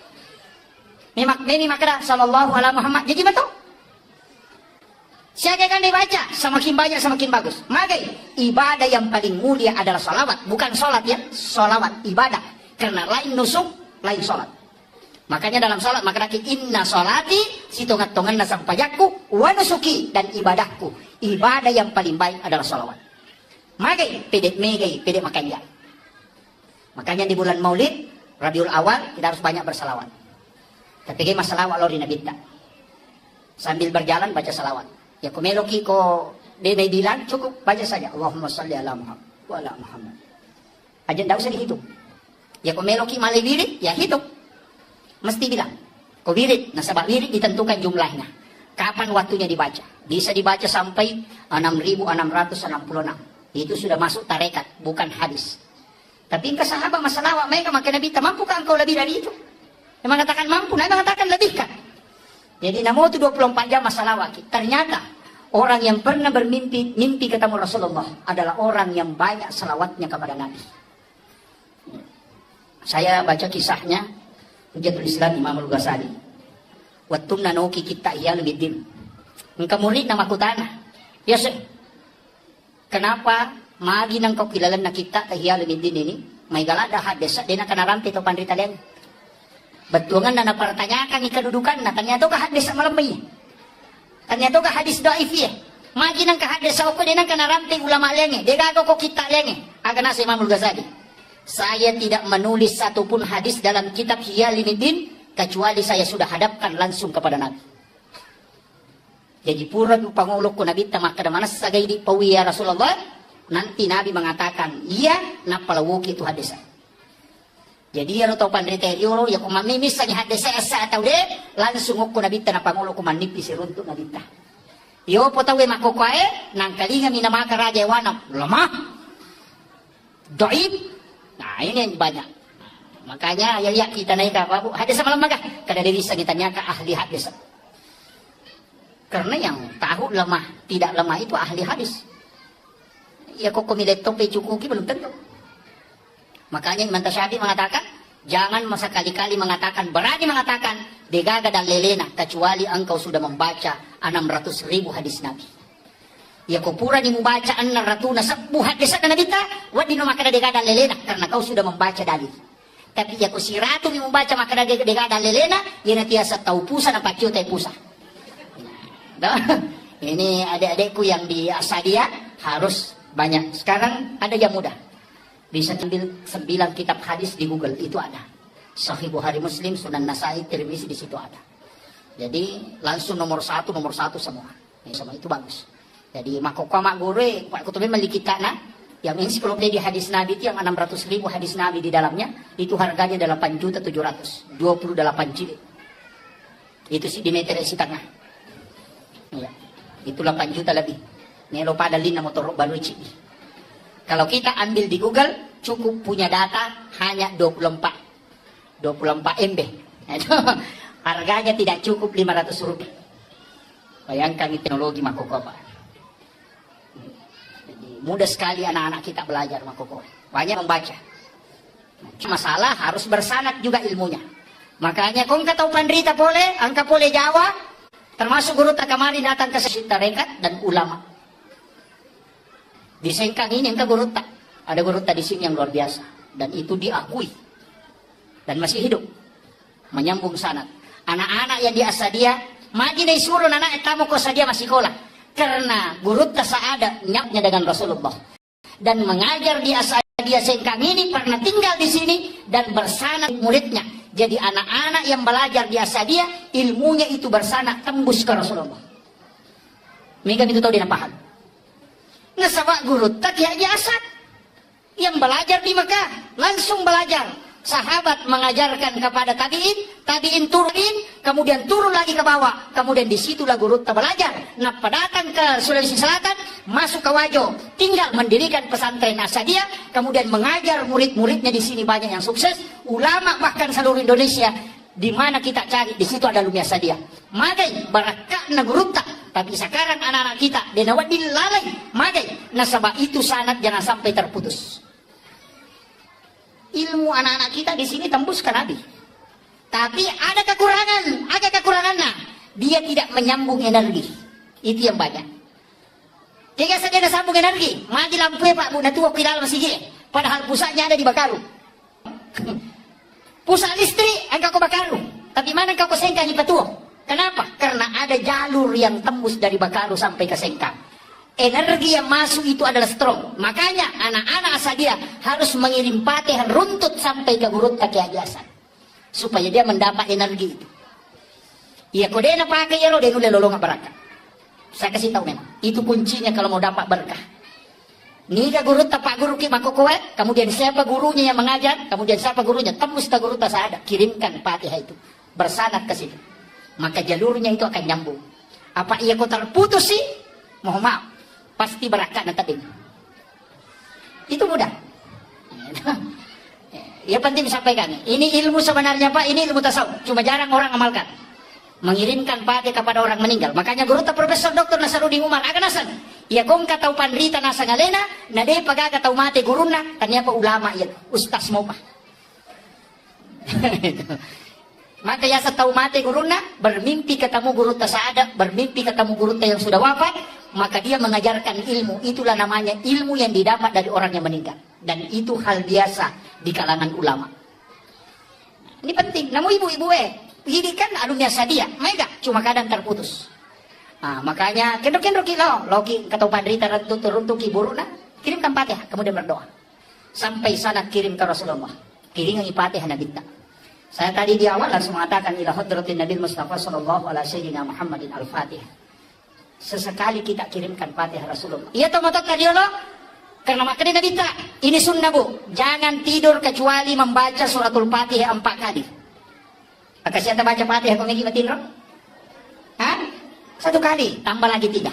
Mimi makan sallallahu ala Muhammad jadi betul. Siapa kan dibaca semakin banyak semakin bagus. Maka ibadah yang paling mulia adalah salawat, bukan sholat ya, salawat ibadah. Karena lain nusuk, lain sholat. Makanya dalam sholat maka inna sholati situngat-tungan nasang pajakku wa nusuki dan ibadahku. Ibadah yang paling baik adalah salawat. Maka pedek makanya. Makanya di bulan Maulid Rabiul Awal kita harus banyak bersalawat. Tapi masalah lori Nabi sambil berjalan baca salawat. Ya kumeloki ko dia bilang cukup baca saja Allahumma sholli ala Muhammad wa ala Muhammad. Aja tidak usah dihitung. Ya kumeloki malai wirid ya hitung. Mesti bilang. Ko wirid, nasabah wirid ditentukan jumlahnya. Kapan waktunya dibaca? Bisa dibaca sampai 6.666. Itu sudah masuk tarekat, bukan hadis. Tapi ke sahabat masalah mereka maka Nabi mampukah engkau lebih dari itu? Yang mengatakan mampu, Nabi mengatakan lebihkan. Jadi namun itu 24 jam masalah wakil. Ternyata orang yang pernah mimpi ketemu Rasulullah adalah orang yang banyak salawatnya kepada Nabi. Saya baca kisahnya Hujjatul Islam Imam Al-Ghazali. Wattum nanoki kita iya lebih engkau murid nama kutana. Ya sih. Kenapa magi nang kau kilalan na kita iya lebih ini? May galada hadesa dina kanarampi to pandrita liang. Betuangan na napertanyakan kedudukan na ternyata ka hadis sa malamay. Ternyata ka hadis daif ya. Magi nang ka hadis sa uko dinang kanarampi ulama liang. Degago ko kita liang. Aga na si Imam Al-Ghazali. Saya tidak menulis satupun hadis dalam kitab Hiyalinuddin kecuali saya sudah hadapkan langsung kepada Nabi. Jadi pura pangulok ko Nabi tamak kada manas sagay di pawiya Rasulullah. Nanti Nabi mengatakan, iya napalawuki itu hadis. Jadi ya tau pandriterio ya kung mamimis sa hadis sa atau de langsung ko Nabi na pangulo ko manipis runtuk Nabi ta. Yo po tawe makokae nang kalinga minamaka raja wanam lemah. Doib. Nah ini yang banyak. Makanya ya kita naik apa bu hadis malam maga kada diri sa ditanya ka ahli hadis. Karena yang tahu lemah tidak lemah itu ahli hadis. Ya kok kumiletong pe cukuki belum tentu. Makanya Imam Tasyafi mengatakan jangan sekali-kali mengatakan berani mengatakan degaga dan lelena kecuali engkau sudah membaca 600.000 hadis Nabi. Ya kau pura di membaca 610 hadis Nabi ta wadi no maka degaga dan lelena karena kau sudah membaca dalil. Tapi ya kau siratu membaca maka degaga dan lelena ya nanti asa tahu pusa na pacio tay pusa. Nah, ini adik-adikku yang di Asadia harus banyak. Sekarang ada yang mudah. Bisa ambil 9 kitab hadis di Google, itu ada. Sahih Bukhari, Muslim, Sunan Nasai, Tirmizi, di situ ada. Jadi langsung nomor satu semua. Ini semua itu bagus. Jadi makokoma gure, Pak Kutubi kita yang ensiklopedia hadis Nabi itu yang 600.000 hadis Nabi di dalamnya, itu harganya 8.700.000, 28 jilid. Itu sih di meter isi tengah. Ya, itu 8 juta lebih. Nelo pada lina motor baru cili. Kalau kita ambil di Google, cukup punya data hanya 24 MB. Harganya tidak cukup 500 rupiah. Bayangkan teknologi Makokoba. Jadi mudah sekali anak-anak kita belajar Makokoba. Banyak membaca. Masalah harus bersanad juga ilmunya. Makanya kung tahu pandrita boleh, angka boleh Jawa, termasuk guru tak kemarin datang ke Sita Rekat dan ulama. Di Sengkang ini angka guru tak. Ada guru tak di sini yang luar biasa. Dan itu diakui. Dan masih hidup. Menyambung sanad. Anak-anak yang di Asadia, magi na suruh anak etamu ko sadia masih sekolah. Karena guru tak saada nyapnya dengan Rasulullah. Dan mengajar di Asadia Sengkang ini pernah tinggal di sini dan bersanad muridnya. Jadi anak-anak yang belajar di Asadia, ilmunya itu bersanad tembus ke Rasulullah. Mereka itu tahu dia paham. Nasabak guru tak ya Asad yang belajar di Mekah langsung belajar. Sahabat mengajarkan kepada tabiin turun, kemudian turun lagi ke bawah, kemudian disitulah guru tak belajar. Nah, datang ke Sulawesi Selatan, masuk ke Wajo, tinggal mendirikan pesantren Asadia, kemudian mengajar murid-muridnya di sini banyak yang sukses, ulama bahkan seluruh Indonesia. Di mana kita cari, di situ ada Lumia Sadia. Magai barakah na guru tak. Tapi sekarang anak-anak kita denawat dilalai, magai nasabah itu sanad jangan sampai terputus. Ilmu anak-anak kita di sini tembus ke Nabi. Tapi ada kekurangannya. Dia tidak menyambung energi. Itu yang banyak. Jika saja ada sambung energi, mati lampu Pak Bu Natuh ke dalam masjid. Padahal pusatnya ada di Bakaru. Pusat listrik engkau ke Bakaru. Tapi mana engkau ke Sengkang di Patuh? Kenapa? Karena ada jalur yang tembus dari Bakaru sampai ke Sengkang. Energi yang masuk itu adalah strong. Makanya anak-anak Asadia harus mengirim patihan runtut sampai ke guru Taki Hajasan. Supaya dia mendapat energi itu. Ya kodena pakai ya lo dia nulis lolongan berkah. Saya kasih tahu memang. Itu kuncinya kalau mau dapat berkah. Niga guru tapak guru ki makokoet, kemudian siapa gurunya yang mengajar, kemudian siapa gurunya, tembus ta guru tak ada, kirimkan patiha itu. Bersanad ke situ. Maka jalurnya itu akan nyambung. Apa ia kau terputus sih? Mohon maaf. Pasti berakak nanti. Itu mudah. Ya penting disampaikan. Ini ilmu sebenarnya Pak, ini ilmu tasawuf. Cuma jarang orang amalkan. Mengirimkan pati kepada orang meninggal. Makanya guru tak Profesor Dr. Nasaruddin Umar akan nasan. Ya kong katau pandrita nasa ngalena, nade pagka katau mati guruna, kanya pa ulama yan, ustas mo pa. Maka ya sa tau mati guruna, bermimpi ketemu guru tasaada, bermimpi ketemu guru yang sudah wafat, maka dia mengajarkan ilmu. Itulah namanya ilmu yang didapat dari orang yang meninggal. Dan itu hal biasa di kalangan ulama. Ini penting. Namun ibu-ibu ini kan anunya sadia, mega cuma kadang terputus. Nah, makanya kendor-kendor kilo, logi ketau pandrita runtuk iburuna, kirimkan Fatihah, kemudian berdoa. Sampai sana kirim ke Rasulullah. Kirim Fatihah Nabi. Saya tadi di awal langsung mengatakan ila hadratin Nabi Mustafa sallallahu alaihi sayyidina Muhammadin al-Fatihah. Sesekali kita kirimkan Fatihah Rasulullah. Iya toh matok tadi lo? Karena makanya Nabi tak. Ini sunnah Bu. Jangan tidur kecuali membaca suratul Fatihah 4 kali. Maka siapa baca Fatihah kau ngiki matin Hah? 1 kali, tambah lagi 3.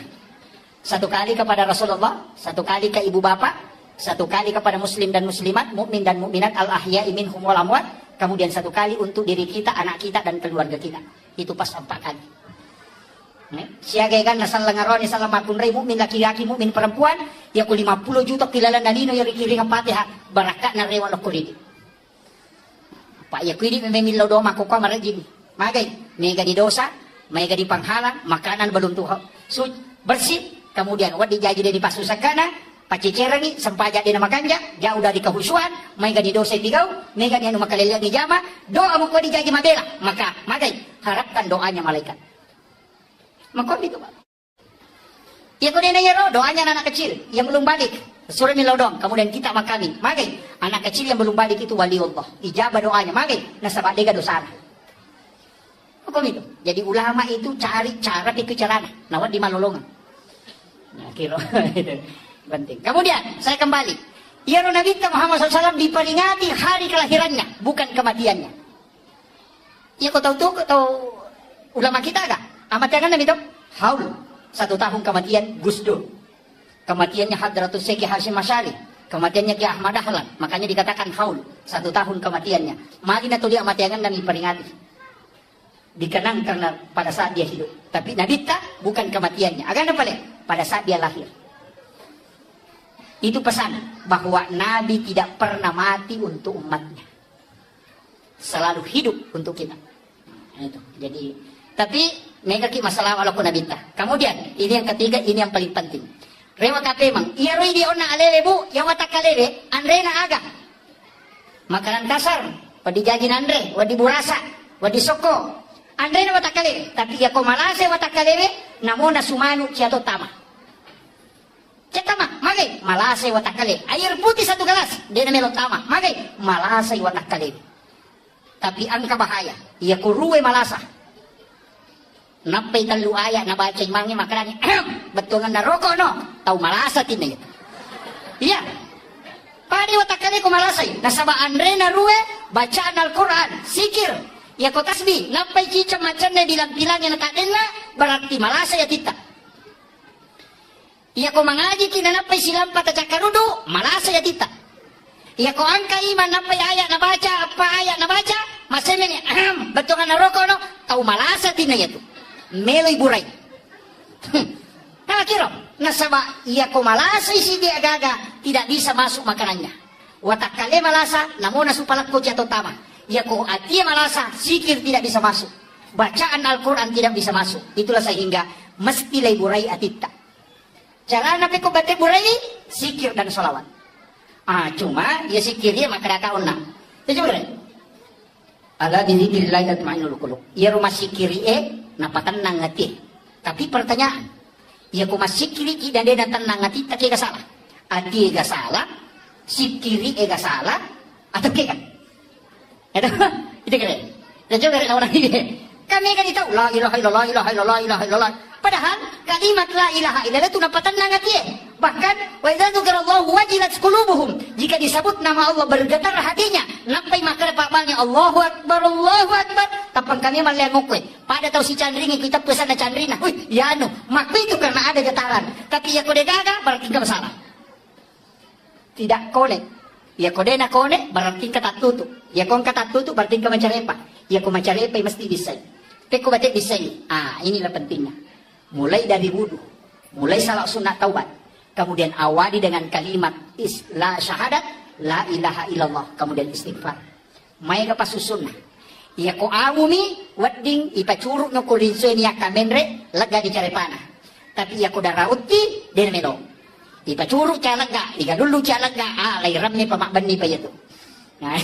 1 kali kepada Rasulullah, 1 kali ke ibu bapak, 1 kali kepada muslim dan muslimat, mukmin dan mukminat al-ahya'i minhum wal amwat, kemudian 1 kali untuk diri kita, anak kita dan keluarga kita. Itu pas 4 kali. Siagai kan nasal lengaroni salam akun rei mukmin laki-laki mukmin perempuan, ya ku 50 juta kilala nalino yang dikiring Fatihah, barakat na rewan kulidi. Pak ya kuidi memilih doa mako ka marajin. Magay, mega di dosa, mega di panghalang, makanan belum tuh bersih, kemudian wad dijaji dari pasusakana, pacicerangi sempaja di nama ganja, jauh dari kehusuan, mega di dosa digau, mega di anu makalilian di jama, doa mo ko dijaji mabela, maka magay harapkan doanya malaikat. Maka itu Pak. Ya kemudian doanya anak kecil yang belum balik. Surah milodong, kemudian kita makami. Magai, anak kecil yang belum balik itu wali Allah. Ijabah doanya, magai, nasabah dega dosana. Hukum itu. Jadi ulama itu cari cara kecerana. Nawat di malolongan. Nah, kira itu penting. Kemudian saya kembali. Ya Nabi Muhammad SAW diperingati hari kelahirannya, bukan kematiannya. Ya kau tahu ulama kita agak amat jangan Nabi itu haul 1 tahun kematian Gus Dur, kematiannya Hadratus Syekh Hasyim Asy'ari, kematiannya Ki Ahmad Dahlan, makanya dikatakan haul 1 tahun kematiannya. Mari natu dia matiangan Nabi peringati, dikenang karena pada saat dia hidup. Tapi Nabi tak bukan kematiannya, agak apa pada saat dia lahir. Itu pesan bahwa Nabi tidak pernah mati untuk umatnya, selalu hidup untuk kita. Nah, itu. Jadi, tapi megaki masalah walaupun Nabi tak. Kemudian ini yang ketiga, ini yang paling penting. Rewa kape mang, iya roi di ona alele bu, yang watak kalele, andre na aga. Makanan kasar, wadi jajin andre, wadi burasa, wadi soko, andre na watak kalele. Tapi ya ko malase watak kalele, namo na sumanu ciato tama. Cetama, magai, malasay watakale. Air putih 1 gelas, dia na melon tama. Magai, malasay watakale. Tapi ang kabahaya, iya kuruwe malasa. Napay talu aya, nabaca yung mangi makarani. Betungan na roko, no? Tau malasa tinay. Iya. Pari watakale ko malasay. Nasaba andre na ruwe, bacaan Al-Quran, sikir. Iya ko tasbih, napay chicha macan na bilang-bilang na kaden na, berarti malasay atita. Iya ko mangaji kinanapay silang patacakarudo, malasa ya tita. Iya ko angka iman napay ayat na baca, apa ayat na baca, masemen ya, betungan na roko no, tau malasa tinaya tu. Meloy buray. Nakakiro, nasaba, iya ko malasa isi dia gaga, tidak bisa masuk makanannya. Watakale malasa, namun nasupalat ko jatuh tama. Iya ko atia malasa, sikir tidak bisa masuk. Bacaan Al-Quran tidak bisa masuk. Itulah sehingga mesti lay buray atita. Cara napi ko batik burai sikir dan solawat. Cuma ya sikirnya makada kauna. Itu coba deh. Ala bizikrillah tatma'innul qulub. Ya rumah sikiri napatan nangati. Tapi pertanyaan, ya kuma sikiri ki dan dia tenang ngati tak ega salah. Adi ega salah, sikiri ega salah, atau ke kan? Itu keren. Dan coba deh orang ini. Kami kan tahu la ilaha illallah, ilaha illallah, ilaha illallah. Padahal kalimat la ilaha illallah itu napatan nangat ye. Bahkan wa idza dzikrallahu wajilat qulubuhum. Jika disebut nama Allah bergetar hatinya. Nampai makar pakbalnya Allahu akbar, Allahu akbar. Tapang kami malian mukwe. Pada tahu si candringi kita pesan na candrina. Wih, ya anu, makwi itu karena ada getaran. Tapi ya kode gaga berarti enggak masalah. Tidak kone. Ya kode na kone berarti kata tutup. Ya kon kata tutup berarti enggak macarepa. Ya ko macarepa mesti bisa. Peko batik bisa ini. Inilah pentingnya. Mulai dari wudhu, mulai salat sunat taubat, kemudian awali dengan kalimat la syahadat, la ilaha illallah, kemudian istighfar. May kapasusunna. Iya ko amumi, wadding, ipacuruk no kulinso niya kamenre, laga di carepana. Tapi iya ko darauti, din meno. Ipacuruk calaga, iga dulu calaga, lay ramni pamakban ni pa yato. Nah,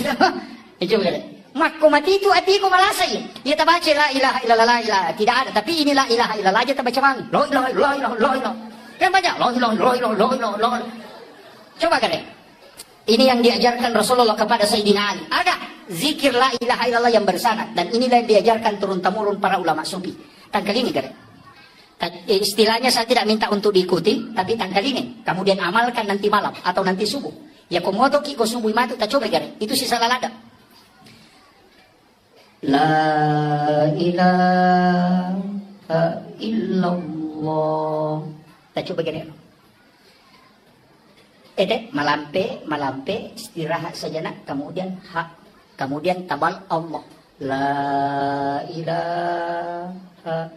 itu betul. Makku mati itu hatiku malasay. Ia tak baca la ilaha illallah, ilaha. Tidak ada. Tapi ini la ilaha illallah aja tak baca mang. La ilaha illallah. Kan banyak. La ilaha illallah. Coba kan. Ini yang diajarkan Rasulullah kepada Sayyidina Ali. Ada zikir la ilaha illallah yang bersanad. Dan inilah yang diajarkan turun-temurun para ulama sufi. Tangkal ini kan. Istilahnya saya tidak minta untuk diikuti. Tapi tangkal ini. Kemudian amalkan nanti malam. Atau nanti subuh. Ya komoto ki ko subuh matu tak coba kan. Itu sisa lalada. La ilaha illallah. Tak coba gini. Malampe, istirahat sejenak, kemudian kemudian tabal Allah. La ilaha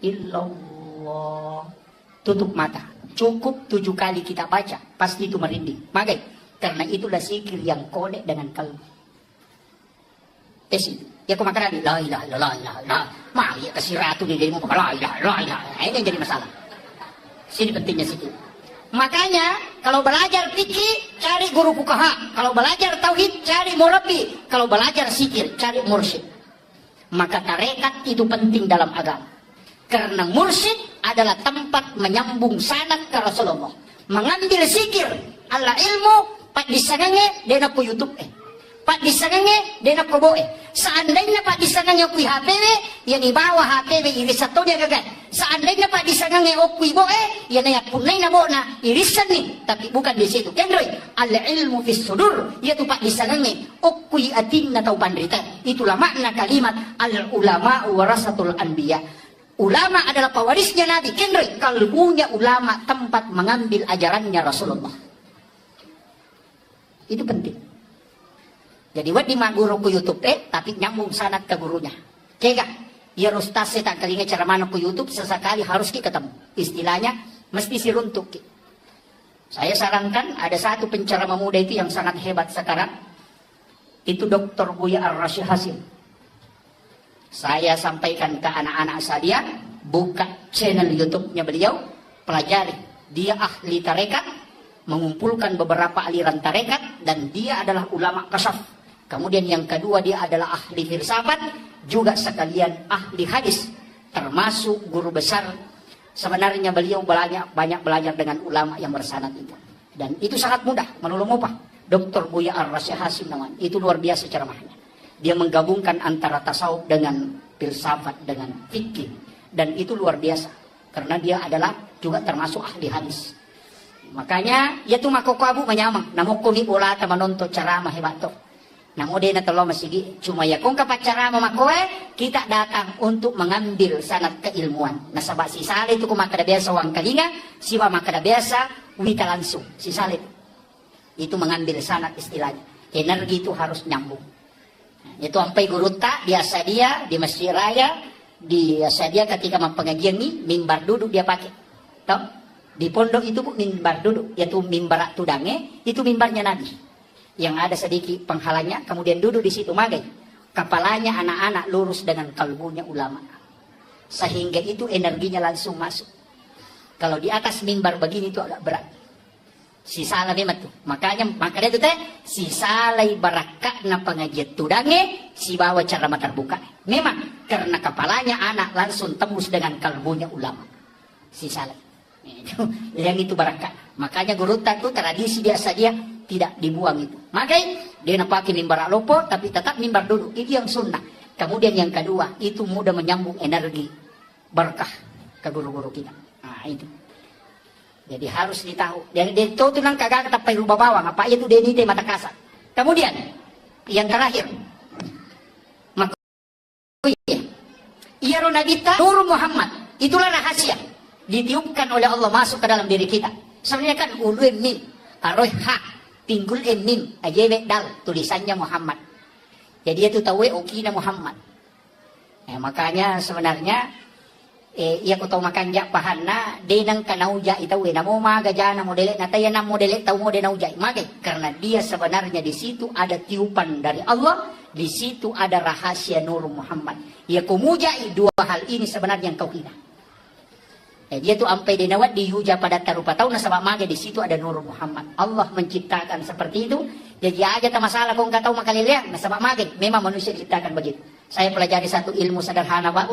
illallah. Tutup mata. Cukup 7 kali kita baca, pasti itu merinding. Magai, karena itulah zikir yang kode dengan kalbu. Ya kau makan lagi, la ilaha illallah. Ya kasih ratu di dirimu, la ilaha. Ini yang jadi masalah. Sini pentingnya sikit. Makanya kalau belajar fikih cari guru fuqaha, kalau belajar tauhid cari murabbi, kalau belajar zikir cari mursyid. Maka tarekat itu penting dalam agama. Karena mursyid adalah tempat menyambung sanad ke Rasulullah. Mengambil zikir ala ilmu pak disangange dena po YouTube pak disangange dena ko boe. Seandainya pak disangange ku HPW yang ibawa HPW iri satu dia gagal. Seandainya pak disangange okui boe yang ya punai na bona irisan nih, tapi bukan di situ. Kendroy al ilmu fis sudur yaitu pak disangange okui atin atau pandrita. Itulah makna kalimat al ulama warasatul anbiya. Ulama adalah pewarisnya Nabi. Kendroy kalbunya ulama tempat mengambil ajarannya Rasulullah. Itu penting. Jadi wadi mak guru ku YouTube tapi nyambung sanad ke gurunya. Kega, ya ustaz saya tak kalinya cara mana ku YouTube sesekali harus kita ketemu. Istilahnya mesti siruntuk. Saya sarankan ada satu penceramah muda itu yang sangat hebat sekarang. Itu Dr. Buya Ar-Rasyid Hasim. Saya sampaikan ke anak-anak saya, buka channel YouTube-nya beliau, pelajari. Dia ahli tarekat, mengumpulkan beberapa aliran tarekat, dan dia adalah ulama kasaf. Kemudian yang kedua dia adalah ahli filsafat, juga sekalian ahli hadis, termasuk guru besar. Sebenarnya beliau banyak belajar dengan ulama yang bersanad itu. Dan itu sangat mudah, menolong apa? Dr. Buya Ar-Rasyid Hasim namanya. Itu luar biasa ceramahnya. Dia menggabungkan antara tasawuf dengan filsafat dengan fikih. Dan itu luar biasa. Karena dia adalah juga termasuk ahli hadis. Makanya, ya tu makoko abu menyamang. Namukumi ulah menonton ceramah hebat tu. Namun dia tolong masih cuma ya kung kapacara memakoe kita datang untuk mengambil sanad keilmuan. Nah sabak si Saleh itu kumakada biasa wang kalinga, siwa makada biasa wita langsung si Saleh itu mengambil sanad istilahnya. Energi itu harus nyambung. Nah, itu sampai guru tak biasa dia di masjid raya, biasa dia ketika mempengajian nih mimbar duduk dia pakai. Tahu? Di pondok itu mimbar duduk, yaitu mimbar tudange itu mimbarnya Nabi. Yang ada sedikit penghalangnya, kemudian duduk di situ magai. Kepalanya anak-anak lurus dengan kalbunya ulama. Sehingga itu energinya langsung masuk. Kalau di atas mimbar begini itu agak berat. Si salah memang tuh. Makanya itu teh si salai barakak na pengajian tudange si bawa cara mata terbuka. Memang karena kepalanya anak langsung tembus dengan kalbunya ulama. Si salai. Yang itu barakak. Makanya guru itu tradisi biasa dia tidak dibuang itu. Makanya dia pakai mimbar alopo tapi tetap mimbar duduk. Itu yang sunnah. Kemudian yang kedua itu mudah menyambung energi berkah ke guru-guru kita. Nah itu. Jadi harus ditahu. Jadi dia itu nang kagak tapi rubah bawang. Apa itu dia ini mata kasar. Kemudian yang terakhir. Iya Ronabita Nur Muhammad. Itulah rahasia. Ditiupkan oleh Allah masuk ke dalam diri kita. Sebenarnya kan ulu mim. Aroh ha. Pinggul mim ajewek dal tulisannya Muhammad. Jadi itu tahu okina Muhammad. Makanya sebenarnya iya ko tahu makan jak pahanna denang kanauja itaw namo magajana modele nataya na modele tahu mode nauja magai karena dia sebenarnya di situ ada tiupan dari Allah, di situ ada rahasia Nur Muhammad. Ya kumujai dua hal ini sebenarnya yang kau kira. Dia tuh sampai dinawat dihuja pada tarupa tahu nasabak maga di situ ada Nur Muhammad. Allah menciptakan seperti itu. Jadi aja tak masalah kau nggak tahu makaliliang nasabak maga. Memang manusia diciptakan begitu. Saya pelajari satu ilmu sederhana Pak.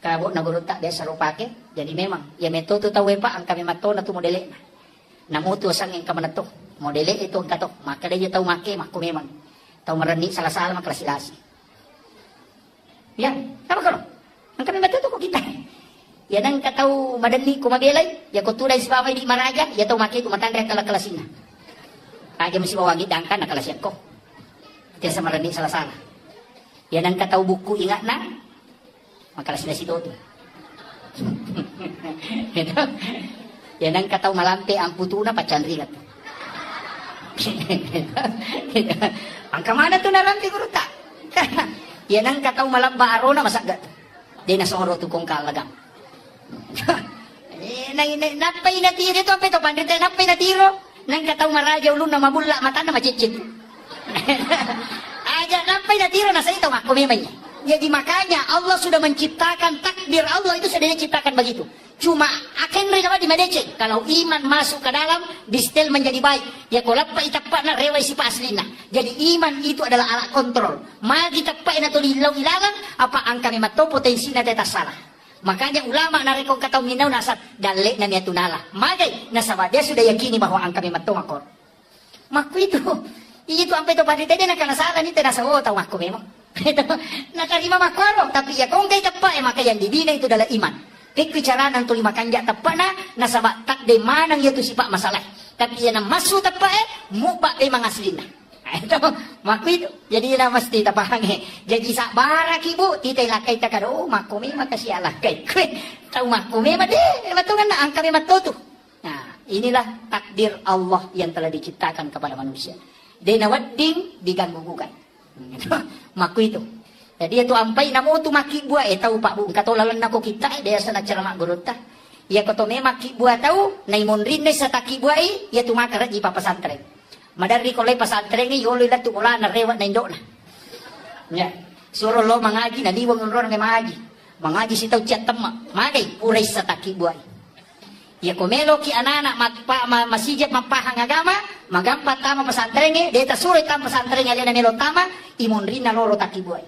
Kabo na guru tak biasa rupake. Jadi memang ya metode tahu Pak ang kami mato na tu modele. Namutu sang yang kami nato modele itu ang kato. Maka dia tahu make maku memang tahu mereni salah-salah maklasilasi. Ya, apa kalau? Ang kami mato kok kita. Ya nang katau madani kumabelay, ya kutuday si babay di maraja, ya tau maki kumatangkay kalakalasin na. Kaya mo si bawagi dangka na kalasyan ko. Kaya sa marani salah-salah. Ya nang katau buku ingat na, makalasina si Toto. Ya nang katau malampe ang putuna pacandringat. Ang kamana to narampi guru ta. Ya nang katau malamba arona masagat. Di nasoro to kong kalagang. Napay na tiro ito, apay ito, pandrita, napay na tiro. Nang kataw maraja ulo na mabula, mata na macicit. Aja, napay na tiro, nasa ito, kumimay niya. Jadi makanya Allah sudah menciptakan takdir Allah itu sudah diciptakan begitu. Cuma akan rin di madece. Kalau iman masuk ke dalam, distel menjadi baik. Ya kalau apa itapak na reway si paslina. Jadi iman itu adalah alat kontrol. Magi tapak na tulilaw ilalang, apa ang kami mato potensi na teta salah. Makanya ulama narekong kataw minaw nasa dali na niya tunala. Magay, nasaba dia sudah yakini bahwa ang kami matumakor. Maku itu ang peto pati tadi nakanasalan itu nasa tahu maku memang. Nakarima makwaro, tapi ya kung kay tapa maka yang dibina itu adalah iman. Kekbicaraan ang tuli makanja tapa na nasaba tak de manang yaitu sifat masalah. Tapi yan ang masu tapa muba de mangaslina. Itu maku itu. Jadi na mesti tapahange. Jadi sa barak ibu titay lakay takaro makumi makasih alakay. Tahu makumi made matungan na ang kami matutu. Nah, inilah takdir Allah yang telah diciptakan kepada manusia. Denawadding diganggu-gugat. Maku itu. Jadi itu ampai namo tu maki buah tahu Pak Bu katolalan nako kita dia sana cerama gurota. Ya koto me maki buah tahu naimon rinne sa taki buah ya tu makara di pesantren. Madari kolay pesantren ni yolo la tu kola na rewat na indok na. Ya. Suruh lo mangaji na diwang ngon na mangaji. Mangaji si tau chat tema. Magay puray sa taki buah. Ya komelo ki anak-anak masijat mapahang agama, magampat tama pesantren ni, deta suruh tama pesantren ni alena melo tama, imon rin na loro taki buah.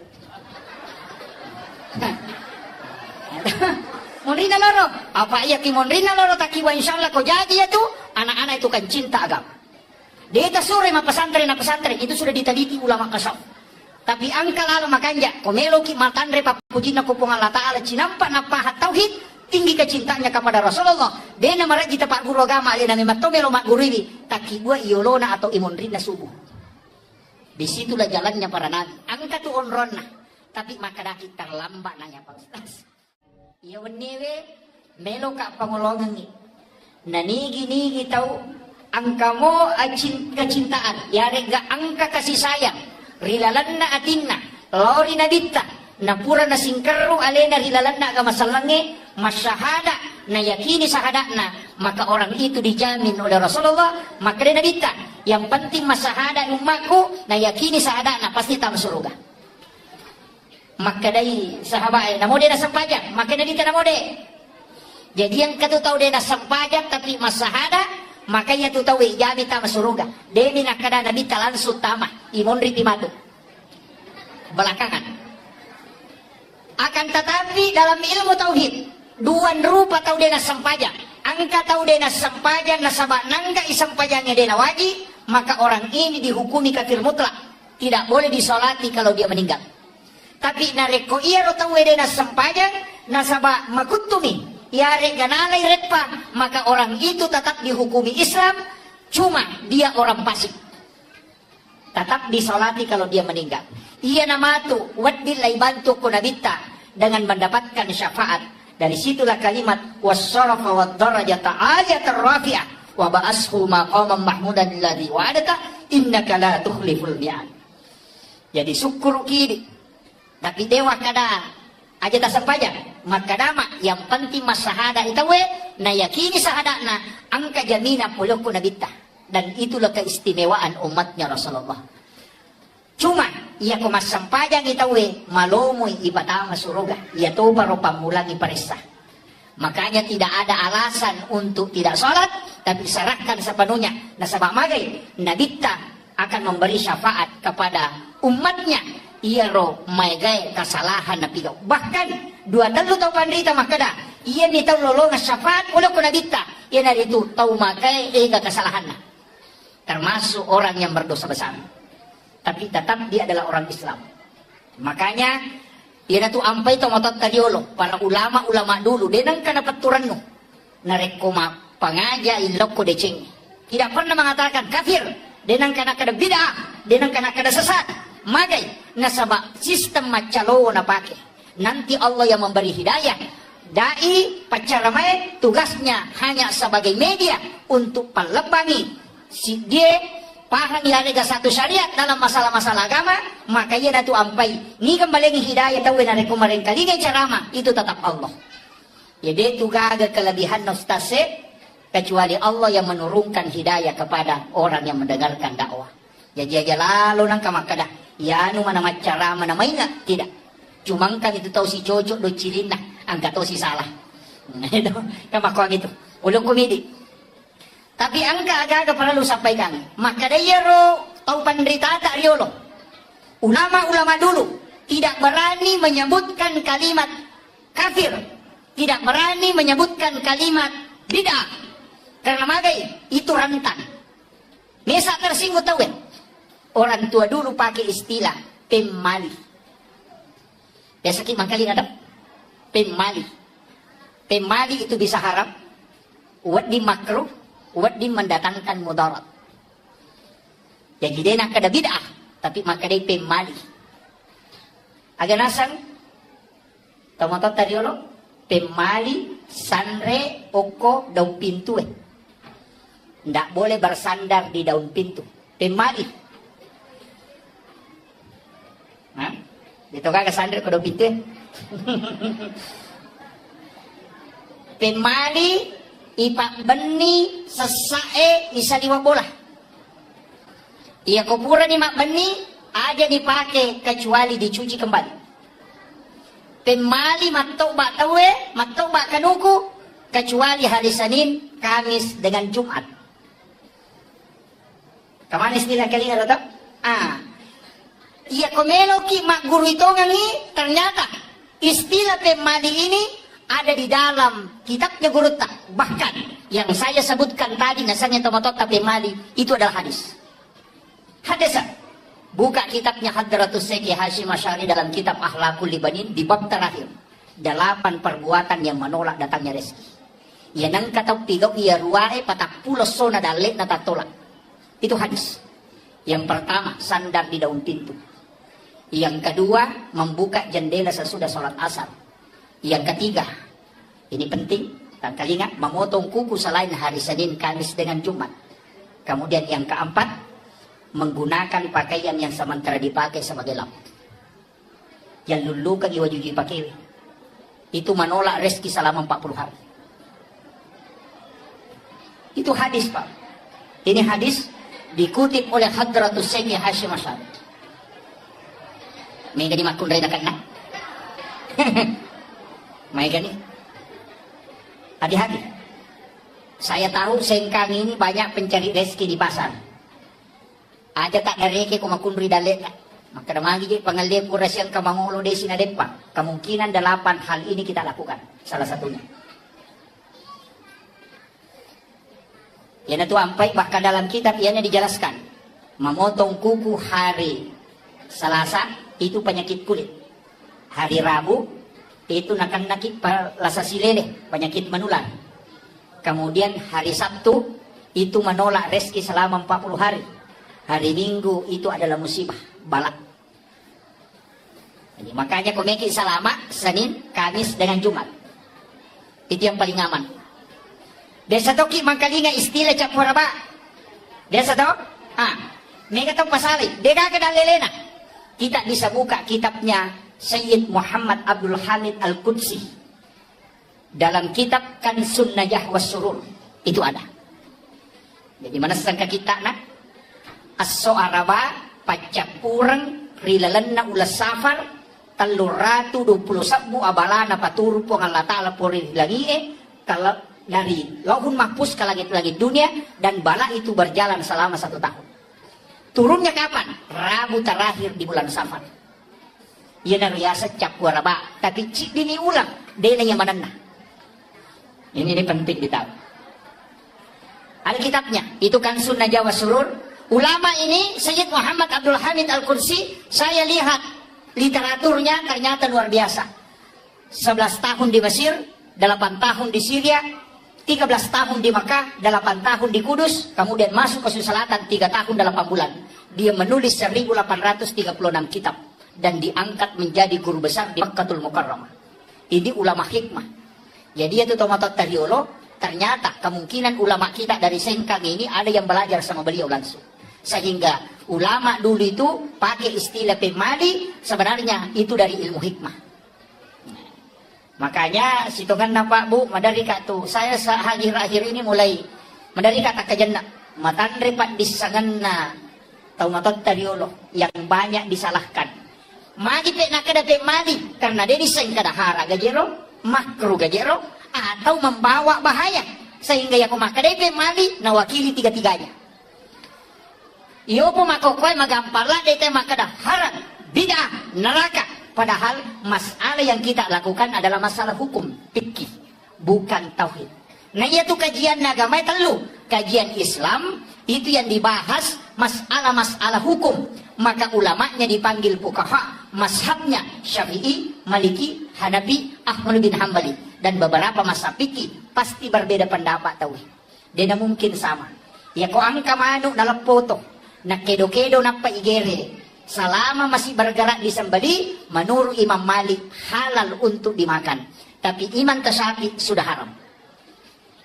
Monrina loro, apa iya ki monrina loro taki buah insyaallah ko jadi itu anak-anak itu kan cinta agama. Deta sore ma pesantren na pesantren itu sudah diteliti ulama kasau. Tapi angka lalu makanya komelo ki matandre papuji na kupung Allah Taala cinampak na pahat tauhid tinggi kecintanya kepada Rasulullah. Dia nama raji tempat guru agama dia nama tomelo mak guru ini taki gua iolona atau imonrina subuh. Disitulah jalannya para nabi. Angka tu onrona. Tapi maka dah kita lambat nanya Pak Ustaz. Iya wenewe melo kak pangolongan ni. Nanigi tahu angka mo kecintaan. Ya rega angka kasih sayang. Rilalanna atinna. Lori nadita. Napura na singkaru alena rilalanna agama salange. Masyahada na yakini sahadakna. Maka orang itu dijamin oleh Rasulullah. Maka dia nabita. Yang penting masahada umatku na yakini sahadakna pasti tam surga. Maka dari sahabat namo dia na sampajak. Maka nabita namo de. Jadi yang katu tahu dia na sampajak tapi masahada. Maka ia tu tahu jami tam surga. Demi nakada nabita langsung tama. Imon ritimatu. Belakangan. Akan tetapi dalam ilmu tauhid duan rupa tahu dia nas sampaja. Angka tahu dia nas sampaja nasabak nangga isampajanya dia wajib, maka orang ini dihukumi kafir mutlak. Tidak boleh disolati kalau dia meninggal. Tapi nareko iya ro tahu dia nas sampaja nasabak makutumi. Ya reganalai retpa, maka orang itu tetap dihukumi Islam, cuma dia orang fasik. Tetap disolati kalau dia meninggal. Ia nama tu wadilai bantu kunabita dengan mendapatkan syafaat. Dari situlah kalimat wassarafa wad-darajata ayatar rafi'ah wa ba'ashu maqaman mahmudan alladhi wa'adata innaka la tukhliful mi'ad. Jadi syukur kini. Tapi dewa kada aja tak sampaikan. Maka dama yang penting mas sahada itu na yakini sahadana angka jaminan puluh kunabita. Dan itulah keistimewaan umatnya Rasulullah. Cuma ia kumas sampajang itawe malomoy ibatama suruga. Ia to baru pamulangi parisa. Makanya tidak ada alasan untuk tidak sholat, tapi serahkan sepenuhnya. Nah sabak magay, nabita akan memberi syafaat kepada umatnya. Ia ro maigay kesalahan na pigaw. Bahkan 2 tahun tau pandrita makada. Ia ni tau lolongan syafaat ulo ko nabita. Ia na dito tau magay kesalahan na. Termasuk orang yang berdosa besar. Tapi tetap dia adalah orang Islam. Makanya dia tu ampai to motot tadiolo para ulama-ulama dulu denang kana paturan no narekoma pangaja iloko deceng. Tidak pernah mengatakan kafir, denang kana kada bid'ah, denang kana kada sesat. Magay nasaba sistem macalo na pake. Nanti Allah yang memberi hidayah. Dai pacaramai tugasnya hanya sebagai media untuk pelebangi si dia paham ilarega satu syariat dalam masalah-masalah agama, maka ia datu ampai ni kembali hidayah tahu na rekomaren kalingan carama itu tetap Allah. Jadi itu gaga kelebihan nostase kecuali Allah yang menurunkan hidayah kepada orang yang mendengarkan dakwah. Jadi aja lalu nang kamakada ya anu mana carama na mainga tidak. Cuma kan itu tahu si cocok do cilina angka tahu si salah. Itu kamakwa gitu. Ulung komedi. Tapi angka agak perlu sampaikan. Maka dia ro tahu penderita tak riolo. Ulama-ulama dulu tidak berani menyebutkan kalimat kafir tidak berani menyebutkan kalimat bid'ah. Karena magai itu rentan. Mesa tersinggung tahu ya? Orang tua dulu pakai istilah pemali. Biasa kita kali ada pemali. Pemali itu bisa haram, wadi makruh, wadi mendatangkan mudarat. Jadi dia nak kada bid'ah, tapi maka dia pemali. Agak nasang, tomato tadi lo, pemali, sanre, oko, daun pintu Ndak boleh bersandar di daun pintu. Pemali. Hah? Dito ka sandar ke daun pintu Pemali, ipak beni, sesae, isa liwa bola. Iya kuburan ni mak beni, aja dipakai kecuali dicuci kembali. Pemali mattoba tawe, mattoba kanuku, kecuali hari Senin, Kamis dengan Jumat. Kamana istilah kalian ada? Iya komelo ki mak guru itu ngangi, ternyata istilah pemali ini ada di dalam kitabnya guru tak. Bahkan yang saya sebutkan tadi nasanya tomatota pemali itu adalah hadis. Hadis. Buka kitabnya Hadratus Syekh Hashim Asy'ari dalam kitab Akhlaqul Libanin di bab terakhir. 8 perbuatan yang menolak datangnya rezeki. Ya nang kata pigaw iya ruae patak pulos sona dalet na tatolak. Itu hadis. Yang pertama, sandar di daun pintu. Yang kedua, membuka jendela sesudah sholat asar. Yang ketiga, ini penting, dan kali ingat, memotong kuku selain hari Senin, Kamis dengan Jumat. Kemudian yang keempat, menggunakan pakaian yang sementara dipakai sebagai lampu. Yang lulukan iwajuji pakai. Itu menolak rezeki selama 40 hari. Itu hadis, Pak. Ini hadis dikutip oleh Hadratus Syekh Hashim Asy'ari. May gani makun rin na kana. May gani. Hati-hati. Saya tahu Sengkang ini banyak pencari rezeki di pasar. Aja tak nareke ko makun rin dalit. Maka namagi pangalip ko rasyang kamangulo de sinadepa. Kemungkinan 8 hal ini kita lakukan. Salah satunya. Yan itu ampai bahkan dalam kitab ianya dijelaskan. Memotong kuku hari Selasa itu penyakit kulit. Hari Rabu itu nakit lasa silele, penyakit menular. Kemudian hari Sabtu itu menolak rezeki selama 40 hari. Hari Minggu itu adalah musibah, balak. Jadi, makanya komeki selama Senin, Kamis dengan Jumat. Itu yang paling aman. Desa toki mangkalinga istilah capuraba. Desa to? Mega to pasali. Dega ke dalelena. Kita bisa buka kitabnya Sayyid Muhammad Abdul Hamid Al-Qudsi. Dalam kitab Kansun Najah Wassurur. Itu ada. Jadi mana sangka kita nak? As-so'araba pacapurang rilalanna ulas safar taluratu 21 abalana paturu po Allah Ta'ala puri lagi kalau dari lauhun mahfuz ke langit-langit dunia dan bala itu berjalan selama 1 tahun. Turunnya kapan? Rabu terakhir di bulan Safar. Ia nariasa capuraba, tapi cik dini ulang dia yang manana. Ini penting ditahu. Ada kitabnya, itu kan Sunnah Jawa Surur. Ulama ini Sayyid Muhammad Abdul Hamid Al-Qudsi, saya lihat literaturnya ternyata luar biasa. 11 tahun di Mesir, 8 tahun di Syria, 13 tahun di Makkah, 8 tahun di Kudus, kemudian masuk ke Selatan 3 tahun 8 bulan. Dia menulis 1836 kitab dan diangkat menjadi guru besar di Makkatul Mukarramah. Ini ulama hikmah. Jadi itu tomatot tariolo, ternyata kemungkinan ulama kita dari Sengkang ini ada yang belajar sama beliau langsung. Sehingga ulama dulu itu pakai istilah pemali, sebenarnya itu dari ilmu hikmah. Makanya situngan na Pak Bu, madari ka tu. Saya akhir-akhir ini mulai madari kata kajenna. Matandre Pak disangan na taumatot tariolo yang banyak disalahkan. Magi pe nak kada pe mali karena dia diseng kada hara gajero, makruh gajero atau membawa bahaya sehingga yang makade pe mali nawakili tiga-tiganya. Iyo po makokoy magampala dete makada haram, bid'ah, neraka. Padahal masalah yang kita lakukan adalah masalah hukum, fikih, bukan tauhid. Nah, itu kajian agama telu. Kajian Islam itu yang dibahas masalah-masalah hukum. Maka ulamanya dipanggil fuqaha, mazhabnya Syafi'i, Maliki, Hanafi, Ahmad bin Hambali, dan beberapa mazhab fikih pasti berbeda pendapat tauhid. Dia mungkin sama. Ya ko angka manu dalam foto, nak kedo-kedo napa igere. Selama masih bergerak di sembeli, menurut Imam Malik halal untuk dimakan. Tapi Imam Tasyafi sudah haram.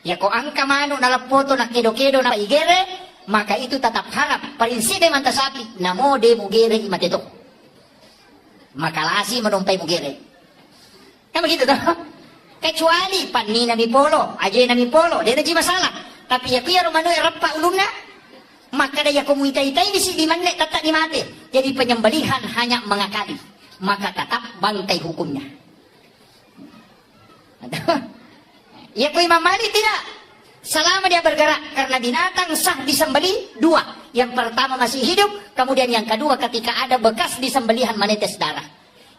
Ya ko angka manu dalam foto nak kedo-kedo napa igere, maka itu tetap haram. Prinsip Imam Tasyafi, namo de mugere imat itu. Maka lasi menumpai mugere. Kan begitu toh? Kecuali panni nami polo, aja nami polo, dia ada masalah. Tapi ya kaya romano erapa ulumna, maka daya komunitai-tai bisi di mana tetap dimati. Jadi penyembelihan hanya mengakali, maka tetap bangkai hukumnya. Ya ko Imam Malik tidak. Selama dia bergerak, karena binatang sah disembeli dua. Yang pertama masih hidup, kemudian yang kedua ketika ada bekas disembelihan menetes darah.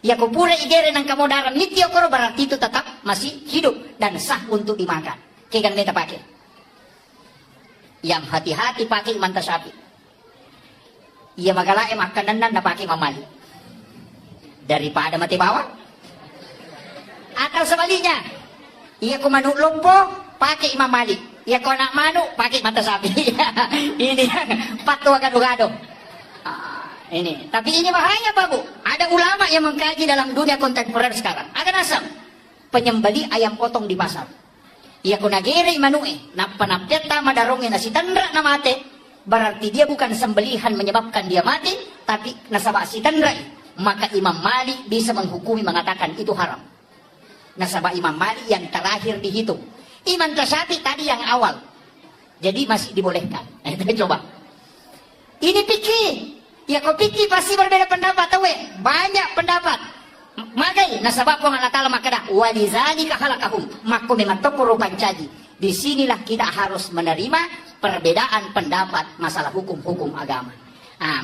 Ya ko pura igere nang kamu darah nitya koro, berarti itu tetap masih hidup dan sah untuk dimakan. Kaya ganun pakai. Yang hati-hati pakai Imam Tasyafi. Ia magalae makanan na pakai Imam Malik. Daripada mati bawah. Atau sebaliknya, ia ko manuk lompo pakai Imam Malik. Ia ko anak manuk pakai Imam Tasyafi. Ini yang fatwa gado-gado. Ini. Tapi ini bahaya Pak Bu. Ada ulama yang mengkaji dalam dunia kontemporer sekarang. Akan asam penyembeli ayam potong di pasar. Ia kunagere manue, napanapyata madarongnya nasi tandra na mate, berarti dia bukan sembelihan menyebabkan dia mati, tapi nasabak si tandra. Maka Imam Malik bisa menghukumi mengatakan itu haram. Nasabak Imam Malik yang terakhir dihitung. Imam Tasyafi tadi yang awal. Jadi masih dibolehkan. Kita coba. Ini pikir. Ya kau pikir pasti berbeda pendapat, tahu? Banyak pendapat. Magai nasabab ko Allah Ta'ala makada walizalika khalaqahum, maka memang tokoro pancaji. Disinilah kita harus menerima perbedaan pendapat masalah hukum-hukum agama.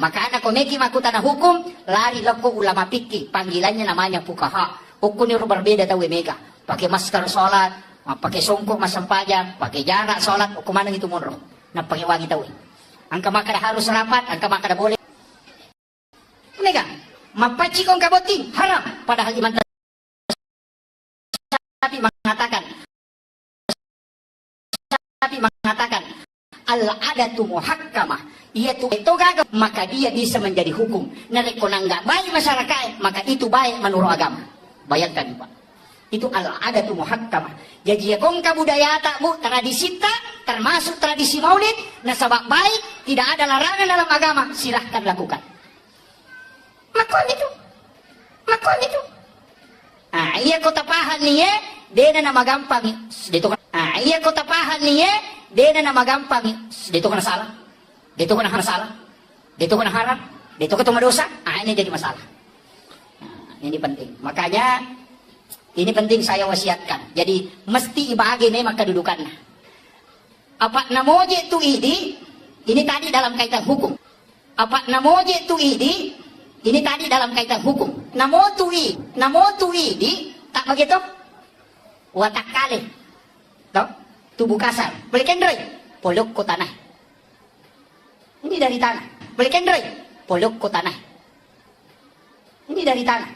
Maka anak komeki makutana hukum lari loko ulama fikih, panggilannya namanya fuqaha. Hukumnya berbeda tahu mega. Pakai masker sholat, pakai songkok masam pajang, pakai jarak sholat, hukum mana itu munro. Nah pakai wangi tahu. Angka makada harus rapat, angka makada boleh. Mega. Mapaci kong kaboting haram, padahal Imam Tasyafi mengatakan al-adatu muhakkamah, yaitu itu gagap, maka dia bisa menjadi hukum. Nareko nggak baik masyarakat, maka itu baik menurut agama. Bayangkan Pak, itu al-adatu muhakkamah. Jadi ya kong kabudaya tak Bu, tradisi tak termasuk tradisi maulid, nasabak baik, tidak ada larangan dalam agama, silahkan lakukan. Makon itu. Iya kota pahan niye, dia nama gampang. Dito kan. Iya kota pahan niye, dia nama gampang. Dito kan salah. Dito kan salah. Dito kan haram. Dito kan dosa. Ini jadi masalah. Ini penting. Makanya ini penting saya wasiatkan. Jadi mesti ibagi nih maka dudukannya. Apa namoje tu ini tadi dalam kaitan hukum. Apa namoje tu ini tadi dalam kaitan hukum. Namo tui di tak begitu? Watak kali. Tahu? Tubuh kasar. Belikan doi. Poluk ko tanah. Ini dari tanah. Belikan doi. Poluk ko tanah. Ini dari tanah.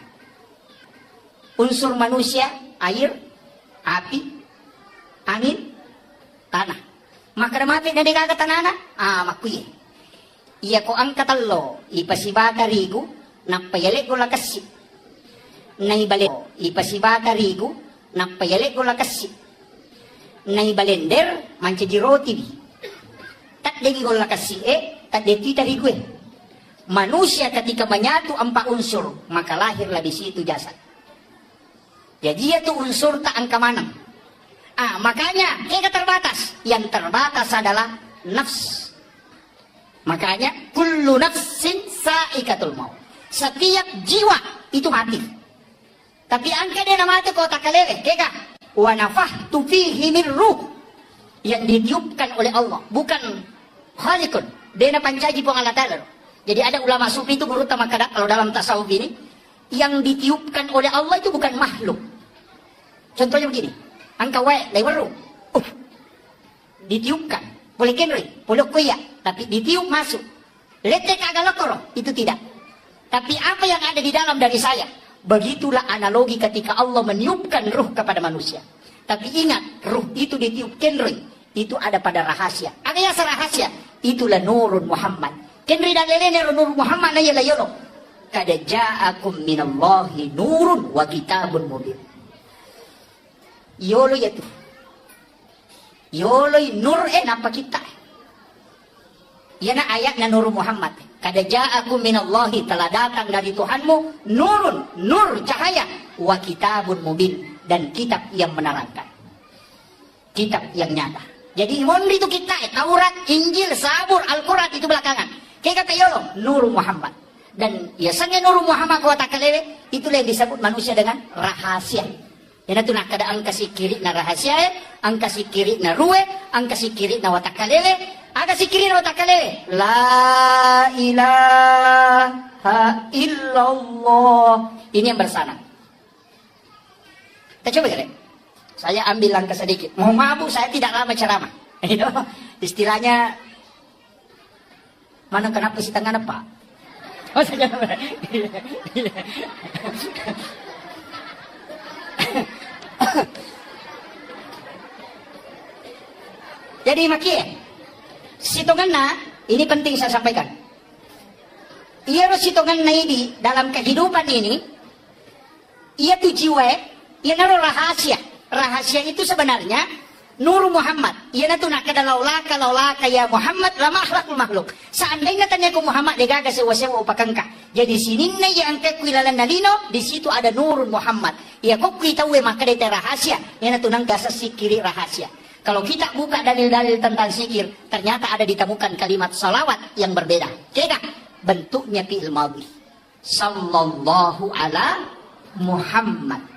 Unsur manusia, air, api, angin, tanah. Maka mati na di kagat tanana. Makuye. Iya ko ang katalo. Ipasibaka rigu. Napayalik ko lakasi. Naibalik. Ipasibaka rigu. Napayalik ko lakasi. Naibalender. Manchajiroti. Tatdegi ko lakasi. Tadetita rigu. Manusia ketika menyatu empat unsur. Maka lahirlah di situ jasad. Jadi itu unsur tak angka manang. Makanya kita terbatas. Yang terbatas adalah nafs. Makanya kullu nafsin sa'ikatul maut. Setiap jiwa itu mati. Tapi angka dia mati kau tak keleweh, keka. Wa nafahtu fihi min ruh, yang ditiupkan oleh Allah, bukan khaliqun. Dia pancaji pun Allah Ta'ala. Jadi ada ulama sufi itu guru tamakada kalau dalam tasawuf ini, yang ditiupkan oleh Allah itu bukan makhluk. Contohnya begini, angka wae leweru, ditiupkan, boleh kenri, boleh kuya, tapi ditiup masuk. Letek agak lokoro, itu tidak. Tapi apa yang ada di dalam dari saya, begitulah analogi ketika Allah meniupkan ruh kepada manusia. Tapi ingat, ruh itu ditiup kenri, itu ada pada rahasia. Ada yang rahasia, itulah nurun Muhammad. Kenri dan lelene nurun Muhammad na yala yolo. Kada ja'akum minallahi nurun wa kitabun mubin. Yolo yaitu. Yolo nur napa kita. Yana ayat na nur Muhammad. Kada ja'akum minallahi, telah datang dari Tuhanmu nurun, nur cahaya, wa kitabun mubin, dan kitab yang menerangkan. Kitab yang nyata. Jadi mondi itu kita, Taurat, Injil, Zabur, Al-Quran itu belakangan. Kayak kata yolo, nur Muhammad. Dan biasanya Nur Muhammad kau tak kelewe, itulah yang disebut manusia dengan rahasia. Yang itu nak kada angka si kiri na rahasia, angka si kiri na ruwe, angka si kiri na watak kalewe, angka si kiri na watak kalewe. La ilaha illallah. Ini yang bersana. Kita coba ya, saya ambil langkah sedikit. Mau mabuk saya tidak lama ceramah. Istilahnya, mana kenapa si tangan apa? Oh, saya jadi maki sitonganna ini penting saya sampaikan. Ia sitonganna ini dalam kehidupan ini, ia tuh jiwa, ia naruh rahasia. Rahasia itu sebenarnya Nur Muhammad. Ia tu nak kada laulaka ya Muhammad lama akhlakul makhluk. Seandainya tanya ke Muhammad dia gagas sewa-sewa upakangka. Jadi sini yang ke kuilalan nalino, di situ ada Nur Muhammad. Ya kok kita we maka dia rahasia. Ia tu nang gasa sikiri rahasia. Kalau kita buka dalil-dalil tentang sikir, ternyata ada ditemukan kalimat salawat yang berbeda. Kira bentuknya fi'il madhi. Sallallahu ala Muhammad.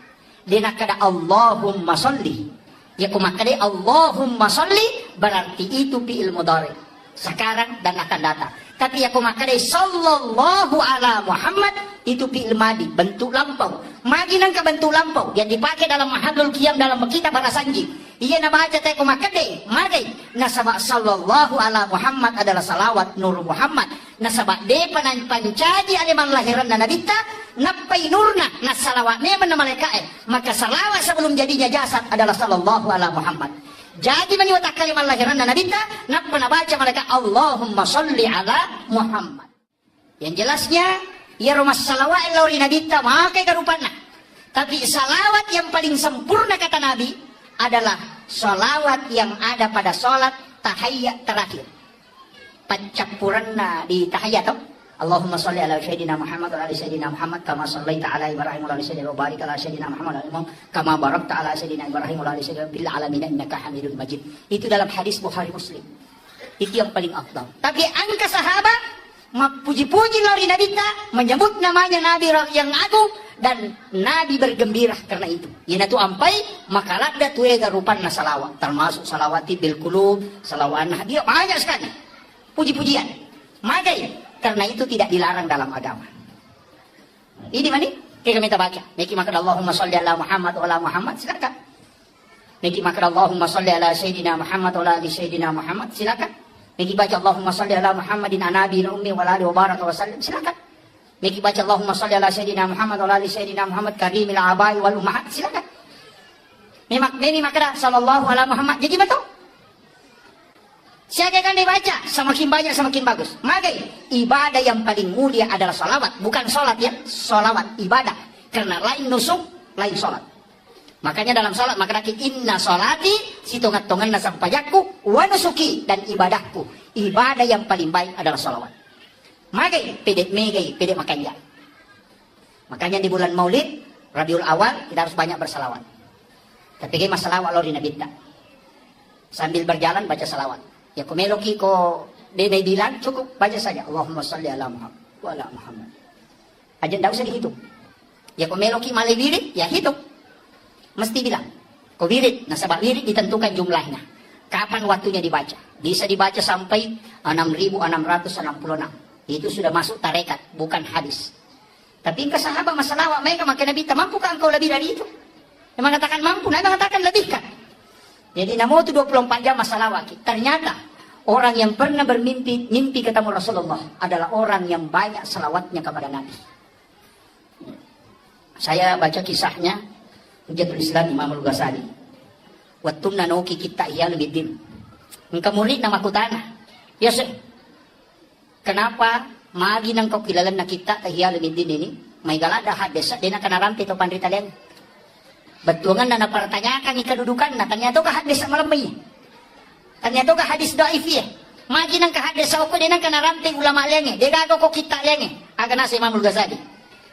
Dia nak kada Allahumma sholli. Ya kumakade Allahumma sholli berarti itu fi'il mudhari sekarang dan akan datang. Tapi ya kumakade sallallahu ala Muhammad itu fi'il madi, bentuk lampau. Magi nang ke bentuk lampau yang dipakai dalam mahadul qiyam dalam kitab Barasanji. Iya na baca teh kumakade magi nasaba sallallahu ala Muhammad adalah salawat Nur Muhammad. Nasaba de pancaji aliman lahiran na nabita napai nurna na salawatnya mana malaikae. Maka salawat sebelum jadinya jasad adalah sallallahu ala Muhammad. Jadi meniwatak kalimat lahiran na nabita napa nabaca malaikat Allahumma sholli ala Muhammad. Yang jelasnya ya rumah salawat lauri nabita makai karupana. Tapi salawat yang paling sempurna kata Nabi adalah salawat yang ada pada salat tahiyyat terakhir. Pancapuranna di tahiyyat toh. Allahumma sholli ala sayyidina Muhammad wa ala sayyidina Muhammad kama shallaita ala Ibrahim wa ala sayyidina wa barik ala sayyidina Muhammad wa ala kama barakta ala sayyidina Ibrahim wa ala sayyidina bil alamin innaka Hamidul Majid. Itu dalam hadis Bukhari Muslim. Itu yang paling afdal. Tapi angka sahabat puji-puji lari Nabi menyebut namanya Nabi yang agung dan Nabi bergembira karena itu. Yana tu ampai maka ladda tu ega rupanna salawat termasuk salawati bil qulub, salawanah dia banyak sekali. Puji-pujian. Magai karena itu tidak dilarang dalam agama. Ini mana? Kita minta baca. Niki maka Allahumma sholli ala Muhammad wa ala Muhammad silakan. Niki maka Allahumma sholli ala sayyidina Muhammad wa ala sayyidina Muhammad silakan. Niki baca Allahumma sholli ala Muhammadin anabi ummi wa ala wa baraka wa sallim silakan. Niki baca Allahumma sholli ala sayyidina Muhammad wa ala sayyidina Muhammad karimil abai wal ummahat silakan. Niki maka sallallahu ala Muhammad jadi betul. Siapa yang dibaca semakin banyak semakin bagus. Maka ibadah yang paling mulia adalah salawat, bukan sholat ya, salawat ibadah. Karena lain nusuk, lain sholat. Makanya dalam sholat maka nanti inna sholati sitongat-tongan nasampayaku wa nusuki dan ibadahku. Ibadah yang paling baik adalah salawat. Maka pede makanya. Makanya di bulan Maulid Rabiul Awal kita harus banyak bersalawat. Tapi masalah walau di Nabi sambil berjalan baca salawat. Ya kumeloki ko dia bilang cukup baca saja Allahumma sholli ala Muhammad wa ala Muhammad. Aja tidak usah dihitung. Ya kumeloki malai wirid ya hitung. Mesti bilang. Ko wirid, nasabah wirid ditentukan jumlahnya. Kapan waktunya dibaca? Bisa dibaca sampai 6.666. Itu sudah masuk tarekat, bukan hadis. Tapi engkau sahabat masalah mereka maka Nabi tak mampukah engkau lebih dari itu? Yang mengatakan mampu, Nabi mengatakan lebihkan. Jadi namun itu 24 jam masalah wakil. Ternyata orang yang pernah mimpi ketemu Rasulullah adalah orang yang banyak salawatnya kepada Nabi. Saya baca kisahnya Hujatul Islam Imam Al-Ghazali. Wattunna nauki kita iya lebih dim. Engkau murid nama kutana. Ya sir. Kenapa magi nang kau kilalan na kita iya lebih dim ini? May galada hadesa din na kanarampi to pandrita len. Betungan na napertanyakan ikadudukan na tanya to ka hadis malam may. Tanya to ka hadis dhaif ya. Magi nang ka hadis sa ko din nang kanarampi ulama lenge. Degago ko kita lenge. Aga na si Imam Al-Ghazali.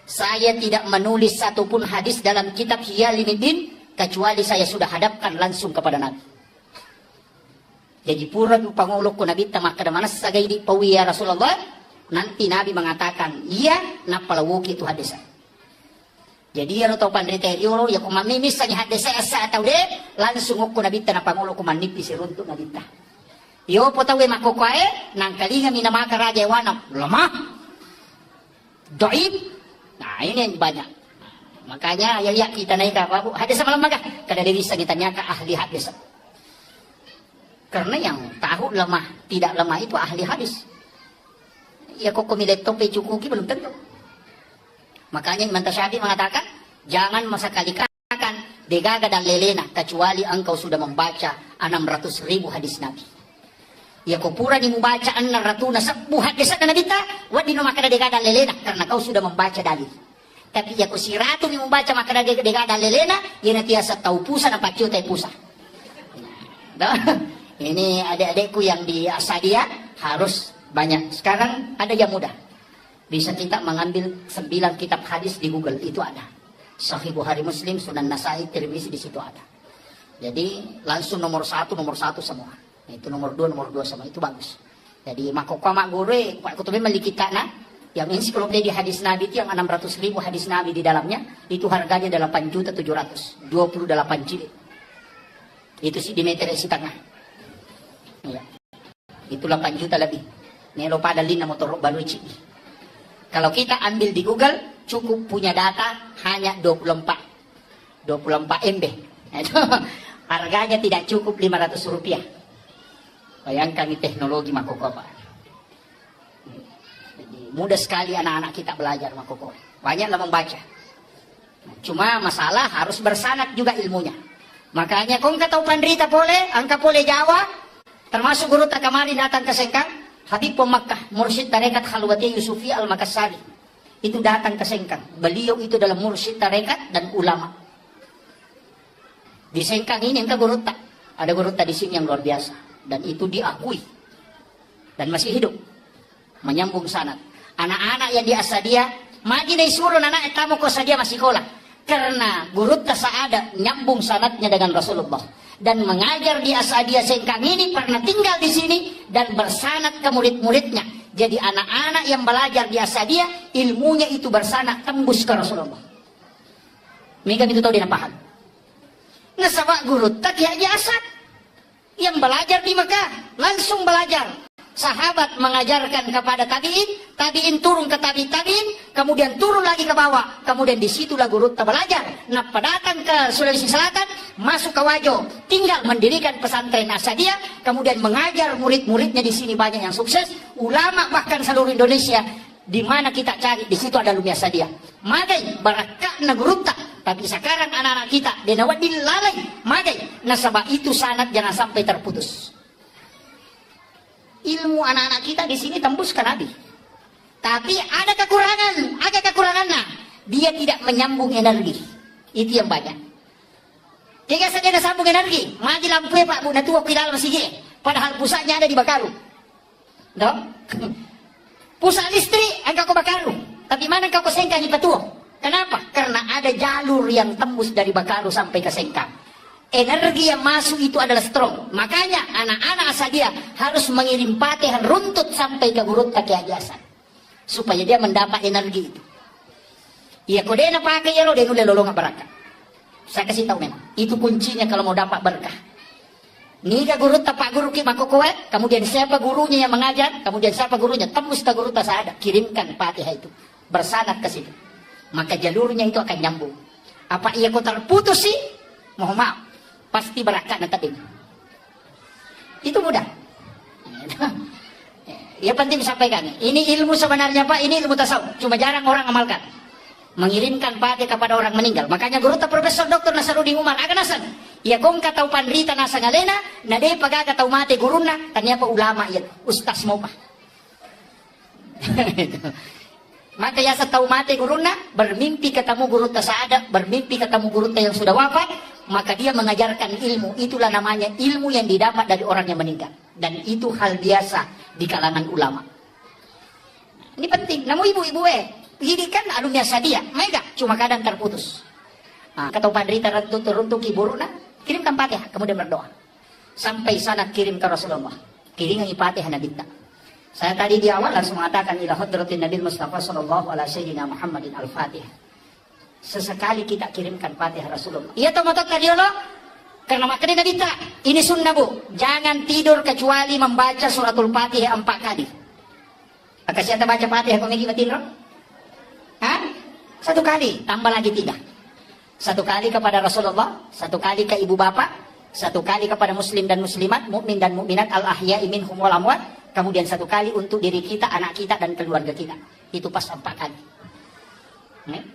Saya tidak menulis satupun hadis dalam kitab Ihya Ulumuddin kecuali saya sudah hadapkan langsung kepada Nabi. Jadi pura pangulok ko Nabi tamak kada manas sagay di pawiya Rasulullah. Nanti Nabi mengatakan, iya napalawuki itu hadis. Jadi ya tau pandriterio ya kung mamimis sa hadis sa atau de langsung ko Nabi ta napangulok ko manipis irunto Nabi ta. Yo po tawe makokae nang kalinga minamaka raja wanam lemah. Dhaif. Nah ini yang banyak. Makanya ya kita naik apa bu hadis malam maka kada bisa kita nyaka ahli hadis. Karena yang tahu lemah tidak lemah itu ahli hadis. Ya kok kumilet tope cukuki belum tentu. Makanya Imam Tasyabi mengatakan jangan sekali-kali degaga dan lelena kecuali engkau sudah membaca 600.000 hadis Nabi. Ya kau pura di membaca 600 hadis Nabi ta wadi no maka degaga dan lelena karena kau sudah membaca dalil. Tapi ya kau si ratu di membaca maka degaga dan lelena yana tiasa tahu pusa na pacu tay pusa. Nah, ini adik-adikku yang di Asadia harus banyak. Sekarang ada yang mudah. Bisa kita mengambil 9 kitab hadis di Google, itu ada. Sahih Bukhari Muslim, Sunan Nasai, Tirmizi di situ ada. Jadi langsung nomor 1 semua. Itu nomor 2 semua, itu bagus. Jadi makokama gure, Pak Kutubin melikita na, yang ensiklopedia hadis Nabi itu yang 600.000 hadis Nabi di dalamnya, itu harganya 8.700.000, 28 jilid. Itu sih di meter isi tengah. Ya. Itu 8 juta lebih. Nelo pada lina motor baru cik. Kalau kita ambil di Google, cukup punya data hanya 24 MB. Itu harganya tidak cukup 500 rupiah. Bayangkan ini teknologi makokopa. Jadi, mudah sekali anak-anak kita belajar makokopa. Banyaklah membaca. Cuma masalah harus bersanad juga ilmunya. Makanya kau nggak tahu pandrita boleh, angka boleh Jawa, termasuk guru takamari datang ke Sengkang. Habib Makkah, mursyid tarekat Khalwati Yusufi Al-Makassari. Itu datang ke Sengkang. Beliau itu adalah mursyid tarekat dan ulama. Di Sengkang ini entah gurutta. Ada gurutta di sini yang luar biasa. Dan itu diakui. Dan masih hidup. Menyambung sanad. Anak-anak yang di Asadia, magi na isuron anak kamu ko Asadia masih sekolah. Karena gurutta saada nyambung sanadnya dengan Rasulullah. Dan mengajar di Asadia Sengkang ini pernah tinggal di sini dan bersanad ke murid-muridnya. Jadi anak-anak yang belajar di Asadia ilmunya itu bersanad tembus ke Rasulullah. Mereka itu tahu dia paham. Ngesawak guru tak ya Asad yang belajar di Mekah langsung belajar. Sahabat mengajarkan kepada tabiin, tabiin turun ke tabiin, kemudian turun lagi ke bawah, kemudian disitulah guru belajar. Nah, datang ke Sulawesi Selatan, masuk ke Wajo, tinggal mendirikan pesantren Asadia, kemudian mengajar murid-muridnya di sini banyak yang sukses, ulama bahkan seluruh Indonesia, di mana kita cari di situ ada Lumia Asadia. Magai barakah na gurutta, tapi sekarang anak-anak kita denawat dilalai, magai nasabah itu sanad jangan sampai terputus. Ilmu anak-anak kita di sini tembus ke Nabi. Tapi ada kekurangannya. Dia tidak menyambung energi. Itu yang banyak. Jika saja ada sambung energi, mati lampu Pak Bu Natu kilal masih padahal pusatnya ada di Bakaru. No? Pusat listrik engkau ke Bakaru, tapi mana engkau ke Sengkang di Patuo? Kenapa? Karena ada jalur yang tembus dari Bakaru sampai ke Sengkang. Energi yang masuk itu adalah strong. Makanya anak-anak Asadia harus mengirim patihan runtut sampai ke gurut kaki ajasan. Supaya dia mendapat energi itu. Iya kode na pakai ya lo dia nulis lolong berkah. Saya kasih tahu memang. Itu kuncinya kalau mau dapat berkah. Nika guru tapak guru ki makokoet. Kemudian siapa gurunya yang mengajar. Kemudian siapa gurunya. Tembus ke guru tak ada. Kirimkan patiha itu. Bersanad ke situ. maka jalurnya itu akan nyambung. Apa ia kau terputus sih? Mohon maaf, pasti berakat nanti. Itu mudah. Ya penting disampaikan. Ini ilmu sebenarnya Pak, ini ilmu tasawuf. Cuma jarang orang amalkan. Mengirimkan pati kepada orang meninggal. Makanya guru Profesor Dr. Nasaruddin Umar aganasan. Ya kong katau pandrita nasa ngalena, nade pagaga tau mate guruna, tanya pa ulama yan, ustaz mo pa. Maka ya tahu mati guruna, bermimpi ketemu guru tasada, bermimpi ketemu guru yang sudah wafat, maka dia mengajarkan ilmu. Itulah namanya ilmu yang didapat dari orang yang meninggal. Dan itu hal biasa di kalangan ulama. Ini penting. Namun ibu-ibu ini kan alumni sadia, mereka cuma kadang terputus. Nah, kata pandrita runtuk ibu runa, kirimkan Fatihah, kemudian berdoa. Sampai sana kirim ke Rasulullah. Kirimkan Fatihah Nabi. Saya tadi di awal langsung mengatakan ila hadratin Nabi Mustafa sallallahu alaihi sayyidina Muhammadin al-Fatihah. Sesekali kita kirimkan Fatihah Rasulullah. Iya toh motot tadi lo? Karena makanya Nabi tak. Ini sunnah bu. Jangan tidur kecuali membaca suratul Fatihah 4 kali. Maka siapa baca Fatihah kau megi matin? Hah? 1 kali, tambah lagi 3. 1 kali kepada Rasulullah, 1 kali ke ibu bapak, 1 kali kepada muslim dan muslimat, mukmin dan mukminat al-ahya'i minhum wal amwat, kemudian 1 kali untuk diri kita, anak kita dan keluarga kita. Itu pas 4 kali.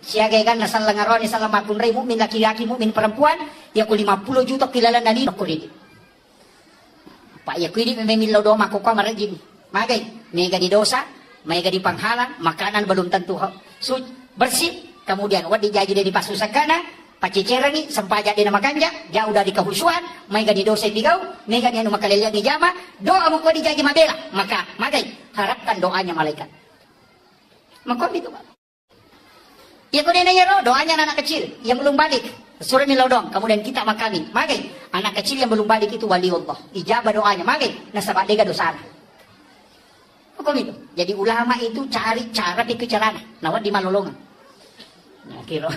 Siagai kan nasal ngaroni salam makun rei mukmin laki-laki mukmin perempuan, ya ku 50 juta kilala nali aku ini. Pak ya ku ini memilih doa mako kwa marajin. Magai, mega di dosa, mega di panghalang, makanan belum tentu bersih, kemudian wadi jaji dari pasusakana, pacicerangi, sempaja di nama kanja, jauh dari kehusuan, mega di dosa digau, mega di anu makalelian di jama, doa muka di jaji mabela, maka magai, harapkan doanya malaikat. Maka itu Pak. Ya kau nanya doanya anak kecil yang belum balik, suruh milodong, kemudian kita makami, magai, anak kecil yang belum balik itu wali Allah, ijabah doanya, magai, nasabah dega dosa. Kok itu? Jadi ulama itu cari cara pikir carana, nawat di malolongan. Nah, kira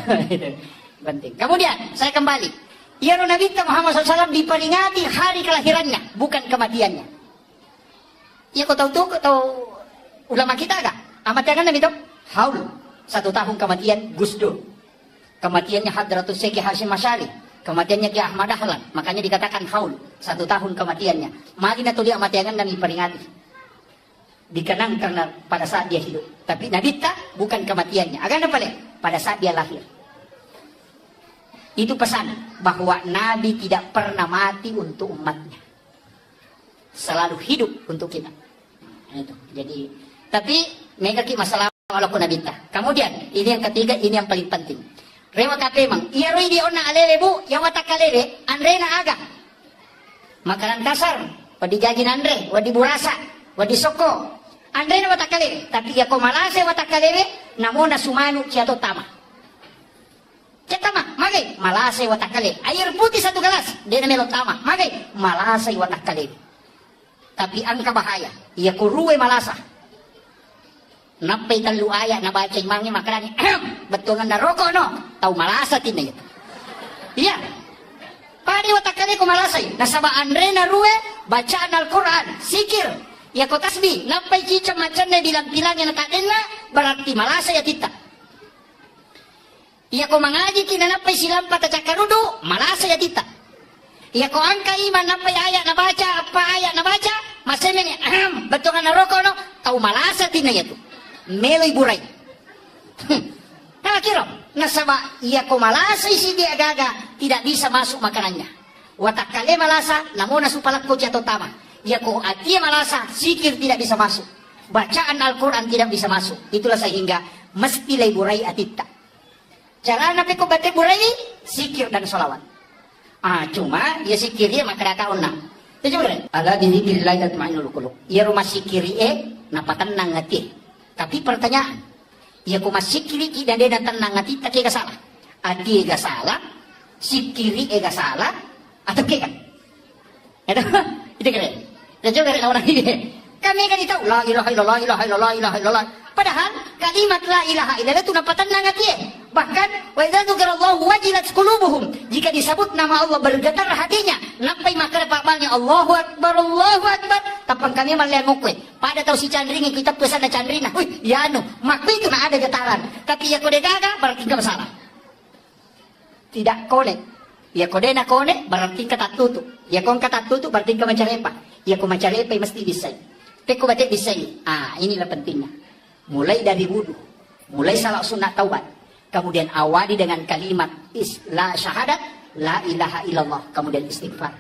penting. Kemudian saya kembali. Ya Nabi Muhammad SAW diperingati hari kelahirannya, bukan kematiannya. Ya kau tahu ulama kita agak amat jangan Nabi itu haul 1 tahun kematian Gus Dur. Kematiannya Hadratus Syekh Hasyim Asy'ari. Kematiannya Ki Ahmad Dahlan. Makanya dikatakan haul 1 tahun kematiannya. Mari natu dia matiangan dan diperingati. Dikenang karena pada saat dia hidup. Tapi Nabi tak bukan kematiannya. Akan apa pada saat dia lahir. Itu pesan bahwa Nabi tidak pernah mati untuk umatnya. Selalu hidup untuk kita. Itu. Jadi, tapi mereka masalah walaupun Nabi tak. Kemudian ini yang ketiga, ini yang paling penting. Rewa kapemang. Iya roi di ona alele bu, yang watak kalele, andre na aga. Makanan kasar, wadi jagin andre, wadi burasa, wadi soko. Andre na watak kalele, tapi ya ko malase watak kalele, namo na sumanu ciato tama. Tama, magay, malase watak kalele. Air putih 1 gelas, dia na melo tama. Magay, malase watak kalele. Tapi ang kabahaya, iya ko ruwe malasa. Napay talo aya na baca mangi makarani betul nga roko no tau malasa tinay iya pari watakane ko malasay nasaba andre na ruwe bacaan Al-Quran sikir ya ko tasbih napay chicha macan na bilang-bilang na nakadena berarti malasa ya tita iya ko mangaji kinanapay silang patacakarudo malasa ya tita iya ko angka iman napay aya na baca apa aya na baca masemen betul nga roko no tau malasa tinay itu Meloy buray. Kira nasaba iya ko malasa isi dia gaga tidak bisa masuk makanannya. Watak kale malasa namun nasupalak ko jatuh tama. Iya ko atia malasa sikir tidak bisa masuk. Bacaan Al-Quran tidak bisa masuk. Itulah sehingga mesti lay buray atita. Cara napi ko bate buray sikir dan solawat. Cuma ya sikirnya makarakaon na. Itu juga ala dzikrillah tatma'innul qulub. Ya rumah sikiri napatan nang ngati. Tapi pertanyaan, ya ku masih kiri dan dia datang nangati tak ega salah. Adi ega salah, si kiri ega salah, atau kan? Itu keren. Dan juga dari orang ini, kami kan tahu la ilaha illallah, ilaha illallah, ilaha illallah. Padahal kalimat la ilaha illallah itu napatan nangati. Bahkan Wa idza dzukirallahu wajilat qulubuhum. Jika disebut nama Allah bergetar hatinya. Nampai makar pamalnya Allahu Akbar, Allahu Akbar. Tapang kami malemukwe. Pada tahu si candring kita pesan na candrina. Uy, ya anu, makwi itu na ada getaran. Tapi ya kode gaga berarti enggak masalah. Tidak kone. Ya kode na kone berarti kata tutup. Ya kon kata tutup berarti enggak macarepa. Ya ko macarepa mesti bisa. Peko batik bisa. Inilah pentingnya. Mulai dari wudu, mulai salat sunat taubat. Kemudian awali dengan kalimat la syahadat la ilaha illallah, kemudian istighfar.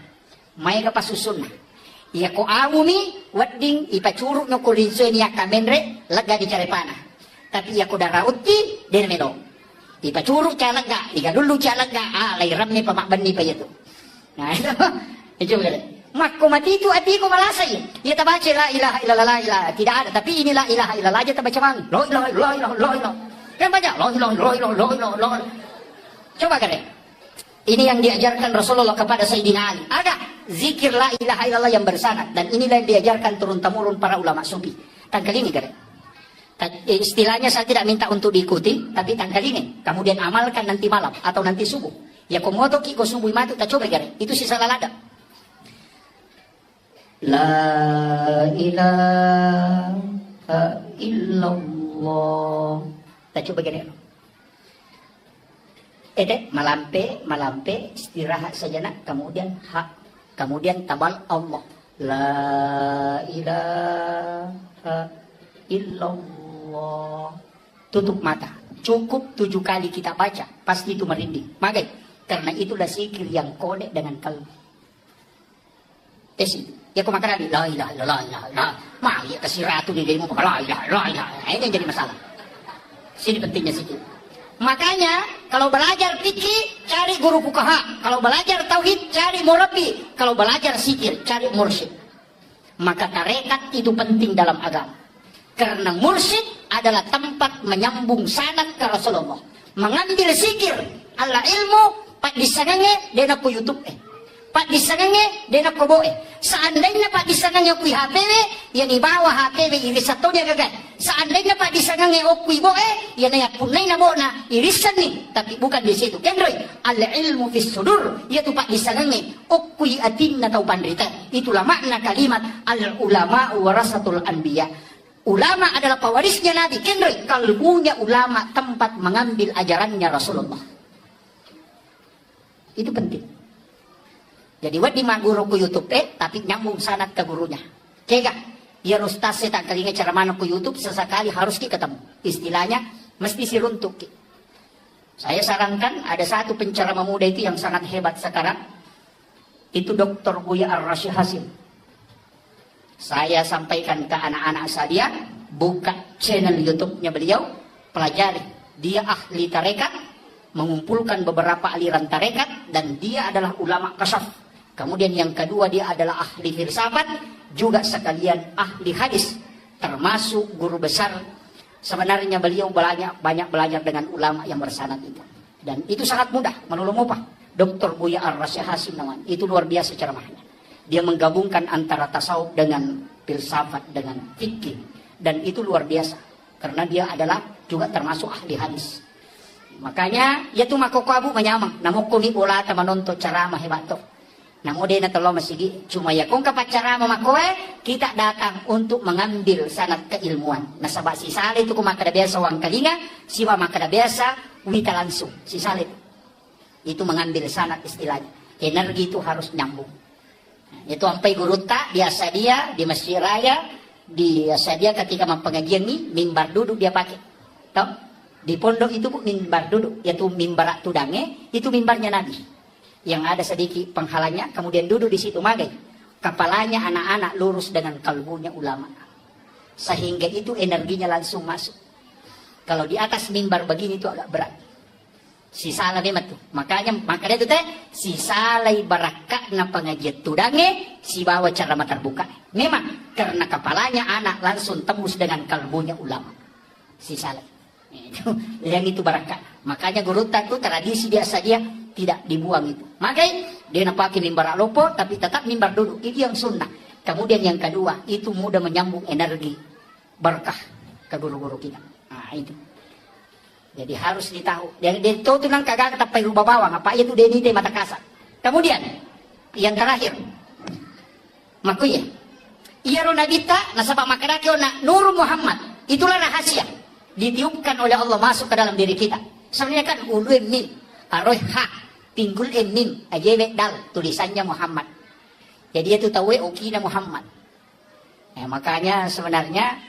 Mai ka pasusunna. Iya ko amumi wedding ipacuruk no kurinso niya kamenre lega di carepana. Tapi iya ko darauti den meno. Ipacuruk calaga, iga dulu calaga, lai ramne pamakbani pa yato. Nah, itu coba. Makko mati itu hati ko malasay. Iya tabace la ilaha illallah la ilaha. Tidak ada, tapi ini la ilaha illallah aja tabaca mang. La ilaha illallah. Kan banyak loh. Coba kan deh. Ini yang diajarkan Rasulullah kepada Sayyidina Ali. Ada zikir la ilaha illallah yang bersanad. Dan inilah yang diajarkan turun-temurun para ulama sufi. Tangkal ini kan. Istilahnya saya tidak minta untuk diikuti. Tapi tangkal ini. Kemudian amalkan nanti malam atau nanti subuh. Ya komoto kiko subuh matu tak coba kan. Itu sisa lalada. La ilaha illallah. Kita coba gini. Malampe, istirahat sejenak, kemudian kemudian tabal Allah. La ilaha illallah. Tutup mata. Cukup 7 kali kita baca, pasti itu merinding. Makanya, karena itulah zikir yang konek dengan kalbu. Tes itu. Ya kau makan lagi. La ilaha illallah. Ya kasih ratu di dirimu. La ilaha. Ini yang jadi masalah. Sini pentingnya sikit. Makanya kalau belajar fikih cari guru fuqaha, kalau belajar tauhid cari murabbi, kalau belajar zikir cari mursyid. Maka tarekat itu penting dalam agama. Karena mursyid adalah tempat menyambung sanad ke Rasulullah. Mengambil zikir ala ilmu pak disangange dena ku YouTube pak disangange dena ku boe. Seandainya pak disangange ku HPW yang di bawah HPW iri satunya gagal. Seandainya pak disangange ku boe yang ya punai na bona irisan nih, tapi bukan di situ. Kendroy al ilmu fis sudur yaitu pak disangange ku atin atau pandrita. Itulah makna kalimat al ulama warasatul anbiya. Ulama adalah pewarisnya Nabi. Kendroy kalbunya ulama tempat mengambil ajarannya Rasulullah. Itu penting. Jadi wadi guru ku YouTube tapi nyambung sanad ke gurunya. Kega, ya ustaz saya tak kalinya cara mana ku YouTube sesekali harus ketemu. Istilahnya mesti si runtuk. Saya sarankan ada satu penceramah muda itu yang sangat hebat sekarang. Itu Dr. Buya Ar-Rasyid Hasim. Saya sampaikan ke anak-anak saya, buka channel YouTube-nya beliau, pelajari. Dia ahli tarekat, mengumpulkan beberapa aliran tarekat, dan dia adalah ulama kasyaf. Kemudian yang kedua dia adalah ahli filsafat, juga sekalian ahli hadis, termasuk guru besar. Sebenarnya beliau banyak belajar dengan ulama yang bersanad itu. Dan itu sangat mudah, menolong apa? Dr. Buya Ar-Rasyid Hasim namanya. Itu luar biasa ceramahnya. Dia menggabungkan antara tasawuf dengan filsafat dengan fikih. Dan itu luar biasa. Karena dia adalah juga termasuk ahli hadis. Makanya, ya tuh makoko abu menyamang. Namoko ni bola ta menonton ceramah hebat tuh. Namo dia na tolong masigi. Cuma ya kung kapat ceramah makoe, kita datang untuk mengambil sanad keilmuan. Nasabak si Saleh itu kumakada biasa uang kalinga, siwa makada biasa wita langsung. Si Saleh itu mengambil sanad istilahnya. Energi itu harus nyambung. Itu sampai guru tak biasa dia di Masjid Raya, biasa dia ketika mempengajian nih mimbar duduk dia pakai. Tahu? Di pondok itu mimbar duduk, yaitu mimbar tudange, itu mimbarnya Nabi. Yang ada sedikit penghalangnya, kemudian duduk di situ magai. Kepalanya anak-anak lurus dengan kalbunya ulama. Sehingga itu energinya langsung masuk. Kalau di atas mimbar begini itu agak berat. Si salah memang tuh. Makanya itu teh si salai barakat na pengajian tudange si bawa cara terbuka. Memang karena kepalanya anak langsung tembus dengan kalbunya ulama. Si salai. Yang itu barakat. Makanya guru itu tradisi dia saja tidak dibuang itu. Makanya dia nak pakai mimbar alopo tapi tetap mimbar duduk. Itu yang sunnah. Kemudian yang kedua itu mudah menyambung energi berkah ke guru-guru kita. Nah itu. Jadi harus ditahu. Dari itu tuh nang kagak tapai rubah bawang. Apa itu denite mata kasar. Kemudian yang terakhir, makuya. Iya nabita nasabak makaraki na Nur Muhammad. Itulah rahasia ditiupkan oleh Allah masuk ke dalam diri kita. Sebenarnya kan ulu mim, aroh ha, pinggul mim, ajewe dal tulisannya Muhammad. Jadi itu tahu ukina Muhammad. Makanya sebenarnya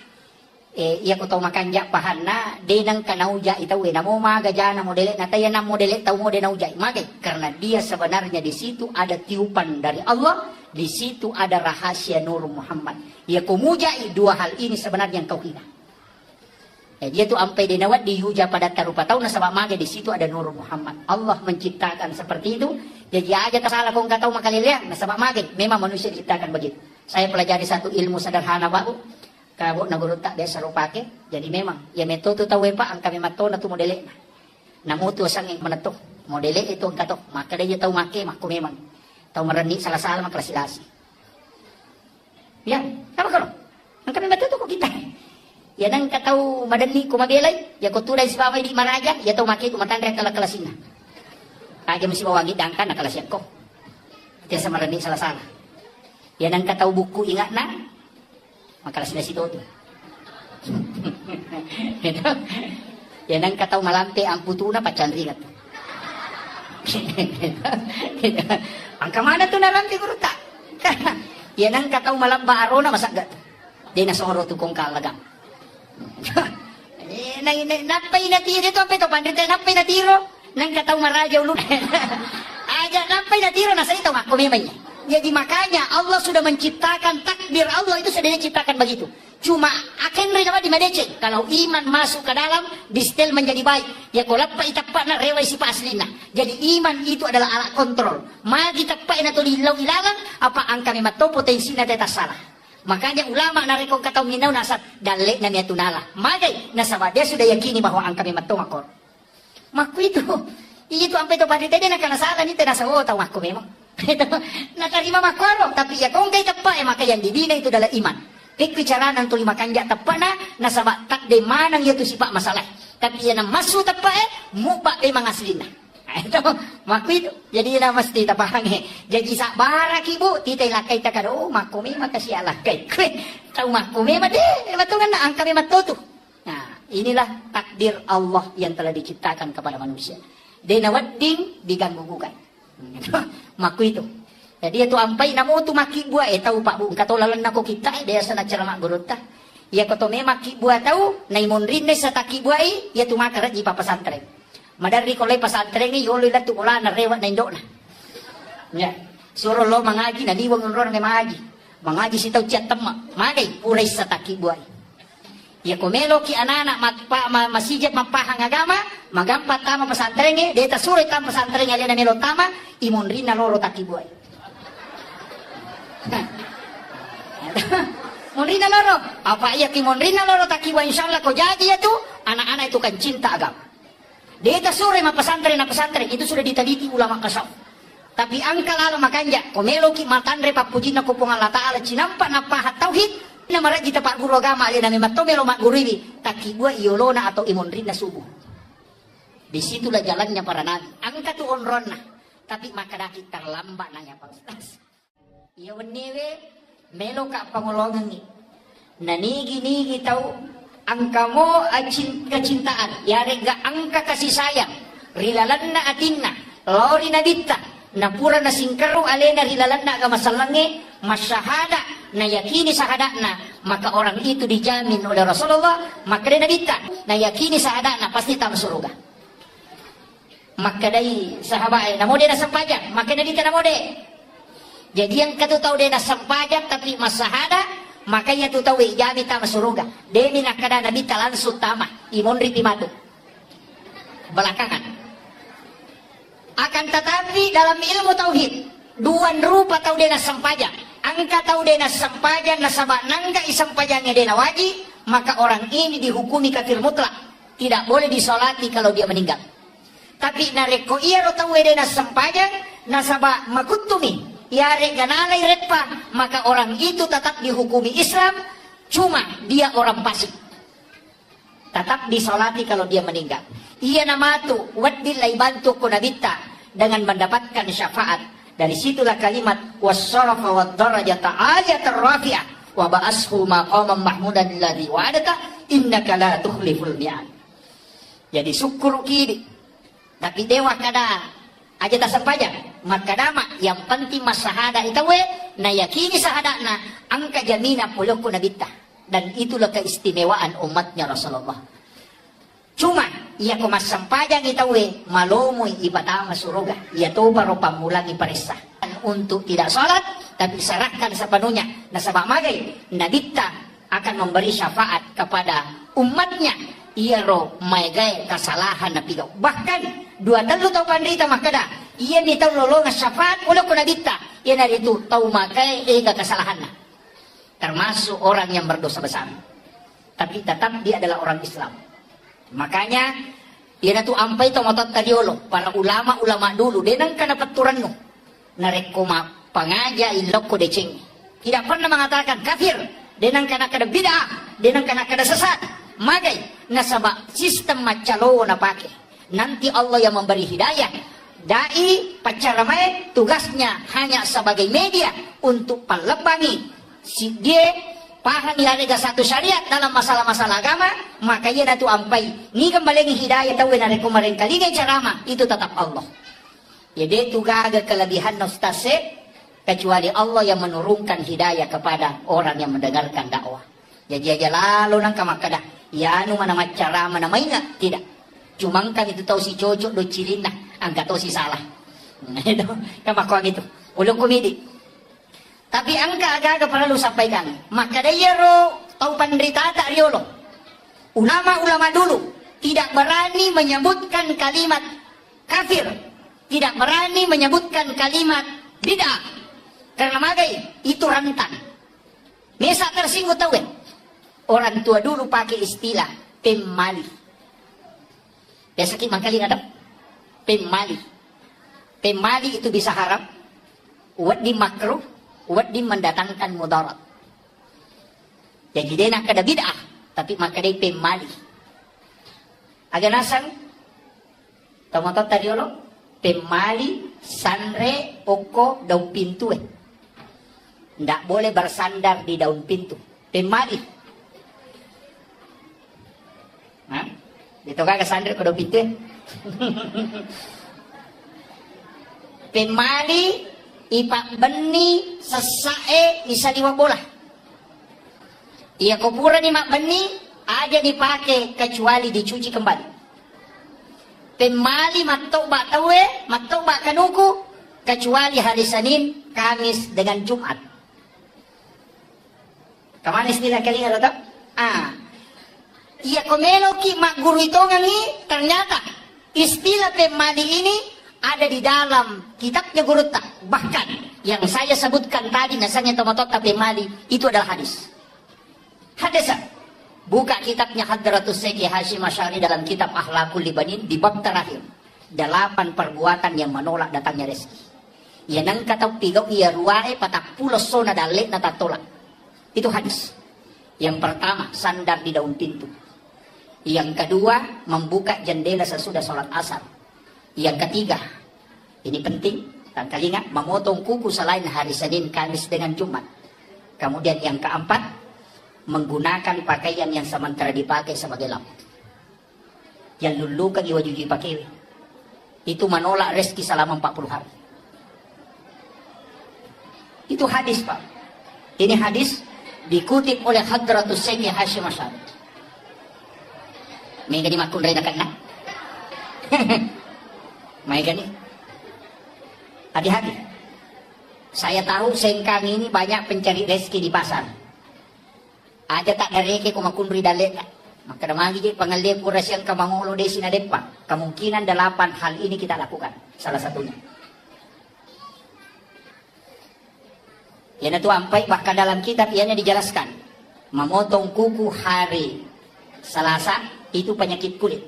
iya ko tahu makan jak pahanna denang kanauja itaw namo magajana modele nataya na modele tahu modele nauja magay karena dia sebenarnya di situ ada tiupan dari Allah, di situ ada rahasia Nur Muhammad. Ya kumujai dua hal ini sebenarnya yang kau hina. Dia tu ampai dinawat dihuja pada tarupa tahu nasabak magay di situ ada Nur Muhammad. Allah menciptakan seperti itu. Jadi aja tersalah kau nggak tahu makaliliang nasabak magay. Memang manusia diciptakan begitu. Saya pelajari satu ilmu sederhana Pak. Kabo na guru tak biasa rupake. Jadi memang ya metode tahu pa ang kami mato na tu modele. Namutu sang yang menetuh modele itu ang kato. Maka dia tahu make maku memang tahu mereni salah-salah maklasilasi. Ya, apa kalau? Ang kami mato tu ko kita. Ya nang kataw madani ko mabelay, ya ko tulay si babay di maraja, ya tahu make ko matandre kala kalasin na. Kaya mo si bawangi dangkan na kalasyan ko. Dia sa mereni salah-salah. Ya nang kataw buku ingat na. Makalas na si Toto. Yan ang kataw malampi ang putuna pacan ringat. Ang kamana to narampi guru ta. Yan ang kataw malamba aro na masagat. Di nasoro to kong kalagam. Napay na tiro to peto pandrita napay na tiro nang kataw maraja ulo. Aja napay na tiro nasa ito makumimay niya. Jadi makanya Allah sudah menciptakan takdir Allah itu sudah diciptakan begitu. Cuma akan reda di madece. Kalau iman masuk ke dalam, distel menjadi baik. Ya kalau apa itapa na rewai si paslina. Jadi iman itu adalah alat kontrol. Magi tapai na to lilaw ilalang apa angka memato potensi na data salah. Makanya ulama na rekong kataw minaw nasat dalik na niya tunala. Magay nasaba dia sudah yakini bahwa angka memato makor. Maku itu ampe to pandita dia nakanasalan itu nasa tahu maku memang. Nakarima makoro tapi ya kung kay tapa maka yang dibina itu adalah iman. Bicara ng tulima kanja tapa na nasaba tak de manang yaitu sipa masalah. Tapi yan ang masu tapa mupa de mga silina. Ito maku itu. Jadi na mesti tapahang jadi sa barak ibu titay lakay ta kado makumi makasih alakay. Tahu makumi made matungan na ang kami matutu. Nah, inilah takdir Allah yang telah diciptakan kepada manusia. Denawadding diganggu-gugat. Maku itu. Jadi itu ampai namo tu maki buah tahu Pak Bu katolalan nako kita dia sana cerama gurutta. Ya koto me maki buah tahu naimun rinde sa taki buah ya tu makara di pesantren. Madari kolay pesantren ni yolo la tu kola na rewat na indok na. Ya. Suruh lo mangaji na liwang orang na mangaji. Mangaji si tahu ciat tema. Magay puray sa taki buah. Ya kumelo ki anak-anak masijat mapahang agama magampat tama pesantren deta sulit tama pesantren alina melo tama imun rina loro takibuay. Monrina loro apa iya ki monrina loro takibuay insyaallah ko jadi itu anak-anak itu kan cinta agama. Deta sore ma pesantren na pesantren itu sudah diteliti ulama kasau. Tapi angka lalo makanja kumelo ki matandre papuji na kupung Allah taala cinampa na pahat tauhid. Na maraji tapak guru agama alina memato melo mak guru ini taki gua iolona atau imonrin na subuh. Disitulah jalannya para nabi. Angka tu onrona. Tapi maka daki terlambat nanya Pak Ustaz. Iya wenewe melo ka pangolongan ni. Nanigi-nigi tahu angka mo kecintaan. Ya rega angka kasih sayang. Rilalan na atinna. Lori na ditta. Napura na singkaru alena rilalan na agama salange. Masyahada. Na yakini sahadakna maka orang itu dijamin oleh Rasulullah maka dia nabita na yakini sahadakna pasti tam surga maka dari sahabat namo dia na sampajak maka dia dita namo de jadi yang katu tahu dia na sampajak tapi masahada maka ia tu tahu ijami tam surga demi nakada nabita langsung tama imon ripi matu belakangan akan tetapi dalam ilmu tauhid dua rupa tahu dia na sampajak angka tahu dena sampajan nasabak nangga isampajangnya dena wajib maka orang ini dihukumi kafir mutlak tidak boleh disolati kalau dia meninggal tapi nareko iya ro tahu dena sampajang nasabak makutumi ya reganalai retpa maka orang itu tetap dihukumi Islam cuma dia orang fasik tetap disolati kalau dia meninggal ia namatu waddilai bantu kunabita dengan mendapatkan syafaat. Dari situlah kalimat wassarafa wad-darajata aliyatar rafi'ah wa ba'ashu maqaman mahmudan alladhi wa'adaka innaka la tukhliful mi'ad. Jadi syukur kiri. Tapi dewa kada aja tak sampaja. Maka dama yang penting mas sahada itu na yakini sahadana angka jamina puluh kunabita. Dan itulah keistimewaan umatnya Rasulullah. Cuma ia kumas sampajang itawe malumui ibadah surga. Ia tu baru pamulangi perisa untuk tidak sholat tapi serahkan sepenuhnya. Nasabak magai nabita akan memberi syafaat kepada umatnya. Ia roh magai kesalahan nabi. Bahkan dua telu tau pandita makada. Ia ni tau lolongan syafaat ulah ku nabita. Ia nari itu tau magai kesalahan. Termasuk orang yang berdosa besar. Tapi tetap dia adalah orang Islam. Makanya dia tu ampai to motot tadiolo para ulama-ulama dulu denang kana paturan no narekoma pangaja iloko deceng tidak pernah mengatakan kafir denang kana kada bid'ah denang kana kada sesat magai nasaba sistem macalo na pake nanti Allah yang memberi hidayah dai pacaramai tugasnya hanya sebagai media untuk pelebangi si dia paham ya ada satu syariat dalam masalah-masalah agama maka ia datu ampai ni kembali hidayah tahu na kemarin kali carama itu tetap Allah jadi itu gagal kelebihan nostase kecuali Allah yang menurunkan hidayah kepada orang yang mendengarkan dakwah jadi aja lalu nang kamakada ya anu mana carama mana mainga tidak cuma kan itu tahu si cocok do cilina angkat tahu si salah itu kamakuan itu ulung komedi. Tapi angka agak perlu sampaikan. Maka dia tahu penderita tak riolo. Ulama-ulama dulu tidak berani menyebutkan kalimat kafir, tidak berani menyebutkan kalimat bid'ah. Karena magai itu rentan. Mesa tersinggung tahu kan? Orang tua dulu pakai istilah pemali. Biasa kita kali ada pemali. Pemali itu bisa haram, wadi makruh. Wadi mendatangkan mudarat. Jadi dia nak kada bid'ah, tapi maka dia pemali. Agak nasang, tomato tadi lo, pemali, sanre, oko, daun pintu Ndak boleh bersandar di daun pintu. Pemali. Hah? Itu kagak sandar ke daun pintu Pemali ipak beni sesae bisa bola. Ia kuburan imak beni aja dipakai kecuali dicuci kembali. Pemali matobak tawe, matobak kanuku kecuali hari Senin, Kamis dengan Jumat. Kemana istilah kalian ada tak? Ia komeloki mak guru itu ngangi ternyata istilah pemali ini ada di dalam kitabnya guru tak. Bahkan yang saya sebutkan tadi nasanya tomatot tapi mali itu adalah hadis. Hadis. Buka kitabnya Hadratus Syekh Hashim Asy'ari dalam kitab Akhlaqul Libanin di bab terakhir. 8 perbuatan yang menolak datangnya rezeki. Ya nang kata pigau ia ruae patak pulos sona dalek na tatolak. Itu hadis. Yang pertama sandar di daun pintu. Yang kedua membuka jendela sesudah sholat asar. Yang ketiga, ini penting, dan telinga, memotong kuku selain hari Senin, Kamis dengan Jumat. Kemudian yang keempat, menggunakan pakaian yang sementara dipakai sebagai lampu. Yang lulukan iwa juji pakai. Itu menolak rezeki selama 40 hari. Itu hadis, Pak. Ini hadis dikutip oleh Hadratus Syekh Hashim Asy'ari. May gani makun rin na kana. May gani. Hati-hati. Saya tahu sengkang ini banyak pencari rezeki di pasar. Aja tak dari ke kumakun ri dalet. Maka damagi je pangalip kurasyan kamangulo de sinadepa. Kemungkinan 8 hal ini kita lakukan. Salah satunya. Yang itu ampai bahkan dalam kitab ianya dijelaskan. Memotong kuku hari Selasa itu penyakit kulit.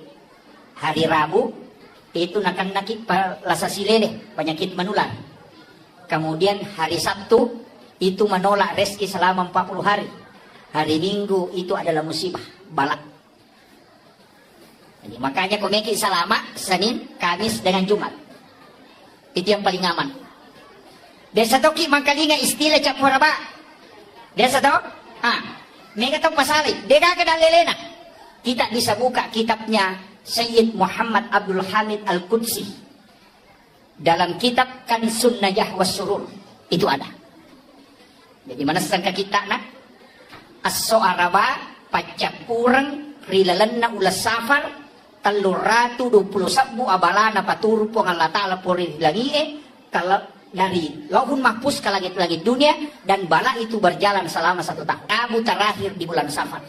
Hari Rabu itu nakit lasa silele, penyakit menular. Kemudian hari Sabtu itu menolak rezeki selama 40 hari. Hari Minggu itu adalah musibah, balak. Jadi, makanya komeki salama Senin, Kamis dengan Jumat. Itu yang paling aman. Desa toki mangkalinga istilah capuraba. Desa to? Mega to pasali. Dega kedalelena. Kita bisa buka kitabnya Sayyid Muhammad Abdul Hamid Al-Qudsi. Dalam kitab Kansun Najah Wassurur. Itu ada. Jadi mana sangka kita nak? As-so'araba pacapurang rilalanna ulas safar taluratu 20 sabu abalana paturu po ng Allah Ta'ala puri langie kalau dari lauhun mahfuz ke langit-langit dunia dan bala itu berjalan selama 1 tahun. Abu terakhir di bulan Safar.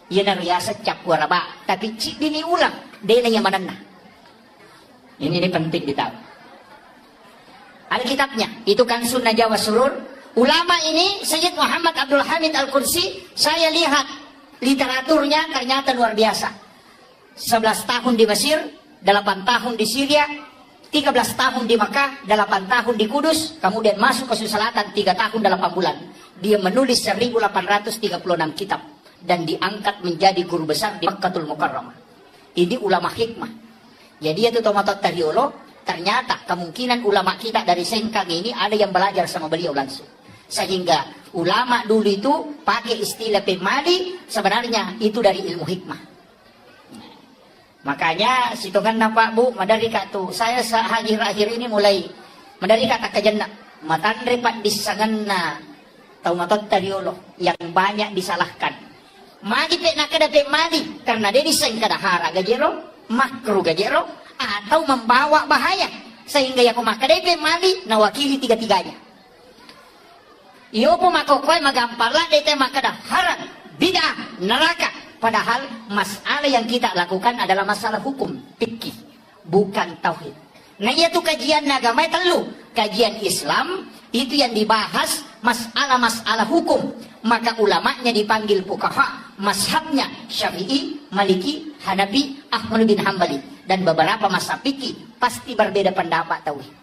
Ia nariasa cap waraba tapi dini ulang dena yang manana. Ini penting ditahu. Ada kitabnya, itu kan Sunnah Jawa Surur. Ulama ini Sayyid Muhammad Abdul Hamid Al-Qudsi, saya lihat literaturnya ternyata luar biasa. 11 tahun di Mesir, 8 tahun di Syria, 13 tahun di Makkah, 8 tahun di Kudus, kemudian masuk ke Sulawesi Selatan 3 tahun 8 bulan. Dia menulis 1836 kitab dan diangkat menjadi guru besar di Makkatul Mukarramah. Ini ulama hikmah. Jadi itu tomatot tariolo, ternyata kemungkinan ulama kita dari Sengkang ini ada yang belajar sama beliau langsung. Sehingga ulama dulu itu pakai istilah pemali, sebenarnya itu dari ilmu hikmah. Makanya situngan na Pak Bu, madari ka tu. Saya akhir-akhir ini mulai madari ka takajana. Matandre Pak disangan na taumatot tariolo yang banyak disalahkan. Magi pe nakadape mali karena dia diseng kadahara gajero, makro gajero atau membawa bahaya sehingga yang makadape mali nawakili tiga-tiganya. Iyo po makokoy magampala dete makadahara, bid'ah, neraka. Padahal masalah yang kita lakukan adalah masalah hukum, fikih, bukan tauhid. Nah itu kajian agama telu, kajian Islam itu yang dibahas masalah-masalah hukum. Maka ulamanya dipanggil fuqaha, mazhabnya Syafi'i, Maliki, Hanafi, Ahmad bin Hambali dan beberapa mazhab fikih pasti berbeda pendapat tauhid.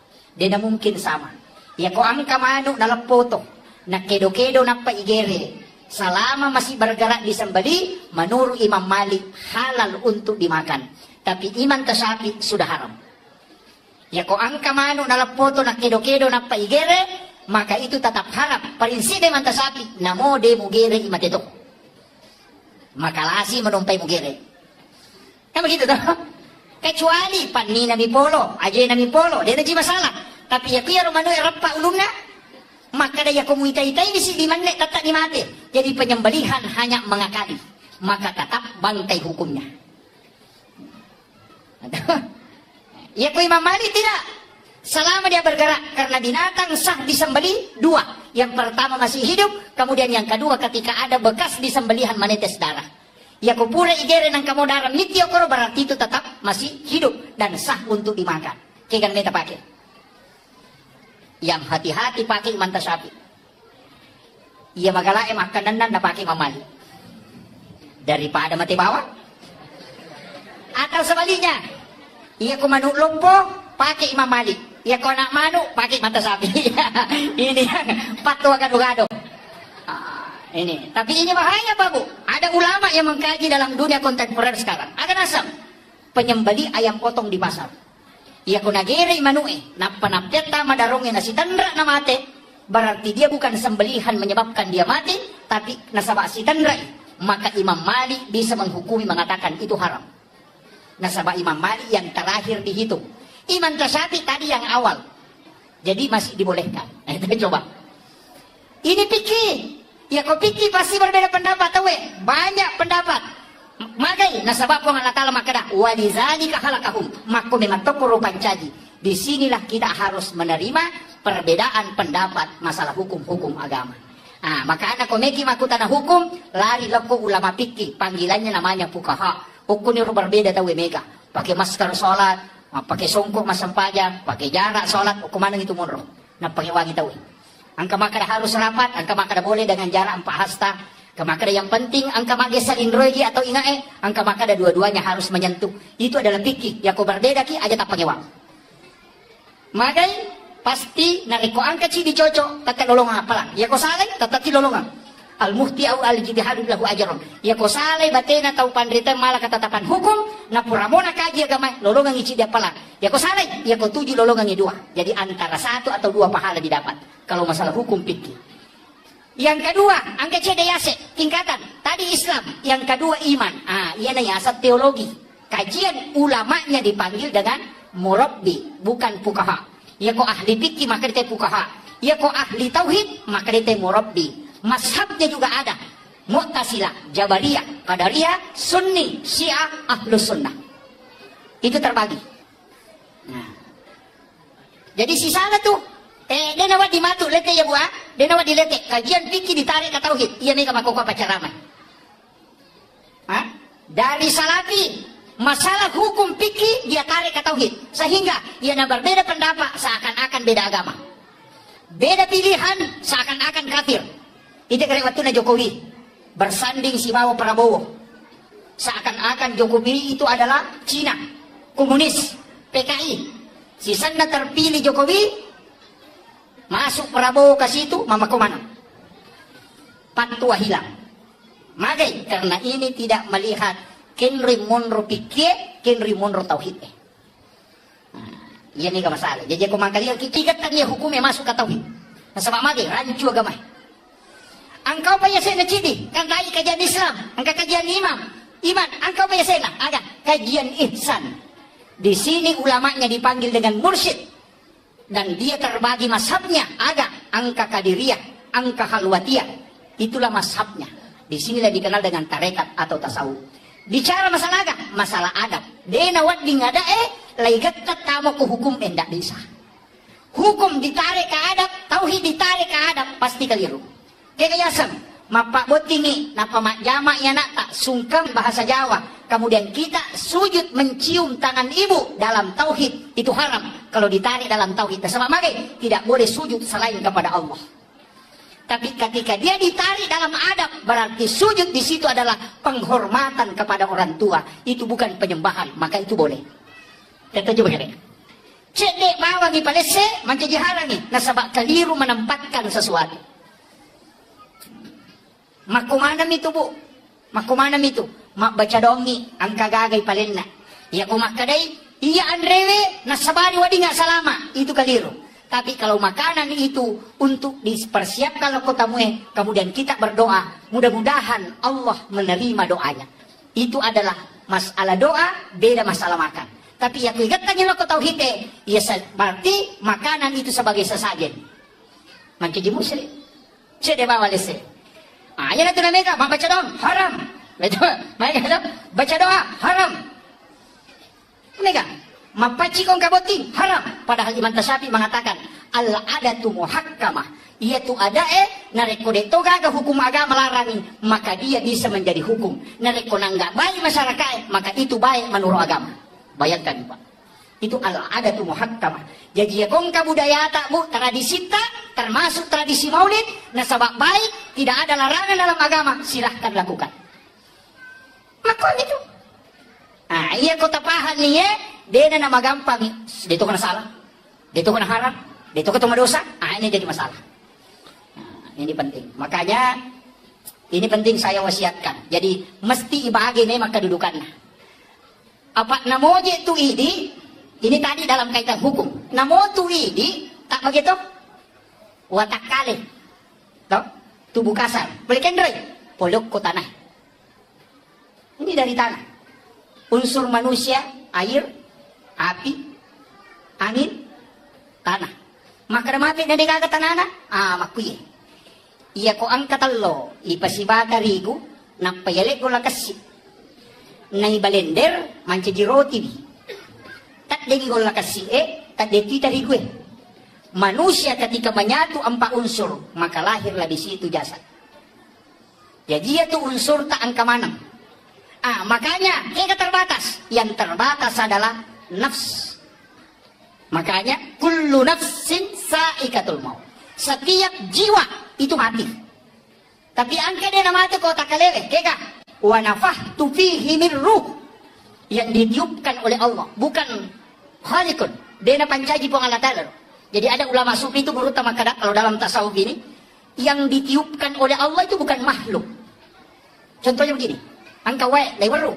Dia mungkin sama. Ya ko ang kamano dalam foto, nakedo-kedo na paigere. Selama masih bergerak di sembeli, menurut Imam Malik halal untuk dimakan. Tapi Imam Tasyafi sudah haram. Ya ko angka manu dalam foto na kedo-kedo na paigere, maka itu tetap haram. Prinsip Imam Tasyafi, namo de mugere imat itu. Maka lasi menumpai mugere. Kan begitu toh? Kecuali panina mi polo, aja na mi polo, dia ada masalah. Tapi ya kuya romano erapa ulumna. Maka daya komunitai-tai di mana tetap dimati. Jadi penyembelihan hanya mengakali. Maka tetap bangkai hukumnya. Ya Imam Malik tidak. Selama dia bergerak. Karena binatang sah disembeli 2. Yang pertama masih hidup. Kemudian yang kedua ketika ada bekas disembelihan menetes darah. Ya kupura igere ng kamodara mitiokoro berarti itu tetap masih hidup. Dan sah untuk dimakan. Kikan meta pakai. Yang hati-hati pakai Imam Tasyafi. Ia magalae makanan na pakai Imam Malik. Daripada mati bawah. Atau sebaliknya. Ia kumanu lumpo pakai Imam Malik. Ia anak manu pakai Imam Tasyafi. Ini yang patwa gado-gado. Ini. Tapi ini bahaya Pak Bu. Ada ulama yang mengkaji dalam dunia kontemporer sekarang. Akan asam. Penyembeli ayam potong di pasar. Ia kunagiri manue, napanapyata madarongnya nasi tandra na mate, berarti dia bukan sembelihan menyebabkan dia mati, tapi nasabak si tandra. Maka Imam Malik bisa menghukumi mengatakan itu haram. Nasabak Imam Malik yang terakhir dihitung. Imam Tasyafi tadi yang awal, jadi masih dibolehkan. Nah, itu coba. Ini pikir, ya kau pikir pasti berbeda pendapat, tahu? Banyak pendapat. Magai nasabab ko Allah Ta'ala makada walizalika khalaqahum maka memang tokoro pancaji. Disinilah kita harus menerima perbedaan pendapat masalah hukum-hukum agama. Maka anak komeki makutana hukum lari loko ulama fikih panggilannya namanya fuqaha. Hukumnya berbeda tahu mega. Pakai masker sholat, pakai songkok masam pajak, pakai jarak sholat, hukuman itu munro. Nah pakai wangi tahu. Angka makada harus rapat, angka makada boleh dengan jarak 4 hasta. Kamakada yang penting angka magesa indrogi atau ingae, angka makada dua-duanya harus menyentuh. Itu adalah fikih. Ya ko berbeda ki aja tak pangewang. Magai pasti nariko angka ci dicocok, tatay lolongan apalang. Ya ko saleng, tatay lolongan. al-mufti au al-jitihadu lahu ajron. Ya ko salay batena tau pandrita malah ketetapan hukum na puramona kaji agama lolongan isi dia pala. Ya ko salay, ya ko 7 lolongan dua. Jadi antara 1 atau 2 pahala didapat kalau masalah hukum fikih. Yang kedua, angka C yase tingkatan. Tadi Islam, yang kedua iman. Iya nanya asal teologi. Kajian ulamanya dipanggil dengan murabbi, bukan fuqaha. Ya ko ahli fikih maka dia fuqaha. Ya ko ahli tauhid maka dia murabbi. Mazhabnya juga ada. Mu'tazilah, Jabariyah, Qadariyah, Sunni, Syiah, Ahlus Sunnah. Itu terbagi. Nah. Jadi si sana tuh dia nawat di matu lete ya buah, dia nawat di lete. Kajian fikih ditarik ke tauhid. Iya nih kama koko pacaramai. Dari salafi masalah hukum fikih dia tarik ke tauhid. Sehingga ia berbeda pendapat seakan-akan beda agama. Beda pilihan seakan-akan kafir. Itu kira waktu na Jokowi bersanding si Bawo Prabowo. Seakan-akan Jokowi itu adalah Cina, komunis, PKI. Si sana terpilih Jokowi, masuk Prabowo ke situ, mama komando. Patwa hilang. Magai karena ini tidak melihat kenri monro pikir, kenri monro tauhid. Iya nih gak masalah. Jadi aku makanya kikigatan ya hukumnya masuk ke tauhid. Nasabak magai rancu agama. Engkau payah sena cidi, kan tadi kajian Islam, engkau kajian iman, engkau payah sena ada kajian ihsan. Di sini ulamanya dipanggil dengan mursyid. Dan dia terbagi mazhabnya, ada angka kadiriyah, angka halwatiyah. Itulah mazhabnya. Di sinilah dikenal dengan tarekat atau tasawuf. Bicara masalah agama, masalah adab. Dena wat di ngada laigat tamu ke hukum endak bisa. Hukum ditarik ke adab, tauhid ditarik ke adab, pasti keliru. Kekayasam, mapak botingi, napa mak jamak ya nak tak sungkem bahasa Jawa. Kemudian kita sujud mencium tangan ibu dalam tauhid itu haram kalau ditarik dalam tauhid. Sama magai tidak boleh sujud selain kepada Allah. Tapi ketika dia ditarik dalam adab berarti sujud di situ adalah penghormatan kepada orang tua. Itu bukan penyembahan, maka itu boleh. Kita coba kali. Cedek bawa di palese menjadi harangi. Nasabak keliru menempatkan sesuatu. Makumanam itu bu, makumanam itu. Mak baca dongi, angka gagai palenna. Ya kumakadai, iya andrewe, nasabari wadi nggak salama. Itu keliru. Tapi kalau makanan itu untuk dipersiapkan kotamu, kemudian kita berdoa, mudah-mudahan Allah menerima doanya. Itu adalah masalah doa, beda masalah makan. Tapi yang ingatnya lo tauhid, ya berarti makanan itu sebagai sesajen. Menjadi muslim. Cede bawa lese. Ayo itu namanya, baca doa haram. Baca doa haram. Mereka mapaci kong kaboti haram. Padahal Imam Tasyafi mengatakan al-adatu muhakkamah. Yaitu ada nareko detoga ke hukum agama larangi, maka dia bisa menjadi hukum. Nareko nggak baik masyarakat, maka itu baik menurut agama. Bayangkan Pak. Itu al-adatu muhakkamah. Jadi ya kong kabudaya tak bu, tradisi tak termasuk tradisi maulid, nasabak baik, tidak ada larangan dalam agama, silahkan lakukan. Maka itu. Nah, iya kota pahan nih ya, dia nama gampang, dia itu kena salah, dia itu kena haram, dia itu ketemu dosa, ini jadi masalah. Nah, ini penting. Makanya ini penting saya wasiatkan. Jadi mesti ibagi nih maka dudukannya. Apa namoje tu ini tadi dalam kaitan hukum. Namo tu tak begitu? Watak kali. Tubuh kasar. Boleh kendrai. Polok ko tanah. Ini dari tanah. Unsur manusia, air, api, angin, tanah. Maka mati na ka tanah na? Makuye. Iya ko ang katalo, ipasibaka rigo, napayalik ko lakasi. Naibalender, mancaji roti. Tak degi ko lakasi tak degi dari gue. Manusia ketika menyatu 4 unsur, maka lahirlah di situ jasad. Jadi itu unsur tak angka manang. Makanya kita terbatas. Yang terbatas adalah nafs. Makanya kullu nafsin sa'ikatul maut. Setiap jiwa itu mati. Tapi angka dia mati kau tak kelewe. Keka wa nafahtu fihi min ruh. Yang ditiupkan oleh Allah, bukan khaliqun. Dia pancaji pun Allah Ta'ala. Jadi ada ulama sufi itu berutama kada kalau dalam tasawuf ini yang ditiupkan oleh Allah itu bukan makhluk. Contohnya begini, angka wae leweru,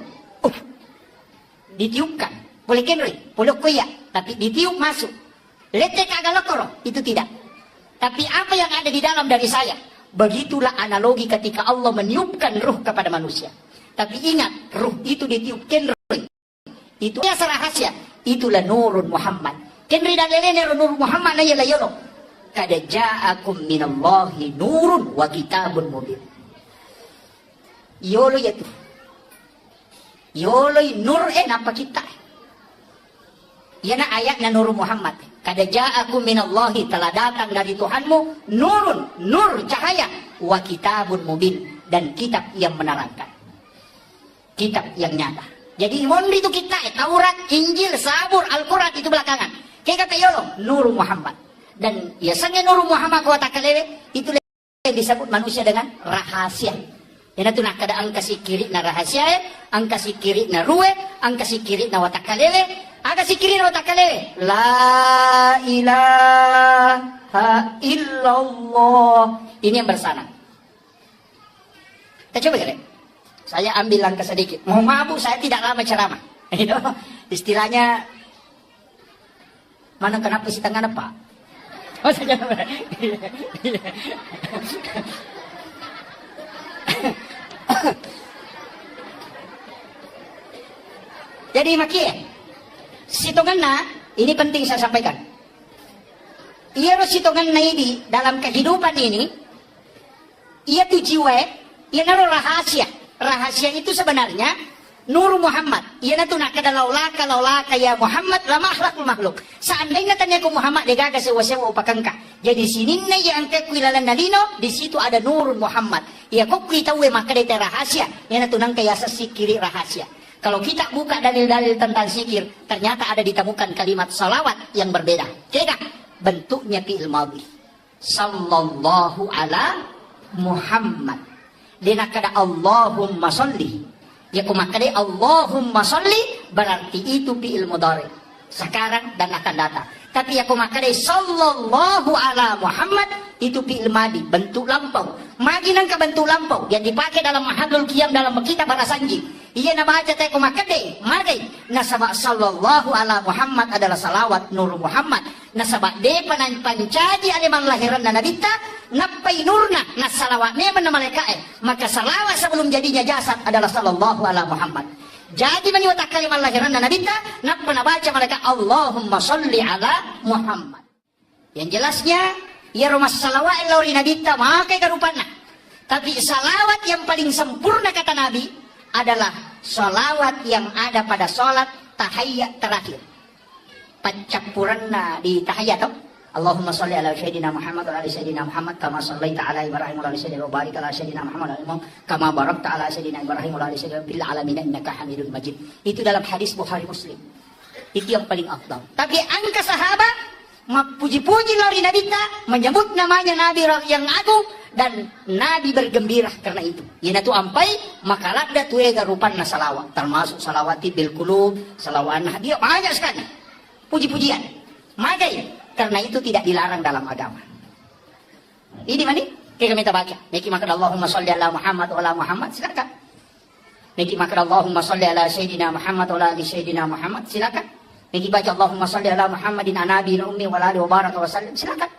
ditiupkan, boleh kenri, boleh kuya, tapi ditiup masuk. Letek agak lekor, itu tidak. Tapi apa yang ada di dalam dari saya, begitulah analogi ketika Allah meniupkan ruh kepada manusia. Tapi ingat, ruh itu ditiup kenri, itu rahasia, itulah nurun Muhammad. Kenri dan lelene nur Muhammad na yolo. Kada ja'akum minallahi nurun wa kitabun mubin. Yolo ya tuh. Yolo nur apa kita? Yana ayat na nur Muhammad. Kada ja'akum minallahi, telah datang dari Tuhanmu nurun, nur cahaya, wa kitabun mubin, dan kitab yang menerangkan. Kitab yang nyata. Jadi mondi itu kita, Taurat, Injil, Zabur, Al-Quran itu belakangan. Kayak kata yolo, nur Muhammad. Dan biasanya Nur Muhammad kota kalewe itu yang disebut manusia dengan rahasia. Dan itu nak kada angka si kiri na rahasia, angka si kiri na ruwe, angka si kiri na watak kalewe, angka si kiri na watak kalewe. La ilaha illallah. Ini yang bersana. Kita coba kalian. Saya ambil langkah sedikit. Mau mabuk saya tidak lama ceramah. Istilahnya mana kenapa si tangan apa? Oh, saja. Jadi makia, sitonganna ini penting saya sampaikan. Ia sitonganna ini dalam kehidupan ini, ia tuh jiwa, ia naruh rahasia. Rahasia itu sebenarnya Nur Muhammad. Ia na nak kada laulaka ya Muhammad la makhluk. Seandainya tanya ku Muhammad dia gaga sewa-sewa upakangka. Jadi sinin na yang ke kuilalan nalino, di situ ada Nur Muhammad. Ia kok kita we maka dia rahasia. Ia na tunang kaya sikiri rahasia. Kalau kita buka dalil-dalil tentang sikir, ternyata ada ditemukan kalimat salawat yang berbeda. Cekak bentuknya fi'il madhi. Sallallahu ala Muhammad. Dia nak kada Allahumma sholli. Ya kumakade Allahumma sholli berarti itu fi'il mudhari sekarang dan akan datang. Tapi ya kumakade sallallahu ala Muhammad itu fi'il madi, bentuk lampau. Magi nang ka bentuk lampau yang dipakai dalam mahadul qiyam dalam kitab barasanji. Iya na baca teh kumakade magi nasaba sallallahu ala Muhammad adalah salawat Nur Muhammad. Nasaba de pancaji aliman lahiran na nabita napai nurna na salawatnya mana malaikae. Maka salawat sebelum jadinya jasad adalah sallallahu ala Muhammad. Jadi meniwatak kalimat lahiran na nabita napa nabaca malaikat Allahumma sholli ala Muhammad. Yang jelasnya ya rumah salawat lauri nabita makai karupana. Tapi salawat yang paling sempurna kata Nabi adalah salawat yang ada pada sholat tahiyyat terakhir. Pancappuranna di tahiyyat toh. Allahumma sholli ala sayyidina Muhammad wa ala sayyidina Muhammad kama shallaita ala Ibrahim wa ala sayyidina wa barik ala sayyidina Muhammad wa ala kama barakta ala sayyidina Ibrahim wa ala sayyidina fil alamin innaka Hamidul Majid. Itu dalam hadis Bukhari Muslim. Itu yang paling afdal. Tapi angka sahabat puji-puji lari Nabi ta menyebut namanya Nabi yang agung dan Nabi bergembira karena itu. Yana tu ampai maka lada tu ega rupanna salawat termasuk salawati bil qulub, salawat dia banyak sekali. Puji-pujian. Magai karena itu tidak dilarang dalam agama. Ini mana? Kita minta baca. Niki maka Allahumma sholli ala Muhammad wa ala Muhammad silakan. Niki maka Allahumma sholli ala sayyidina Muhammad wa ala ali sayyidina Muhammad silakan. Niki baca Allahumma sholli ala Muhammadin anabi ummi wa ala wa baraka wa sallam silakan.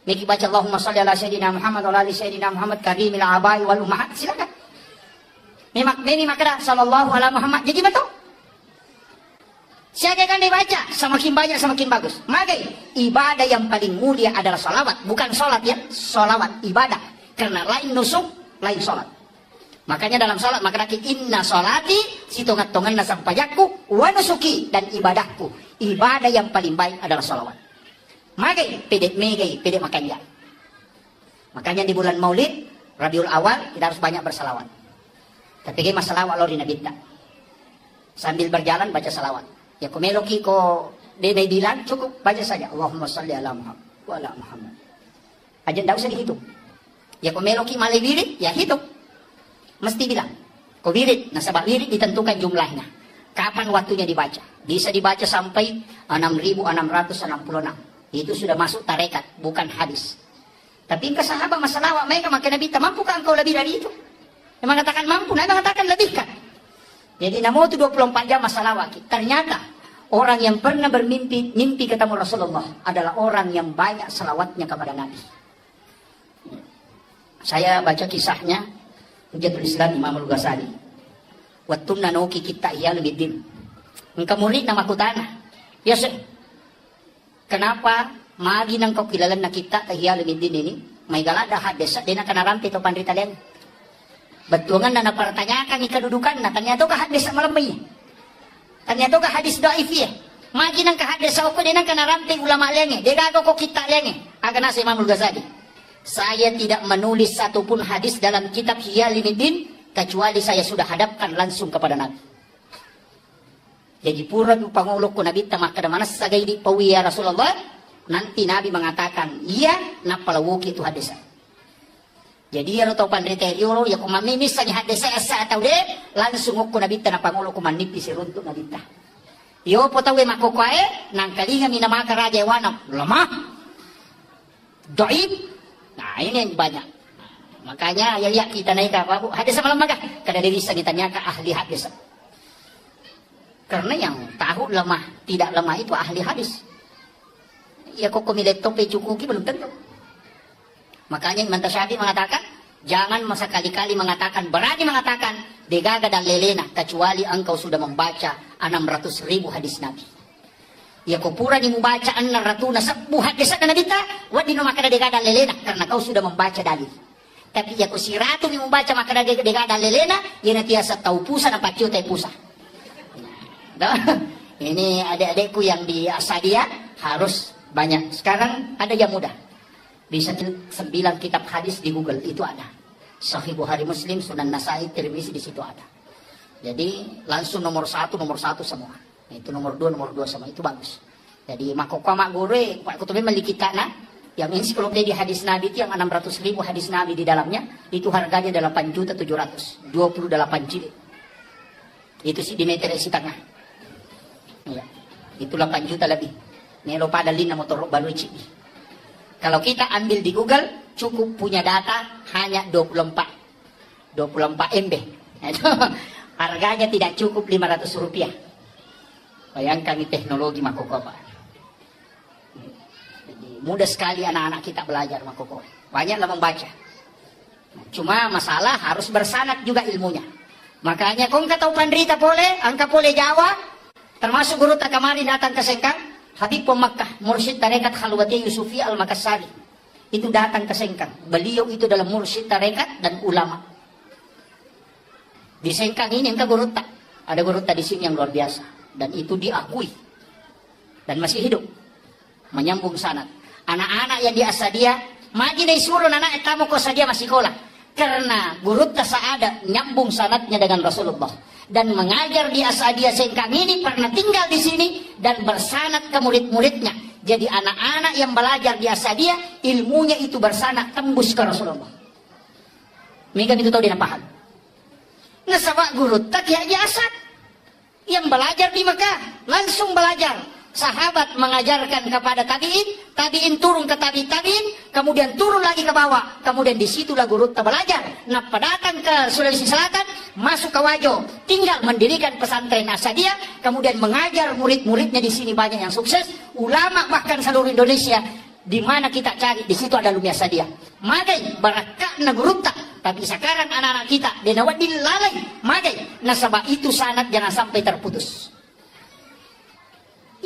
Niki baca Allahumma sholli ala sayyidina Muhammad wa ala ali sayyidina Muhammad karimil abai wal ummahat silakan. Ini maka sallallahu ala Muhammad jadi betul. Siapa kan dibaca semakin banyak semakin bagus. Maka ibadah yang paling mulia adalah salawat, bukan sholat ya, salawat ibadah. Karena lain nusuk, lain sholat. Makanya dalam sholat maka lagi inna sholati sitongat-tongan nasampayaku wa nusuki dan ibadahku. Ibadah yang paling baik adalah salawat. Maka pedek makanya. Makanya di bulan Maulid Rabiul Awal kita harus banyak bersalawat. Tapi masalah walau di Nabi sambil berjalan baca salawat. Ya kumeloki ko dia bilang cukup baca saja Allahumma sholli ala Muhammad wa ala Muhammad. Aja tidak usah dihitung. Ya kumeloki malai wirid ya hitung. Mesti bilang. Ko wirid nasabah wirid ditentukan jumlahnya. Kapan waktunya dibaca? Bisa dibaca sampai 6.666. Itu sudah masuk tarekat bukan hadis. Tapi engkau sahabat masalah mereka maka Nabi tak mampukah engkau lebih dari itu? Yang mengatakan mampu, Nabi mengatakan lebihkan. Jadi namun itu 24 jam masalah kita. Ternyata orang yang pernah mimpi ketemu Rasulullah adalah orang yang banyak selawatnya kepada Nabi. Saya baca kisahnya Hujatul Islam Imam Al-Ghazali. Wattunna nauki kita iya lebih din. Engkau murid nama aku tanah. Ya sir. Kenapa magi nang kau kilalan na kita tahiya lebih din ini? May galada hadesa din na kanarampi to pandrita liyan. Betungan na napertanyakan ikadudukan na tanya to ka hadis malamay. Tanya to ka hadis dhaif ya. Magi nang ka hadis ako din ang kanarampi ulama liyan. Degago ko kita liyan. Aga na si Imam Al-Ghazali. Saya tidak menulis satupun hadis dalam kitab Ihya Ulumuddin kecuali saya sudah hadapkan langsung kepada Nabi. Jadi pura Pangulo ko Nabi maka mana sagay di pawi ya Rasulullah. Nanti Nabi mengatakan, iya napalawuki itu hadis. Jadi ya tahu pandriterio ya kung mamimis sa hadis sa atau de langsung ko Nabi na Pangulo ko manipis runtuk Nabi ta. Yo po tawe makokae nang kalinga minamaka raja wanam lemah. Dhaif. Nah ini yang banyak. Makanya ya kita naik apa bu hadis malam magah kada diri sa ditanya ke ahli hadis. Karena yang tahu lemah tidak lemah itu ahli hadis. Ya kok kumilet tope cukuki belum tentu. Makanya Imam Tasyafi mengatakan jangan sekali-kali mengatakan berani mengatakan degaga dan lelena kecuali engkau sudah membaca 600.000 hadis Nabi. Ya kau pura di membaca 610 hadis Nabi ta wadino maka degaga dan lelena karena kau sudah membaca dalil. Tapi ya kau siratu di membaca maka degaga dan lelena ya nanti asa tahu pusa dan pacu teh pusa. Ini adik-adikku yang di Asadia harus banyak. Sekarang ada yang mudah. Bisa 9 kitab hadis di Google itu ada. Sahih Bukhari Muslim, Sunan Nasai, Tirmizi di situ ada. Jadi langsung nomor satu semua. Itu nomor 2 semua itu bagus. Jadi makokama gore Pak Kutubi melikita na yang ensiklopedia hadis Nabi itu yang 600.000 hadis Nabi di dalamnya itu harganya 8.700.000, 28 jilid. Itu sih di meter isi tengah. Ya, itu 8 juta lebih. Nelo padalin na motor baru cik. Kalau kita ambil di Google, cukup punya data hanya 24 MB. Harganya tidak cukup 500 rupiah. Bayangkan ini teknologi Makoko. Jadi, mudah sekali anak-anak kita belajar Makoko. Banyaklah membaca. Cuma masalah harus bersanad juga ilmunya. Makanya kung kataw pandrita boleh, angka boleh Jawa, termasuk guru takamari datang ke Sengkang, Habib Makkah, Mursyid Tarekat Khalwati Yusufi Al-Makassari. Itu datang ke Sengkang. Beliau itu dalam Mursyid Tarekat dan ulama. Di Sengkang ini yang ke guru tak. Ada guru tak di sini yang luar biasa. Dan itu diakui. Dan masih hidup. Menyambung sanad. Anak-anak yang di Asadia, magi na isuron anak etamu ko Asadia masih sekolah. Karena guru tak saada nyambung sanadnya dengan Rasulullah. Dan mengajar di Asadia Sengkang ini pernah tinggal di sini dan bersanad ke murid-muridnya. Jadi anak-anak yang belajar di Asadia ilmunya itu bersanad tembus ke Rasulullah. Mereka itu tahu dia paham. Nasabak guru tak ya Asad yang belajar di Mekah langsung belajar. Sahabat mengajarkan kepada tabiin, tabiin turun ke tabiin, kemudian turun lagi ke bawah, kemudian disitulah guru belajar. Nah, datang ke Sulawesi Selatan, masuk ke Wajo, tinggal mendirikan pesantren Asadia, kemudian mengajar murid-muridnya di sini banyak yang sukses, ulama bahkan seluruh Indonesia. Di mana kita cari, di situ ada Lumia Asadia. Magai barakah na guru tak, tapi sekarang anak-anak kita denawat dilalai, magai. Nasabah itu sanad jangan sampai terputus.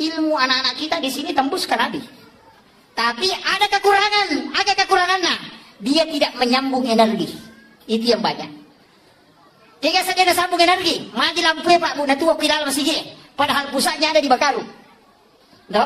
Ilmu anak-anak kita di sini tembus ke Nabi. Tapi ada kekurangannya. Dia tidak menyambung energi. Itu yang banyak. Tiga saja ada sambung energi. Magi lampu Pak Bu Natu Kilal masih padahal pusatnya ada di Bakaru. No?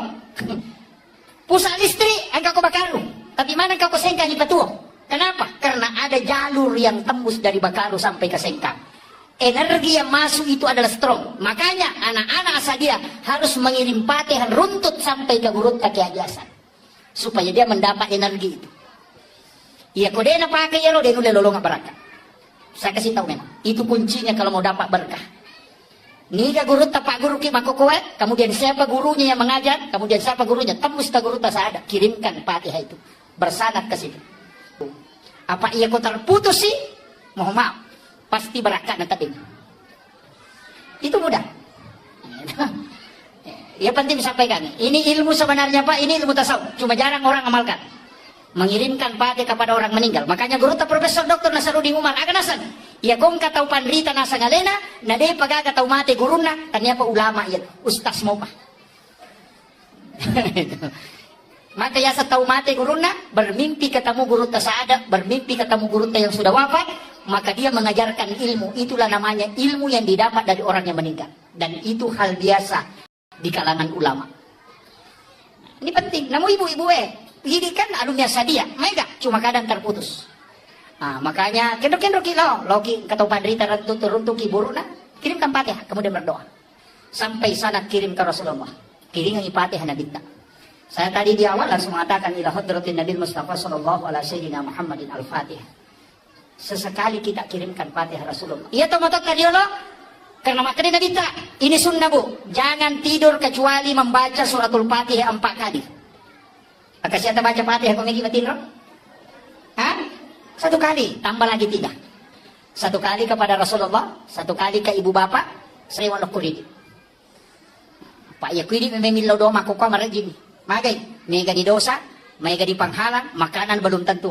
Pusat listrik engkau ke Bakaru. Tapi mana engkau ke Sengkang di Patuo? Kenapa? Karena ada jalur yang tembus dari Bakaru sampai ke Sengkang. Energi yang masuk itu adalah strong. Makanya anak-anak Asadia harus mengirim patihan runtut sampai ke guru Kiai Hasan supaya dia mendapat energi itu. Iya kode na pakai ya lo denu lolong berkah. Saya kasih tahu memang itu kuncinya kalau mau dapat berkah. Nih guru tapak guru ki makokoe, kemudian siapa gurunya yang mengajar, kemudian siapa gurunya tembus ke guru tak ada, kirimkan patiha itu bersanad ke situ. Apa ia kau terputus sih? Mohon maaf, pasti berakat nanti. Itu mudah. Ya penting disampaikan. Ini ilmu sebenarnya Pak, ini ilmu tasawuf. Cuma jarang orang amalkan. Mengirimkan pate kepada orang meninggal. Makanya guru Profesor Dr. Nasaruddin Umar akan nasan. Ya kong katau panrita nasa ngalena, na de paga katau mate guruna, tanya pa ulama ya, ustaz mo pa. Maka ya setau mate guruna, bermimpi ketemu guru tasaada, bermimpi ketemu guru yang sudah wafat, maka dia mengajarkan ilmu. Itulah namanya ilmu yang didapat dari orang yang meninggal. Dan itu hal biasa di kalangan ulama. Ini penting. Namun ibu-ibu ini kan alumni sadia, mega cuma kadang terputus. Nah, makanya kendor-kendor kilo, loki katau pandrita turun tuki buruna, kirimkan Fatihah, kemudian berdoa. Sampai sana kirim ke Rasulullah. Kirim Fatihah Nabi. Saya tadi di awal langsung mengatakan ila hadratin Nabi Mustafa sallallahu alaihi sayyidina Muhammadin al-Fatihah. Sesekali kita kirimkan Fatihah Rasulullah. Iya toh motot tadi lo? Karena makanya Nabi ini sunnah Bu. Jangan tidur kecuali membaca suratul Fatihah 4 kali. Maka siapa baca Fatihah kau megi matinro? Hah? 1 kali, tambah lagi 3. 1 kali kepada Rasulullah, 1 kali ke ibu bapak, saya walau kuridi. Pak ya kuridi memilih do maku kau marajin. Magai, mega di dosa, mega di panghalang, makanan belum tentu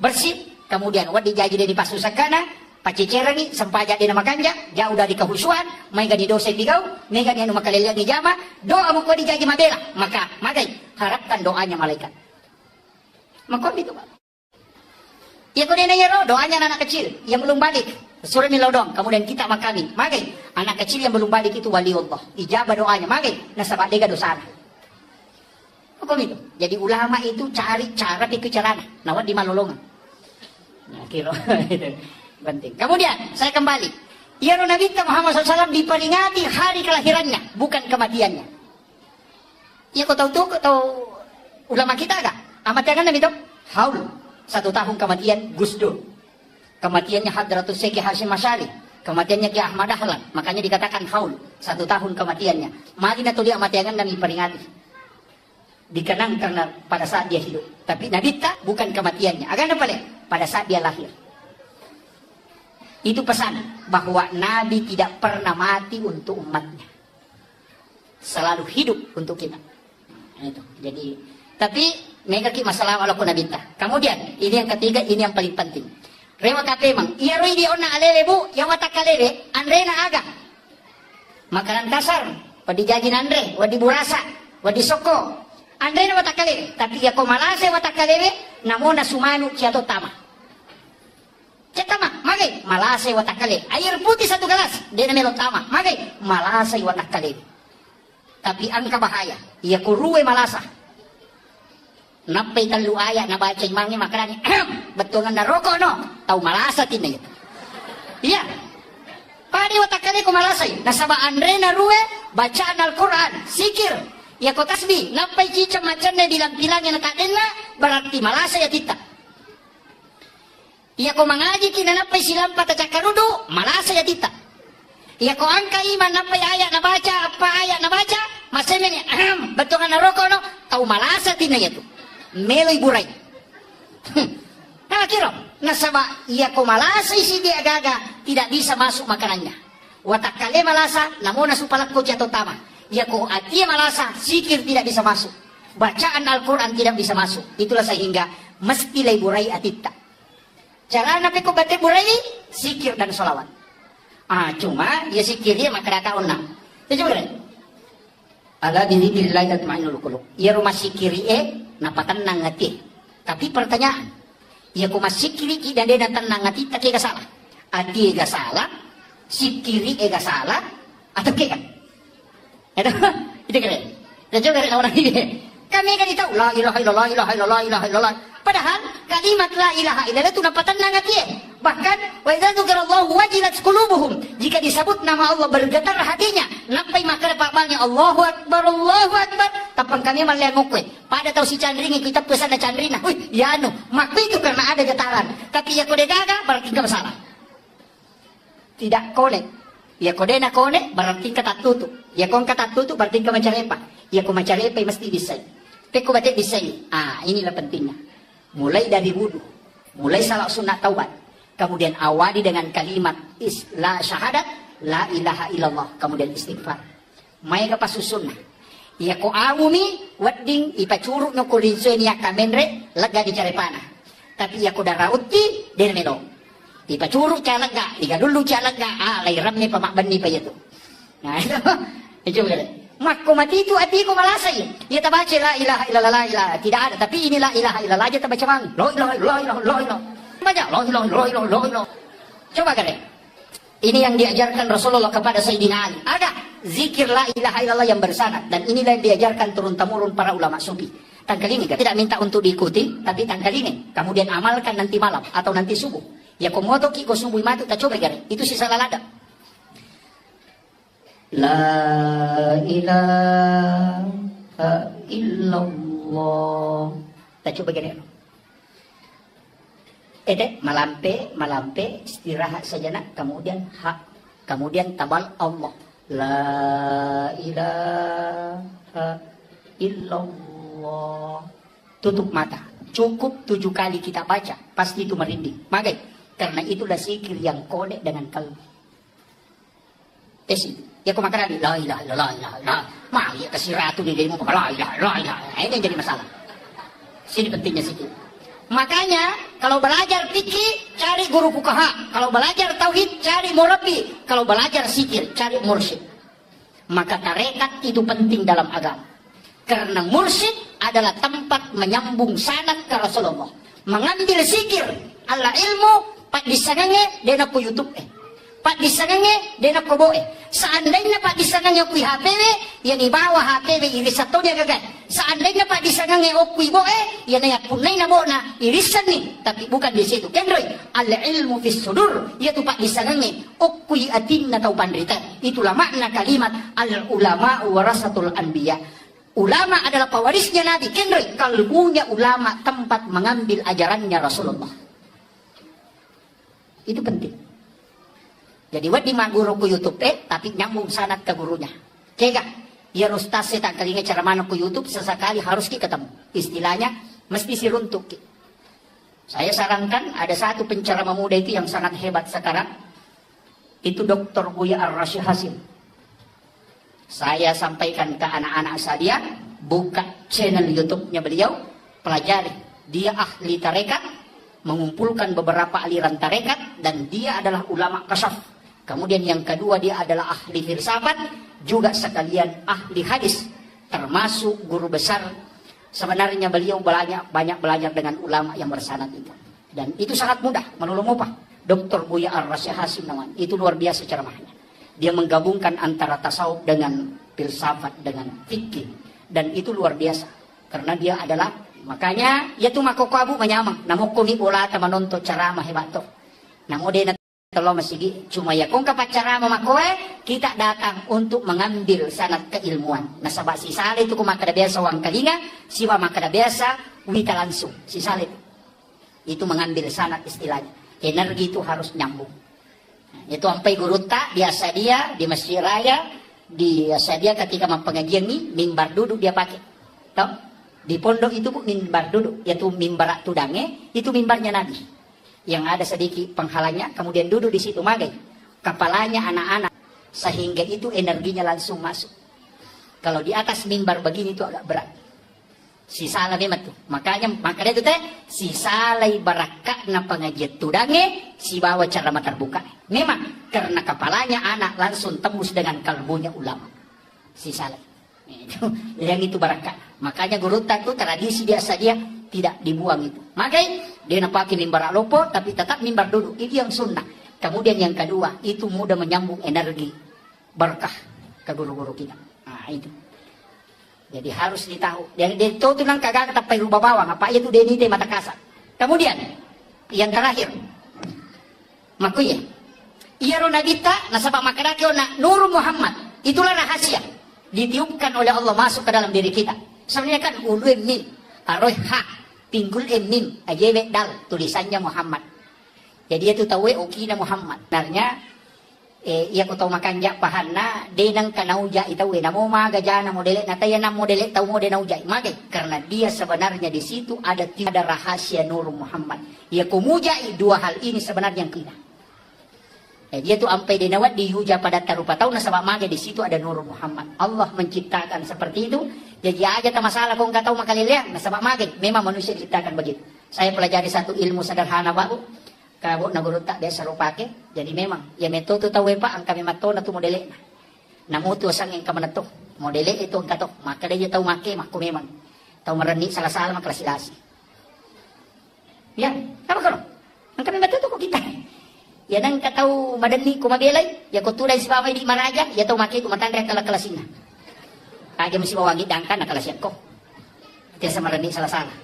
bersih. Kemudian wadi jaji dari pasusakana, pacicerangi, sempaja di nama kanja, jauh dari kehusuan, mega di dosa digau, mega di anu makalilian di jama, doa muka di jaji mabela. Maka magai, harapkan doanya malaikat. Maka itu Pak. Ya kau nanya doanya anak kecil yang belum balik. Surah Milodong, kemudian kita makami. Magai, anak kecil yang belum balik itu wali Allah. Ijabah doanya, magai, nasabak dega dosa. Hukum itu. Jadi ulama itu cari cara pikir carana. Nawat di malolongan. Nah, kira itu penting. Kemudian saya kembali. Ya Nabi Muhammad SAW diperingati hari kelahirannya, bukan kematiannya. Ya kau tahu tuh, kau tahu ulama kita agak. Amat jangan Nabi itu haul 1 tahun kematian Gus Dur. Kematiannya Hadratus Syekh Hasyim Asy'ari. Kematiannya Ki Ahmad Dahlan. Makanya dikatakan haul 1 tahun kematiannya. Mari natu dia matiangan dan diperingati. Dikenang karena pada saat dia hidup. Tapi Nabi tak bukan kematiannya. Agak apa pada saat dia lahir. Itu pesan bahwa Nabi tidak pernah mati untuk umatnya. Selalu hidup untuk kita. Nah, itu. Jadi, tapi mereka masalah walaupun Nabi tak. Kemudian ini yang ketiga, ini yang paling penting. Rewa kapemang. Iya roi di ona alele bu, yang watak kalele, andre na aga. Makanan kasar, wadi jajin andre, wadi burasa, wadi soko. Andre na watak kalele, tapi ya komalase watak kalele, namo na sumanu ciato tama. Cetama, magai, malase watak kalele. Air putih 1 gelas, dia na melot tama. Magai, malase watak kalele. Tapi angka bahaya, iya kuruwe malasa. Napay talu aya na baca imangnya makanannya betungan na rokok no tahu malasa tinay iya padi watakane ko malasay nasaba andre na ruwe bacaan Al-Quran sikir ya ko tasbih napay cica macan na bilang-bilang yang nakadena berarti malasa ya tita iya ko mangaji kinanapay silang patacakarudo malasa ya tita iya ko angka iman napay aya na baca apa aya na baca masemen betungan na rokok no tahu malasa tinay itu Meloy buray. Nah kira, nasaba iya ko malasa isi dia gaga tidak bisa masuk makanannya. Watak kale malasa, namun nasupalak ko jatuh tama. Iya ko atia malasa, sikir tidak bisa masuk. Bacaan Al-Quran tidak bisa masuk. Itulah sehingga mesti lay buray atita. Cara nape ko bate buray sikir dan solawat. Cuma ya sikirnya makarakaon na. Itu coba ala bidzikrillah tatma'innul qulub. Ya rumah sikiri napatenang hati. Tapi pertanyaan, ya ku masikiri dan dia tenang hati tak ega salah. Adi ega salah, sikiri ega salah, atau ke kan? Itu keren. Dan juga keren orang ini. Kami kan tahu la ilaha illallah, ilaha illallah, ilaha illallah. Padahal kalimat la ilaha illallah itu napatenang hati. Bahkan wa idza dzukirallahu wajilat qulubuhum. Jika disebut nama Allah bergetar hatinya. Nampai makar pakbalnya Allahu Akbar, Allahu Akbar. Tapang kami malian mukwe. Pada tahu si Chandringi kita pesan na Chandrina. Wih, ya anu, makna itu karena ada getaran. Tapi ya kode gaga berarti enggak masalah. Tidak konek. Ya kode na kone berarti kata tutup. Ya kon kata tutup berarti enggak macarepa. Ya ko macarepa mesti bisa. Peko batik bisa. Inilah pentingnya. Mulai dari wudu. Mulai salat sunat taubat. Kemudian awali dengan kalimat la syahadat, la ilaha illallah. Kemudian istighfar. May kapasus sunnah. Iya ko amumi, wadding, ipacuruk no kulinso niya kamenre, laga di carepana. Tapi iya ko darauti, din meno. Ipacuruk calaga, iga dulu calaga, lay ramne pamakban ni pa ito. Nah, itu begitu. Makko mati itu hati ko malasay. Ia tabaca la ilaha illallah, la ilaha. Tidak ada, tapi ini la ilaha illallah aja tabaca mang. La ilaha illallah, la ilaha. Baca la ilaha illallah, la ilaha. Coba kalian. Ini yang diajarkan Rasulullah kepada Sayyidina Ali. Ada zikir la ilaha illallah yang bersanad, dan inilah yang diajarkan turun-temurun para ulama sufi. Tangkal ini tidak minta untuk diikuti, tapi tangkal ini kemudian amalkan nanti malam atau nanti subuh. Ya komodo ki ko subuh matu tak coba kalian. Itu sisa lalada. La ilaha illallah. Tak coba kalian. Malampe, istirahat sejenak, kemudian kemudian tabal Allah. La ilaha illallah. Tutup mata. Cukup 7 kali kita baca, pasti itu merinding. Magai, karena itulah zikir yang kode dengan kalbu. Tes itu. Ya kau makan lagi, la ilaha illallah, la ilaha. Mah, ya kasih ratu di dirimu, la ilaha, la ilaha. Ini yang jadi masalah. Sini pentingnya zikir. Makanya kalau belajar fikih cari guru fuqaha, kalau belajar tauhid cari murabbi, kalau belajar zikir cari mursyid. Maka tarekat itu penting dalam agama. Karena mursyid adalah tempat menyambung sanad ke Rasulullah. Mengambil zikir ala ilmu pak disangange dena ku YouTube Pak disangange dena ku boe. Seandainya Pak disangange ku HPW, yang di bawah HPW iris satu dia gagal. Seandainya Pak disangange ku boe, yang na punai na bo na irisan nih, tapi bukan di situ. Kendroy, al ilmu fis sudur, yaitu Pak disangange ku atin na tau pandrita. Itulah makna kalimat al ulama warasatul anbiya. Ulama adalah pewarisnya Nabi. Kendroy, kalbunya ulama tempat mengambil ajarannya Rasulullah. Itu penting. Jadi wadi mak guru ku YouTube tapi nyambung sanad ke gurunya. Kega, ya ustaz tak kali cara mana ku YouTube sesekali harus kita ketemu. Istilahnya mesti siruntuk. Saya sarankan ada satu penceramah muda itu yang sangat hebat sekarang. Itu Dr. Buya Ar-Rasyid Hasim. Saya sampaikan ke anak-anak saya, buka channel YouTube-nya beliau, pelajari. Dia ahli tarekat, mengumpulkan beberapa aliran tarekat, dan dia adalah ulama kasyaf. Kemudian yang kedua dia adalah ahli filsafat, juga sekalian ahli hadis, termasuk guru besar. Sebenarnya beliau banyak belajar dengan ulama yang bersanad itu. Dan itu sangat mudah, menolong upah. Dr. Buya Ar-Rasyid Hasim namanya. Itu luar biasa ceramahnya. Dia menggabungkan antara tasawuf dengan filsafat dengan fikih. Dan itu luar biasa. Karena dia adalah, makanya yaitu makoko abu menyamang. Namoko ni bola menonton ceramah hebat tuh. Namode kalau masih cuma ya kung kapacara mamakoe kita datang untuk mengambil sanad keilmuan. Nasabak si Saleh itu kumakada biasa wang kalinga, siwa makada biasa wita langsung si Saleh itu mengambil sanad istilahnya. Energi itu harus nyambung. Itu sampai guru tak biasa dia di masjid raya, biasa dia ketika pengajian nih mimbar duduk dia pakai. Tahu? Di pondok itu mimbar duduk, yaitu mimbar tudange, itu mimbarnya Nabi. Yang ada sedikit penghalangnya, kemudian duduk di situ magai. Kepalanya anak-anak, sehingga itu energinya langsung masuk. Kalau di atas mimbar begini itu agak berat. Si salah memang tuh. Makanya itu teh si salai barakat na pengajian tudange, si bawa cara terbuka. Memang karena kepalanya anak langsung tembus dengan kalbunya ulama. Si salai. Yang itu barakat. Makanya guru itu tradisi biasa dia tidak dibuang itu. Makanya dia nak pakai mimbar lopo tapi tetap mimbar duduk. Itu yang sunnah. Kemudian yang kedua, itu mudah menyambung energi berkah ke guru-guru kita. Nah itu. Jadi harus ditahu. Yang dia itu nang kagak tapi rubah bawang. Apa itu dia ini mata kasar. Kemudian yang terakhir, makuya. Iya ronagita nasabak makarake na Nur Muhammad. Itulah rahasia. Ditiupkan oleh Allah masuk ke dalam diri kita. Sebenarnya kan ulu mim, aroh ha, pinggul mim, ajewe dal, tulisannya Muhammad. Jadi itu tahu ukina Muhammad. Sebenarnya iya ko tahu makanja pahana denang kanauja itaw namo magajana modele natayan modele tahu mo denauja magay karena dia sebenarnya di situ ada rahasia Nur Muhammad. Ia kumujai dua hal ini sebenarnya yang kina. Dia tuh sampai dinawat dihuja pada tarupa tahu nasabak magay di situ ada Nur Muhammad. Allah menciptakan seperti itu. Jadi aja tak masalah kau nggak tahu makaliliang nasabak magay. Memang manusia diciptakan begitu. Saya pelajari satu ilmu sederhana Pak. Kabo na guru tak biasa rupake. Jadi memang ya metode tahu pa ang kami mato na tu modele. Namutu sang yang kamanato. Modele itu ang kato. Maka dia tahu make maku memang. Tahu mereni salah-salah maklasilasi. Ya, apa kalau? Ang kami mato ko kita. Ya nang kataw madani ko magelay. Ya ko tulay si babay di maraja. Ya tahu make ko matandre kala kalasina. Kaya mo si bawangi dangkan na kalasyan ko. Tidak sa mereni salah-salah.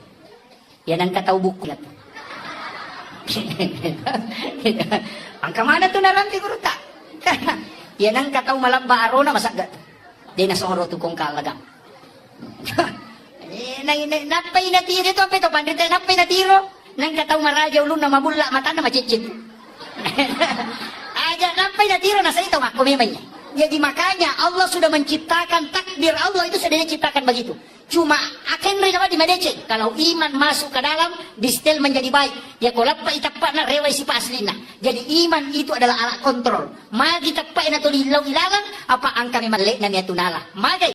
Ya nang kataw buku. Ang kamana to naranti guru ta. Yan ang kataw malamba aro na masagat. Di nasoro to kong kalagang. Napay na tiro to apeto pandita napay na tiro nang kataw maraja ulun na mabulla mata na macicit. Aja napay na tiro na sa ito ako memang. Jadi makanya Allah sudah menciptakan takdir Allah itu sudah diciptakan begitu. Cuma akan rin di madece. Kalau iman masuk ke dalam, distel menjadi baik. Dia kolap pa itapak na reway si paslina. Jadi iman itu adalah alat kontrol. Magi tapak na to lilaw ilalang, apa ang kami malik na niya tunala. Magay.